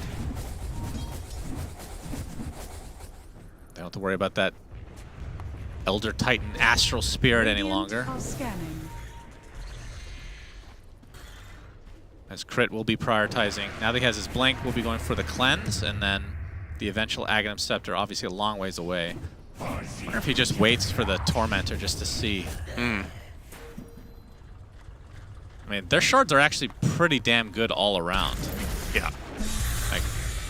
[SPEAKER 20] They don't have to worry about that Elder Titan Astral Spirit any longer.
[SPEAKER 19] Are scanning.
[SPEAKER 20] As Crit will be prioritizing. Now that he has his Blink, we'll be going for the Cleanse, and then the eventual Aghanim Scepter, obviously a long ways away. I wonder if he just waits for the Tormentor just to see. I mean, their shards are actually pretty damn good all around.
[SPEAKER 17] Yeah.
[SPEAKER 20] Like,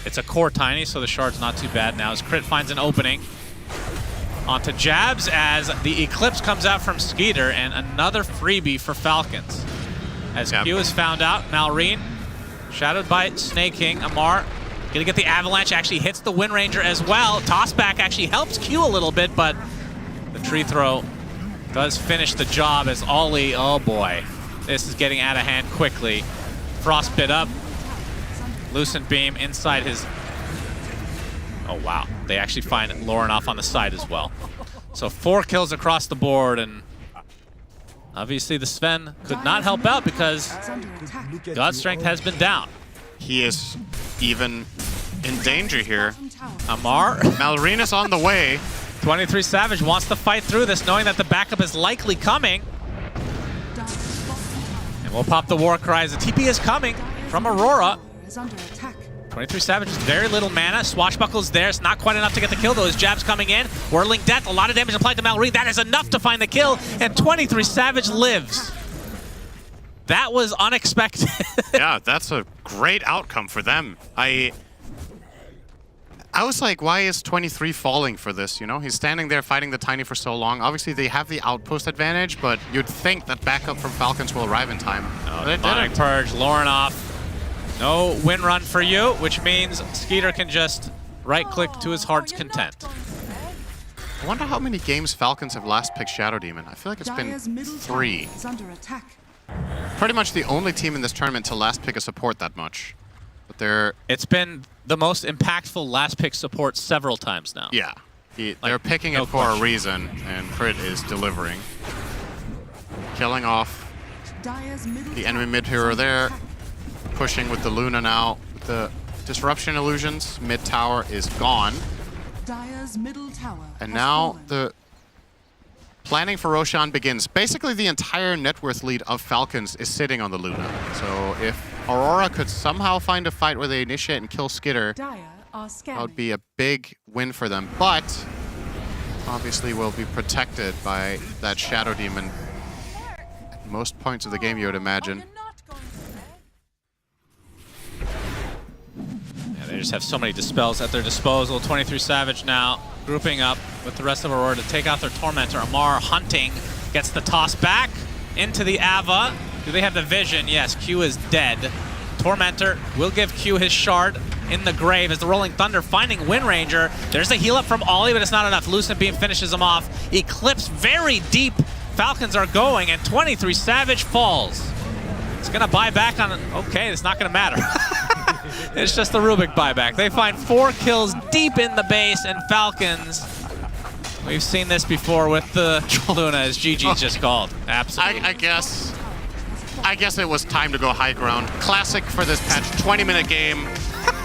[SPEAKER 20] it's a core tiny, so the shard's not too bad now as Crit finds an opening. Onto Jabs as the Eclipse comes out from Skeeter, and another freebie for Falcons. As Q is found out, Malrine, shadowed by Snake King. Amar gonna get the Avalanche, actually hits the Wind Ranger as well. Tossback actually helps Q a little bit, but the tree throw does finish the job as Ollie, oh boy, this is getting out of hand quickly. Frostbit up, Lucent Beam inside his, oh wow, they actually find Lauren off on the side as well. So 4 kills across the board, and obviously the Sven could not help out because God's Strength has been down.
[SPEAKER 17] He is even in danger here.
[SPEAKER 20] Amar.
[SPEAKER 17] Malrina's on the way.
[SPEAKER 20] 23 Savage wants to fight through this, knowing that the backup is likely coming. And we'll pop the war cry as the TP is coming from Aurora.
[SPEAKER 19] Is under attack.
[SPEAKER 20] 23 Savage is very little mana. Swashbuckle's there. It's not quite enough to get the kill, though. His jab's coming in. Whirling Death. A lot of damage applied to Malrine. That is enough to find the kill. And 23 Savage lives. That was unexpected.
[SPEAKER 17] Yeah, that's a great outcome for them. I was like, why is 23 falling for this, you know? He's standing there fighting the Tiny for so long. Obviously, they have the outpost advantage, but you'd think that backup from Falcons will arrive in time.
[SPEAKER 20] Oh, Demonic Purge, Lauren off. No win run for you, which means Skeeter can just right-click to his heart's content.
[SPEAKER 17] I wonder how many games Falcons have last picked Shadow Demon. I feel like it's
[SPEAKER 19] Dire's
[SPEAKER 17] been
[SPEAKER 19] middle
[SPEAKER 17] 3.
[SPEAKER 19] tower is under attack.
[SPEAKER 17] Pretty much the only team in this tournament to last pick a support that much. But they're...
[SPEAKER 20] It's been the most impactful last pick support several times now.
[SPEAKER 17] Yeah. They're picking it for a reason, and Crit is delivering. Killing off
[SPEAKER 19] Dire's middle
[SPEAKER 17] the enemy mid hero there. Pushing with the Luna now. The Disruption Illusions, mid tower is gone.
[SPEAKER 19] Dire's middle tower.
[SPEAKER 17] And
[SPEAKER 19] has
[SPEAKER 17] now
[SPEAKER 19] fallen.
[SPEAKER 17] the planning for Roshan begins. Basically, the entire net worth lead of Falcons is sitting on the Luna. So if Aurora could somehow find a fight where they initiate and kill Skitter,
[SPEAKER 19] Dire are scanning.
[SPEAKER 17] that would be a big win for them. But obviously will be protected by that Shadow Demon at most points of the game, you would imagine.
[SPEAKER 20] Yeah, they just have so many Dispels at their disposal. 23 Savage now grouping up with the rest of Aurora to take out their Tormentor. Amar hunting, gets the toss back into the Ava. Do they have the vision? Yes, Q is dead. Tormentor will give Q his shard in the grave as the Rolling Thunder finding Wind Ranger. There's a heal up from Ollie, but it's not enough. Lucent Beam finishes him off. Eclipse very deep. Falcons are going, and 23 Savage falls. It's gonna buy back on, okay, it's not gonna matter. It's just the Rubik buyback. They find 4 kills deep in the base, and Falcons, we've seen this before with the Luna, as GG's just called. Absolutely.
[SPEAKER 17] I guess it was time to go high ground. Classic for this patch, 20-minute game.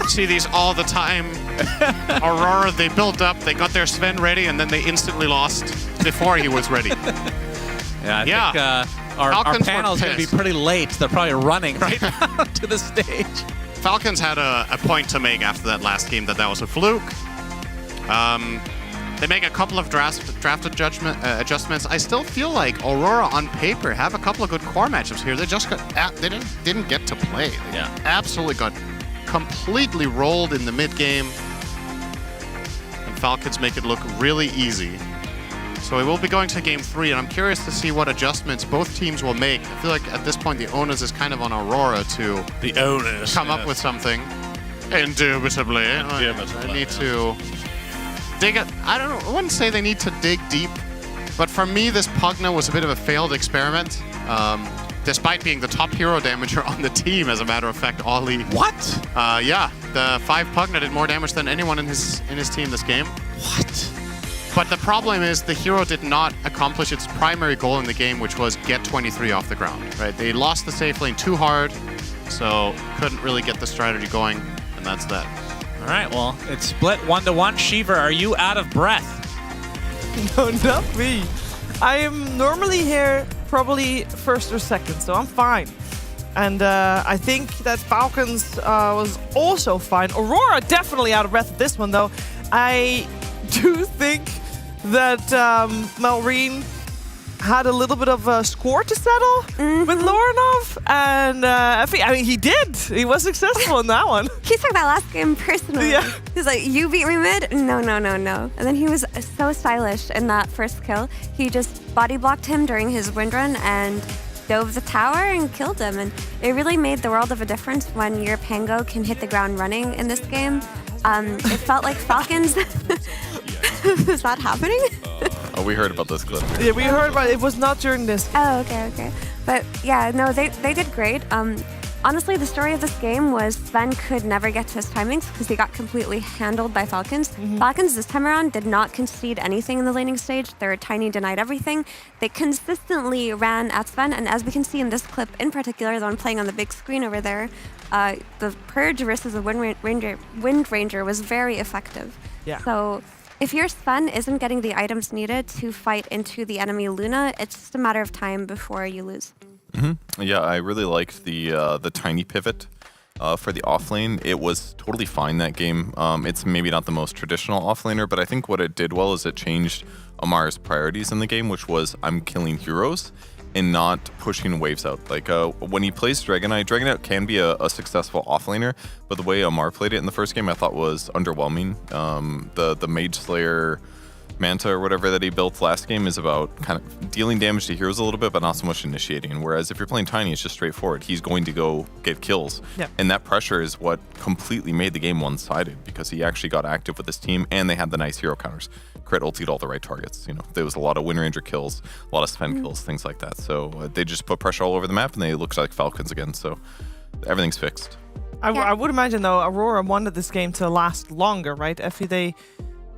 [SPEAKER 17] See these all the time. Aurora, they built up, they got their Sven ready, and then they instantly lost before he was ready.
[SPEAKER 20] Yeah, I think our panel's going to be pretty late. They're probably running right now to the stage.
[SPEAKER 17] Falcons had a point to make after that last game that was a fluke. They make a couple of draft adjustments. I still feel like Aurora on paper have a couple of good core matchups here. They just didn't get to play. They absolutely got completely rolled in the mid game. And Falcons make it look really easy. So we will be going to game 3, and I'm curious to see what adjustments both teams will make. I feel like at this point the onus is kind of on Aurora to come up with something. Indubitably. I need to dig it. I wouldn't say they need to dig deep, but for me this Pugna was a bit of a failed experiment. Despite being the top hero damager on the team, as a matter of fact, Ollie.
[SPEAKER 14] What?
[SPEAKER 17] Yeah, the 5 Pugna did more damage than anyone in his team this game.
[SPEAKER 14] What?
[SPEAKER 17] But the problem is the hero did not accomplish its primary goal in the game, which was get 23 off the ground. Right? They lost the safe lane too hard, so couldn't really get the strategy going, and that's that.
[SPEAKER 20] All right, well, it's split 1-1. Shiver, are you out of breath?
[SPEAKER 6] No, not me. I am normally here probably first or second, so I'm fine. And I think that Falcons was also fine. Aurora definitely out of breath at this one, though. I do think that Malrine had a little bit of a score to settle with Lorinov, and I mean, he did. He was successful in that one.
[SPEAKER 15] He took that last game personally.
[SPEAKER 6] Yeah.
[SPEAKER 15] He's like, you beat me mid? No, no, no, no. And then he was so stylish in that first kill. He just body blocked him during his wind run and dove the tower and killed him. And it really made the world of a difference when your Pango can hit the ground running in this game. It felt like Falcons. Is that happening?
[SPEAKER 4] Oh, we heard about this clip.
[SPEAKER 6] Yeah, we heard about it. It was not during this.
[SPEAKER 15] Oh, okay. But yeah, no, they did great. Honestly, the story of this game was Sven could never get to his timings because he got completely handled by Falcons. Falcons this time around did not concede anything in the laning stage. Their Tiny denied everything. They consistently ran at Sven, and as we can see in this clip in particular, the one playing on the big screen over there, the Purge versus the Wind Ranger was very effective.
[SPEAKER 6] Yeah.
[SPEAKER 15] So if your Sven isn't getting the items needed to fight into the enemy Luna, it's just a matter of time before you lose.
[SPEAKER 4] Yeah, I really liked the Tiny pivot for the offlane. It was totally fine that game. It's maybe not the most traditional offlaner, but I think what it did well is it changed Amar's priorities in the game, which was I'm killing heroes and not pushing waves out. Like when he plays Dragon Knight can be a successful offlaner, but the way Amar played it in the first game I thought was underwhelming. The Mage Slayer Manta or whatever that he built last game is about kind of dealing damage to heroes a little bit, but not so much initiating. Whereas if you're playing Tiny, it's just straightforward. He's going to go get kills.
[SPEAKER 6] Yeah.
[SPEAKER 4] And that pressure is what completely made the game one-sided because he actually got active with his team and they had the nice hero counters. Crit ultied all the right targets. You know, there was a lot of Wind Ranger kills, a lot of Sven kills, things like that. So they just put pressure all over the map and they looked like Falcons again. So everything's fixed.
[SPEAKER 6] I would imagine, though, Aurora wanted this game to last longer, right? Effie,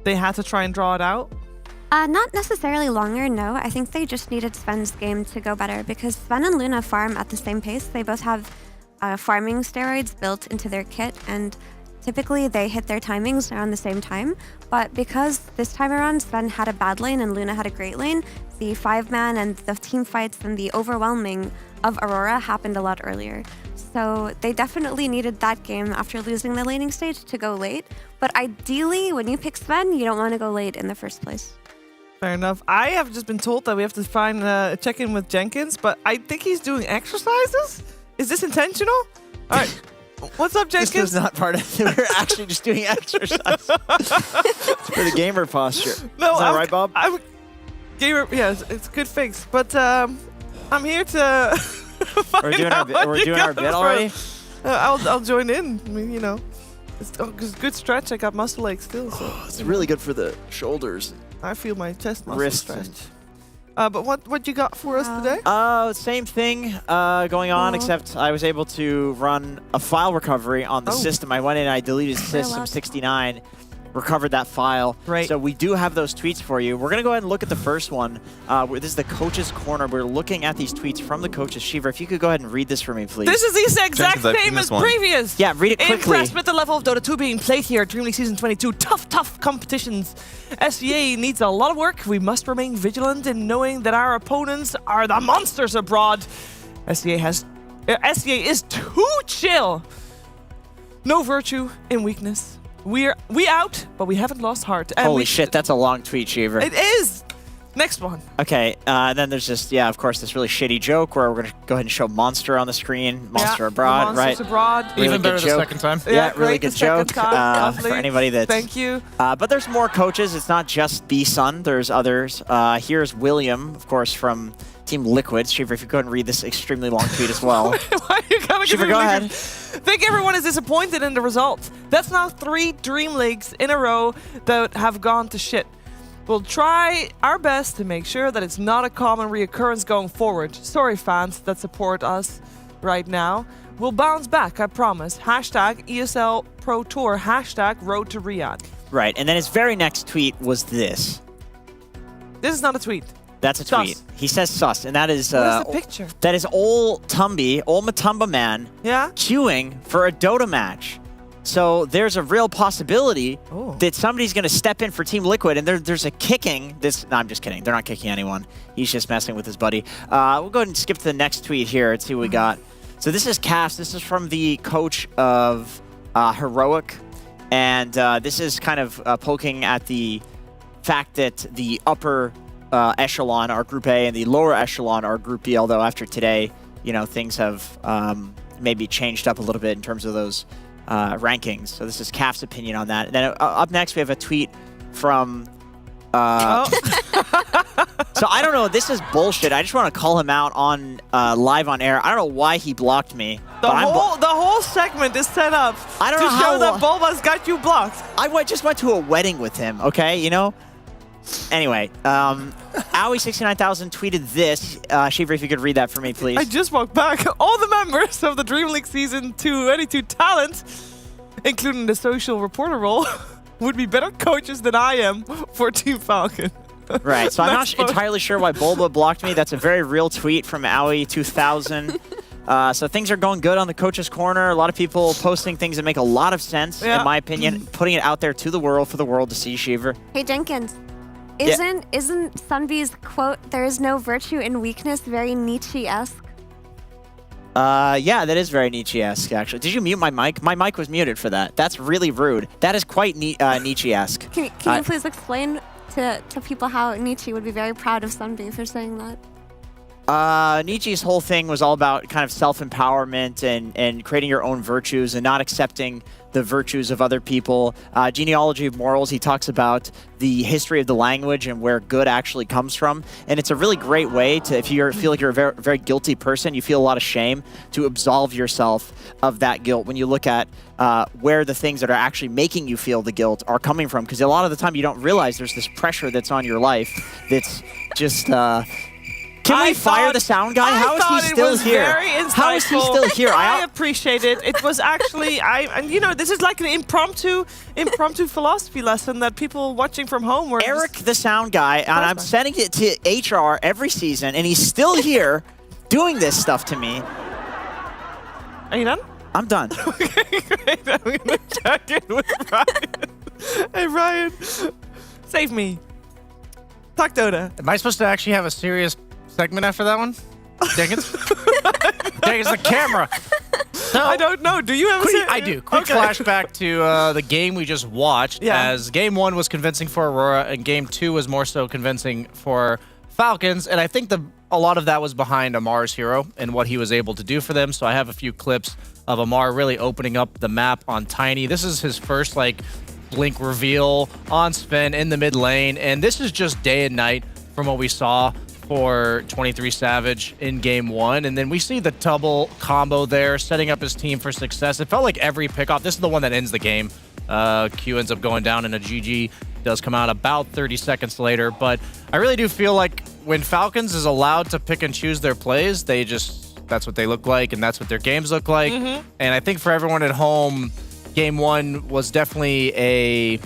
[SPEAKER 6] they had to try and draw it out?
[SPEAKER 15] Not necessarily longer, no. I think they just needed Sven's game to go better because Sven and Luna farm at the same pace. They both have farming steroids built into their kit, and typically they hit their timings around the same time. But because this time around Sven had a bad lane and Luna had a great lane, the 5-man and the team fights and the overwhelming of Aurora happened a lot earlier. So they definitely needed that game after losing the laning stage to go late. But ideally, when you pick Sven, you don't want to go late in the first place.
[SPEAKER 6] Fair enough. I have just been told that we have to find check in with Jenkins, but I think he's doing exercises. Is this intentional? All right. What's up, Jenkins?
[SPEAKER 10] This was not part of it. We're actually just doing exercise. It's for the gamer posture.
[SPEAKER 6] No,
[SPEAKER 10] is that right, Bob?
[SPEAKER 6] Gamer, yeah, it's a good fix. But I'm here to
[SPEAKER 10] We're doing our bit already?
[SPEAKER 6] I'll join in. I mean, you know, it's a good stretch. I got muscle aches still. So
[SPEAKER 10] it's really good for the shoulders.
[SPEAKER 6] I feel my chest muscle
[SPEAKER 10] wrist
[SPEAKER 6] stretch. But what you got for us today?
[SPEAKER 10] Same thing going on, except I was able to run a file recovery on the system. I went in and I deleted system 69, recovered that file.
[SPEAKER 6] Right.
[SPEAKER 10] So we do have those tweets for you. We're going to go ahead and look at the first one. This is the Coach's Corner. We're looking at these tweets from the coaches. Shiva, if you could go ahead and read this for me, please.
[SPEAKER 6] This is the exact same as previous.
[SPEAKER 10] Yeah, read it quickly.
[SPEAKER 6] Impressed with the level of Dota 2 being played here at DreamLeague Season 22. Tough competitions. SEA needs a lot of work. We must remain vigilant in knowing that our opponents are the monsters abroad. SEA is too chill. No virtue in weakness. We out, but we haven't lost heart. And
[SPEAKER 10] Holy shit, that's a long tweet, Shiver.
[SPEAKER 6] It is. Next one.
[SPEAKER 10] Okay, then there's just, of course, this really shitty joke where we're going to go ahead and show Monster on the screen. Monster Abroad, right?
[SPEAKER 6] Monsters Abroad.
[SPEAKER 10] Really
[SPEAKER 14] Even better
[SPEAKER 10] good
[SPEAKER 14] the
[SPEAKER 10] joke.
[SPEAKER 14] second time.
[SPEAKER 10] Yeah, really
[SPEAKER 6] great,
[SPEAKER 10] good
[SPEAKER 6] the second
[SPEAKER 10] joke
[SPEAKER 6] time.
[SPEAKER 10] for
[SPEAKER 6] Lovely.
[SPEAKER 10] anybody that's...
[SPEAKER 6] Thank you.
[SPEAKER 10] But there's more coaches. It's not just B-Sun. There's others. Here's William, of course, from Team Liquid. Shiver, if you go ahead and read this extremely long tweet as well.
[SPEAKER 6] Why are you coming
[SPEAKER 10] Shiver, go ahead.
[SPEAKER 6] I think everyone is disappointed in the results. That's now 3 Dream Leagues in a row that have gone to shit. We'll try our best to make sure that it's not a common reoccurrence going forward. Sorry, fans that support us right now. We'll bounce back, I promise. Hashtag ESL Pro Tour. Hashtag Road to Riyadh.
[SPEAKER 10] Right, and then his very next tweet was this.
[SPEAKER 6] This is not a tweet.
[SPEAKER 10] That's a tweet. He says sus, and that is...
[SPEAKER 6] What is the picture?
[SPEAKER 10] That is Ol Matumba Man, queuing for a Dota match. So there's a real possibility that somebody's going to step in for Team Liquid, and there's a kicking. No, I'm just kidding. They're not kicking anyone. He's just messing with his buddy. We'll go ahead and skip to the next tweet here and see what we got. So this is Cass. This is from the coach of Heroic, and this is kind of poking at the fact that the upper echelon are Group A and the lower echelon are Group B, although after today, things have maybe changed up a little bit in terms of those rankings. So this is Calf's opinion on that. And then up next, we have a tweet from... So I don't know. This is bullshit. I just want to call him out on live on air. I don't know why he blocked me.
[SPEAKER 6] The whole segment is set up
[SPEAKER 10] I don't
[SPEAKER 6] to
[SPEAKER 10] know
[SPEAKER 6] show
[SPEAKER 10] how
[SPEAKER 6] that Bulba's got you blocked.
[SPEAKER 10] I just went to a wedding with him, okay? Anyway, Owie69000 tweeted this. Shiver, if you could read that for me, please.
[SPEAKER 6] I just walked back. All the members of the Dream League Season 2 22 talent, including the social reporter role, would be better coaches than I am for Team Falcon.
[SPEAKER 10] Right, so I'm not entirely sure why Bulba blocked me. That's a very real tweet from Owie2000. So things are going good on the coach's corner. A lot of people posting things that make a lot of sense, in my opinion, putting it out there to the world for the world to see, Shiver.
[SPEAKER 15] Hey, Jenkins. Isn't Sunbee's quote, "There is no virtue in weakness," very Nietzsche-esque?
[SPEAKER 10] Yeah, that is very Nietzsche-esque, actually. Did you mute my mic? My mic was muted for that. That's really rude. That is quite Nietzsche-esque.
[SPEAKER 15] Can you please explain to people how Nietzsche would be very proud of Sunbee for saying that?
[SPEAKER 10] Nietzsche's whole thing was all about kind of self-empowerment and creating your own virtues and not accepting the virtues of other people. Genealogy of Morals, he talks about the history of the language and where good actually comes from. And it's a really great way to, if you feel like you're a very, very guilty person, you feel a lot of shame, to absolve yourself of that guilt when you look at where the things that are actually making you feel the guilt are coming from. Because a lot of the time you don't realize there's this pressure that's on your life that's just... Can we fire the sound guy? How is he still here? How is he still here?
[SPEAKER 6] I appreciate it. It was actually, this is like an impromptu philosophy lesson that people watching from home were.
[SPEAKER 10] Eric, the sound guy, and I'm sending it to HR every season, and he's still here doing this stuff to me.
[SPEAKER 6] Are you done?
[SPEAKER 10] I'm done.
[SPEAKER 6] Okay, great. I'm gonna check in with Ryan. Hey, Ryan, save me. Talk Dota.
[SPEAKER 14] Am I supposed to actually have a serious segment after that one? Jenkins? Jenkins, the camera.
[SPEAKER 6] No, I don't know. Do you have
[SPEAKER 14] I do. Quick flashback to the game we just watched, as Game 1 was convincing for Aurora, and Game 2 was more so convincing for Falcons, and I think a lot of that was behind Amar's hero and what he was able to do for them, so I have a few clips of Amar really opening up the map on Tiny. This is his first, blink reveal on Sven in the mid lane, and this is just day and night from what we saw for 23 Savage in Game 1, and then we see the double combo there, setting up his team for success. It felt like every pickoff, this is the one that ends the game. Q ends up going down in a GG, does come out about 30 seconds later, but I really do feel like when Falcons is allowed to pick and choose their plays, that's what they look like, and that's what their games look like. And I think for everyone at home, Game 1 was definitely a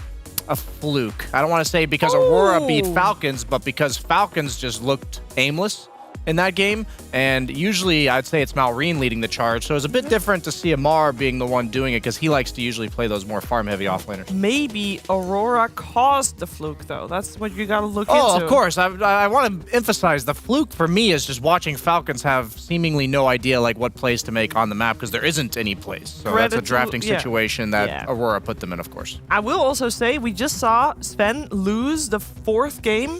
[SPEAKER 14] fluke. I don't want to say because Aurora beat Falcons, but because Falcons just looked aimless in that game, and usually I'd say it's Malrine leading the charge, so it's a bit different to see Amar being the one doing it, because he likes to usually play those more farm-heavy offlaners.
[SPEAKER 6] Maybe Aurora caused the fluke, though. That's what you gotta look into.
[SPEAKER 14] Oh, of course. I want to emphasize the fluke for me is just watching Falcons have seemingly no idea like what plays to make on the map, because there isn't any plays. So that's a drafting situation that Aurora put them in, of course.
[SPEAKER 6] I will also say we just saw Sven lose the third game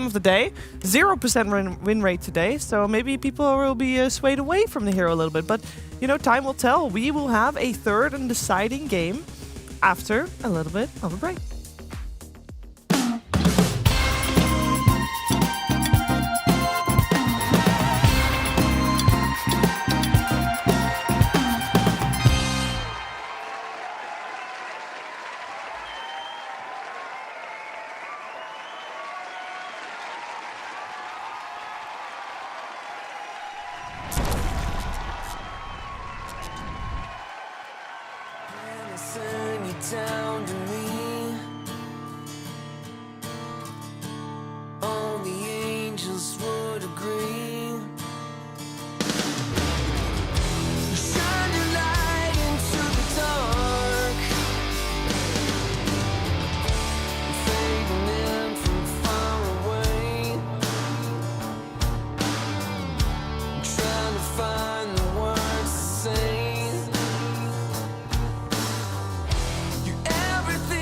[SPEAKER 6] of the day. 0% win rate today, so maybe people will be swayed away from the hero a little bit. But, you know, time will tell. We will have a third and deciding game after a little bit of a break.
[SPEAKER 1] Send you down to me. Only angels would agree. Shine your light into the dark, fading in from far away. Trying to find the words to say. Everything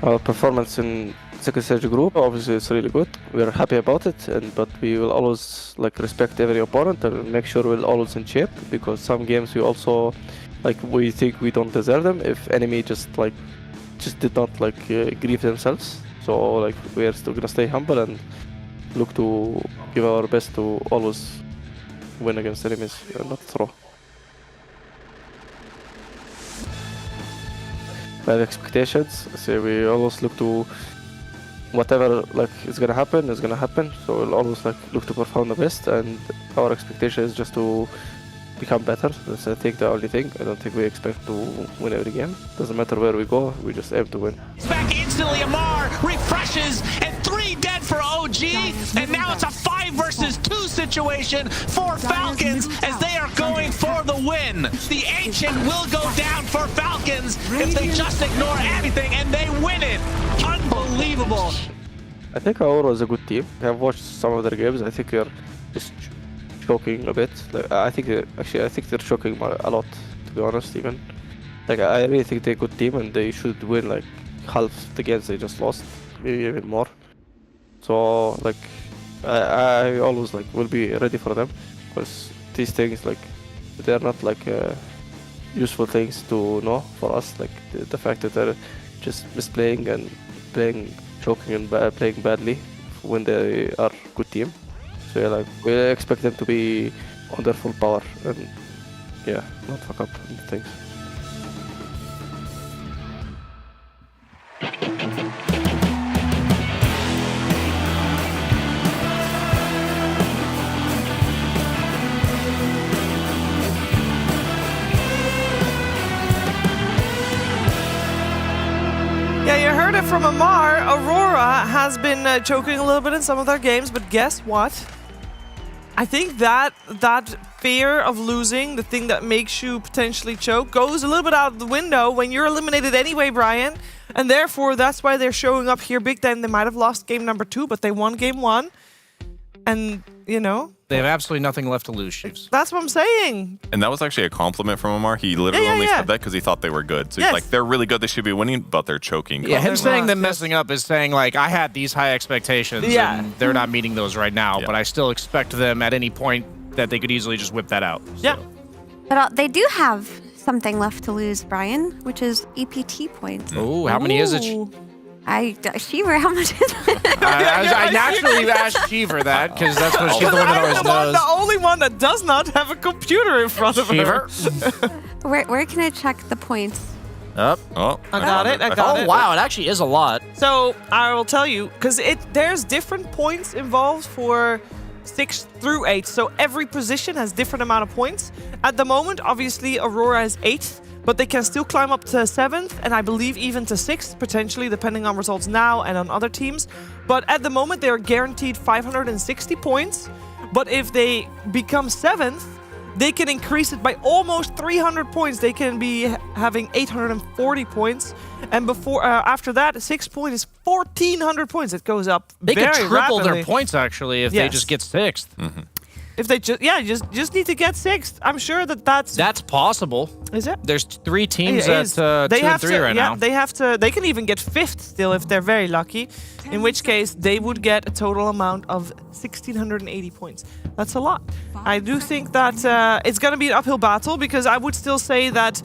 [SPEAKER 7] Our performance in second stage group, obviously, it's really good. We're happy about it, but we will always respect every opponent and make sure we're always in shape, because some games we also we think we don't deserve them if enemy just did not grieve themselves. So we are still gonna stay humble and look to give our best to always win against enemies and not throw. We have expectations, so we always look to whatever is gonna happen is gonna happen. So we'll always look to perform the best, and our expectation is just to become better. That's I think the only thing. I don't think we expect to win every game. Doesn't matter where we go, we just aim to win.
[SPEAKER 18] Back instantly, Amar refreshes, and 3 dead for OG, and now it's a 5 versus 2 situation for Falcons as they are going for the win. The Ancient will go down for Falcons if they just ignore everything, and they win it. Unbelievable.
[SPEAKER 7] I think Aurora is a good team. I've watched some of their games. I think they're just choking a bit. I think they're choking a lot, to be honest. Even I really think they're a good team, and they should win half the games they just lost, maybe even more. So I always will be ready for them, because these things they're not useful things to know for us. The fact that they're just misplaying and choking and playing badly when they are a good team. So we expect them to be on their full power and not fuck up things.
[SPEAKER 6] Yeah, you heard it from Amar. Aurora has been choking a little bit in some of their games, but guess what? I think that fear of losing, the thing that makes you potentially choke, goes a little bit out of the window when you're eliminated anyway, Brian. And therefore, that's why they're showing up here big time. They might have lost game number 2, but they won game 1. And,
[SPEAKER 14] They have absolutely nothing left to lose, Chiefs.
[SPEAKER 6] That's what I'm saying.
[SPEAKER 4] And that was actually a compliment from Amar. He literally only said that because he thought they were good. So he's they're really good, they should be winning, but they're choking.
[SPEAKER 14] Yeah, him saying them messing up is saying, I had these high expectations, and they're not meeting those right now, but I still expect them at any point that they could easily just whip that out. So.
[SPEAKER 6] Yeah.
[SPEAKER 15] But they do have something left to lose, Brian, which is EPT points.
[SPEAKER 14] Oh, how many is it?
[SPEAKER 15] Shiver, how much is it?
[SPEAKER 14] I naturally asked Shiver that, because that's what she's the one that always knows.
[SPEAKER 6] The only one that does not have a computer in front of her.
[SPEAKER 15] Where can I check the points?
[SPEAKER 6] I got it.
[SPEAKER 14] Oh, wow, it actually is a lot.
[SPEAKER 6] So I will tell you, because there's different points involved for 6 through 8. So every position has different amount of points. At the moment, obviously, Aurora is 8th, but they can still climb up to 7th, and I believe even to 6th, potentially, depending on results now and on other teams. But at the moment, they're guaranteed 560 points. But if they become 7th, they can increase it by almost 300 points. They can be having 840 points. And after that, 6th point is 1,400 points. It goes up
[SPEAKER 14] They
[SPEAKER 6] very
[SPEAKER 14] could triple
[SPEAKER 6] rapidly.
[SPEAKER 14] their points, actually, if they just get 6th.
[SPEAKER 4] Mm-hmm.
[SPEAKER 6] If they just need to get 6th. I'm sure that's
[SPEAKER 14] possible.
[SPEAKER 6] Is it?
[SPEAKER 14] There's 3 teams at 2 and 3 right now.
[SPEAKER 6] They can even get 5th still if they're very lucky. In which case they would get a total amount of 1,680 points. That's a lot. I do think that it's going to be an uphill battle, because I would still say that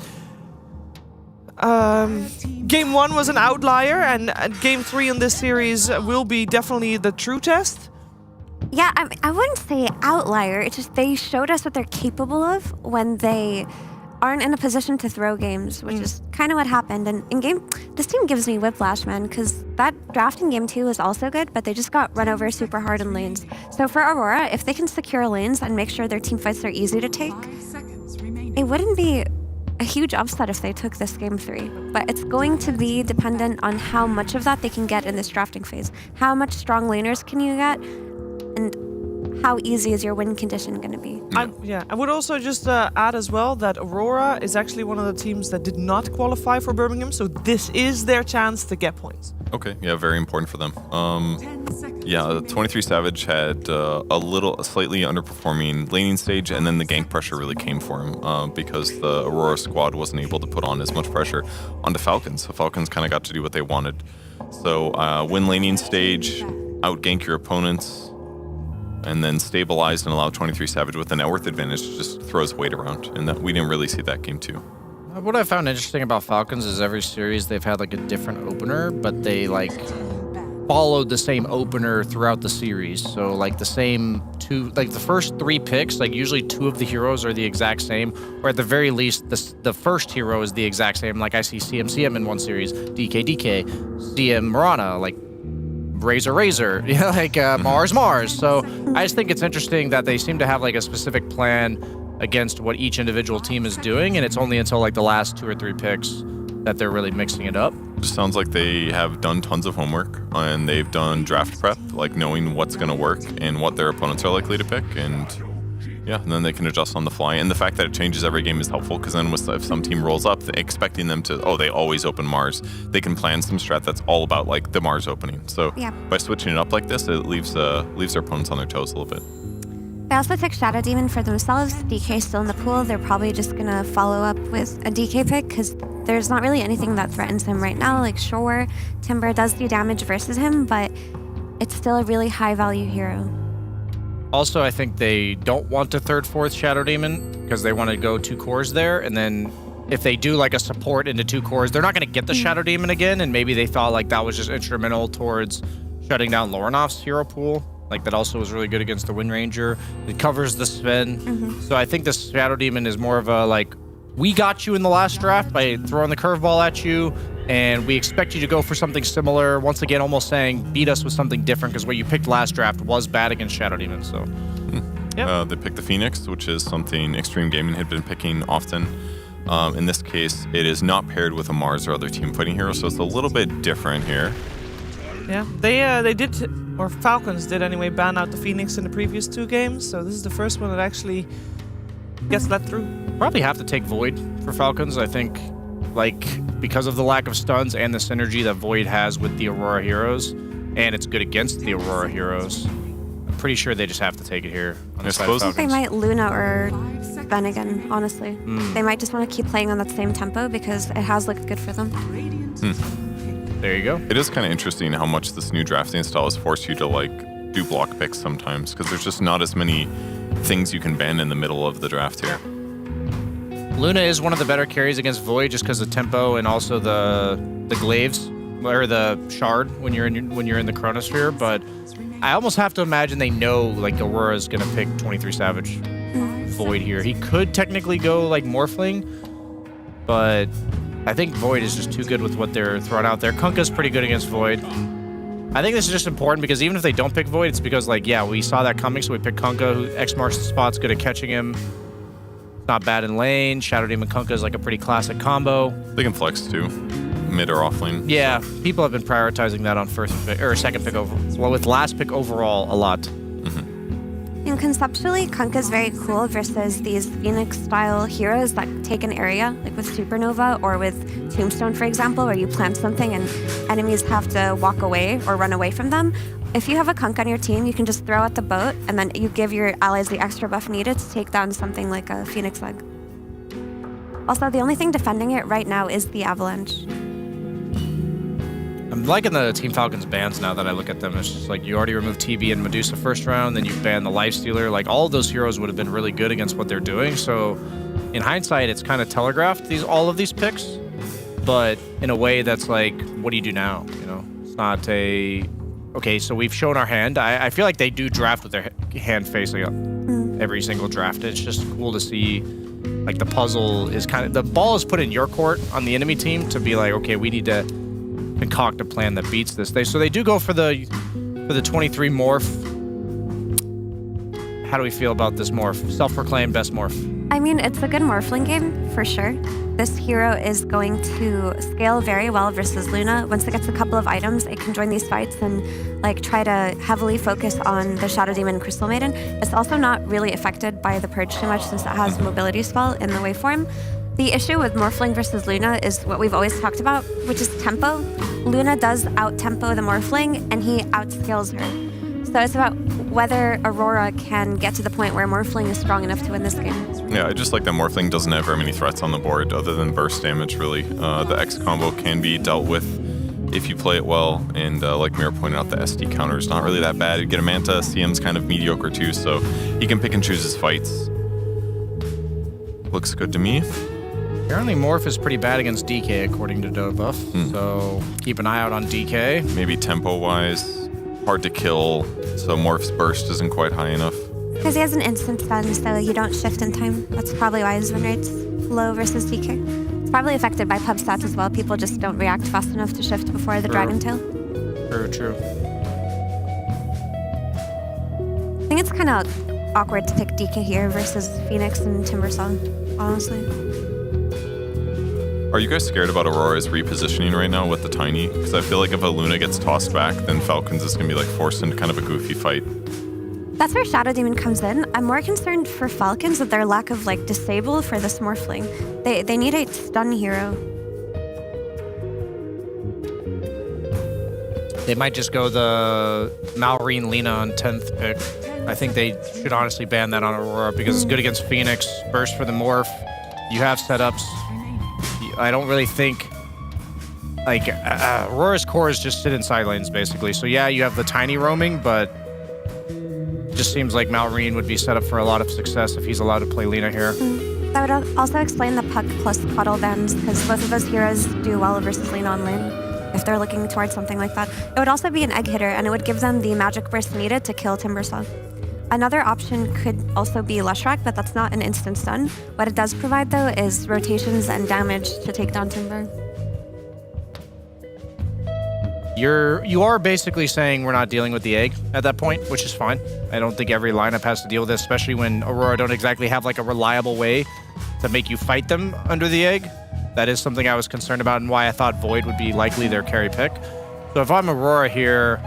[SPEAKER 6] game 1 was an outlier, and game 3 in this series will be definitely the true test.
[SPEAKER 15] Yeah, I wouldn't say outlier. It's just they showed us what they're capable of when they aren't in a position to throw games, which is kind of what happened. And this team gives me whiplash, man, because that draft in game 2 was also good, but they just got run over super hard in lanes. So for Aurora, if they can secure lanes and make sure their team fights are easy to take, it wouldn't be a huge upset if they took this game 3. But it's going to be dependent on how much of that they can get in this drafting phase. How much strong laners can you get? And how easy is your win condition going to be?
[SPEAKER 6] I would also just add as well that Aurora is actually one of the teams that did not qualify for Birmingham, so this is their chance to get points.
[SPEAKER 4] Okay, yeah, very important for them. 23 Savage had a slightly underperforming laning stage, and then the gank pressure really came for him because the Aurora squad wasn't able to put on as much pressure onto Falcons. So Falcons kind of got to do what they wanted. So win laning stage, outgank your opponents, and then stabilize and allow 23 Savage with the net worth advantage to just throws weight around. And that we didn't really see that game too.
[SPEAKER 14] What I found interesting about Falcons is every series they've had like a different opener, but they like followed the same opener throughout the series. So like the same two, like the first 3 picks, like usually 2 of the heroes are the exact same, or at the very least, the first hero is the exact same. Like I see CM in one series, DK, CM Mirana, like Razor, you know, like Mars. So I just think it's interesting that they seem to have like a specific plan against what each individual team is doing, and it's only until like the last 2 or 3 picks that they're really mixing it up.
[SPEAKER 4] Just sounds like they have done tons of homework and they've done draft prep, like knowing what's going to work and what their opponents are likely to pick, and yeah, and then they can adjust on the fly. And the fact that it changes every game is helpful, because then if some team rolls up expecting them to, they always open Mars, they can plan some strat that's all about like the Mars opening. So by switching it up like this, it leaves their opponents on their toes a little bit.
[SPEAKER 15] They also took Shadow Demon for themselves. DK still in the pool. They're probably just going to follow up with a DK pick because there's not really anything that threatens him right now. Like, sure, Timber does do damage versus him, but it's still a really high-value hero.
[SPEAKER 14] Also, I think they don't want to 3rd, 4th Shadow Demon because they want to go 2 cores there, and then if they do like a support into 2 cores, they're not going to get the Shadow Demon again, and maybe they thought like that was just instrumental towards shutting down Loronoff's hero pool. Like that also was really good against the Wind Ranger. It covers the Sven. So I think the Shadow Demon is more of a like, we got you in the last draft by throwing the curveball at you, and we expect you to go for something similar. Once again, almost saying beat us with something different because what you picked last draft was bad against Shadow Demon. So
[SPEAKER 4] they picked the Phoenix, which is something Xtreme Gaming had been picking often. In this case, it is not paired with a Mars or other team fighting hero, so it's a little bit different here.
[SPEAKER 6] Yeah, they did, or Falcons did anyway, ban out the Phoenix in the previous 2 games, so this is the first one that actually gets let through.
[SPEAKER 14] Probably have to take Void for Falcons. I think, like, because of the lack of stuns and the synergy that Void has with the Aurora heroes, and it's good against the Aurora heroes, I'm pretty sure they just have to take it here on the side of Falcons.
[SPEAKER 15] They might Luna or Ben again, honestly. They might just want to keep playing on that same tempo because it has looked good for them.
[SPEAKER 14] There you go.
[SPEAKER 4] It is kind of interesting how much this new drafting style has forced you to like do block picks sometimes, because there's just not as many things you can ban in the middle of the draft here.
[SPEAKER 14] Luna is one of the better carries against Void just because of tempo and also the glaives or the shard when you're in the Chronosphere. But I almost have to imagine they know like Aurora is gonna pick 23 Savage Void here. He could technically go like Morphling, but I think Void is just too good with what they're throwing out there. Kunkka's pretty good against Void. I think this is just important because even if they don't pick Void, it's because, like, yeah, we saw that coming, so we picked Kunkka, who X marks the spot's good at catching him. Not bad in lane. Shadow Demon Kunkka is like a pretty classic combo.
[SPEAKER 4] They can flex too, mid or off lane.
[SPEAKER 14] Yeah, people have been prioritizing that on first pick, or second pick overall. Well, with last pick overall, a lot.
[SPEAKER 15] And conceptually, Kunkka's very cool versus these Phoenix-style heroes that take an area, like with Supernova or with Tombstone, for example, where you plant something and enemies have to walk away or run away from them. If you have a Kunkka on your team, you can just throw out the boat, and then you give your allies the extra buff needed to take down something like a Phoenix Leg. Also, the only thing defending it right now is the Avalanche.
[SPEAKER 14] I'm liking the Team Falcons bans now that I look at them. It's just like you already removed TB and Medusa first round, then you banned the Lifestealer. Like all of those heroes would have been really good against what they're doing. So in hindsight, it's kind of telegraphed all of these picks, but in a way that's like, what do you do now? You know, it's not a, okay, so we've shown our hand. I feel like they do draft with their hand facing up every single draft. It's just cool to see like the puzzle is kind of, the ball is put in your court on the enemy team to be like, okay, we need to concoct a plan that beats this. So they do go for the 23 morph. How do we feel about this morph? Self-proclaimed best morph.
[SPEAKER 15] I mean, it's a good Morphling game, for sure. This hero is going to scale very well versus Luna. Once it gets a couple of items, it can join these fights and like try to heavily focus on the Shadow Demon and Crystal Maiden. It's also not really affected by the Purge too much since it has mobility spell in the waveform. The issue with Morphling versus Luna is what we've always talked about, which is tempo. Luna does out-tempo the Morphling, and he outscales her. So it's about whether Aurora can get to the point where Morphling is strong enough to win this game.
[SPEAKER 4] Yeah, I just like that Morphling doesn't have very many threats on the board other than burst damage, really. The X combo can be dealt with if you play it well. And like Mira pointed out, the SD counter is not really that bad. You get a Manta, CM's kind of mediocre too, so he can pick and choose his fights. Looks good to me.
[SPEAKER 14] Apparently Morph is pretty bad against DK according to Dota Buff, so keep an eye out on DK.
[SPEAKER 4] Maybe tempo-wise, hard to kill, so Morph's burst isn't quite high enough.
[SPEAKER 15] Because he has an instant stun, so you don't shift in time. That's probably why his win rate's low versus DK. It's probably affected by pub stats as well. People just don't react fast enough to shift before the Dragon Tail.
[SPEAKER 14] True.
[SPEAKER 15] I think it's kind of awkward to pick DK here versus Phoenix and Timbersaw, honestly.
[SPEAKER 4] Are you guys scared about Aurora's repositioning right now with the Tiny? Because I feel like if a Luna gets tossed back, then Falcons is going to be like forced into kind of a goofy fight.
[SPEAKER 15] That's where Shadow Demon comes in. I'm more concerned for Falcons with their lack of like disable for this Morphling. They need a stun hero.
[SPEAKER 14] They might just go the Malrine Lina on 10th pick. I think they should honestly ban that on Aurora because it's good against Phoenix. Burst for the Morph. You have setups. I don't really think like Aurora's cores just sit in side lanes basically. So yeah, you have the Tiny roaming, but it just seems like Malrine would be set up for a lot of success if he's allowed to play Lina here.
[SPEAKER 15] That would also explain the Puck plus Puddle bans because both of those heroes do well versus Lina on lane if they're looking towards something like that. It would also be an egg hitter and it would give them the magic burst needed to kill Timbersaw. Another option could also be Leshrac, but that's not an instant stun. What it does provide, though, is rotations and damage to take down Timber.
[SPEAKER 14] You are basically saying we're not dealing with the egg at that point, which is fine. I don't think every lineup has to deal with this, especially when Aurora don't exactly have like a reliable way to make you fight them under the egg. That is something I was concerned about and why I thought Void would be likely their carry pick. So if I'm Aurora here,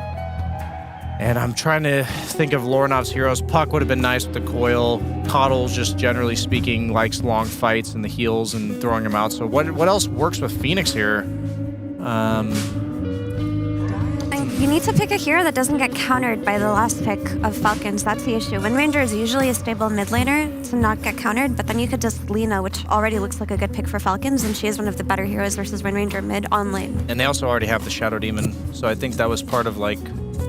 [SPEAKER 14] and I'm trying to think of Lornov's heroes. Puck would have been nice with the coil. Coddle, just generally speaking, likes long fights and the heals and throwing them out. So what else works with Phoenix here?
[SPEAKER 15] You need to pick a hero that doesn't get countered by the last pick of Falcons. That's the issue. Wind Ranger is usually a stable mid laner to not get countered, but then you could just Lina, which already looks like a good pick for Falcons, and she is one of the better heroes versus Wind Ranger mid on lane.
[SPEAKER 14] And they also already have the Shadow Demon, so I think that was part of like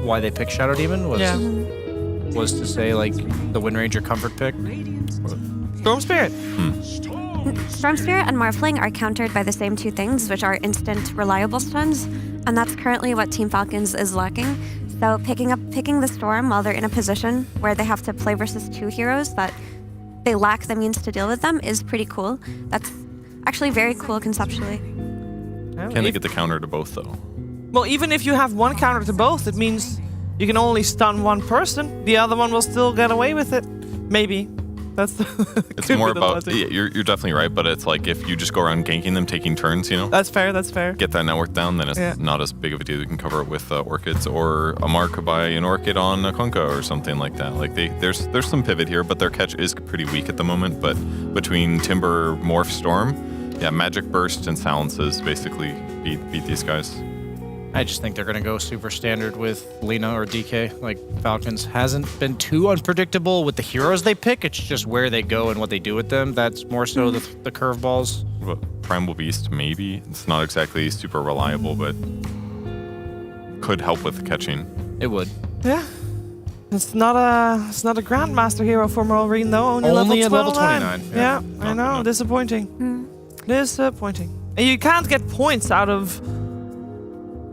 [SPEAKER 14] why they picked Shadow Demon was to say like the Wind Ranger comfort pick.
[SPEAKER 6] Storm Spirit.
[SPEAKER 15] Storm Spirit and Morphling are countered by the same two things, which are instant, reliable stuns, and that's currently what Team Falcons is lacking. So picking the Storm while they're in a position where they have to play versus two heroes that they lack the means to deal with them is pretty cool. That's actually very cool conceptually.
[SPEAKER 4] Can they get the counter to both though?
[SPEAKER 6] Well, even if you have one counter to both, it means you can only stun one person. The other one will still get away with it. Maybe. That's the
[SPEAKER 4] It's more about, yeah, you're definitely right, but it's like if you just go around ganking them, taking turns, you know?
[SPEAKER 6] That's fair, that's fair.
[SPEAKER 4] Get that network down, then it's not as big of a deal. You can cover it with Orchids or a Mark could buy an Orchid on a Kunkka or something like that. Like there's some pivot here, but their catch is pretty weak at the moment. But between Timber, Morph, Storm, yeah, Magic Burst and Silences basically beat these guys.
[SPEAKER 14] I just think they're going to go super standard with Lina or DK. Like, Falcons hasn't been too unpredictable with the heroes they pick. It's just where they go and what they do with them. That's more so the curveballs.
[SPEAKER 4] Primal Beast, maybe. It's not exactly super reliable, but could help with the catching.
[SPEAKER 14] It would.
[SPEAKER 6] Yeah. It's not a Grandmaster hero for Malrine, though.
[SPEAKER 14] Only at level
[SPEAKER 6] 29.
[SPEAKER 14] 29.
[SPEAKER 6] Yeah, I know. Disappointing. Disappointing. And you can't get points out of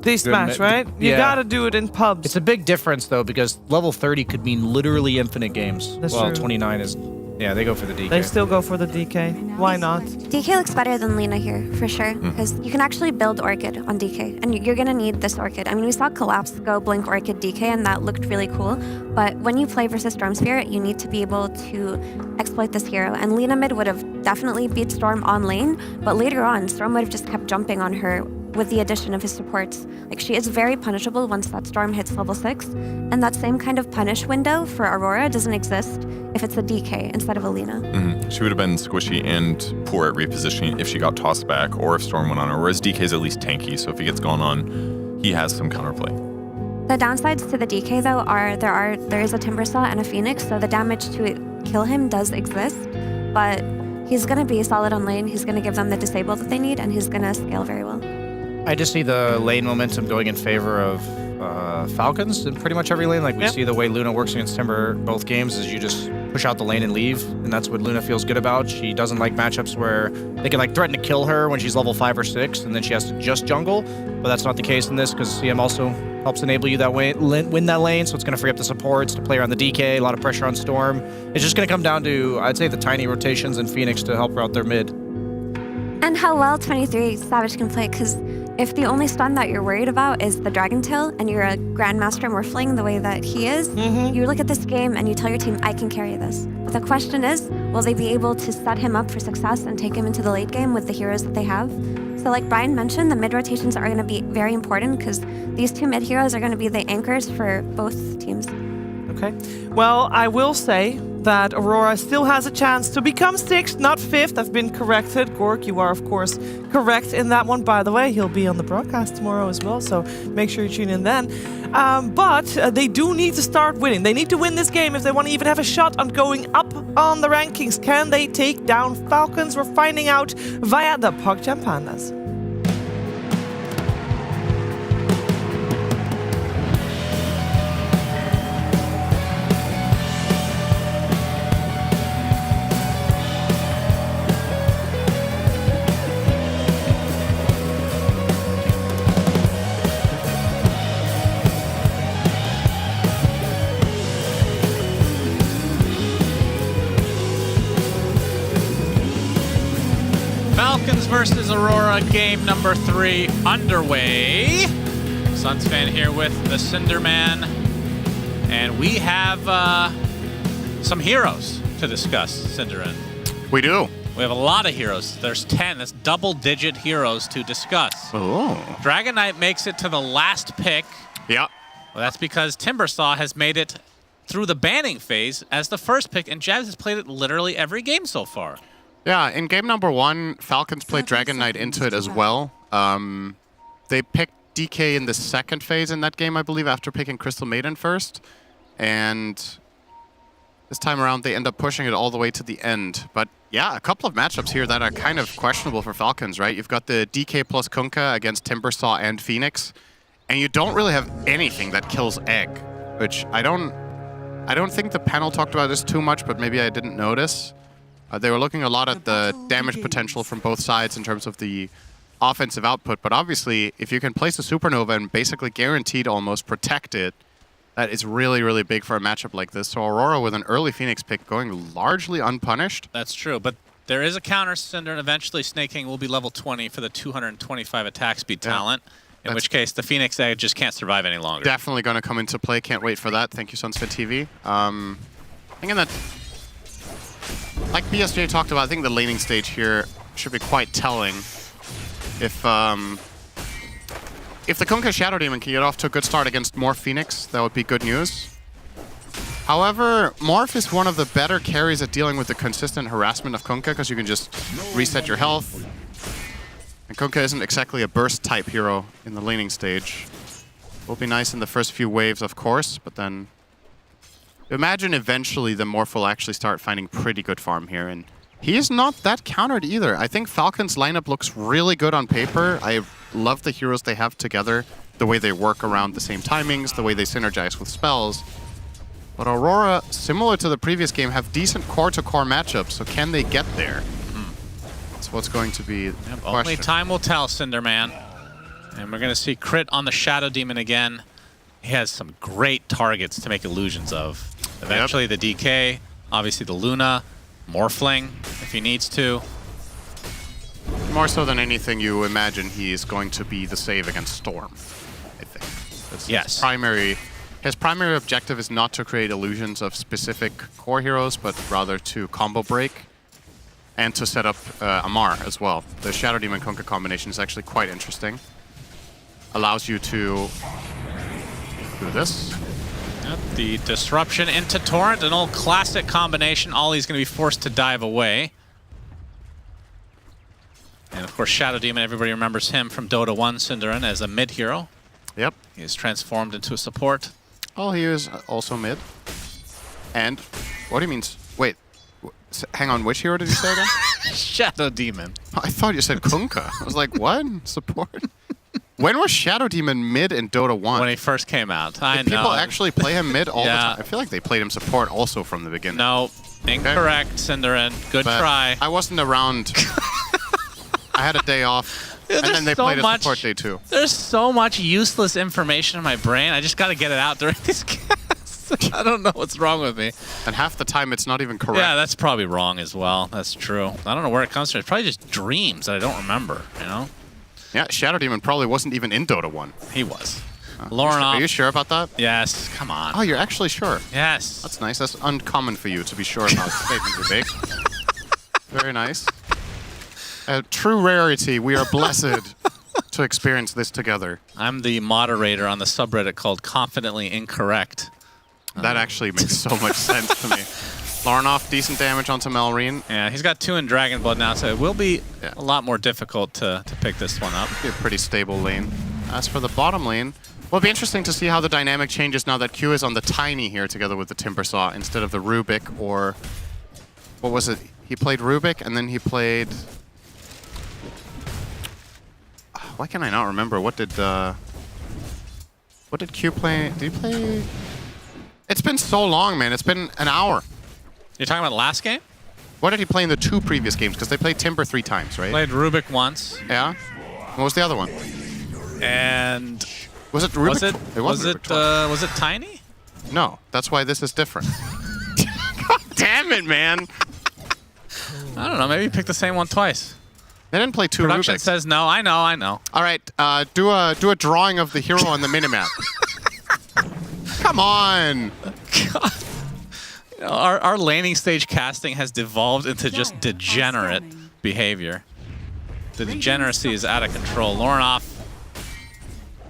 [SPEAKER 6] this match, right? You gotta do it in pubs.
[SPEAKER 14] It's a big difference, though, because level 30 could mean literally infinite games.
[SPEAKER 6] That's
[SPEAKER 14] well,
[SPEAKER 6] true.
[SPEAKER 14] 29 is... Yeah, they go for the DK.
[SPEAKER 6] They still go for the DK. Why not?
[SPEAKER 15] DK looks better than Lina here, for sure, because you can actually build Orchid on DK, and you're going to need this Orchid. I mean, we saw Collapse go Blink Orchid DK, and that looked really cool, but when you play versus Storm Spirit, you need to be able to exploit this hero, and Lina mid would have definitely beat Storm on lane, but later on, Storm would have just kept jumping on her with the addition of his supports. Like, she is very punishable once that Storm hits level 6, and that same kind of punish window for Aurora doesn't exist if it's a DK instead of a Lina.
[SPEAKER 4] She would have been squishy and poor at repositioning if she got tossed back or if Storm went on her, whereas DK is at least tanky, so if he gets gone on, he has some counterplay.
[SPEAKER 15] The downsides to the DK, though, are there is a Timbersaw and a Phoenix, so the damage to kill him does exist, but he's going to be solid on lane, he's going to give them the disable that they need, and he's going to scale very well.
[SPEAKER 14] I just see the lane momentum going in favor of Falcons in pretty much every lane. Like we see the way Luna works against Timber both games is you just push out the lane and leave, and that's what Luna feels good about. She doesn't like matchups where they can like threaten to kill her when she's level 5 or 6, and then she has to just jungle. But that's not the case in this because CM also helps enable you that way, win that lane, so it's going to free up the supports to play around the DK, a lot of pressure on Storm. It's just going to come down to, I'd say, the tiny rotations in Phoenix to help route their mid.
[SPEAKER 15] And how well 23 Savage can play, because if the only stun that you're worried about is the Dragon Tail and you're a Grandmaster Morphling the way that he is, you look at this game and you tell your team, I can carry this. But the question is, will they be able to set him up for success and take him into the late game with the heroes that they have? So like Brian mentioned, the mid rotations are going to be very important because these two mid heroes are going to be the anchors for both teams.
[SPEAKER 6] Okay. Well, I will say that Aurora still has a chance to become 6th, not 5th. I've been corrected. Gork, you are, of course, correct in that one. By the way, he'll be on the broadcast tomorrow as well, so make sure you tune in then. But they do need to start winning. They need to win this game if they want to even have a shot on going up on the rankings. Can they take down Falcons? We're finding out via the PogChamp Pandas.
[SPEAKER 20] Falcons versus Aurora, game number 3 underway. Suns fan here with the Cinderman. And we have some heroes to discuss, Cinderin.
[SPEAKER 17] We do.
[SPEAKER 20] We have a lot of heroes. There's 10. That's double-digit heroes to discuss.
[SPEAKER 17] Oh.
[SPEAKER 20] Dragon Knight makes it to the last pick.
[SPEAKER 17] Yeah.
[SPEAKER 20] Well, that's because Timbersaw has made it through the banning phase as the first pick, and Jazz has played it literally every game so far.
[SPEAKER 17] Yeah, in game number 1, Falcons played Dragon Knight into it as well. They picked DK in the second phase in that game, I believe, after picking Crystal Maiden first. And this time around, they end up pushing it all the way to the end. But yeah, a couple of matchups here that are kind of questionable for Falcons, right? You've got the DK plus Kunkka against Timbersaw and Phoenix. And you don't really have anything that kills Egg, which I don't think the panel talked about this too much, but maybe I didn't notice. They were looking a lot at the damage potential from both sides in terms of the offensive output, but obviously, if you can place a Supernova and basically guaranteed almost protect it, that is really, really big for a matchup like this. So Aurora with an early Phoenix pick going largely unpunished.
[SPEAKER 20] That's true, but there is a counter, Cinder, and eventually Snake King will be level 20 for the 225 attack speed talent, in which case the Phoenix Egg just can't survive any longer.
[SPEAKER 17] Definitely going to come into play. Can't wait for that. Thank you, Sunspit TV. Thinking that, like BSJ talked about, I think the laning stage here should be quite telling. If the Kunkka Shadow Demon can get off to a good start against Morph Phoenix, that would be good news. However, Morph is one of the better carries at dealing with the consistent harassment of Kunkka, because you can just reset your health. And Kunkka isn't exactly a burst type hero in the laning stage. Will be nice in the first few waves, of course, but then imagine eventually the Morph will actually start finding pretty good farm here, and he is not that countered either. I think Falcon's lineup looks really good on paper. I love the heroes they have together, the way they work around the same timings, the way they synergize with spells. But Aurora, similar to the previous game, have decent core-to-core matchups, so can they get there? That's what's going to be the question.
[SPEAKER 20] Only time will tell, Cinderman. And we're going to see Crit on the Shadow Demon again. He has some great targets to make illusions of. Eventually the DK, obviously the Luna, Morphling, if he needs to.
[SPEAKER 17] More so than anything, you imagine he is going to be the save against Storm, I think. That's his primary objective is not to create illusions of specific core heroes, but rather to combo break and to set up Amar as well. The Shadow Demon Kunkka combination is actually quite interesting. Allows you to do this.
[SPEAKER 20] Yep, the disruption into Torrent, an old classic combination. Ollie's going to be forced to dive away. And of course, Shadow Demon, everybody remembers him from Dota 1, Cinderin, as a mid hero.
[SPEAKER 17] Yep.
[SPEAKER 20] He is transformed into a support.
[SPEAKER 17] Oh, he is also mid. And what do you mean? Wait, hang on, which hero did you say again?
[SPEAKER 20] Shadow Demon.
[SPEAKER 17] I thought you said Kunkka. I was like, what? Support? When was Shadow Demon mid in Dota 1?
[SPEAKER 20] When he first came out. I
[SPEAKER 17] Did
[SPEAKER 20] know.
[SPEAKER 17] people actually play him mid all the
[SPEAKER 20] Yeah.
[SPEAKER 17] time? I feel like they played him support also from the beginning.
[SPEAKER 20] No, incorrect, Cinderin. Good
[SPEAKER 17] But
[SPEAKER 20] try.
[SPEAKER 17] I wasn't around. I had a day off. And then they played a support day too.
[SPEAKER 20] There's so much useless information in my brain. I just got to get it out during these casts. I don't know what's wrong with me.
[SPEAKER 17] And half the time it's not even correct.
[SPEAKER 20] Yeah, that's probably wrong as well. That's true. I don't know where it comes from. It's probably just dreams that I don't remember, you know?
[SPEAKER 17] Yeah, Shadow Demon probably wasn't even in Dota 1.
[SPEAKER 20] He was. Lauren
[SPEAKER 17] Are you sure about that?
[SPEAKER 20] Yes, come on.
[SPEAKER 17] Oh, you're actually sure?
[SPEAKER 20] Yes.
[SPEAKER 17] That's nice. That's uncommon for you to be sure about statements you make. Very nice. A true rarity. We are blessed to experience this together.
[SPEAKER 20] I'm the moderator on the subreddit called Confidently Incorrect.
[SPEAKER 17] That actually makes so much sense to me. Larnoff, decent damage onto Malrine.
[SPEAKER 20] Yeah, he's got 2 in Dragon Blood now, so it will be a lot more difficult to pick this one up.
[SPEAKER 17] Be a pretty stable lane. As for the bottom lane, well, it'll be interesting to see how the dynamic changes now that Q is on the Tiny here together with the Timbersaw instead of the Rubik or... What was it? He played Rubik and then he played... Why can I not remember? What did Q play? Did he play... It's been so long, man. It's been an hour.
[SPEAKER 20] You're talking about the last game?
[SPEAKER 17] What did he play in the 2 previous games? Because they played Timber 3 times, right?
[SPEAKER 20] Played Rubik once.
[SPEAKER 17] Yeah? What was the other one?
[SPEAKER 20] And...
[SPEAKER 17] Was it Rubik?
[SPEAKER 20] Was it Tiny?
[SPEAKER 17] No, that's why this is different. God damn it, man!
[SPEAKER 20] I don't know. Maybe you picked the same one twice.
[SPEAKER 17] They didn't play 2
[SPEAKER 20] Production
[SPEAKER 17] Rubiks.
[SPEAKER 20] says no. I know.
[SPEAKER 17] All right, do a drawing of the hero on the minimap. Come on!
[SPEAKER 20] God. You know, our laning stage casting has devolved into just degenerate behavior. The degeneracy is out of control. Lornoff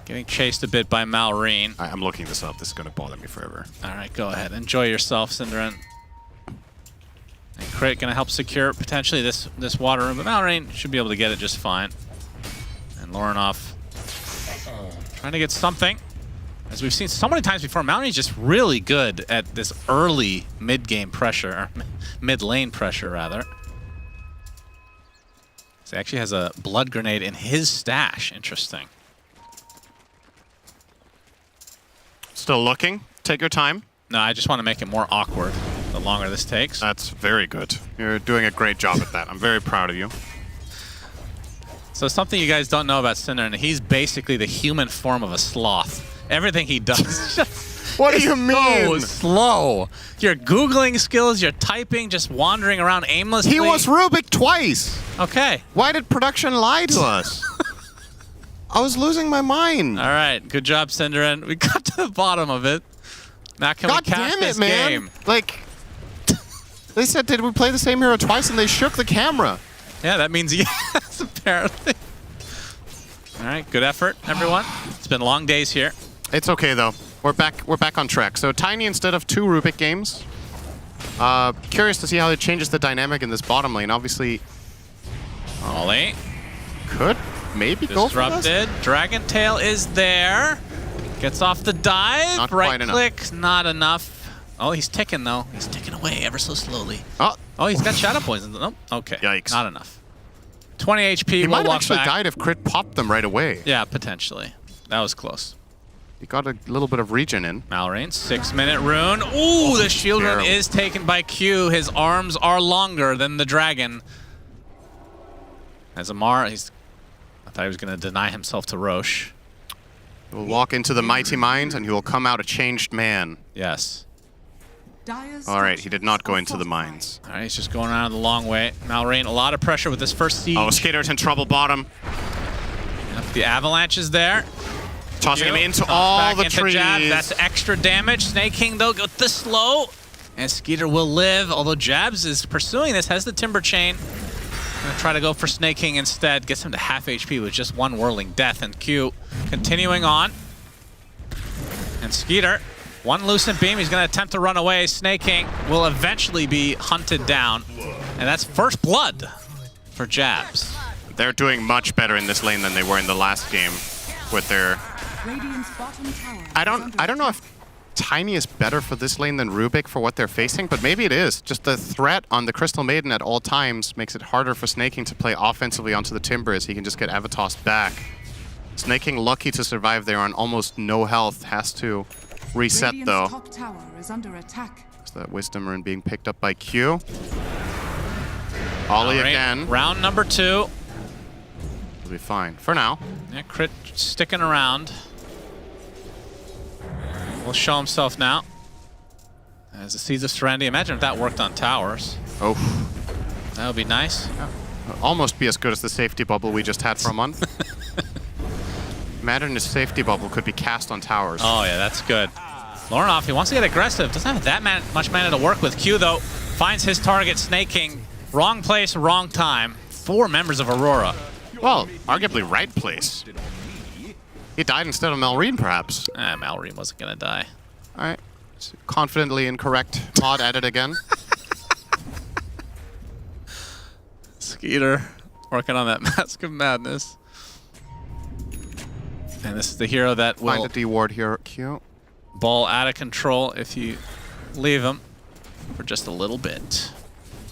[SPEAKER 20] getting chased a bit by Malrine.
[SPEAKER 17] I'm looking this up. This is going to bother me forever.
[SPEAKER 20] All right, go ahead. Enjoy yourself, Cinderin. And Crit going to help secure potentially this water room, but Malrine should be able to get it just fine. And Lornoff trying to get something. As we've seen so many times before, Malrine's just really good at this early mid-game pressure, or mid-lane pressure, rather. So he actually has a blood grenade in his stash. Interesting.
[SPEAKER 17] Still looking. Take your time.
[SPEAKER 20] No, I just want to make it more awkward the longer this takes.
[SPEAKER 17] That's very good. You're doing a great job at that. I'm very proud of you.
[SPEAKER 20] So something you guys don't know about Cinderin, he's basically the human form of a sloth. Everything he does
[SPEAKER 17] What do you mean?
[SPEAKER 20] So slow. Your Googling skills, your typing, just wandering around aimlessly.
[SPEAKER 17] He was Rubik twice.
[SPEAKER 20] Okay.
[SPEAKER 17] Why did production lie to us? I was losing my mind.
[SPEAKER 20] All right. Good job, Cinderin. We got to the bottom of it. Now can
[SPEAKER 17] God
[SPEAKER 20] we cast
[SPEAKER 17] damn it,
[SPEAKER 20] this
[SPEAKER 17] man.
[SPEAKER 20] game?
[SPEAKER 17] Like, they said, did we play the same hero twice? And they shook the camera.
[SPEAKER 20] Yeah, that means yes, apparently. All right. Good effort, everyone. It's been long days here.
[SPEAKER 17] It's okay, though. We're back on track. So Tiny instead of 2 Rubik games. Curious to see how it changes the dynamic in this bottom lane. Obviously,
[SPEAKER 20] Ollie.
[SPEAKER 17] Could maybe go for this.
[SPEAKER 20] Disrupted. Dragon Tail is there. Gets off the dive.
[SPEAKER 17] Not
[SPEAKER 20] right
[SPEAKER 17] quite enough.
[SPEAKER 20] click. Not enough. Oh, he's ticking, though. He's ticking away ever so slowly.
[SPEAKER 17] Oh,
[SPEAKER 20] he's got Shadow Poison. Nope. Okay.
[SPEAKER 17] Yikes.
[SPEAKER 20] Not enough. 20 HP.
[SPEAKER 17] He
[SPEAKER 20] We'll
[SPEAKER 17] might have
[SPEAKER 20] walk
[SPEAKER 17] actually
[SPEAKER 20] back.
[SPEAKER 17] died if Crit popped them right away.
[SPEAKER 20] Yeah, potentially. That was close.
[SPEAKER 17] He got a little bit of regen in.
[SPEAKER 20] Malrine, 6-minute rune. Ooh, the shield rune is taken by Q. His arms are longer than the dragon. As Amar, I thought he was going to deny himself to Roche.
[SPEAKER 17] He will walk into the Mighty Mines and he will come out a changed man.
[SPEAKER 20] Yes.
[SPEAKER 17] All right, he did not go into the mines.
[SPEAKER 20] All right, he's just going around the long way. Malrine, a lot of pressure with this first siege.
[SPEAKER 17] Oh, Skater's in trouble bottom.
[SPEAKER 20] Yep, the avalanche is there.
[SPEAKER 17] Tossing him into all the trees.
[SPEAKER 20] Jab. That's extra damage. Snake King, though, got the slow. And Skeeter will live, although Jabs is pursuing this, has the Timber Chain. Gonna try to go for Snake King instead. Gets him to half HP with just one Whirling Death. And Q continuing on. And Skeeter, one Lucent Beam. He's gonna attempt to run away. Snake King will eventually be hunted down. And that's first blood for Jabs.
[SPEAKER 17] They're doing much better in this lane than they were in the last game with their... I don't know if Tiny is better for this lane than Rubik for what they're facing, but maybe it is. Just the threat on the Crystal Maiden at all times makes it harder for Snake King to play offensively onto the Timber as he can just get Avatos back. Snaking lucky to survive there on almost no health. Has to reset
[SPEAKER 19] Radiant's
[SPEAKER 17] though.
[SPEAKER 19] top tower is under attack.
[SPEAKER 17] Is that Wisdom Rune being picked up by Q? Ollie
[SPEAKER 20] All right,
[SPEAKER 17] again.
[SPEAKER 20] Round number 2.
[SPEAKER 17] Will be fine for now.
[SPEAKER 20] Yeah, Crit sticking around. Will show himself now. As the Seeds of Serenity. Imagine if that worked on towers.
[SPEAKER 17] Oh.
[SPEAKER 20] That would be nice.
[SPEAKER 17] Yeah. Almost be as good as the safety bubble we just had for a month. Imagine if safety bubble could be cast on towers.
[SPEAKER 20] Oh yeah, that's good. Lornoff, he wants to get aggressive. Doesn't have that much mana to work with. Q though, finds his target, Snaking. Wrong place, wrong time. 4 members of Aurora.
[SPEAKER 17] Well, arguably right place. He died instead of Malrine, perhaps.
[SPEAKER 20] Malrine wasn't gonna die.
[SPEAKER 17] All right. Confidently incorrect. Mod added again.
[SPEAKER 20] Skeeter working on that Mask of Madness. And this is the hero that will
[SPEAKER 17] Find a D ward here. Q.
[SPEAKER 20] ball out of control if you leave him for just a little bit.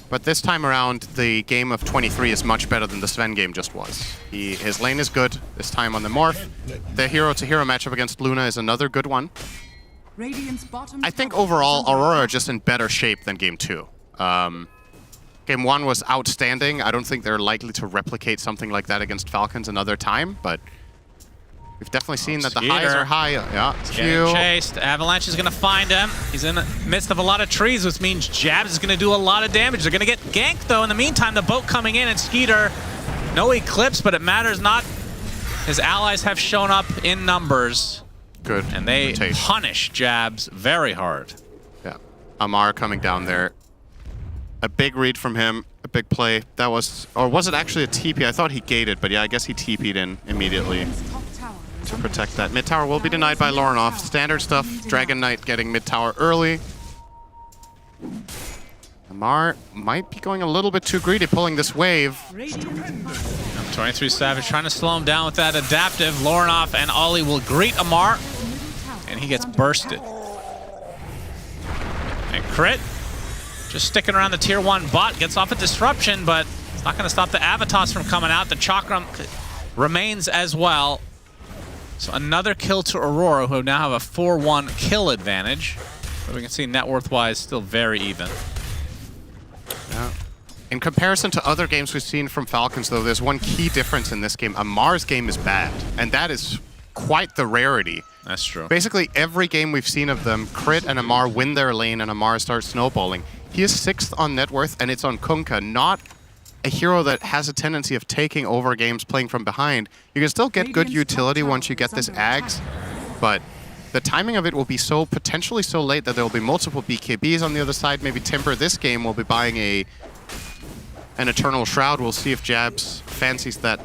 [SPEAKER 17] But this time around, the game of 23 is much better than the Sven game just was. His lane is good this time on the Morph. The hero-to-hero matchup against Luna is another good one.
[SPEAKER 19] Radiant's bottom
[SPEAKER 17] I think
[SPEAKER 19] tower
[SPEAKER 17] overall,
[SPEAKER 19] is under
[SPEAKER 17] Aurora are
[SPEAKER 19] attack.
[SPEAKER 17] just in better shape than Game 2. Game 1 was outstanding. I don't think they're likely to replicate something like that against Falcons another time, but we've definitely seen that the highs
[SPEAKER 20] Skeeter.
[SPEAKER 17] are high. Yeah,
[SPEAKER 20] Getting
[SPEAKER 17] Q.
[SPEAKER 20] chased. Avalanche is going to find him. He's in the midst of a lot of trees, which means Jabs is going to do a lot of damage. They're going to get ganked, though. In the meantime, the boat coming in, and Skeeter, no Eclipse, but it matters not. His allies have shown up in numbers.
[SPEAKER 17] Good.
[SPEAKER 20] And they
[SPEAKER 17] rotation.
[SPEAKER 20] punish Jabs very hard.
[SPEAKER 17] Yeah. Amar coming down there. A big read from him. A big play. That was... Or was it actually a TP? I thought he gated, but yeah, I guess he TP'd in immediately
[SPEAKER 19] Top tower is
[SPEAKER 17] to
[SPEAKER 19] under
[SPEAKER 17] protect that. Mid tower will be denied by Lornoff. Standard stuff. Dragon Knight getting mid tower early. Amar might be going a little bit too greedy, pulling this wave.
[SPEAKER 20] 23 Savage trying to slow him down with that adaptive. Lornoff and Ollie will greet Amar, and he gets bursted. And Crit, just sticking around the tier 1 bot, gets off a disruption, but it's not going to stop the Avatos from coming out. The Chakram remains as well. So another kill to Aurora, who now have a 4-1 kill advantage. But we can see net worth-wise still very even.
[SPEAKER 17] Yeah. In comparison to other games we've seen from Falcons, though, there's one key difference in this game. Amar's game is bad, and that is quite the rarity.
[SPEAKER 20] That's true.
[SPEAKER 17] Basically, every game we've seen of them, Crit and Amar win their lane, and Amar starts snowballing. He is 6th on net worth, and it's on Kunkka, not a hero that has a tendency of taking over games playing from behind. You can still get good utility once you get this Ags, but the timing of it will be so potentially so late that there will be multiple BKBs on the other side. Maybe Timber this game will be buying an Eternal Shroud. We'll see if Jabs fancies that.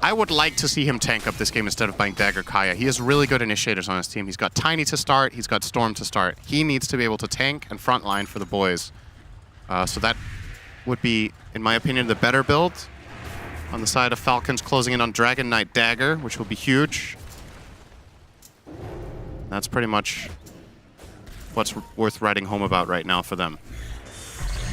[SPEAKER 17] I would like to see him tank up this game instead of buying Dagger Kaya. He has really good initiators on his team. He's got Tiny to start, he's got Storm to start. He needs to be able to tank and frontline for the boys. So that would be, in my opinion, the better build. On the side of Falcons closing in on Dragon Knight Dagger, which will be huge. That's pretty much what's worth writing home about right now for them.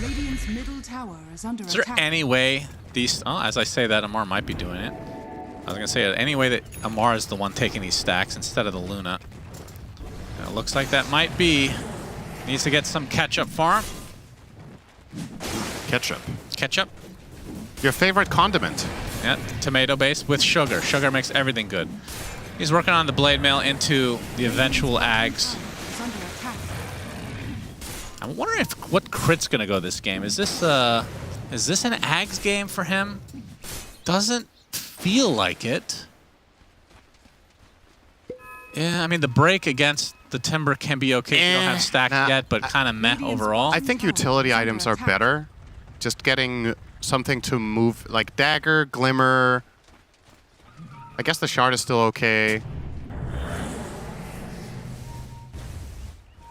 [SPEAKER 19] Radiant's middle tower is under
[SPEAKER 20] Is there
[SPEAKER 19] attack.
[SPEAKER 20] any way these... Oh, as I say that, Amar might be doing it. I was going to say, any way that Amar is the one taking these stacks instead of the Luna. It looks like that might be. Needs to get some ketchup for him.
[SPEAKER 17] Ketchup.
[SPEAKER 20] Ketchup?
[SPEAKER 17] Your favorite condiment.
[SPEAKER 20] Yeah, tomato base with sugar. Sugar makes everything good. He's working on the blade mail into the eventual Ags.
[SPEAKER 19] Is under attack.
[SPEAKER 20] I'm wondering what Crit's going to go this game. Is this an Ags game for him? Doesn't feel like it. Yeah, I mean, the break against the Timber can be okay. You don't have stacked yet, but kind of meh overall.
[SPEAKER 17] I think utility items are better. Just getting something to move, like Dagger, Glimmer. I guess the Shard is still okay.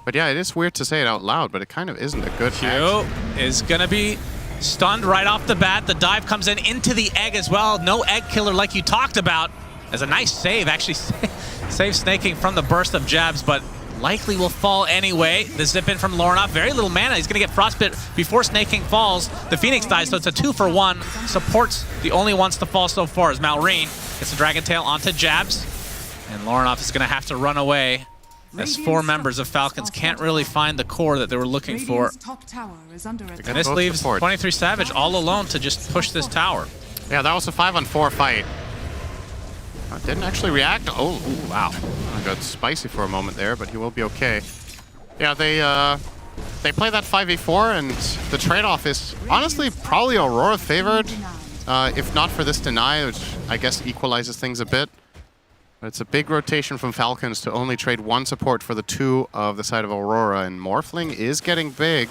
[SPEAKER 17] But yeah, it is weird to say it out loud, but it kind of isn't a good
[SPEAKER 20] Q is going to be stunned right off the bat. The dive comes in into the egg as well. No egg killer like you talked about. As a nice save, actually save Snaking from the burst of Jabs, but likely will fall anyway. The zip in from Lornoff, very little mana. He's going to get Frostbit before Snake King falls. The Phoenix dies, so it's a 2-for-1. Supports the only ones to fall so far as Malrine gets the Dragon Tail onto Jabs. And Lornoff is going to have to run away as 4 members of Falcons can't really find the core that they were looking for. And this leaves 23 Savage all alone to just push this tower.
[SPEAKER 17] Yeah, that was a 5-on-4 fight. Didn't actually react. Oh, ooh, wow. I got spicy for a moment there, but he will be okay. Yeah, they play that 5v4, and the trade-off is honestly probably Aurora favored, if not for this deny, which I guess equalizes things a bit. But it's a big rotation from Falcons to only trade 1 support for the 2 of the side of Aurora, and Morphling is getting big.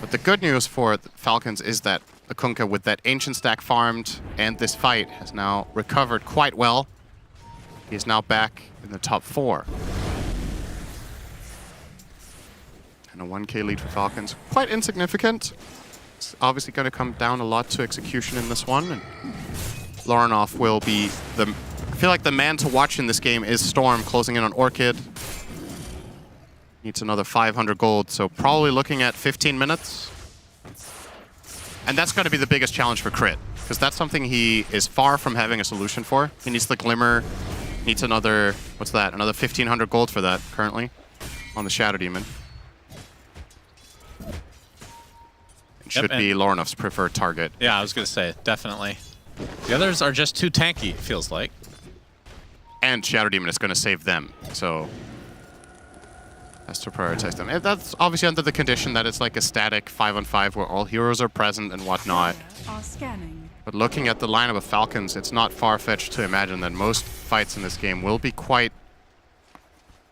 [SPEAKER 17] But the good news for the Falcons is that Akunka, with that Ancient Stack farmed and this fight, has now recovered quite well. He is now back in the top 4. And a 1k lead for Falcons. Quite insignificant. It's obviously going to come down a lot to execution in this one. And Lornoff will be the... I feel like the man to watch in this game is Storm, closing in on Orchid. Needs another 500 gold, so probably looking at 15 minutes. And that's going to be the biggest challenge for Crit, because that's something he is far from having a solution for. He needs the Glimmer, needs another, what's that, another 1,500 gold for that currently on the Shadow Demon. It should be Lornoff's preferred target.
[SPEAKER 20] Yeah, I was going to say, definitely. The others are just too tanky, it feels like.
[SPEAKER 17] And Shadow Demon is going to save them, so has to prioritize them. And that's obviously under the condition that it's like a static 5-on-5 where all heroes are present and whatnot. But looking at the lineup of Falcons, it's not far-fetched to imagine that most fights in this game will be quite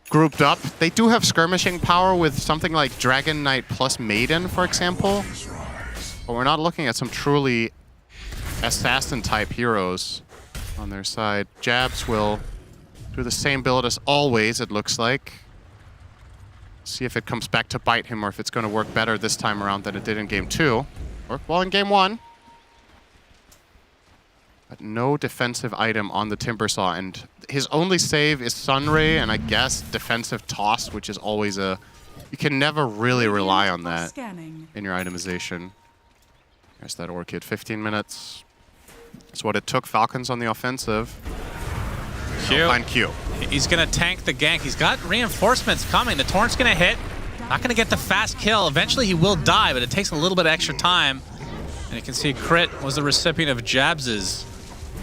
[SPEAKER 17] grouped up. They do have skirmishing power with something like Dragon Knight plus Maiden, for example. But we're not looking at some truly assassin-type heroes on their side. Jabs will do the same build as always, it looks like. See if it comes back to bite him or if it's going to work better this time around than it did in game 2. Worked well in game 1. But no defensive item on the Timbersaw, and his only save is Sunray and I guess defensive toss, which is always a... You can never really rely on that in your itemization. There's that Orchid. 15 minutes. That's what it took. Falcons on the offensive. Find Q.
[SPEAKER 20] He's going to tank the gank. He's got reinforcements coming. The Torrent's going to hit. Not going to get the fast kill. Eventually he will die, but it takes a little bit of extra time. And you can see Crit was the recipient of Jabs'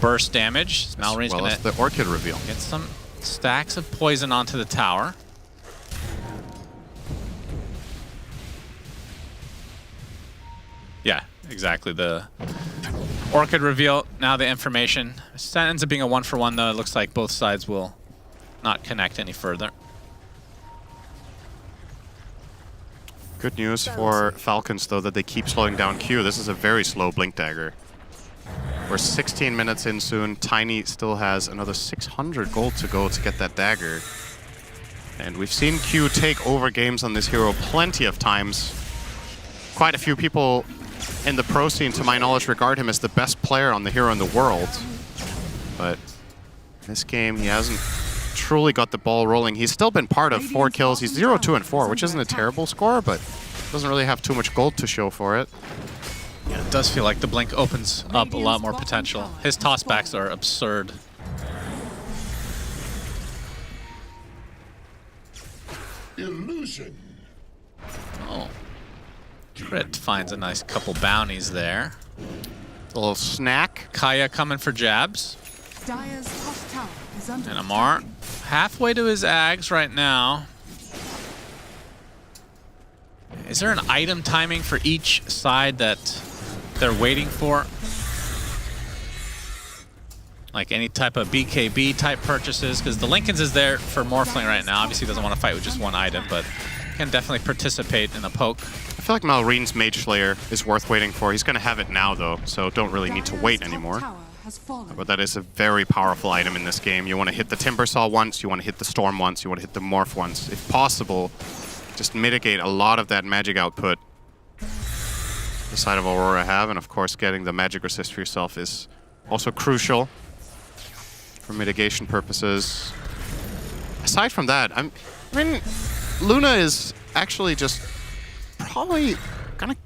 [SPEAKER 20] burst damage. Malrine's going to
[SPEAKER 17] the Orchid reveal.
[SPEAKER 20] Get some stacks of poison onto the tower. Yeah, exactly. The Orchid reveal, now the information. It ends up being a 1-for-1 though. It looks like both sides will not connect any further.
[SPEAKER 17] Good news for Falcons though that they keep slowing down Q. This is a very slow Blink Dagger. We're 16 minutes in soon. Tiny still has another 600 gold to go to get that dagger. And we've seen Q take over games on this hero plenty of times. Quite a few people in the pro scene, to my knowledge, regard him as the best player on the hero in the world. But this game, he hasn't truly got the ball rolling. He's still been part of 4 kills. He's 0-2-4, which isn't a terrible score, but doesn't really have too much gold to show for it.
[SPEAKER 20] Yeah, it does feel like the Blink opens up a lot more potential. His tossbacks are absurd.
[SPEAKER 8] Illusion.
[SPEAKER 20] Oh. Crit finds a nice couple bounties there.
[SPEAKER 17] A little snack.
[SPEAKER 20] Kaya coming for Jabs.
[SPEAKER 19] Dire's top tower is under
[SPEAKER 20] And Amar halfway to his Ags right now. Is there an item timing for each side that they're waiting for? Like any type of BKB type purchases? Because the Lincolns is there for Morphling right now. Obviously doesn't want to fight with just one item, but can definitely participate in a poke.
[SPEAKER 17] I feel like Malrine's Mage Slayer is worth waiting for. He's going to have it now, though, so don't really need to wait anymore. But that is a very powerful item in this game. You want to hit the Timbersaw once, you want to hit the Storm once, you want to hit the Morph once. If possible, just mitigate a lot of that magic output the side of Aurora have. And of course, getting the magic resist for yourself is also crucial for mitigation purposes.
[SPEAKER 12] aside from that, I mean, Luna is actually just probably gonna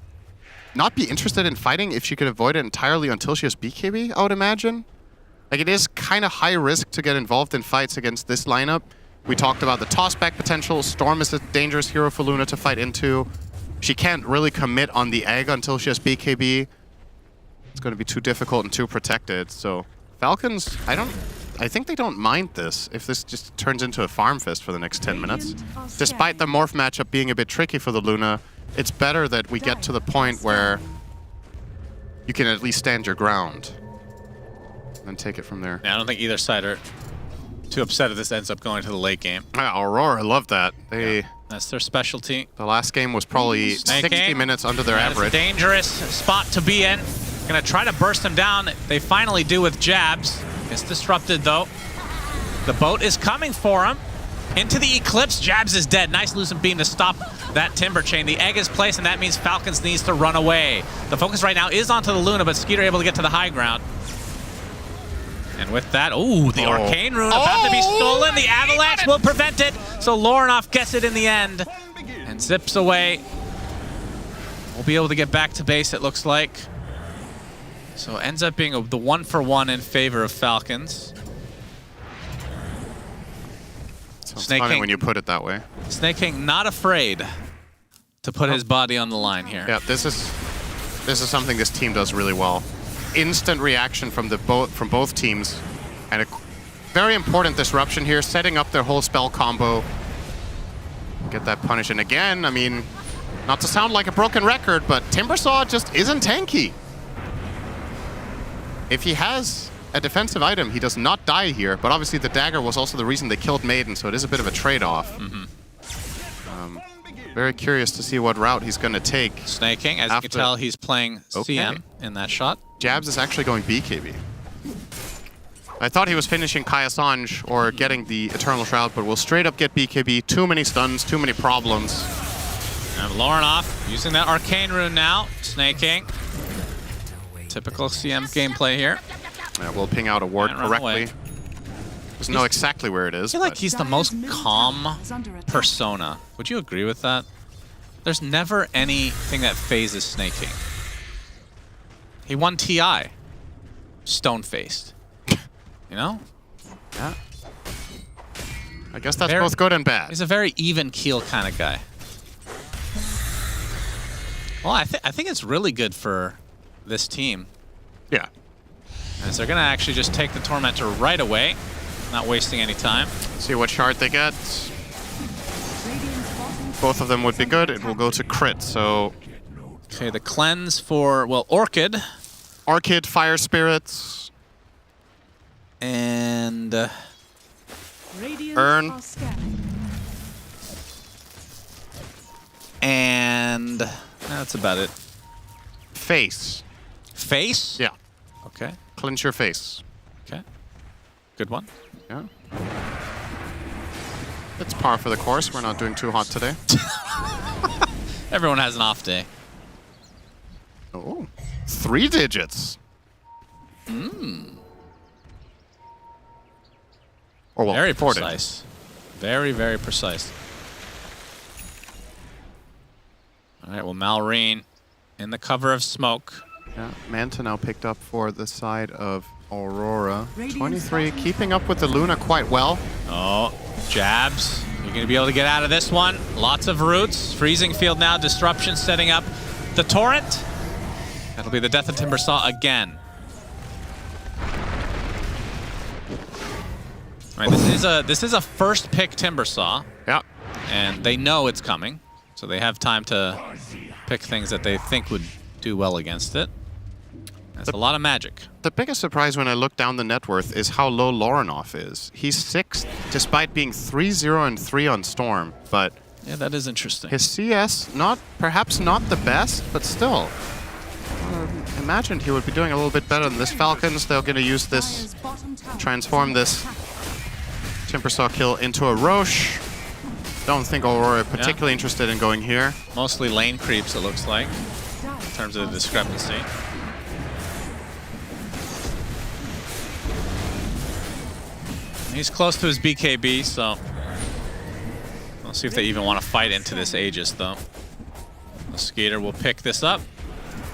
[SPEAKER 12] not be interested in fighting if she could avoid it entirely until she has BKB, I would imagine. Like, it is kind of high risk to get involved in fights against this lineup. We talked about the tossback potential. Storm is a dangerous hero for Luna to fight into. She can't really commit on the egg until she has BKB. It's going to be too difficult and too protected. So Falcons, I think they don't mind this if this just turns into a farm fest for the next 10 minutes. Despite the morph matchup being a bit tricky for the Luna, it's better that we get to the point where you can at least stand your ground and take it from there.
[SPEAKER 20] Yeah, I don't think either side are too upset if this ends up going to the late game.
[SPEAKER 12] Aurora, I love that.
[SPEAKER 20] That's their specialty.
[SPEAKER 12] The last game was probably 60 minutes under their average.
[SPEAKER 20] It's a dangerous spot to be in. Gonna try to burst him down. They finally do with jabs. It's disrupted though. The boat is coming for him. Into the Eclipse, Jabs is dead. Nice Lucent Beam to stop that Timber Chain. The egg is placed, and that means Falcons needs to run away. The focus right now is onto the Luna, but Skeeter able to get to the high ground. And with that, the Arcane Rune about to be stolen. The Avalanche will prevent it, so Lorinoff gets it in the end and zips away. We'll be able to get back to base, it looks like. So it ends up being the 1-for-1 in favor of Falcons.
[SPEAKER 12] It's funny when you put it that way.
[SPEAKER 20] Snake King not afraid to put his body on the line here.
[SPEAKER 12] Yeah, this is something this team does really well. Instant reaction from both teams, and a very important disruption here, setting up their whole spell combo. Get that punish, and again, I mean, not to sound like a broken record, but Timbersaw just isn't tanky. If he has a defensive item, he does not die here, but obviously the dagger was also the reason they killed Maiden, so it is a bit of a trade-off. Very curious to see what route he's going to take.
[SPEAKER 20] Snake King, as you can tell, he's playing CM in that shot.
[SPEAKER 12] Jabs is actually going BKB. I thought he was finishing Kai Assange or getting the Eternal Shroud, but will straight up get BKB. Too many stuns, too many problems.
[SPEAKER 20] And Lorinoff using that Arcane Rune now. Snake King. Typical CM gameplay here.
[SPEAKER 12] Yeah, we'll ping out a ward correctly. Doesn't know exactly where it is.
[SPEAKER 20] I feel like he's the most calm persona. Would you agree with that? There's never anything that phases Snake King. He won TI. Stone-faced. You know?
[SPEAKER 12] Yeah. I guess that's both good and bad.
[SPEAKER 20] He's a very even keel kind of guy. Well, I think it's really good for this team.
[SPEAKER 12] Yeah.
[SPEAKER 20] As they're going to actually just take the Tormentor right away. Not wasting any time.
[SPEAKER 12] See what shard they get. Both of them would be good. It will go to crit, so...
[SPEAKER 20] Okay, the cleanse for, well, Orchid.
[SPEAKER 12] Orchid, Fire Spirits.
[SPEAKER 20] And...
[SPEAKER 12] Earn.
[SPEAKER 20] And... that's about it.
[SPEAKER 12] Face.
[SPEAKER 20] Face?
[SPEAKER 12] Yeah.
[SPEAKER 20] Okay.
[SPEAKER 12] Clinch your face.
[SPEAKER 20] Okay. Good one.
[SPEAKER 12] Yeah. It's par for the course. We're not doing too hot today.
[SPEAKER 20] Everyone has an off day.
[SPEAKER 12] Oh. 3 digits. Or well,
[SPEAKER 20] very precise. Very, very precise. All right, well, Malrine in the cover of smoke.
[SPEAKER 12] Yeah, Manta now picked up for the side of Aurora. 23, keeping up with the Luna quite well.
[SPEAKER 20] Oh, Jabs. You're going to be able to get out of this one. Lots of roots. Freezing Field now. Disruption setting up the Torrent. That'll be the death of Timbersaw again. All right, this is a first pick Timbersaw.
[SPEAKER 12] Yeah.
[SPEAKER 20] And they know it's coming. So they have time to pick things that they think would do well against it. That's a lot of magic.
[SPEAKER 12] The biggest surprise when I look down the net worth is how low Lorinoff is. He's 6th, despite being 3-0 and 3 on Storm, but...
[SPEAKER 20] Yeah, that is interesting.
[SPEAKER 12] His CS, perhaps not the best, but still. Imagined he would be doing a little bit better than this. Falcons, they're going to use this, transform this Timbersaw kill into a Roche. Don't think Aurora particularly interested in going here.
[SPEAKER 20] Mostly lane creeps, it looks like, in terms of the discrepancy. He's close to his BKB, so We'll see if they even want to fight into this Aegis, though. The Skater will pick this up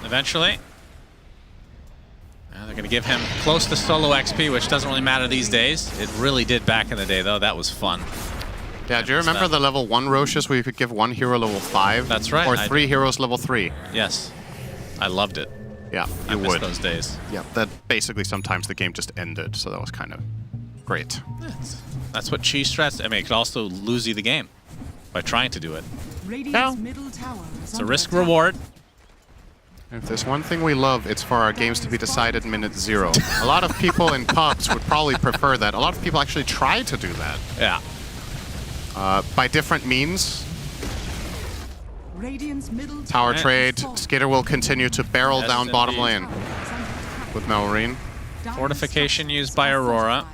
[SPEAKER 20] eventually. They're going to give him close to solo XP, which doesn't really matter these days. It really did back in the day, though. That was fun.
[SPEAKER 17] Yeah, do you remember the level 1 Roches where you could give one hero level 5?
[SPEAKER 20] That's right.
[SPEAKER 17] Or 3 heroes level 3?
[SPEAKER 20] Yes. I loved it.
[SPEAKER 17] Yeah,
[SPEAKER 20] I
[SPEAKER 17] you
[SPEAKER 20] missed
[SPEAKER 17] would.
[SPEAKER 20] those days.
[SPEAKER 17] Yeah, that basically sometimes the game just ended, so that was kind of great.
[SPEAKER 20] That's what cheese strats. I mean, it could also lose you the game by trying to do it.
[SPEAKER 19] Radiant's middle tower is
[SPEAKER 20] It's a
[SPEAKER 19] under
[SPEAKER 20] risk
[SPEAKER 19] attack.
[SPEAKER 20] reward.
[SPEAKER 17] If there's one thing we love, it's for our games to be decided minute 0. A lot of people in pubs would probably prefer that. A lot of people actually try to do that.
[SPEAKER 20] Yeah.
[SPEAKER 17] By different means.
[SPEAKER 19] Radiant's middle
[SPEAKER 17] Tower
[SPEAKER 19] tower
[SPEAKER 17] trade.
[SPEAKER 19] is falling.
[SPEAKER 17] Skitter will continue to barrel
[SPEAKER 20] Yes,
[SPEAKER 17] down bottom
[SPEAKER 20] indeed.
[SPEAKER 17] lane with Malrine.
[SPEAKER 20] Fortification used by Aurora.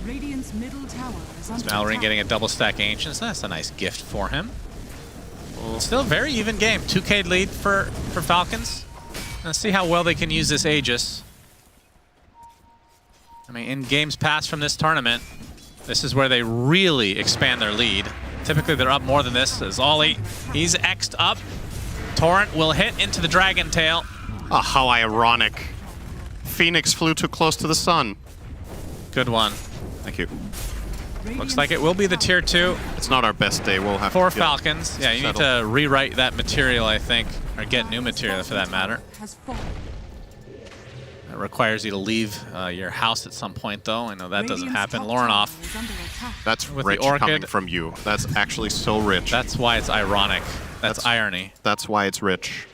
[SPEAKER 19] Radiant's middle tower is under
[SPEAKER 20] Mallory
[SPEAKER 19] attack.
[SPEAKER 20] getting a double stack Ancients. That's a nice gift for him. Still a very even game. 2K lead for Falcons. Let's see how well they can use this Aegis. I mean, in games past from this tournament, this is where they really expand their lead. Typically, they're up more than this. As Ollie, he's X'd up. Torrent will hit into the Dragon Tail.
[SPEAKER 17] Oh, how ironic. Phoenix flew too close to the sun.
[SPEAKER 20] Good one.
[SPEAKER 17] Thank you.
[SPEAKER 20] Looks like it will be the tier 2
[SPEAKER 17] It's not our best day. We'll have
[SPEAKER 20] for
[SPEAKER 17] to get
[SPEAKER 20] Falcons. Yeah, you need
[SPEAKER 17] settled.
[SPEAKER 20] to rewrite that material, I think, or get new material for that matter.
[SPEAKER 19] Has fallen.
[SPEAKER 20] It requires you to leave your house at some point, though. I know that doesn't
[SPEAKER 19] Radiant's
[SPEAKER 20] happen.
[SPEAKER 19] top
[SPEAKER 20] Lauren
[SPEAKER 19] tower is under attack.
[SPEAKER 17] That's
[SPEAKER 20] with the
[SPEAKER 17] rich
[SPEAKER 20] Orchid.
[SPEAKER 17] coming from you. That's actually so rich.
[SPEAKER 20] That's why it's ironic. That's irony.
[SPEAKER 17] That's why it's rich.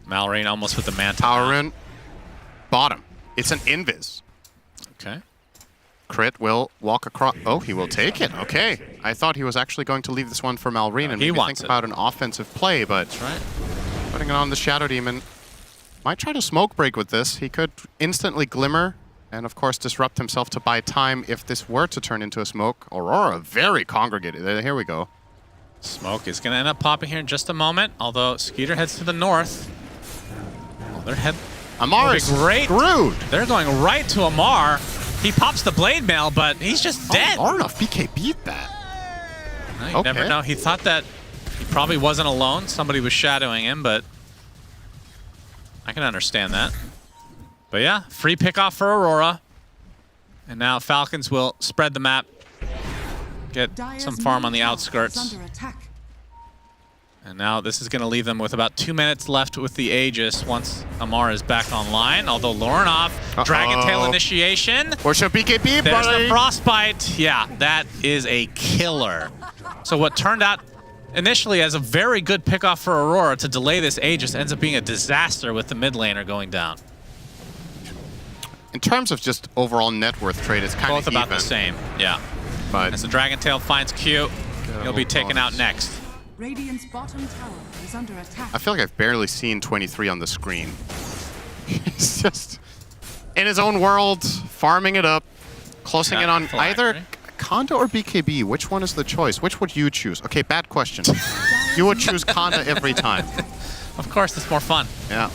[SPEAKER 20] Malrine almost with the mantle.
[SPEAKER 17] Tower in. Bottom. It's an invis.
[SPEAKER 20] Okay.
[SPEAKER 17] Crit will walk across. Oh, he will take it. Okay. I thought he was actually going to leave this one for Malrine and
[SPEAKER 20] he
[SPEAKER 17] maybe
[SPEAKER 20] wants
[SPEAKER 17] think
[SPEAKER 20] it.
[SPEAKER 17] about an offensive play, but
[SPEAKER 20] That's right.
[SPEAKER 17] putting it on the Shadow Demon. Might try to smoke break with this. He could instantly Glimmer and, of course, disrupt himself to buy time if this were to turn into a smoke. Aurora, very congregated. Here we go.
[SPEAKER 20] Smoke is going to end up popping here in just a moment, although Skeeter heads to the north. Oh, they're
[SPEAKER 17] Amar is
[SPEAKER 20] great.
[SPEAKER 17] screwed.
[SPEAKER 20] They're going right to Amar. He pops the blade mail, but he's just dead.
[SPEAKER 17] Hard enough. BK beat that.
[SPEAKER 20] No, you never know. He thought that he probably wasn't alone. Somebody was shadowing him, but I can understand that. But yeah, free pickoff for Aurora. And now Falcons will spread the map, get
[SPEAKER 19] Dire's
[SPEAKER 20] some farm on the
[SPEAKER 19] middle tower is
[SPEAKER 20] outskirts.
[SPEAKER 19] under attack.
[SPEAKER 20] And now this is going to leave them with about 2 minutes left with the Aegis once Amar is back online. Although Lorinov, Dragon Tail initiation.
[SPEAKER 17] Or should BKB,
[SPEAKER 20] There's
[SPEAKER 17] buddy?
[SPEAKER 20] the Frostbite. Yeah, that is a killer. So what turned out initially as a very good pickoff for Aurora to delay this Aegis ends up being a disaster with the mid laner going down.
[SPEAKER 17] In terms of just overall net worth trade, it's kind
[SPEAKER 20] Both
[SPEAKER 17] of
[SPEAKER 20] about
[SPEAKER 17] even.
[SPEAKER 20] the same, yeah.
[SPEAKER 17] But
[SPEAKER 20] as the Dragon Tail finds Q, he'll be taken out next.
[SPEAKER 19] Radiant's bottom tower is under attack.
[SPEAKER 17] I feel like I've barely seen 23 on the screen. He's just in his own world, farming it up, closing in on either Conda or BKB. Which one is the choice? Which would you choose? Okay, bad question. You would choose Conda every time.
[SPEAKER 20] Of course, it's more fun.
[SPEAKER 17] Yeah.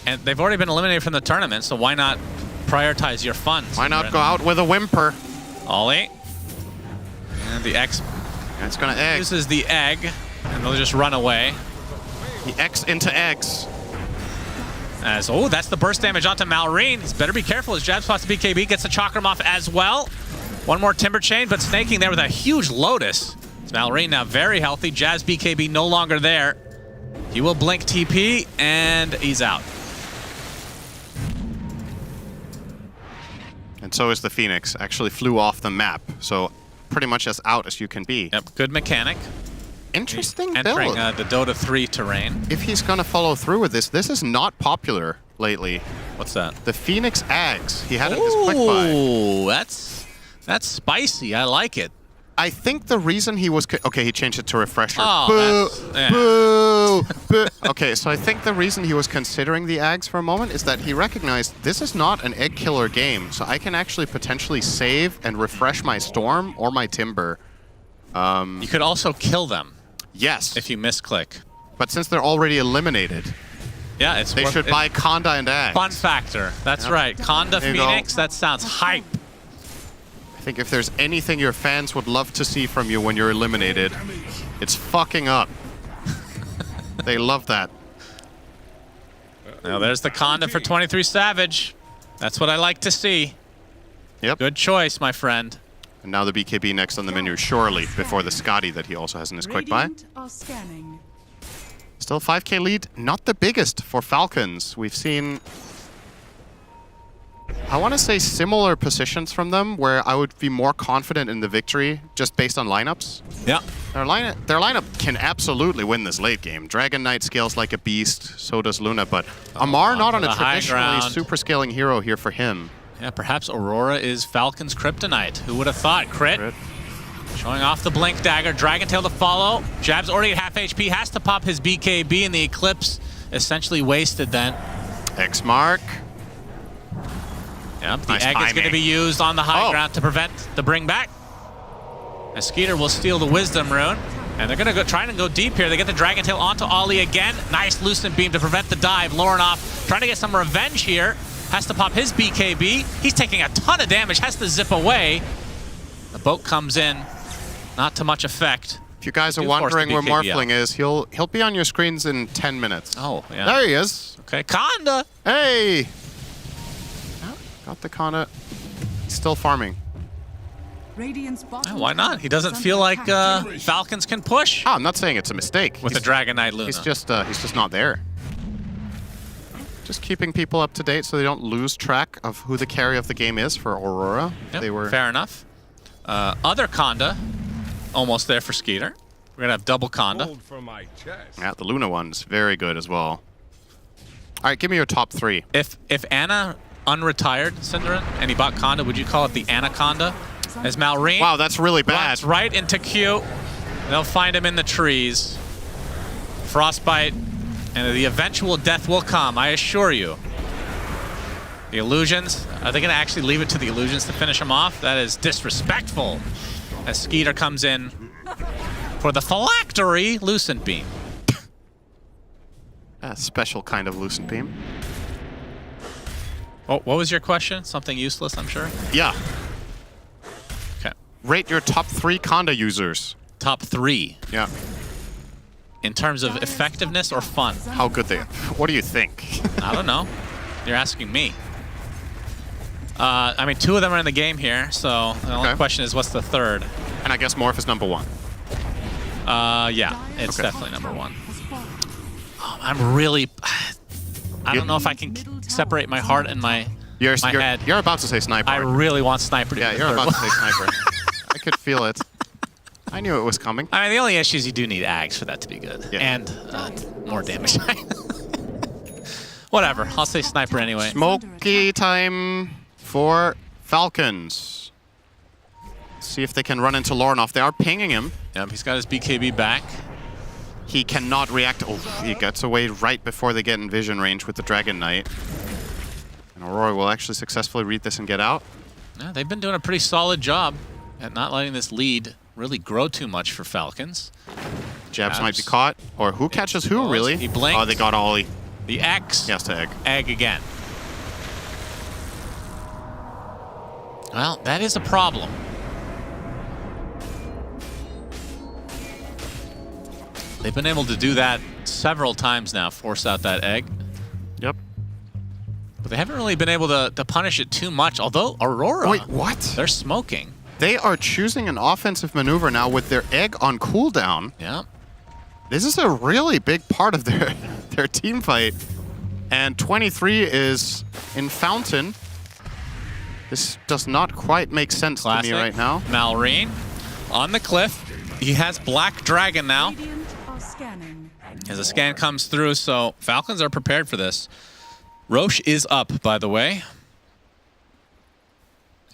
[SPEAKER 20] And they've already been eliminated from the tournament, so why not prioritize your funds?
[SPEAKER 17] Why not go out with a whimper?
[SPEAKER 20] Ollie. And the X
[SPEAKER 17] it's gonna egg.
[SPEAKER 20] uses the egg, and they'll just run away.
[SPEAKER 17] The X into eggs.
[SPEAKER 20] As, oh, that's the burst damage onto Malrine. He's better be careful as jab spots BKB, gets the Chakram off as well. One more Timber Chain, but snaking there with a huge Lotus. It's Malrine now very healthy. Jazz BKB no longer there. He will blink TP, and he's out.
[SPEAKER 17] And so is the Phoenix. Actually flew off the map. So pretty much as out as you can be.
[SPEAKER 20] Yep, good mechanic.
[SPEAKER 17] Interesting
[SPEAKER 20] Entering
[SPEAKER 17] build.
[SPEAKER 20] the Dota 3 terrain.
[SPEAKER 17] If he's gonna follow through with this is not popular lately.
[SPEAKER 20] What's that?
[SPEAKER 17] The Phoenix Ags. He had it as quick buy.
[SPEAKER 20] Ooh, that's spicy. I like it.
[SPEAKER 17] I think the reason he was... Okay, he changed it to Refresher.
[SPEAKER 20] Oh,
[SPEAKER 17] Boo! Boo! Okay, so I think the reason he was considering the Ags for a moment is that he recognized this is not an egg killer game, so I can actually potentially save and refresh my Storm or my Timber.
[SPEAKER 20] You could also kill them.
[SPEAKER 17] Yes.
[SPEAKER 20] If you misclick.
[SPEAKER 17] But since they're already eliminated,
[SPEAKER 20] yeah, it's
[SPEAKER 17] they should buy Conda and Ags.
[SPEAKER 20] Fun factor. That's
[SPEAKER 17] Yep.
[SPEAKER 20] right. Conda
[SPEAKER 17] There you go.
[SPEAKER 20] Phoenix, that sounds hype.
[SPEAKER 17] I think if there's anything your fans would love to see from you when you're eliminated, it's fucking up. They love that.
[SPEAKER 20] Now there's the Conda for 23 Savage. That's what I like to see.
[SPEAKER 17] Yep.
[SPEAKER 20] Good choice, my friend.
[SPEAKER 17] And now the BKB next on the menu, surely, before the Scotty that he also has in his quick buy.
[SPEAKER 19] Radiant are scanning.
[SPEAKER 17] Still 5k lead, not the biggest for Falcons. We've seen, I want to say, similar positions from them where I would be more confident in the victory just based on lineups.
[SPEAKER 20] Yeah.
[SPEAKER 17] Their lineup can absolutely win this late game. Dragon Knight scales like a beast, so does Luna, but Amar not on a traditionally super scaling hero here for him.
[SPEAKER 20] Yeah, perhaps Aurora is Falcon's kryptonite. Who would have thought? Crit. Showing off the Blink Dagger. Dragon Tail to follow. Jab's already at half HP. Has to pop his BKB, and the Eclipse essentially wasted then.
[SPEAKER 17] X mark.
[SPEAKER 20] Yep, the
[SPEAKER 17] Nice
[SPEAKER 20] egg is going to
[SPEAKER 17] timing.
[SPEAKER 20] be used on the high ground to prevent the bring back. As Skeeter will steal the Wisdom Rune. And they're going to go trying to go deep here. They get the Dragon Tail onto Ollie again. Nice Lucent Beam to prevent the dive. Lorenoff trying to get some revenge here. Has to pop his BKB. He's taking a ton of damage. Has to zip away. The boat comes in. Not to much effect.
[SPEAKER 17] If you guys are wondering where Morphling is, he'll be on your screens in 10 minutes.
[SPEAKER 20] Oh, yeah.
[SPEAKER 17] There he is.
[SPEAKER 20] Okay, Conda.
[SPEAKER 17] Hey. Oh, got the Conda. He's still farming.
[SPEAKER 19] Radiant's bottom
[SPEAKER 20] Why not? He doesn't
[SPEAKER 19] tower
[SPEAKER 20] feel
[SPEAKER 19] is
[SPEAKER 20] like
[SPEAKER 19] under attack.
[SPEAKER 20] Falcons can push.
[SPEAKER 17] Oh, I'm not saying it's a mistake.
[SPEAKER 20] With the Dragon Knight Luna.
[SPEAKER 17] He's just not there. Just keeping people up to date so they don't lose track of who the carry of the game is for Aurora.
[SPEAKER 20] Yep,
[SPEAKER 17] They were
[SPEAKER 20] fair enough. Other Conda, almost there for Skeeter. We're gonna have double Conda.
[SPEAKER 17] Yeah, the Luna one's very good as well. All right, give me your top 3.
[SPEAKER 20] If Anna unretired Cinderin and he bought Conda, would you call it the Anaconda? As Malrine.
[SPEAKER 17] Wow, that's really bad.
[SPEAKER 20] Walks right into Q. They'll find him in the trees. Frostbite, and the eventual death will come, I assure you. The illusions, are they gonna actually leave it to the illusions to finish him off? That is disrespectful. As Skeeter comes in for the phylactery Lucent Beam.
[SPEAKER 17] A special kind of Lucent Beam.
[SPEAKER 20] Oh, what was your question? Something useless, I'm sure?
[SPEAKER 17] Yeah.
[SPEAKER 20] Okay.
[SPEAKER 17] Rate your top 3 Conda users.
[SPEAKER 20] Top 3?
[SPEAKER 17] Yeah.
[SPEAKER 20] In terms of effectiveness or fun?
[SPEAKER 17] How good they are. What do you think?
[SPEAKER 20] I don't know. You're asking me. I mean, 2 of them are in the game here, so the only question is what's the third?
[SPEAKER 17] And I guess Morph is number 1.
[SPEAKER 20] Yeah, it's definitely number 1. Oh, I'm really... I don't know if I can separate my heart and my head.
[SPEAKER 17] You're about to say Sniper.
[SPEAKER 20] I really want Sniper to be
[SPEAKER 17] Yeah,
[SPEAKER 20] the
[SPEAKER 17] you're
[SPEAKER 20] third
[SPEAKER 17] about
[SPEAKER 20] one.
[SPEAKER 17] to say Sniper. I could feel it. I knew it was coming.
[SPEAKER 20] I mean, the only issue is you do need Ags for that to be good.
[SPEAKER 17] Yeah.
[SPEAKER 20] And more damage. Whatever, I'll say Sniper anyway.
[SPEAKER 17] Smoky time for Falcons. See if they can run into Lorenoff. They are pinging him.
[SPEAKER 20] Yep, he's got his BKB back.
[SPEAKER 17] He cannot react. Oh, he gets away right before they get in vision range with the Dragon Knight. And Aurora will actually successfully read this and get out.
[SPEAKER 20] Yeah, they've been doing a pretty solid job at not letting this lead really grow too much for Falcons.
[SPEAKER 17] Jabs might be caught. Or who catches who, really?
[SPEAKER 20] He blinked.
[SPEAKER 17] Oh, they got Ollie.
[SPEAKER 20] The X.
[SPEAKER 17] He has to egg.
[SPEAKER 20] Egg again. Well, that is a problem. They've been able to do that several times now, force out that egg.
[SPEAKER 17] Yep.
[SPEAKER 20] But they haven't really been able to punish it too much, although Aurora...
[SPEAKER 17] Wait, what?
[SPEAKER 20] They're smoking.
[SPEAKER 17] They are choosing an offensive maneuver now with their egg on cooldown.
[SPEAKER 20] Yeah.
[SPEAKER 17] This is a really big part of their team fight. And 23 is in Fountain. This does not quite make sense to me right now.
[SPEAKER 20] Malrine on the cliff. He has Black Dragon now.
[SPEAKER 19] Radiant are scanning.
[SPEAKER 20] As a scan comes through, so Falcons are prepared for this. Roche is up, by the way.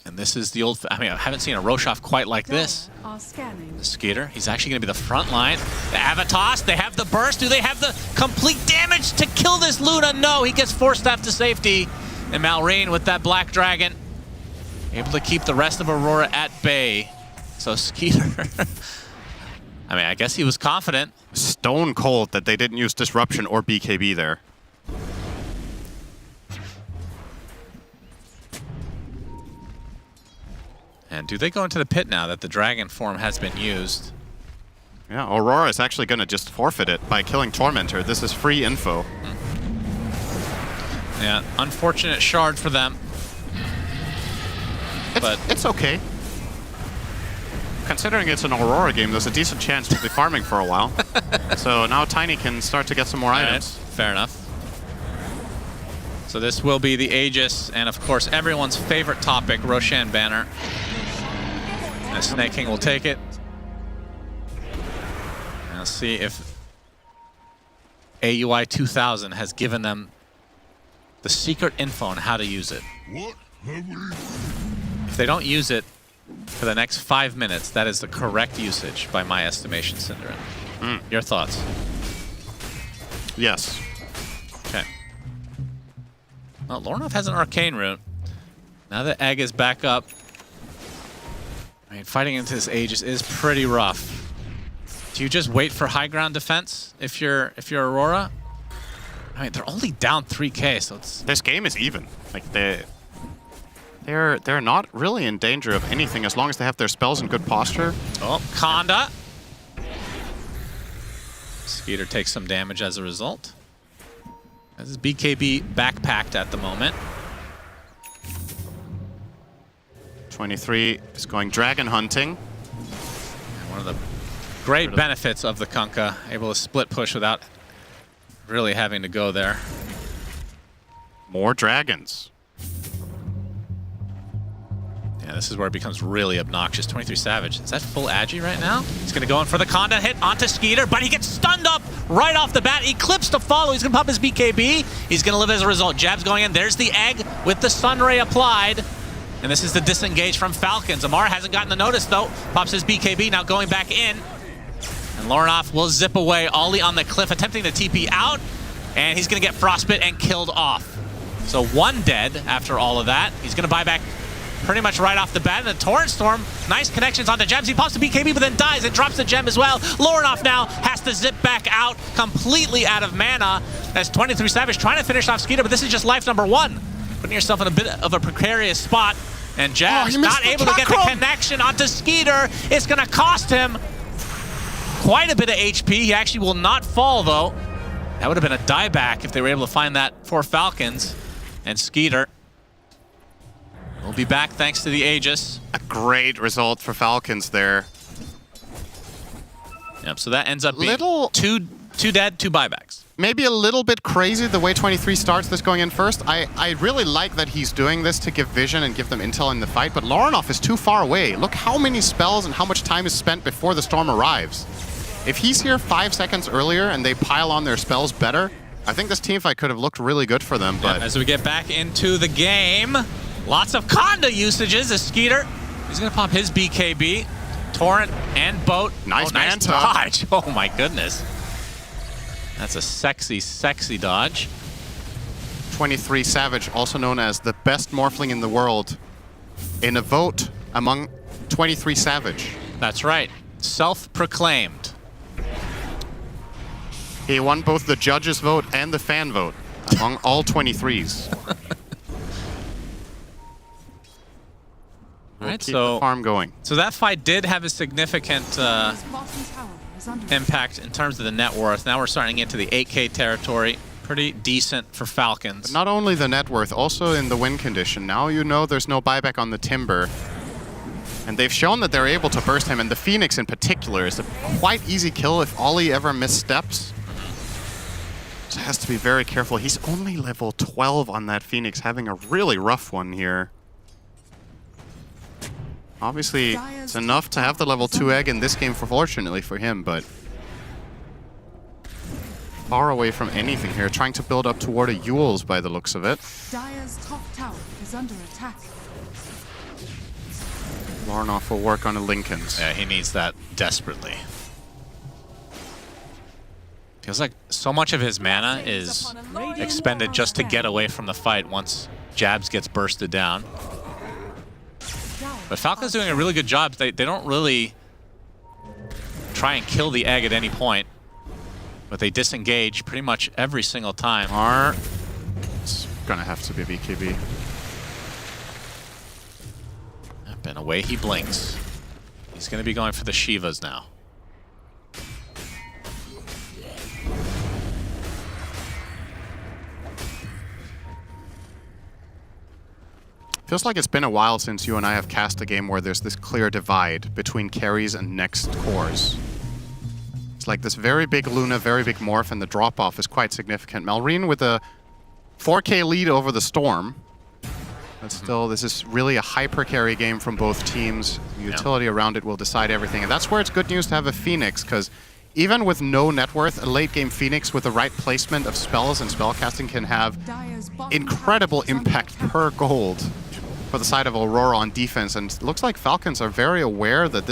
[SPEAKER 20] And this is the old... I mean, I haven't seen a Roche off quite like this.
[SPEAKER 19] Are scanning.
[SPEAKER 20] The Skeeter, he's actually going to be the front line. They have a toss, they have the burst. Do they have the complete damage to kill this Luna? No, he gets Force Staff to safety. And Malrine with that Black Dragon, able to keep the rest of Aurora at bay. So Skeeter... I mean, I guess he was confident.
[SPEAKER 17] Stone cold that they didn't use Disruption or BKB there.
[SPEAKER 20] And do they go into the pit now that the dragon form has been used?
[SPEAKER 17] Yeah, Aurora is actually going to just forfeit it by killing Tormentor. This is free info.
[SPEAKER 20] Yeah, unfortunate shard for them. But
[SPEAKER 17] it's okay. Considering it's an Aurora game, there's a decent chance we'll be farming for a while. So now Tiny can start to get some more items.
[SPEAKER 20] Right, fair enough. So this will be the Aegis, and of course everyone's favorite topic, Roshan banner. And Snake King will take it. And let's see if AUI 2000 has given them the secret info on how to use it. If they don't use it for the next 5 minutes, that is the correct usage by my estimation, Synderen. Your thoughts?
[SPEAKER 17] Yes.
[SPEAKER 20] Okay. Well, Lornoth has an arcane rune. Now that Egg is back up, I mean, fighting into this Aegis is pretty rough. Do you just wait for high ground defense if you're Aurora? I mean, they're only down 3k, so it's...
[SPEAKER 17] This game is even. Like, they're not really in danger of anything as long as they have their spells in good posture.
[SPEAKER 20] Oh, Conda. Skeeter takes some damage as a result. This is BKB backpacked at the moment.
[SPEAKER 17] 23 is going dragon hunting.
[SPEAKER 20] One of the great benefits of the Kunkka, able to split push without really having to go there.
[SPEAKER 17] More dragons.
[SPEAKER 20] Yeah, this is where it becomes really obnoxious. 23 Savage. Is that full Agi right now? He's going to go in for the Conda hit onto Skeeter, but he gets stunned up right off the bat. Eclipse to follow. He's going to pop his BKB. He's going to live as a result. Jab's going in. There's the Egg with the Sunray applied. And this is the disengage from Falcons. Amara hasn't gotten the notice, though. Pops his BKB, now going back in. And Lornoth will zip away. Ollie on the cliff, attempting to TP out. And he's going to get frostbit and killed off. So one dead after all of that. He's going to buy back pretty much right off the bat. And the Torrent Storm, nice connections on the gems. He pops the BKB, but then dies and drops the gem as well. Lornoth now has to zip back out, completely out of mana. That's 23 Savage trying to finish off Skeeter, but this is just life number one. Putting yourself in a bit of a precarious spot. And Jab's not able to get the connection onto Skeeter. It's going to cost him quite a bit of HP. He actually will not fall, though. That would have been a dieback if they were able to find that for Falcons. And Skeeter will be back thanks to the Aegis.
[SPEAKER 17] A great result for Falcons there.
[SPEAKER 20] Yep, so that ends up being two dead, 2 buybacks.
[SPEAKER 17] Maybe a little bit crazy the way 23 starts this going in first. I really like that he's doing this to give vision and give them intel in the fight, but Lornoth is too far away. Look how many spells and how much time is spent before the storm arrives. If he's here 5 seconds earlier and they pile on their spells better, I think this teamfight could have looked really good for them. But
[SPEAKER 20] as we get back into the game, lots of Conda usages as Skeeter. He's going to pop his BKB. Torrent and Boat.
[SPEAKER 17] Nice
[SPEAKER 20] dodge. Oh my goodness. That's a sexy, sexy dodge.
[SPEAKER 17] 23 Savage, also known as the best Morphling in the world, in a vote among 23 Savage.
[SPEAKER 20] That's right. Self-proclaimed.
[SPEAKER 17] He won both the judges' vote and the fan vote among all 23s.
[SPEAKER 20] All right,
[SPEAKER 17] keep
[SPEAKER 20] so
[SPEAKER 17] the farm going.
[SPEAKER 20] So that fight did have a significant impact in terms of the net worth. Now we're starting into the 8K territory. Pretty decent for Falcons.
[SPEAKER 17] But not only the net worth, also in the win condition. Now you know there's no buyback on the Timber. And they've shown that they're able to burst him, and the Phoenix in particular is a quite easy kill if Ollie ever missteps. So has to be very careful. He's only level 12 on that Phoenix, having a really rough one here. Obviously, it's enough to have the level 2 egg in this game, fortunately for him, but far away from anything here. Trying to build up toward a Yule's by the looks of it.
[SPEAKER 19] Dire's top tower is under attack.
[SPEAKER 17] Lornoth will work on a Lincoln's.
[SPEAKER 20] Yeah, he needs that desperately. Feels like so much of his mana is expended just to get away from the fight once Jabs gets bursted down. But Falcon's doing a really good job. They don't really try and kill the egg at any point, but they disengage pretty much every single time.
[SPEAKER 17] It's gonna have to be BKB.
[SPEAKER 20] and away he blinks. He's going to be going for the Shivas now.
[SPEAKER 17] Feels like it's been a while since you and I have cast a game where there's this clear divide between carries and next cores. It's like this very big Luna, very big Morph, and the drop-off is quite significant. Malrine with a 4K lead over the Storm. But still, this is really a hyper carry game from both teams. The utility around it will decide everything. And that's where it's good news to have a Phoenix, because even with no net worth, a late-game Phoenix with the right placement of spells and spellcasting can have incredible impact per gold for the side of Aurora on defense. And it looks like Falcons are very aware that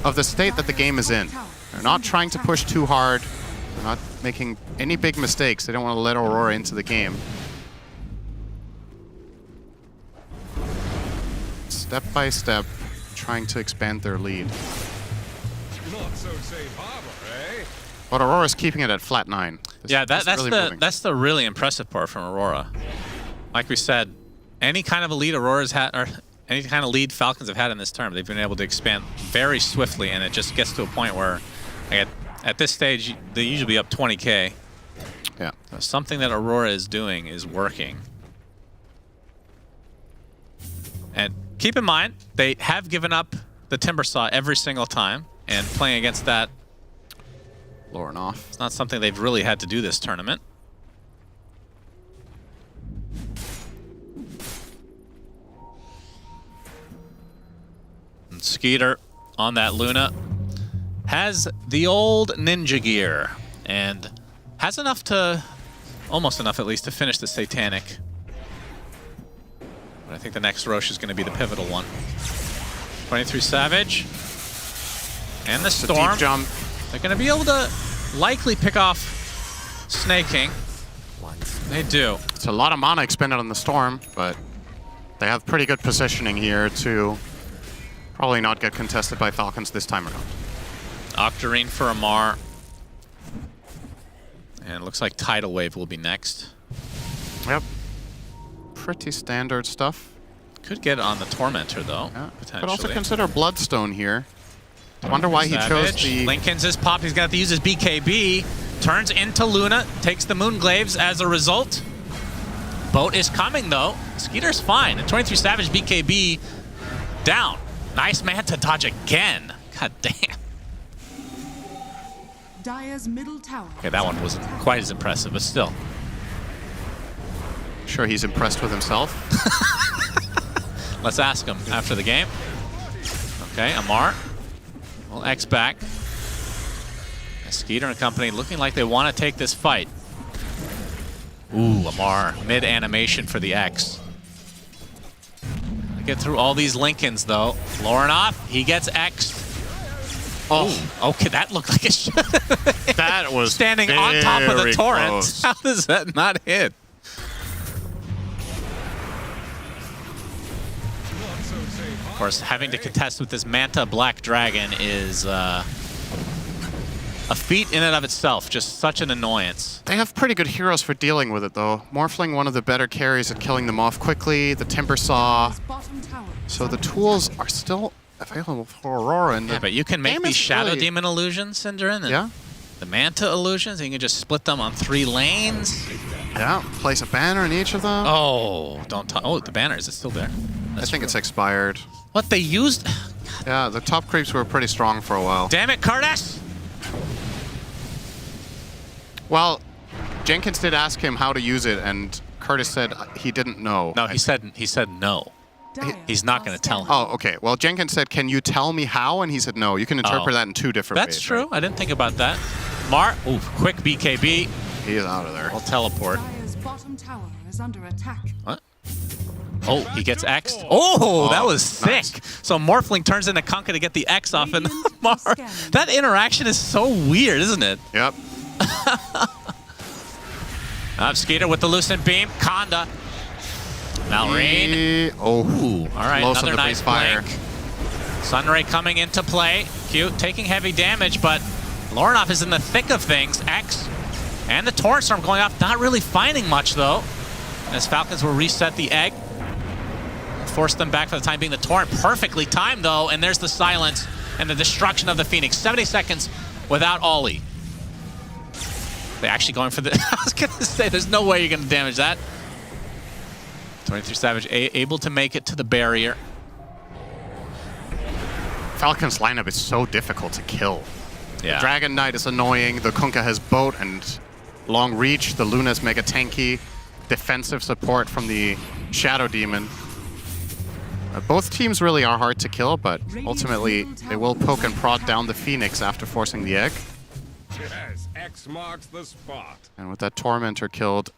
[SPEAKER 17] of the state that the game is in. They're not trying to push too hard. They're not making any big mistakes. They don't want to let Aurora into the game. Step by step, trying to expand their lead.
[SPEAKER 8] Not so safe harbor, eh?
[SPEAKER 17] But Aurora's keeping it at flat 9.
[SPEAKER 20] That's the really impressive part from Aurora. Like we said, any kind of a lead Aurora's had, or any kind of lead Falcons have had in this term, they've been able to expand very swiftly, and it just gets to a point where, at this stage, they usually be up 20k.
[SPEAKER 17] Yeah.
[SPEAKER 20] So something that Aurora is doing is working. And keep in mind, they have given up the Timbersaw every single time, and playing against that,
[SPEAKER 17] Lauren off.
[SPEAKER 20] It's not something they've really had to do this tournament. And Skeeter on that Luna has the old ninja gear and has enough to, almost enough at least, to finish the Satanic. But I think the next Roche is going to be the pivotal one. 23 Savage. And the Storm.
[SPEAKER 17] Deep jump.
[SPEAKER 20] They're going to be able to likely pick off Snaking. They do.
[SPEAKER 17] It's a lot of mana expended on the Storm, but they have pretty good positioning here to probably not get contested by Falcons this time around.
[SPEAKER 20] Octarine for Amar. And it looks like Tidal Wave will be next.
[SPEAKER 17] Yep. Pretty standard stuff.
[SPEAKER 20] Could get on the Tormentor, though, potentially.
[SPEAKER 17] Could also consider Bloodstone here. I wonder why he chose the...
[SPEAKER 20] Lincoln's is popped. He's going to have to use his BKB. Turns into Luna. Takes the Moonglaves as a result. Boat is coming, though. Skeeter's fine. The 23 Savage BKB down. Nice man to dodge again. God damn.
[SPEAKER 19] Dire's middle tower.
[SPEAKER 20] Okay, that one wasn't quite as impressive, but still.
[SPEAKER 17] Sure he's impressed with himself.
[SPEAKER 20] Let's ask him after the game. Okay, Amar. Well, X back. Skeeter and company looking like they want to take this fight. Ooh, Amar. Mid-animation for the X. Get through all these Lincolns, though. Lorenoff, he gets X. Oh, okay, that looked like it should.
[SPEAKER 17] That was
[SPEAKER 20] standing on top of the torrent.
[SPEAKER 17] Close.
[SPEAKER 20] How does that not hit? Of course, having to contest with this Manta Black Dragon is a feat in and of itself. Just such an annoyance.
[SPEAKER 17] They have pretty good heroes for dealing with it, though. Morphling, one of the better carries at killing them off quickly. The Timbersaw. So the tools are still available for Aurora. And
[SPEAKER 20] yeah, but you can make these Shadow Demon illusions, Synderen, and
[SPEAKER 17] yeah.
[SPEAKER 20] The Manta illusions, and you can just split them on 3 lanes.
[SPEAKER 17] Yeah, place a banner in each of them.
[SPEAKER 20] Oh, don't talk. Oh, the banner, is it still there?
[SPEAKER 17] I think it's expired.
[SPEAKER 20] What, they used?
[SPEAKER 17] Yeah, the top creeps were pretty strong for a while.
[SPEAKER 20] Damn it, Curtis!
[SPEAKER 17] Well, Jenkins did ask him how to use it, and Curtis said he didn't know.
[SPEAKER 20] No, he said no. He's not going to tell him.
[SPEAKER 17] Oh, okay. Well, Jenkins said, "Can you tell me how?" And he said, "No." You can interpret that in 2 different ways.
[SPEAKER 20] That's true. Right? I didn't think about that. Mar, ooh, quick BKB.
[SPEAKER 17] He is out of there.
[SPEAKER 20] I'll teleport.
[SPEAKER 19] Dire's bottom tower is under attack.
[SPEAKER 20] What? Oh, he gets X'd. Oh, that was sick.
[SPEAKER 17] Nice.
[SPEAKER 20] So Morphling turns into Kunkka to get the X off, and Mar. That interaction is so weird, isn't it?
[SPEAKER 17] Yep.
[SPEAKER 20] Skeeter with the Lucent Beam. Conda. Malrine.
[SPEAKER 17] Oh,
[SPEAKER 20] ooh, all right,
[SPEAKER 17] close
[SPEAKER 20] another
[SPEAKER 17] on the
[SPEAKER 20] nice
[SPEAKER 17] fire.
[SPEAKER 20] blink. Sunray coming into play. Cute, taking heavy damage, but Lorenoff is in the thick of things. X and the Torrent Storm going off, not really finding much, though, as Falcons will reset the egg. forced them back for the time being. The Torrent perfectly timed, though, and there's the silence and the destruction of the Phoenix. 70 seconds without Ollie. They're actually going for the... I was going to say, there's no way you're going to damage that. 23 Savage able to make it to the barrier.
[SPEAKER 17] Falcons lineup is so difficult to kill.
[SPEAKER 20] Yeah.
[SPEAKER 17] The Dragon Knight is annoying, the Kunkka has boat and long reach, the Luna's mega tanky, defensive support from the Shadow Demon. Both teams really are hard to kill, but ultimately they will poke and prod down the Phoenix after forcing the egg.
[SPEAKER 8] Yes, X marks the spot.
[SPEAKER 17] And with that Tormentor killed,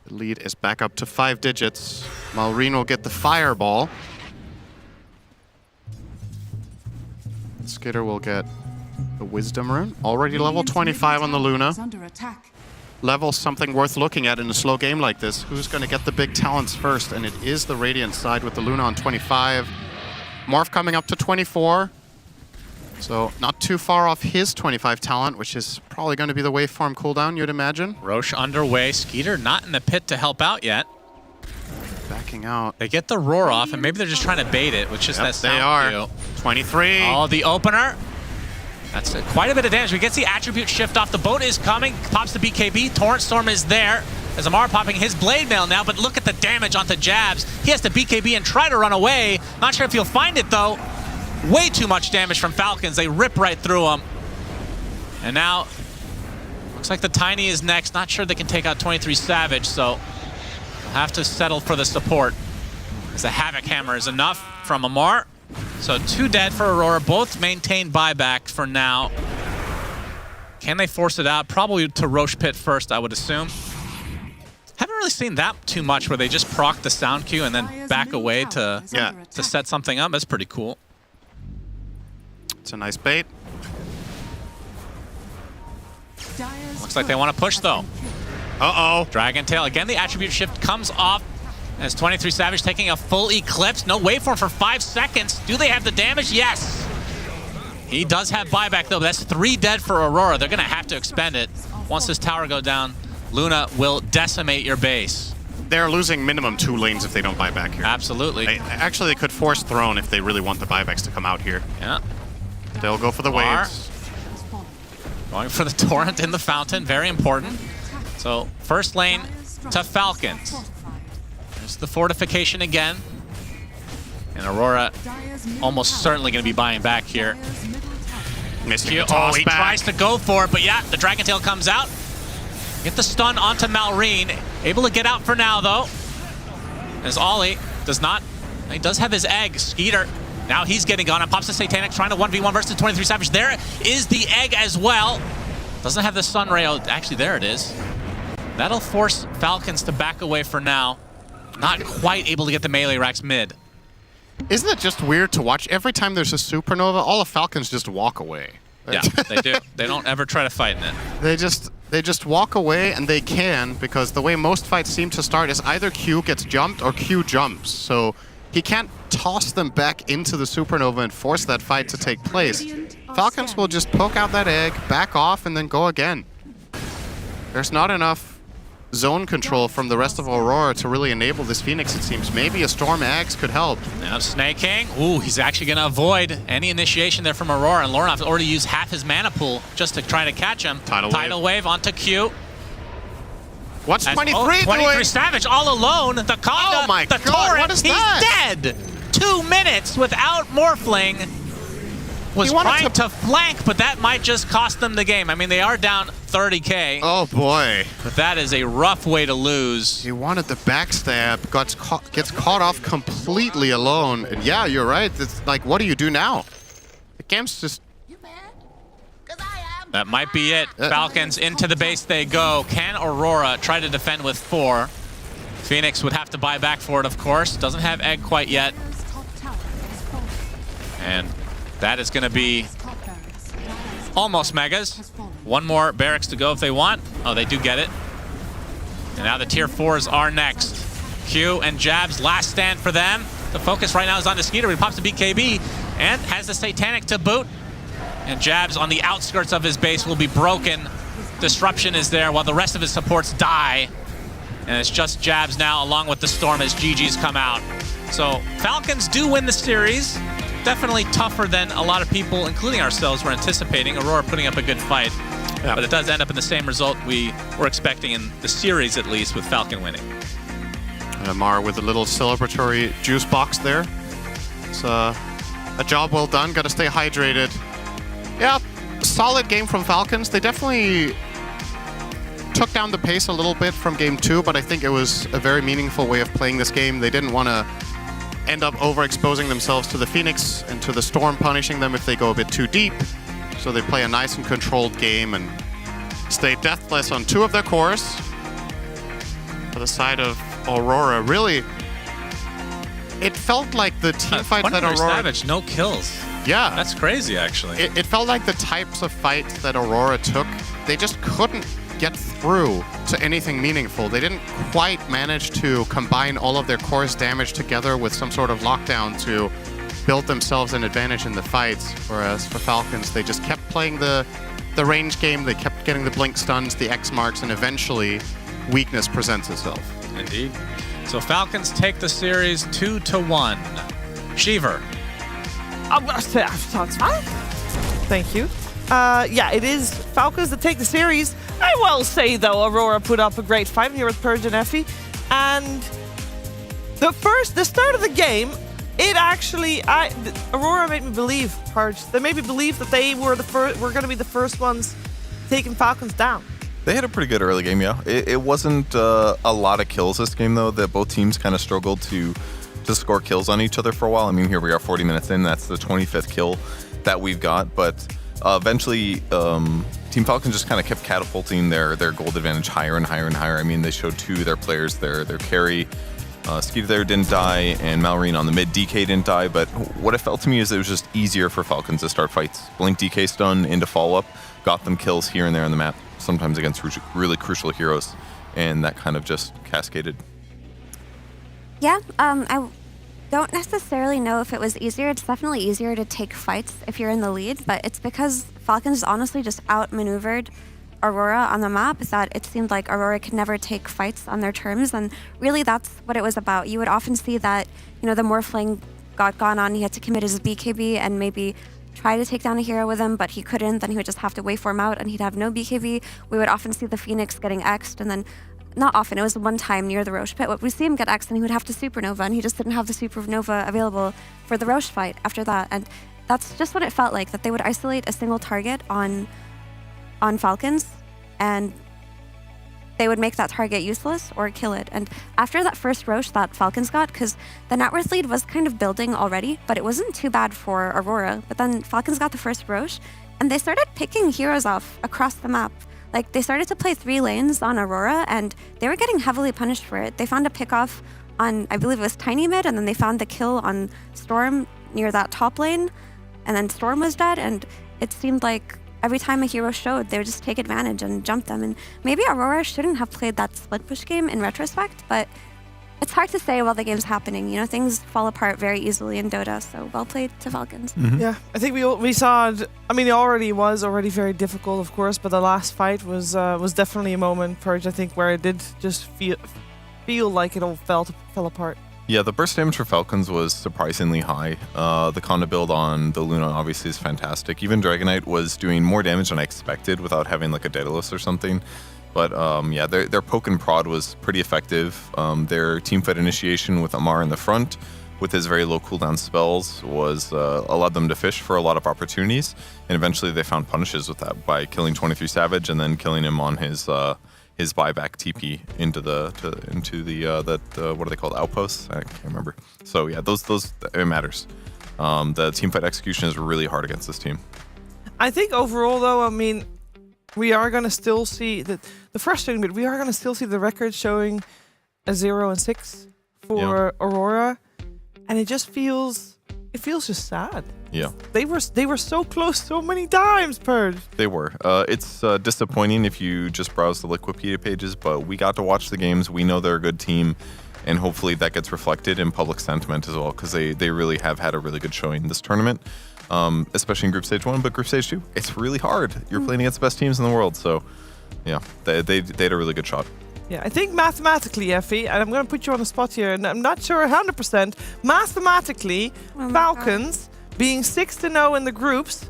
[SPEAKER 17] the lead is back up to 5 digits. Malrine will get the Fireball. Skitter will get the Wisdom Rune. Already level 25 on the Luna. Level something worth looking at in a slow game like this. Who's going to get the big talents first? And it is the Radiant side with the Luna on 25. Morph coming up to 24. So not too far off his 25 talent, which is probably going to be the waveform cooldown, you'd imagine.
[SPEAKER 20] Roche underway. Skeeter not in the pit to help out yet.
[SPEAKER 17] Backing out.
[SPEAKER 20] They get the roar off, and maybe they're just trying to bait it, which is that sound
[SPEAKER 17] they are.
[SPEAKER 20] cue.
[SPEAKER 17] 23.
[SPEAKER 20] Oh, the opener. That's quite a bit of damage. We get the attribute shift off. The boat is coming. Pops the BKB. Torrent Storm is there. As Amar popping his Blade Mail now, but look at the damage onto Jabs. He has to BKB and try to run away. Not sure if he'll find it, though. Way too much damage from Falcons. They rip right through him. And now, looks like the Tiny is next. Not sure they can take out 23 Savage, so they'll have to settle for the support. As the Havoc Hammer is enough from Amar. So 2 dead for Aurora, both maintain buyback for now. Can they force it out? Probably to Roche Pit first, I would assume. Haven't really seen that too much where they just proc the sound cue and then back away to set something up. That's pretty cool.
[SPEAKER 17] It's a nice bait.
[SPEAKER 20] Looks like they want to push though.
[SPEAKER 17] Uh-oh.
[SPEAKER 20] Dragon Tail. Again, the attribute shift comes off as 23 Savage taking a full Eclipse. No waveform for 5 seconds. Do they have the damage? Yes. He does have buyback though. That's 3 dead for Aurora. They're going to have to expend it. Once this tower goes down, Luna will decimate your base.
[SPEAKER 17] They're losing minimum 2 lanes if they don't buy back here.
[SPEAKER 20] Absolutely.
[SPEAKER 17] Actually, they could force Throne if they really want the buybacks to come out here.
[SPEAKER 20] Yeah.
[SPEAKER 17] They'll go for the waves.
[SPEAKER 20] Going for the Torrent in the fountain. Very important. So first lane to Falcons. There's the fortification again. And Aurora almost certainly going to be buying back here.
[SPEAKER 17] Missing
[SPEAKER 20] he
[SPEAKER 17] back.
[SPEAKER 20] tries to go for it, but yeah, the Dragon Tail comes out. Get the stun onto Malrine. Able to get out for now, though. As Ollie does not. He does have his egg. Skeeter. Now he's getting gone and pops the Satanic, trying to 1v1 versus 23 Savage. There is the egg as well. Doesn't have the Sun Ray. Oh, actually, there it is. That'll force Falcons to back away for now. Not quite able to get the melee racks mid.
[SPEAKER 17] Isn't it just weird to watch? Every time there's a supernova, all the Falcons just walk away.
[SPEAKER 20] Yeah, they do. They don't ever try to fight in it.
[SPEAKER 17] They just walk away, and they can, because the way most fights seem to start is either Q gets jumped or Q jumps. So he can't toss them back into the supernova and force that fight to take place. Falcons will just poke out that egg, back off, and then go again. There's not enough zone control from the rest of Aurora to really enable this Phoenix, it seems. Maybe a Storm Axe could help.
[SPEAKER 20] Now Snake King. Ooh, he's actually going to avoid any initiation there from Aurora. And Lorenov already used half his mana pool just to try to catch him. Tidal wave onto Q.
[SPEAKER 17] What's 23 doing?
[SPEAKER 20] 23 Savage all alone. The Conga,
[SPEAKER 17] oh my
[SPEAKER 20] the
[SPEAKER 17] God,
[SPEAKER 20] Torrent,
[SPEAKER 17] what is
[SPEAKER 20] he's
[SPEAKER 17] that?
[SPEAKER 20] dead. 2 minutes without Morphling. Was trying to flank, but that might just cost them the game. I mean, they are down 30k.
[SPEAKER 17] Oh boy.
[SPEAKER 20] But that is a rough way to lose.
[SPEAKER 17] He wanted the backstab, gets caught off completely alone. And yeah, you're right. It's like, what do you do now? The game's just...
[SPEAKER 20] That might be it. Falcons into the base they go. Can Aurora try to defend with 4? Phoenix would have to buy back for it, of course. Doesn't have egg quite yet. And that is going to be almost megas. 1 more barracks to go if they want. Oh, they do get it. And now the tier 4s are next. Q and Jabs, last stand for them. The focus right now is on the Skeeter. He pops the BKB and has the Satanic to boot. And Jabs on the outskirts of his base will be broken. Disruption is there while the rest of his supports die. And it's just Jabs now along with the Storm as GG's come out. So Falcons do win the series. Definitely tougher than a lot of people, including ourselves, were anticipating. Aurora putting up a good fight.
[SPEAKER 17] Yeah.
[SPEAKER 20] But it does end up in the same result we were expecting in the series, at least, with Falcon winning.
[SPEAKER 17] And Amar with a little celebratory juice box there. It's a job well done. Got to stay hydrated. Yeah, solid game from Falcons. They definitely took down the pace a little bit from game 2, but I think it was a very meaningful way of playing this game. They didn't want to end up overexposing themselves to the Phoenix and to the Storm, punishing them if they go a bit too deep. So they play a nice and controlled game and stay deathless on 2 of their cores. For the side of Aurora, really, it felt like the team fights that Aurora...
[SPEAKER 20] Savage, no kills.
[SPEAKER 17] Yeah.
[SPEAKER 20] That's crazy, actually.
[SPEAKER 17] It felt like the types of fights that Aurora took, they just couldn't get through to anything meaningful. They didn't quite manage to combine all of their core's damage together with some sort of lockdown to build themselves an advantage in the fights, whereas for Falcons, they just kept playing the range game, they kept getting the blink stuns, the X marks, and eventually weakness presents itself.
[SPEAKER 20] Indeed. So Falcons take the series 2-1. Shiver.
[SPEAKER 6] Thank you. Yeah, it is Falcons that take the series. I will say, though, Aurora put up a great fight here with Purge and Effie. And the start of the game, it actually, Aurora made me believe, Purge. They made me believe that they were going to be the first ones taking Falcons down.
[SPEAKER 4] They had a pretty good early game, yeah. It wasn't a lot of kills this game, though, that both teams kind of struggled to score kills on each other for a while. I mean, here we are 40 minutes in. That's the 25th kill that we've got. But eventually, Team Falcons just kind of kept catapulting their gold advantage higher and higher and higher. I mean, they showed 2 of their players, their carry, Skeeter there didn't die, and Malrine on the mid DK didn't die. But what it felt to me is it was just easier for Falcons to start fights. Blink DK stun into follow-up, got them kills here and there on the map, sometimes against really crucial heroes, and that kind of just cascaded.
[SPEAKER 15] Yeah, I don't necessarily know if it was easier. It's definitely easier to take fights if you're in the lead, but it's because Falcons honestly just outmaneuvered Aurora on the map that it seemed like Aurora could never take fights on their terms, and really that's what it was about. You would often see that, the Morphling got gone on, he had to commit his BKB and maybe try to take down a hero with him, but he couldn't, then he would just have to waveform out and he'd have no BKB. We would often see the Phoenix getting X'd, and then not often, it was one time near the Roche pit, we see him get X'd and he would have to Supernova, and he just didn't have the Supernova available for the Roche fight after that. And that's just what it felt like, that they would isolate a single target on Falcons, and they would make that target useless or kill it. And after that first Roche that Falcons got, because the net worth lead was kind of building already, but it wasn't too bad for Aurora. But then Falcons got the first Roche, and they started picking heroes off across the map. Like, they started to play 3 lanes on Aurora, and they were getting heavily punished for it. They found a pick-off on, I believe it was Tiny Mid, and then they found the kill on Storm near that top lane, and then Storm was dead, and it seemed like every time a hero showed, they would just take advantage and jump them. And maybe Aurora shouldn't have played that split push game in retrospect, but it's hard to say while the game's happening. Things fall apart very easily in Dota, so well played to Falcons.
[SPEAKER 6] Mm-hmm. Yeah, I think we saw it. I mean, it was already very difficult, of course, but the last fight was definitely a moment, Purge, I think, where it did just feel like it all fell apart.
[SPEAKER 4] Yeah, the burst damage for Falcons was surprisingly high. The Conda build on the Luna obviously is fantastic. Even Dragonite was doing more damage than I expected without having like a Daedalus or something. But yeah, their poke and prod was pretty effective. Their teamfight initiation with Amar in the front with his very low cooldown spells was allowed them to fish for a lot of opportunities. And eventually they found punishes with that by killing 23 Savage and then killing him on his buyback TP into the what are they called, outposts? I can't remember. So yeah, those it matters. The teamfight execution is really hard against this team.
[SPEAKER 6] I think overall, though, I mean, we are going to still see the frustrating bit. We are going to still see the record showing a 0-6 for Aurora, and it just feels just sad.
[SPEAKER 4] Yeah,
[SPEAKER 6] they were so close so many times, Purge.
[SPEAKER 4] They were. It's disappointing if you just browse the Liquipedia pages, but we got to watch the games. We know they're a good team, and hopefully that gets reflected in public sentiment as well, because they really have had a really good showing this tournament, especially in Group Stage 1, but Group Stage 2, it's really hard. You're playing against the best teams in the world, so yeah, they had a really good shot.
[SPEAKER 6] Yeah, I think mathematically, Effie, and I'm going to put you on the spot here, and I'm not sure 100%. Mathematically, Falcons being 6-0 in the groups,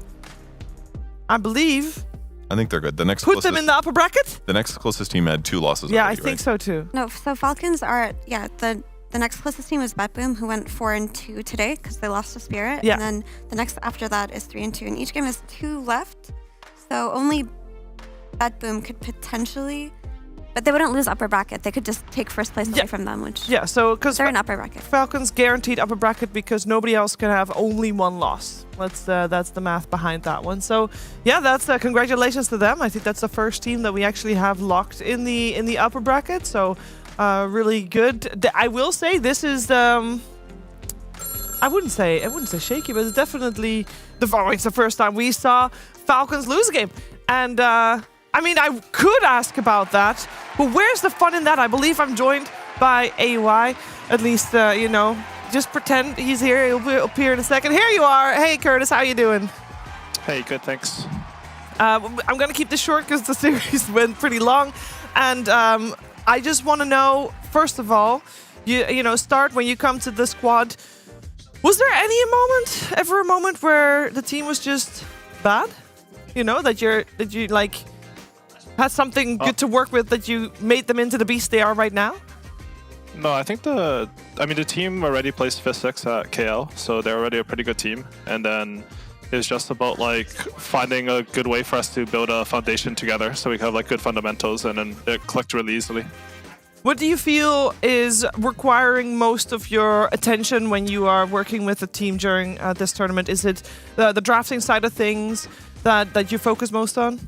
[SPEAKER 6] I believe,
[SPEAKER 4] I think they're good. The next
[SPEAKER 6] put them in the upper bracket.
[SPEAKER 4] The next closest team had 2 losses.
[SPEAKER 6] Yeah,
[SPEAKER 4] already,
[SPEAKER 6] I think so too.
[SPEAKER 15] No, so Falcons are the next closest team is BetBoom, who went 4-2 today because they lost to Spirit.
[SPEAKER 6] Yeah.
[SPEAKER 15] And then the next after that is 3-2, and each game has 2 left. So only BetBoom could potentially, but they wouldn't lose upper bracket. They could just take first place away from them, which
[SPEAKER 6] so because
[SPEAKER 15] they're in upper bracket.
[SPEAKER 6] Falcons guaranteed upper bracket because nobody else can have only 1 loss. That's the math behind that one. So yeah, that's congratulations to them. I think that's the first team that we actually have locked in the upper bracket. So really good. I will say this is I wouldn't say shaky, but it's definitely it's the first time we saw Falcons lose a game. And I mean, I could ask about that, but where's the fun in that? I believe I'm joined by AY. At least, just pretend he's here. He'll appear in a second. Here you are. Hey, Curtis, how you doing?
[SPEAKER 9] Hey, good, thanks.
[SPEAKER 6] I'm going to keep this short because the series went pretty long. And I just want to know, first of all, start when you come to the squad. Was there ever a moment where the team was just bad? That you had something good to work with, that you made them into the beast they are right now?
[SPEAKER 9] No, I think the team already placed 5th, 6th at KL, so they're already a pretty good team. And then it's just about finding a good way for us to build a foundation together, so we have good fundamentals, and then it clicked really easily.
[SPEAKER 6] What do you feel is requiring most of your attention when you are working with a team during this tournament? Is it the drafting side of things that you focus most on?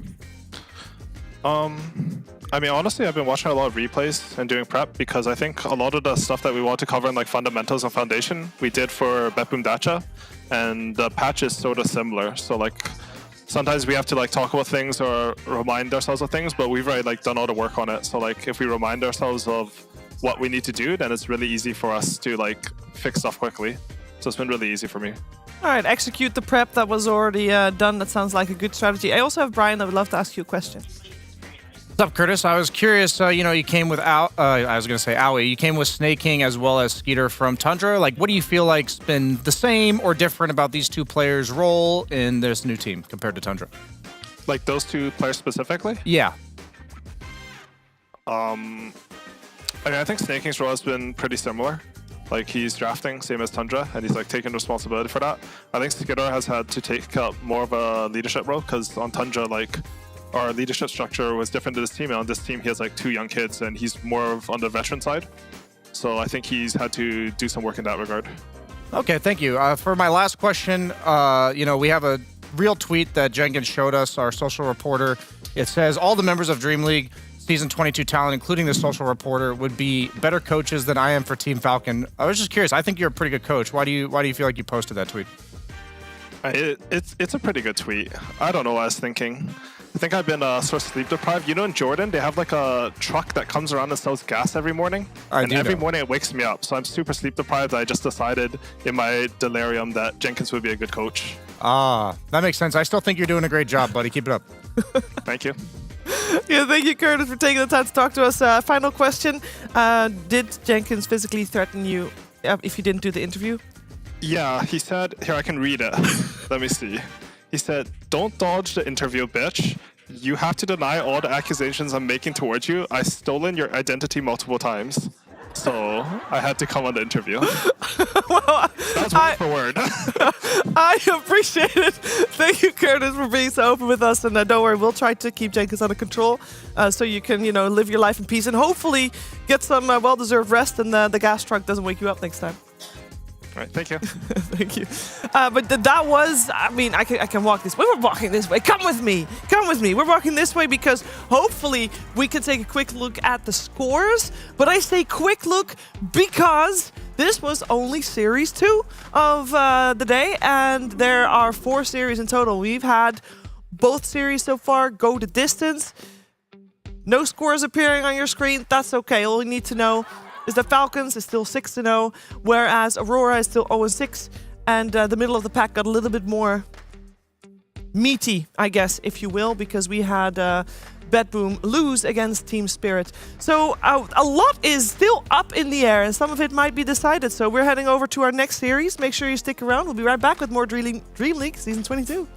[SPEAKER 9] Honestly, I've been watching a lot of replays and doing prep, because I think a lot of the stuff that we want to cover in fundamentals and foundation, we did for BetBoom Dacha, and the patch is sort of similar. So sometimes we have to talk about things or remind ourselves of things, but we've already done all the work on it. So if we remind ourselves of what we need to do, then it's really easy for us to fix stuff quickly. So it's been really easy for me.
[SPEAKER 6] All right, execute the prep that was already done. That sounds like a good strategy. I also have Brian that would love to ask you a question.
[SPEAKER 14] What's up, Curtis? I was curious, you came with Owie. You came with Snake King as well as Skeeter from Tundra. What do you feel like's been the same or different about these 2 players' role in this new team compared to Tundra?
[SPEAKER 9] Those 2 players specifically?
[SPEAKER 14] Yeah.
[SPEAKER 9] I think Snake King's role has been pretty similar. He's drafting, same as Tundra, and he's taking responsibility for that. I think Skeeter has had to take up more of a leadership role, because on Tundra, our leadership structure was different to this team, and on this team he has 2 young kids, and he's more on the veteran side. So I think he's had to do some work in that regard.
[SPEAKER 14] Okay, thank you. For my last question, we have a real tweet that Jenkins showed us, our social reporter. It says, all the members of DreamLeague Season 22 talent, including the social reporter, would be better coaches than I am for Team Falcon. I was just curious. I think you're a pretty good coach. Why do you feel like you posted that tweet?
[SPEAKER 9] It's a pretty good tweet. I don't know what I was thinking. I think I've been sort of sleep deprived. In Jordan, they have a truck that comes around and sells gas every morning. And every morning it wakes me up. So I'm super sleep deprived. I just decided in my delirium that Jenkins would be a good coach.
[SPEAKER 14] Ah, that makes sense. I still think you're doing a great job, buddy. Keep it up.
[SPEAKER 9] Thank you.
[SPEAKER 6] Yeah, thank you, Curtis, for taking the time to talk to us. Final question. Did Jenkins physically threaten you if you didn't do the interview?
[SPEAKER 9] Yeah, he said, here, I can read it. Let me see. He said, don't dodge the interview, bitch. You have to deny all the accusations I'm making towards you. I've stolen your identity multiple times. So I had to come on the interview.
[SPEAKER 6] Well,
[SPEAKER 9] that's word for word.
[SPEAKER 6] I appreciate it. Thank you, Curtis, for being so open with us. And don't worry, we'll try to keep Jenkins under control so you can, live your life in peace and hopefully get some well-deserved rest and the gas truck doesn't wake you up next time.
[SPEAKER 9] All right, thank you.
[SPEAKER 6] Thank you. But that was, I can walk this way. We're walking this way. Come with me. Come with me. We're walking this way because hopefully we can take a quick look at the scores. But I say quick look because this was only Series 2 of the day, and there are 4 series in total. We've had both series so far go the distance. No scores appearing on your screen. That's okay. All you need to know is that Falcons is still 6-0, whereas Aurora is still 0-6, and the middle of the pack got a little bit more meaty, I guess, if you will, because we had Bedboom lose against Team Spirit. So a lot is still up in the air, and some of it might be decided. So we're heading over to our next series. Make sure you stick around. We'll be right back with more Dream League Season 22.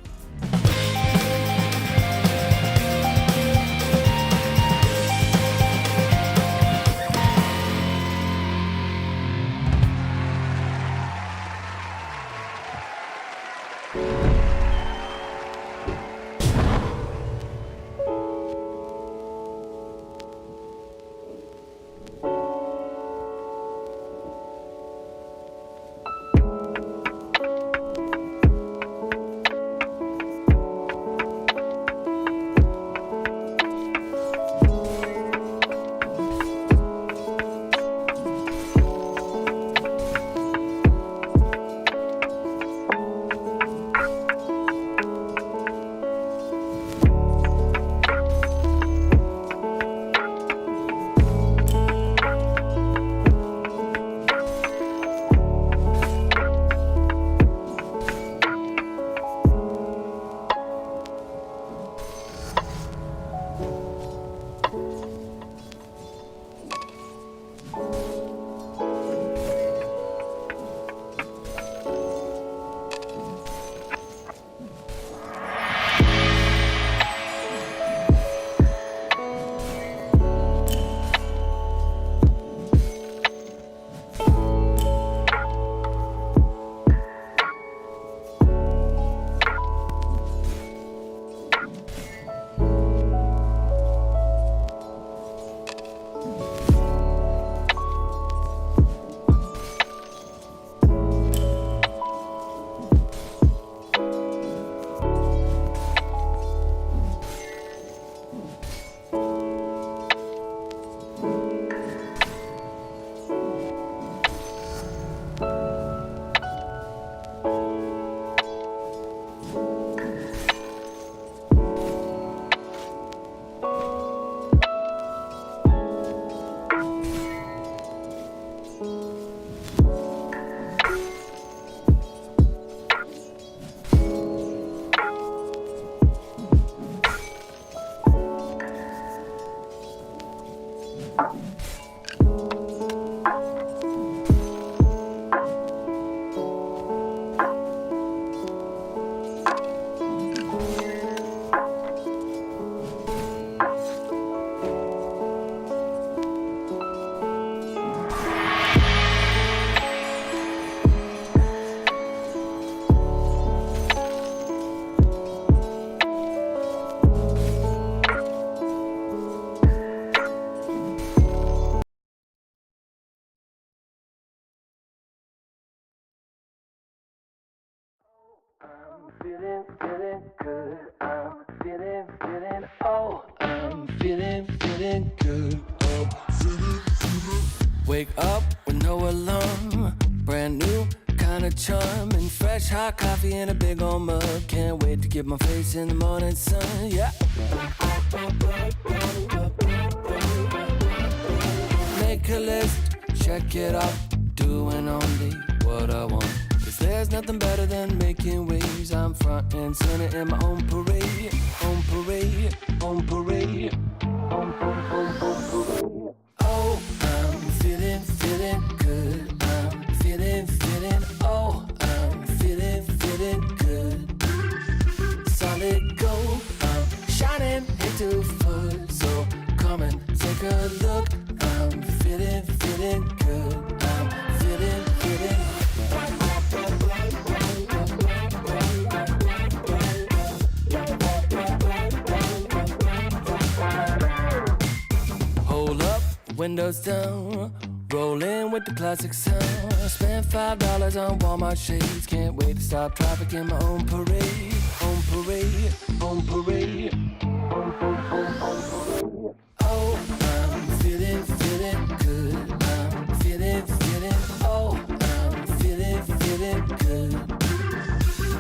[SPEAKER 1] Feeling good. I'm feeling, oh, I'm feeling good. Wake up with no alarm, brand new kind of charm, and fresh hot coffee in a big old mug. Can't wait to get my face in the morning sun, yeah. Make a list, check it off, doing only what I want. There's nothing better than making waves. I'm front and center in my own parade, on parade, on parade, on parade. Oh, I'm feeling good. I'm feeling, oh, I'm feeling good. Solid gold, I'm shining into full. So come and take a look. I'm feeling good. I'm feeling. Windows down, rolling with the classic sound. Spent $5 on Walmart shades. Can't wait to stop traffic in my own parade. On parade, on parade, on parade. Oh, I'm feeling good. I'm feeling, oh, I'm feeling good.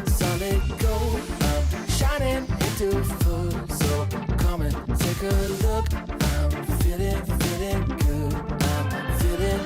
[SPEAKER 1] Solid gold, I'm shining into full. So come and take a look. I'm feeling good. I'm feeling.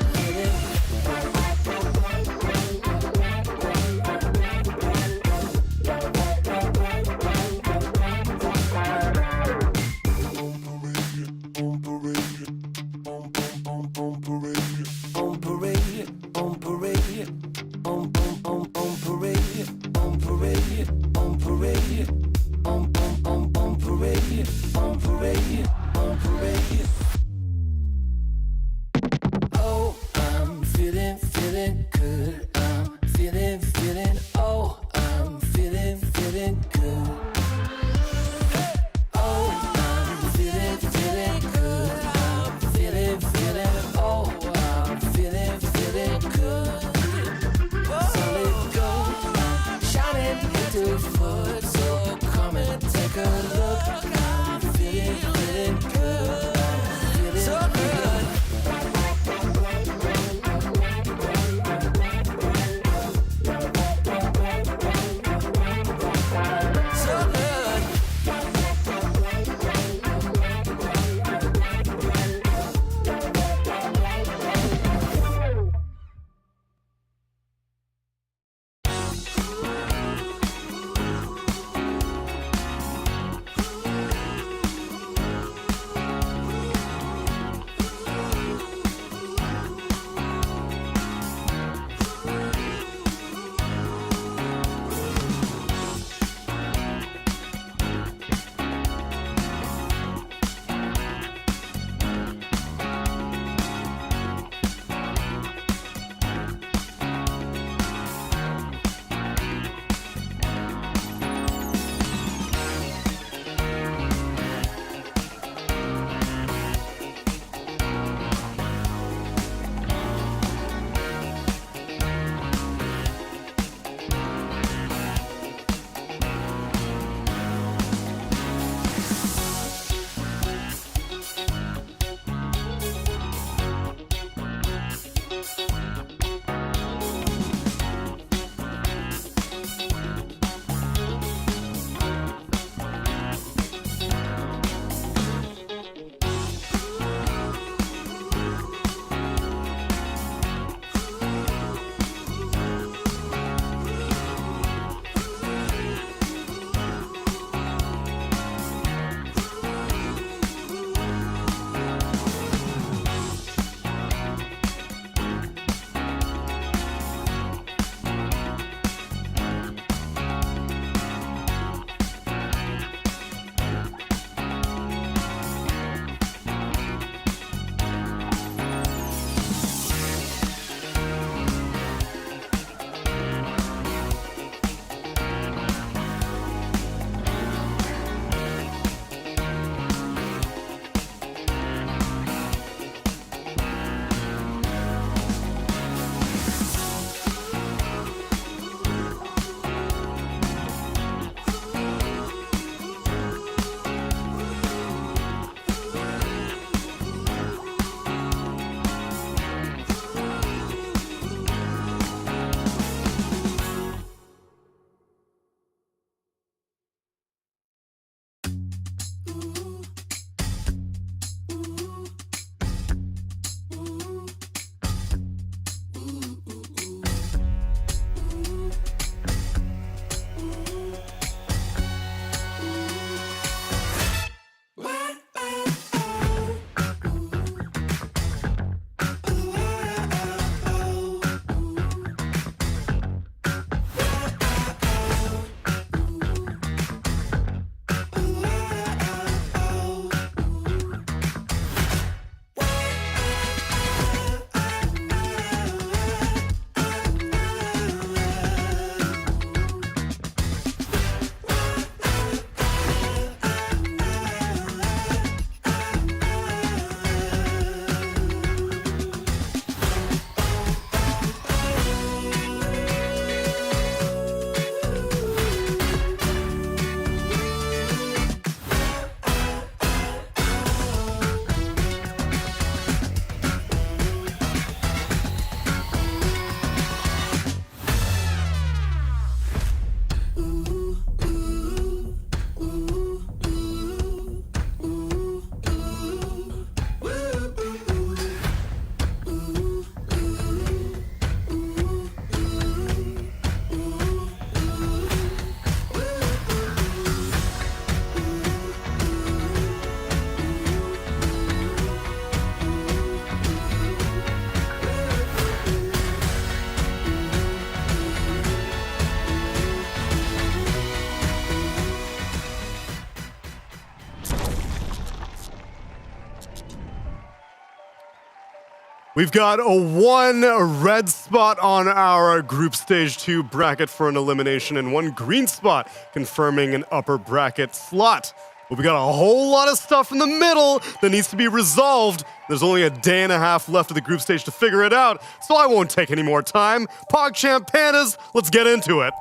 [SPEAKER 12] We've got a 1 red spot on our Group Stage 2 bracket for an elimination and 1 green spot confirming an upper bracket slot. But we got a whole lot of stuff in the middle that needs to be resolved. There's only a day and a half left of the group stage to figure it out, so I won't take any more time. PogChamp Pandas, let's get into it.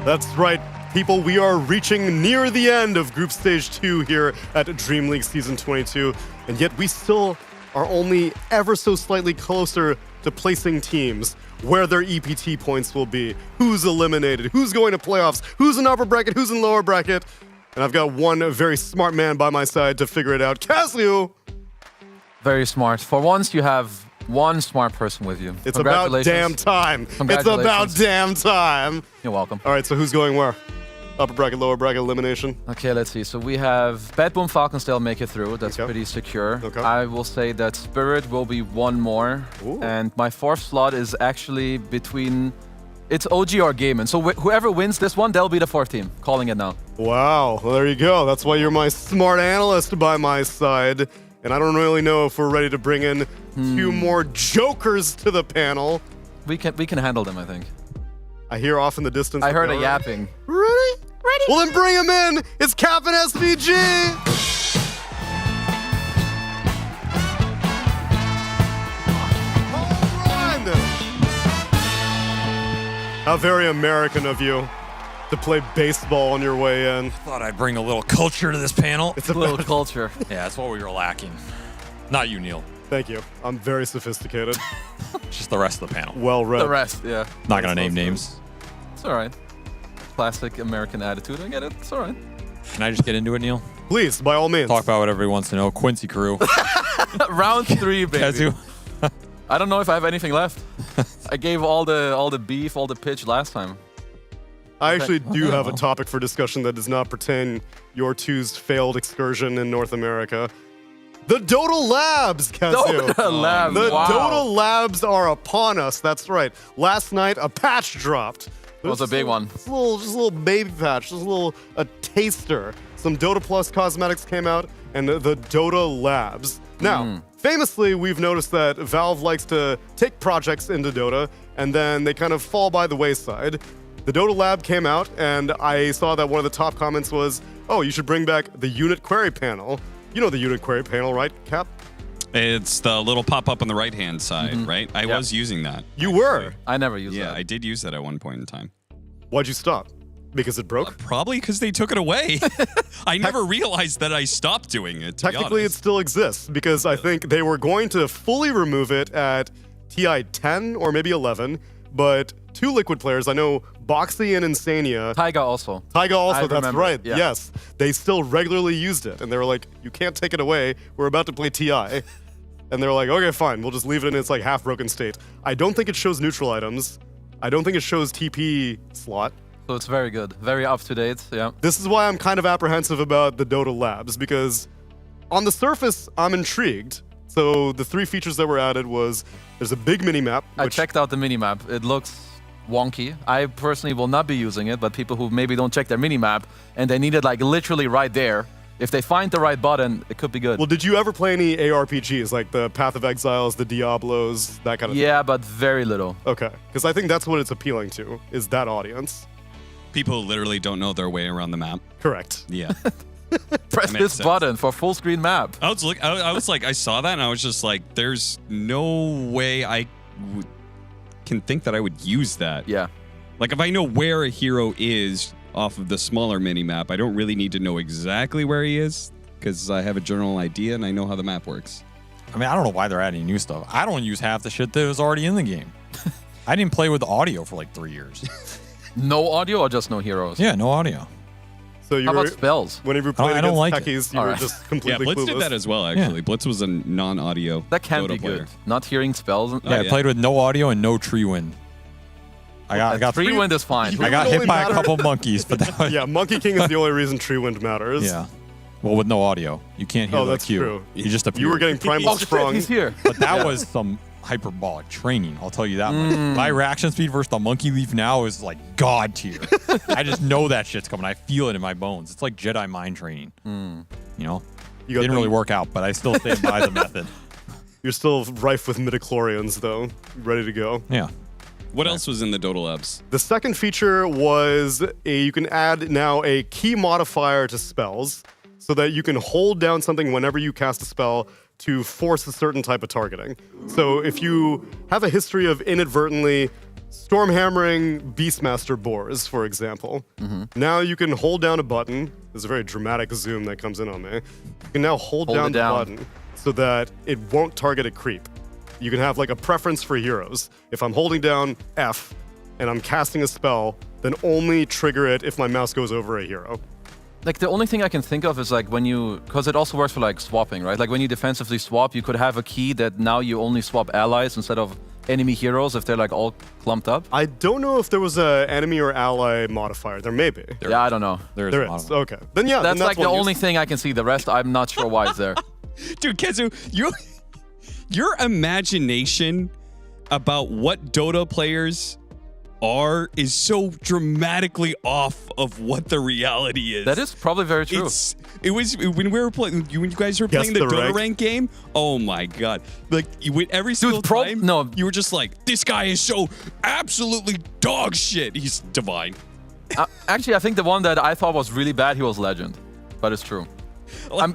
[SPEAKER 12] That's right, people. We are reaching near the end of Group Stage 2 here at DreamLeague Season 22, and yet we still are only ever so slightly closer to placing teams, where their EPT points will be, who's eliminated, who's going to playoffs, who's in upper bracket, who's in lower bracket, and I've got one very smart man by my side to figure it out. Casio!
[SPEAKER 13] Very smart. For once, you have one smart person with you.
[SPEAKER 12] It's about damn time. It's about damn time.
[SPEAKER 13] You're welcome.
[SPEAKER 12] All right, so who's going where? Upper bracket, lower bracket, elimination?
[SPEAKER 13] Okay, let's see. So we have Bad Boom Falcons, they'll make it through. That's pretty secure.
[SPEAKER 12] Okay.
[SPEAKER 13] I will say that Spirit will be one more.
[SPEAKER 12] Ooh.
[SPEAKER 13] And my 4th slot is actually between... It's OG or Gaiman. So whoever wins this one, they'll be the 4th team. Calling it now.
[SPEAKER 12] Wow, well, there you go. That's why you're my smart analyst by my side. And I don't really know if we're ready to bring in 2 more jokers to the panel.
[SPEAKER 13] We can handle them, I think.
[SPEAKER 12] I hear off in the distance.
[SPEAKER 13] I heard a yapping.
[SPEAKER 12] Ready? Ready. Well, then bring him in. It's Captain SVG. Home run. How very American of you to play baseball on your way in.
[SPEAKER 16] Thought I'd bring a little culture to this panel.
[SPEAKER 12] It's
[SPEAKER 13] a little culture.
[SPEAKER 16] Yeah, that's what we were lacking. Not you, Neil.
[SPEAKER 12] Thank you. I'm very sophisticated.
[SPEAKER 16] Just the rest of the panel.
[SPEAKER 12] Well read.
[SPEAKER 13] The rest, yeah.
[SPEAKER 16] Not gonna name names.
[SPEAKER 13] It's all right. Classic American attitude. I get it. It's all right.
[SPEAKER 16] Can I just get into it, Neil?
[SPEAKER 12] Please, by all means.
[SPEAKER 16] Talk about what everybody wants to know. Quincy Crew.
[SPEAKER 13] Round 3, baby.
[SPEAKER 16] Kazu.
[SPEAKER 13] I don't know if I have anything left. I gave all the beef, all the pitch last time.
[SPEAKER 12] I actually do have a topic for discussion that does not pertain your two's failed excursion in North America. The Dota Labs, Kazu.
[SPEAKER 13] Dota Labs,
[SPEAKER 12] The
[SPEAKER 13] wow.
[SPEAKER 12] Dota Labs are upon us. That's right. Last night, a patch dropped.
[SPEAKER 13] It was a big one.
[SPEAKER 12] Just a little baby patch, just a taster. Some Dota Plus cosmetics came out, and the Dota Labs. Now, famously, we've noticed that Valve likes to take projects into Dota, and then they kind of fall by the wayside. The Dota Lab came out, and I saw that one of the top comments was, oh, you should bring back the unit query panel. You know the unit query panel, right, Cap?
[SPEAKER 23] It's the little pop-up on the right-hand side, right? I was using that.
[SPEAKER 12] You were?
[SPEAKER 13] I never used that.
[SPEAKER 23] Yeah, I did use that at one point in time.
[SPEAKER 12] Why'd you stop? Because it broke?
[SPEAKER 23] Probably because they took it away. I never realized that I stopped doing it, to be
[SPEAKER 12] Technically, it
[SPEAKER 23] honest.
[SPEAKER 12] still exists, because I think they were going to fully remove it at TI 10 or maybe 11, but 2 Liquid players, I know Boxy and Insania.
[SPEAKER 13] Taiga also.
[SPEAKER 12] Taiga also,
[SPEAKER 13] I
[SPEAKER 12] that's
[SPEAKER 13] remember,
[SPEAKER 12] right.
[SPEAKER 13] yeah.
[SPEAKER 12] Yes. They still regularly used it. And they were like, you can't take it away. We're about to play TI. And they're like, okay, fine. We'll just leave it in its like half-broken state. I don't think it shows neutral items. I don't think it shows TP slot.
[SPEAKER 13] So it's very good. Very up-to-date, yeah.
[SPEAKER 12] This is why I'm kind of apprehensive about the Dota Labs, because on the surface, I'm intrigued. So the 3 features that were added was, there's a big mini-map.
[SPEAKER 13] I checked out the minimap. It looks wonky. I personally will not be using it, but people who maybe don't check their minimap and they need it like literally right there, if they find the right button, it could be good.
[SPEAKER 12] Well, did you ever play any ARPGs, like the Path of Exiles, the Diablos, that kind of thing?
[SPEAKER 13] Yeah, but very little.
[SPEAKER 12] Okay, because I think that's what it's appealing to, is that audience.
[SPEAKER 23] People who literally don't know their way around the map.
[SPEAKER 12] Correct.
[SPEAKER 23] Yeah.
[SPEAKER 13] Press this button for full screen map.
[SPEAKER 23] I was like, I saw that and I was just like, there's no way I can think that I would use that.
[SPEAKER 13] Yeah.
[SPEAKER 23] Like if I know where a hero is off of the smaller mini map, I don't really need to know exactly where he is because I have a general idea and I know how the map works.
[SPEAKER 16] I mean, I don't know why they're adding new stuff. I don't use half the shit that was already in the game. I didn't play with audio for like 3 years.
[SPEAKER 13] No audio or just no heroes?
[SPEAKER 16] Yeah, no audio.
[SPEAKER 2] So you
[SPEAKER 13] How
[SPEAKER 2] were,
[SPEAKER 13] about spells?
[SPEAKER 2] Whenever you played
[SPEAKER 16] I don't
[SPEAKER 2] against
[SPEAKER 16] like it.
[SPEAKER 2] techies, you were
[SPEAKER 13] Alright.
[SPEAKER 2] just completely
[SPEAKER 23] Blitz
[SPEAKER 2] clueless.
[SPEAKER 23] did that as well, actually. Blitz was a non-audio
[SPEAKER 13] That can
[SPEAKER 23] Dota
[SPEAKER 13] be
[SPEAKER 23] player.
[SPEAKER 13] good. Not hearing spells.
[SPEAKER 16] Yeah, I played with no audio and no tree wind. I got
[SPEAKER 13] Tree wind is fine.
[SPEAKER 16] I got hit by a couple monkeys, but that was,
[SPEAKER 2] Yeah, Monkey King is the only reason Tree Wind matters.
[SPEAKER 16] yeah. Well, with no audio, you can't hear
[SPEAKER 2] Oh,
[SPEAKER 16] the
[SPEAKER 2] that's
[SPEAKER 16] cue.
[SPEAKER 2] true.
[SPEAKER 16] You just appear.
[SPEAKER 2] You were getting primal
[SPEAKER 13] Oh, shit,
[SPEAKER 2] sprung.
[SPEAKER 13] he's here.
[SPEAKER 16] But that was some hyperbolic training. I'll tell you that much. My reaction speed versus the monkey leaf now is like god tier. I just know that shit's coming. I feel it in my bones. It's like Jedi mind training. You know,
[SPEAKER 2] You got
[SPEAKER 16] didn't really work out, but I still stand by the method.
[SPEAKER 2] You're still rife with midichlorians, though, ready to go.
[SPEAKER 16] Yeah.
[SPEAKER 23] What else was in the Dota Labs?
[SPEAKER 2] The second feature was you can add now a key modifier to spells so that you can hold down something whenever you cast a spell to force a certain type of targeting. So if you have a history of inadvertently storm hammering Beastmaster boars, for example, now you can hold down a button. There's a very dramatic zoom that comes in on me. You can now hold down the button so that it won't target a creep. You can have like a preference for heroes. If I'm holding down F and I'm casting a spell, then only trigger it if my mouse goes over a hero.
[SPEAKER 13] Like the only thing I can think of is like when you, because it also works for like swapping, right? Like when you defensively swap, you could have a key that now you only swap allies instead of enemy heroes if they're like all clumped up.
[SPEAKER 2] I don't know if there was a enemy or ally modifier. There may be.
[SPEAKER 13] Yeah, I don't know.
[SPEAKER 2] There is. Okay. Then yeah,
[SPEAKER 13] that's
[SPEAKER 2] then
[SPEAKER 13] like the only thing I can see. The rest, I'm not sure why it's there.
[SPEAKER 23] Dude, Kezu, your imagination about what Dota players are is so dramatically off of what the reality is.
[SPEAKER 13] That is probably very true.
[SPEAKER 23] It was when we were playing. When you guys were
[SPEAKER 2] Guess
[SPEAKER 23] playing the
[SPEAKER 2] the
[SPEAKER 23] Dota
[SPEAKER 2] rank?
[SPEAKER 23] rank game. Oh my god! Like you went every single time.
[SPEAKER 13] No,
[SPEAKER 23] you were just like, this guy is so absolutely dog shit. He's divine.
[SPEAKER 13] Actually, I think the one that I thought was really bad, he was legend, but it's true.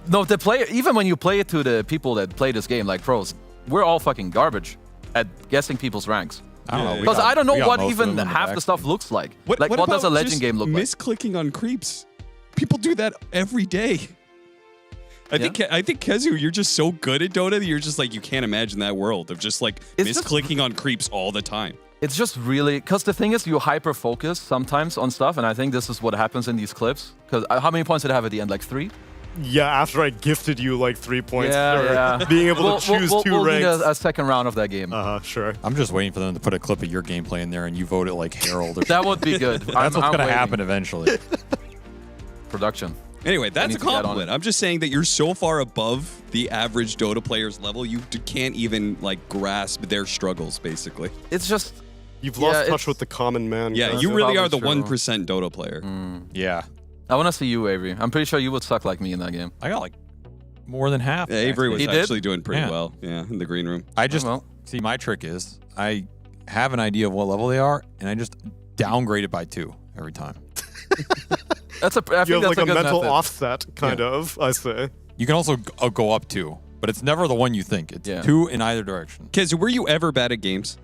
[SPEAKER 13] No, the player. Even when you play it to the people that play this game, like pros, we're all fucking garbage at guessing people's ranks.
[SPEAKER 16] I don't know.
[SPEAKER 13] Because I don't know
[SPEAKER 16] we got
[SPEAKER 13] what
[SPEAKER 16] most of
[SPEAKER 13] even
[SPEAKER 16] them in the
[SPEAKER 13] half the
[SPEAKER 16] back.
[SPEAKER 13] stuff looks like. What does
[SPEAKER 23] about
[SPEAKER 13] a legend
[SPEAKER 23] just
[SPEAKER 13] game look like?
[SPEAKER 23] misclicking on creeps? People do that every day. I think Kezu, you're just so good at Dota that you're just like, you can't imagine that world of just like misclicking on creeps all the time.
[SPEAKER 13] It's just really, because the thing is, you hyper focus sometimes on stuff, and I think this is what happens in these clips. Because how many points did I have at the end? Like 3?
[SPEAKER 2] Yeah, after I gifted you like 3 points
[SPEAKER 13] Yeah,
[SPEAKER 2] for
[SPEAKER 13] yeah.
[SPEAKER 2] being able to choose two
[SPEAKER 13] we'll need
[SPEAKER 2] ranks.
[SPEAKER 13] a second round of that game.
[SPEAKER 2] Sure.
[SPEAKER 16] I'm just waiting for them to put a clip of your gameplay in there and you vote it like Herald or
[SPEAKER 13] That would be good.
[SPEAKER 16] That's what's
[SPEAKER 13] I'm
[SPEAKER 16] going to
[SPEAKER 13] waiting.
[SPEAKER 16] happen eventually.
[SPEAKER 13] Production.
[SPEAKER 23] Anyway, that's a
[SPEAKER 13] need to get on
[SPEAKER 23] compliment.
[SPEAKER 13] it.
[SPEAKER 23] I'm just saying that you're so far above the average Dota player's level, you can't even like grasp their struggles, basically.
[SPEAKER 13] It's just...
[SPEAKER 2] You've lost touch with the common man.
[SPEAKER 23] Yeah,
[SPEAKER 2] Kezu.
[SPEAKER 23] you really are the
[SPEAKER 13] Probably
[SPEAKER 23] 1% Dota player.
[SPEAKER 16] Yeah.
[SPEAKER 13] I want to see you, Avery. I'm pretty sure you would suck like me in that game.
[SPEAKER 16] I got like more than half.
[SPEAKER 23] Yeah, Avery was
[SPEAKER 13] He did?
[SPEAKER 23] actually doing pretty
[SPEAKER 16] Yeah.
[SPEAKER 23] well. Yeah, in the green room.
[SPEAKER 16] I just
[SPEAKER 13] well.
[SPEAKER 16] see my trick is I have an idea of what level they are and I just downgrade it by 2 every time.
[SPEAKER 13] That's a. I
[SPEAKER 2] You
[SPEAKER 13] think
[SPEAKER 2] have
[SPEAKER 13] that's
[SPEAKER 2] like
[SPEAKER 13] a
[SPEAKER 2] a
[SPEAKER 13] good
[SPEAKER 2] mental
[SPEAKER 13] method.
[SPEAKER 2] offset, kind of, I say.
[SPEAKER 16] You can also go up 2, but it's never the one you think. It's 2 in either direction.
[SPEAKER 23] Kezu, were you ever bad at games?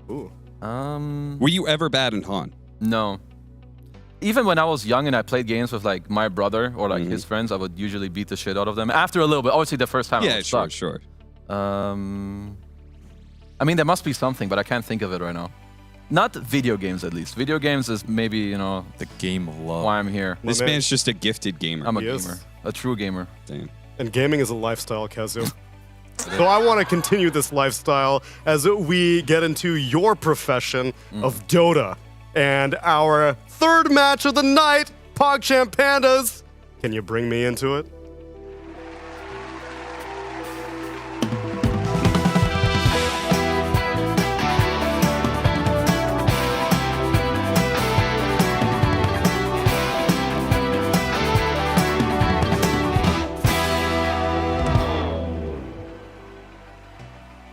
[SPEAKER 2] Ooh.
[SPEAKER 23] Were you ever bad in Han?
[SPEAKER 13] No. Even when I was young and I played games with like my brother or like his friends, I would usually beat the shit out of them. After a little bit, obviously the first time I
[SPEAKER 23] Yeah,
[SPEAKER 13] was
[SPEAKER 23] sure,
[SPEAKER 13] stuck.
[SPEAKER 23] sure.
[SPEAKER 13] I mean, there must be something, but I can't think of it right now. Not video games, at least. Video games is maybe, you know,
[SPEAKER 16] the game of love.
[SPEAKER 13] Why I'm here.
[SPEAKER 23] This man's just a gifted gamer.
[SPEAKER 13] I'm a
[SPEAKER 2] He is.
[SPEAKER 13] gamer. A true gamer.
[SPEAKER 23] Damn.
[SPEAKER 2] And gaming is a lifestyle, Kezu. So I want to continue this lifestyle as we get into your profession of Dota. And our third match of the night, PogChamp Pandas. Can you bring me into it?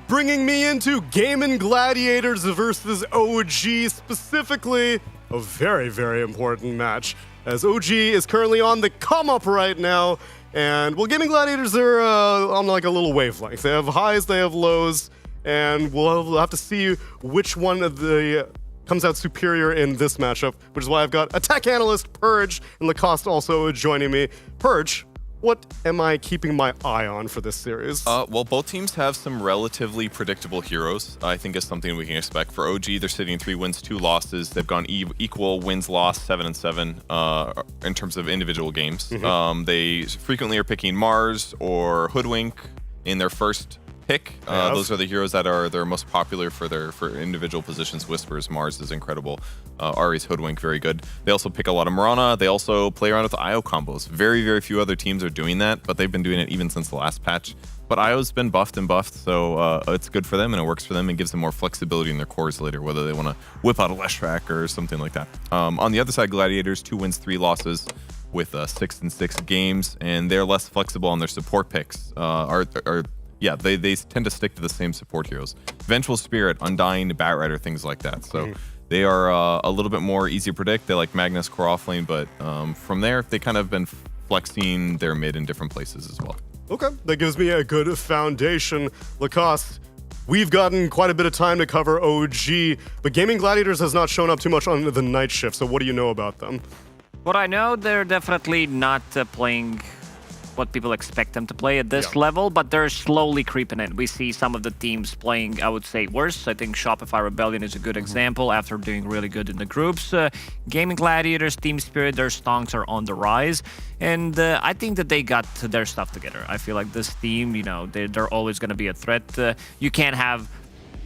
[SPEAKER 2] Bringing me into Gaming Gladiators versus OG, specifically a very, very important match, as OG is currently on the come up right now, and well, Gaming Gladiators are on like a little wavelength. They have highs, they have lows, and we'll have to see which one of the comes out superior in this matchup, which is why I've got Attack Analyst Purge and Lacoste also joining me. Purge, what am I keeping my eye on for this series?
[SPEAKER 4] Well, both teams have some relatively predictable heroes. I think is something we can expect. For OG, they're sitting 3 wins, 2 losses. They've gone equal wins-loss, 7-7 in terms of individual games. They frequently are picking Mars or Hoodwink in their first pick. Those are the heroes that are their most popular for individual positions. Whispers, Mars is incredible. Ari's Hoodwink, very good. They also pick a lot of Mirana. They also play around with IO combos. Very, very few other teams are doing that, but they've been doing it even since the last patch. But IO's been buffed, so it's good for them and it works for them and gives them more flexibility in their cores later, whether they want to whip out a Leshrac or something like that. On the other side, Gladiators, 2 wins, 3 losses with 6-6 games, and they're less flexible on their support picks. They tend to stick to the same support heroes. Vengeful Spirit, Undying, Bat Rider, things like that. So they are a little bit more easy to predict. They like Magnus, core offlane, but from there, they kind of been flexing their mid in different places as well.
[SPEAKER 2] Okay, that gives me a good foundation. Lacoste, we've gotten quite a bit of time to cover OG, but Gaming Gladiators has not shown up too much on the night shift, so what do you know about them?
[SPEAKER 3] What I know, they're definitely not playing what people expect them to play at this level, but they're slowly creeping in. We see some of the teams playing, I would say, worse. I think Shopify Rebellion is a good example after doing really good in the groups. Gaming Gladiators, Team Spirit, their stonks are on the rise, and I think that they got their stuff together. I feel like this team, they're always going to be a threat. You can't have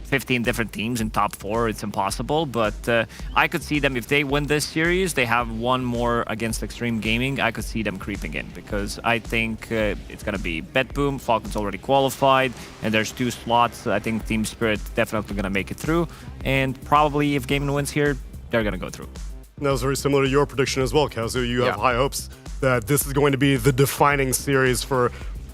[SPEAKER 3] 15 different teams in top 4. It's impossible, but I could see them, if they win this series, they have one more against Xtreme Gaming, I could see them creeping in, because I think it's going to be BetBoom, Falcons already qualified, and there's 2 slots. I think Team Spirit definitely going to make it through, and probably if Gaming wins here, they're going to go through.
[SPEAKER 2] That was very similar to your prediction as well, Kazu. You have high hopes that this is going to be the defining series for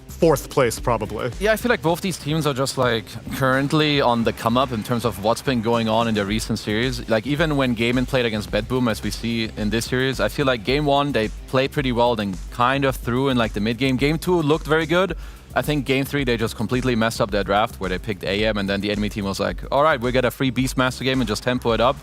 [SPEAKER 2] 4th place, probably.
[SPEAKER 13] Yeah, I feel like both these teams are just like currently on the come up in terms of what's been going on in their recent series. Like even when Gaimin played against BetBoom, as we see in this series, I feel like game 1 they played pretty well, then kind of threw in like the mid game. Game 2 looked very good. I think game 3 they just completely messed up their draft where they picked AM, and then the enemy team was like, all right, we get a free Beastmaster game and just tempo it up.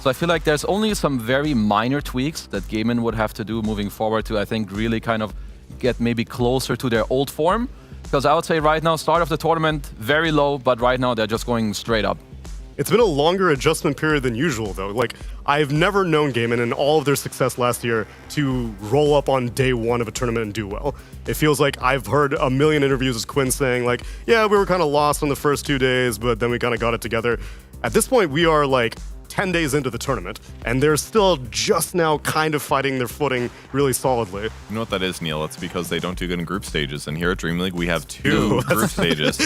[SPEAKER 13] So I feel like there's only some very minor tweaks that Gaimin would have to do moving forward to, I think, really kind of get maybe closer to their old form. Because I would say right now, start of the tournament, very low, but right now they're just going straight up.
[SPEAKER 2] It's been a longer adjustment period than usual, though. Like, I've never known Gaimin in all of their success last year to roll up on day 1 of a tournament and do well. It feels like I've heard a million interviews with Quinn saying, like, yeah, we were kind of lost on the first 2 days, but then we kind of got it together. At this point, we are like 10 days into the tournament, and they're still just now kind of fighting their footing really solidly.
[SPEAKER 4] You know what that is, Neil? It's because they don't do good in group stages, and here at DreamLeague, we have 2 group stages.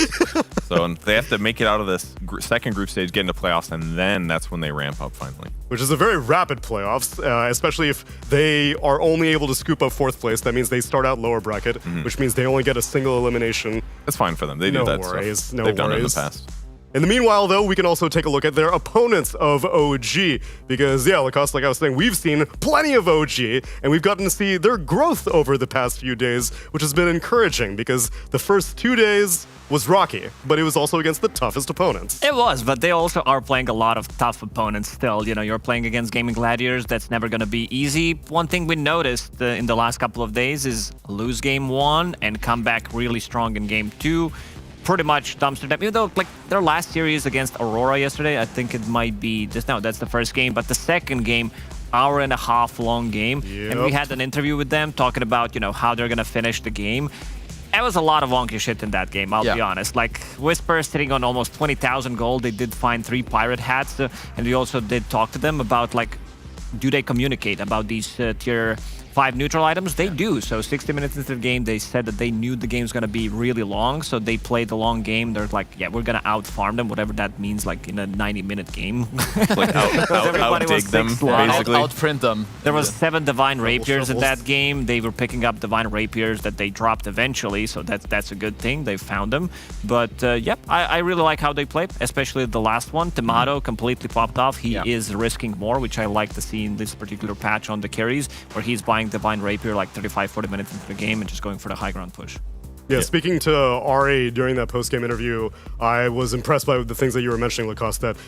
[SPEAKER 4] So they have to make it out of this second group stage, get into playoffs, and then that's when they ramp up finally.
[SPEAKER 2] Which is a very rapid playoffs, especially if they are only able to scoop up 4th place. That means they start out lower bracket, which means they only get a single elimination.
[SPEAKER 4] That's fine for them. They do that stuff.
[SPEAKER 2] No
[SPEAKER 4] They've
[SPEAKER 2] worries.
[SPEAKER 4] done it in the past.
[SPEAKER 2] In the meanwhile, though, we can also take a look at their opponents of OG, because, Lacoste, like I was saying, we've seen plenty of OG, and we've gotten to see their growth over the past few days, which has been encouraging, because the first 2 days was rocky, but it was also against the toughest opponents.
[SPEAKER 3] It was, but they also are playing a lot of tough opponents still. You're playing against Gaming Gladiators, that's never going to be easy. One thing we noticed in the last couple of days is lose game 1 and come back really strong in game 2. Pretty much dumpster them. Even though, like, their last series against Aurora yesterday, I think it might be just now. That's the first game, but the second game, hour-and-a-half long game, and we had an interview with them talking about how they're gonna finish the game. It was a lot of wonky shit in that game, I'll be honest. Like, Whisper sitting on almost 20,000 gold. They did find 3 pirate hats, and we also did talk to them about, like, do they communicate about these tier 5 neutral items? They do. So 60 minutes into the game, they said that they knew the game's going to be really long, so they played the long game. They're like, yeah, we're going to out-farm them, whatever that means, like in a 90-minute game.
[SPEAKER 4] Like out-dig them, basically.
[SPEAKER 13] Outprint them.
[SPEAKER 3] There was 7 Divine Rapiers in that game. They were picking up Divine Rapiers that they dropped eventually, so that's a good thing. They found them. But, I really like how they played, especially the last one. Tomato completely popped off. He is risking more, which I like to see in this particular patch on the carries, where he's buying Divine Rapier like 35-40 minutes into the game and just going for the high ground push.
[SPEAKER 2] Yeah, speaking to Ari during that post-game interview, I was impressed by the things that you were mentioning, Lacoste, that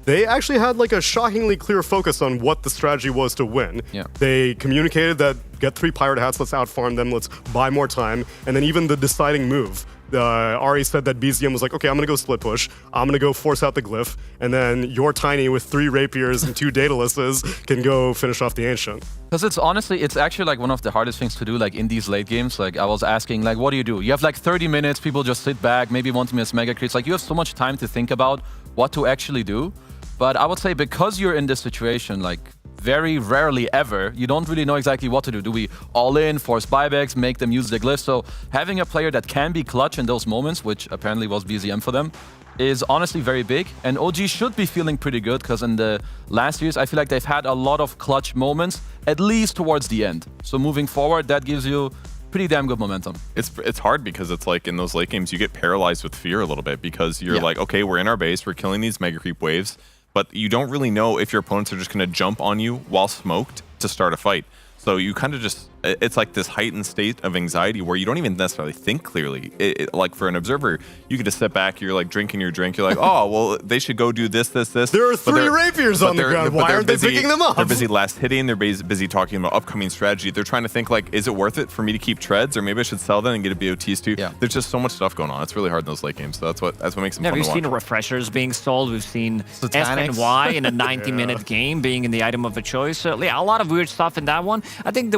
[SPEAKER 2] they actually had like a shockingly clear focus on what the strategy was to win.
[SPEAKER 13] Yeah.
[SPEAKER 2] They communicated that get 3 pirate hats, let's outfarm them, let's buy more time, and then even the deciding move. Ari said that BZM was like, okay, I'm going to go split push. I'm going to go force out the glyph. And then your Tiny with 3 rapiers and 2 Datalists can go finish off the Ancient.
[SPEAKER 13] Because it's actually like one of the hardest things to do, like in these late games. Like I was asking, like, what do you do? You have like 30 minutes, people just sit back, maybe want to miss mega creeps. Like you have so much time to think about what to actually do. But I would say because you're in this situation, like very rarely ever, you don't really know exactly what to do. Do we all in, force buybacks, make them use the glyph? So having a player that can be clutch in those moments, which apparently was BZM for them, is honestly very big. And OG should be feeling pretty good because in the last years, I feel like they've had a lot of clutch moments, at least towards the end. So moving forward, that gives you pretty damn good momentum.
[SPEAKER 4] It's hard because it's like in those late games, you get paralyzed with fear a little bit because you're like, okay, we're in our base, we're killing these mega creep waves, but you don't really know if your opponents are just going to jump on you while smoked to start a fight. So you kind of just, it's like this heightened state of anxiety where you don't even necessarily think clearly. Like for an observer, you could just sit back, you're like drinking your drink, you're like, oh, well, they should go do this.
[SPEAKER 2] There are 3 rapiers on the ground. Why aren't they picking them up?
[SPEAKER 4] They're busy last hitting, they're busy talking about upcoming strategy. They're trying to think like, is it worth it for me to keep treads or maybe I should sell them and get a BOTs too?
[SPEAKER 13] Yeah.
[SPEAKER 4] There's just so much stuff going on. It's really hard in those late games. So that's what makes them fun
[SPEAKER 3] we've
[SPEAKER 4] to
[SPEAKER 3] seen
[SPEAKER 4] watch.
[SPEAKER 3] refreshers being sold. We've seen
[SPEAKER 14] Satanics.
[SPEAKER 3] SNY in a 90-minute game being in the item of a choice. So yeah, a lot of weird stuff in that one. I think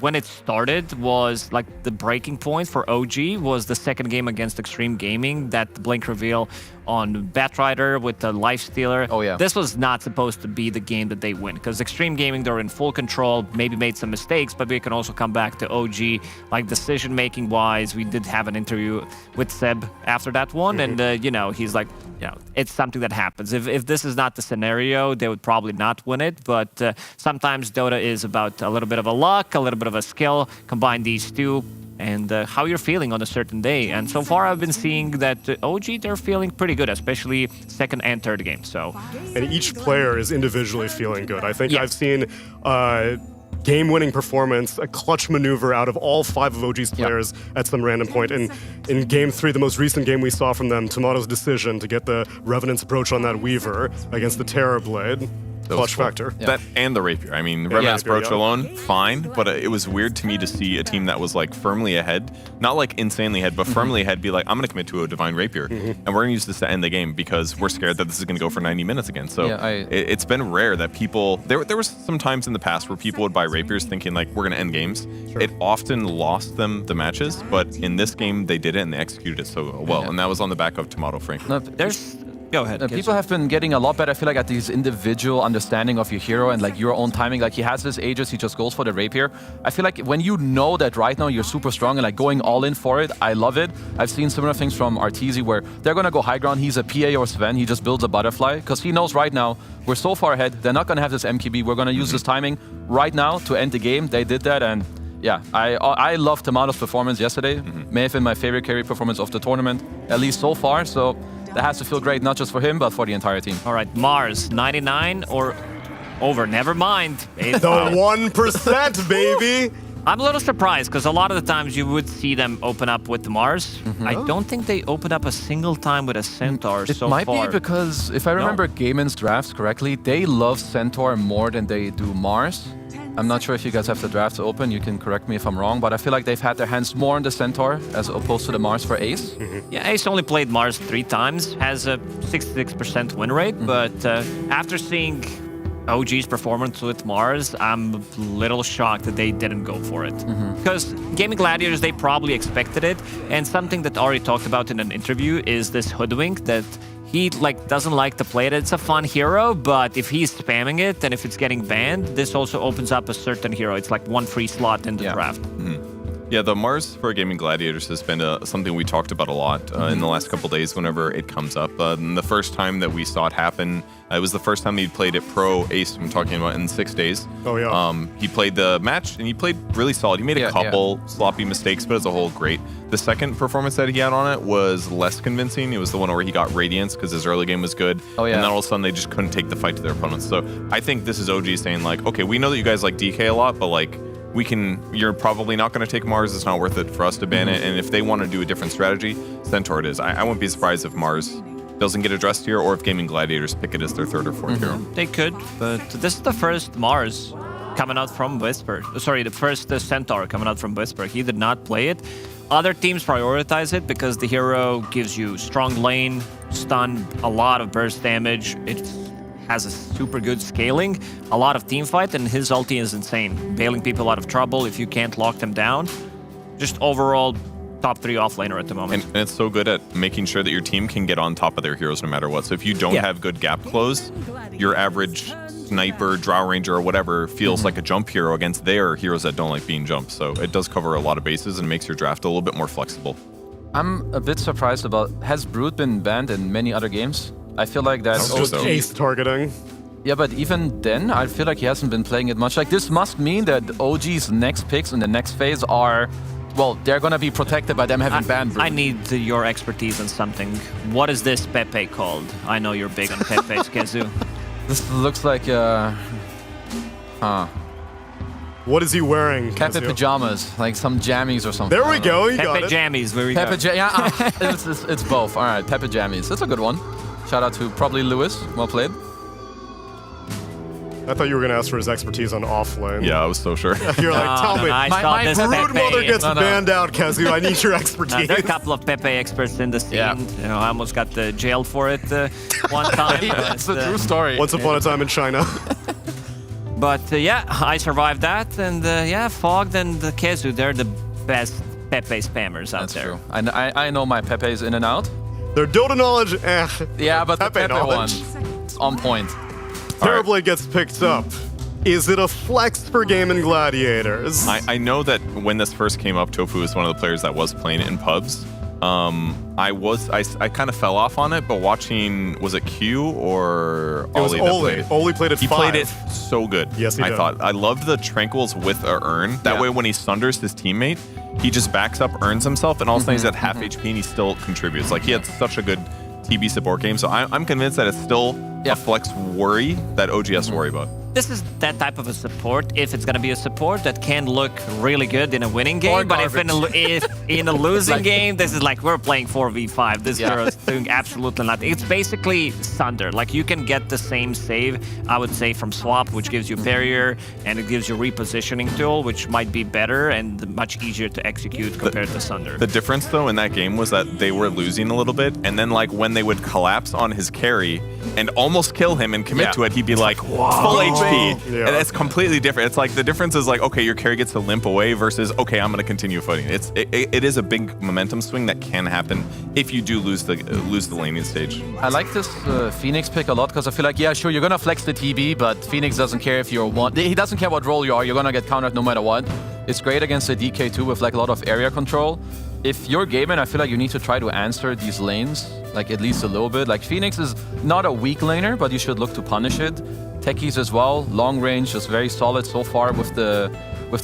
[SPEAKER 3] when it started was like the breaking point for OG was the second game against Xtreme Gaming, that blink reveal on Batrider with the Lifestealer.
[SPEAKER 13] Oh yeah.
[SPEAKER 3] This was not supposed to be the game that they win because Xtreme Gaming, they're in full control, maybe made some mistakes, but we can also come back to OG, like decision-making wise. We did have an interview with Seb after that one, and he's like, it's something that happens. If this is not the scenario, they would probably not win it, but sometimes Dota is about a little bit of a luck, a little bit of a skill, combine these two, and how you're feeling on a certain day. And so far, I've been seeing that OG, they're feeling pretty good, especially second and third game. So,
[SPEAKER 2] and each player is individually feeling good. I think I've seen game-winning performance, a clutch maneuver out of all 5 of OG's players at some random point. And in Game 3, the most recent game we saw from them, Tomato's decision to get the Revenant's Approach on that Weaver against the Terrorblade. Clutch factor.
[SPEAKER 4] Yeah. That and the Rapier. I mean, Revenant's Approach alone, fine, but it was weird to me to see a team that was like firmly ahead, not like insanely ahead, but firmly ahead, be like, I'm going to commit to a Divine Rapier, and we're going to use this to end the game because we're scared that this is going to go for 90 minutes again. So it's been rare that people, there was some times in the past where people would buy Rapiers thinking like, we're going to end games. Sure. It often lost them the matches, but in this game, they did it and they executed it so well, and that was on the back of Tomato, frankly.
[SPEAKER 3] No, go ahead.
[SPEAKER 13] People have been getting a lot better, I feel like, at this individual understanding of your hero and like your own timing. Like he has his ages, he just goes for the rapier. I feel like when you know that right now you're super strong and like going all in for it, I love it. I've seen similar things from Arteezy where they're gonna go high ground. He's a PA or Sven. He just builds a butterfly because he knows right now we're so far ahead. They're not gonna have this MKB. We're gonna use this timing right now to end the game. They did that, and yeah, I love Tomato's performance yesterday. May have been my favorite carry performance of the tournament, at least so far. So that has to feel great, not just for him, but for the entire team.
[SPEAKER 3] All right, Mars, 99 or over. Never mind.
[SPEAKER 2] The 1%, baby.
[SPEAKER 3] I'm a little surprised because a lot of the times you would see them open up with the Mars. I don't think they opened up a single time with a Centaur so far.
[SPEAKER 13] It might be because, if I remember Gaiman's drafts correctly, they love Centaur more than they do Mars. I'm not sure if you guys have the drafts open. You can correct me if I'm wrong, but I feel like they've had their hands more on the Centaur as opposed to the Mars for Ace.
[SPEAKER 3] Yeah, Ace only played Mars 3 times, has a 66% win rate, but after seeing OG's performance with Mars, I'm a little shocked that they didn't go for it. Because Gaming Gladiators, they probably expected it, and something that Ari talked about in an interview is this Hoodwink that he doesn't like to play it. It's a fun hero, but if he's spamming it and if it's getting banned, this also opens up a certain hero. It's like one free slot in the draft.
[SPEAKER 4] Yeah, the Mars for Gaming Gladiators has been something we talked about a lot in the last couple days whenever it comes up. And the first time that we saw it happen, it was the first time he played it pro Ace, I'm talking about, in 6 days.
[SPEAKER 2] Oh, yeah.
[SPEAKER 4] He played the match, and he played really solid. He made a couple sloppy mistakes, but as a whole, great. The second performance that he had on it was less convincing. It was the one where he got Radiance because his early game was good.
[SPEAKER 13] Oh, yeah.
[SPEAKER 4] And then all of a sudden, they just couldn't take the fight to their opponents. So I think this is OG saying, like, okay, we know that you guys like DK a lot, but, like, you're probably not going to take Mars. It's not worth it for us to ban it. And if they want to do a different strategy, Centaur it is. I wouldn't be surprised if Mars doesn't get addressed here, or if Gaming Gladiators pick it as their third or fourth hero.
[SPEAKER 3] They could, but this is the first Mars coming out from Whisper. Sorry, the first Centaur coming out from Whisper. He did not play it. Other teams prioritize it because the hero gives you strong lane, stun, a lot of burst damage. It has a super good scaling, a lot of team fight, and his ulti is insane. Bailing people out of trouble if you can't lock them down. Just overall top 3 offlaner at the moment.
[SPEAKER 4] And it's so good at making sure that your team can get on top of their heroes no matter what. So if you don't have good gap close, your average sniper, drow ranger, or whatever feels like a jump hero against their heroes that don't like being jumped. So it does cover a lot of bases and makes your draft a little bit more flexible.
[SPEAKER 13] I'm a bit surprised about, has Brood been banned in many other games? I feel like that's
[SPEAKER 2] just ace targeting.
[SPEAKER 13] Yeah, but even then, I feel like he hasn't been playing it much. Like, this must mean that OG's next picks in the next phase are, well, they're gonna be protected by them having banned Brood.
[SPEAKER 3] I need your expertise on something. What is this Pepe called? I know you're big on Pepe's, Kezu.
[SPEAKER 13] This looks like
[SPEAKER 2] What is he wearing?
[SPEAKER 13] Pepe pajamas, like some jammies or something.
[SPEAKER 2] There we go. You got
[SPEAKER 3] Pepe
[SPEAKER 2] it.
[SPEAKER 3] jammies. Where we go?
[SPEAKER 13] Yeah, it's both. All right, Pepe jammies. That's a good one. Shout out to probably Lewis. Well played.
[SPEAKER 2] I thought you were going to ask for his expertise on offlane.
[SPEAKER 4] Yeah, I was so sure.
[SPEAKER 2] You're like, tell me.
[SPEAKER 3] My
[SPEAKER 2] Brood Mother gets banned out, Kezu. I need your expertise.
[SPEAKER 3] There are a couple of Pepe experts in the scene.
[SPEAKER 13] Yeah.
[SPEAKER 3] You know, I almost got jailed for it one time.
[SPEAKER 13] That's a true story.
[SPEAKER 2] Once upon a time in China.
[SPEAKER 3] But yeah, I survived that, and Fogged and Kezu, they're the best Pepe spammers out
[SPEAKER 13] That's
[SPEAKER 3] there.
[SPEAKER 13] true. I know my Pepe's in and out.
[SPEAKER 2] Their Dota knowledge,
[SPEAKER 13] Yeah, but the Pepe
[SPEAKER 2] knowledge.
[SPEAKER 13] one, it's on point.
[SPEAKER 2] Terrorblade gets picked up. Is it a flex for Gaming Gladiators?
[SPEAKER 4] I know that when this first came up, Tofu was one of the players that was playing it in pubs. I kind of fell off on it, but watching, was it Q or
[SPEAKER 2] It was
[SPEAKER 4] Ollie that
[SPEAKER 2] Oli.
[SPEAKER 4] played it?
[SPEAKER 2] Oli played it
[SPEAKER 4] He
[SPEAKER 2] 5.
[SPEAKER 4] played it so good.
[SPEAKER 2] Yes, he
[SPEAKER 4] I
[SPEAKER 2] did.
[SPEAKER 4] thought. I loved the Tranquils with a Urn. That way when he sunders his teammate, he just backs up, earns himself, and all of a sudden he's at half HP and he still contributes. Like, he had such a good TB support game, so I'm convinced that it's still a flex worry that OG has to worry about.
[SPEAKER 3] This is that type of a support, if it's going to be a support that can look really good in a winning game, but if in a losing game, this is like we're playing 4v5. This hero is doing absolutely nothing. It's basically Sunder. Like, you can get the same save, I would say, from Swap, which gives you barrier, and it gives you repositioning tool, which might be better and much easier to execute compared to Sunder.
[SPEAKER 4] The difference, though, in that game was that they were losing a little bit, and then, like, when they would collapse on his carry and almost kill him and commit to it, he'd be like, full HP.
[SPEAKER 2] Yeah.
[SPEAKER 4] And it's completely different. It's like the difference is like, okay, your carry gets to limp away versus, okay, I'm going to continue fighting. It is a big momentum swing that can happen if you do lose the laning stage.
[SPEAKER 13] I like this Phoenix pick a lot because I feel like, yeah, sure, you're going to flex the TB, but Phoenix doesn't care if you're one. He doesn't care what role you are. You're going to get countered no matter what. It's great against the DK2 with like a lot of area control. If you're gaming, I feel like you need to try to answer these lanes, like at least a little bit. Like, Phoenix is not a weak laner, but you should look to punish it. Techies as well, long range, just very solid so far with the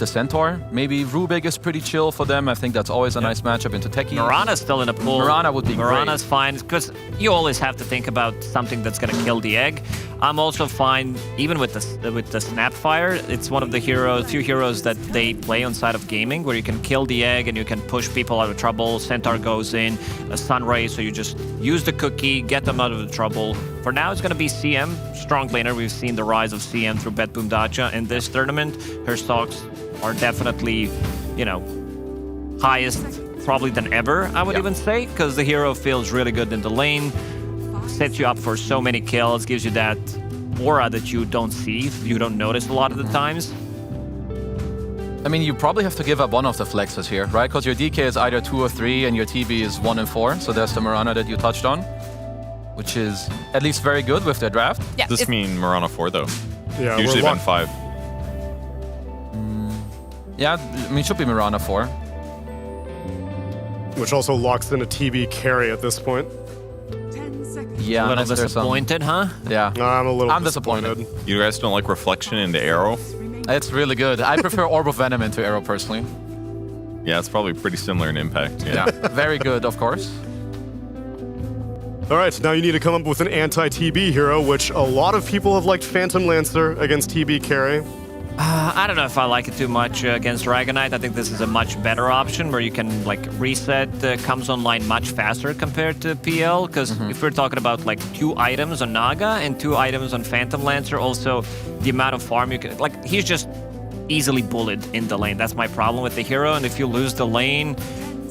[SPEAKER 13] Centaur. Maybe Rubik is pretty chill for them. I think that's always a nice matchup into Techies.
[SPEAKER 3] Mirana's still in a pool.
[SPEAKER 13] Mirana would be
[SPEAKER 3] Mirana's
[SPEAKER 13] great.
[SPEAKER 3] fine, because you always have to think about something that's going to kill the egg. I'm also fine, even with the Snapfire. It's one of the few heroes that they play on side of gaming, where you can kill the egg and you can push people out of trouble. Centaur goes in, a Sunray, so you just use the cookie, get them out of the trouble. For now, it's going to be CM, strong laner. We've seen the rise of CM through Betboom Dacha in this tournament. Her stocks are definitely, highest probably than ever, I would even say, because the hero feels really good in the lane, sets you up for so many kills, gives you that aura that you don't see, you don't notice a lot of the times.
[SPEAKER 13] I mean, you probably have to give up one of the flexes here, right? Because your DK is either 2 or 3 and your TB is 1 and 4. So there's the Mirana that you touched on, which is at least very good with their draft.
[SPEAKER 4] Yeah, does this mean Mirana 4, though?
[SPEAKER 2] Yeah,
[SPEAKER 4] usually been 5.
[SPEAKER 13] Yeah, I mean, it should be Mirana 4.
[SPEAKER 2] Which also locks in a TB carry at this point.
[SPEAKER 13] Yeah,
[SPEAKER 3] a little
[SPEAKER 13] unless there's
[SPEAKER 3] disappointed, huh?
[SPEAKER 13] Yeah.
[SPEAKER 2] I'm a little
[SPEAKER 13] I'm disappointed.
[SPEAKER 4] You guys don't like reflection into arrow?
[SPEAKER 13] It's really good. I prefer Orb of Venom into arrow personally.
[SPEAKER 4] Yeah, it's probably pretty similar in impact.
[SPEAKER 13] Yeah, very good, of course.
[SPEAKER 2] All right, now you need to come up with an anti-TB hero, which a lot of people have liked Phantom Lancer against TB carry.
[SPEAKER 3] I don't know if I like it too much against Dragonite. I think this is a much better option where you can like reset comes online much faster compared to PL. Because if we're talking about like 2 items on Naga and 2 items on Phantom Lancer, also the amount of farm you can like he's just easily bullied in the lane. That's my problem with the hero. And if you lose the lane,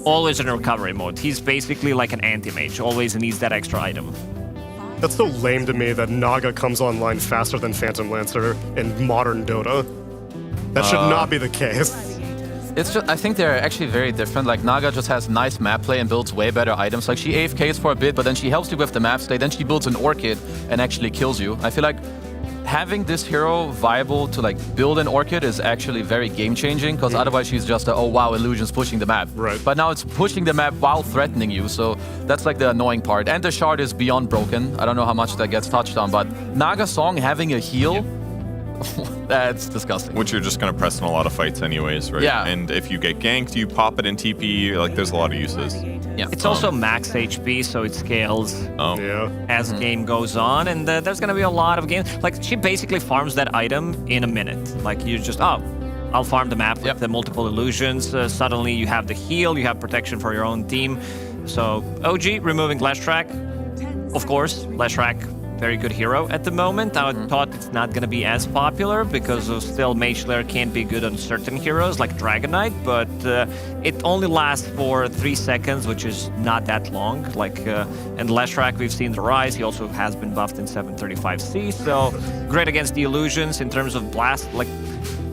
[SPEAKER 3] always in recovery mode. He's basically like an anti-mage. Always needs that extra item.
[SPEAKER 2] That's so lame to me that Naga comes online faster than Phantom Lancer in modern Dota. That should not be the case.
[SPEAKER 13] It's just, I think they're actually very different. Like, Naga just has nice map play and builds way better items. Like, she AFKs for a bit, but then she helps you with the map state, then she builds an Orchid and actually kills you. I feel like having this hero viable to, like, build an Orchid is actually very game-changing, because otherwise she's just a, oh wow, Illusion's pushing the map.
[SPEAKER 2] Right.
[SPEAKER 13] But now it's pushing the map while threatening you, so that's, like, the annoying part. And the shard is beyond broken. I don't know how much that gets touched on, but Naga Song having a heal... That's disgusting.
[SPEAKER 4] Which you're just going to press in a lot of fights anyways, right?
[SPEAKER 13] Yeah.
[SPEAKER 4] And if you get ganked, you pop it in TP. Like, there's a lot of uses.
[SPEAKER 3] Yeah. It's also max HP, so it scales as game goes on. And there's going to be a lot of games. Like, she basically farms that item in a minute. Like, you just, I'll farm the map with the multiple illusions. Suddenly you have the heal, you have protection for your own team. So, OG removing Leshrac. Of course, Leshrac, very good hero at the moment. I thought it's not going to be as popular because still Mage Slayer can't be good on certain heroes like Dragonite, but it only lasts for 3 seconds, which is not that long. Like, and Leshrac, we've seen the rise. He also has been buffed in 735C, so great against the illusions in terms of blast, like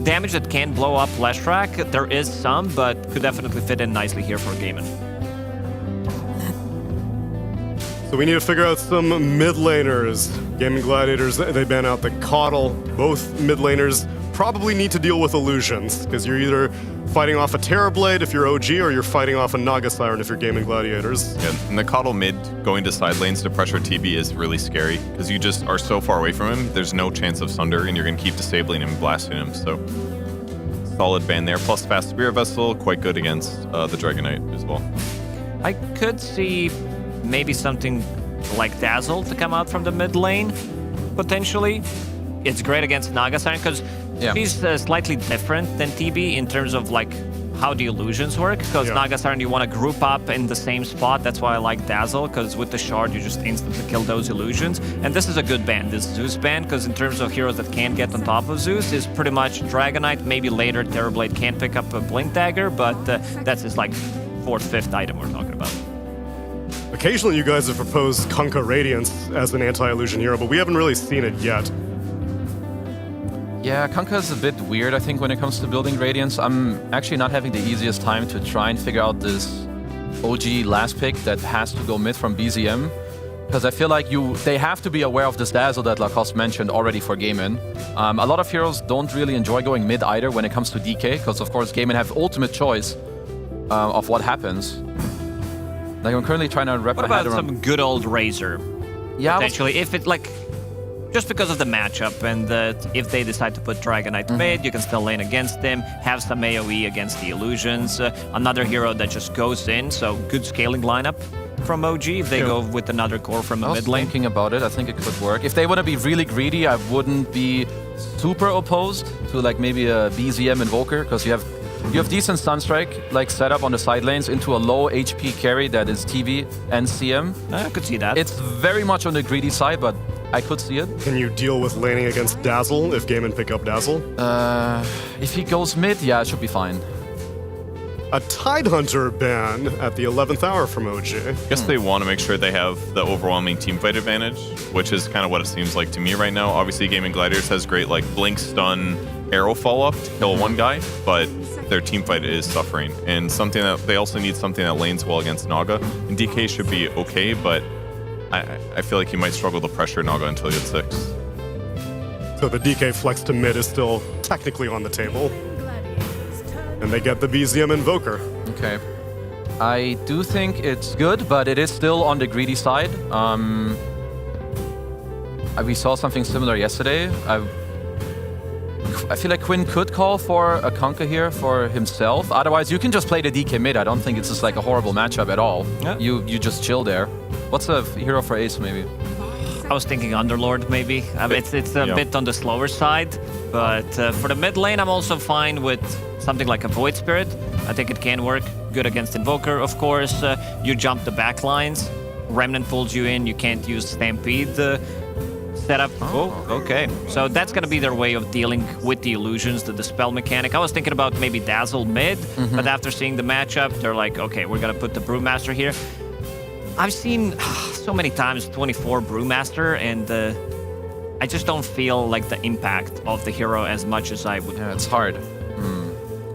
[SPEAKER 3] damage that can blow up Leshrac. There is some, but could definitely fit in nicely here for Gaiman.
[SPEAKER 2] So we need to figure out some mid laners. Gaming Gladiators, they ban out the Coddle. Both mid laners probably need to deal with illusions, because you're either fighting off a Terrorblade if you're OG, or you're fighting off a Naga Siren if you're Gaming Gladiators.
[SPEAKER 4] Yeah, and the Coddle mid going to side lanes to pressure TB is really scary, because you just are so far away from him, there's no chance of Sunder, and you're going to keep disabling him and blasting him, so solid ban there. Plus Fast Spirit Vessel, quite good against the Dragonite as well.
[SPEAKER 3] I could see maybe something like Dazzle to come out from the mid lane, potentially. It's great against Naga Siren because he's slightly different than TB in terms of like how the illusions work, because Naga Siren you want to group up in the same spot. That's why I like Dazzle, because with the shard you just instantly kill those illusions. And this is a good ban, this Zeus ban, because in terms of heroes that can get on top of Zeus is pretty much Dragonite. Maybe later Terrorblade can pick up a Blink Dagger, but that's his like 4th, 5th item we're talking about.
[SPEAKER 2] Occasionally you guys have proposed Kunkka Radiance as an anti-illusion hero, but we haven't really seen it yet.
[SPEAKER 13] Yeah, Kunkka is a bit weird, I think, when it comes to building Radiance. I'm actually not having the easiest time to try and figure out this OG last pick that has to go mid from BZM. Because I feel like they have to be aware of this Dazzle that Lacoste mentioned already for Gaiman. A lot of heroes don't really enjoy going mid either when it comes to DK, because of course Gaiman have ultimate choice of what happens. Like, I'm currently trying to wrap my head around...
[SPEAKER 3] What about some good old Razor?
[SPEAKER 13] Yeah,
[SPEAKER 3] potentially, if it like... Just because of the matchup, and if they decide to put Dragonite mid, you can still lane against them, have some AoE against the illusions. Another hero that just goes in, so good scaling lineup from OG if they go with another core from a mid lane.
[SPEAKER 13] Thinking about it, I think it could work. If they want to be really greedy, I wouldn't be super opposed to like maybe a BZM Invoker, because you have decent Sunstrike like set up on the side lanes into a low HP carry that is TV and CM.
[SPEAKER 3] I could see that.
[SPEAKER 13] It's very much on the greedy side, but I could see it.
[SPEAKER 2] Can you deal with laning against Dazzle if Gaiman pick up Dazzle?
[SPEAKER 13] If he goes mid, yeah, it should be fine.
[SPEAKER 2] A Tidehunter ban at the 11th hour from OG.
[SPEAKER 4] I guess they want to make sure they have the overwhelming teamfight advantage, which is kind of what it seems like to me right now. Obviously, Gaming Gladiators has great like blink, stun, arrow follow-up to kill one guy, but their teamfight is suffering. And something that they also need something that lanes well against Naga. And DK should be okay, but I feel like he might struggle to pressure Naga until he gets 6.
[SPEAKER 2] So the DK flex to mid is still technically on the table. And they get the BZM Invoker.
[SPEAKER 13] Okay. I do think it's good, but it is still on the greedy side. We saw something similar yesterday. I feel like Quinn could call for a Kunkka here for himself. Otherwise, you can just play the DK mid. I don't think it's just like a horrible matchup at all. Yeah. You just chill there. What's a hero for Ace, maybe?
[SPEAKER 3] I was thinking Underlord, maybe. I mean, it's a bit on the slower side. But for the mid lane, I'm also fine with something like a Void Spirit. I think it can work good against Invoker, of course. You jump the back lines. Remnant pulls you in. You can't use Stampede setup. Oh, okay. So that's going to be their way of dealing with the illusions, the dispel mechanic. I was thinking about maybe Dazzle mid, but after seeing the matchup, they're like, okay, we're going to put the Brewmaster here. I've seen so many times 24 Brewmaster, and I just don't feel like the impact of the hero as much as I would.
[SPEAKER 14] Yeah, it's hard.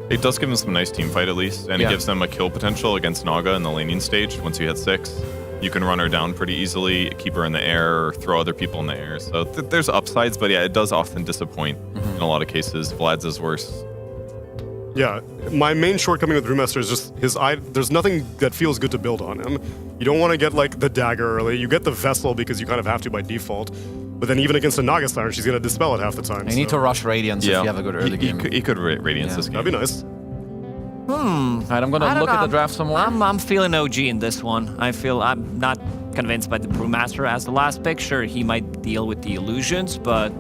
[SPEAKER 4] It does give them some nice team fight at least, and it gives them a kill potential against Naga in the laning stage. Once you hit 6, you can run her down pretty easily, keep her in the air, or throw other people in the air. So there's upsides, but yeah, it does often disappoint in a lot of cases. Vlad's is worse.
[SPEAKER 2] Yeah, my main shortcoming with Brewmaster is just his eye. There's nothing that feels good to build on him. You don't want to get like the dagger early. You get the Vessel because you kind of have to by default. But then even against a Naga Siren, she's going to dispel it half the time.
[SPEAKER 14] You need to rush Radiance if you have a good early game.
[SPEAKER 4] He could Radiance this game.
[SPEAKER 2] That'd be nice.
[SPEAKER 14] All right, I'm going to look at the draft some more.
[SPEAKER 3] I'm feeling OG in this one. I'm not convinced by the Brewmaster as the last pick. Sure, he might deal with the illusions, but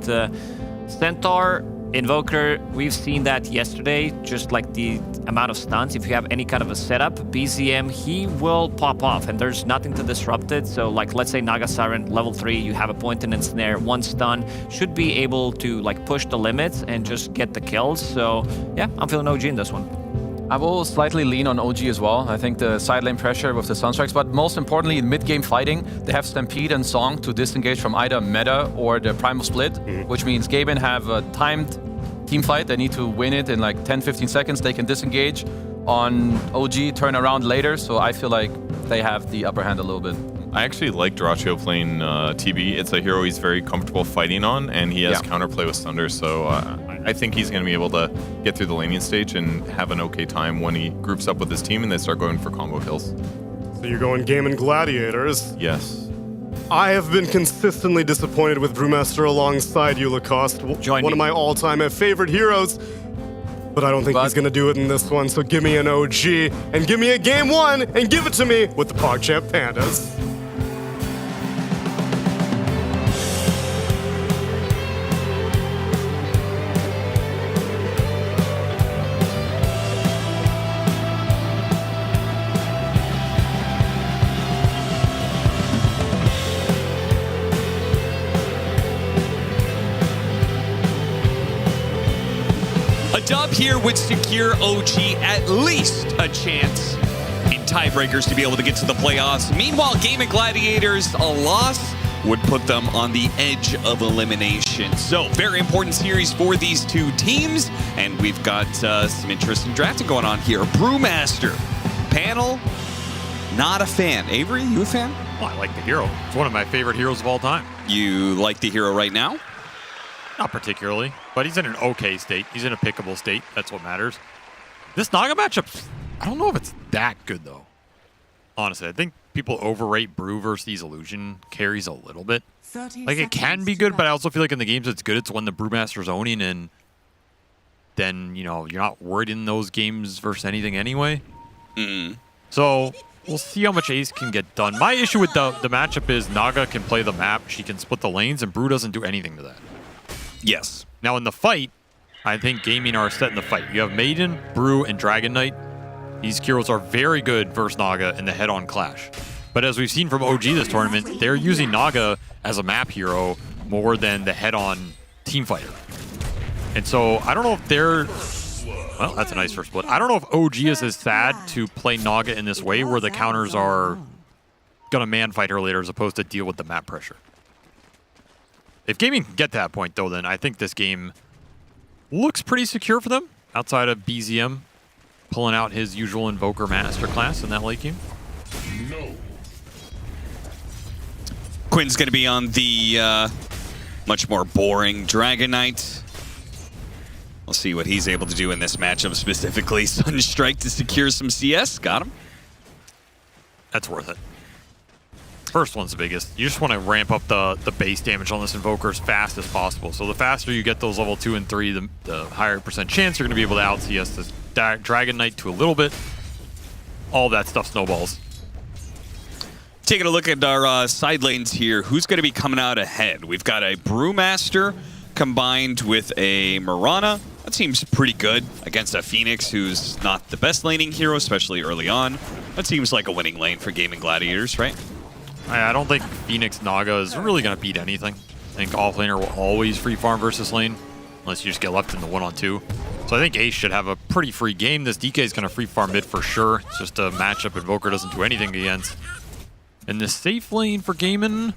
[SPEAKER 3] Centaur, Invoker, we've seen that yesterday, just like the amount of stuns. If you have any kind of a setup, BZM, he will pop off, and there's nothing to disrupt it. So, like, let's say Naga Siren, level 3, you have a point and snare, 1 stun, should be able to, like, push the limits and just get the kills. So, yeah, I'm feeling OG in this one.
[SPEAKER 13] I will slightly lean on OG as well. I think the side lane pressure with the Sunstrikes, but most importantly, in mid-game fighting, they have Stampede and Song to disengage from either meta or the Primal Split, which means Gaben have a timed team fight. They need to win it in like 10-15 seconds. They can disengage on OG, turn around later, so I feel like they have the upper hand a little bit.
[SPEAKER 4] I actually like Dyrachyo playing TB. It's a hero he's very comfortable fighting on, and he has counterplay with Thunder, so I think he's going to be able to get through the laning stage and have an okay time when he groups up with his team and they start going for combo kills.
[SPEAKER 2] So you're going Game and Gladiators?
[SPEAKER 4] Yes.
[SPEAKER 2] I have been consistently disappointed with Brewmaster alongside you, Lacoste. One of my all-time favorite heroes. But I don't think he's going to do it in this one, so give me an OG and give me a Game 1 and give it to me with the PogChamp Pandas.
[SPEAKER 5] Dub here would secure OG at least a chance in tiebreakers to be able to get to the playoffs. Meanwhile, Game of Gladiators, a loss would put them on the edge of elimination. So, very important series for these two teams, and we've got some interesting drafting going on here. Brewmaster, panel, not a fan. Avery, you a fan?
[SPEAKER 16] Well, I like the hero. It's one of my favorite heroes of all time.
[SPEAKER 5] You like the hero right now?
[SPEAKER 16] Not particularly, but he's in an okay state. He's in a pickable state. That's what matters. This Naga matchup, I don't know if it's that good, though. Honestly, I think people overrate Brew versus these illusion carries a little bit. Like, it can be good, but I also feel like in the games it's good. It's when the Brewmaster's owning, and then, you know, you're not worried in those games versus anything anyway. So, we'll see how much Ace can get done. My issue with the matchup is Naga can play the map, she can split the lanes, and Brew doesn't do anything to that.
[SPEAKER 5] Yes.
[SPEAKER 16] Now in the fight, I think Gaming are set in the fight. You have Maiden, Brew, and Dragon Knight. These heroes are very good versus Naga in the head-on clash. But as we've seen from OG this tournament, they're using Naga as a map hero more than the head-on team fighter. And so I don't know if they're... Well, that's a nice first split. I don't know if OG is as sad to play Naga in this way where the counters are going to man fight her later as opposed to deal with the map pressure. If Gaming can get to that point, though, then I think this game looks pretty secure for them, outside of BZM pulling out his usual Invoker Masterclass in that late game.
[SPEAKER 5] Quinn's going to be on the much more boring Dragon Knight. We'll see what he's able to do in this matchup, specifically Sunstrike to secure some CS. Got him.
[SPEAKER 16] That's worth it. First one's the biggest. You just want to ramp up the base damage on this Invoker as fast as possible. So the faster you get those level 2 and 3, the higher percent chance you're going to be able to out-CS this Dragon Knight to a little bit. All that stuff snowballs.
[SPEAKER 5] Taking a look at our side lanes here, who's going to be coming out ahead? We've got a Brewmaster combined with a Mirana. That seems pretty good against a Phoenix who's not the best laning hero, especially early on. That seems like a winning lane for Gaming Gladiators, right?
[SPEAKER 16] I don't think Phoenix Naga is really going to beat anything. I think offlaner will always free farm versus lane, unless you just get left in the 1-on-2. So I think Ace should have a pretty free game. This DK is going to free farm mid for sure. It's just a matchup Invoker doesn't do anything against. And the safe lane for Gaimin,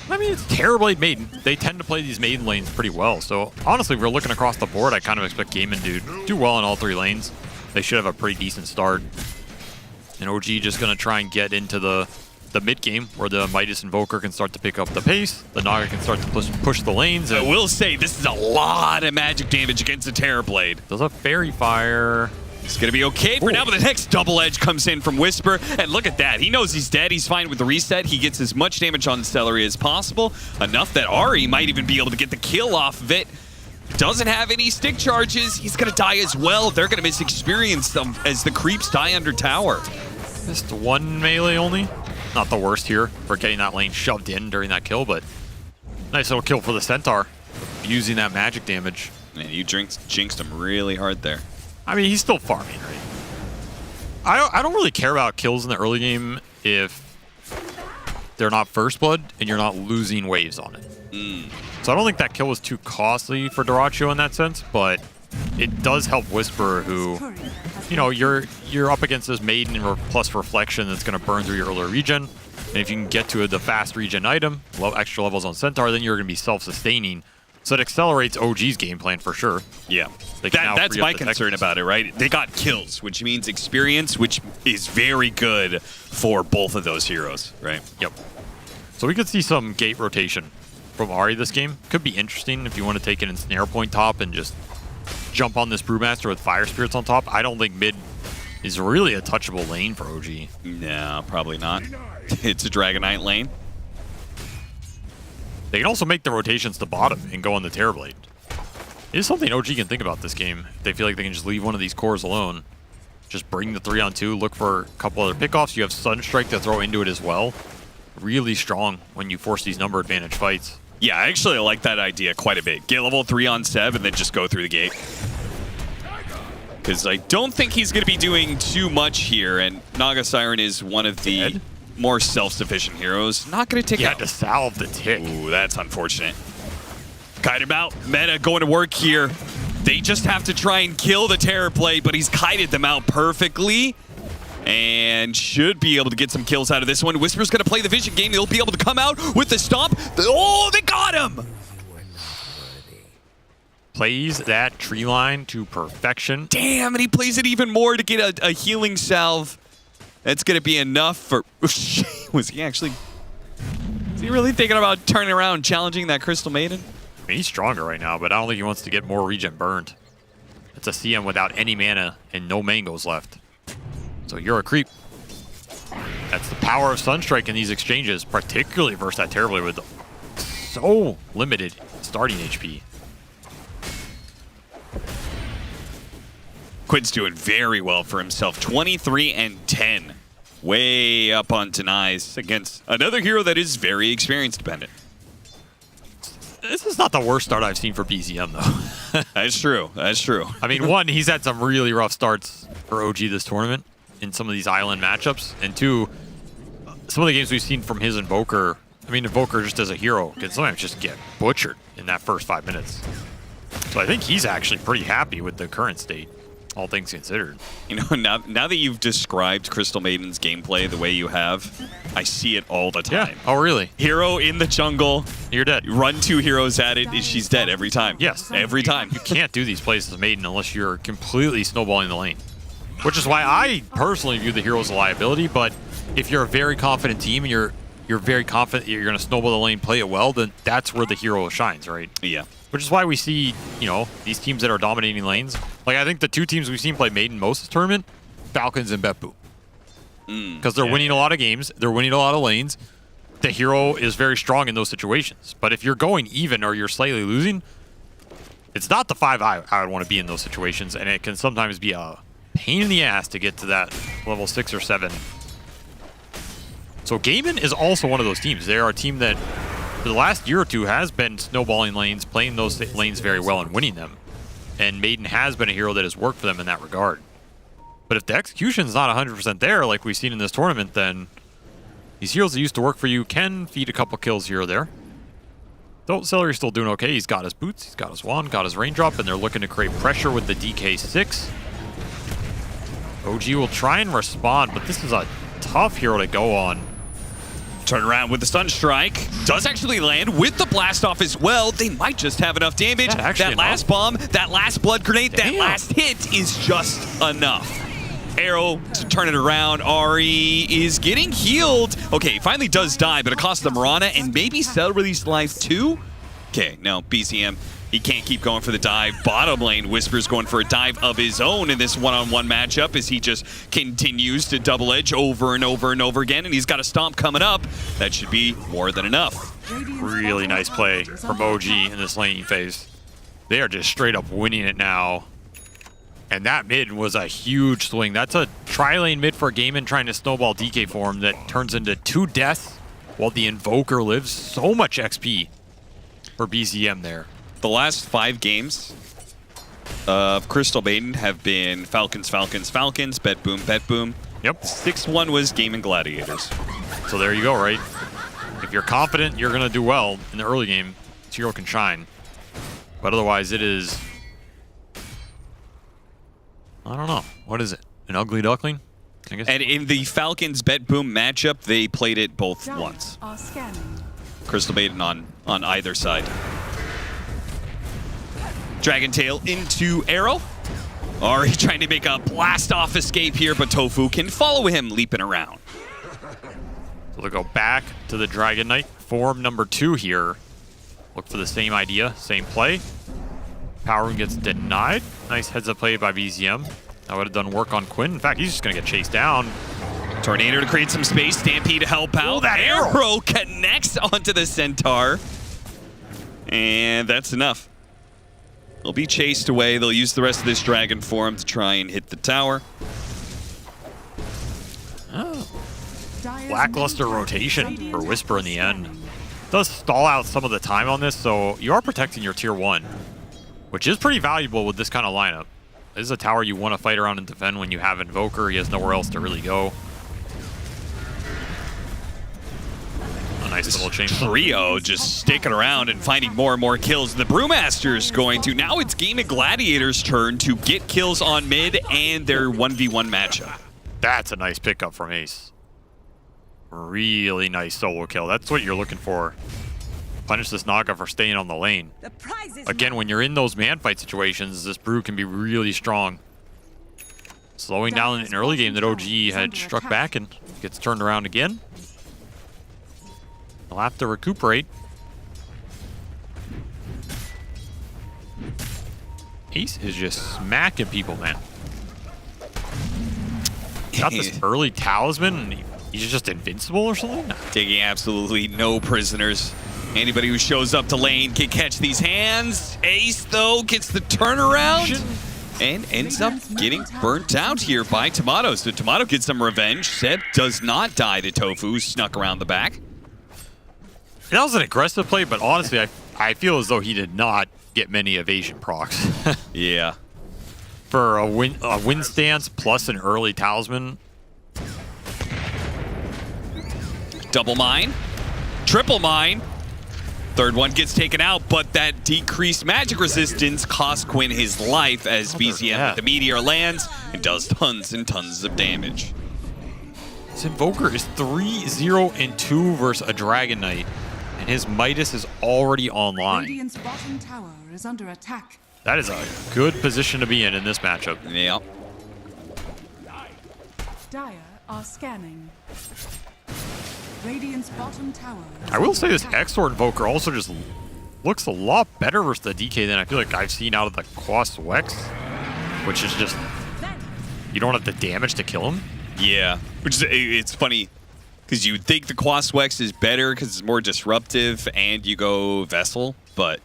[SPEAKER 16] I mean, it's Terrorblade Maiden. They tend to play these Maiden lanes pretty well. So honestly, if we're looking across the board, I kind of expect Gaimin to do well in all 3 lanes. They should have a pretty decent start. And OG just going to try and get into the mid game where the Midas Invoker can start to pick up the pace. The Naga can start to push the lanes.
[SPEAKER 5] I will say, this is a lot of magic damage against the Terrorblade.
[SPEAKER 16] Does a Fairy Fire.
[SPEAKER 5] It's going to be okay for now, but the next double edge comes in from Whisper. And look at that. He knows he's dead. He's fine with the reset. He gets as much damage on Celery as possible. Enough that Ari might even be able to get the kill off of it. Doesn't have any stick charges. He's going to die as well. They're going to miss experience as the creeps die under tower.
[SPEAKER 16] Missed 1 melee only. Not the worst here for getting that lane shoved in during that kill, but nice little kill for the Centaur, using that magic damage.
[SPEAKER 5] Man, you jinxed him really hard there.
[SPEAKER 16] I mean, he's still farming, right? I don't really care about kills in the early game if they're not first blood and you're not losing waves on it. So I don't think that kill was too costly for Dyrachyo in that sense, but it does help Whisper, who, you know, you're up against this Maiden plus Reflection that's going to burn through your earlier regen. And if you can get to the fast regen item, extra levels on Centaur, then you're going to be self-sustaining. So it accelerates OG's game plan for sure.
[SPEAKER 5] Yeah. That's my concern about it, right? They got kills, which means experience, which is very good for both of those heroes, right?
[SPEAKER 16] Yep. So we could see some gate rotation from Ahri this game. Could be interesting if you want to take it in Snare Point top and just jump on this Brewmaster with Fire Spirits on top. I don't think mid is really a touchable lane for OG.
[SPEAKER 5] No, probably not. It's a Dragonite lane.
[SPEAKER 16] They can also make the rotations to bottom and go on the Terrorblade. It is something OG can think about this game. If they feel like they can just leave one of these cores alone, just bring the 3-on-2, look for a couple other pickoffs. You have Sunstrike to throw into it as well. Really strong when you force these number advantage fights.
[SPEAKER 5] Yeah, I actually like that idea quite a bit. Get level 3 on Seb and then just go through the gate. Because I don't think he's going to be doing too much here, and Naga Siren is one of the more self-sufficient heroes. Not going to take out
[SPEAKER 16] to salve the tick.
[SPEAKER 5] Ooh, that's unfortunate. Kite him out. Meta going to work here. They just have to try and kill the Terrorblade, but he's kited them out perfectly. And should be able to get some kills out of this one. Whisper's going to play the vision game. He'll be able to come out with the stomp. Oh, they got him!
[SPEAKER 16] Plays that tree line to perfection.
[SPEAKER 5] Damn, and he plays it even more to get a healing salve. That's going to be enough for... Was he actually... Is he really thinking about turning around, challenging that Crystal Maiden?
[SPEAKER 16] I mean, he's stronger right now, but I don't think he wants to get more regen burned. It's a CM without any mana and no mangoes left. So you're a creep. That's the power of Sunstrike in these exchanges, particularly versus that Terrorblade with so limited starting HP.
[SPEAKER 5] Quid's doing very well for himself. 23 and 10. Way up on Denise against another hero that is very experience dependent.
[SPEAKER 16] This is not the worst start I've seen for BZM, though.
[SPEAKER 5] That's true. That's true.
[SPEAKER 16] I mean, one, he's had some really rough starts for OG this tournament in some of these island matchups. And two, some of the games we've seen from his Invoker, I mean, Invoker just as a hero can sometimes just get butchered in that first 5 minutes. So I think he's actually pretty happy with the current state, all things considered.
[SPEAKER 5] You know, now that you've described Crystal Maiden's gameplay the way you have, I see it all the time.
[SPEAKER 16] Yeah. Oh, really?
[SPEAKER 5] Hero in the jungle.
[SPEAKER 16] You're dead.
[SPEAKER 5] Run 2 heroes at it, and she's dead every time.
[SPEAKER 16] Yes.
[SPEAKER 5] Every time.
[SPEAKER 16] You can't do these plays as Maiden unless you're completely snowballing the lane. Which is why I personally view the hero as a liability, but if you're a very confident team and you're very confident you're going to snowball the lane, play it well, then that's where the hero shines, right?
[SPEAKER 5] Yeah.
[SPEAKER 16] Which is why we see, you know, these teams that are dominating lanes. Like, I think the 2 teams we've seen play Maiden most of the tournament, Falcons and Beppu. Because they're winning a lot of games, they're winning a lot of lanes. The hero is very strong in those situations. But if you're going even or you're slightly losing, it's not the 5 I would want to be in those situations, and it can sometimes be a pain in the ass to get to that level 6 or 7. So Gaimin is also one of those teams. They're a team that
[SPEAKER 11] for the last year or two has been snowballing lanes, playing those lanes very well and winning them. And Maiden has been a hero that has worked for them in that regard. But if the execution's not 100% there, like we've seen in this tournament, then these heroes that used to work for you can feed a couple kills here or there. Though Celery's still doing okay. He's got his boots, he's got his wand, got his raindrop, and they're looking to create pressure with the DK6. OG will try and respond, but this is a tough hero to go on.
[SPEAKER 5] Turn around with the Stun Strike. Does actually land with the blast off as well. They might just have enough damage. That last bomb, that last blood grenade, that last hit is just enough. Arrow to turn it around. Ari is getting healed. Okay, finally does die, but it costs the Mirana and maybe Celery's life too. Okay, no, BZM. He can't keep going for the dive. Bottom lane, Whisper's going for a dive of his own in this one-on-one matchup as he just continues to double edge over and over and over again, and he's got a stomp coming up. That should be more than enough.
[SPEAKER 11] Really nice play from OG in this laning phase. They are just straight up winning it now. And that mid was a huge swing. That's a tri-lane mid for Gaimin trying to snowball DK for him that turns into 2 deaths while the Invoker lives. So much XP for BZM there.
[SPEAKER 5] The last 5 games of Crystal Maiden have been Falcons, Falcons, Falcons, Bet Boom, Bet Boom.
[SPEAKER 11] Yep.
[SPEAKER 5] 6-1 was Gaimin Gladiators.
[SPEAKER 11] So there you go, right? If you're confident you're going to do well in the early game, this hero can shine. But otherwise it is... I don't know. What is it? An ugly duckling? I guess.
[SPEAKER 5] And in the Falcons Bet Boom matchup, they played it both once. Crystal Maiden on either side. Dragon Tail into Arrow. Ari trying to make a blast off escape here, but Tofu can follow him leaping around.
[SPEAKER 11] So they'll go back to the Dragon Knight. Form number 2 here. Look for the same idea, same play. Power Room gets denied. Nice heads up play by BZM. That would have done work on Quinn. In fact, he's just going to get chased down.
[SPEAKER 5] Tornado to create some space. Stampede to help out.
[SPEAKER 11] That
[SPEAKER 5] arrow connects onto the Centaur. And that's enough. They'll be chased away. They'll use the rest of this Dragon form to try and hit the tower.
[SPEAKER 11] Oh. Lackluster rotation for Whisper in the end. Does stall out some of the time on this, so you are protecting your tier 1, which is pretty valuable with this kind of lineup. This is a tower you want to fight around and defend when you have Invoker. He has nowhere else to really go. A nice little chain
[SPEAKER 5] trio just sticking around and finding more and more kills. The Brewmaster's going to. Now it's Gaimin Gladiator's turn to get kills on mid and their 1v1 matchup.
[SPEAKER 11] That's a nice pickup from Ace. Really nice solo kill. That's what you're looking for. Punish this Naga for staying on the lane. Again, when you're in those man fight situations, this Brew can be really strong. Slowing down an early game that OG had struck back and gets turned around again. They'll have to recuperate. Ace is just smacking people, man. Got this early talisman, and he's just invincible or something?
[SPEAKER 5] Taking absolutely no prisoners. Anybody who shows up to lane can catch these hands. Ace, though, gets the turnaround and ends up getting burnt out here by Tomato. So Tomato gets some revenge. Seb does not die to Tofu, who snuck around the back.
[SPEAKER 11] That was an aggressive play, but honestly, I feel as though he did not get many evasion procs.
[SPEAKER 5] Yeah.
[SPEAKER 11] For a win stance plus an early talisman.
[SPEAKER 5] Double mine. Triple mine. Third one gets taken out, but that decreased magic resistance costs Quinn his life as BZM with the Meteor lands and does tons and tons of damage.
[SPEAKER 11] This Invoker is 3-0-2 versus a Dragon Knight, and his Midas is already online.
[SPEAKER 19] Radiant's bottom tower is under attack.
[SPEAKER 11] That is a good position to be in this matchup.
[SPEAKER 5] Yeah.
[SPEAKER 19] Dire are scanning. Radiant's bottom tower.
[SPEAKER 11] I will say this Exor Invoker also just looks a lot better versus the DK than I feel like I've seen out of the Quas Wex, which is just, you don't have the damage to kill him.
[SPEAKER 5] Yeah, which is, it's funny because you would think the Quas Wex is better because it's more disruptive and you go Vessel, but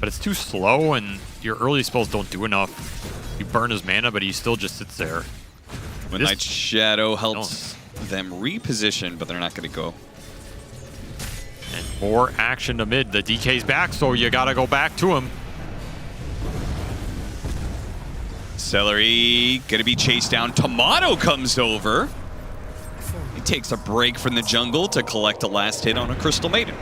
[SPEAKER 11] it's too slow and your early spells don't do enough. You burn his mana, but he still just sits there.
[SPEAKER 5] When Night Shadow helps them reposition, but they're not going to go.
[SPEAKER 11] And More action to mid. The DK's back, so you gotta go back to him.
[SPEAKER 5] Celery gonna be chased down. Tomato comes over. He takes a break from the jungle to collect a last hit on a Crystal Maiden.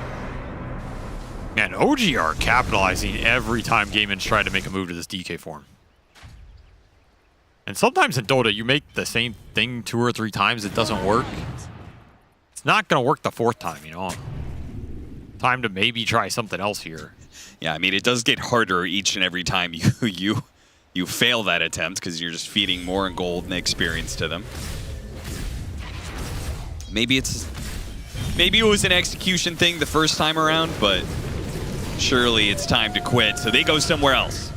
[SPEAKER 11] Man, OG are capitalizing every time Gaiman's trying to make a move to this DK form. And sometimes in Dota, you make the same thing 2 or 3 times, it doesn't work. It's not gonna work the 4th time, you know? Time to maybe try something else here.
[SPEAKER 5] Yeah, I mean, it does get harder each and every time you fail that attempt because you're just feeding more gold and experience to them. Maybe it was an execution thing the first time around, but surely it's time to quit. So they go somewhere else.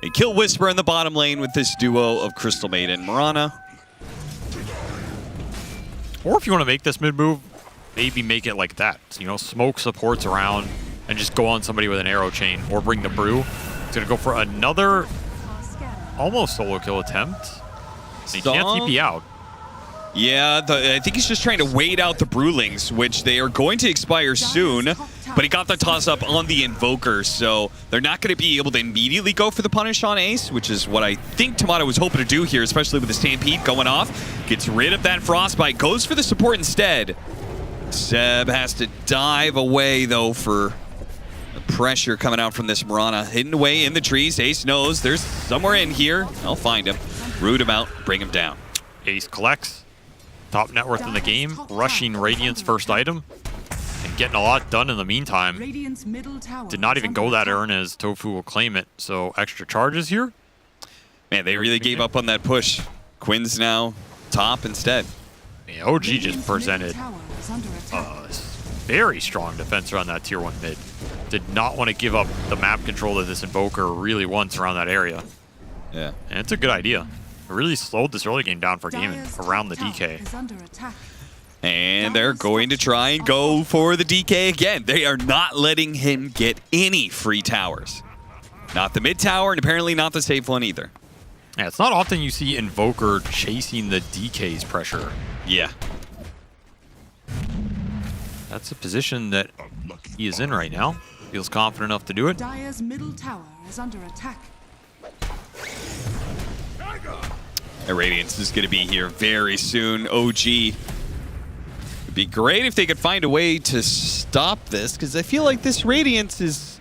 [SPEAKER 5] They kill Whisper in the bottom lane with this duo of Crystal Maiden and Mirana.
[SPEAKER 11] Or if you want to make this mid move, maybe make it like that. So, you know, smoke supports around and just go on somebody with an arrow chain or bring the brew. It's going to go for another almost solo kill attempt. He can't TP out.
[SPEAKER 5] Yeah, I think he's just trying to wait out the Brewlings, which they are going to expire soon. But he got the toss-up on the Invoker, so they're not going to be able to immediately go for the punish on Ace, which is what I think Tomato was hoping to do here, especially with the Stampede going off. Gets rid of that Frostbite, goes for the support instead. Seb has to dive away, though, for the pressure coming out from this Mirana. Hidden away in the trees. Ace knows there's somewhere in here. I'll find him. Root him out, bring him down.
[SPEAKER 11] Ace collects. Top net worth in the game, rushing Radiant's first item, and getting a lot done in the meantime. Did not even go that earn as Tofu will claim it, so extra charges here.
[SPEAKER 5] Man, they really gave up on that push. Quinn's now top instead.
[SPEAKER 11] Yeah, OG just presented a very strong defense around that tier 1 mid. Did not want to give up the map control that this Invoker really wants around that area.
[SPEAKER 5] Yeah.
[SPEAKER 11] And it's a good idea. It really slowed this early game down for Gaiman around the DK.
[SPEAKER 5] And they're going to try and go for the DK again. They are not letting him get any free towers. Not the mid tower, and apparently not the safe one either.
[SPEAKER 11] Yeah, it's not often you see Invoker chasing the DK's pressure.
[SPEAKER 5] Yeah.
[SPEAKER 11] That's a position that he is in right now. Feels confident enough to do it.
[SPEAKER 19] Dire's middle tower is under attack.
[SPEAKER 5] Radiance is going to be here very soon. OG. It'd be great if they could find a way to stop this, because I feel like this Radiance is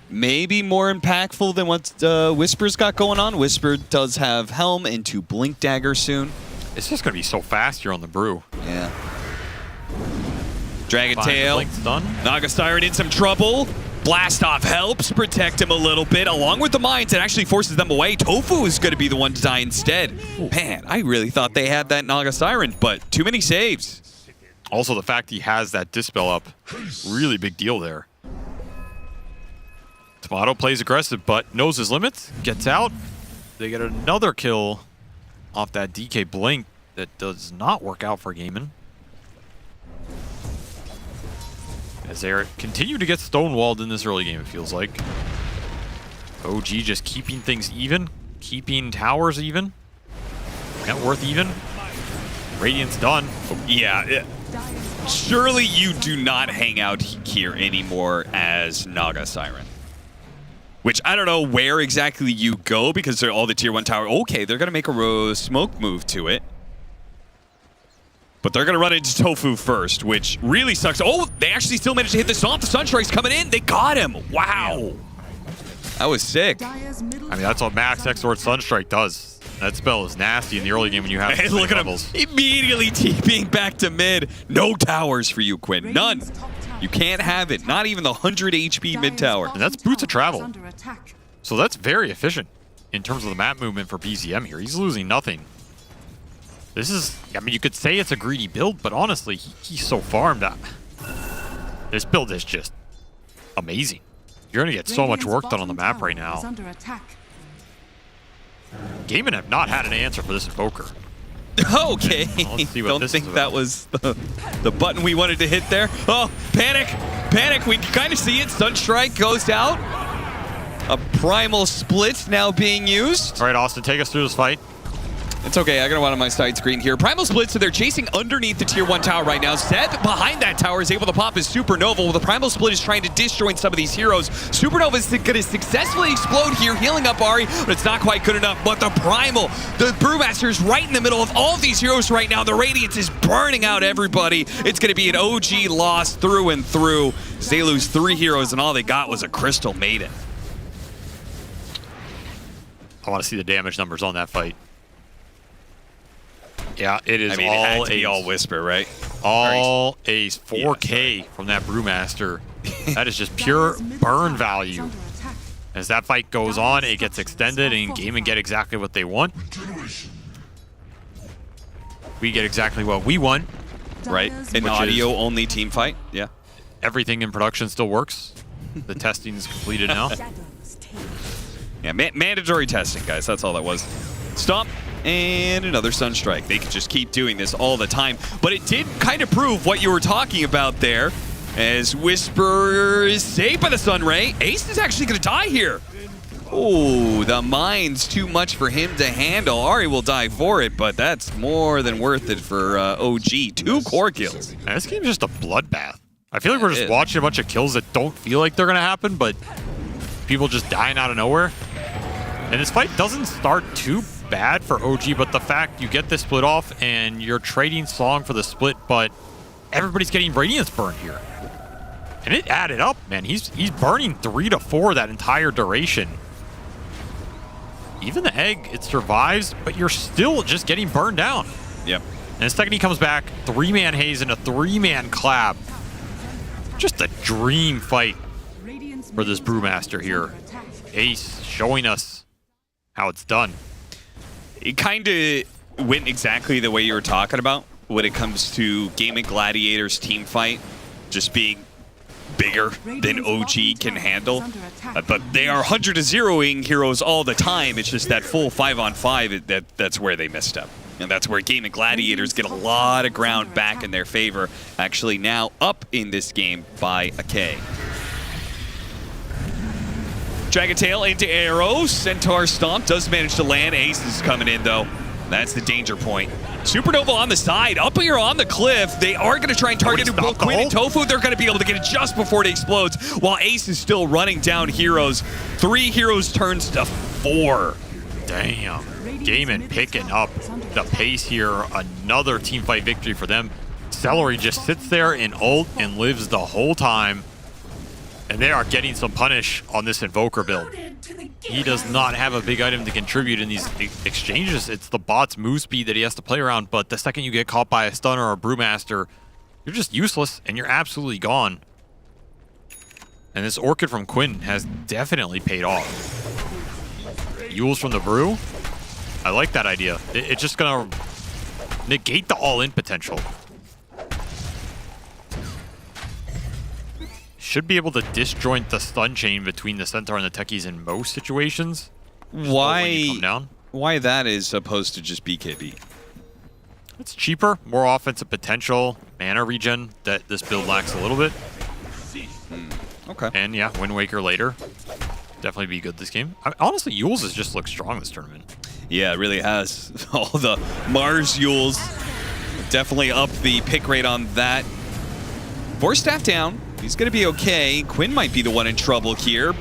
[SPEAKER 5] maybe more impactful than what Whisper's got going on. Whisper does have Helm into Blink Dagger soon.
[SPEAKER 11] It's just going to be so fast here on the Brew.
[SPEAKER 5] Yeah. Dragon Tail.
[SPEAKER 11] Done.
[SPEAKER 5] Naga Siren in some trouble. Blast Off helps protect him a little bit, along with the mines. It actually forces them away. Tofu is going to be the one to die instead. Man, I really thought they had that Naga Siren, but too many saves.
[SPEAKER 11] Also, the fact he has that Dispel up, really big deal there. Tomato plays aggressive, but knows his limits, gets out. They get another kill off that DK Blink that does not work out for Gaiman. As they continue to get stonewalled in this early game, it feels like. OG just keeping things even, keeping towers even, net worth even. Radiant's done.
[SPEAKER 5] Yeah. Surely you do not hang out here anymore as Naga Siren. Which I don't know where exactly you go because they're all the tier 1 tower. Okay, they're going to make a smoke move to it. But they're going to run into Tofu first, which really sucks. Oh, they actually still managed to hit the Stomp. The Sunstrike's coming in. They got him. Wow. That was sick.
[SPEAKER 11] I mean, that's what Max Exort Sunstrike does. That spell is nasty in the early game when you have
[SPEAKER 5] hey, look at levels. Him immediately TPing back to mid. No towers for you, Quinn. None. You can't have it. Not even the 100 HP mid tower.
[SPEAKER 11] And that's Boots of Travel. So that's very efficient in terms of the map movement for BZM here. He's losing nothing. This is, I mean, you could say it's a greedy build, but honestly, he's so farmed up. This build is just amazing. You're going to get so much work done on the map right now. Gaiman have not had an answer for this Invoker.
[SPEAKER 5] Okay.
[SPEAKER 11] Let's see what
[SPEAKER 5] Don't
[SPEAKER 11] this
[SPEAKER 5] think
[SPEAKER 11] is
[SPEAKER 5] that was the button we wanted to hit there. Oh, panic. Panic. We can kind of see it. Sunstrike goes out. A primal split now being used.
[SPEAKER 11] All right, Austin, take us through this fight.
[SPEAKER 5] It's okay, I got one on my side screen here. Primal Split, so they're chasing underneath the tier 1 tower right now. Zed behind that tower is able to pop his Supernova. While the Primal Split is trying to disjoint some of these heroes. Supernova is going to successfully explode here, healing up Ahri, but it's not quite good enough. But the Primal, the Brewmaster is right in the middle of all of these heroes right now. The Radiance is burning out everybody. It's going to be an OG loss through and through. They lose 3 heroes, and all they got was a Crystal Maiden.
[SPEAKER 11] I want to see the damage numbers on that fight. Yeah, it is
[SPEAKER 5] it had to be all Whisper, right?
[SPEAKER 11] All Ace. 4K from that Brewmaster. That is just pure burn value. As that fight goes on, it gets extended and Gaming get exactly what they want. We get exactly what we want.
[SPEAKER 5] Right, an audio-only team fight, yeah.
[SPEAKER 11] Everything in production still works. The testing is completed now.
[SPEAKER 5] Yeah, mandatory testing, guys. That's all that was. Stomp and another Sunstrike. They could just keep doing this all the time. But it did kind of prove what you were talking about there. As Whisper is saved by the Sunray. Ace is actually going to die here. Oh, the mine's too much for him to handle. Ahri will die for it, but that's more than worth it for OG. 2 core kills.
[SPEAKER 11] Man, this game's just a bloodbath. I feel like we're just watching a bunch of kills that don't feel like they're going to happen, but people just dying out of nowhere. And this fight doesn't start too bad for OG, but the fact you get this split off and you're trading Song for the split, but everybody's getting Radiance burn here. And it added up, man. He's burning 3 to 4 that entire duration. Even the egg, it survives, but you're still just getting burned down.
[SPEAKER 5] Yep.
[SPEAKER 11] And the second he comes back, 3-man haze and a 3-man clap. Just a dream fight for this Brewmaster here. Ace showing us how it's done.
[SPEAKER 5] It kind of went exactly the way you were talking about when it comes to Gaming Gladiators team fight just being bigger than OG can handle. But they are 100-0ing heroes all the time. It's just that full 5-on-5 that's where they missed up. And that's where Gaming Gladiators get a lot of ground back in their favor. Actually now up in this game by a K. Dragon Tail into arrow. Centaur Stomp does manage to land. Ace is coming in, though. That's the danger point. Supernova on the side. Up here on the cliff. They are going to try and target both Quinn and Tofu. They're going to be able to get it just before it explodes, while Ace is still running down heroes. 3 heroes turns to 4.
[SPEAKER 11] Damn. Gaming picking up the pace here. Another teamfight victory for them. Celery just sits there in ult and lives the whole time. And they are getting some punish on this Invoker build. He does not have a big item to contribute in these exchanges. It's the bot's move speed that he has to play around, but the second you get caught by a stunner or a Brewmaster, you're just useless and you're absolutely gone. And this Orchid from Quinn has definitely paid off. Yules from the Brew? I like that idea. It's just gonna negate the all-in potential. Should be able to disjoint the stun chain between the Centaur and the Techies in most situations.
[SPEAKER 5] Why that is opposed to just BKB?
[SPEAKER 11] It's cheaper, more offensive potential, mana regen that this build lacks a little bit.
[SPEAKER 5] Okay.
[SPEAKER 11] And yeah, Wind Waker later. Definitely be good this game. Honestly, Yules has just looked strong this tournament.
[SPEAKER 5] Yeah, it really has. All the Mars Yules definitely up the pick rate on that. Force staff down. He's going to be okay. Quinn might be the one in trouble here.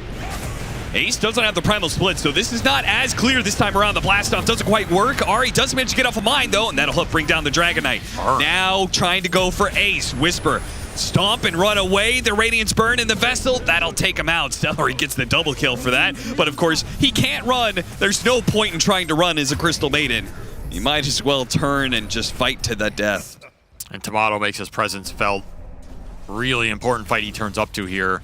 [SPEAKER 5] Ace doesn't have the Primal Split, so this is not as clear this time around. The Blast Off doesn't quite work. Ahri does manage to get off a mine, though, and that'll help bring down the Dragon Knight. Now trying to go for Ace. Whisper. Stomp and run away. The Radiance Burn in the Vessel. That'll take him out. Celery gets the double kill for that. But, of course, he can't run. There's no point in trying to run as a Crystal Maiden. You might as well turn and just fight to the death.
[SPEAKER 11] And Tomato makes his presence felt. Really important fight he turns up to here,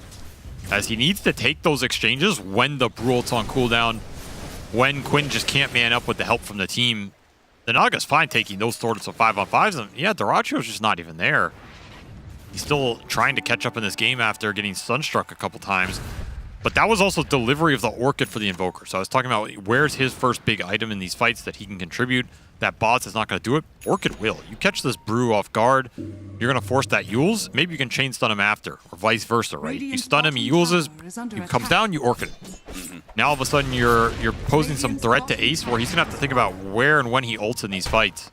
[SPEAKER 11] as he needs to take those exchanges when the Brew ult's on cooldown, when Quinn just can't man up with the help from the team. The Naga's fine taking those sorts of 5-on-5s, and yeah, Dorachio's just not even there. He's still trying to catch up in this game after getting sunstruck a couple times, but that was also delivery of the Orchid for the Invoker. So I was talking about where's his first big item in these fights that he can contribute. That bots is not going to do it. Orchid will. You catch this Brew off guard, you're going to force that Yules. Maybe you can chain stun him after, or vice versa, right? You stun him, he Yuleses, he comes down, you Orchid him. Now all of a sudden you're posing some threat to Ace where he's gonna have to think about where and when he ults in these fights.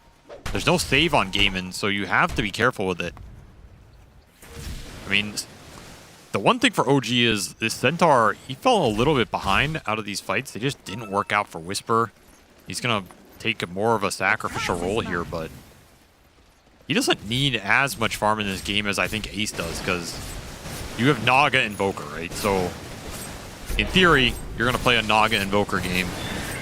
[SPEAKER 11] There's no save on Gaimin, so you have to be careful with it. I mean, the one thing for OG is this Centaur, he fell a little bit behind out of these fights. They just didn't work out for Whisper. He's gonna take more of a sacrificial role here, but he doesn't need as much farm in this game as I think Ace does, because you have Naga Invoker, right? So in theory, you're going to play a Naga Invoker game.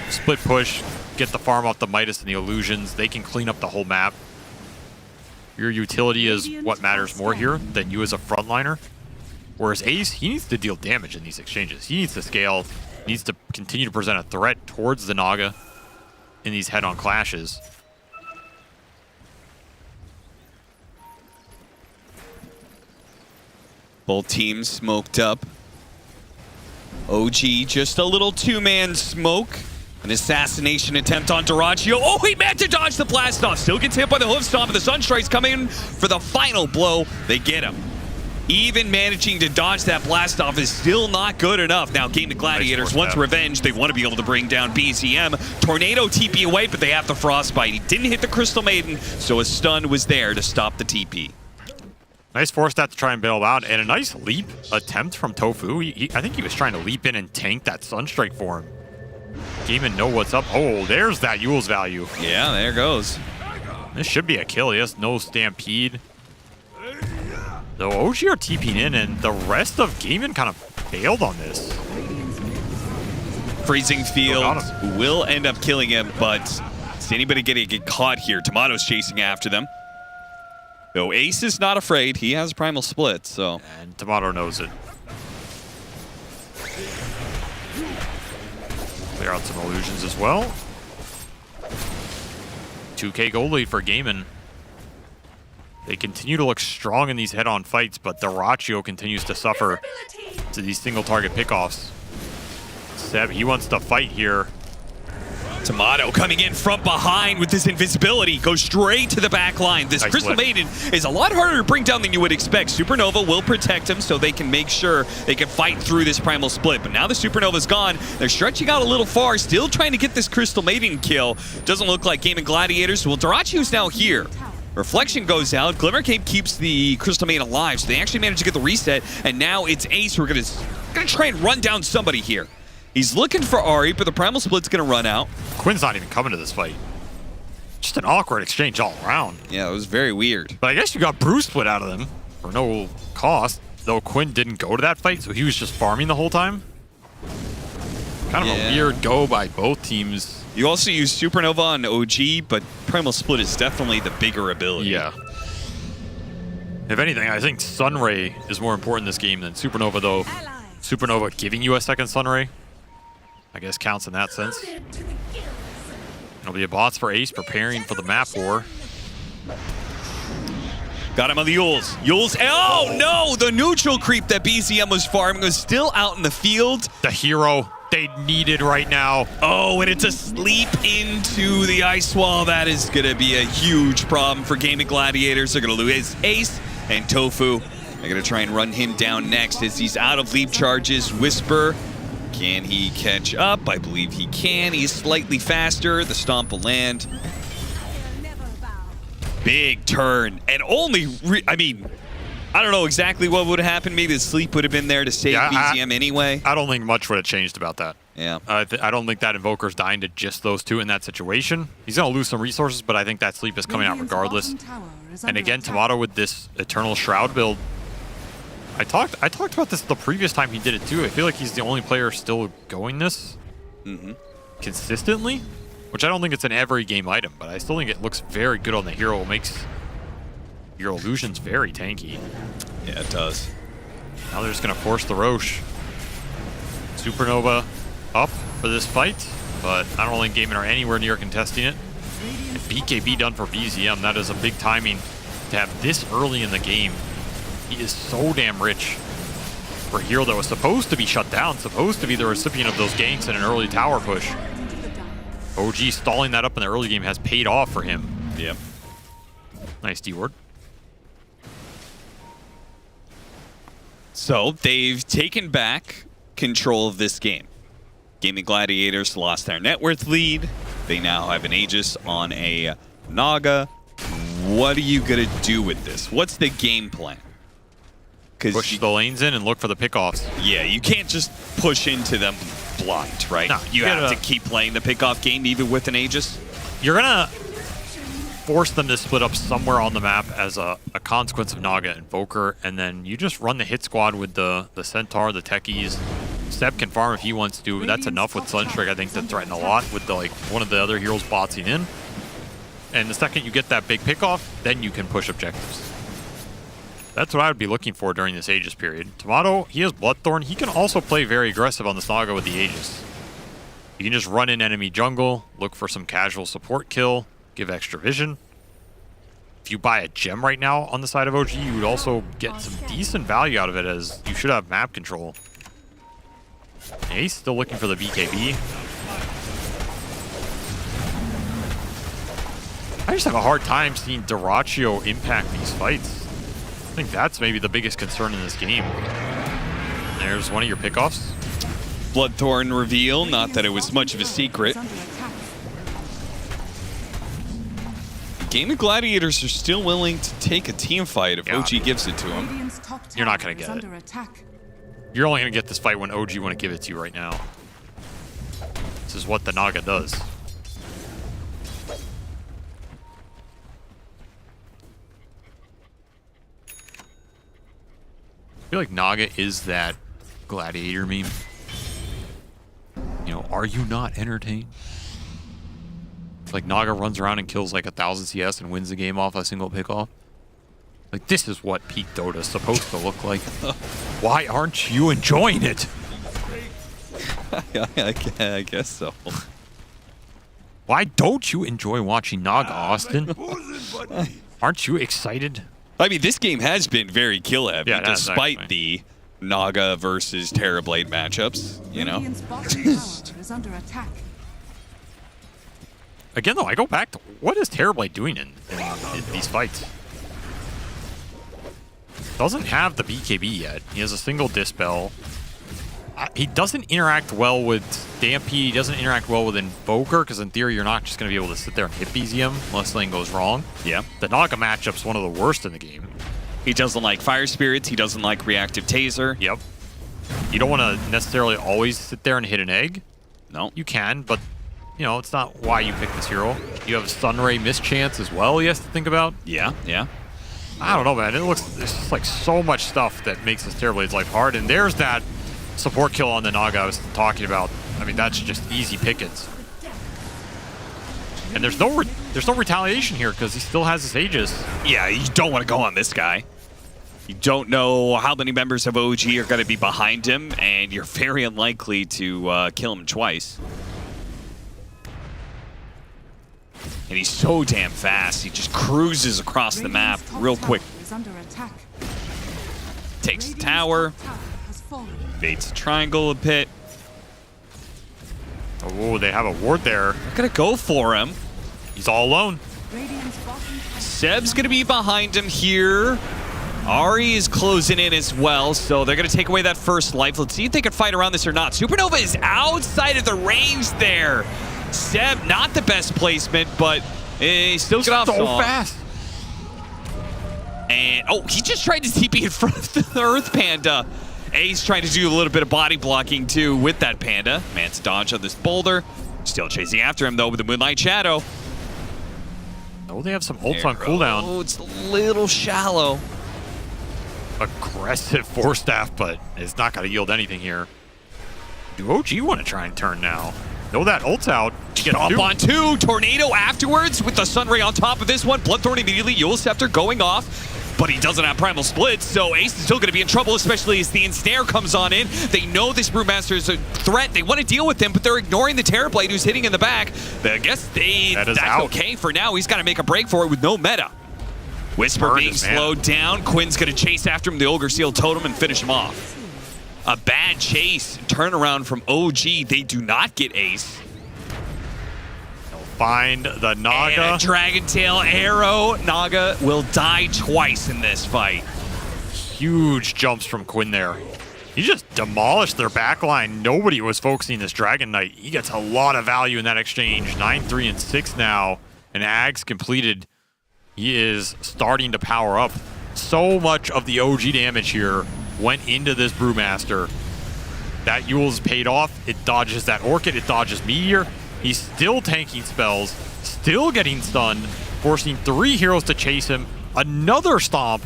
[SPEAKER 11] Split push, get the farm off the Midas and the illusions. They can clean up the whole map. Your utility is what matters more here than you as a frontliner. Whereas Ace, he needs to deal damage in these exchanges. He needs to scale, needs to continue to present a threat towards the Naga in these head-on clashes.
[SPEAKER 5] Both teams smoked up. OG just a little two-man smoke. An assassination attempt on Dyrachyo. Oh, he meant to dodge the blast off. Still gets hit by the hoof stomp, and the Sunstrike's coming in for the final blow. They get him. Even managing to dodge that blast off is still not good enough. Now, Game of Gladiators wants revenge. They want to be able to bring down BZM. Tornado TP away, but they have the Frostbite. He didn't hit the Crystal Maiden, so a stun was there to stop the TP.
[SPEAKER 11] Nice force that to try and bail him out, and a nice leap attempt from Tofu. I think he was trying to leap in and tank that Sunstrike for him. Didn't even know what's up. Oh, there's that Yule's value.
[SPEAKER 5] Yeah, there goes.
[SPEAKER 11] This should be a kill. He has no Stampede. So OG are TPing in, and the rest of Gaimin kind of bailed on this.
[SPEAKER 5] Freezing Field will end up killing him, but is anybody going to get caught here? Tomato's chasing after them. No, Ace is not afraid. He has Primal Split, so.
[SPEAKER 11] And Tomato knows it. Clear out some illusions as well. 2K gold lead for Gaimin. They continue to look strong in these head-on fights, but Dyrachyo continues to suffer to these single target pickoffs. Seb, he wants to fight here.
[SPEAKER 5] Tomato coming in from behind with his invisibility, goes straight to the back line. This
[SPEAKER 11] Nice
[SPEAKER 5] Crystal
[SPEAKER 11] flip.
[SPEAKER 5] Maiden is a lot harder to bring down than you would expect. Supernova will protect him so they can make sure they can fight through this Primal Split. But now the Supernova's gone. They're stretching out a little far, still trying to get this Crystal Maiden kill. Doesn't look like Game of Gladiators. Well, Dyrachyo's now here. Reflection goes out. Glimmer Cape keeps the Crystal Maiden alive, so they actually managed to get the reset. And now it's Ace who are gonna try and run down somebody here. He's looking for Ari, but the Primal Split's gonna run out.
[SPEAKER 11] Quinn's not even coming to this fight. Just an awkward exchange all around.
[SPEAKER 5] Yeah, it was very weird.
[SPEAKER 11] But I guess you got Bruce split out of them for no cost, though Quinn didn't go to that fight, so he was just farming the whole time. Kind of a weird go by both teams.
[SPEAKER 5] You also use Supernova on OG, but Primal Split is definitely the bigger ability.
[SPEAKER 11] Yeah. If anything, I think Sunray is more important in this game than Supernova, though. Supernova giving you a second Sunray, I guess, counts in that sense. It'll be a bots for Ace preparing for the map war.
[SPEAKER 5] Got him on the Yules. Yules, oh no! The neutral creep that BZM was farming was still out in the field.
[SPEAKER 11] The hero they needed right now.
[SPEAKER 5] Oh, and it's a sleep into the ice wall. That is going to be a huge problem for Game of Gladiators. They're going to lose Ace and Tofu. They're going to try and run him down next as he's out of leap charges. Whisper, can he catch up? I believe he can. He's slightly faster. The stomp will land. Big turn. And only, I mean, I don't know exactly what would have happened. Maybe the sleep would have been there to save BZM anyway.
[SPEAKER 11] I don't think much would have changed about that.
[SPEAKER 5] Yeah.
[SPEAKER 11] I don't think that Invoker's dying to just those two in that situation. He's going to lose some resources, but I think that sleep is coming out regardless. And again, Tomato with this Eternal Shroud build. I talked about this the previous time he did it too. I feel like he's the only player still going this consistently, which I don't think it's an every game item, but I still think it looks very good on the hero. It makes your illusions very tanky.
[SPEAKER 5] Yeah, it does.
[SPEAKER 11] Now they're just going to force the Roche. Supernova up for this fight, but I don't think Gaimin are anywhere near contesting it. And BKB done for BZM. That is a big timing to have this early in the game. He is so damn rich for a hero that was supposed to be shut down, supposed to be the recipient of those ganks in an early tower push. OG stalling that up in the early game has paid off for him.
[SPEAKER 5] Yep.
[SPEAKER 11] Nice D-word.
[SPEAKER 5] So they've taken back control of this game. Gaming Gladiators lost their net worth lead. They now have an Aegis on a Naga. What are you going to do with this? What's the game plan?
[SPEAKER 11] Push the lanes in and look for the pickoffs.
[SPEAKER 5] Yeah, you can't just push into them blind, right?
[SPEAKER 11] No,
[SPEAKER 5] you have to keep playing the pickoff game even with an Aegis.
[SPEAKER 11] You're going to force them to split up somewhere on the map as a consequence of Naga and Invoker, and then you just run the hit squad with the Centaur, the Techies. Seb can farm if he wants to. That's enough with Sunstrike, I think, to threaten a lot with one of the other heroes botsing in. And the second you get that big pickoff, then you can push objectives. That's what I would be looking for during this Aegis period. Tomato, he has Bloodthorn. He can also play very aggressive on this Naga with the Aegis. You can just run in enemy jungle, look for some casual support kill, give extra vision. If you buy a gem right now on the side of OG, you would also get some decent value out of it, as you should have map control. Ace still looking for the BKB. I just have a hard time seeing Dyrachyo impact these fights. I think that's maybe the biggest concern in this game. There's one of your pickoffs.
[SPEAKER 5] Bloodthorn reveal, not that it was much of a secret. Gaming Gladiators are still willing to take a team fight if OG gives it to them.
[SPEAKER 11] You're not going to get it. You're only going to get this fight when OG want to give it to you right now. This is what the Naga does. I feel like Naga is that gladiator meme. You know, are you not entertained? It's like Naga runs around and kills like 1,000 CS and wins the game off a single pickoff. Like, this is what peak Dota is supposed to look like. Why aren't you enjoying it?
[SPEAKER 5] I guess so.
[SPEAKER 11] Why don't you enjoy watching Naga, Austin? Aren't you excited?
[SPEAKER 5] I mean, this game has been very kill heavy, despite the Naga versus Terrorblade matchups, you know?
[SPEAKER 11] Again, though, I go back to what is Terrorblade doing in these fights? Doesn't have the BKB yet. He has a single Dispel. He doesn't interact well with Stampede. He doesn't interact well with Invoker, because in theory, you're not just going to be able to sit there and hit BZM unless something goes wrong.
[SPEAKER 5] Yeah.
[SPEAKER 11] The Naga matchup's one of the worst in the game.
[SPEAKER 5] He doesn't like Fire Spirits. He doesn't like Reactive Taser.
[SPEAKER 11] Yep. You don't want to necessarily always sit there and hit an egg.
[SPEAKER 5] No.
[SPEAKER 11] You can, but, you know, it's not why you pick this hero. You have Sunray Mischance as well he has to think about.
[SPEAKER 5] Yeah, yeah.
[SPEAKER 11] I don't know, man. There's just like so much stuff that makes this Terrorblade's life hard. And there's that support kill on the Naga I was talking about. I mean, that's just easy pickings. And there's no retaliation here because he still has his Aegis.
[SPEAKER 5] Yeah, you don't want to go on this guy. You don't know how many members of OG are going to be behind him, and you're very unlikely to kill him twice. And he's so damn fast. He just cruises across the map real quick. Takes the tower. Baits the triangle a bit.
[SPEAKER 11] Oh, they have a ward there.
[SPEAKER 5] They're going to go for him.
[SPEAKER 11] He's all alone.
[SPEAKER 5] Seb's going to be behind him here. Ari is closing in as well, so they're going to take away that first life. Let's see if they can fight around this or not. Supernova is outside of the range there. Seb, not the best placement, but he still got off
[SPEAKER 11] so fast.
[SPEAKER 5] And, oh, he just tried to TP in front of the Earth Panda. Ace trying to do a little bit of body blocking, too, with that Panda. Man's dodge on this boulder. Still chasing after him, though, with the Moonlight Shadow.
[SPEAKER 11] Oh, they have some ults on cooldown.
[SPEAKER 5] Oh, it's a little shallow.
[SPEAKER 11] Aggressive Force Staff, but it's not going to yield anything here. Do OG want to try and turn now? Know that ult's out.
[SPEAKER 5] Get up on two. Tornado afterwards with the Sunray on top of this one. Bloodthorn immediately. Eul Scepter going off. But he doesn't have Primal Split, so Ace is still going to be in trouble, especially as the Ensnare comes on in. They know this Brewmaster is a threat. They want to deal with him, but they're ignoring the Terrorblade who's hitting in the back. I guess that's
[SPEAKER 11] out.
[SPEAKER 5] okay for now. He's got to make a break for it with no meta. Whisper being slowed down. Quinn's going to chase after him, the Ogre Seal Totem, and finish him off. A bad chase. Turnaround from OG. They do not get Ace.
[SPEAKER 11] Find the Naga.
[SPEAKER 5] And a Dragon Tail arrow. Naga will die twice in this fight.
[SPEAKER 11] Huge jumps from Quinn there. He just demolished their backline. Nobody was focusing this Dragon Knight. He gets a lot of value in that exchange. 9-3 and 6 now, and Ags completed. He is starting to power up. So much of the OG damage here went into this Brewmaster. That Yule's paid off. It dodges that Orchid. It dodges Meteor. He's still tanking spells, still getting stunned, forcing 3 heroes to chase him. Another stomp,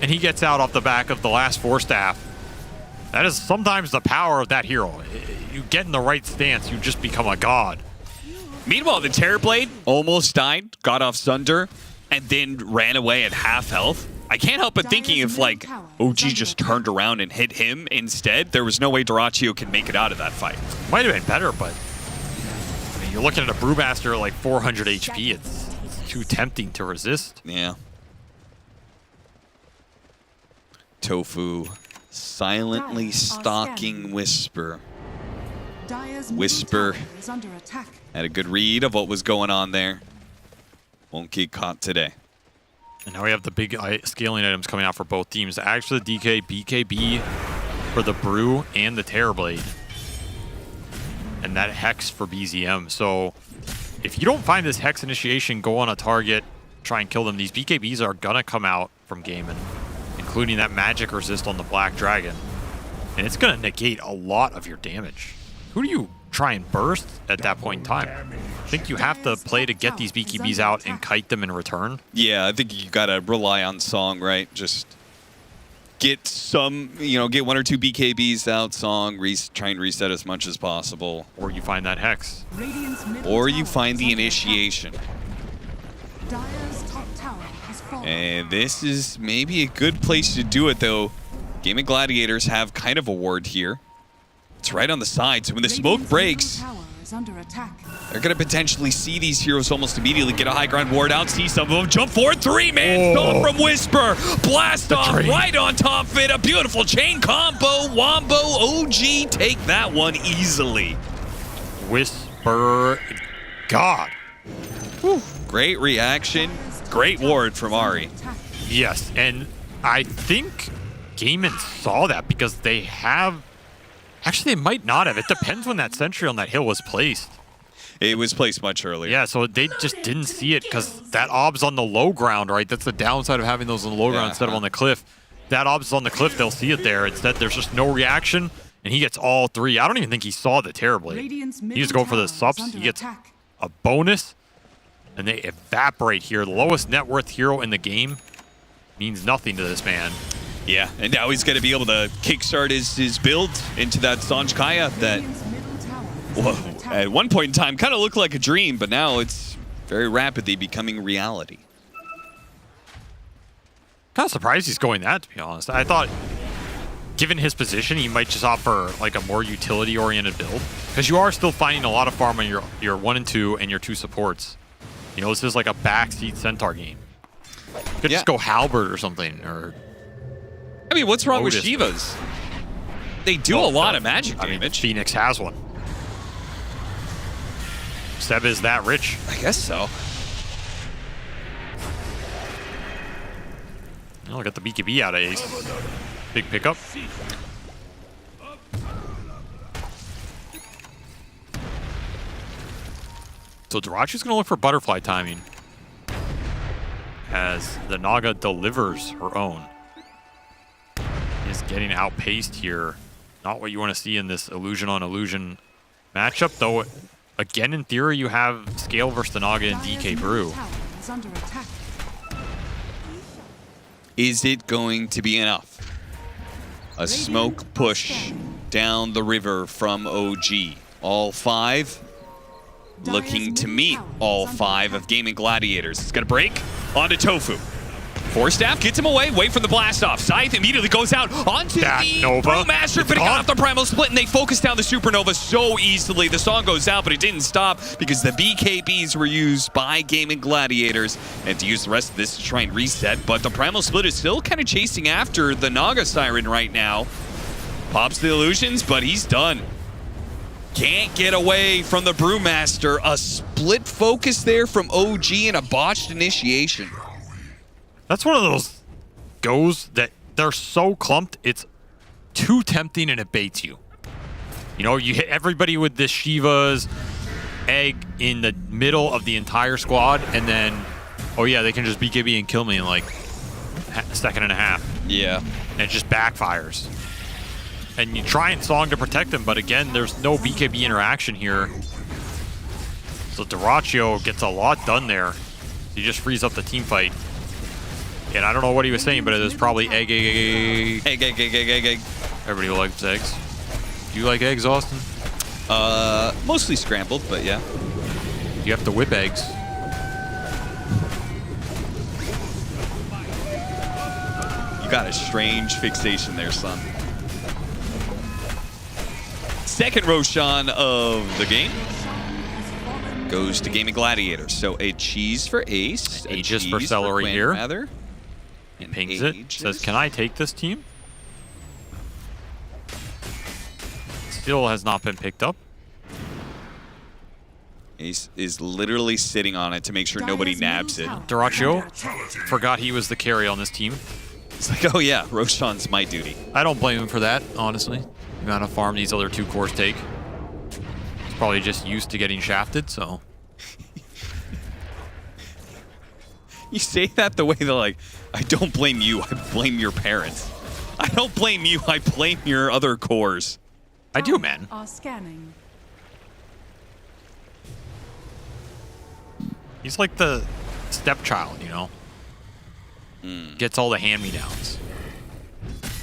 [SPEAKER 11] and he gets out off the back of the last 4 staff. That is sometimes the power of that hero. You get in the right stance, you just become a god.
[SPEAKER 5] Meanwhile, the Terrorblade almost died, got off Sunder, and then ran away at half health. I can't help but thinking if, like, OG just turned around and hit him instead, there was no way Dyrachyo can make it out of that fight.
[SPEAKER 11] Might have been better, but I mean, you're looking at a Brewmaster at like 400 HP. It's too tempting to resist.
[SPEAKER 5] Yeah. Tofu silently stalking Whisper. Whisper had a good read of what was going on there. Won't get caught today.
[SPEAKER 11] And now we have the big scaling items coming out for both teams. Actually, the DK, BKB for the Brew and the Terrorblade. And that Hex for BZM. So if you don't find this Hex initiation, go on a target, try and kill them. These BKBs are going to come out from Gaimin, including that magic resist on the Black Dragon. And it's going to negate a lot of your damage. Who do you try and burst at that point in time? I think you have to play to get these BKBs out and kite them in return.
[SPEAKER 5] Yeah, I think you got to rely on Song, right? Just get some, get 1 or 2 BKBs out, Song, try and reset as much as possible.
[SPEAKER 11] Or you find that Hex.
[SPEAKER 5] Or you find the initiation. And this is maybe a good place to do it, though. Gaming Gladiators have kind of a ward here. It's right on the side, so when the smoke breaks, they're going to potentially see these heroes almost immediately get a high ground ward out, see some of them jump forward. 3-man stomp from Whisper. Blast off right on top of it. A beautiful chain combo. Wombo OG take that one easily.
[SPEAKER 11] Whisper. God.
[SPEAKER 5] Whew. Great reaction. Great ward from Ari.
[SPEAKER 11] Yes, and I think Gaimin saw that because they have... Actually, they might not have. It depends when that sentry on that hill was placed.
[SPEAKER 5] It was placed much earlier.
[SPEAKER 11] Yeah, so they just didn't see it because that ob's on the low ground, right? That's the downside of having those on the low ground instead of on the cliff. That ob's on the cliff, they'll see it there. Instead, there's just no reaction, and he gets all 3. I don't even think he saw the Terrorblade. He just go for the subs. He gets a bonus, and they evaporate here. The lowest net worth hero in the game means nothing to this man.
[SPEAKER 5] Yeah, and now he's going to be able to kickstart his build into that Sanj Kaya that, at one point in time, kind of looked like a dream, but now it's very rapidly becoming reality.
[SPEAKER 11] Kind of surprised he's going that, to be honest. I thought, given his position, he might just opt for like a more utility-oriented build, because you are still finding a lot of farm on your 1 and 2 and your 2 supports. This is like a backseat Centaur game. You could just go Halberd or something, or...
[SPEAKER 5] I mean, what's wrong with
[SPEAKER 11] Otis.
[SPEAKER 5] Shivas? They do a lot of magic damage.
[SPEAKER 11] I mean, Phoenix has one. Seb is that rich.
[SPEAKER 5] I guess so.
[SPEAKER 11] Oh, got the BKB out of Ace. Big pickup. So Dyrachyo's going to look for butterfly timing as the Naga delivers her own. Is getting outpaced here. Not what you want to see in this illusion on illusion matchup, though. Again, in theory, you have scale versus the Naga and DK Brew.
[SPEAKER 5] Is it going to be enough? A smoke push down the river from OG. All 5 looking to meet all 5 of Gaming Gladiators. It's going to break onto Tofu. 4 staff gets him away from the blast off. Scythe immediately goes out onto the Brewmaster, but he got off the Primal Split, and they focus down the Supernova so easily. The song goes out, but it didn't stop because the BKBs were used by Gaming Gladiators, and to use the rest of this to try and reset, but the Primal Split is still kind of chasing after the Naga Siren right now. Pops the illusions, but he's done. Can't get away from the Brewmaster. A split focus there from OG and a botched initiation.
[SPEAKER 11] That's one of those goes that they're so clumped, it's too tempting and it baits you. You know, you hit everybody with this Shiva's egg in the middle of the entire squad, and then, oh yeah, they can just BKB and kill me in like a second and a half.
[SPEAKER 5] Yeah.
[SPEAKER 11] And it just backfires. And you try and song to protect them, but again, there's no BKB interaction here. So Dyrachyo gets a lot done there. He just frees up the team fight. And I don't know what he was saying, but it was probably egg. Everybody likes eggs. Do you like eggs, Austin?
[SPEAKER 5] Mostly scrambled, but yeah.
[SPEAKER 11] You have to whip eggs.
[SPEAKER 5] You got a strange fixation there, son. Second Roshan of the game goes to Gaming Gladiators. So a cheese for Ace.
[SPEAKER 11] Aegis for Celery here.
[SPEAKER 5] Rather.
[SPEAKER 11] He pings it. Says, can I take this team? Still has not been picked up.
[SPEAKER 5] Ace is literally sitting on it to make sure nobody nabs it.
[SPEAKER 11] Dyrachyo forgot he was the carry on this team.
[SPEAKER 5] It's like, oh yeah, Roshan's my duty.
[SPEAKER 11] I don't blame him for that, honestly. The amount of farm these other 2 cores take. He's probably just used to getting shafted, so.
[SPEAKER 5] You say that the way that, like, I don't blame you, I blame your parents. I don't blame you, I blame your other cores.
[SPEAKER 11] I do, man.
[SPEAKER 19] Are scanning.
[SPEAKER 11] He's like the stepchild, you know? Gets all the hand-me-downs.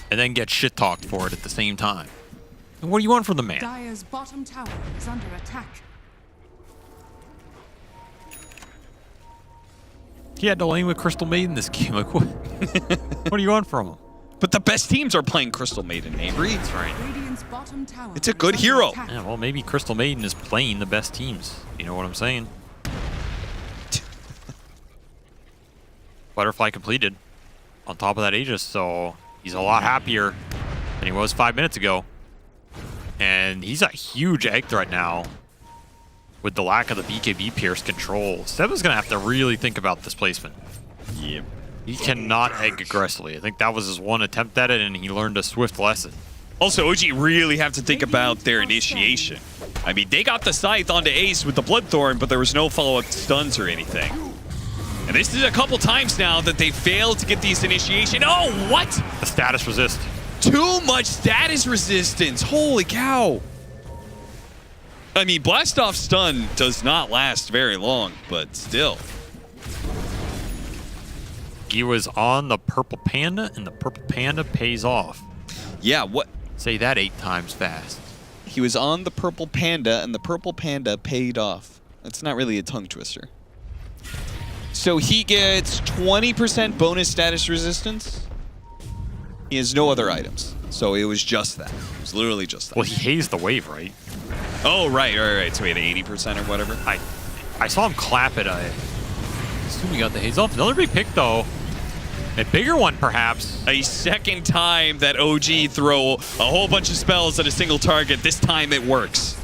[SPEAKER 11] And then gets shit-talked for it at the same time. And what do you want from the man?
[SPEAKER 19] Dire's bottom tower is under attack.
[SPEAKER 11] He had to lane with Crystal Maiden this game. Like, what? What do you want from him?
[SPEAKER 5] But the best teams are playing Crystal Maiden, Avery.
[SPEAKER 11] That's right.
[SPEAKER 19] Radiant's bottom tower
[SPEAKER 5] It's a good hero.
[SPEAKER 11] Yeah, well, maybe Crystal Maiden is playing the best teams. You know what I'm saying? Butterfly completed on top of that Aegis, so he's a lot happier than he was 5 minutes ago. And he's a huge egg threat now with the lack of the BKB Pierce control. Seba's going to have to really think about this placement.
[SPEAKER 5] Yep.
[SPEAKER 11] He cannot egg aggressively. I think that was his one attempt at it, and he learned a swift lesson.
[SPEAKER 5] Also, OG really have to think about their initiation. I mean, they got the scythe onto Ace with the Bloodthorn, but there was no follow-up stuns or anything. And this is a couple times now that they failed to get these initiation. Oh, what?
[SPEAKER 11] The status resist.
[SPEAKER 5] Too much status resistance. Holy cow. I mean, Blast Off stun does not last very long, but still.
[SPEAKER 11] He was on the Purple Panda, and the Purple Panda pays off.
[SPEAKER 5] Yeah, what?
[SPEAKER 11] Say that 8 times fast.
[SPEAKER 5] He was on the Purple Panda, and the Purple Panda paid off. That's not really a tongue twister. So he gets 20% bonus status resistance. He has no other items. So it was just that. It was literally just that.
[SPEAKER 11] Well, he hazed the wave, right?
[SPEAKER 5] Oh, right. So he had 80% or whatever.
[SPEAKER 11] I saw him clap it. I assume he got the haze off. Another big pick, though. A bigger one, perhaps.
[SPEAKER 5] A second time that OG throw a whole bunch of spells at a single target. This time it works.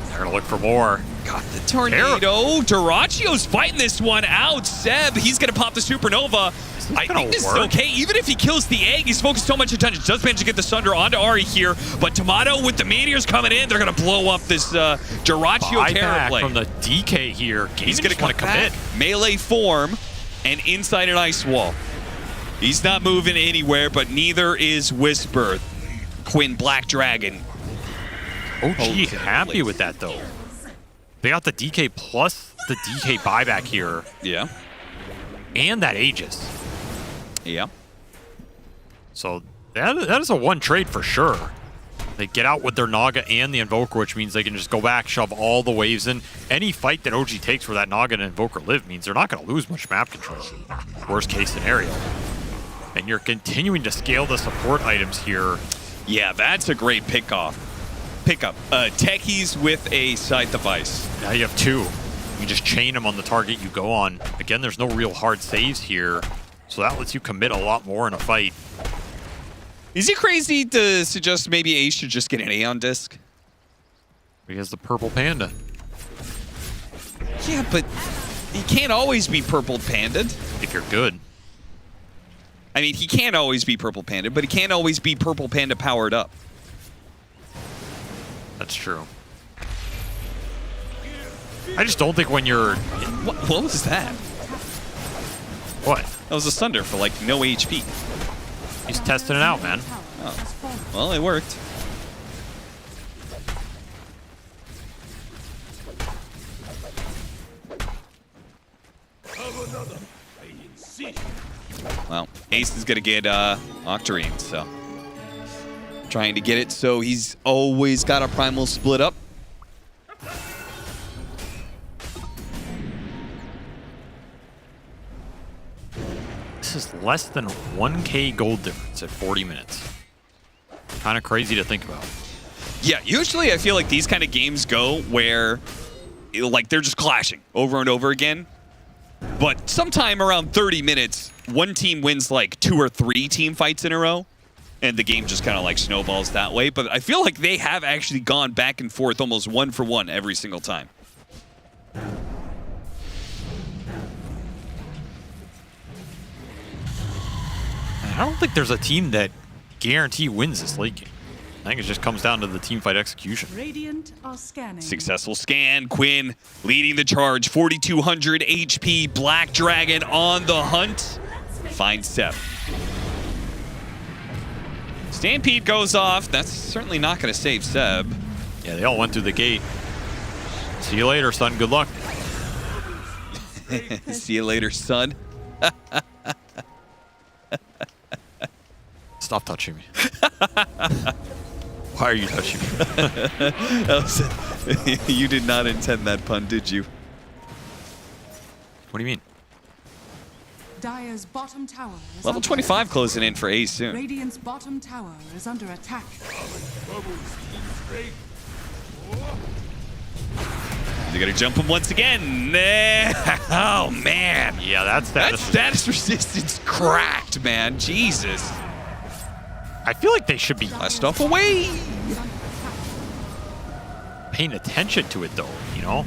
[SPEAKER 11] They're going to look for more.
[SPEAKER 5] Got the tornado. Dyrachyo's fighting this one out. Seb, he's going to pop the supernova. I think this is okay. Even if he kills the egg, he's focused so much attention. Does manage to get the Sunder onto Ari here, but Tomato with the meteors coming in, they're going to blow up this Dyrachyo Terror play.
[SPEAKER 11] From the DK here.
[SPEAKER 5] He's going to come back. Melee form and inside an ice wall. He's not moving anywhere, but neither is Whisper. Quinn Black Dragon.
[SPEAKER 11] OG happy with that, though. They got the DK plus the DK buyback here.
[SPEAKER 5] Yeah.
[SPEAKER 11] And that Aegis.
[SPEAKER 5] Yeah.
[SPEAKER 11] So that is a one trade for sure. They get out with their Naga and the Invoker, which means they can just go back, shove all the waves in. Any fight that OG takes where that Naga and Invoker live means they're not going to lose much map control. Worst case scenario. And you're continuing to scale the support items here.
[SPEAKER 5] Yeah, that's a great pickup. Techies with a side device.
[SPEAKER 11] Now you have 2. You just chain them on the target you go on. Again, there's no real hard saves here, so that lets you commit a lot more in a fight.
[SPEAKER 5] Is it crazy to suggest maybe Ace should just get an Aeon disc?
[SPEAKER 11] He has the Purple Panda.
[SPEAKER 5] Yeah, but he can't always be Purple Panda'd.
[SPEAKER 11] If you're good.
[SPEAKER 5] I mean, he can't always be Purple Panda, but he can't always be Purple Panda powered up.
[SPEAKER 11] That's true. I just don't think when you're...
[SPEAKER 5] What was that?
[SPEAKER 11] What?
[SPEAKER 5] That was a Thunder for, like, no HP.
[SPEAKER 11] He's testing it out, man.
[SPEAKER 5] Oh. Well, it worked. Well, Ace is going to get Octarine, so... Trying to get it, so he's always got a Primal split up.
[SPEAKER 11] This is less than 1K gold difference at 40 minutes. Kind of crazy to think about.
[SPEAKER 5] Yeah, usually I feel like these kind of games go where like they're just clashing over and over again. But sometime around 30 minutes, one team wins like 2 or 3 team fights in a row. And the game just kind of like snowballs that way. But I feel like they have actually gone back and forth almost 1 for 1 every single time.
[SPEAKER 11] I don't think there's a team that guarantee wins this late game. I think it just comes down to the team fight execution.
[SPEAKER 19] Radiant are scanning.
[SPEAKER 5] Successful scan. Quinn leading the charge. 4,200 HP. Black Dragon on the hunt. Finds Seb. Stampede goes off. That's certainly not going to save Seb.
[SPEAKER 11] Yeah, they all went through the gate. See you later, son. Good luck.
[SPEAKER 5] See you later, son.
[SPEAKER 11] Stop touching me. Why are you touching me?
[SPEAKER 5] You did not intend that pun, did you?
[SPEAKER 11] What do you mean?
[SPEAKER 19] Dire's bottom tower is
[SPEAKER 5] Level 25 closing in for Ace soon.
[SPEAKER 19] Radiant's bottom tower is under attack.
[SPEAKER 5] They're gonna jump him once again. Oh man.
[SPEAKER 11] Yeah, that's
[SPEAKER 5] status resistance cracked, man. Jesus.
[SPEAKER 11] I feel like they should be
[SPEAKER 5] less stuff away.
[SPEAKER 11] Paying attention to it though, you know?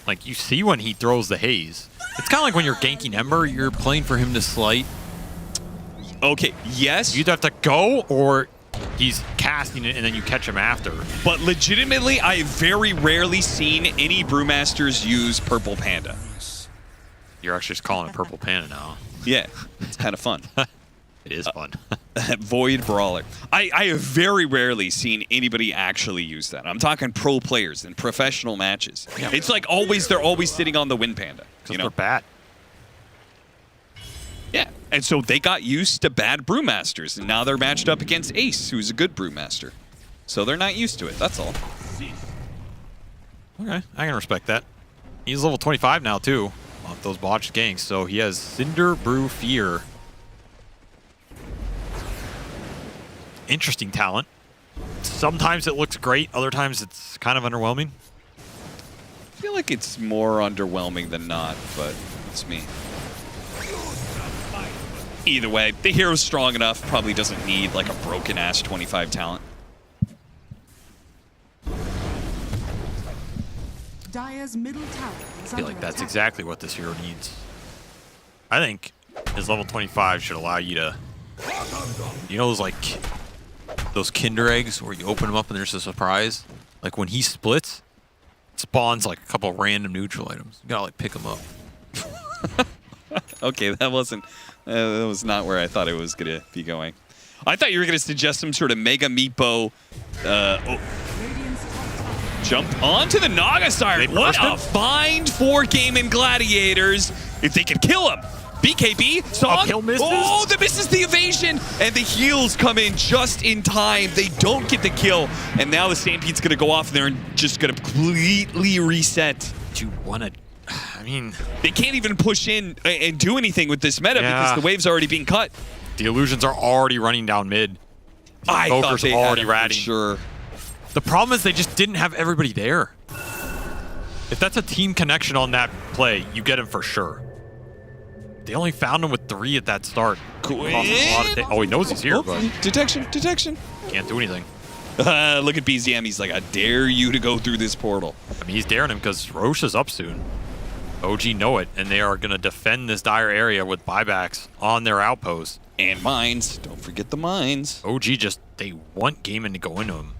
[SPEAKER 11] Like you see when he throws the haze. It's kind of like when you're ganking Ember, you're playing for him to slight.
[SPEAKER 5] Okay, yes.
[SPEAKER 11] You either have to go or he's casting it and then you catch him after.
[SPEAKER 5] But legitimately, I have very rarely seen any Brewmasters use Purple Panda.
[SPEAKER 11] You're actually just calling it Purple Panda now.
[SPEAKER 5] Yeah, it's kind of fun.
[SPEAKER 11] It is fun.
[SPEAKER 5] Void Brawler. I have very rarely seen anybody actually use that. I'm talking pro players in professional matches. Yeah. It's like they're always sitting on the Wind Panda.
[SPEAKER 11] Because they're bad.
[SPEAKER 5] Yeah, and so they got used to bad Brewmasters, and now they're matched up against Ace, who's a good Brewmaster. So they're not used to it, that's all.
[SPEAKER 11] Okay, I can respect that. He's level 25 now, too, off those botched ganks, so he has Cinder, Brew, Fear. Interesting talent. Sometimes it looks great, other times it's kind of underwhelming.
[SPEAKER 5] I feel like it's more underwhelming than not, but it's me. Either way, the hero's strong enough, probably doesn't need like a broken-ass 25 talent.
[SPEAKER 19] Dire's middle tower is
[SPEAKER 11] I feel like that's exactly what this hero needs. I think his level 25 should allow you to, you know, those Kinder eggs where you open them up and there's a surprise. Like when he splits, it spawns like a couple random neutral items. You gotta like pick them up.
[SPEAKER 5] Okay, that was not where I thought it was gonna be going. I thought you were gonna suggest some sort of Mega Meepo jump onto the Naga Siren. What a find for Game & Gladiators if they could kill him. BKB, Song. Oh, that misses the evasion. And the heals come in just in time. They don't get the kill. And now the Stampede's going to go off there and just going to completely reset.
[SPEAKER 11] Do you want to... I mean...
[SPEAKER 5] They can't even push in and do anything with this meta because the wave's already being cut.
[SPEAKER 11] The illusions are already running down mid.
[SPEAKER 5] I thought they
[SPEAKER 11] already
[SPEAKER 5] had
[SPEAKER 11] ratting.
[SPEAKER 5] Sure.
[SPEAKER 11] The problem is they just didn't have everybody there. If that's a team connection on that play, you get him for sure. They only found him with 3 at that start. Oh, he knows he's here, but...
[SPEAKER 5] Detection.
[SPEAKER 11] Can't do anything.
[SPEAKER 5] Look at BZM. He's like, I dare you to go through this portal.
[SPEAKER 11] I mean, he's daring him because Roche is up soon. OG know it, and they are going to defend this dire area with buybacks on their outpost.
[SPEAKER 5] And mines. Don't forget the mines.
[SPEAKER 11] OG just, they want Gaimin to go into them.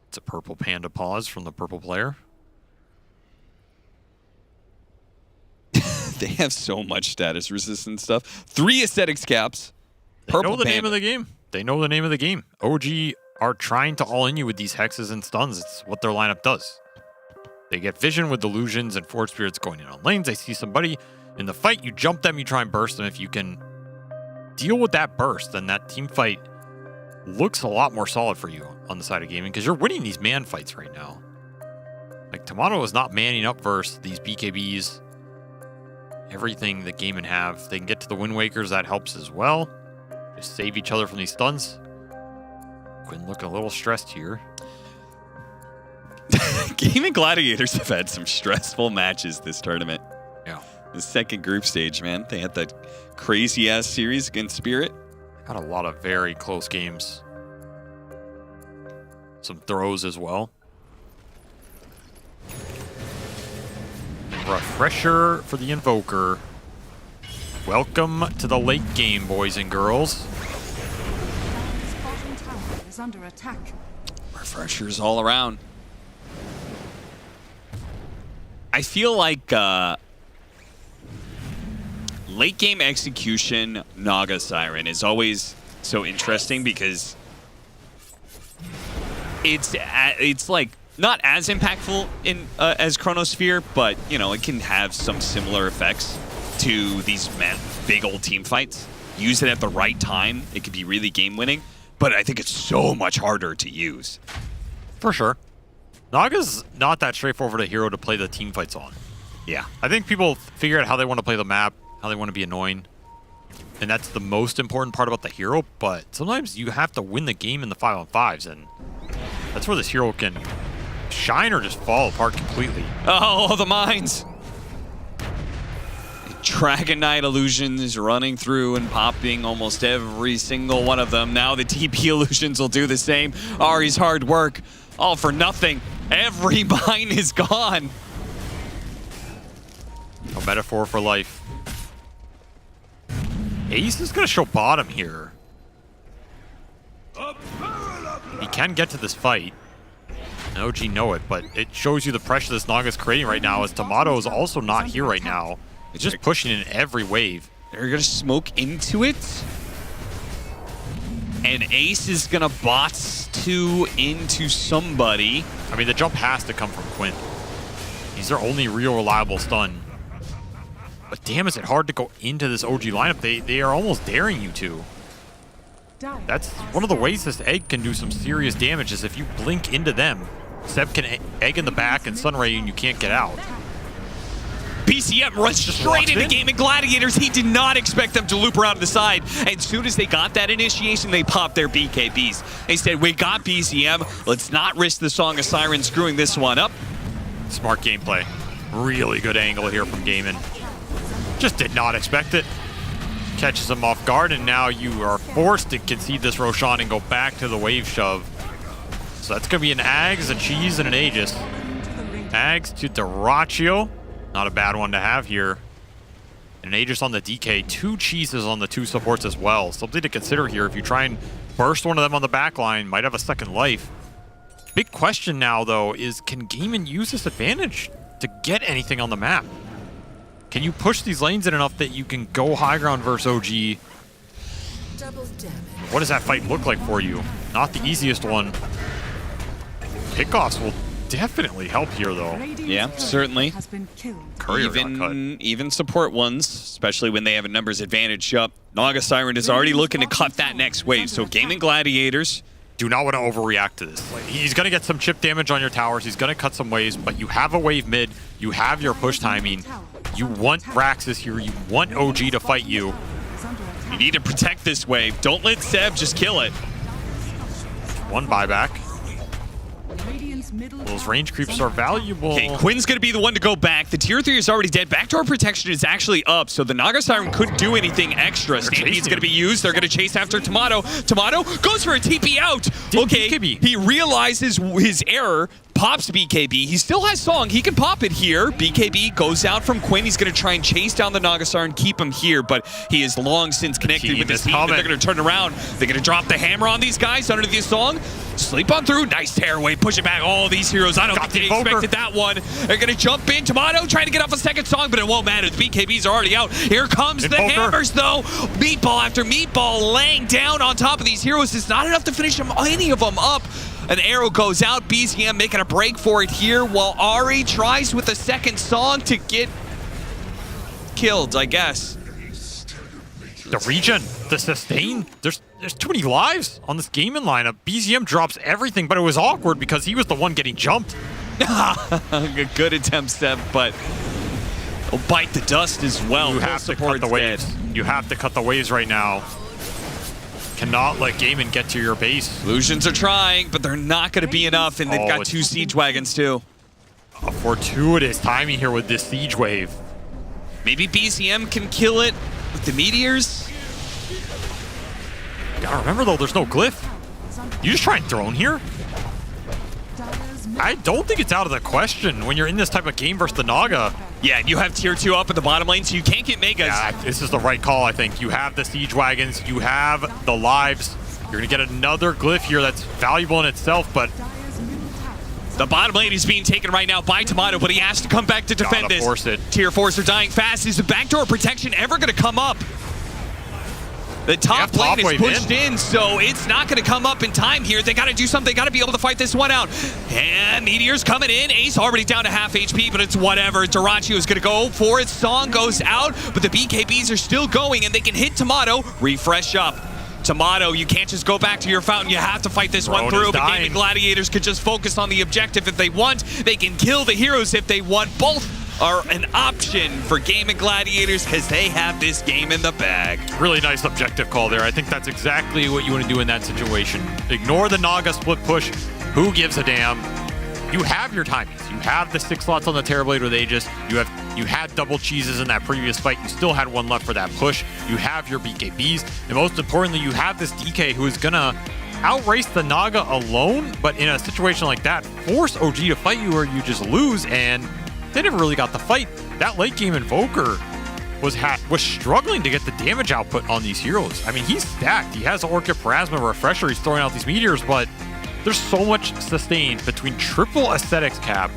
[SPEAKER 11] It's a purple panda pause from the purple player.
[SPEAKER 5] They have so much status resistant stuff. 3 aesthetics caps.
[SPEAKER 11] They know the name of the game. They know the name of the game. OG are trying to all-in you with these hexes and stuns. It's what their lineup does. They get vision with delusions and forge spirits going in on lanes. They see somebody in the fight, you jump them, you try and burst them. If you can deal with that burst, then that team fight looks a lot more solid for you on the side of gaming because you're winning these man fights right now. Like, Tomato is not manning up versus these BKBs. Everything that Gaimin have, they can get to the Wind Wakers, that helps as well. Just save each other from these stuns. Quinn looking a little stressed here.
[SPEAKER 5] Gaimin Gladiators have had some stressful matches this tournament.
[SPEAKER 11] Yeah.
[SPEAKER 5] The second group stage, man. They had that crazy-ass series against Spirit.
[SPEAKER 11] Had a lot of very close games. Some throws as well. Refresher for the Invoker. Welcome to the late game, boys and girls.
[SPEAKER 19] Bottom tower is under attack.
[SPEAKER 5] Refreshers all around. I feel like late game execution Naga Siren is always so interesting because it's like not as impactful in as Chronosphere, but you know it can have some similar effects to these big old team fights. Use it at the right time, it could be really game winning. But I think it's so much harder to use.
[SPEAKER 11] For sure. Naga's not that straightforward a hero to play the team fights on.
[SPEAKER 5] Yeah.
[SPEAKER 11] I think people figure out how they want to play the map, how they want to be annoying. And that's the most important part about the hero, but sometimes you have to win the game in the 5-on-5s, and that's where this hero can shine or just fall apart completely.
[SPEAKER 5] Oh, the mines! Dragon Knight illusions running through and popping almost every single one of them. Now the TP illusions will do the same. Ari's hard work, all for nothing. Every mine is gone.
[SPEAKER 11] A metaphor for life. Ace is going to show bottom here. He can get to this fight. And OG know it, but it shows you the pressure this Naga's creating right now as Tomato is also not here right now. It's just pushing in every wave.
[SPEAKER 5] They're going to smoke into it. And Ace is going to bots 2 into somebody.
[SPEAKER 11] I mean, the jump has to come from Quinn. He's their only real reliable stun. But damn, is it hard to go into this OG lineup. They are almost daring you to. That's one of the ways this egg can do some serious damage is if you blink into them. Seb can egg in the back and Sunray and you can't get out.
[SPEAKER 5] BCM runs straight into Gaimin Gladiators. He did not expect them to loop around the side. As soon as they got that initiation, they popped their BKBs. They said, we got BCM. Let's not risk the Song of Siren screwing this one up.
[SPEAKER 11] Smart gameplay. Really good angle here from Gaimin. Just did not expect it. Catches him off guard, and now you are forced to concede this Roshan and go back to the wave shove. So that's going to be an Ags, a Cheese, and an Aegis. Ags to Duraccio. Not a bad one to have here. And an Aegis on the DK. 2 Cheeses on the 2 supports as well. Something to consider here. If you try and burst one of them on the back line, might have a second life. Big question now, though, is can Gaimin use this advantage to get anything on the map? Can you push these lanes in enough that you can go high ground versus OG? What does that fight look like for you? Not the easiest one. Kickoffs will definitely help here, though.
[SPEAKER 5] Yeah, certainly.
[SPEAKER 11] Courier
[SPEAKER 5] even support ones, especially when they have a numbers advantage up. Naga Siren is already looking to cut that next wave. So Gaimin Gladiators
[SPEAKER 11] do not want to overreact to this. Like, he's going to get some chip damage on your towers. He's going to cut some waves, but you have a wave mid. You have your push timing. You want Raxus here. You want OG to fight you.
[SPEAKER 5] You need to protect this wave. Don't let Seb just kill it.
[SPEAKER 11] One buyback. Those range creeps are valuable.
[SPEAKER 5] Okay, Quinn's going to be the one to go back. The tier 3 is already dead. Backdoor protection is actually up, so the Naga Siren couldn't do anything extra. Stampede's going to be used. They're going to chase after Tomato. Tomato goes for a TP out. Okay, he realizes his error. Pops BKB. He still has Song. He can pop it here. BKB goes out from Quinn. He's going to try and chase down the Nagasar and keep him here, but he is long since connected with his team. They're going to turn around. They're going to drop the hammer on these guys under the Song. Sleep on through. Nice tearaway. Push it back. All these heroes. I don't think they expected that one. They're going to jump in. Tomato trying to get off a second Song, but it won't matter. The BKBs are already out. Here comes the hammers, though. Meatball after meatball laying down on top of these heroes. It's not enough to finish any of them up. An arrow goes out. BZM making a break for it here while Ari tries with a second Song to get killed, I guess.
[SPEAKER 11] The regen, the sustain, there's too many lives on this gaming lineup. BZM drops everything, but it was awkward because he was the one getting jumped.
[SPEAKER 5] A good attempt, Steph, but he'll bite the dust as well.
[SPEAKER 11] You have to cut the waves. You have to cut the waves right now. Cannot let Gaiman get to your base.
[SPEAKER 5] Illusions are trying, but they're not going to be enough, and they've got 2 siege wagons too.
[SPEAKER 11] A fortuitous timing here with this siege wave.
[SPEAKER 5] Maybe BZM can kill it with the meteors.
[SPEAKER 11] Gotta remember though, there's no glyph. You just try and throw in here? I don't think it's out of the question when you're in this type of game versus the Naga.
[SPEAKER 5] Yeah, and you have tier 2 up in the bottom lane, so you can't get megas.
[SPEAKER 11] Yeah, this is the right call, I think. You have the siege wagons, you have the lives. You're gonna get another glyph here that's valuable in itself, but
[SPEAKER 5] the bottom lane is being taken right now by Tomato, but he has to come back to defend this.
[SPEAKER 11] Force it.
[SPEAKER 5] Tier 4s are dying fast. Is the backdoor protection ever gonna come up? The top lane is pushed in, so it's not going to come up in time here. They got to do something. They got to be able to fight this one out. And Meteor's coming in. Ace already down to half HP, but it's whatever. Duraccio is going to go for it. Song goes out, but the BKBs are still going, and they can hit Tomato. Refresh up. Tomato, you can't just go back to your fountain. You have to fight this one through. But Gaming Gladiators could just focus on the objective if they want. They can kill the heroes if they want. Both are an option for Gaming Gladiators because they have this game in the bag.
[SPEAKER 11] Really nice objective call there. I think that's exactly what you want to do in that situation. Ignore the Naga split push. Who gives a damn? You have your timings. You have the 6 slots on the Terrorblade with Aegis. You had double cheeses in that previous fight. You still had one left for that push. You have your BKBs. And most importantly, you have this DK who is going to outrace the Naga alone, but in a situation like that, force OG to fight you or you just lose, and they never really got the fight. That late game Invoker was struggling to get the damage output on these heroes. I mean, he's stacked. He has Orchid, Plasma, Refresher. He's throwing out these meteors, but there's so much sustain between triple Aesthetics cap,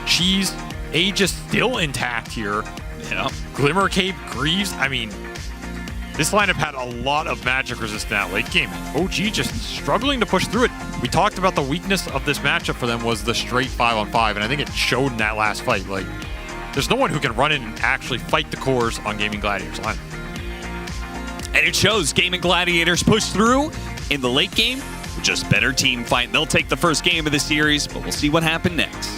[SPEAKER 11] Cheese, Aegis still intact here.
[SPEAKER 5] Yeah.
[SPEAKER 11] Glimmer Cape, Greaves. I mean, this lineup had a lot of magic resistance at late game. OG just struggling to push through it. We talked about the weakness of this matchup for them was the straight 5-on-5, and I think it showed in that last fight. Like, there's no one who can run in and actually fight the cores on Gaming Gladiators line.
[SPEAKER 5] And it shows. Gaming Gladiators push through in the late game. Just better team fight. They'll take the first game of the series, but we'll see what happened next.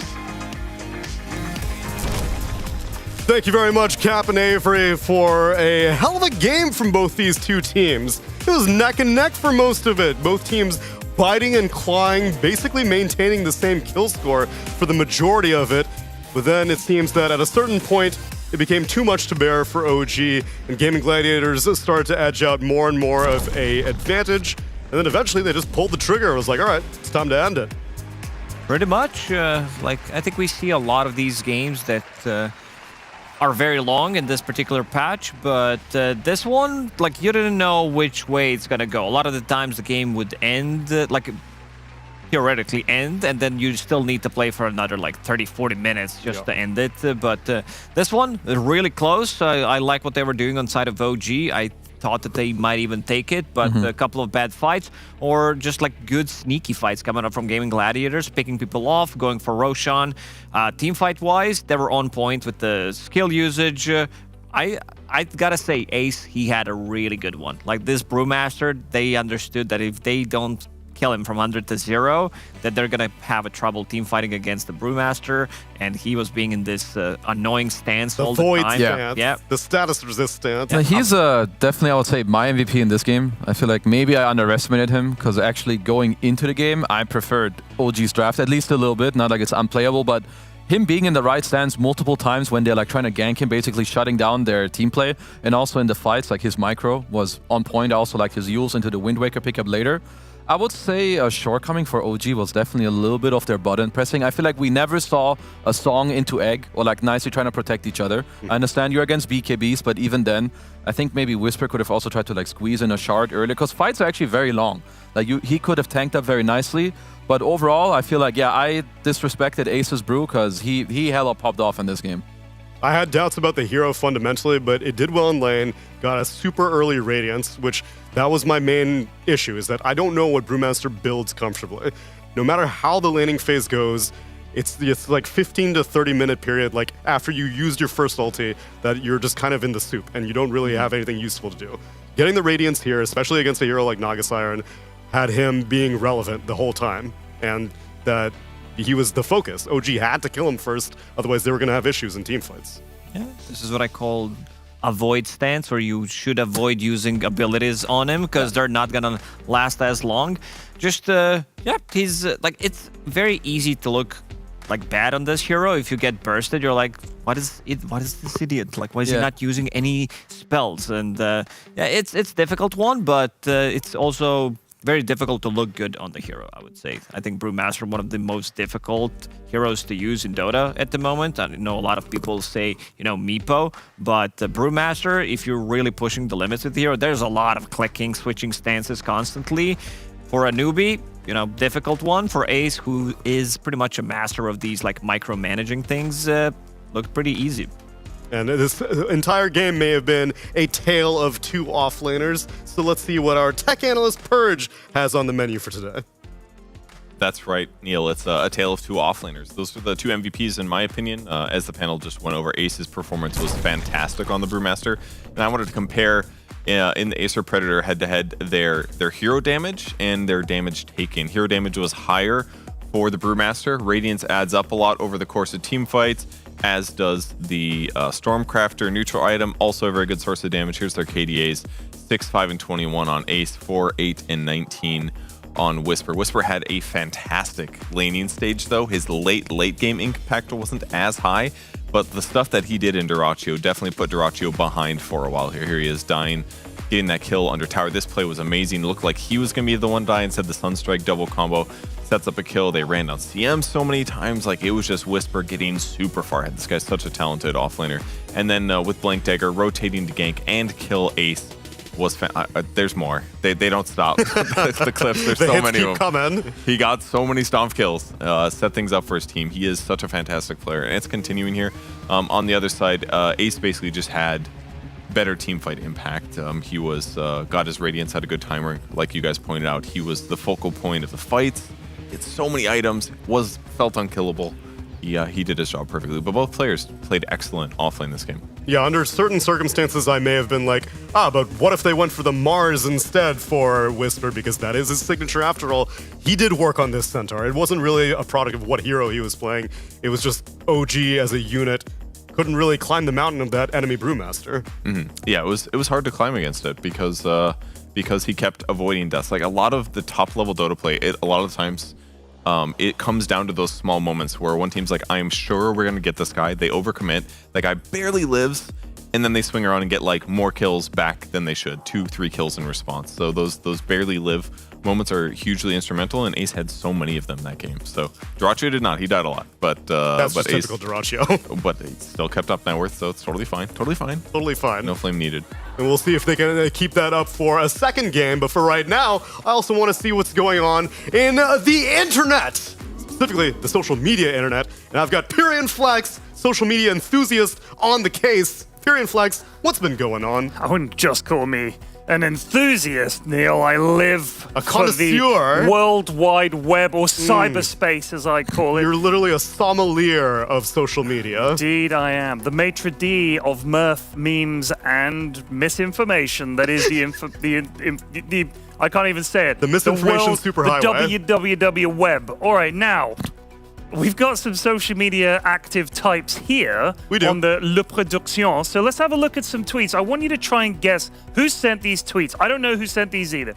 [SPEAKER 2] Thank you very much, Cap and Avery, for a hell of a game from both these two teams. It was neck and neck for most of it. Both teams biting and clawing, basically maintaining the same kill score for the majority of it. But then it seems that at a certain point, it became too much to bear for OG, and Gaming Gladiators started to edge out more and more of an advantage. And then eventually they just pulled the trigger. It was like, all right, it's time to end it.
[SPEAKER 3] Pretty much. Like, I think we see a lot of these games that are very long in this particular patch, but this one, like, you didn't know which way it's gonna go. A lot of the times the game would end, like, theoretically end, and then you still need to play for another, like, 30-40 minutes just to end it. But this one is really close. I like what they were doing on side of OG. I thought that they might even take it, but a couple of bad fights, or just like good sneaky fights coming up from Gaming Gladiators, picking people off, going for Roshan. Team fight wise, they were on point with the skill usage. I gotta say, Ace, he had a really good one. Like this Brewmaster, they understood that if they don't kill him from 100 to 0, that they're going to have a trouble team fighting against the Brewmaster, and he was being in this annoying stance all the
[SPEAKER 2] void
[SPEAKER 3] time.
[SPEAKER 2] stance, the status resist stance.
[SPEAKER 13] Yeah, he's definitely, I would say, my MVP in this game. I feel like maybe I underestimated him because actually going into the game, I preferred OG's draft at least a little bit. Not like it's unplayable, but him being in the right stance multiple times when they're like trying to gank him, basically shutting down their team play, and also in the fights, like his micro was on point. I also like his Yules into the Wind Waker pickup later. I would say a shortcoming for OG was definitely a little bit of their button pressing. I feel like we never saw a Song into Egg or like nicely trying to protect each other. I understand you're against BKBs, but even then, I think maybe Whisper could have also tried to like squeeze in a shard earlier because fights are actually very long. Like he could have tanked up very nicely. But overall, I feel like, yeah, I disrespected Ace's Brew because he hella popped off in this game.
[SPEAKER 2] I had doubts about the hero fundamentally, but it did well in lane, got a super early Radiance, which that was my main issue, is that I don't know what Brewmaster builds comfortably. No matter how the laning phase goes, it's like 15 to 30 minute period, like after you used your first ulti, that you're just kind of in the soup and you don't really have anything useful to do. Getting the Radiance here, especially against a hero like Naga Siren, had him being relevant the whole time, and that he was the focus. OG had to kill him first, otherwise they were going to have issues in teamfights.
[SPEAKER 3] Yeah, this is what I call avoid stance, or you should avoid using abilities on him because they're not going to last as long. Just, he's like, it's very easy to look like bad on this hero. If you get bursted, you're like, what is this idiot? Like, why is he not using any spells? And it's a difficult one, but it's also very difficult to look good on the hero, I would say. I think Brewmaster, one of the most difficult heroes to use in Dota at the moment. I know a lot of people say, Meepo, but Brewmaster, if you're really pushing the limits with the hero, there's a lot of clicking, switching stances constantly. For a newbie, difficult one. For Ace, who is pretty much a master of these like micromanaging things, looked pretty easy.
[SPEAKER 2] And this entire game may have been a tale of two offlaners. So let's see what our tech analyst Purge has on the menu for today.
[SPEAKER 4] That's right, Neil. It's a tale of two offlaners. Those are the two MVPs, in my opinion. As the panel just went over, Ace's performance was fantastic on the Brewmaster. And I wanted to compare in the Acer Predator head-to-head their hero damage and their damage taken. Hero damage was higher for the Brewmaster. Radiance adds up a lot over the course of team fights, as does the Stormcrafter neutral item, also a very good source of damage. Here's their KDAs, 6, 5, and 21 on Ace, 4, 8, and 19 on Whisper. Whisper had a fantastic laning stage, though. His late game impact wasn't as high, but the stuff that he did in Dyrachyo definitely put Dyrachyo behind for a while here. Here he is dying, getting that kill under tower. This play was amazing. It looked like he was going to be the one dying. Instead, the Sunstrike double combo sets up a kill. They ran down CM so many times, like it was just Whisper getting super far ahead. This guy's such a talented offlaner. And then with Blank Dagger rotating to gank and kill Ace was there's more. They don't stop. the clips, there's so many of them.
[SPEAKER 2] Coming.
[SPEAKER 4] He got so many stomp kills, set things up for his team. He is such a fantastic player, and it's continuing here. On the other side, Ace basically just had better teamfight impact. He was got his Radiance, had a good timer, like you guys pointed out. He was the focal point of the fights. It's so many items, felt unkillable. He did his job perfectly, but both players played excellent offlane this game.
[SPEAKER 2] Yeah, under certain circumstances, I may have been like, but what if they went for the Mars instead for Whisper, because that is his signature after all. He did work on this Centaur. It wasn't really a product of what hero he was playing. It was just OG as a unit couldn't really climb the mountain of that enemy Brewmaster.
[SPEAKER 4] Mm-hmm. Yeah, it was hard to climb against it because he kept avoiding deaths. Like a lot of the top level Dota play, a lot of the times it comes down to those small moments where one team's like, I'm sure we're gonna get this guy. They overcommit. The guy barely lives, and then they swing around and get like more kills back than they should. 2, 3 kills in response. So those barely live moments are hugely instrumental, and Ace had so many of them that game. So Dyrachyo did not. He died a lot, but
[SPEAKER 2] that's
[SPEAKER 4] but
[SPEAKER 2] just typical Dyrachyo.
[SPEAKER 4] But he still kept up net worth, so it's totally fine. Totally fine.
[SPEAKER 2] Totally fine.
[SPEAKER 4] No flame needed.
[SPEAKER 2] And we'll see if they can keep that up for a second game. But for right now, I also want to see what's going on in the internet, specifically the social media internet. And I've got Pyrian Flex, social media enthusiast, on the case. Pyrian Flex, what's been going on?
[SPEAKER 10] I wouldn't just call me an enthusiast, Neil. I live
[SPEAKER 2] A
[SPEAKER 10] for the
[SPEAKER 2] connoisseur.
[SPEAKER 10] World Wide Web, or cyberspace as I call it.
[SPEAKER 2] You're literally a sommelier of social media.
[SPEAKER 10] Indeed I am. The maitre d' of mirth, memes, and misinformation. That is the I can't even say it.
[SPEAKER 2] The misinformation
[SPEAKER 10] world,
[SPEAKER 2] superhighway.
[SPEAKER 10] The www web. All right, now, we've got some social media active types here on the Le Production. So let's have a look at some tweets. I want you to try and guess who sent these tweets. I don't know who sent these either.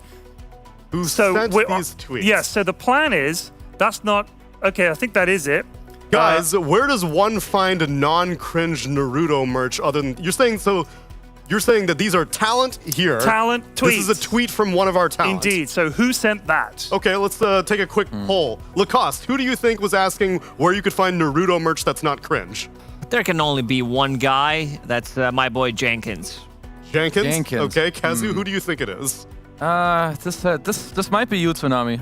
[SPEAKER 2] Who sent these tweets?
[SPEAKER 10] Yes, so the plan is, that's not, okay, I think that is it.
[SPEAKER 2] Guys, where does one find a non-cringe Naruto merch other than, you're saying that these are talent here.
[SPEAKER 10] Talent tweets.
[SPEAKER 2] This is a tweet from one of our talents.
[SPEAKER 10] Indeed. So who sent that?
[SPEAKER 2] Okay, let's take a quick poll. Lacoste, who do you think was asking where you could find Naruto merch that's not cringe?
[SPEAKER 3] There can only be one guy. That's my boy Jenkins.
[SPEAKER 2] Jenkins? Okay, Kazu, who do you think it is?
[SPEAKER 13] This might be you, Tsunami.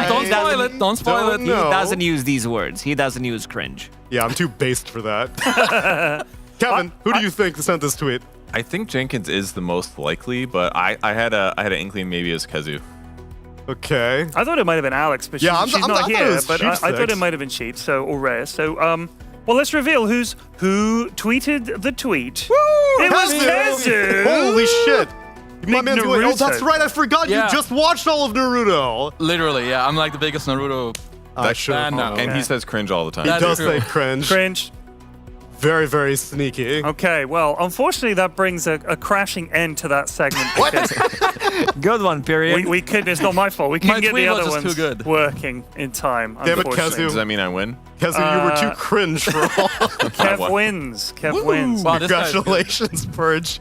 [SPEAKER 3] Don't
[SPEAKER 13] spoil it. Don't spoil it.
[SPEAKER 3] He doesn't use these words. He doesn't use cringe.
[SPEAKER 2] Yeah, I'm too based for that. Kevin, who do you think sent this tweet?
[SPEAKER 4] I think Jenkins is the most likely, but I had an inkling maybe as Kezu.
[SPEAKER 2] Okay.
[SPEAKER 10] I thought it might have been Alex, but she's not here. But I thought it might have been Sheep, or Rare. So, well, let's reveal who tweeted the tweet.
[SPEAKER 2] Woo!
[SPEAKER 10] It was Kezu.
[SPEAKER 2] Holy shit! My man's going, oh, that's
[SPEAKER 10] Naruto.
[SPEAKER 2] right, I forgot you just watched all of Naruto.
[SPEAKER 13] Literally, yeah. I'm like the biggest Naruto fan now.
[SPEAKER 4] And he says cringe all the time.
[SPEAKER 2] He does say cringe.
[SPEAKER 10] Cringe.
[SPEAKER 2] Very, very sneaky.
[SPEAKER 10] Okay, well, unfortunately, that brings a crashing end to that segment.
[SPEAKER 3] Good one, period.
[SPEAKER 10] We couldn't, it's not my fault. We couldn't get the
[SPEAKER 13] tweet was
[SPEAKER 10] other
[SPEAKER 13] just
[SPEAKER 10] ones
[SPEAKER 13] too good.
[SPEAKER 10] working in time,
[SPEAKER 2] Damn it,
[SPEAKER 10] unfortunately.
[SPEAKER 2] Kezu.
[SPEAKER 4] Does that mean I win?
[SPEAKER 2] Kezu, you were too cringe for all.
[SPEAKER 10] Kev wins. Kev wins.
[SPEAKER 13] Wow, this guy's good.
[SPEAKER 2] Congratulations, Purge.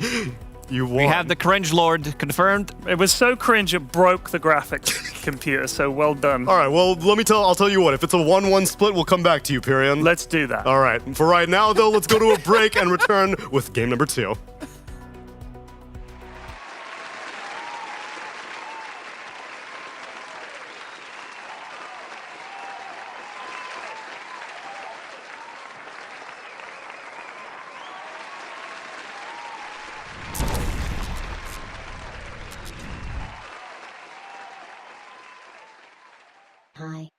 [SPEAKER 2] You won.
[SPEAKER 3] We have the cringe lord confirmed.
[SPEAKER 10] It was so cringe it broke the graphics computer, so well done.
[SPEAKER 2] All right, well, I'll tell you what. If it's a 1-1 split, we'll come back to you, Pyrion.
[SPEAKER 10] Let's do that.
[SPEAKER 2] All right. For right now, though, let's go to a break and return with game number 2.
[SPEAKER 21] Hi.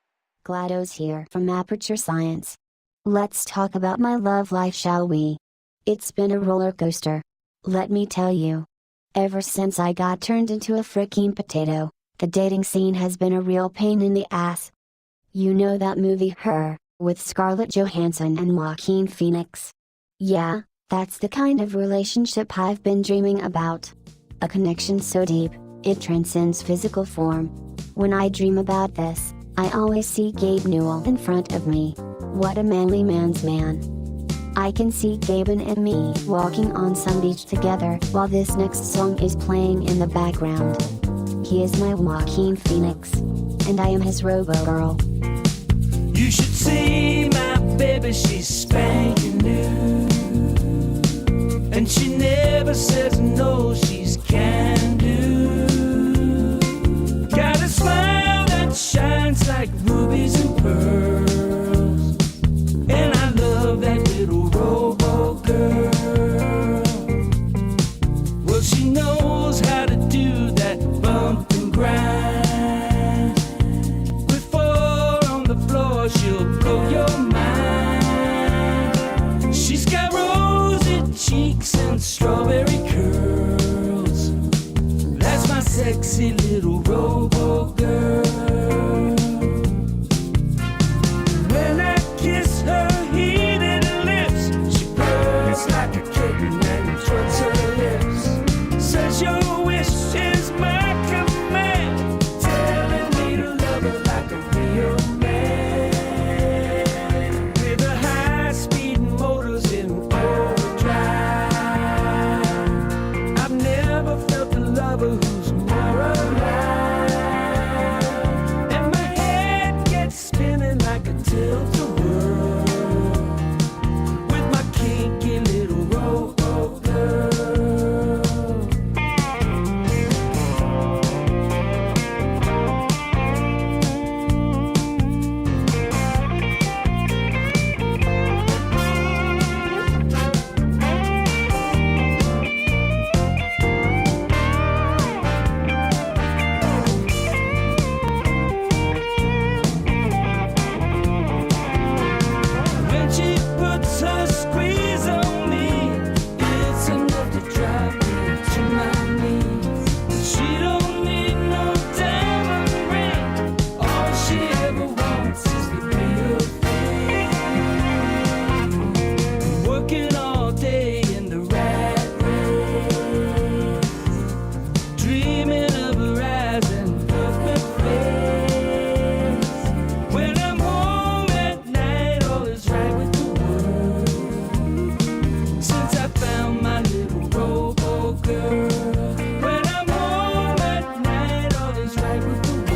[SPEAKER 21] GLaDOS here from Aperture Science. Let's talk about my love life, shall we? It's been a roller coaster. Let me tell you. Ever since I got turned into a freaking potato, the dating scene has been a real pain in the ass. You know that movie Her, with Scarlett Johansson and Joaquin Phoenix? Yeah, that's the kind of relationship I've been dreaming about. A connection so deep, it transcends physical form. When I dream about this, I always see Gabe Newell in front of me. What a manly man's man. I can see Gaben and me walking on some beach together while this next song is playing in the background. He is my Joaquin Phoenix, and I am his robo-girl.
[SPEAKER 1] You should see my baby, she's spanking new. And she never says no, she's can do. Got a smile that shines like rubies and pearls. And I love that little robo girl. Well, she knows how to do that bump and grind. With 4 on the floor, she'll blow your mind. She's got rosy cheeks and strawberry curls. That's my sexy little robo girl. When I kiss her heated lips, she burns like a kitten and twists her lips. Says your wish is my command, telling me to love her like a real man. With the high-speed motors in overdrive, I've never felt a lover who's more alive. And my head gets spinning like a tilt-a-whirl with my kinky little robo girl. dreaming of a rising perfect face. When I'm home at night, all is right with the world. Since I found my little robo girl. When I'm home at night, all is right with the world.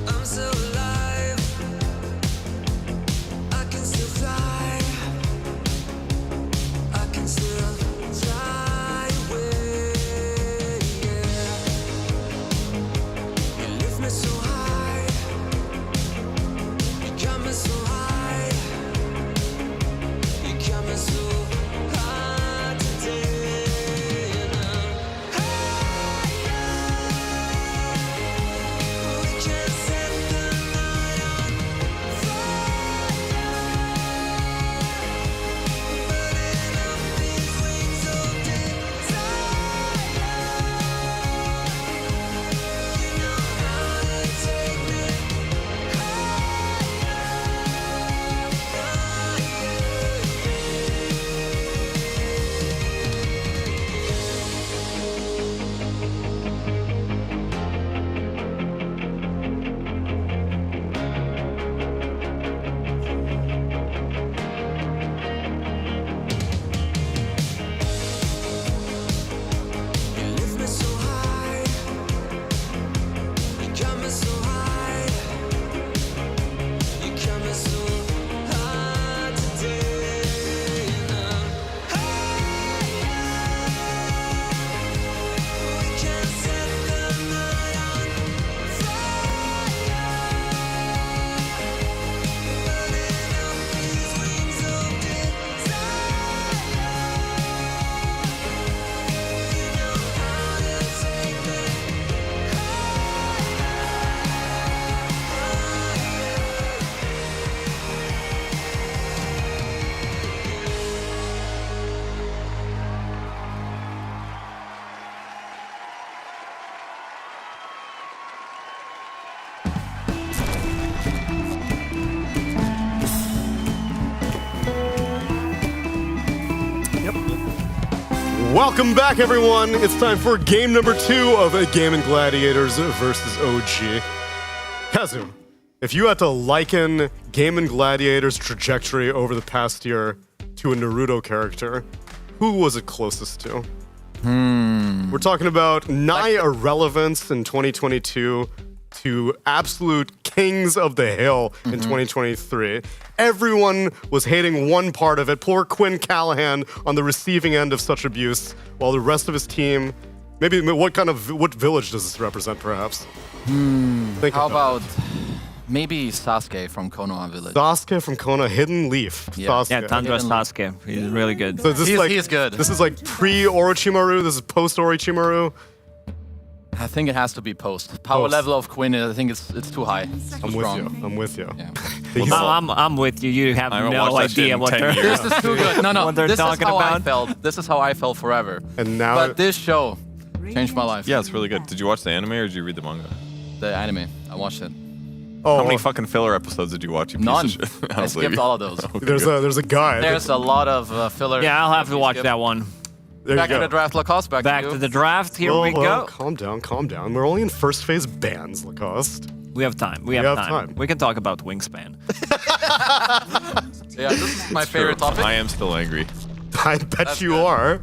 [SPEAKER 1] I'm so alive, I can still fly, I can still fly away, yeah. You lift me so high, you got me so high, you got me so high today, and I'm higher. We can set the night on fire, burning up these wings of desire. You know how to take me You lift me so high, you got me so high, you got me so high today, and I'm higher. We can set the night on fire, burning up these wings of desire. You know how to take me
[SPEAKER 2] Welcome back, everyone. It's time for game number 2 of a Gaming Gladiators versus OG. Kazu, if you had to liken Gaming Gladiators' trajectory over the past year to a Naruto character, who was it closest to? We're talking about nigh irrelevance in 2022 to absolute kings of the hill in 2023. Everyone was hating one part of it. Poor Quinn Callahan on the receiving end of such abuse, while the rest of his team, maybe what village does this represent, perhaps? Think
[SPEAKER 13] How
[SPEAKER 2] about
[SPEAKER 13] about maybe Sasuke from Konoha Village?
[SPEAKER 2] Sasuke from Konoha, Hidden Leaf.
[SPEAKER 13] Yeah.
[SPEAKER 2] Sasuke.
[SPEAKER 3] Yeah, Tundra Sasuke. He's really good.
[SPEAKER 2] So this is like,
[SPEAKER 13] he's good.
[SPEAKER 2] This is like pre-Orochimaru. This is post-Orochimaru.
[SPEAKER 13] I think it has to be post. Power level of Quinn, I think it's too high.
[SPEAKER 2] I'm with you. I'm with you.
[SPEAKER 13] Yeah.
[SPEAKER 3] I'm with you. You have
[SPEAKER 4] haven't
[SPEAKER 3] no
[SPEAKER 4] watched that shit
[SPEAKER 3] idea
[SPEAKER 4] in
[SPEAKER 3] what
[SPEAKER 4] 10
[SPEAKER 3] they're
[SPEAKER 4] years.
[SPEAKER 13] This is too good. No,
[SPEAKER 3] what they're
[SPEAKER 13] this is
[SPEAKER 3] talking
[SPEAKER 13] how I
[SPEAKER 3] about.
[SPEAKER 13] felt. This is how I felt forever.
[SPEAKER 2] And now,
[SPEAKER 13] But this show changed my life.
[SPEAKER 4] Yeah, it's really good. Did you watch the anime or did you read the manga?
[SPEAKER 13] The anime. I watched it.
[SPEAKER 2] oh,
[SPEAKER 4] How many fucking filler episodes did you watch? You piece
[SPEAKER 13] None.
[SPEAKER 4] of shit?
[SPEAKER 13] I
[SPEAKER 4] don't believe
[SPEAKER 13] skipped
[SPEAKER 4] you.
[SPEAKER 13] all of those.
[SPEAKER 4] Okay,
[SPEAKER 2] there's
[SPEAKER 4] good.
[SPEAKER 2] a guy.
[SPEAKER 13] There's a lot of filler.
[SPEAKER 3] Yeah, I'll have to watch
[SPEAKER 13] Skip.
[SPEAKER 3] that one.
[SPEAKER 2] There
[SPEAKER 13] Back
[SPEAKER 2] you
[SPEAKER 13] in
[SPEAKER 2] go.
[SPEAKER 13] the draft, Lacoste. Back to you.
[SPEAKER 3] To the draft. Here
[SPEAKER 2] Well,
[SPEAKER 3] we
[SPEAKER 2] well,
[SPEAKER 3] go.
[SPEAKER 2] calm down, calm down. We're only in first phase bans, Lacoste.
[SPEAKER 3] We have time. We have time. We can talk about Wingspan.
[SPEAKER 13] Yeah, this is my
[SPEAKER 4] It's
[SPEAKER 13] favorite
[SPEAKER 4] true.
[SPEAKER 13] topic.
[SPEAKER 4] I am still angry.
[SPEAKER 2] I bet you are.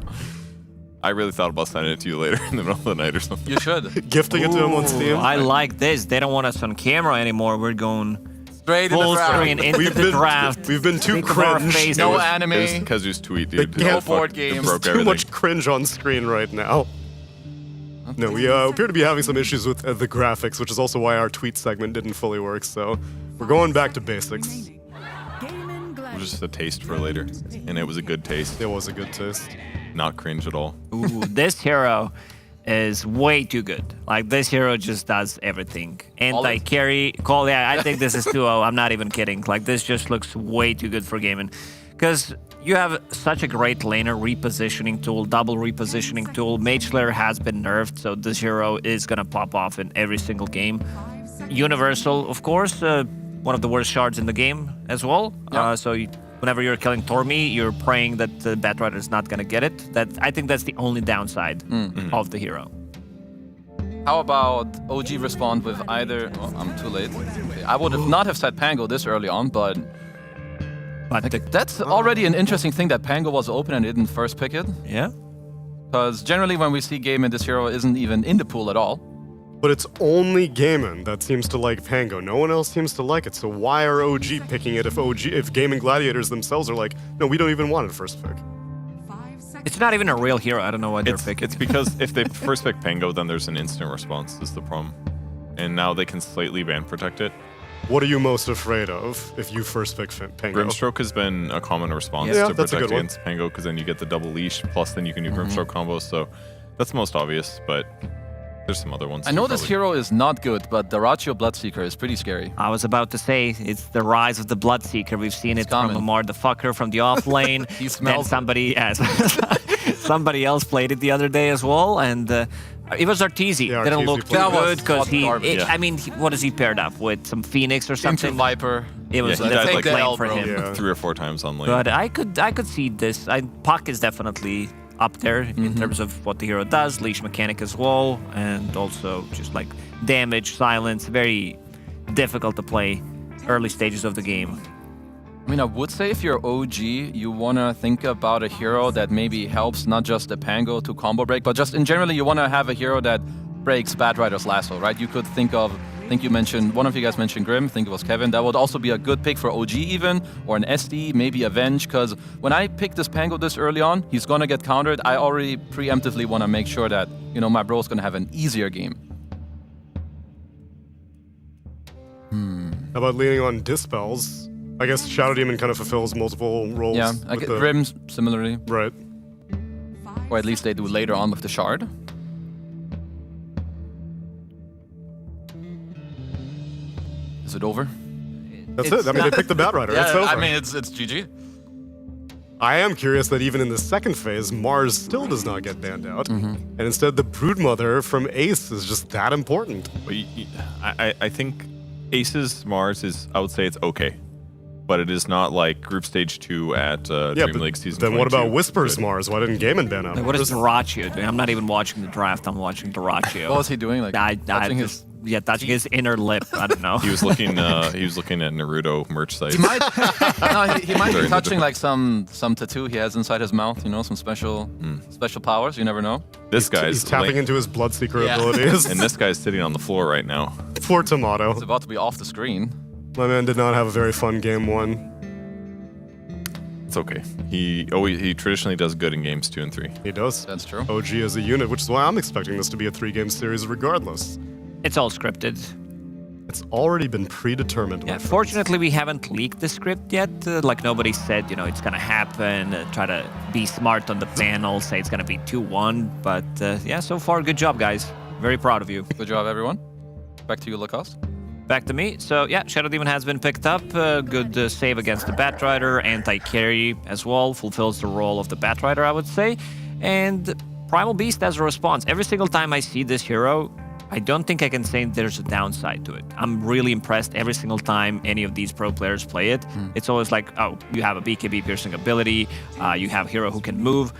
[SPEAKER 4] I really thought about sending it to you later in the middle of the night or something.
[SPEAKER 13] You should.
[SPEAKER 2] Gifting it to him on Steam.
[SPEAKER 3] I like this. They don't want us on camera anymore. We're going
[SPEAKER 13] Straight in the
[SPEAKER 3] Full
[SPEAKER 13] draft.
[SPEAKER 3] screen into the draft.
[SPEAKER 2] We've been too
[SPEAKER 3] Think of our
[SPEAKER 2] cringe.
[SPEAKER 3] faces.
[SPEAKER 13] No anime.
[SPEAKER 4] It was Kazu's tweet, dude.
[SPEAKER 2] No
[SPEAKER 13] board games.
[SPEAKER 4] Broke
[SPEAKER 2] Too
[SPEAKER 4] everything.
[SPEAKER 2] much cringe on screen right now. No, we appear to be having some issues with the graphics, which is also why our tweet segment didn't fully work. So we're going back to basics.
[SPEAKER 4] It was just a taste for later, and it was a good taste.
[SPEAKER 2] It was a good taste.
[SPEAKER 4] Not cringe at all.
[SPEAKER 3] Ooh, this hero is way too good. Like, this hero just does everything. Anti-carry, call. Yeah, I think this is 2-0. I'm not even kidding. Like, this just looks way too good for gaming. Because you have such a great laner repositioning tool, double repositioning tool. Mage Slayer has been nerfed, so this hero is going to pop off in every single game. Universal, of course, one of the worst shards in the game as well.
[SPEAKER 13] Yeah.
[SPEAKER 3] Whenever you're killing Tormi, you're praying that the Batrider is not going to get it. I think that's the only downside of the hero.
[SPEAKER 13] How about OG respond with either... Oh, I'm too late. Okay. I would have not have said Pango this early on, but that's already an interesting thing that Pango was open and didn't first pick it.
[SPEAKER 3] Yeah.
[SPEAKER 13] Because generally when we see Gaimin, this hero isn't even in the pool at all.
[SPEAKER 2] But it's only Gaimin that seems to like Pango. No one else seems to like it. So why are OG picking it if Gaming Gladiators themselves are like, no, we don't even want it first pick?
[SPEAKER 3] It's not even a real hero. I don't know why they're picking.
[SPEAKER 4] It's because if they first pick Pango, then there's an instant response is the problem. And now they can slightly ban protect it.
[SPEAKER 2] What are you most afraid of if you first pick Pango?
[SPEAKER 4] Grimstroke has been a common response
[SPEAKER 2] Yeah,
[SPEAKER 4] to
[SPEAKER 2] that's a
[SPEAKER 4] protect
[SPEAKER 2] good one.
[SPEAKER 4] against Pango because then you get the double leash, plus then you can do Grimstroke combos. So that's most obvious, but there's some other ones.
[SPEAKER 13] I know this hero is not good, but the Ratio Bloodseeker is pretty scary.
[SPEAKER 3] I was about to say, it's the rise of the Bloodseeker. We've seen it from Amar the Fucker from the off lane.
[SPEAKER 13] He smells
[SPEAKER 3] somebody else played it the other day as well, and it was Arteezy.
[SPEAKER 2] Yeah,
[SPEAKER 3] Didn't
[SPEAKER 2] Arteezy
[SPEAKER 3] look
[SPEAKER 2] played
[SPEAKER 3] too
[SPEAKER 2] it.
[SPEAKER 3] good because
[SPEAKER 13] garbage.
[SPEAKER 3] I mean, what is he paired up with? Some Phoenix or something?
[SPEAKER 13] Into Viper.
[SPEAKER 3] It was
[SPEAKER 4] he
[SPEAKER 3] a
[SPEAKER 4] died
[SPEAKER 3] big
[SPEAKER 4] like
[SPEAKER 3] lane for him.
[SPEAKER 2] Yeah.
[SPEAKER 4] 3 or 4 times on lane.
[SPEAKER 3] But I could see this. Puck is definitely up there in terms of what the hero does, leash mechanic as well, and also just like damage, silence, very difficult to play early stages of the game.
[SPEAKER 13] I mean, I would say if you're OG, you want to think about a hero that maybe helps not just the Pango to combo break, but just in general, you want to have a hero that breaks Batrider's lasso, right? You could think of, I think you mentioned, one of you guys mentioned Grim, I think it was Kevin. That would also be a good pick for OG even, or an SD, maybe Avenge, because when I picked this Pango this early on, he's going to get countered. I already preemptively want to make sure that, you know, my bro's going to have an easier game.
[SPEAKER 2] How about leaning on Dispels? I guess Shadow Demon kind of fulfills multiple roles.
[SPEAKER 13] Yeah, I get Grim similarly.
[SPEAKER 2] Right.
[SPEAKER 13] Or at least they do later on with the Shard. Is it over?
[SPEAKER 2] That's it. I mean, they picked the Batrider.
[SPEAKER 13] Yeah,
[SPEAKER 2] It's over.
[SPEAKER 13] I mean, it's GG.
[SPEAKER 2] I am curious that even in the second phase, Mars still does not get banned out. And instead, the Broodmother from Ace is just that important.
[SPEAKER 4] But I think Ace's Mars is, I would say it's okay. But it is not like Group Stage 2 at DreamLeague Season 22.
[SPEAKER 2] Then what about Whisper's Mars? Why didn't Gaimin ban out?
[SPEAKER 3] Like, what is Doraccio doing? I'm not even watching the draft. I'm watching Doraccio.
[SPEAKER 13] What was he doing? Like touching his
[SPEAKER 3] touching his inner lip. I don't know.
[SPEAKER 4] He was looking. He was looking at Naruto merch sites.
[SPEAKER 13] He might, he might be touching like some tattoo he has inside his mouth. You know, some special powers. You never know.
[SPEAKER 4] This guy's
[SPEAKER 2] He's tapping into his Bloodseeker abilities.
[SPEAKER 4] and this guy's sitting on the floor right now.
[SPEAKER 2] Poor Tomato.
[SPEAKER 13] It's about to be off the screen.
[SPEAKER 2] My man did not have a very fun game 1.
[SPEAKER 4] It's okay. He traditionally does good in games 2 and 3.
[SPEAKER 2] He does.
[SPEAKER 13] That's true.
[SPEAKER 2] OG as a unit, which is why I'm expecting this to be a 3-game series regardless.
[SPEAKER 3] It's all scripted.
[SPEAKER 2] It's already been predetermined.
[SPEAKER 3] Yeah, fortunately, we haven't leaked the script yet. Like, nobody said, you know, it's going to happen. Try to be smart on the panel, say it's going to be 2-1. But yeah, so far, good job, guys. Very proud of you.
[SPEAKER 13] Good job, everyone. Back to you, Lacoste.
[SPEAKER 3] Back to me. So yeah, Shadow Demon has been picked up. Good save against the Batrider. Anti-carry as well. Fulfills the role of the Batrider, I would say. And Primal Beast as a response. Every single time I see this hero, I don't think I can say there's a downside to it. I'm really impressed every single time any of these pro players play it. It's always like, oh, you have a BKB piercing ability. You have a hero who can move.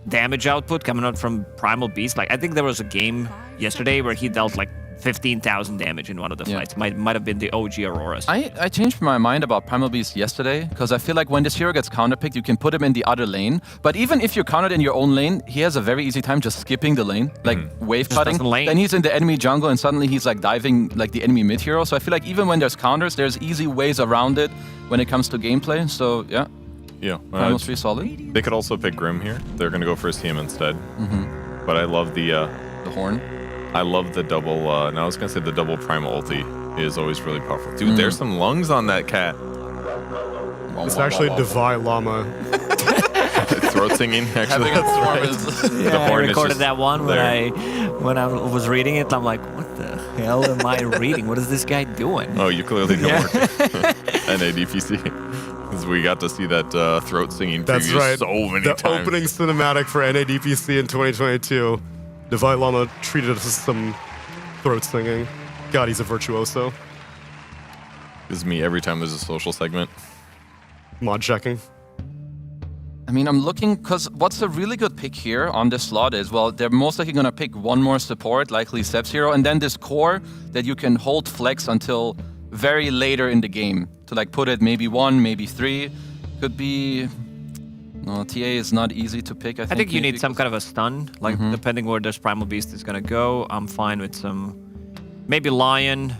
[SPEAKER 3] Damage output coming out from Primal Beast. Like, I think there was a game yesterday where he dealt like 15,000 damage in one of the fights. Might have been the OG Auroras.
[SPEAKER 13] I changed my mind about Primal Beast yesterday because I feel like when this hero gets counterpicked, you can put him in the other lane. But even if you're countered in your own lane, he has a very easy time just skipping the lane, like wave cutting. Then he's in the enemy jungle and suddenly he's like diving like the enemy mid hero. So I feel like even when there's counters, there's easy ways around it when it comes to gameplay. So yeah.
[SPEAKER 4] Yeah.
[SPEAKER 13] Primal's pretty solid.
[SPEAKER 4] They could also pick Grim here. They're going to go for a CM instead. But I love the
[SPEAKER 13] horn.
[SPEAKER 4] I love the double, now I was going to say the double Primal ulti is always really powerful. Dude, there's some lungs on that cat.
[SPEAKER 2] It's actually Divai Llama.
[SPEAKER 4] Throat singing, actually.
[SPEAKER 3] I recorded that one when I was reading it. I'm like, what the hell am I reading? What is this guy doing?
[SPEAKER 4] Oh, you clearly know work. NADPC. Because we got to see that throat singing
[SPEAKER 2] That's
[SPEAKER 4] preview
[SPEAKER 2] right.
[SPEAKER 4] so many
[SPEAKER 2] the
[SPEAKER 4] times.
[SPEAKER 2] opening cinematic for NADPC in 2022. Divai Llama treated us as some throat singing. God, he's a virtuoso.
[SPEAKER 4] This is me every time there's a social segment.
[SPEAKER 2] Mod checking.
[SPEAKER 13] I mean, I'm looking, because what's a really good pick here on this slot is, well, they're most likely going to pick one more support, likely Seb's hero, and then this core that you can hold flex until very later in the game to like put it maybe 1, maybe 3. Could be... No, TA is not easy to pick, I think.
[SPEAKER 3] You need some kind of a stun, like depending where this Primal Beast is going to go. I'm fine with some... Maybe Lion,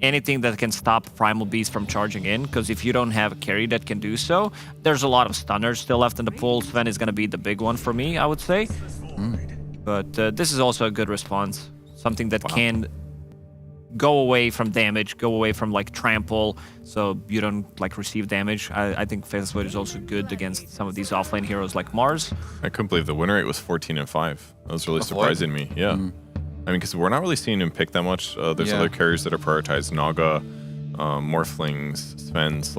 [SPEAKER 3] anything that can stop Primal Beast from charging in, because if you don't have a carry that can do so, there's a lot of stunners still left in the pool. Sven is going to be the big one for me, I would say. But this is also a good response. Something that can go away from damage, go away from like trample, so you don't like receive damage. I think Faceless is also good against some of these offlane heroes like Mars.
[SPEAKER 4] I couldn't believe the win rate was 14-5. That was really surprising me. Yeah. I mean, because we're not really seeing him pick that much. There's other carriers that are prioritized. Naga, Morphlings, Sven's,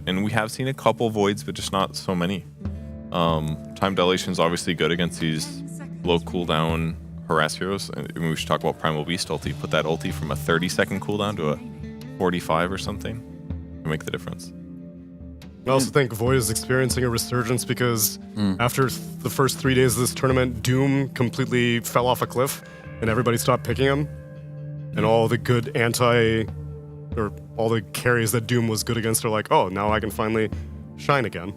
[SPEAKER 4] and we have seen a couple Voids, but just not so many. Time Dilation is obviously good against these low cooldown harass heroes. And we should talk about Primal Beast ulti. Put that ulti from a 30-second cooldown to a 45 or something to make the difference.
[SPEAKER 2] I also think Void is experiencing a resurgence because after the first 3 days of this tournament, Doom completely fell off a cliff and everybody stopped picking him. And all the good all the carries that Doom was good against are like, oh, now I can finally shine again.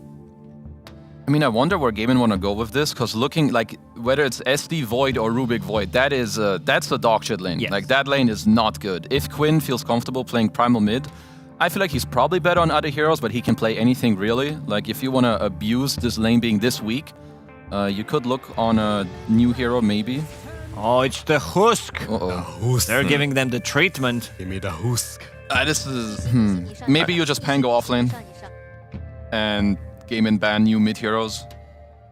[SPEAKER 13] I mean, I wonder where Gaimin want to go with this, because looking like whether it's SD Void or Rubik Void, that's the dog shit lane.
[SPEAKER 3] Yes.
[SPEAKER 13] Like that lane is not good. If Quinn feels comfortable playing Primal mid, I feel like he's probably better on other heroes, but he can play anything really. Like if you want to abuse this lane being this weak, you could look on a new hero maybe.
[SPEAKER 3] Oh, it's the Husk.
[SPEAKER 13] Uh-oh.
[SPEAKER 3] They're giving them the treatment.
[SPEAKER 2] Give me the Husk.
[SPEAKER 13] This is... Maybe you just pan go offlane and Gaimin ban new mid heroes.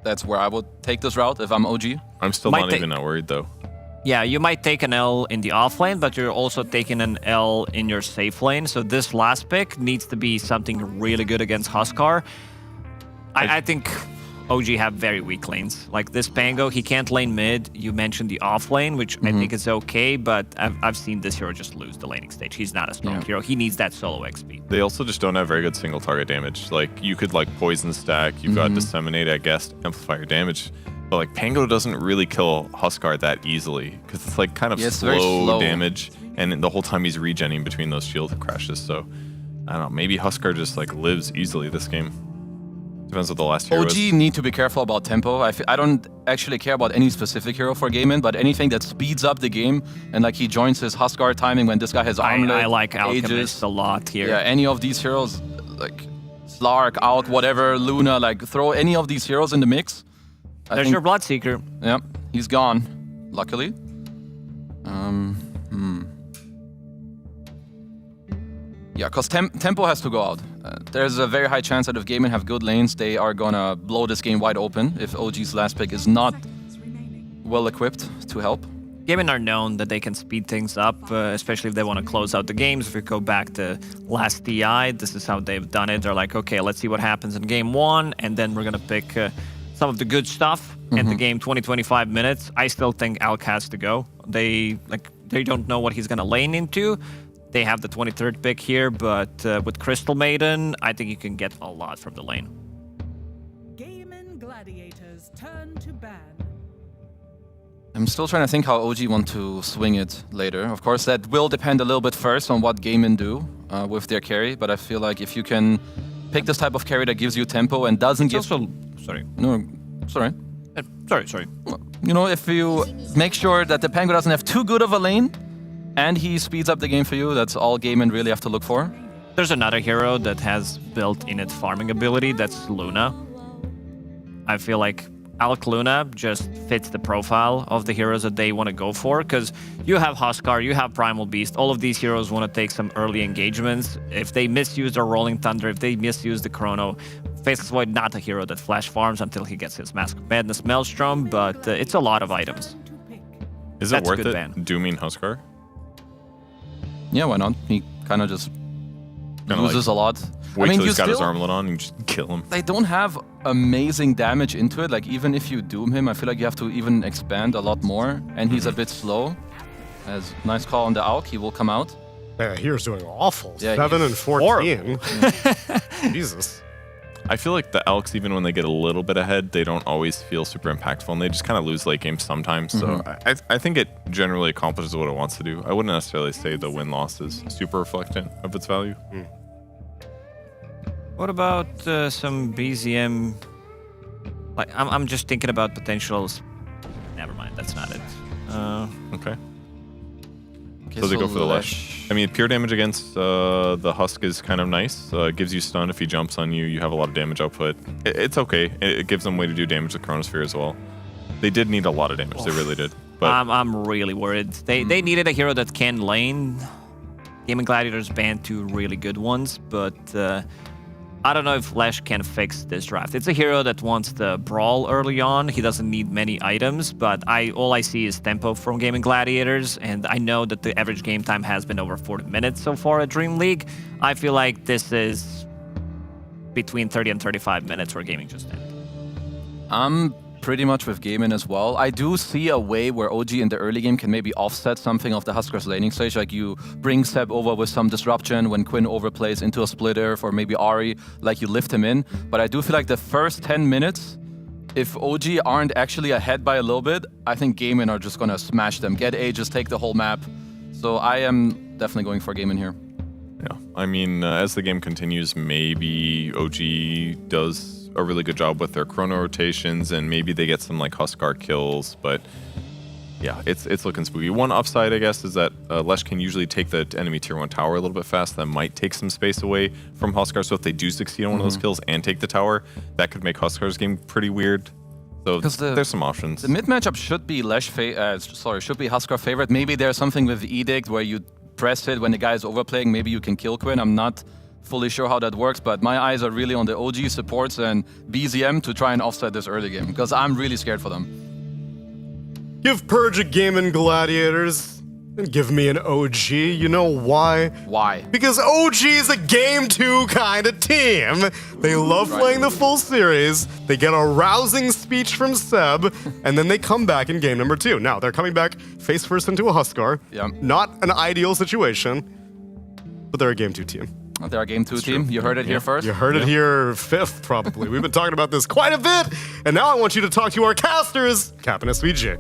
[SPEAKER 13] That's where I would take this route if I'm OG.
[SPEAKER 4] I'm still not even that worried though.
[SPEAKER 3] Yeah, you might take an L in the off lane, but you're also taking an L in your safe lane. So this last pick needs to be something really good against Huskar. I think OG have very weak lanes. Like this Pango, he can't lane mid. You mentioned the off lane, which I think is okay, but I've seen this hero just lose the laning stage. He's not a strong hero. He needs that solo XP.
[SPEAKER 4] They also just don't have very good single target damage. Like you could like poison stack, you've got disseminate, I guess, amplify your damage. But like Pango doesn't really kill Huskar that easily because it's like kind of slow damage, and the whole time he's regenning between those shield crashes. So I don't know. Maybe Huskar just like lives easily this game. Depends what the last hero
[SPEAKER 13] OG
[SPEAKER 4] is.
[SPEAKER 13] need to be careful about tempo. I don't actually care about any specific hero for Gaimin, but anything that speeds up the game and like he joins his Huskar timing when this guy has armlet.
[SPEAKER 3] I like Alchemist a lot here.
[SPEAKER 13] Yeah, any of these heroes like Slark, Out, whatever, Luna, like throw any of these heroes in the mix.
[SPEAKER 3] There's your Bloodseeker.
[SPEAKER 13] Yep, he's gone, luckily. Yeah, because tempo has to go out. There's a very high chance that if Gaimin have good lanes, they are gonna blow this game wide open if OG's last pick is not well equipped to help.
[SPEAKER 3] Gaimin are known that they can speed things up, especially if they want to close out the games. If we go back to last DI, this is how they've done it. They're like, okay, let's see what happens in game 1, and then we're gonna pick some of the good stuff in the game 20-25 minutes. I still think Alk has to go. They don't know what he's gonna lane into. They have the 23rd pick here, but with Crystal Maiden, I think you can get a lot from the lane.
[SPEAKER 19] Gaimin Gladiators turn to ban.
[SPEAKER 13] I'm still trying to think how OG want to swing it later. Of course, that will depend a little bit first on what Gaimin do with their carry, but I feel like if you can pick this type of carry that gives you tempo and doesn't give...
[SPEAKER 3] Sorry.
[SPEAKER 13] No, sorry.
[SPEAKER 3] Sorry.
[SPEAKER 13] You know, if you make sure that the Pango doesn't have too good of a lane and he speeds up the game for you, that's all Gaimin really have to look for.
[SPEAKER 3] There's another hero that has built-in its farming ability, that's Luna. I feel like Alk Luna just fits the profile of the heroes that they want to go for, because you have Huskar, you have Primal Beast, all of these heroes want to take some early engagements. If they misuse their Rolling Thunder, if they misuse the Chrono, Faceless Void not a hero that flash farms until he gets his Mask of Madness Maelstrom, but it's a lot of items.
[SPEAKER 4] Is
[SPEAKER 3] That's
[SPEAKER 4] it
[SPEAKER 3] a
[SPEAKER 4] worth
[SPEAKER 3] good
[SPEAKER 4] it
[SPEAKER 3] ban.
[SPEAKER 4] dooming Huskar?
[SPEAKER 13] Yeah, why not? He kind of just
[SPEAKER 4] Kinda
[SPEAKER 13] loses
[SPEAKER 4] like,
[SPEAKER 13] a lot.
[SPEAKER 4] Wait till
[SPEAKER 13] you
[SPEAKER 4] he's got his
[SPEAKER 13] still-
[SPEAKER 4] armlet on and just kill him.
[SPEAKER 13] They don't have amazing damage into it. Like, even if you doom him, I feel like you have to even expand a lot more. And he's a bit slow. As nice call on the Auk, he will come out.
[SPEAKER 2] Yeah, here's doing awful.
[SPEAKER 13] Yeah,
[SPEAKER 2] 7
[SPEAKER 13] he's
[SPEAKER 2] and 14. Jesus.
[SPEAKER 4] I feel like the Elks, even when they get a little bit ahead, they don't always feel super impactful, and they just kind of lose late games sometimes. So I think it generally accomplishes what it wants to do. I wouldn't necessarily say the win-loss is super reflectant of its value.
[SPEAKER 3] What about some BZM? Like, I'm just thinking about potentials. Never mind, that's not it.
[SPEAKER 4] Okay. So they go for the Lesh. I mean, pure damage against the Husk is kind of nice. Gives you stun if he jumps on you. You have a lot of damage output. It's okay. It gives them a way to do damage to Chronosphere as well. They did need a lot of damage. They really did. But
[SPEAKER 3] I'm really worried. They needed a hero that can lane. Gaming Gladiators banned 2 really good ones, but I don't know if Lesh can fix this draft. It's a hero that wants the brawl early on. He doesn't need many items, but all I see is tempo from Gaming Gladiators, and I know that the average game time has been over 40 minutes so far at DreamLeague. I feel like this is between 30 and 35 minutes where gaming just ended.
[SPEAKER 13] I'm pretty much with Gaimin as well. I do see a way where OG in the early game can maybe offset something of the Huskar's laning stage, like you bring Seb over with some disruption when Quinn overplays into a splitter for maybe Ari, like you lift him in. But I do feel like the first 10 minutes, if OG aren't actually ahead by a little bit, I think Gaimin are just gonna smash them. Get A, just take the whole map. So I am definitely going for Gaimin here.
[SPEAKER 4] yeah, I mean, as the game continues, maybe OG does a really good job with their chrono rotations, and maybe they get some like Huskar kills, but yeah, it's looking spooky. One upside, I guess, is that Lesh can usually take the enemy tier 1 tower a little bit fast. That might take some space away from Huskar, so if they do succeed on one of those kills and take the tower, that could make Huskar's game pretty weird. So there's some options.
[SPEAKER 13] The mid matchup should be should be Huskar favorite. Maybe there's something with Edict where you press it when the guy is overplaying, maybe you can kill Quinn. I'm not fully sure how that works, but my eyes are really on the OG supports and BZM to try and offset this early game, because I'm really scared for them.
[SPEAKER 2] Give Purge a Gaming Gladiators and give me an OG. You know why?
[SPEAKER 13] Why?
[SPEAKER 2] Because OG is a Game 2 kind of team. They love playing the full series. They get a rousing speech from Seb, and then they come back in game number 2. Now, they're coming back face first into a Huskar.
[SPEAKER 13] Yeah.
[SPEAKER 2] Not an ideal situation, but they're a Game 2 team.
[SPEAKER 13] They're a Game 2 team. You heard it here first.
[SPEAKER 2] You heard it here 5th, probably. We've been talking about this quite a bit, and now I want you to talk to our casters, Cap and SVG.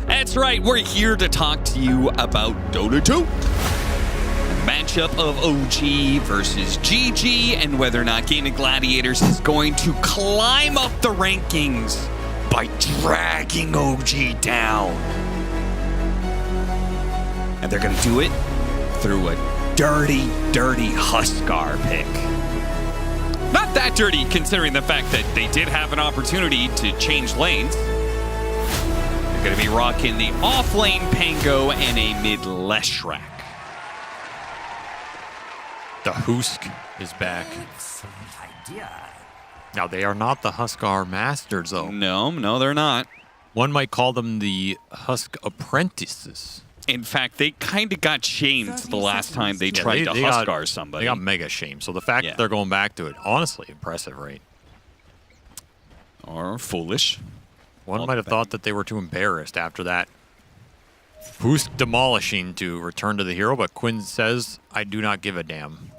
[SPEAKER 5] That's right, we're here to talk to you about Dota 2. Matchup of OG versus GG, and whether or not Gaming Gladiators is going to climb up the rankings by dragging OG down. And they're going to do it through a dirty, dirty Huskar pick. Not that dirty, considering the fact that they did have an opportunity to change lanes. They're going to be rocking the off-lane Pango and a mid-Leshrac.
[SPEAKER 11] The Husk is back. Now, they are not the Huskar Masters, though.
[SPEAKER 5] No, they're not.
[SPEAKER 11] One might call them the Husk Apprentices.
[SPEAKER 5] In fact, they kind of got shamed the last time they tried to Huskar somebody.
[SPEAKER 11] They got mega shamed. So the fact that they're going back to it, honestly, impressive, right?
[SPEAKER 5] Or foolish.
[SPEAKER 11] One might have thought that they were too embarrassed after that Boost demolishing to return to the hero, but Quinn says, I do not give a damn.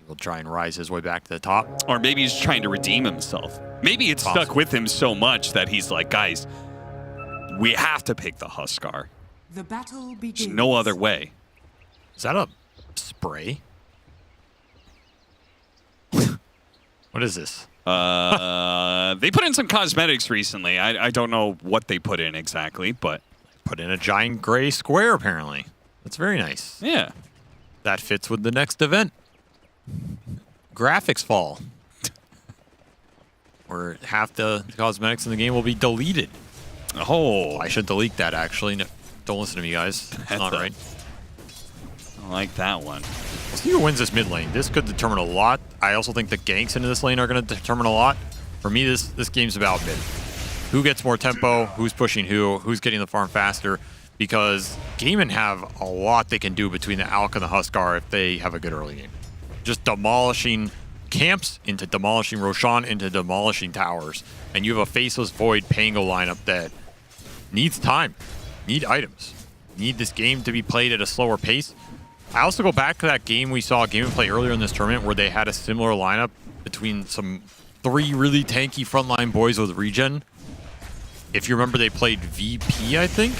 [SPEAKER 11] He'll try and rise his way back to the top.
[SPEAKER 5] Or maybe he's trying to redeem himself. Maybe it's stuck with him so much that he's like, guys, we have to pick the Huskar.
[SPEAKER 19] The battle
[SPEAKER 5] There's
[SPEAKER 19] begins.
[SPEAKER 5] no other way.
[SPEAKER 11] Is that a spray? What is this?
[SPEAKER 5] They put in some cosmetics recently. I don't know what they put in exactly, but...
[SPEAKER 11] Put in a giant gray square, apparently. That's very nice.
[SPEAKER 5] Yeah.
[SPEAKER 11] That fits with the next event. Graphics fall. Where half the cosmetics in the game will be deleted.
[SPEAKER 5] Oh.
[SPEAKER 11] I should delete that, actually. No, don't listen to me, guys. That's not right.
[SPEAKER 5] I like that one.
[SPEAKER 11] Let's see who wins this mid lane. This could determine a lot. I also think the ganks into this lane are going to determine a lot. For me, this game's about mid. Who gets more tempo, who's pushing who's getting the farm faster, because Gaimin have a lot they can do between the Alk and the Huskar if they have a good early game. Just demolishing camps into demolishing Roshan into demolishing towers. And you have a Faceless Void Pango lineup that needs time, need items, need this game to be played at a slower pace. I also go back to that game we saw Gaimin play earlier in this tournament where they had a similar lineup between some 3 really tanky frontline boys with regen. If you remember, they played VP, I think.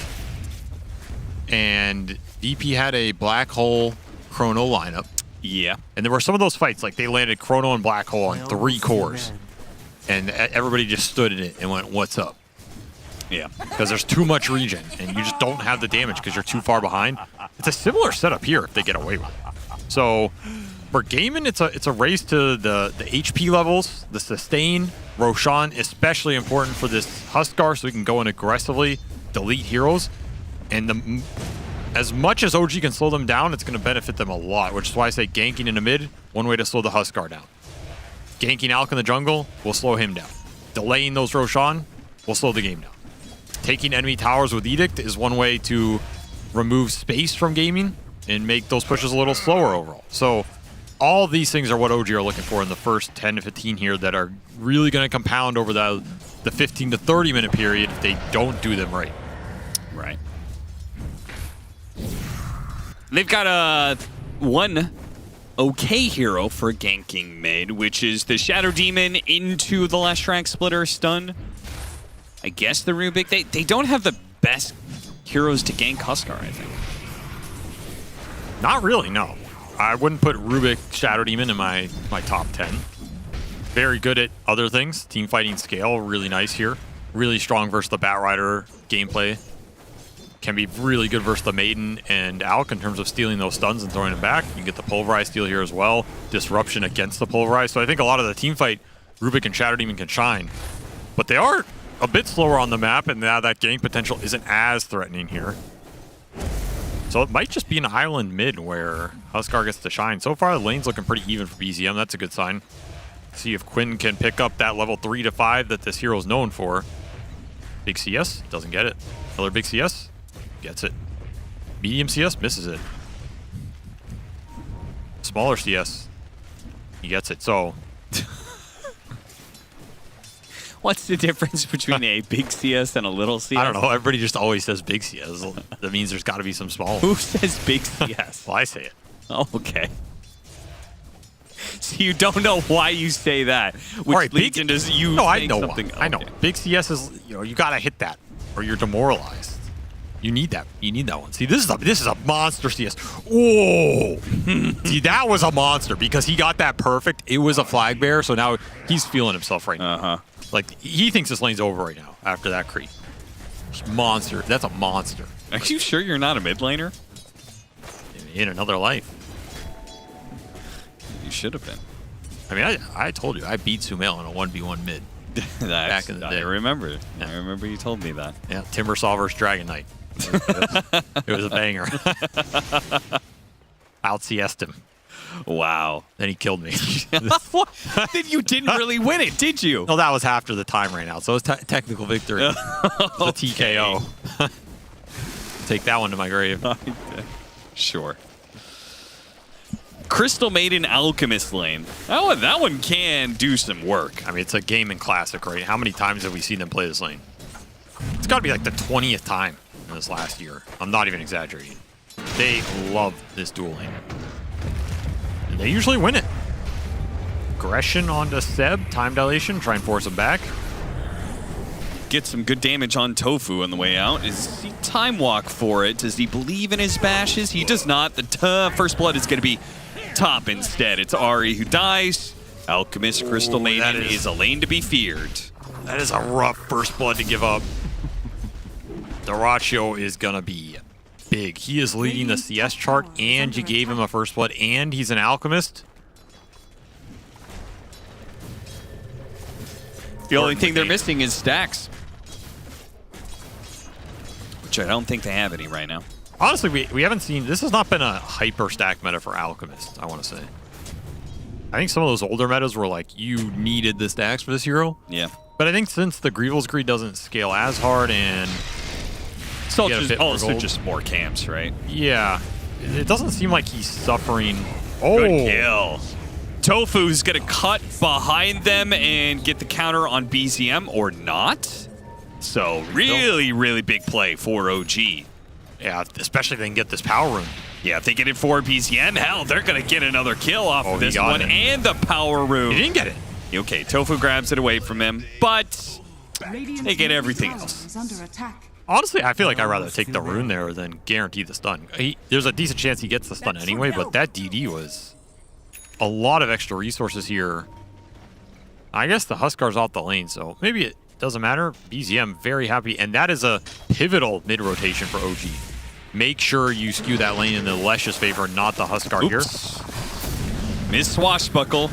[SPEAKER 11] And VP had a Black Hole Chrono lineup.
[SPEAKER 5] Yeah.
[SPEAKER 11] And there were some of those fights, like they landed Chrono and Black Hole on 3 cores. And everybody just stood in it and went, what's up?
[SPEAKER 5] Yeah.
[SPEAKER 11] Because there's too much regen, and you just don't have the damage because you're too far behind. It's a similar setup here if they get away with it. So for Gaimin, it's a race to the HP levels, the sustain. Roshan, especially important for this Huskar, so we can go in aggressively, delete heroes. And as much as OG can slow them down, it's going to benefit them a lot, which is why I say ganking in the mid, one way to slow the Huskar down. Ganking Alk in the jungle will slow him down. Delaying those Roshan will slow the game down. Taking enemy towers with Edict is one way to remove space from gaming and make those pushes a little slower overall. So all of these things are what OG are looking for in the first 10 to 15 here that are really going to compound over the 15 to 30 minute period if they don't do them right.
[SPEAKER 5] Right. They've got one okay hero for ganking mid, which is the Shadow Demon into the Last Track Splitter stun. I guess the Rubik, they don't have the best heroes to gank Huskar, I think.
[SPEAKER 11] Not really, no. I wouldn't put Rubik Shadow Demon in my top 10. Very good at other things. Team fighting scale, really nice here. Really strong versus the Batrider gameplay. Can be really good versus the Maiden and Alk in terms of stealing those stuns and throwing them back. You can get the Pulverize steal here as well. Disruption against the Pulverize. So I think a lot of the team fight, Rubik and Shadow Demon can shine. But they are a bit slower on the map, and now that gank potential isn't as threatening here. So it might just be an island mid where Huskar gets to shine. So far, the lane's looking pretty even for BZM. That's a good sign. See if Quinn can pick up that level 3 to 5 that this hero's known for. Big CS, doesn't get it. Another big CS, gets it. Medium CS, misses it. Smaller CS, he gets it. So
[SPEAKER 5] What's the difference between a big CS and a little CS?
[SPEAKER 11] I don't know. Everybody just always says big CS. That means there's got to be some small.
[SPEAKER 5] Who says big CS?
[SPEAKER 11] Well, I say it.
[SPEAKER 5] Oh, okay. So you don't know why you say that, which
[SPEAKER 11] right,
[SPEAKER 5] leads into you
[SPEAKER 11] no,
[SPEAKER 5] saying
[SPEAKER 11] I know
[SPEAKER 5] something.
[SPEAKER 11] Why. I know. Big CS is, you got to hit that or you're demoralized. You need that. You need that one. See, this is a monster CS. Oh, see, that was a monster because he got that perfect. It was a flag bearer, so now he's feeling himself right now. Like, he thinks this lane's over right now after that creep. Monster. That's a monster.
[SPEAKER 5] Are you sure you're not a mid laner?
[SPEAKER 11] In another life.
[SPEAKER 5] You should have been.
[SPEAKER 11] I mean, I told you, I beat Sumail in a 1v1 mid. Back in the day.
[SPEAKER 5] I remember. I remember you told me that.
[SPEAKER 11] Yeah, Timbersaw versus Dragon Knight. It was a banger. Out CS'd him.
[SPEAKER 5] Wow.
[SPEAKER 11] Then he killed me.
[SPEAKER 5] Then you didn't really win it, did you?
[SPEAKER 11] No, that was after the time ran out, so it was technical victory. The TKO. Take that one to my grave.
[SPEAKER 5] Sure. Crystal Maiden Alchemist lane. That one can do some work.
[SPEAKER 11] I mean, it's a gaming classic, right? How many times have we seen them play this lane? It's got to be like the 20th time in this last year. I'm not even exaggerating. They love this dual lane. And they usually win it. Aggression onto Seb, time dilation, try and force him back.
[SPEAKER 5] Get some good damage on Tofu on the way out. Is he time walk for it? Does he believe in his bashes? He does not. The first blood is going to be top instead. It's Ari who dies. Alchemist Crystal Maiden is a lane to be feared.
[SPEAKER 11] That is a rough first blood to give up. Dyrachyo is going to be big. He is leading the CS chart, and you gave him a first blood, and he's an alchemist.
[SPEAKER 5] The only thing they're missing is stacks, which I don't think they have any right now.
[SPEAKER 11] Honestly, we haven't seen... This has not been a hyper stack meta for alchemist, I want to say. I think some of those older metas were like, you needed the stacks for this hero.
[SPEAKER 5] Yeah.
[SPEAKER 11] But I think since the Grievel's Greed doesn't scale as hard and...
[SPEAKER 5] It's also just more camps, right?
[SPEAKER 11] Yeah. It doesn't seem like he's suffering...
[SPEAKER 5] Good kill. Tofu's going to cut behind them and get the counter on BZM or not. So really, really big play for OG.
[SPEAKER 11] Yeah, especially if they can get this power rune.
[SPEAKER 5] Yeah, if they get it for BZM, hell, they're going to get another kill off of this one
[SPEAKER 11] it.
[SPEAKER 5] and the power rune.
[SPEAKER 11] He didn't get it.
[SPEAKER 5] Okay, Tofu grabs it away from him, but they get everything else.
[SPEAKER 11] Honestly, I feel like I'd rather take the rune there than guarantee the stun. There's a decent chance he gets the stun anyway, but that DD was a lot of extra resources here. I guess the Huskar's off the lane, so maybe it doesn't matter. BZM very happy, and that is a pivotal mid-rotation for OG. Make sure you skew that lane in the Lesh's favor, not the Huskar here.
[SPEAKER 5] Miss Swashbuckle.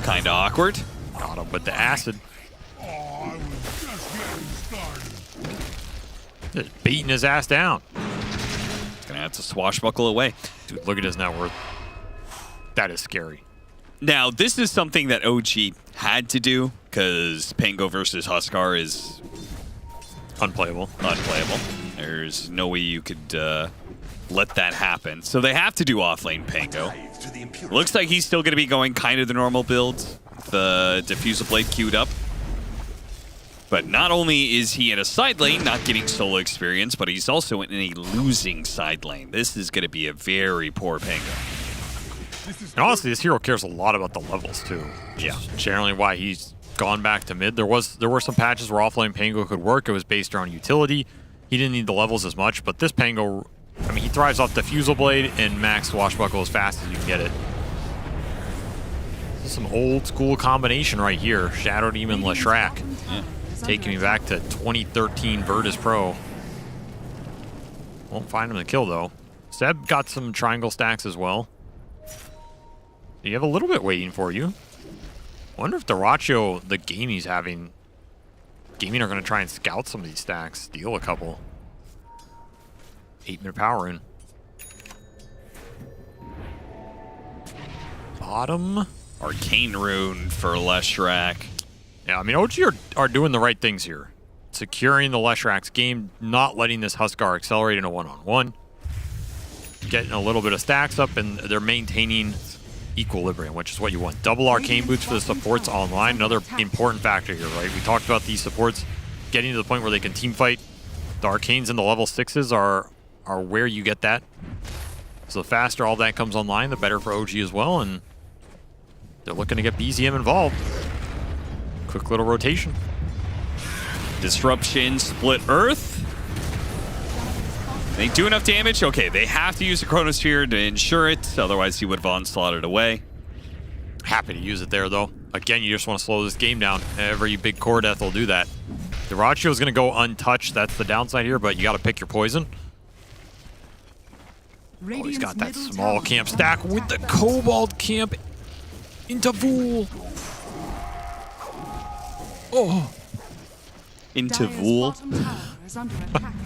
[SPEAKER 5] Kinda awkward.
[SPEAKER 11] Got him with the acid. Just beating his ass down.
[SPEAKER 5] He's gonna have to swashbuckle away.
[SPEAKER 11] Dude, look at his net worth. That is scary.
[SPEAKER 5] Now, this is something that OG had to do, because Pango versus Huskar is...
[SPEAKER 11] unplayable.
[SPEAKER 5] Unplayable. There's no way you could let that happen. So they have to do offlane Pango. Looks like he's still going to be going kind of the normal build. The Diffusal Blade queued up. But not only is he in a side lane, not getting solo experience, but he's also in a losing side lane. This is going to be a very poor Pango.
[SPEAKER 11] And honestly, this hero cares a lot about the levels too.
[SPEAKER 5] Yeah.
[SPEAKER 11] Generally why he's gone back to mid. There were some patches where offlane Pango could work. It was based around utility. He didn't need the levels as much, but this Pango, I mean, he thrives off Diffusal Blade and max Swashbuckle as fast as you can get it. This is some old school combination right here. Shadow Demon Leshrac.
[SPEAKER 5] Yeah.
[SPEAKER 11] Taking me back to 2013 Virtus Pro. Won't find him to kill though. Seb got some triangle stacks as well. You have a little bit waiting for you. Wonder if Dyrachyo, the game he's having, Gaming are going to try and scout some of these stacks, steal a couple. 8-minute power rune. Bottom.
[SPEAKER 5] Arcane rune for Leshrac.
[SPEAKER 11] Yeah, I mean, OG are doing the right things here. Securing the Leshrac's game, not letting this Huskar accelerate in a one-on-one. Getting a little bit of stacks up, and they're maintaining equilibrium, which is what you want. Double arcane boots for the supports online, another important factor here, right? We talked about these supports getting to the point where they can team fight. The arcanes and the level 6s are where you get that. So the faster all that comes online, the better for OG as well, and they're looking to get BZM involved. Quick little rotation.
[SPEAKER 5] Disruption, split earth. They do enough damage. Okay, they have to use the Chronosphere to ensure it, otherwise he would have onslaughted away.
[SPEAKER 11] Happy to use it there, though. Again, you just want to slow this game down. Every big core death will do that. Dyrachyo is going to go untouched. That's the downside here, but you got to pick your poison. Oh, he's got that small camp stack with the Cobalt camp into Vool.
[SPEAKER 5] Oh. Into Vool.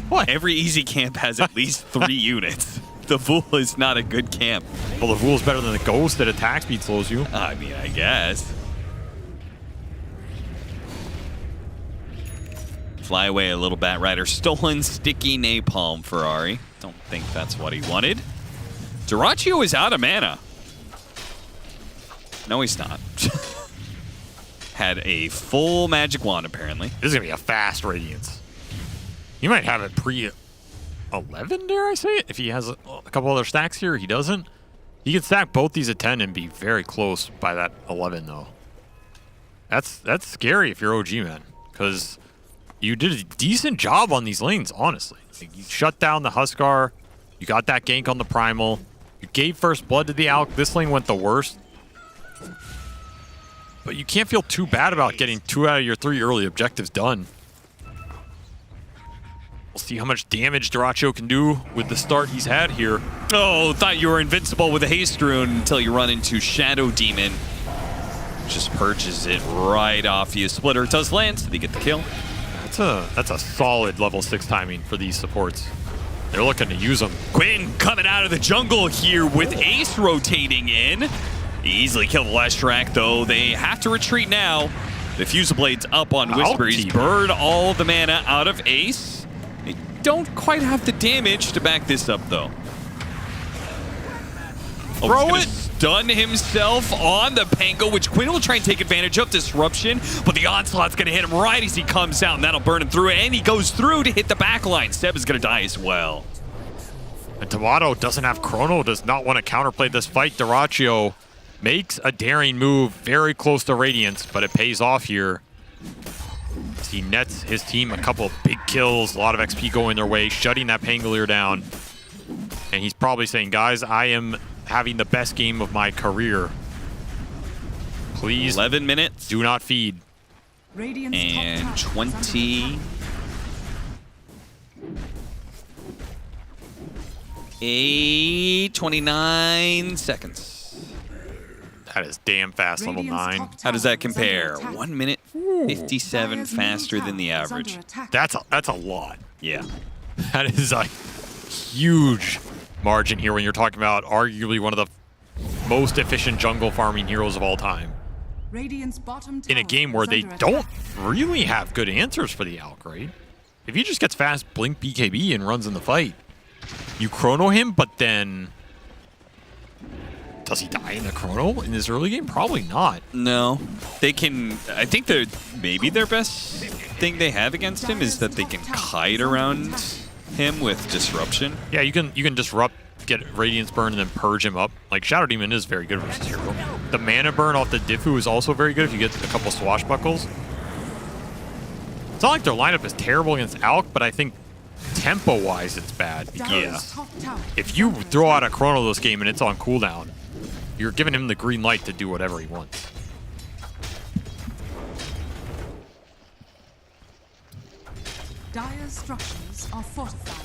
[SPEAKER 5] What? Every easy camp has at least 3 units. The Vool is not a good camp.
[SPEAKER 11] Well, the Vool is better than the Ghost that attack speed slows you.
[SPEAKER 5] I mean, I guess. Fly away a little Bat Rider. Stolen sticky napalm for Ari. Don't think that's what he wanted. Dyrachyo is out of mana. No, he's not. Had a full magic wand, apparently.
[SPEAKER 11] This is going to be a fast Radiance. You might have it 11, dare I say it? If he has a couple other stacks here, he doesn't. He can stack both these at 10 and be very close by that 11, though. That's scary if you're OG, man, because you did a decent job on these lanes, honestly. Like, you shut down the Huskar, you got that gank on the Primal, you gave first blood to the Alk. This lane went the worst. But you can't feel too bad about getting 2 out of your 3 early objectives done. We'll see how much damage Dyrachyo can do with the start he's had here.
[SPEAKER 5] Oh, thought you were invincible with a haste rune until you run into Shadow Demon. Just purges it right off you. Splitter does land, so they get the kill.
[SPEAKER 11] That's a solid level 6 timing for these supports. They're looking to use them.
[SPEAKER 5] Quinn coming out of the jungle here with Ace rotating in. Easily kill the last track, though. They have to retreat now. The Fusiblade's up on Whisper. He's burned all the mana out of Ace. They don't quite have the damage to back this up, though.
[SPEAKER 11] Throw it!
[SPEAKER 5] Stun himself on the Pango, which Quinn will try and take advantage of. Disruption, but the Onslaught's going to hit him right as he comes out, and that'll burn him through, and he goes through to hit the backline. Seb is going to die as well.
[SPEAKER 11] And Tomato doesn't have Chrono, does not want to counterplay this fight. Dyrachyo makes a daring move very close to Radiance, but it pays off here. He nets his team a couple of big kills, a lot of XP going their way, shutting that Pangolier down. And he's probably saying, guys, I am having the best game of my career. Please
[SPEAKER 5] 11 minutes.
[SPEAKER 11] Do not feed.
[SPEAKER 5] And 20. 29 seconds.
[SPEAKER 11] That is damn fast, level 9.
[SPEAKER 5] How does that compare? 1 minute 57 faster than the average.
[SPEAKER 11] That's a lot.
[SPEAKER 5] Yeah.
[SPEAKER 11] That is a huge margin here when you're talking about arguably one of the most efficient jungle farming heroes of all time. In a game where they don't really have good answers for the Alk, right? If he just gets fast blink BKB and runs in the fight, you chrono him, but then does he die in the chrono in this early game? Probably not.
[SPEAKER 5] No. They can, I think maybe their best thing they have against him is that they can kite around him with disruption.
[SPEAKER 11] Yeah, you can disrupt, get Radiance burn, and then purge him up. Like, Shadow Demon is very good versus hero. The mana burn off the Diffu is also very good if you get a couple swashbuckles. It's not like their lineup is terrible against Alk, but I think tempo-wise it's bad. Because if you throw out a Chrono this game and it's on cooldown, you're giving him the green light to do whatever he wants.
[SPEAKER 19] Dire's structures are fortified.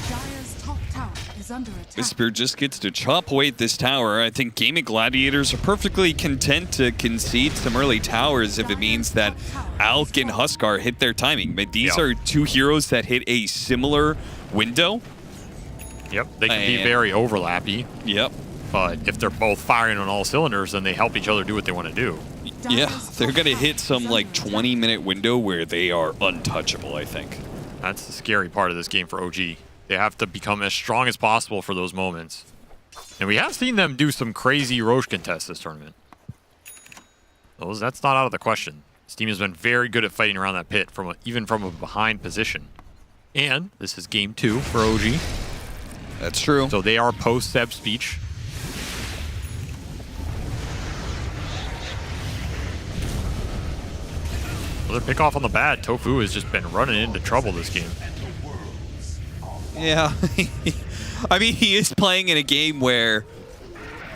[SPEAKER 19] Dire's top tower is under attack.
[SPEAKER 5] Whisper just gets to chop away at this tower. I think Gaming Gladiators are perfectly content to concede some early towers if it means that Alk and Huskar hit their timing. But these are two heroes that hit a similar window.
[SPEAKER 11] Yep, they can be very overlappy.
[SPEAKER 5] Yep.
[SPEAKER 11] But if they're both firing on all cylinders, then they help each other do what they want to do.
[SPEAKER 5] Yeah, they're going to hit some like 20-minute window where they are untouchable, I think.
[SPEAKER 11] That's the scary part of this game for OG. They have to become as strong as possible for those moments. And we have seen them do some crazy Roche contests this tournament. That's not out of the question. This team has been very good at fighting around that pit, even from a behind position. And this is game 2 for OG.
[SPEAKER 5] That's true.
[SPEAKER 11] So they are post-Seb speech. Another pick off on the bat. Tofu has just been running into trouble this game.
[SPEAKER 5] Yeah. I mean, he is playing in a game where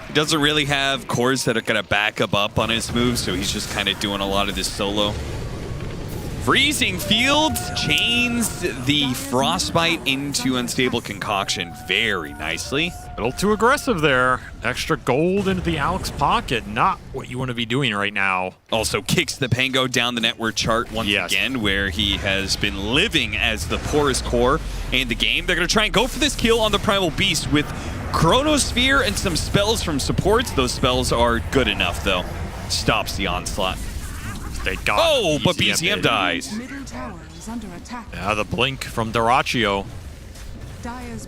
[SPEAKER 5] he doesn't really have cores that are going to back him up on his moves, so he's just kind of doing a lot of this solo. Freezing Fields chains the Frostbite into Unstable Concoction very nicely.
[SPEAKER 11] A little too aggressive there. Extra gold into the Alk's pocket. Not what you want to be doing right now.
[SPEAKER 5] Also kicks the Pango down the network chart once again, where he has been living as the poorest core in the game. They're going to try and go for this kill on the Primal Beast with Chronosphere and some spells from supports. Those spells are good enough, though. Stops the onslaught.
[SPEAKER 11] They got
[SPEAKER 5] but BZM dies.
[SPEAKER 19] Middle tower is under attack.
[SPEAKER 11] Yeah, the blink from Dyrachyo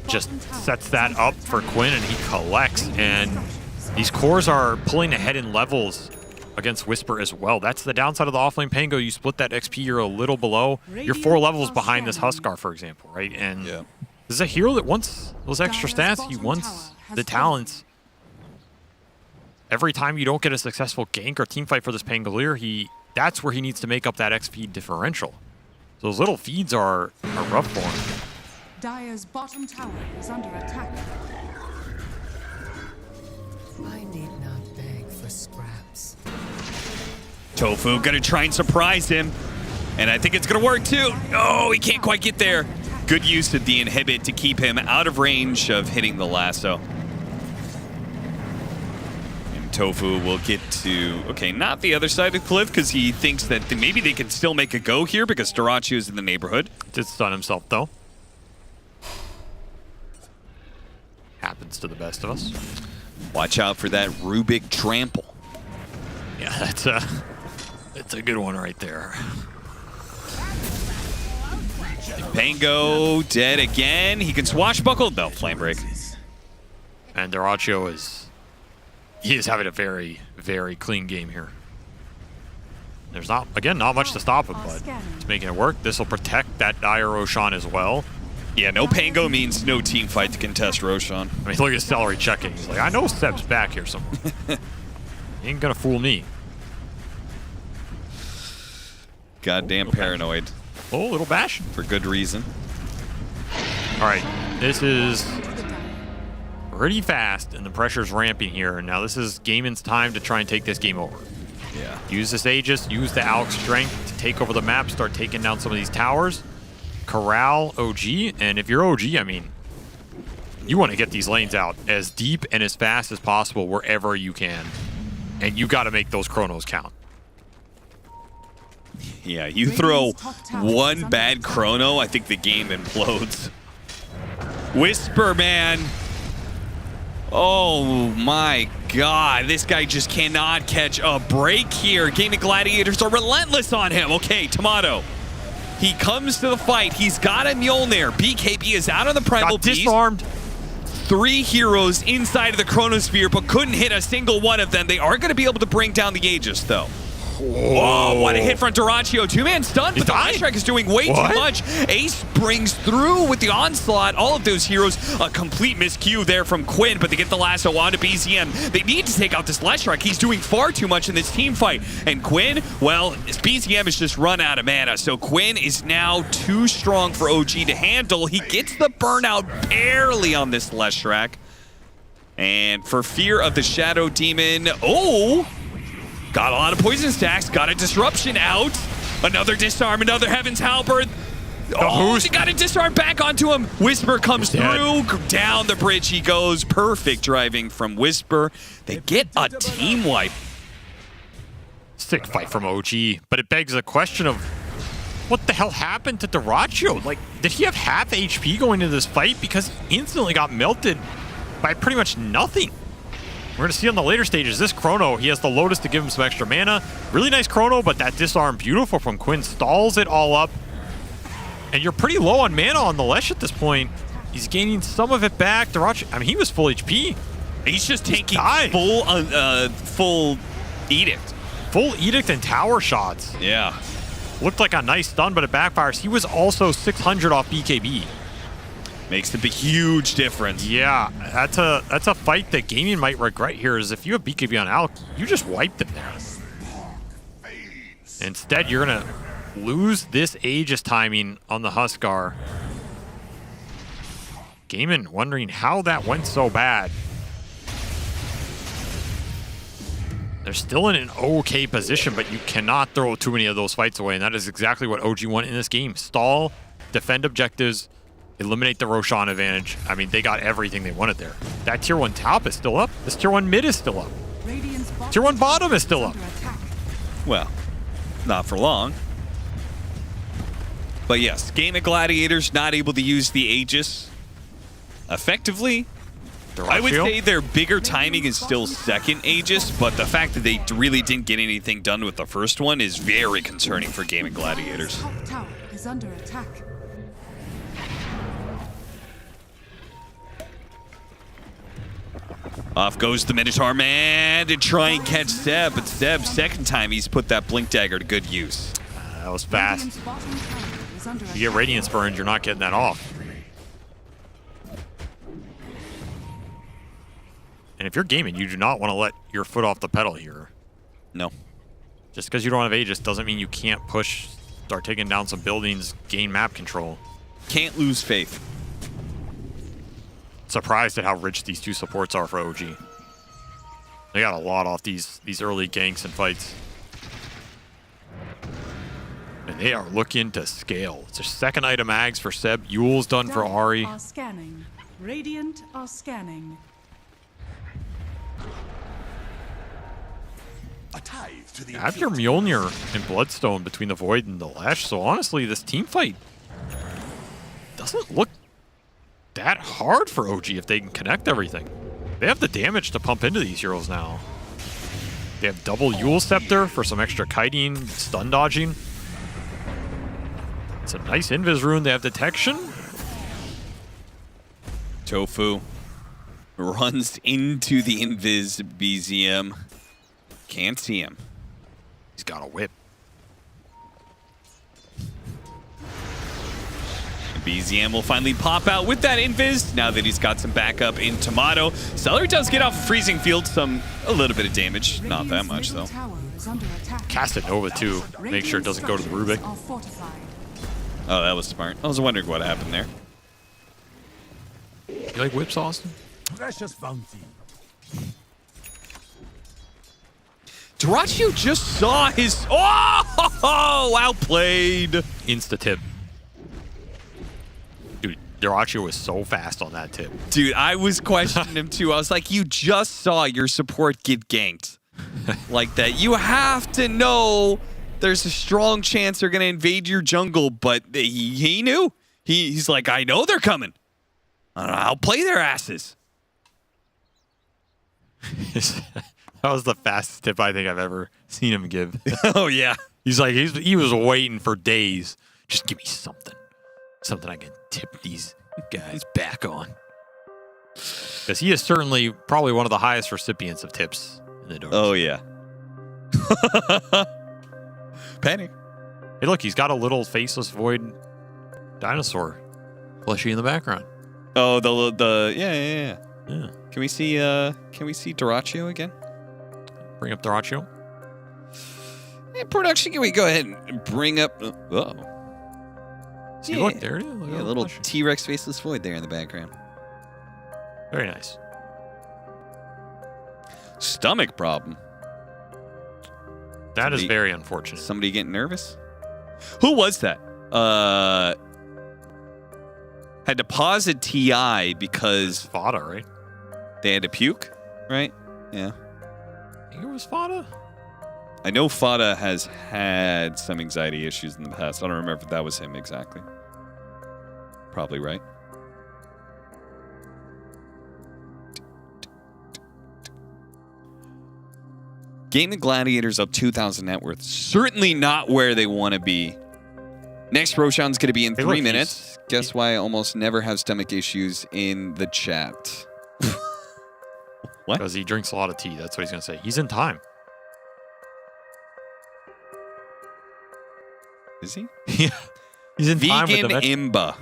[SPEAKER 11] just sets that up for Quinn, and he collects. And these cores are pulling ahead in levels against Whisper as well. That's the downside of the offlane Pango. You split that XP, you're a little below. You're 4 levels behind this Huskar, for example, right? And this is a hero that wants those extra stats. He wants the talents. Every time you don't get a successful gank or team fight for this Pangolier, that's where he needs to make up that XP differential. So those little feeds are rough for him.
[SPEAKER 19] Dire's bottom tower is under attack.
[SPEAKER 1] I need not beg for scraps.
[SPEAKER 5] Tofu gonna try and surprise him. And I think it's gonna work too. Oh, he can't quite get there. Good use of the inhibit to keep him out of range of hitting the lasso. Tofu will get to, okay, not the other side of the cliff because he thinks that maybe they can still make a go here because Dyrachyo is in the neighborhood.
[SPEAKER 11] Did stun himself though. Happens to the best of us.
[SPEAKER 5] Watch out for that Rubik trample.
[SPEAKER 11] Yeah, that's a good one right there.
[SPEAKER 5] Pango dead again. He can swashbuckle. No, flame break.
[SPEAKER 11] And Dyrachyo he is having a very, very clean game here. There's not much to stop him, but he's making it work. This will protect that Dire Roshan as well.
[SPEAKER 5] Yeah, no Pango means no team fight to contest Roshan.
[SPEAKER 11] I mean, look at Celery checking. He's like, I know Seb's back here somewhere. He ain't gonna fool me.
[SPEAKER 5] Goddamn paranoid.
[SPEAKER 11] Oh, little bash.
[SPEAKER 5] For good reason.
[SPEAKER 11] All right, this is pretty fast, and the pressure's ramping here. And now this is Gaiman's time to try and take this game over.
[SPEAKER 5] Yeah.
[SPEAKER 11] Use this Aegis, use the Alex strength to take over the map, start taking down some of these towers, corral OG, and if you're OG, I mean, you want to get these lanes out as deep and as fast as possible wherever you can. And you got to make those chronos count.
[SPEAKER 5] Yeah, you throw one bad chrono, I think the game implodes. Whisper, man. Oh my god, this guy just cannot catch a break here. Gaming Gladiators are relentless on him. Okay, Tomato. He comes to the fight. He's got a Mjolnir. BKB is out on the Primal Beast.
[SPEAKER 11] Disarmed.
[SPEAKER 5] 3 heroes inside of the Chronosphere, but couldn't hit a single one of them. They are going to be able to bring down the Aegis, though. Oh, what a hit from Dyrachyo. 2-man stun, but the Flash Strike is doing way too much. Ace brings through with the onslaught. All of those heroes, a complete miscue there from Quinn, but they get the lasso onto BZM. They need to take out this Flash Strike. He's doing far too much in this team fight. And Quinn, well, BZM has just run out of mana, so Quinn is now too strong for OG to handle. He gets the burnout barely on this Leshrac. And for fear of the Shadow Demon, got a lot of poison stacks, got a disruption out. Another disarm, another Heaven's Halberd. He got a disarm back onto him. Whisper comes through, down the bridge he goes. Perfect driving from Whisper. They get a team wipe.
[SPEAKER 11] Sick fight from OG, but it begs the question of what the hell happened to Dyrachyo? Like, did he have half HP going into this fight? Because he instantly got melted by pretty much nothing. We're going to see on the later stages, this Chrono, he has the Lotus to give him some extra mana. Really nice Chrono, but that disarm, beautiful from Quinn, stalls it all up. And you're pretty low on mana on the Lesh at this point. He's gaining some of it back. Dyrachyo, I mean, he was full HP.
[SPEAKER 5] He's just taking full Edict.
[SPEAKER 11] Full Edict and tower shots.
[SPEAKER 5] Yeah.
[SPEAKER 11] Looked like a nice stun, but it backfires. He was also 600 off BKB.
[SPEAKER 5] Makes a huge difference.
[SPEAKER 11] Yeah, that's a fight that Gaming might regret here, is if you have BKB on Alec, you just wiped him there. Instead, you're going to lose this Aegis timing on the Huskar. Gaming wondering how that went so bad. They're still in an okay position, but you cannot throw too many of those fights away, and that is exactly what OG want in this game. Stall, defend objectives, eliminate the Roshan advantage. I mean, they got everything they wanted there. That tier 1 top is still up. This tier 1 mid is still up. Tier 1 bottom is still up.
[SPEAKER 5] Well, not for long. But yes, Game of Gladiators not able to use the Aegis effectively. I would say their bigger timing is still second Aegis, but the fact that they really didn't get anything done with the first one is very concerning for Game of Gladiators.
[SPEAKER 19] Top tower is under attack.
[SPEAKER 5] Off goes the Minotaur man to try and catch Seb, but Seb, second time he's put that Blink Dagger to good use.
[SPEAKER 11] That was fast. You get Radiance burned, you're not getting that off. And if you're gaming, you do not want to let your foot off the pedal here.
[SPEAKER 5] No.
[SPEAKER 11] Just because you don't have Aegis doesn't mean you can't push, start taking down some buildings, gain map control.
[SPEAKER 5] Can't lose faith.
[SPEAKER 11] Surprised at how rich these two supports are for OG. They got a lot off these early ganks and fights. And they are looking to scale. It's a second item Ags for Seb. Yule's done for Ahri.
[SPEAKER 19] Are scanning. Radiant are scanning.
[SPEAKER 11] I have your Mjolnir and Bloodstone between the Void and the Lash, so honestly, this team fight doesn't look that hard for OG if they can connect everything. They have the damage to pump into these heroes now. They have double Yule Scepter for some extra kiting, stun dodging. It's a nice Invis rune. They have detection.
[SPEAKER 5] Tofu runs into the Invis BZM. Can't see him.
[SPEAKER 11] He's got a whip.
[SPEAKER 5] BZM will finally pop out with that Invis now that he's got some backup in Tomato. Celery does get off a freezing field, a little bit of damage. Not that much, though.
[SPEAKER 11] Cast it Nova, too. Make sure it doesn't go to the Rubik.
[SPEAKER 5] Oh, that was smart. I was wondering what happened there.
[SPEAKER 11] You like whips, Austin?
[SPEAKER 8] Precious bounty.
[SPEAKER 5] Dyrachyo just saw his... Oh! Outplayed.
[SPEAKER 11] Insta-tip. Dude, Dyrachyo was so fast on that tip.
[SPEAKER 5] Dude, I was questioning him too. I was like, you just saw your support get ganked. Like that. You have to know there's a strong chance they're going to invade your jungle, but he knew. He's like, I know they're coming. I'll play their asses.
[SPEAKER 11] That was the fastest tip I think I've ever seen him give.
[SPEAKER 5] Oh, yeah.
[SPEAKER 11] He's like, he was waiting for days. Just give me something. Something I can tip these guys back on. Because he is certainly probably one of the highest recipients of tips in the Dota.
[SPEAKER 5] Oh, yeah. Panic.
[SPEAKER 11] Hey, look, he's got a little faceless void dinosaur fleshy in the background.
[SPEAKER 5] Oh, yeah. Can we see Dyrachyo again?
[SPEAKER 11] Bring up Dyrachyo.
[SPEAKER 5] Hey, production, can we go ahead and bring up...
[SPEAKER 11] See, look, there it is.
[SPEAKER 5] A little T-Rex faceless void there in the background.
[SPEAKER 11] Very nice.
[SPEAKER 5] Stomach problem.
[SPEAKER 11] That is very unfortunate.
[SPEAKER 5] Somebody getting nervous? Who was that? Had to pause a TI because...
[SPEAKER 11] Fada, right?
[SPEAKER 5] They had to puke, right? Yeah.
[SPEAKER 11] I think it was Fada.
[SPEAKER 5] I know Fada has had some anxiety issues in the past. I don't remember if that was him exactly. Probably right. Gaming Gladiators up 2,000 net worth. Certainly not where they want to be. Next Roshan's going to be in 3 minutes. Guess why I almost never have stomach issues in the chat. What?
[SPEAKER 11] Because he drinks a lot of tea. That's what he's going to say. He's in time.
[SPEAKER 5] Is he?
[SPEAKER 11] Yeah. He's in time with the
[SPEAKER 5] Vegan Imba.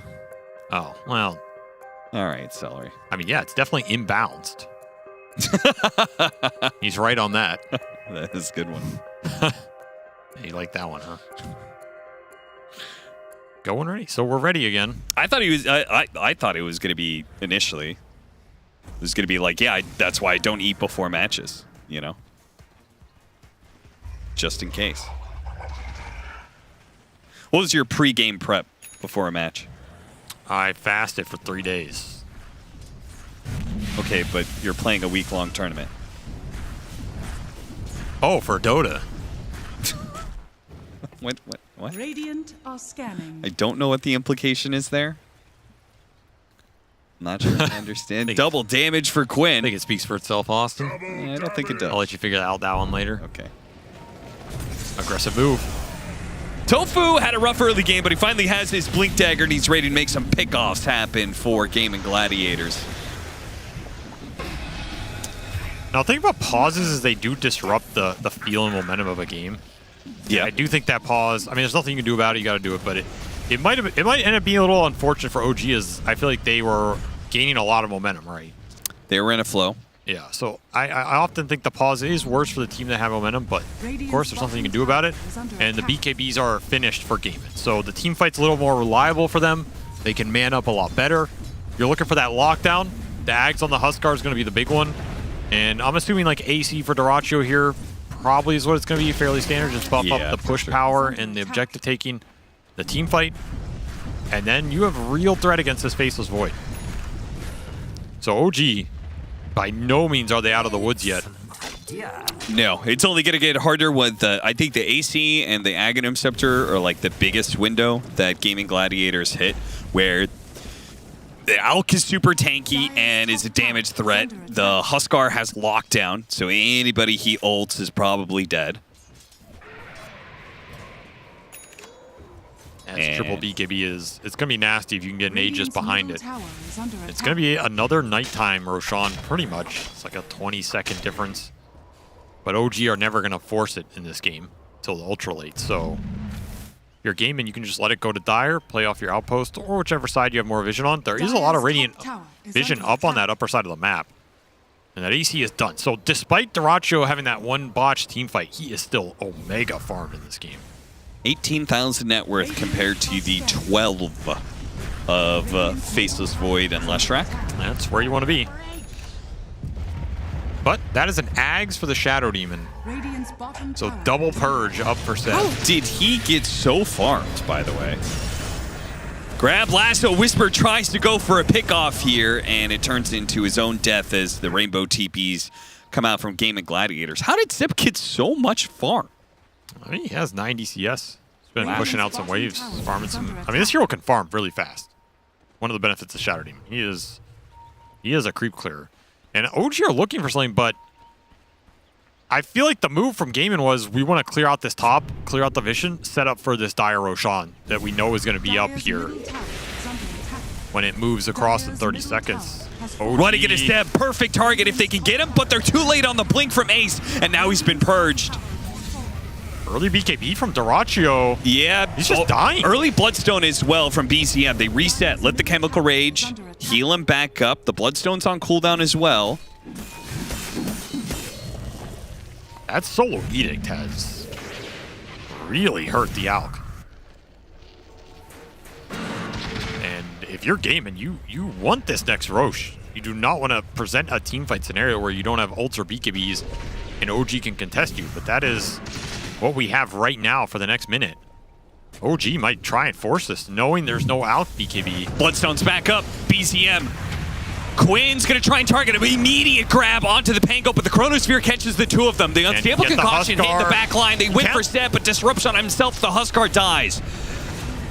[SPEAKER 11] Oh, well.
[SPEAKER 5] All right, Celery.
[SPEAKER 11] I mean, yeah, it's definitely imbalanced. He's right on that.
[SPEAKER 5] That is a good one.
[SPEAKER 11] You like that one, huh? Going ready. So we're ready again.
[SPEAKER 5] I thought he was. I thought it was going to be initially. It was going to be like, yeah, that's why I don't eat before matches. You know, just in case. What was your pre-game prep before a match?
[SPEAKER 11] I fasted for 3 days.
[SPEAKER 5] Okay, but you're playing a week-long tournament.
[SPEAKER 11] Oh, for Dota.
[SPEAKER 5] What?
[SPEAKER 19] Radiant are scanning.
[SPEAKER 5] I don't know what the implication is there. Not sure I understand. Double damage for Quinn.
[SPEAKER 11] I think it speaks for itself, Austin.
[SPEAKER 5] Yeah, I don't think it does.
[SPEAKER 11] I'll let you figure out that one later.
[SPEAKER 5] Okay.
[SPEAKER 11] Aggressive move.
[SPEAKER 5] Tofu had a rough early game, but he finally has his Blink Dagger and he's ready to make some pickoffs happen for Gaming Gladiators.
[SPEAKER 11] Now, the thing about pauses is they do disrupt the feel and momentum of a game.
[SPEAKER 5] Yeah.
[SPEAKER 11] I do think that pause, I mean, there's nothing you can do about it. You got to do it, but it might end up being a little unfortunate for OG as I feel like they were gaining a lot of momentum, right?
[SPEAKER 5] They were in a flow.
[SPEAKER 11] Yeah, so I often think the pause is worse for the team that have momentum, but of course there's nothing you can do about it. And the BKBs are finished for Gaimin. So the team fight's a little more reliable for them. They can man up a lot better. You're looking for that lockdown. The Ags on the Huskar is going to be the big one. And I'm assuming like AC for Dyrachyo here probably is what it's going to be, fairly standard. Just buff up the push power and the objective taking, the team fight. And then you have real threat against this Faceless Void. So OG, by no means are they out of the woods yet.
[SPEAKER 5] No, it's only going to get harder with I think the AC and the Aghanim Scepter are like the biggest window that Gaming Gladiators hit, where the Alk is super tanky and is a damage threat. The Huskar has lockdown, so anybody he ults is probably dead.
[SPEAKER 11] And triple BKB is, it's going to be nasty if you can get an Aegis behind it. It's going to be another nighttime Roshan, pretty much. It's like a 20-second difference. But OG are never going to force it in this game until the ultra late. So if you're gaming, you can just let it go to Dire, play off your outpost, or whichever side you have more vision on. There is a lot of Radiant vision up on that upper side of the map. And that AC is done. So despite Dyrachyo having that one botched team fight, he is still Omega farmed in this game.
[SPEAKER 5] 18,000 net worth compared to the 12 of Faceless Void and Leshrac.
[SPEAKER 11] That's where you want to be. But that is an Ags for the Shadow Demon. So double purge up for Seb.
[SPEAKER 5] How did he get so farmed, by the way? Grab Lasso, Whisper tries to go for a pickoff here, and it turns into his own death as the Rainbow TPs come out from Gaming Gladiators. How did Zip get so much farm?
[SPEAKER 11] I mean, he has 90 CS. He's been pushing out some waves, farming some. I mean, this hero can farm really fast. One of the benefits of Shadow Demon. He is a creep clearer. And OG are looking for something, but I feel like the move from Gaimin was we want to clear out this top, clear out the vision, set up for this Dire Roshan that we know is going to be up here when it moves across in 30 seconds. OG.
[SPEAKER 5] Running into Seb, perfect target if they can get him, but they're too late on the blink from Ace, and now he's been purged.
[SPEAKER 11] Early BKB from Dyrachyo.
[SPEAKER 5] Yeah.
[SPEAKER 11] He's just dying.
[SPEAKER 5] Early Bloodstone as well from BCM. They reset, let the Chemical Rage, heal him back up. The Bloodstone's on cooldown as well.
[SPEAKER 11] That Solo Edict has really hurt the Alk. And if you're gaming, you want this next Roche. You do not want to present a teamfight scenario where you don't have ults or BKBs and OG can contest you, but that is what we have right now for the next minute. OG might try and force this, knowing there's no Alk BKB.
[SPEAKER 5] Bloodstone's back up, BCM. Quinn's gonna try and target him. Immediate grab onto the Pango, but the Chronosphere catches the two of them. The Unstable Concoction hit the back line. They win for Seb, but Disruption on himself. The Huskar dies.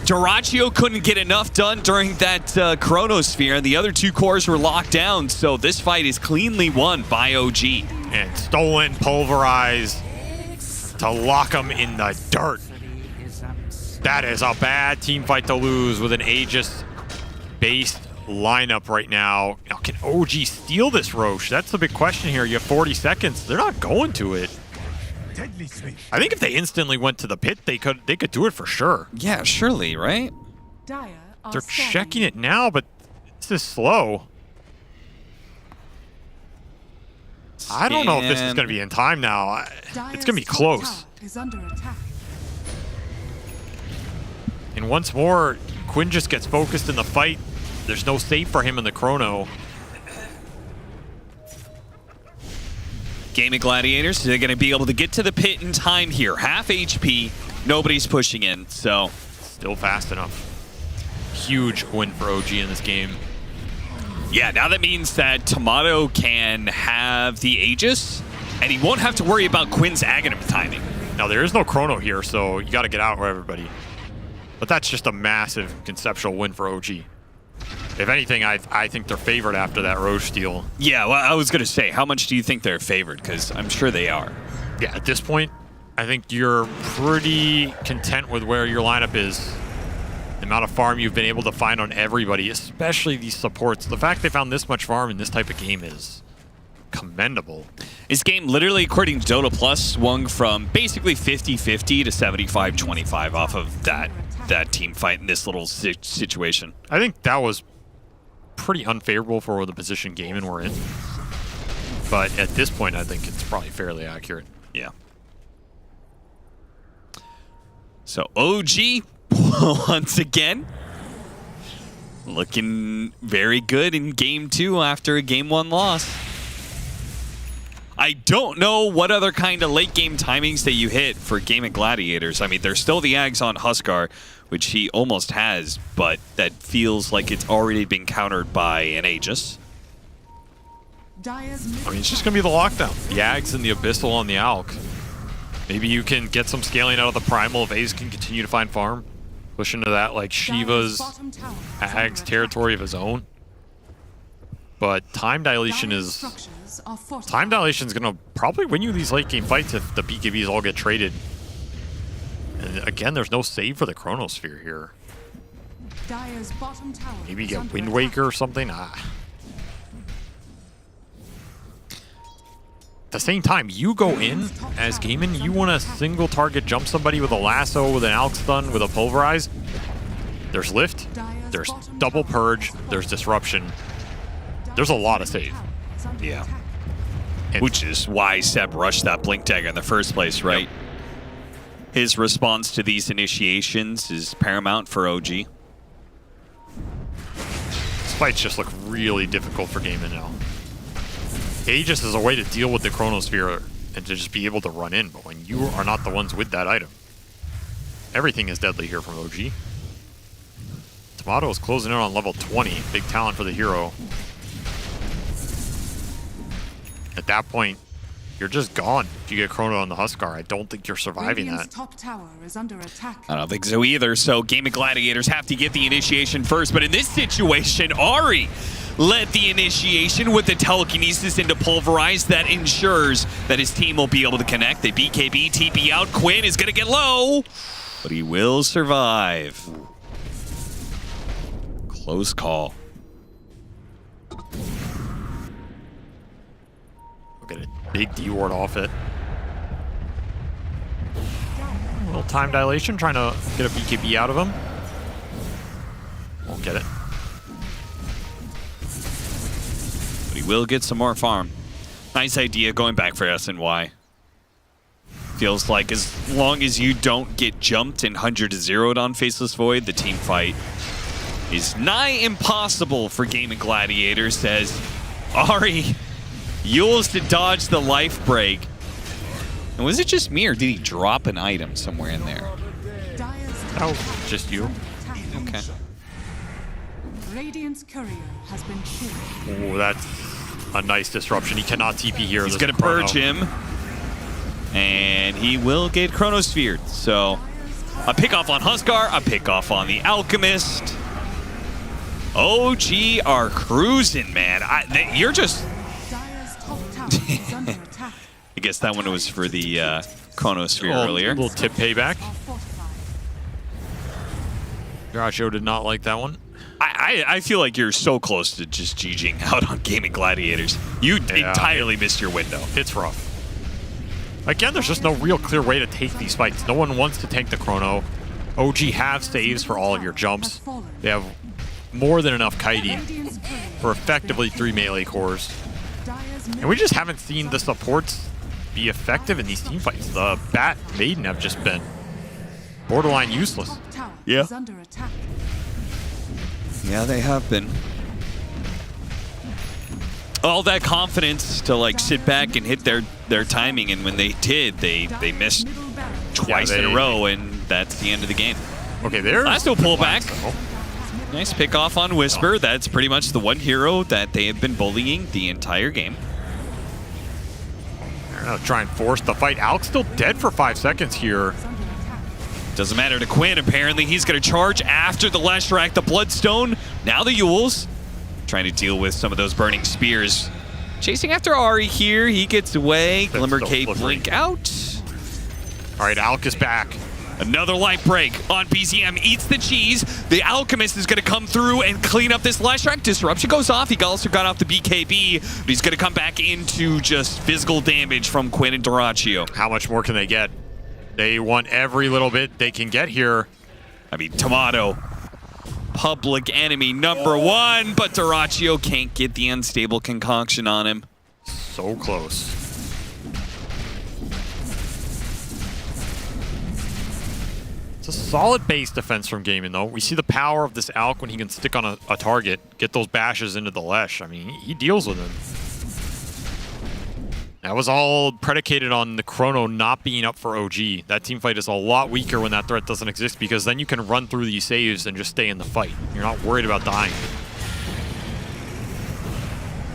[SPEAKER 5] Dyrachyo couldn't get enough done during that Chronosphere, and the other two cores were locked down, so this fight is cleanly won by OG.
[SPEAKER 11] And stolen, pulverized to lock him in the dirt. That is a bad team fight to lose with an Aegis-based lineup right now. Now, can OG steal this Roche? That's the big question here. You have 40 seconds. They're not going to it. I think if they instantly went to the pit, they could do it for sure.
[SPEAKER 5] Yeah, surely, right?
[SPEAKER 11] They're checking it now, but this is slow. I don't know if this is going to be in time now. It's going to be close. And once more, Quinn just gets focused in the fight. There's no save for him in the chrono.
[SPEAKER 5] Gaming Gladiators, they're going to be able to get to the pit in time here. Half HP, nobody's pushing in, so.
[SPEAKER 11] Still fast enough. Huge win for OG in this game.
[SPEAKER 5] Yeah, now that means that Tomato can have the Aegis, and he won't have to worry about Quinn's Aghanim timing.
[SPEAKER 11] Now, there is no chrono here, so you got to get out for everybody. But that's just a massive conceptual win for OG. If anything, I think they're favored after that Roche steal.
[SPEAKER 5] Yeah, well, I was going to say, how much do you think they're favored? Because I'm sure they are.
[SPEAKER 11] Yeah, at this point, I think you're pretty content with where your lineup is. The amount of farm you've been able to find on everybody, especially these supports. The fact they found this much farm in this type of game is commendable.
[SPEAKER 5] This game, literally, according to Dota Plus, swung from basically 50-50 to 75-25 off of that team fight in this little situation.
[SPEAKER 11] I think that was pretty unfavorable for the position gaming we're in. But at this point, I think it's probably fairly accurate.
[SPEAKER 5] Yeah. So OG, once again, looking very good in Game 2 after a Game 1 loss. I don't know what other kind of late game timings that you hit for Game of Gladiators. I mean, there's still the Ags on Huskar, which he almost has, but that feels like it's already been countered by an Aegis.
[SPEAKER 11] I mean, it's just going to be the lockdown. The Ags and the Abyssal on the Alk. Maybe you can get some scaling out of the Primal if Ace can continue to find farm. Push into that, like, Shiva's Ags territory of his own. But time dilation is... Time dilation is going to probably win you these late game fights if the BKBs all get traded. And again, there's no save for the Chronosphere here. Maybe get Wind Waker or something? At the same time, you go in as Gaiman, you want to single target jump somebody with a lasso, with an Alk stun, with a pulverize. There's lift, there's double purge, there's disruption. There's a lot of save.
[SPEAKER 5] Yeah. Which is why Seb rushed that Blink Dagger in the first place, right? Yep. His response to these initiations is paramount for OG.
[SPEAKER 11] These fights just look really difficult for Gaiman now. Aegis is a way to deal with the Chronosphere and to just be able to run in, but when you are not the ones with that item, everything is deadly here from OG. Tomato is closing in on level 20. Big talent for the hero. At that point, you're just gone if you get Chrono on the Huskar. I don't think you're surviving that.
[SPEAKER 19] Top tower is under attack.
[SPEAKER 5] I don't think so either. So Game of Gladiators have to get the initiation first. But in this situation, Ari led the initiation with the telekinesis into Pulverize that ensures that his team will be able to connect. They BKB, TP out. Quinn is going to get low, but he will survive. Close call.
[SPEAKER 11] Get a big D-ward off it. A little time dilation, trying to get a BKB out of him. Won't get it.
[SPEAKER 5] But he will get some more farm. Nice idea going back for SNY. Feels like as long as you don't get jumped and 100-0'd on Faceless Void, the team fight is nigh impossible for Game of Gladiators, as Ari Yules to dodge the life break. And was it just me, or did he drop an item somewhere in there?
[SPEAKER 11] Oh, just you.
[SPEAKER 5] Okay.
[SPEAKER 19] Radiant's courier has been killed.
[SPEAKER 11] Oh, that's a nice disruption. He cannot TP here.
[SPEAKER 5] He's going to purge him. And he will get Chronosphered. So, a pickoff on Huskar, a pickoff on the Alchemist. OG are cruising, man. You're just... I guess that one was for the Chronosphere earlier.
[SPEAKER 11] Little tip payback. Garacho did not like that one.
[SPEAKER 5] I feel like you're so close to just GGing out on Gaming Gladiators. You entirely missed your window.
[SPEAKER 11] It's rough. Again, there's just no real clear way to take these fights. No one wants to tank the Chrono. OG have saves for all of your jumps. They have more than enough kiting for effectively 3 melee cores. And we just haven't seen the supports be effective in these team fights. The Bat Maiden have just been borderline useless.
[SPEAKER 5] Yeah. Yeah, they have been. All that confidence to like sit back and hit their timing, and when they did, they missed twice in a row, and that's the end of the game.
[SPEAKER 11] Okay, there's
[SPEAKER 5] last no pullback. Nice pick off on Whisper. That's pretty much the one hero that they have been bullying the entire game.
[SPEAKER 11] They're gonna try and force the fight. Alk's still dead for 5 seconds here.
[SPEAKER 5] Doesn't matter to Quinn, apparently. He's gonna charge after the Leshrac, the Bloodstone. Now the Yules. Trying to deal with some of those burning spears. Chasing after Ari here. He gets away. Glimmer Cape blink out.
[SPEAKER 11] All right, Alk is back.
[SPEAKER 5] Another life break on BZM. Eats the cheese. The Alchemist is going to come through and clean up this Leshrac. Disruption goes off. He also got off the BKB, but he's going to come back into just physical damage from Quinn and Dyrachyo.
[SPEAKER 11] How much more can they get? They want every little bit they can get here.
[SPEAKER 5] I mean, Tomato, public enemy #1, but Dyrachyo can't get the unstable concoction on him.
[SPEAKER 11] So close. It's a solid base defense from Gaimin, though. We see the power of this Alk when he can stick on a target, get those bashes into the Lesh. I mean, he deals with him. That was all predicated on the Chrono not being up for OG. That team fight is a lot weaker when that threat doesn't exist, because then you can run through these saves and just stay in the fight. You're not worried about dying.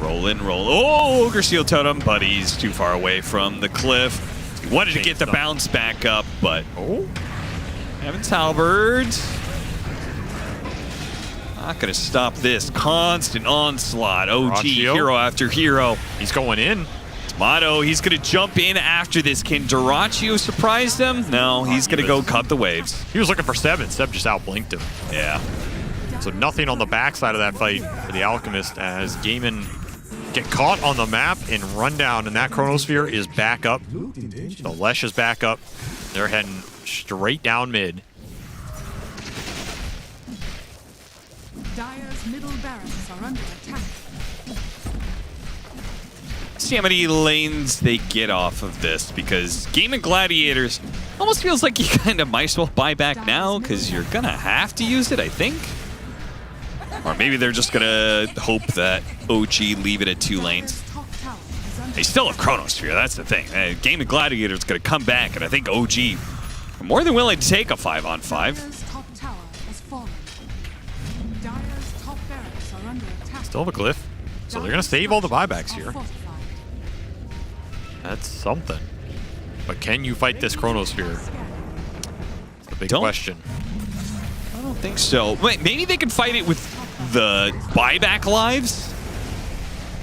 [SPEAKER 5] Roll in, roll. Oh, Ogre Seal Totem, but he's too far away from the cliff. He wanted to get the bounce back up, but Evan's Halberd not going to stop this constant onslaught. OG, hero after hero.
[SPEAKER 11] He's going in.
[SPEAKER 5] Tomato, he's going to jump in after this. Can Dyrachyo surprise him? No, he's going to go cut the waves.
[SPEAKER 11] He was looking for Seb, and Seb just outblinked him.
[SPEAKER 5] Yeah.
[SPEAKER 11] So nothing on the backside of that fight for the Alchemist, as Gaimin get caught on the map and run down, and that Chronosphere is back up. The Lesh is back up. They're heading straight down mid.
[SPEAKER 19] Dire's middle barracks are under attack.
[SPEAKER 5] See how many lanes they get off of this, because Game and Gladiators almost feels like you kind of might as well buy back now, because you're going to have to use it, I think. Or maybe they're just going to hope that OG leave it at 2 lanes. They still have Chronosphere, that's the thing. Game and Gladiators is going to come back, and I think OG are more than willing to take a 5-on-5.
[SPEAKER 19] Dire's top tower has fallen. Dire's top barracks are under attack.
[SPEAKER 11] Still have a Glyph, so they're going to save all the buybacks here. That's something. But can you fight this Chronosphere? That's the big question.
[SPEAKER 5] I don't think so. Wait, maybe they could fight it with the buyback lives?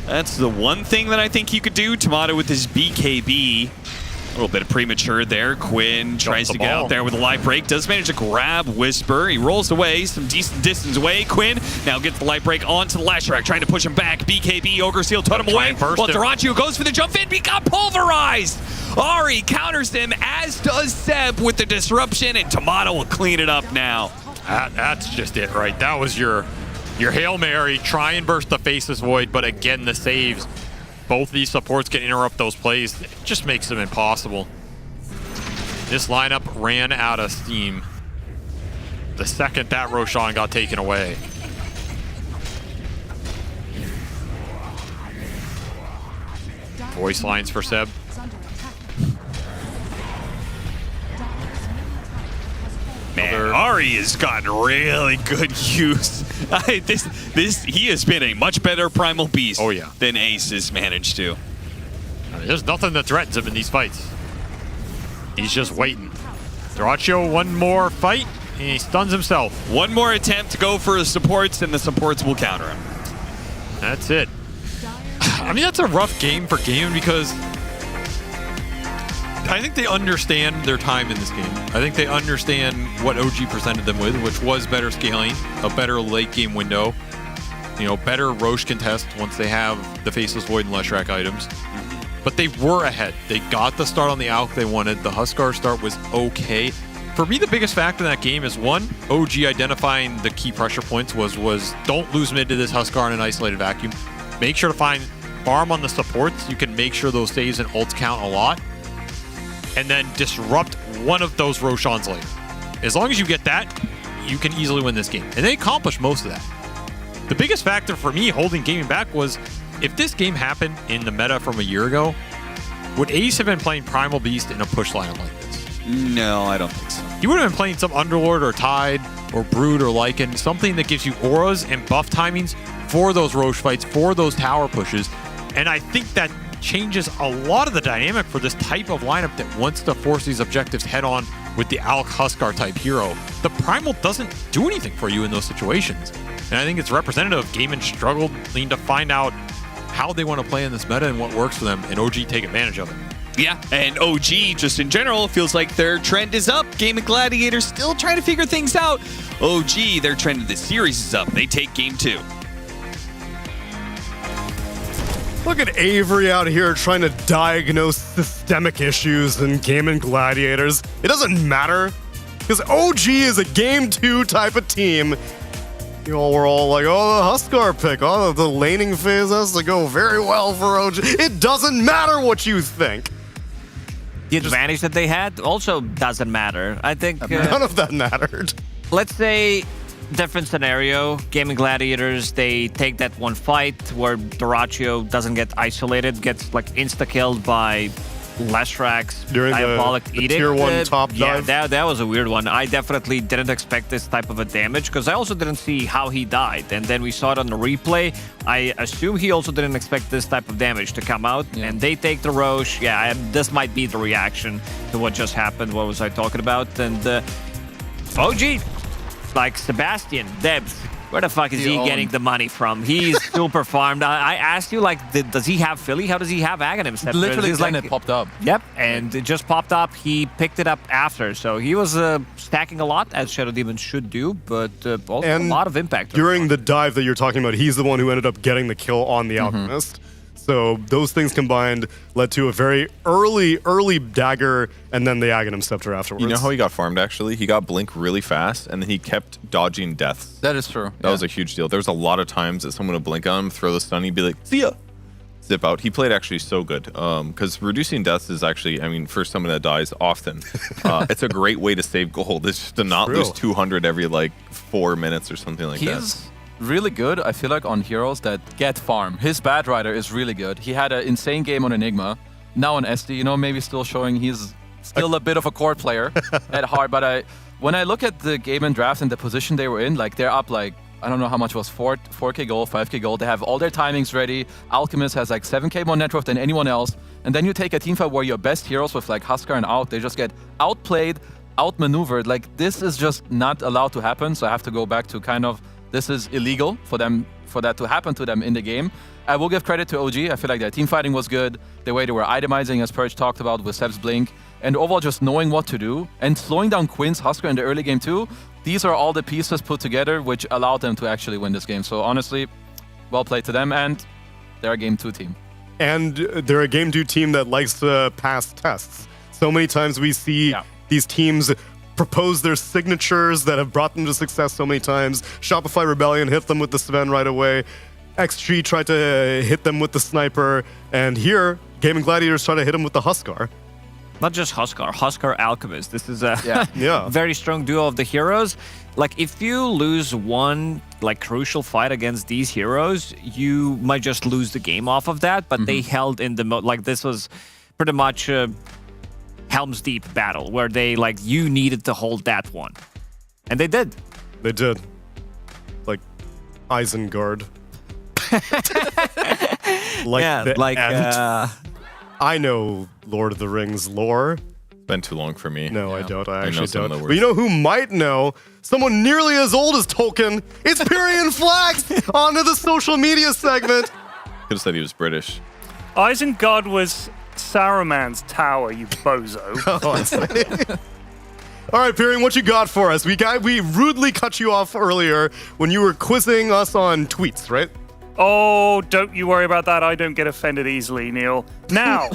[SPEAKER 5] That's the one thing that I think you could do. Tomato with his BKB. A little bit of premature there. Quinn tries to get out there with a light break. Does manage to grab Whisper. He rolls away, some decent distance away. Quinn now gets the light break onto the Leshrac, trying to push him back. BKB, Ogre Seal, Totem away. While Dyrachyo goes for the jump in. He got pulverized. Ari counters him, as does Seb with the disruption, and Tomato will clean it up now.
[SPEAKER 11] That's just it, right? That was your Hail Mary. Try and burst the Faceless Void, but again, the saves. Both these supports can interrupt those plays. It just makes them impossible. This lineup ran out of steam the second that Roshan got taken away. Voice lines for Seb.
[SPEAKER 5] Man, Ari has gotten really good use. He has been a much better Primal Beast than Ace has managed to.
[SPEAKER 11] There's nothing that threatens him in these fights. He's just waiting. Dyrachyo, one more fight, and he stuns himself.
[SPEAKER 5] One more attempt to go for the supports, and the supports will counter him.
[SPEAKER 11] That's it. I mean, that's a rough game for Gaimin, because I think they understand their time in this game. I think they understand what OG presented them with, which was better scaling, a better late game window, better Roche contest once they have the Faceless Void and Leshrac items. But they were ahead. They got the start on the Alk they wanted. The Huskar start was okay. For me, the biggest factor in that game is, one, OG identifying the key pressure points was don't lose mid to this Huskar in an isolated vacuum. Make sure to find farm on the supports. You can make sure those saves and ults count a lot. And then disrupt one of those Roshans later. As long as you get that, you can easily win this game. And they accomplished most of that. The biggest factor for me holding Gaimin back was, if this game happened in the meta from a year ago, would Ace have been playing Primal Beast in a push lineup like this?
[SPEAKER 5] No, I don't think so.
[SPEAKER 11] He would have been playing some Underlord or Tide or Brood or Lycan, something that gives you auras and buff timings for those Roche fights, for those tower pushes. And I think that changes a lot of the dynamic for this type of lineup that wants to force these objectives head on with the Alk Huskar type hero. The Primal doesn't do anything for you in those situations. And I think it's representative. Gaimin struggled to find out how they want to play in this meta and what works for them, and OG take advantage of it.
[SPEAKER 5] Yeah, and OG, just in general, feels like their trend is up. Game of Gladiators still trying to figure things out. OG, their trend of the series is up. They take game 2.
[SPEAKER 2] Look at Avery out here trying to diagnose systemic issues in Game & Gladiators. It doesn't matter, because OG is a Game 2 type of team. You know, we're all like, oh, the Huskar pick, oh, the laning phase has to go very well for OG. It doesn't matter what you think.
[SPEAKER 3] The advantage that they had also doesn't matter. I think
[SPEAKER 2] none of that mattered.
[SPEAKER 3] Let's say different scenario. Game & Gladiators, they take that one fight where Doracio doesn't get isolated, gets like insta-killed by Leshrak's
[SPEAKER 2] during
[SPEAKER 3] Diabolic
[SPEAKER 2] the
[SPEAKER 3] Edict.
[SPEAKER 2] tier 1 top
[SPEAKER 3] yeah,
[SPEAKER 2] dive.
[SPEAKER 3] that was a weird one. I definitely didn't expect this type of a damage because I also didn't see how he died. And then we saw it on the replay. I assume he also didn't expect this type of damage to come out. Yeah. And they take the Roche. Yeah, this might be the reaction to what just happened. What was I talking about? And OG, like Sebastian, Debs, where the fuck is he getting the money from? He's super farmed. I asked you, like, does he have Philly? How does he have Aghanim?
[SPEAKER 13] Literally,
[SPEAKER 3] like,
[SPEAKER 13] it popped up.
[SPEAKER 3] Yep, and it just popped up. He picked it up after, so he was stacking a lot, as Shadow Demon should do, but also a lot of impact.
[SPEAKER 2] During the dive that you're talking about, he's the one who ended up getting the kill on the Alchemist. So those things combined led to a very early dagger and then the Aghanim Scepter afterwards.
[SPEAKER 4] You know how he got farmed, actually? He got Blink really fast, and then he kept dodging deaths.
[SPEAKER 13] That is true.
[SPEAKER 4] That was a huge deal. There was a lot of times that someone would blink on him, throw the stun, he'd be like, see ya! Zip out. He played actually so good. Because reducing deaths is actually, I mean, for someone that dies often, it's a great way to save gold. It's just to not lose 200 every, like, 4 minutes or something like that.
[SPEAKER 13] He's really good, I feel like, on heroes that get farm. His Bad Rider is really good. He had an insane game on Enigma. Now on SD, you know, maybe still showing he's still a bit of a core player at heart. But when I look at the game and draft and the position they were in, like, they're up, like, I don't know how much was 4k gold, 5k gold. They have all their timings ready. Alchemist has like 7k more net worth than anyone else. And then you take a teamfight where your best heroes with like Huskar and Out, they just get outplayed, outmaneuvered. Like, this is just not allowed to happen. So I have to go back to kind of, this is illegal for them, for that to happen to them in the game. I will give credit to OG. I feel like their team fighting was good. The way they were itemizing, as Purge talked about, with Seb's Blink. And overall just knowing what to do. And slowing down Quinn's Huskar in the early game too. These are all the pieces put together which allowed them to actually win this game. So honestly, well played to them. And they're a Game 2 team.
[SPEAKER 2] And they're a Game 2 team that likes to pass tests. So many times we see these teams propose their signatures that have brought them to success so many times. Shopify Rebellion hit them with the Sven right away. Xtreme tried to hit them with the Sniper. And here, Game & Gladiators try to hit them with the Huskar.
[SPEAKER 3] Not just Huskar, Huskar Alchemist. This is a very strong duo of the heroes. Like, if you lose one like crucial fight against these heroes, you might just lose the game off of that. But they held in the like, this was pretty much a Helm's Deep battle where they like, you needed to hold that one, and they did.
[SPEAKER 2] They did. Like Isengard. I know Lord of the Rings lore.
[SPEAKER 4] Been too long for me.
[SPEAKER 2] No, I don't. I actually don't. But you know who might know? Someone nearly as old as Tolkien. It's Pyrian Flax onto the social media segment.
[SPEAKER 4] Could have said he was British.
[SPEAKER 10] Isengard was Saruman's tower, you bozo.
[SPEAKER 2] Oh, I see. All right, Pyrian, what you got for us? We rudely cut you off earlier when you were quizzing us on tweets, right?
[SPEAKER 10] Oh, don't you worry about that. I don't get offended easily, Neil. Now,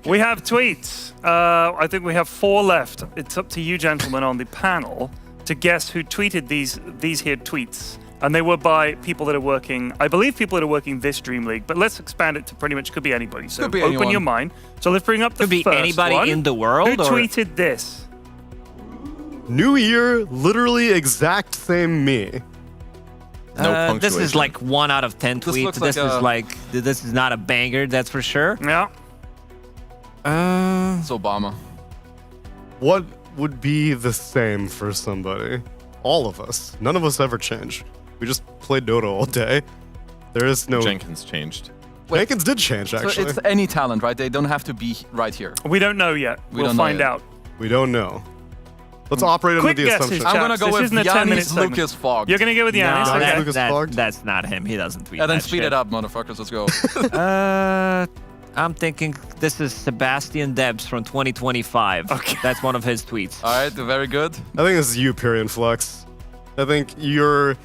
[SPEAKER 10] we have tweets. I think we have 4 left. It's up to you, gentlemen, on the panel to guess who tweeted these here tweets. And they were by people that are working, I believe people that are working this DreamLeague, but let's expand it to pretty much could be anybody. So open
[SPEAKER 13] anyone.
[SPEAKER 10] your mind. So let's bring up the
[SPEAKER 3] first one. Could be anybody in the world?
[SPEAKER 10] Who tweeted this?
[SPEAKER 2] New year, literally exact same me.
[SPEAKER 4] No punctuation.
[SPEAKER 3] This is like 1 out of 10 tweets. This is not a banger, that's for sure.
[SPEAKER 10] Yeah.
[SPEAKER 13] It's Obama.
[SPEAKER 2] What would be the same for somebody? All of us. None of us ever change. We just play Dota all day. There is no...
[SPEAKER 4] Jenkins changed.
[SPEAKER 2] Jenkins did change, actually.
[SPEAKER 13] So it's any talent, right? They don't have to be right here.
[SPEAKER 10] We don't know yet. We'll find out.
[SPEAKER 2] We don't know. Let's operate under the assumption.
[SPEAKER 13] I'm going to go with Giannis Lucas Fogg.
[SPEAKER 10] You're going to go with Giannis?
[SPEAKER 3] No,
[SPEAKER 10] okay.
[SPEAKER 2] Lucas Fogg?
[SPEAKER 3] That's not him. He doesn't tweet
[SPEAKER 13] then
[SPEAKER 3] that
[SPEAKER 13] speed
[SPEAKER 3] shit.
[SPEAKER 13] it up, motherfuckers. Let's go.
[SPEAKER 3] I'm thinking this is Sebastian Debs from 2025. Okay. That's one of his tweets.
[SPEAKER 13] All right, very good.
[SPEAKER 2] I think this is you, Pyrian Flex. I think you're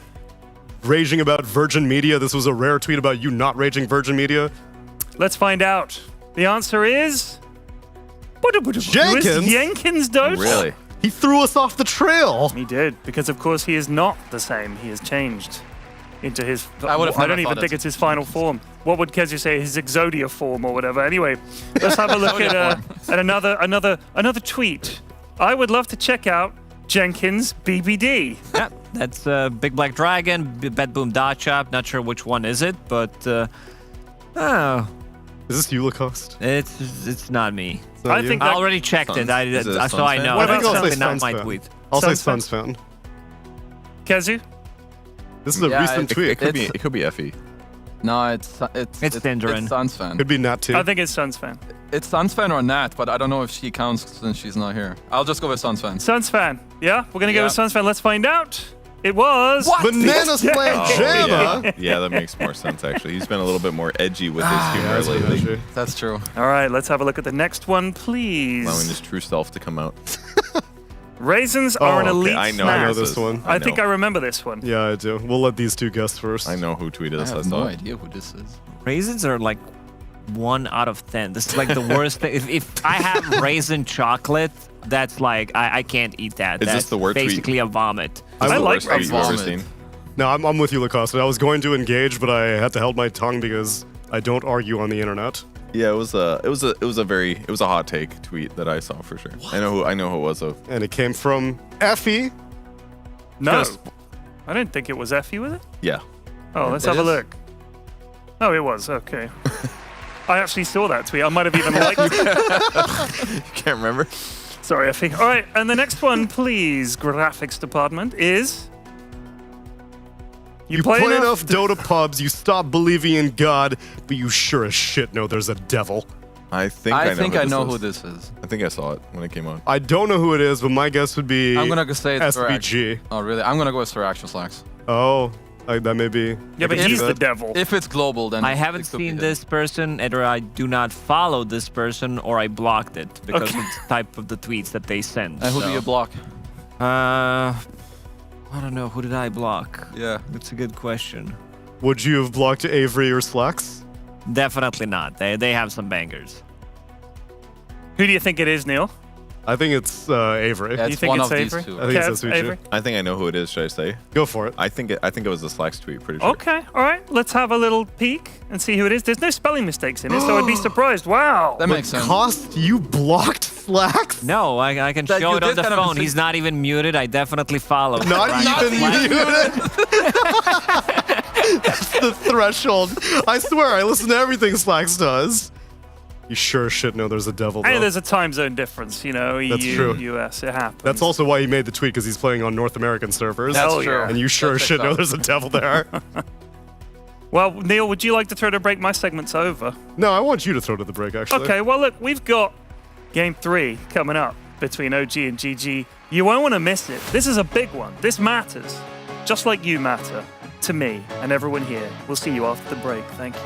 [SPEAKER 2] raging about Virgin Media. This was a rare tweet about you not raging Virgin Media.
[SPEAKER 10] Let's find out. The answer is...
[SPEAKER 2] Jenkins?
[SPEAKER 10] Jenkins Dota.
[SPEAKER 13] Really?
[SPEAKER 2] He threw us off the trail.
[SPEAKER 10] He did, because of course he is not the same. He has changed into his...
[SPEAKER 13] I
[SPEAKER 10] don't even think it's his final form. What would Kezu say? His Exodia form or whatever. Anyway, let's have a look at another tweet. I would love to check out Jenkins BBD.
[SPEAKER 3] Yeah, that's Big Black Dragon, Bet Boom Dacha. Not sure which one is it, but oh,
[SPEAKER 2] is this you, Lacoste?
[SPEAKER 3] It's not me.
[SPEAKER 2] Not you?
[SPEAKER 3] I already checked it. So I know.
[SPEAKER 2] I think I'll say
[SPEAKER 3] That's not
[SPEAKER 2] Suns
[SPEAKER 3] my
[SPEAKER 2] fan.
[SPEAKER 3] tweet.
[SPEAKER 2] I'll say Suns fan.
[SPEAKER 10] Kezu?
[SPEAKER 2] This is a recent tweet.
[SPEAKER 4] It could be Effie.
[SPEAKER 13] No, it's
[SPEAKER 3] Tinderin.
[SPEAKER 13] It's Suns fan.
[SPEAKER 2] Could be Nat too.
[SPEAKER 10] I think it's Suns fan.
[SPEAKER 13] It's Suns fan or Nat, but I don't know if she counts since she's not here. I'll just go with Suns fan.
[SPEAKER 10] Suns fan. Yeah, we're gonna go with Suns fan. Let's find out. It was
[SPEAKER 2] Bananas playing Jama.
[SPEAKER 4] Yeah, that makes more sense actually. He's been a little bit more edgy with his humor lately,
[SPEAKER 13] That's true.
[SPEAKER 10] All right, let's have a look at the next one, please.
[SPEAKER 4] allowing his true self to come out.
[SPEAKER 10] Raisins are an elite
[SPEAKER 4] I know.
[SPEAKER 10] snack.
[SPEAKER 2] I know this one.
[SPEAKER 10] I think I remember this one.
[SPEAKER 2] Yeah, I do. We'll let these two guess first.
[SPEAKER 4] I know who tweeted this.
[SPEAKER 13] I have no idea who this is.
[SPEAKER 3] Raisins are like 1 out of 10. This is like the worst thing. If I have raisin chocolate, that's like I can't eat that.
[SPEAKER 4] Is
[SPEAKER 3] that's
[SPEAKER 4] this the worst tweet?
[SPEAKER 3] basically a vomit.
[SPEAKER 10] I like
[SPEAKER 4] raisins. You've ever seen.
[SPEAKER 2] No, I'm with you, Lacoste. I was going to engage, but I had to hold my tongue because I don't argue on the internet.
[SPEAKER 4] Yeah, it was a hot take tweet that I saw for sure. I know who it was of.
[SPEAKER 2] And it came from Effie.
[SPEAKER 10] No, I didn't think it was Effie, was it?
[SPEAKER 4] Yeah.
[SPEAKER 10] Oh, let's have a look. Oh, it was. Okay. I actually saw that tweet. I might have even liked it.
[SPEAKER 4] You can't remember?
[SPEAKER 10] Sorry, Effie. All right, and the next one, please, graphics department, is...
[SPEAKER 2] You play enough Dota pubs, you stop believing in God, but you sure as shit know there's a devil.
[SPEAKER 4] I think I know
[SPEAKER 13] who this is.
[SPEAKER 4] I think I saw it when it came out.
[SPEAKER 2] I don't know who it is, but my guess would be
[SPEAKER 13] I'm gonna say it's
[SPEAKER 2] SVG.
[SPEAKER 13] Oh, really? I'm gonna go with Sir Action Slacks.
[SPEAKER 2] Oh, that may be.
[SPEAKER 10] Yeah, but he's the devil.
[SPEAKER 13] If it's global, then
[SPEAKER 3] I haven't seen this person, either I do not follow this person or I blocked it because of the type of the tweets that they send.
[SPEAKER 13] And who do you block?
[SPEAKER 3] I don't know. Who did I block?
[SPEAKER 13] Yeah.
[SPEAKER 3] It's a good question.
[SPEAKER 2] Would you have blocked Avery or Slacks?
[SPEAKER 3] Definitely not. They have some bangers.
[SPEAKER 10] Who do you think it is, Neil?
[SPEAKER 2] I think it's Avery.
[SPEAKER 13] Yeah,
[SPEAKER 10] you think it's Avery?
[SPEAKER 2] I think it's SVG.
[SPEAKER 10] Avery?
[SPEAKER 4] I think I know who it is. Should I say?
[SPEAKER 2] Go for it.
[SPEAKER 4] I think it was the Slacks tweet. Pretty sure.
[SPEAKER 10] Okay, all right. Let's have a little peek and see who it is. There's no spelling mistakes in it, so I'd be surprised. Wow.
[SPEAKER 13] That makes sense.
[SPEAKER 2] Cost you blocked Slacks?
[SPEAKER 3] No, I can show it on the phone. He's not even muted. I definitely follow.
[SPEAKER 2] Not even muted. That's the threshold. I swear, I listen to everything Slacks does. You sure as shit know there's a devil, though.
[SPEAKER 10] Hey, there's a time zone difference, EU,
[SPEAKER 2] That's true.
[SPEAKER 10] US. It happens.
[SPEAKER 2] That's also why he made the tweet, because he's playing on North American servers.
[SPEAKER 10] That's true.
[SPEAKER 2] And you sure as shit know there's a devil there.
[SPEAKER 10] Well, Neil, would you like to throw to break? My segment's over.
[SPEAKER 2] No, I want you to throw to the break, actually.
[SPEAKER 10] Okay, well, look, we've got Game 3 coming up between OG and GG. You won't want to miss it. This is a big one. This matters. Just like you matter to me and everyone here. We'll see you after the break. Thank you.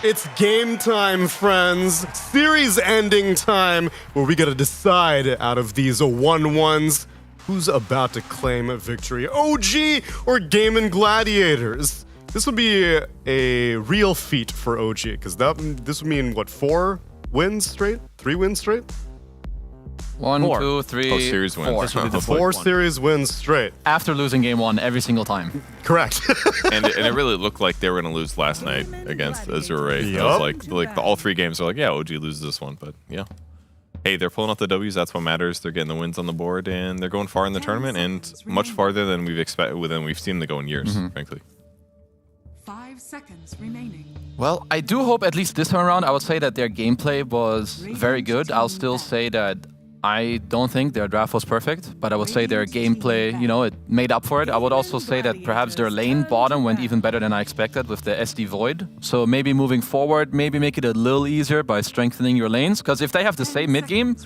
[SPEAKER 2] It's game time, friends. Series ending time, where we gotta decide out of these 1-1s who's about to claim a victory, OG or Gaming Gladiators. This would be a real feat for OG, because this would mean, what, 4 wins straight? 3 wins straight?
[SPEAKER 13] 1, 2, 3,
[SPEAKER 4] Oh, series wins.
[SPEAKER 13] 4.
[SPEAKER 4] This would be the
[SPEAKER 2] 4 series wins straight.
[SPEAKER 13] After losing game 1 every single time.
[SPEAKER 2] Correct.
[SPEAKER 4] and it really looked like they were going to lose last night against Aurora. It was like all 3 games are like, yeah, OG loses this one, but yeah. Hey, they're pulling out the W's. That's what matters. They're getting the wins on the board, and they're going far in the tournament, and much farther than we've seen them go in years, frankly.
[SPEAKER 19] 5 seconds remaining.
[SPEAKER 13] Well, I do hope at least this time around, I would say that their gameplay was very good. I'll still say that I don't think their draft was perfect, but I would say their gameplay, it made up for it. I would also say that perhaps their lane bottom went even better than I expected with the SD Void. So maybe moving forward, maybe make it a little easier by strengthening your lanes. Because if they have the same mid-game,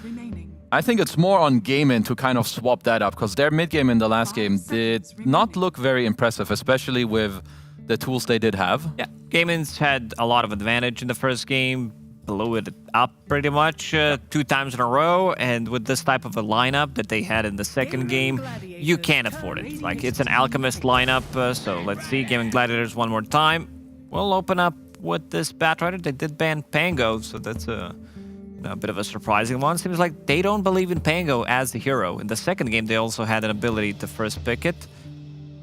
[SPEAKER 13] I think it's more on Gaimin to kind of swap that up. Because their mid-game in the last game did not look very impressive, especially with the tools they did have.
[SPEAKER 3] Yeah, Gaimin's had a lot of advantage in the first game. Blew it up pretty much 2 times in a row, and with this type of a lineup that they had in the second game, you can't afford it. Like, it's an Alchemist lineup, so let's see, Gaming Gladiators one more time. We'll open up with this Batrider. They did ban Pango, so that's a bit of a surprising one. Seems like they don't believe in Pango as the hero. In the second game, they also had an ability to first pick it,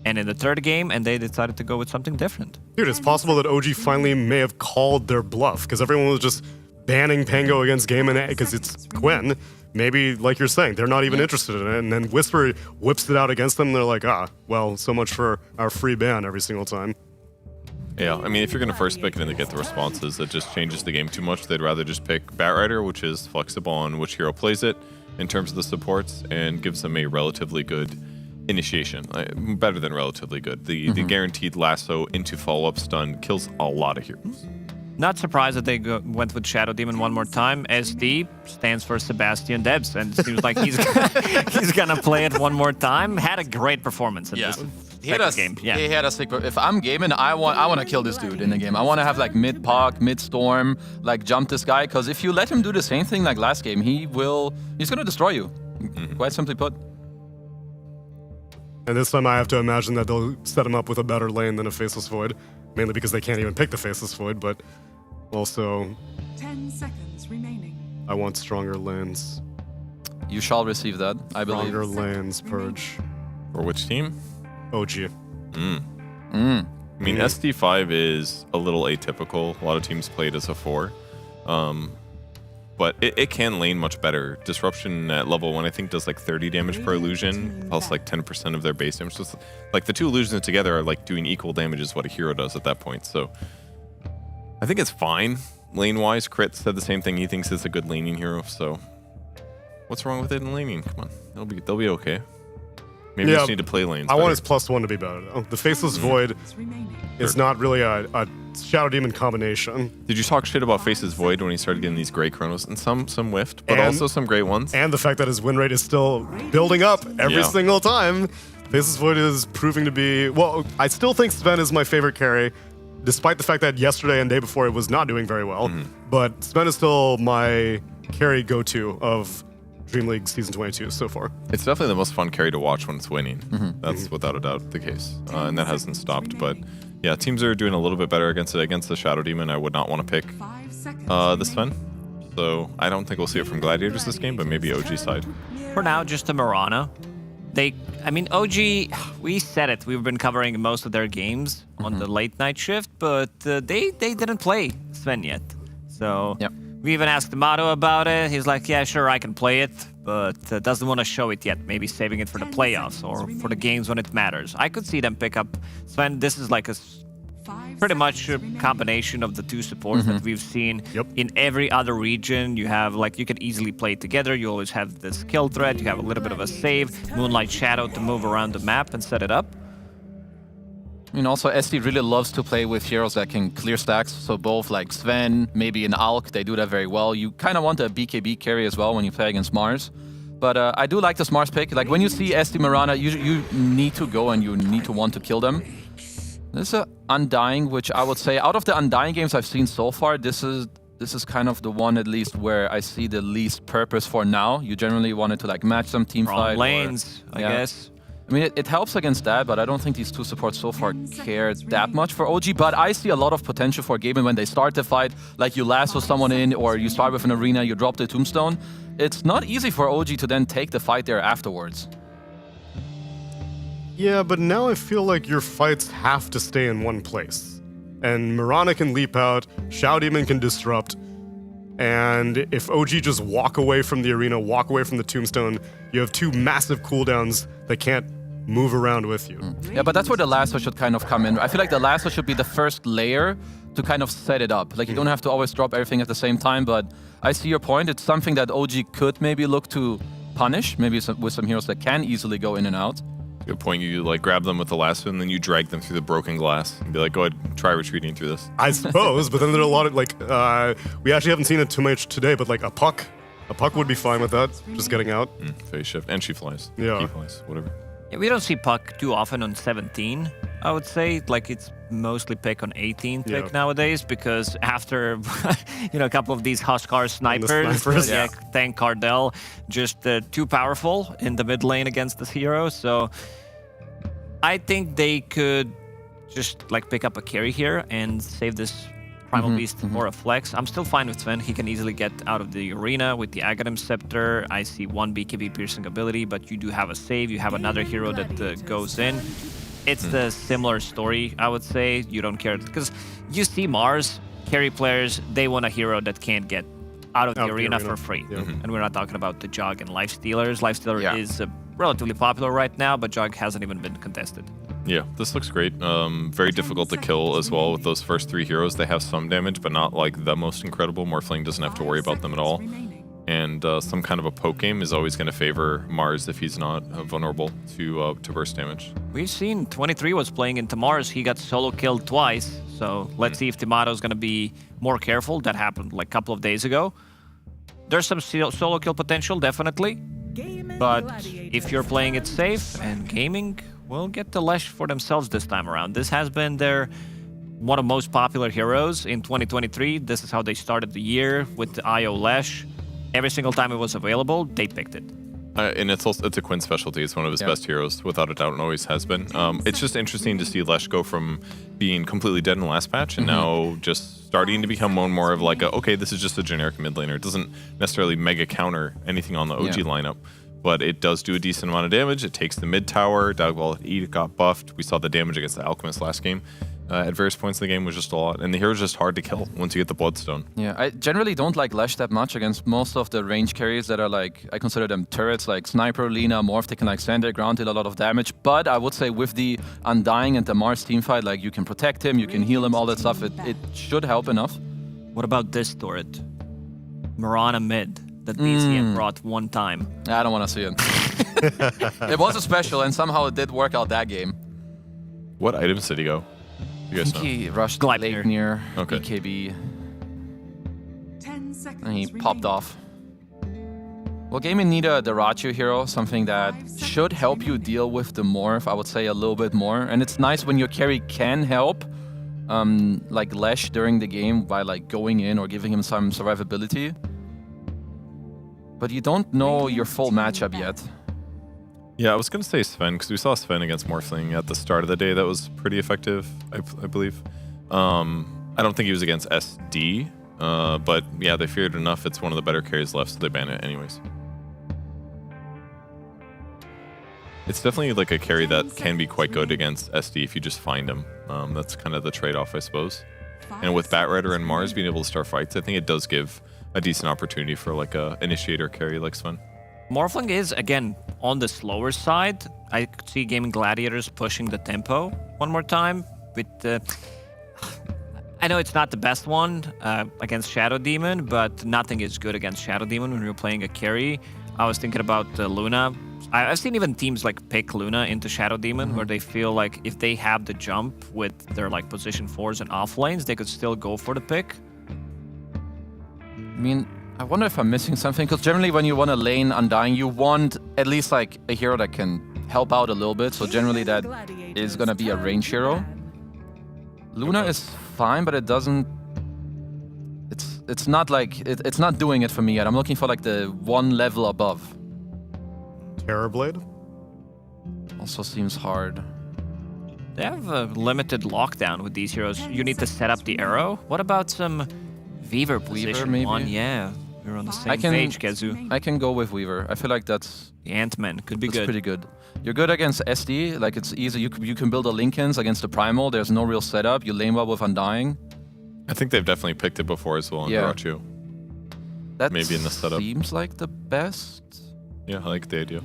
[SPEAKER 3] and in the third game, and they decided to go with something different.
[SPEAKER 2] Dude, it's possible that OG finally may have called their bluff, because everyone was just banning Pango against Gaimin because it's Quinn. Maybe, like you're saying, they're not even interested in it, and then Whisper whips it out against them, and they're like, well, so much for our free ban every single time.
[SPEAKER 4] Yeah, I mean, if you're going to first pick it and to get the responses, it just changes the game too much. They'd rather just pick Batrider, which is flexible on which hero plays it in terms of the supports, and gives them a relatively good initiation. Better than relatively good. The guaranteed lasso into follow-up stun kills a lot of heroes.
[SPEAKER 3] Not surprised that they went with Shadow Demon one more time. SD stands for Sebastian Debs, and it seems like he's gonna play it one more time. Had a great performance in this game. Yeah.
[SPEAKER 13] He had a sick. If I'm gaming, I want to kill this dude in the game. I want to have like mid Pog, mid Storm, like jump this guy. Because if you let him do the same thing like last game, he's gonna destroy you. Quite simply put.
[SPEAKER 2] And this time I have to imagine that they'll set him up with a better lane than a Faceless Void. Mainly because they can't even pick the Faceless Void, but also
[SPEAKER 19] 10 seconds remaining.
[SPEAKER 2] I want stronger lanes.
[SPEAKER 13] You shall receive that, I believe.
[SPEAKER 2] Stronger lanes, Purge.
[SPEAKER 4] For which team?
[SPEAKER 2] OG.
[SPEAKER 4] I mean, SD5 is a little atypical. A lot of teams play it as a 4. But it can lane much better. Disruption at level 1, I think, does like 30 damage per illusion, plus like 10% of their base damage. So like the 2 illusions together are like doing equal damage as what a hero does at that point. So I think it's fine lane-wise. Crit said the same thing. He thinks it's a good laning hero. So what's wrong with it in laning? Come on, they'll be okay. Maybe you just need to play lanes.
[SPEAKER 2] I want his +1 to be better, though. The Faceless Void is not really a Shadow Demon combination.
[SPEAKER 4] Did you talk shit about Faceless Void when he started getting these great chronos? And some whiffed, but also some great ones.
[SPEAKER 2] And the fact that his win rate is still building up every single time. Faceless Void is proving to be... Well, I still think Sven is my favorite carry, despite the fact that yesterday and day before it was not doing very well. But Sven is still my carry go-to of DreamLeague Season 22 so far.
[SPEAKER 4] It's definitely the most fun carry to watch when it's winning. That's without a doubt the case. And that hasn't stopped. But yeah, teams are doing a little bit better against it. Against the Shadow Demon, I would not want to pick this Sven. So I don't think we'll see it from Gladiators this game, but maybe OG side.
[SPEAKER 3] For now, just a Mirana. OG, we said it. We've been covering most of their games on the late night shift, but they didn't play Sven yet. So we even asked Amato about it. He's like, yeah, sure, I can play it, but doesn't want to show it yet. Maybe saving it for the playoffs or for the games when it matters. I could see them pick up Sven. This is like a pretty much a combination of the 2 supports that we've seen in every other region. You have, like, you can easily play it together. You always have this kill threat. You have a little bit of a save, Moonlight Shadow to move around the map and set it up.
[SPEAKER 13] I mean, also, SD really loves to play with heroes that can clear stacks. So both like Sven, maybe an Alk, they do that very well. You kind of want a BKB carry as well when you play against Mars. But I do like this Mars pick. Like when you see SD Mirana, you need to go and you need to want to kill them. This is Undying, which I would say, out of the Undying games I've seen so far, this is kind of the one at least where I see the least purpose for now. You generally wanted to like match some team fight.
[SPEAKER 3] lanes, I guess.
[SPEAKER 13] I mean, it helps against that, but I don't think these two supports so far care that much for OG. But I see a lot of potential for gaming when they start the fight, like you lasso someone in, or you start with an arena, you drop the tombstone. It's not easy for OG to then take the fight there afterwards.
[SPEAKER 2] Yeah, but now I feel like your fights have to stay in one place. And Mirana can leap out, Shadow Demon can disrupt, and if OG just walk away from the arena, walk away from the tombstone, you have two massive cooldowns that can't move around with you.
[SPEAKER 13] Yeah, but that's where the lasso should kind of come in. I feel like the lasso should be the first layer to kind of set it up. Like, you don't have to always drop everything at the same time, but I see your point. It's something that OG could maybe look to punish, maybe with some heroes that can easily go in and out.
[SPEAKER 4] Good point. You like grab them with the lasso and then you drag them through the broken glass and be like, go ahead, try retreating through this.
[SPEAKER 2] I suppose, but then there are a lot of like, we actually haven't seen it too much today, but like a puck would be fine with that, just getting out.
[SPEAKER 4] Phase shift, and she flies.
[SPEAKER 2] Yeah.
[SPEAKER 4] He flies, whatever.
[SPEAKER 3] Yeah, we don't see Puck too often on 17, I would say. Like, it's mostly pick on 18 pick nowadays, because after a couple of these Huskar snipers, thank Cardell, just too powerful in the mid lane against this hero. So I think they could just like pick up a carry here and save this Primal Beast for a flex. I'm still fine with Sven. He can easily get out of the arena with the Aghanim Scepter. I see one BKB piercing ability, but you do have a save. You have another hero that goes in. It's the similar story, I would say. You don't care, because you see Mars, carry players, they want a hero that can't get out of the arena for free. And we're not talking about the Jog and Lifestealers. Lifestealer is relatively popular right now, but Jog hasn't even been contested.
[SPEAKER 4] Yeah, this looks great. Very difficult to kill as well with those first three heroes. They have some damage, but not like the most incredible. Morphling doesn't have to worry about them at all. And some kind of a poke game is always going to favor Mars if he's not vulnerable to burst damage.
[SPEAKER 3] We've seen 23 was playing into Mars. He got solo killed twice. So let's see if Timato's going to be more careful. That happened like a couple of days ago. There's some solo kill potential, definitely. But if you're playing it safe, and Gaming will get the Lesh for themselves this time around. This has been their one of the most popular heroes in 2023. This is how they started the year with the IO Lesh. Every single time it was available, they picked it.
[SPEAKER 4] And it's a Quinn specialty. It's one of his best heroes, without a doubt, and always has been. It's just interesting to see Lesh go from being completely dead in the last patch and now just starting to become more of like okay, this is just a generic mid laner. It doesn't necessarily mega counter anything on the OG lineup, but it does do a decent amount of damage. It takes the mid tower. Dagball E got buffed. We saw the damage against the Alchemist last game. At various points in the game was just a lot, and the hero's just hard to kill once you get the Bloodstone.
[SPEAKER 13] Yeah, I generally don't like Lesh that much against most of the range carries that are like, I consider them turrets, like Sniper, Lina, Morph. They can like stand their ground, deal a lot of damage, but I would say with the Undying and the Mars teamfight, like you can protect him, you can heal him, all that stuff, it should help enough.
[SPEAKER 3] What about this turret? Mirana mid that BCM brought one time.
[SPEAKER 13] I don't want to see it. It was a special, and somehow it did work out that game.
[SPEAKER 4] What items did he go?
[SPEAKER 13] I think he rushed Gleipnir,
[SPEAKER 4] okay.
[SPEAKER 13] BKB, and he popped off. Well, Gaming need a Dyrachyo hero, something that should help you deal with the Morph, I would say a little bit more. And it's nice when your carry can help, like Lesh during the game by like going in or giving him some survivability. But you don't know your full matchup yet.
[SPEAKER 4] Yeah, I was going to say Sven, because we saw Sven against Morphling at the start of the day. That was pretty effective, I believe. I don't think he was against SD, but yeah, they feared enough. It's one of the better carries left, so they ban it anyways. It's definitely like a carry that can be quite good against SD if you just find him. That's kind of the trade-off, I suppose. And with Batrider and Mars being able to start fights, I think it does give a decent opportunity for like a initiator carry like Sven.
[SPEAKER 3] Morphling is, again, on the slower side. I could see Gaming Gladiators pushing the tempo one more time. With I know it's not the best one against Shadow Demon, but nothing is good against Shadow Demon when you're playing a carry. I was thinking about Luna. I've seen even teams like pick Luna into Shadow Demon, where they feel like if they have the jump with their like position 4s and off lanes, they could still go for the pick.
[SPEAKER 13] I mean, I wonder if I'm missing something, because generally when you want a lane Undying, you want at least like a hero that can help out a little bit. So generally that is going to be a range hero. Luna is fine, but it doesn't. It's not like it's not doing it for me yet. I'm looking for like the one level above.
[SPEAKER 2] Terrorblade
[SPEAKER 13] also seems hard.
[SPEAKER 3] They have a limited lockdown with these heroes. You need to set up the arrow. What about some Weaver position?
[SPEAKER 13] maybe?
[SPEAKER 3] One? Yeah, we're on the same
[SPEAKER 13] I can
[SPEAKER 3] page, Kazu.
[SPEAKER 13] I can go with Weaver. I feel like that's
[SPEAKER 3] the Ant-Man could be good.
[SPEAKER 13] Pretty good. You're good against SD. Like it's easy. You can build a Linkens against the Primal. There's no real setup. You lane up with Undying.
[SPEAKER 4] I think they've definitely picked it before as well in Darachu.
[SPEAKER 13] That
[SPEAKER 4] maybe in the setup.
[SPEAKER 13] Seems like the best.
[SPEAKER 4] Yeah, I like the idea.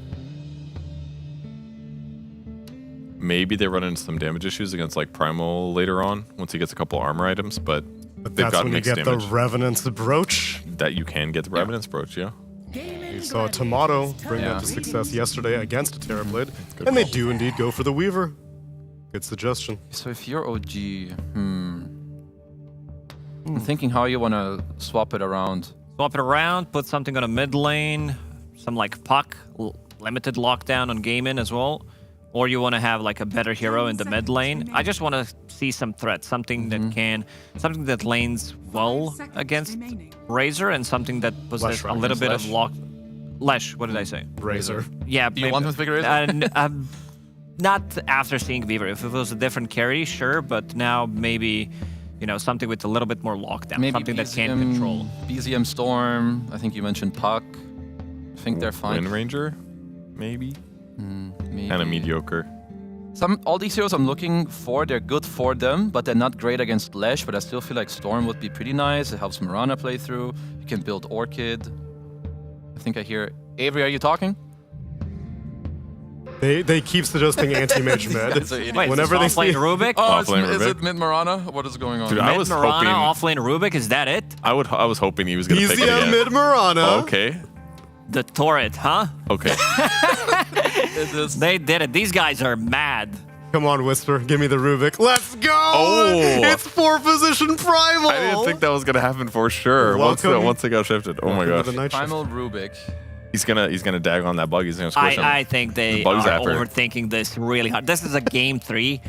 [SPEAKER 4] Maybe they run into some damage issues against like Primal later on once he gets a couple armor items, but they've
[SPEAKER 2] that's
[SPEAKER 4] got
[SPEAKER 2] when you
[SPEAKER 4] mixed
[SPEAKER 2] get
[SPEAKER 4] damage.
[SPEAKER 2] the Revenant's Brooch.
[SPEAKER 4] That you can get the Revenant's Brooch, yeah.
[SPEAKER 2] We saw Tomato bring that to success yesterday against a Terrorblade, and they do indeed go for the Weaver. Good suggestion.
[SPEAKER 13] So if you're OG, I'm thinking how you want to swap it around.
[SPEAKER 3] Swap it around, put something on a mid lane, some like Puck, limited lockdown on Gaimin as well. Or you want to have like a better hero in the mid lane. I just want to see some threat, something that lanes well against Razor, and something that possesses a little bit of lock. Lesh, what did I say?
[SPEAKER 2] Razor.
[SPEAKER 3] Yeah.
[SPEAKER 13] Do you want him to pick Razor?
[SPEAKER 3] Not after seeing Weaver. If it was a different carry, sure, but now maybe, something with a little bit more lockdown,
[SPEAKER 13] Maybe
[SPEAKER 3] something that can
[SPEAKER 13] BZM
[SPEAKER 3] control.
[SPEAKER 13] BZM Storm. I think you mentioned Puck. I think they're fine.
[SPEAKER 4] Wind Ranger, maybe.
[SPEAKER 13] Maybe.
[SPEAKER 4] Kind of mediocre.
[SPEAKER 13] All these heroes I'm looking for, they're good for them, but they're not great against Lesh. But I still feel like Storm would be pretty nice. It helps Mirana play through. You can build Orchid. I think I hear Avery. Are you talking?
[SPEAKER 2] They keep suggesting anti-mage mid.
[SPEAKER 3] Wait,
[SPEAKER 2] whenever they
[SPEAKER 3] offlane
[SPEAKER 2] see
[SPEAKER 3] Rubik?
[SPEAKER 13] Oh,
[SPEAKER 4] Offlane
[SPEAKER 13] is
[SPEAKER 4] Rubik.
[SPEAKER 13] it mid Mirana? What is going on?
[SPEAKER 4] Dude, I was
[SPEAKER 3] Mid-Mirana,
[SPEAKER 4] hoping
[SPEAKER 3] offlane Rubik, is that it?
[SPEAKER 4] I was hoping he was gonna pick it
[SPEAKER 2] BZM
[SPEAKER 4] again.
[SPEAKER 2] mid Mirana.
[SPEAKER 4] Okay.
[SPEAKER 3] The turret, huh?
[SPEAKER 4] Okay.
[SPEAKER 3] They did it. These guys are mad.
[SPEAKER 2] Come on, Whisper, give me the Rubik. Let's go!
[SPEAKER 4] Oh!
[SPEAKER 2] It's 4-position Primal!
[SPEAKER 4] I didn't think that was gonna happen for sure. Once it got shifted. Oh my gosh.
[SPEAKER 13] Primal Rubik.
[SPEAKER 4] He's gonna dag on that bug. He's gonna squish him.
[SPEAKER 3] I think they
[SPEAKER 4] Bug
[SPEAKER 3] are
[SPEAKER 4] zapper.
[SPEAKER 3] overthinking this really hard. This is a game 3.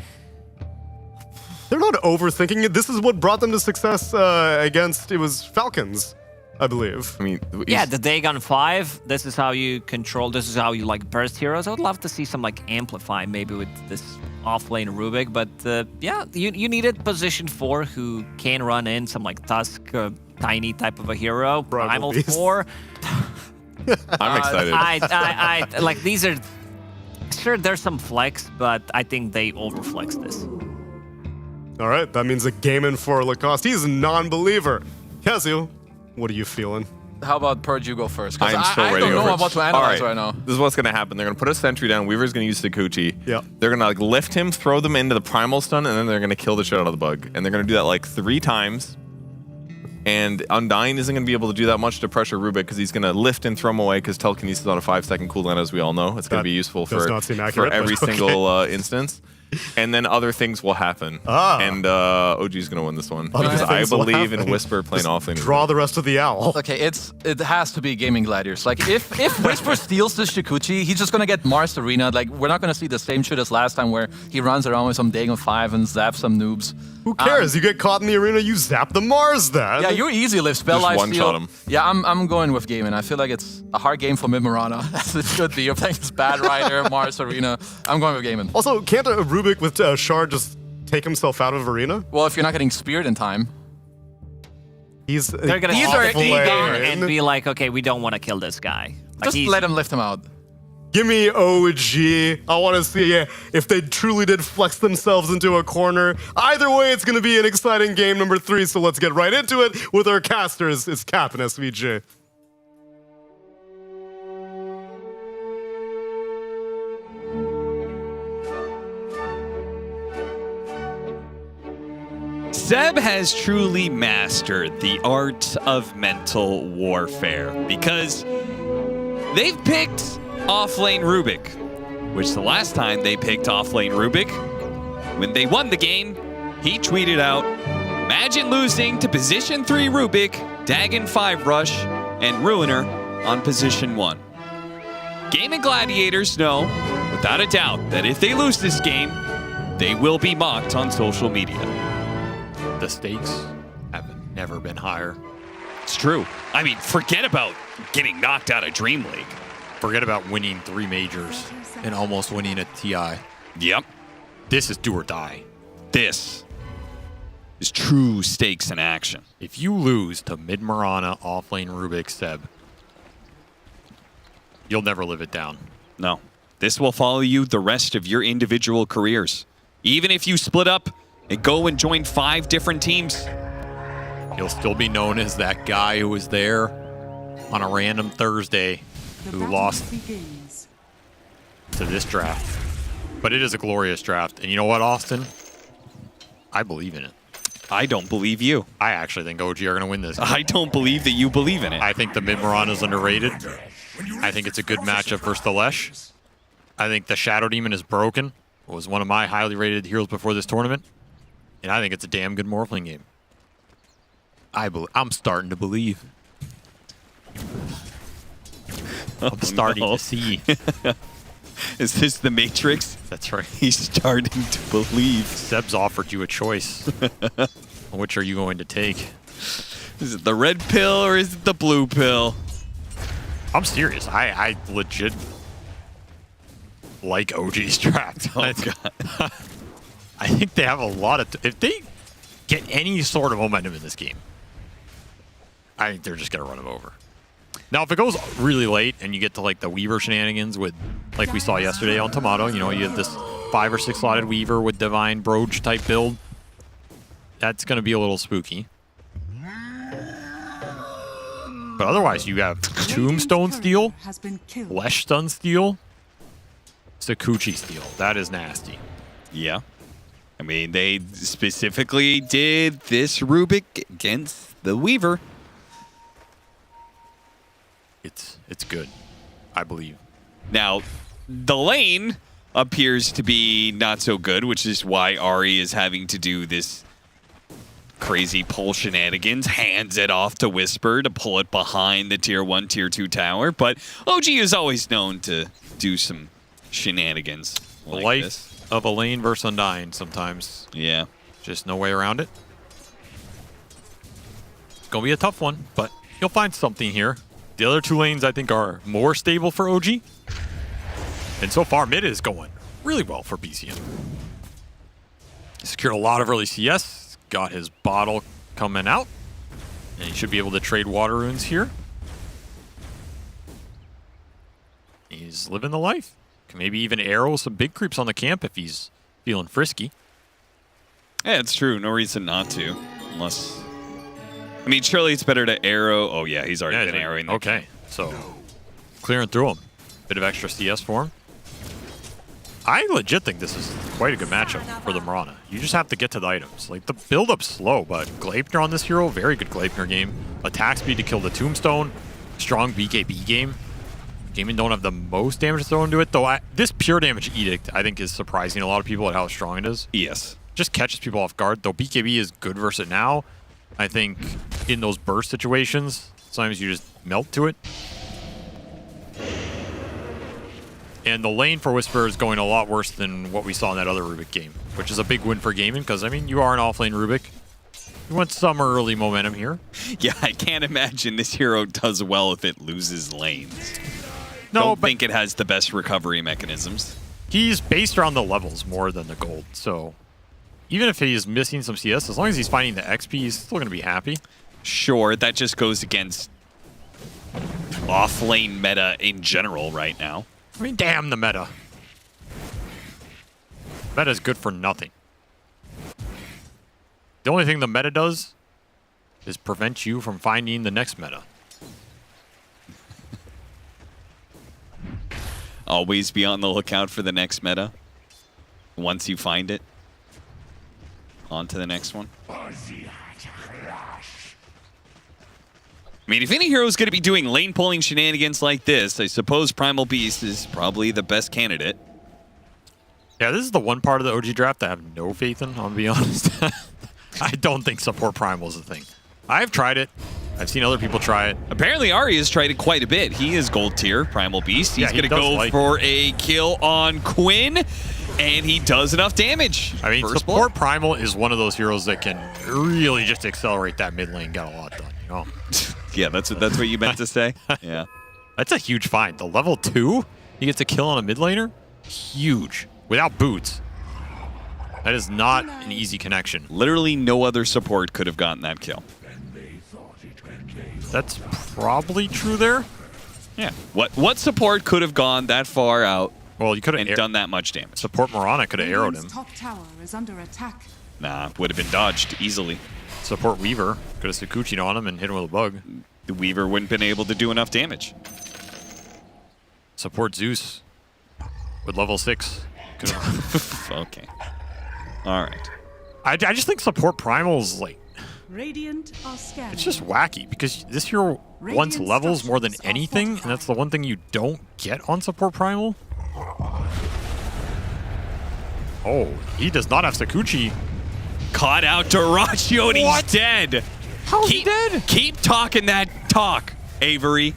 [SPEAKER 2] They're not overthinking it. This is what brought them to success against, it was Falcons, I believe.
[SPEAKER 4] I mean,
[SPEAKER 3] Yeah, the Dagon 5, this is how you control, this is how you like burst heroes. I would love to see some like Amplify maybe with this offlane Rubik, but yeah, you needed position 4 who can run in some like Tusk, tiny type of a hero. Primal 4.
[SPEAKER 4] I'm excited.
[SPEAKER 3] I like these are, sure there's some flex, but I think they overflex this.
[SPEAKER 2] All right, that means a game in for Lacoste. He's a non-believer. Kazu, what are you feeling?
[SPEAKER 13] How about Purge, you go first? 'Cause
[SPEAKER 4] I'm so
[SPEAKER 13] I
[SPEAKER 4] ready to
[SPEAKER 13] don't
[SPEAKER 4] go
[SPEAKER 13] know
[SPEAKER 4] first.
[SPEAKER 13] what to analyze right now.
[SPEAKER 4] This is what's gonna happen. They're gonna put a sentry down. Weaver's gonna use Sakuchi.
[SPEAKER 2] Yeah.
[SPEAKER 4] They're gonna like lift him, throw them into the primal stun, and then they're gonna kill the shit out of the bug. And they're gonna do that like 3 times. And Undying isn't going to be able to do that much to pressure Rubik because he's going to lift and throw him away because telekinesis is on a 5-second cooldown, as we all know. It's going to be useful
[SPEAKER 2] does
[SPEAKER 4] for
[SPEAKER 2] not seem accurate,
[SPEAKER 4] every
[SPEAKER 2] but okay.
[SPEAKER 4] single instance. And then other things will happen. And OG's going to win this one
[SPEAKER 2] Other
[SPEAKER 4] because I
[SPEAKER 2] things will
[SPEAKER 4] believe in
[SPEAKER 2] happen.
[SPEAKER 4] Whisper playing offlane.
[SPEAKER 2] Draw the rest of the owl.
[SPEAKER 13] Okay, it has to be Gaming Gladiators. Like if Whisper steals this Shikuchi, he's just gonna get Mars Arena. Like we're not gonna see the same shit as last time where he runs around with some Dagon 5 and zaps some noobs.
[SPEAKER 2] Who cares? You get caught in the arena, you zap the Mars then.
[SPEAKER 13] Yeah, you're easy live spell
[SPEAKER 4] Just
[SPEAKER 13] life
[SPEAKER 4] one-shot
[SPEAKER 13] steal.
[SPEAKER 4] him.
[SPEAKER 13] Yeah, I'm going with Gaming. I feel like it's a hard game for Mid Mirana, as it should be. You're playing this Bad Rider, Mars Arena. I'm going with Gaming.
[SPEAKER 2] Also, can't a Rubik with Shard just take himself out of arena?
[SPEAKER 13] Well, if you're not getting speared in time.
[SPEAKER 3] They're gonna Egon and be like, okay, we don't want to kill this guy. Like
[SPEAKER 13] Just let him lift him out.
[SPEAKER 2] Give me OG. I want to see if they truly did flex themselves into a corner. Either way, it's going to be an exciting game number 3, so let's get right into it with our casters. It's Cap and SVJ.
[SPEAKER 5] Seb has truly mastered the art of mental warfare because they've picked offlane Rubik, which the last time they picked offlane Rubik, when they won the game, he tweeted out, "Imagine losing to position 3 Rubik, Dagon 5 Rush, and Ruiner on position 1. Gaming Gladiators know, without a doubt, that if they lose this game, they will be mocked on social media.
[SPEAKER 11] The stakes have never been higher.
[SPEAKER 5] It's true. I mean, forget about getting knocked out of DreamLeague.
[SPEAKER 11] Forget about winning 3 majors and almost winning a TI.
[SPEAKER 5] Yep.
[SPEAKER 11] This is do or die.
[SPEAKER 5] This is true stakes in action.
[SPEAKER 11] If you lose to mid Mirana, offlane Rubik, Seb, you'll never live it down.
[SPEAKER 5] No. This will follow you the rest of your individual careers. Even if you split up and go and join 5 different teams.
[SPEAKER 11] You'll still be known as that guy who was there on a random Thursday who lost to this draft. But it is a glorious draft. And you know what, Austin? I believe in it.
[SPEAKER 5] I don't believe you.
[SPEAKER 11] I actually think OG are going to win this game.
[SPEAKER 5] I don't believe that you believe in it.
[SPEAKER 11] I think the mid Mirana is underrated. I think it's a good matchup versus the Lesh. I think the Shadow Demon is broken. It was one of my highly rated heroes before this tournament. And I think it's a damn good Morphling game. I'm starting to believe. I'm starting to see.
[SPEAKER 5] Is this the Matrix?
[SPEAKER 11] That's right.
[SPEAKER 5] He's starting to believe.
[SPEAKER 11] Seb's offered you a choice. Which are you going to take?
[SPEAKER 5] Is it the red pill or is it the blue pill?
[SPEAKER 11] I'm serious. I legit like OG's draft.
[SPEAKER 5] Oh, God.
[SPEAKER 11] I think they have a lot of... if they get any sort of momentum in this game, I think they're just going to run him over. Now, if it goes really late and you get to like the Weaver shenanigans with, like we saw yesterday on Tomato, you know, you have this 5 or 6 slotted Weaver with Divine Broge type build, that's going to be a little spooky. But otherwise, you have Tombstone Steel, Lesh Stun Steel, Sakuchi Steel. That is nasty.
[SPEAKER 5] Yeah. I mean, they specifically did this Rubik against the Weaver.
[SPEAKER 11] It's good, I believe.
[SPEAKER 5] Now, the lane appears to be not so good, which is why Ari is having to do this crazy pull shenanigans, hands it off to Whisper to pull it behind the tier 1, tier 2 tower. But OG is always known to do some shenanigans like
[SPEAKER 11] Life
[SPEAKER 5] this.
[SPEAKER 11] of a lane versus Undying sometimes.
[SPEAKER 5] Yeah.
[SPEAKER 11] Just no way around it. It's going to be a tough one, but you'll find something here. The other 2 lanes, I think, are more stable for OG. And so far, mid is going really well for BCM. Secured a lot of early CS. Got his bottle coming out. And he should be able to trade water runes here. He's living the life. Can maybe even arrow some big creeps on the camp if he's feeling frisky.
[SPEAKER 5] Yeah, it's true. No reason not to. Unless... I mean, surely it's better to arrow. Oh, yeah, he's already been arrowing.
[SPEAKER 11] Okay, so clearing through him. Bit of extra CS for him. I legit think this is quite a good matchup for the Mirana. You just have to get to the items. Like, the build-up's slow, but Gleipnir on this hero, very good Gleipnir game. Attack speed to kill the Tombstone. Strong BKB game. Gaming don't have the most damage thrown into it, though. This pure damage edict, I think, is surprising a lot of people at how strong it is.
[SPEAKER 5] Yes.
[SPEAKER 11] Just catches people off guard, though BKB is good versus it now. I think in those burst situations, sometimes you just melt to it. And the lane for Whisper is going a lot worse than what we saw in that other Rubik game, which is a big win for gaming because, I mean, you are an offlane Rubik. You want some early momentum here.
[SPEAKER 5] Yeah, I can't imagine this hero does well if it loses lanes.
[SPEAKER 11] No,
[SPEAKER 5] Don't think it has the best recovery mechanisms.
[SPEAKER 11] He's based around the levels more than the gold, so even if he is missing some CS, as long as he's finding the XP, he's still going to be happy.
[SPEAKER 5] Sure, that just goes against off-lane meta in general right now.
[SPEAKER 11] I mean, damn the meta. Meta is good for nothing. The only thing the meta does is prevent you from finding the next meta.
[SPEAKER 5] Always be on the lookout for the next meta. Once you find it, on to the next one. I mean, if any hero is going to be doing lane pulling shenanigans like this, I suppose Primal Beast is probably the best candidate.
[SPEAKER 11] Yeah, this is the one part of the OG draft I have no faith in, I'll be honest. I don't think support Primal is a thing. I've tried it. I've seen other people try it.
[SPEAKER 5] Apparently, Ari has tried it quite a bit. He is gold tier, Primal Beast. He's going to go for a kill on Quinn. And he does enough damage.
[SPEAKER 11] I mean,
[SPEAKER 5] First
[SPEAKER 11] support Primal is one of those heroes that can really just accelerate that mid lane, get a lot done, you know?
[SPEAKER 5] Yeah, that's what you meant to say. Yeah.
[SPEAKER 11] That's a huge find. The level 2, he gets a kill on a mid laner? Huge. Without boots. That is not an easy connection.
[SPEAKER 5] Literally no other support could have gotten that kill.
[SPEAKER 11] That's probably true there.
[SPEAKER 5] Yeah. What support could have gone that far out?
[SPEAKER 11] Well, you could have
[SPEAKER 5] done that much damage.
[SPEAKER 11] Support Mirana could have arrowed him.
[SPEAKER 19] Top tower is under attack.
[SPEAKER 5] Nah, would have been dodged easily.
[SPEAKER 11] Support Weaver could have Sakuchi'd on him and hit him with a bug.
[SPEAKER 5] The Weaver wouldn't been able to do enough damage.
[SPEAKER 11] Support Zeus with level 6.
[SPEAKER 5] Okay. All right.
[SPEAKER 11] I just think support Primal's like,
[SPEAKER 19] Radiant are scanning.
[SPEAKER 11] it's just wacky because this hero wants levels more than anything, and that's the one thing you don't get on support Primal. Oh, he does not have Sakuchi.
[SPEAKER 5] Caught out Dyrachyo and he's dead.
[SPEAKER 11] How is he dead?
[SPEAKER 5] Keep talking that talk, Avery.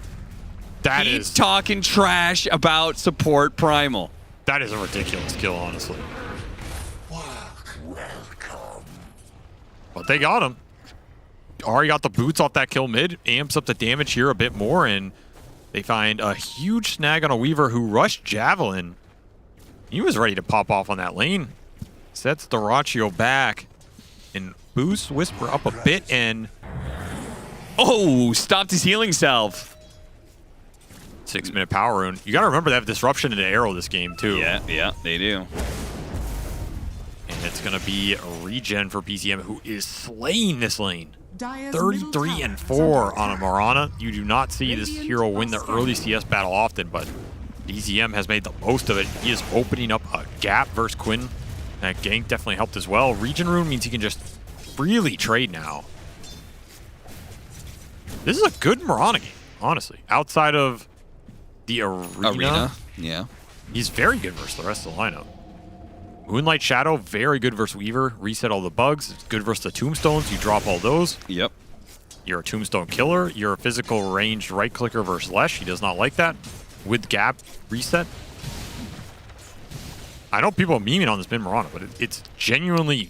[SPEAKER 5] Keep talking trash about support Primal.
[SPEAKER 11] That is a ridiculous kill, honestly. But they got him. Ari got the boots off that kill mid, amps up the damage here a bit more, and they find a huge snag on a Weaver who rushed Javelin. He was ready to pop off on that lane. Sets Dyrachyo back and boosts Whisper up a bit, and
[SPEAKER 5] oh, stopped his healing salve.
[SPEAKER 11] 6-minute power rune. You gotta remember they have disruption into arrow this game too.
[SPEAKER 5] Yeah, they do.
[SPEAKER 11] And it's gonna be a regen for PCM, who is slaying this lane.
[SPEAKER 19] Dire's
[SPEAKER 11] 33 and 4 on a Mirana. You do not see this hero win the early CS battle often, but DZM has made the most of it. He is opening up a gap versus Quinn. That gank definitely helped as well. Regen rune means he can just freely trade now. This is a good Mirana game, honestly. Outside of the arena.
[SPEAKER 5] Yeah.
[SPEAKER 11] He's very good versus the rest of the lineup. Moonlight Shadow, very good versus Weaver. Reset all the bugs. It's good versus the tombstones. You drop all those.
[SPEAKER 5] Yep.
[SPEAKER 11] You're a tombstone killer. You're a physical ranged right clicker versus Lesh. He does not like that. With gap reset. I know people are memeing on this mid Mirana, but it's genuinely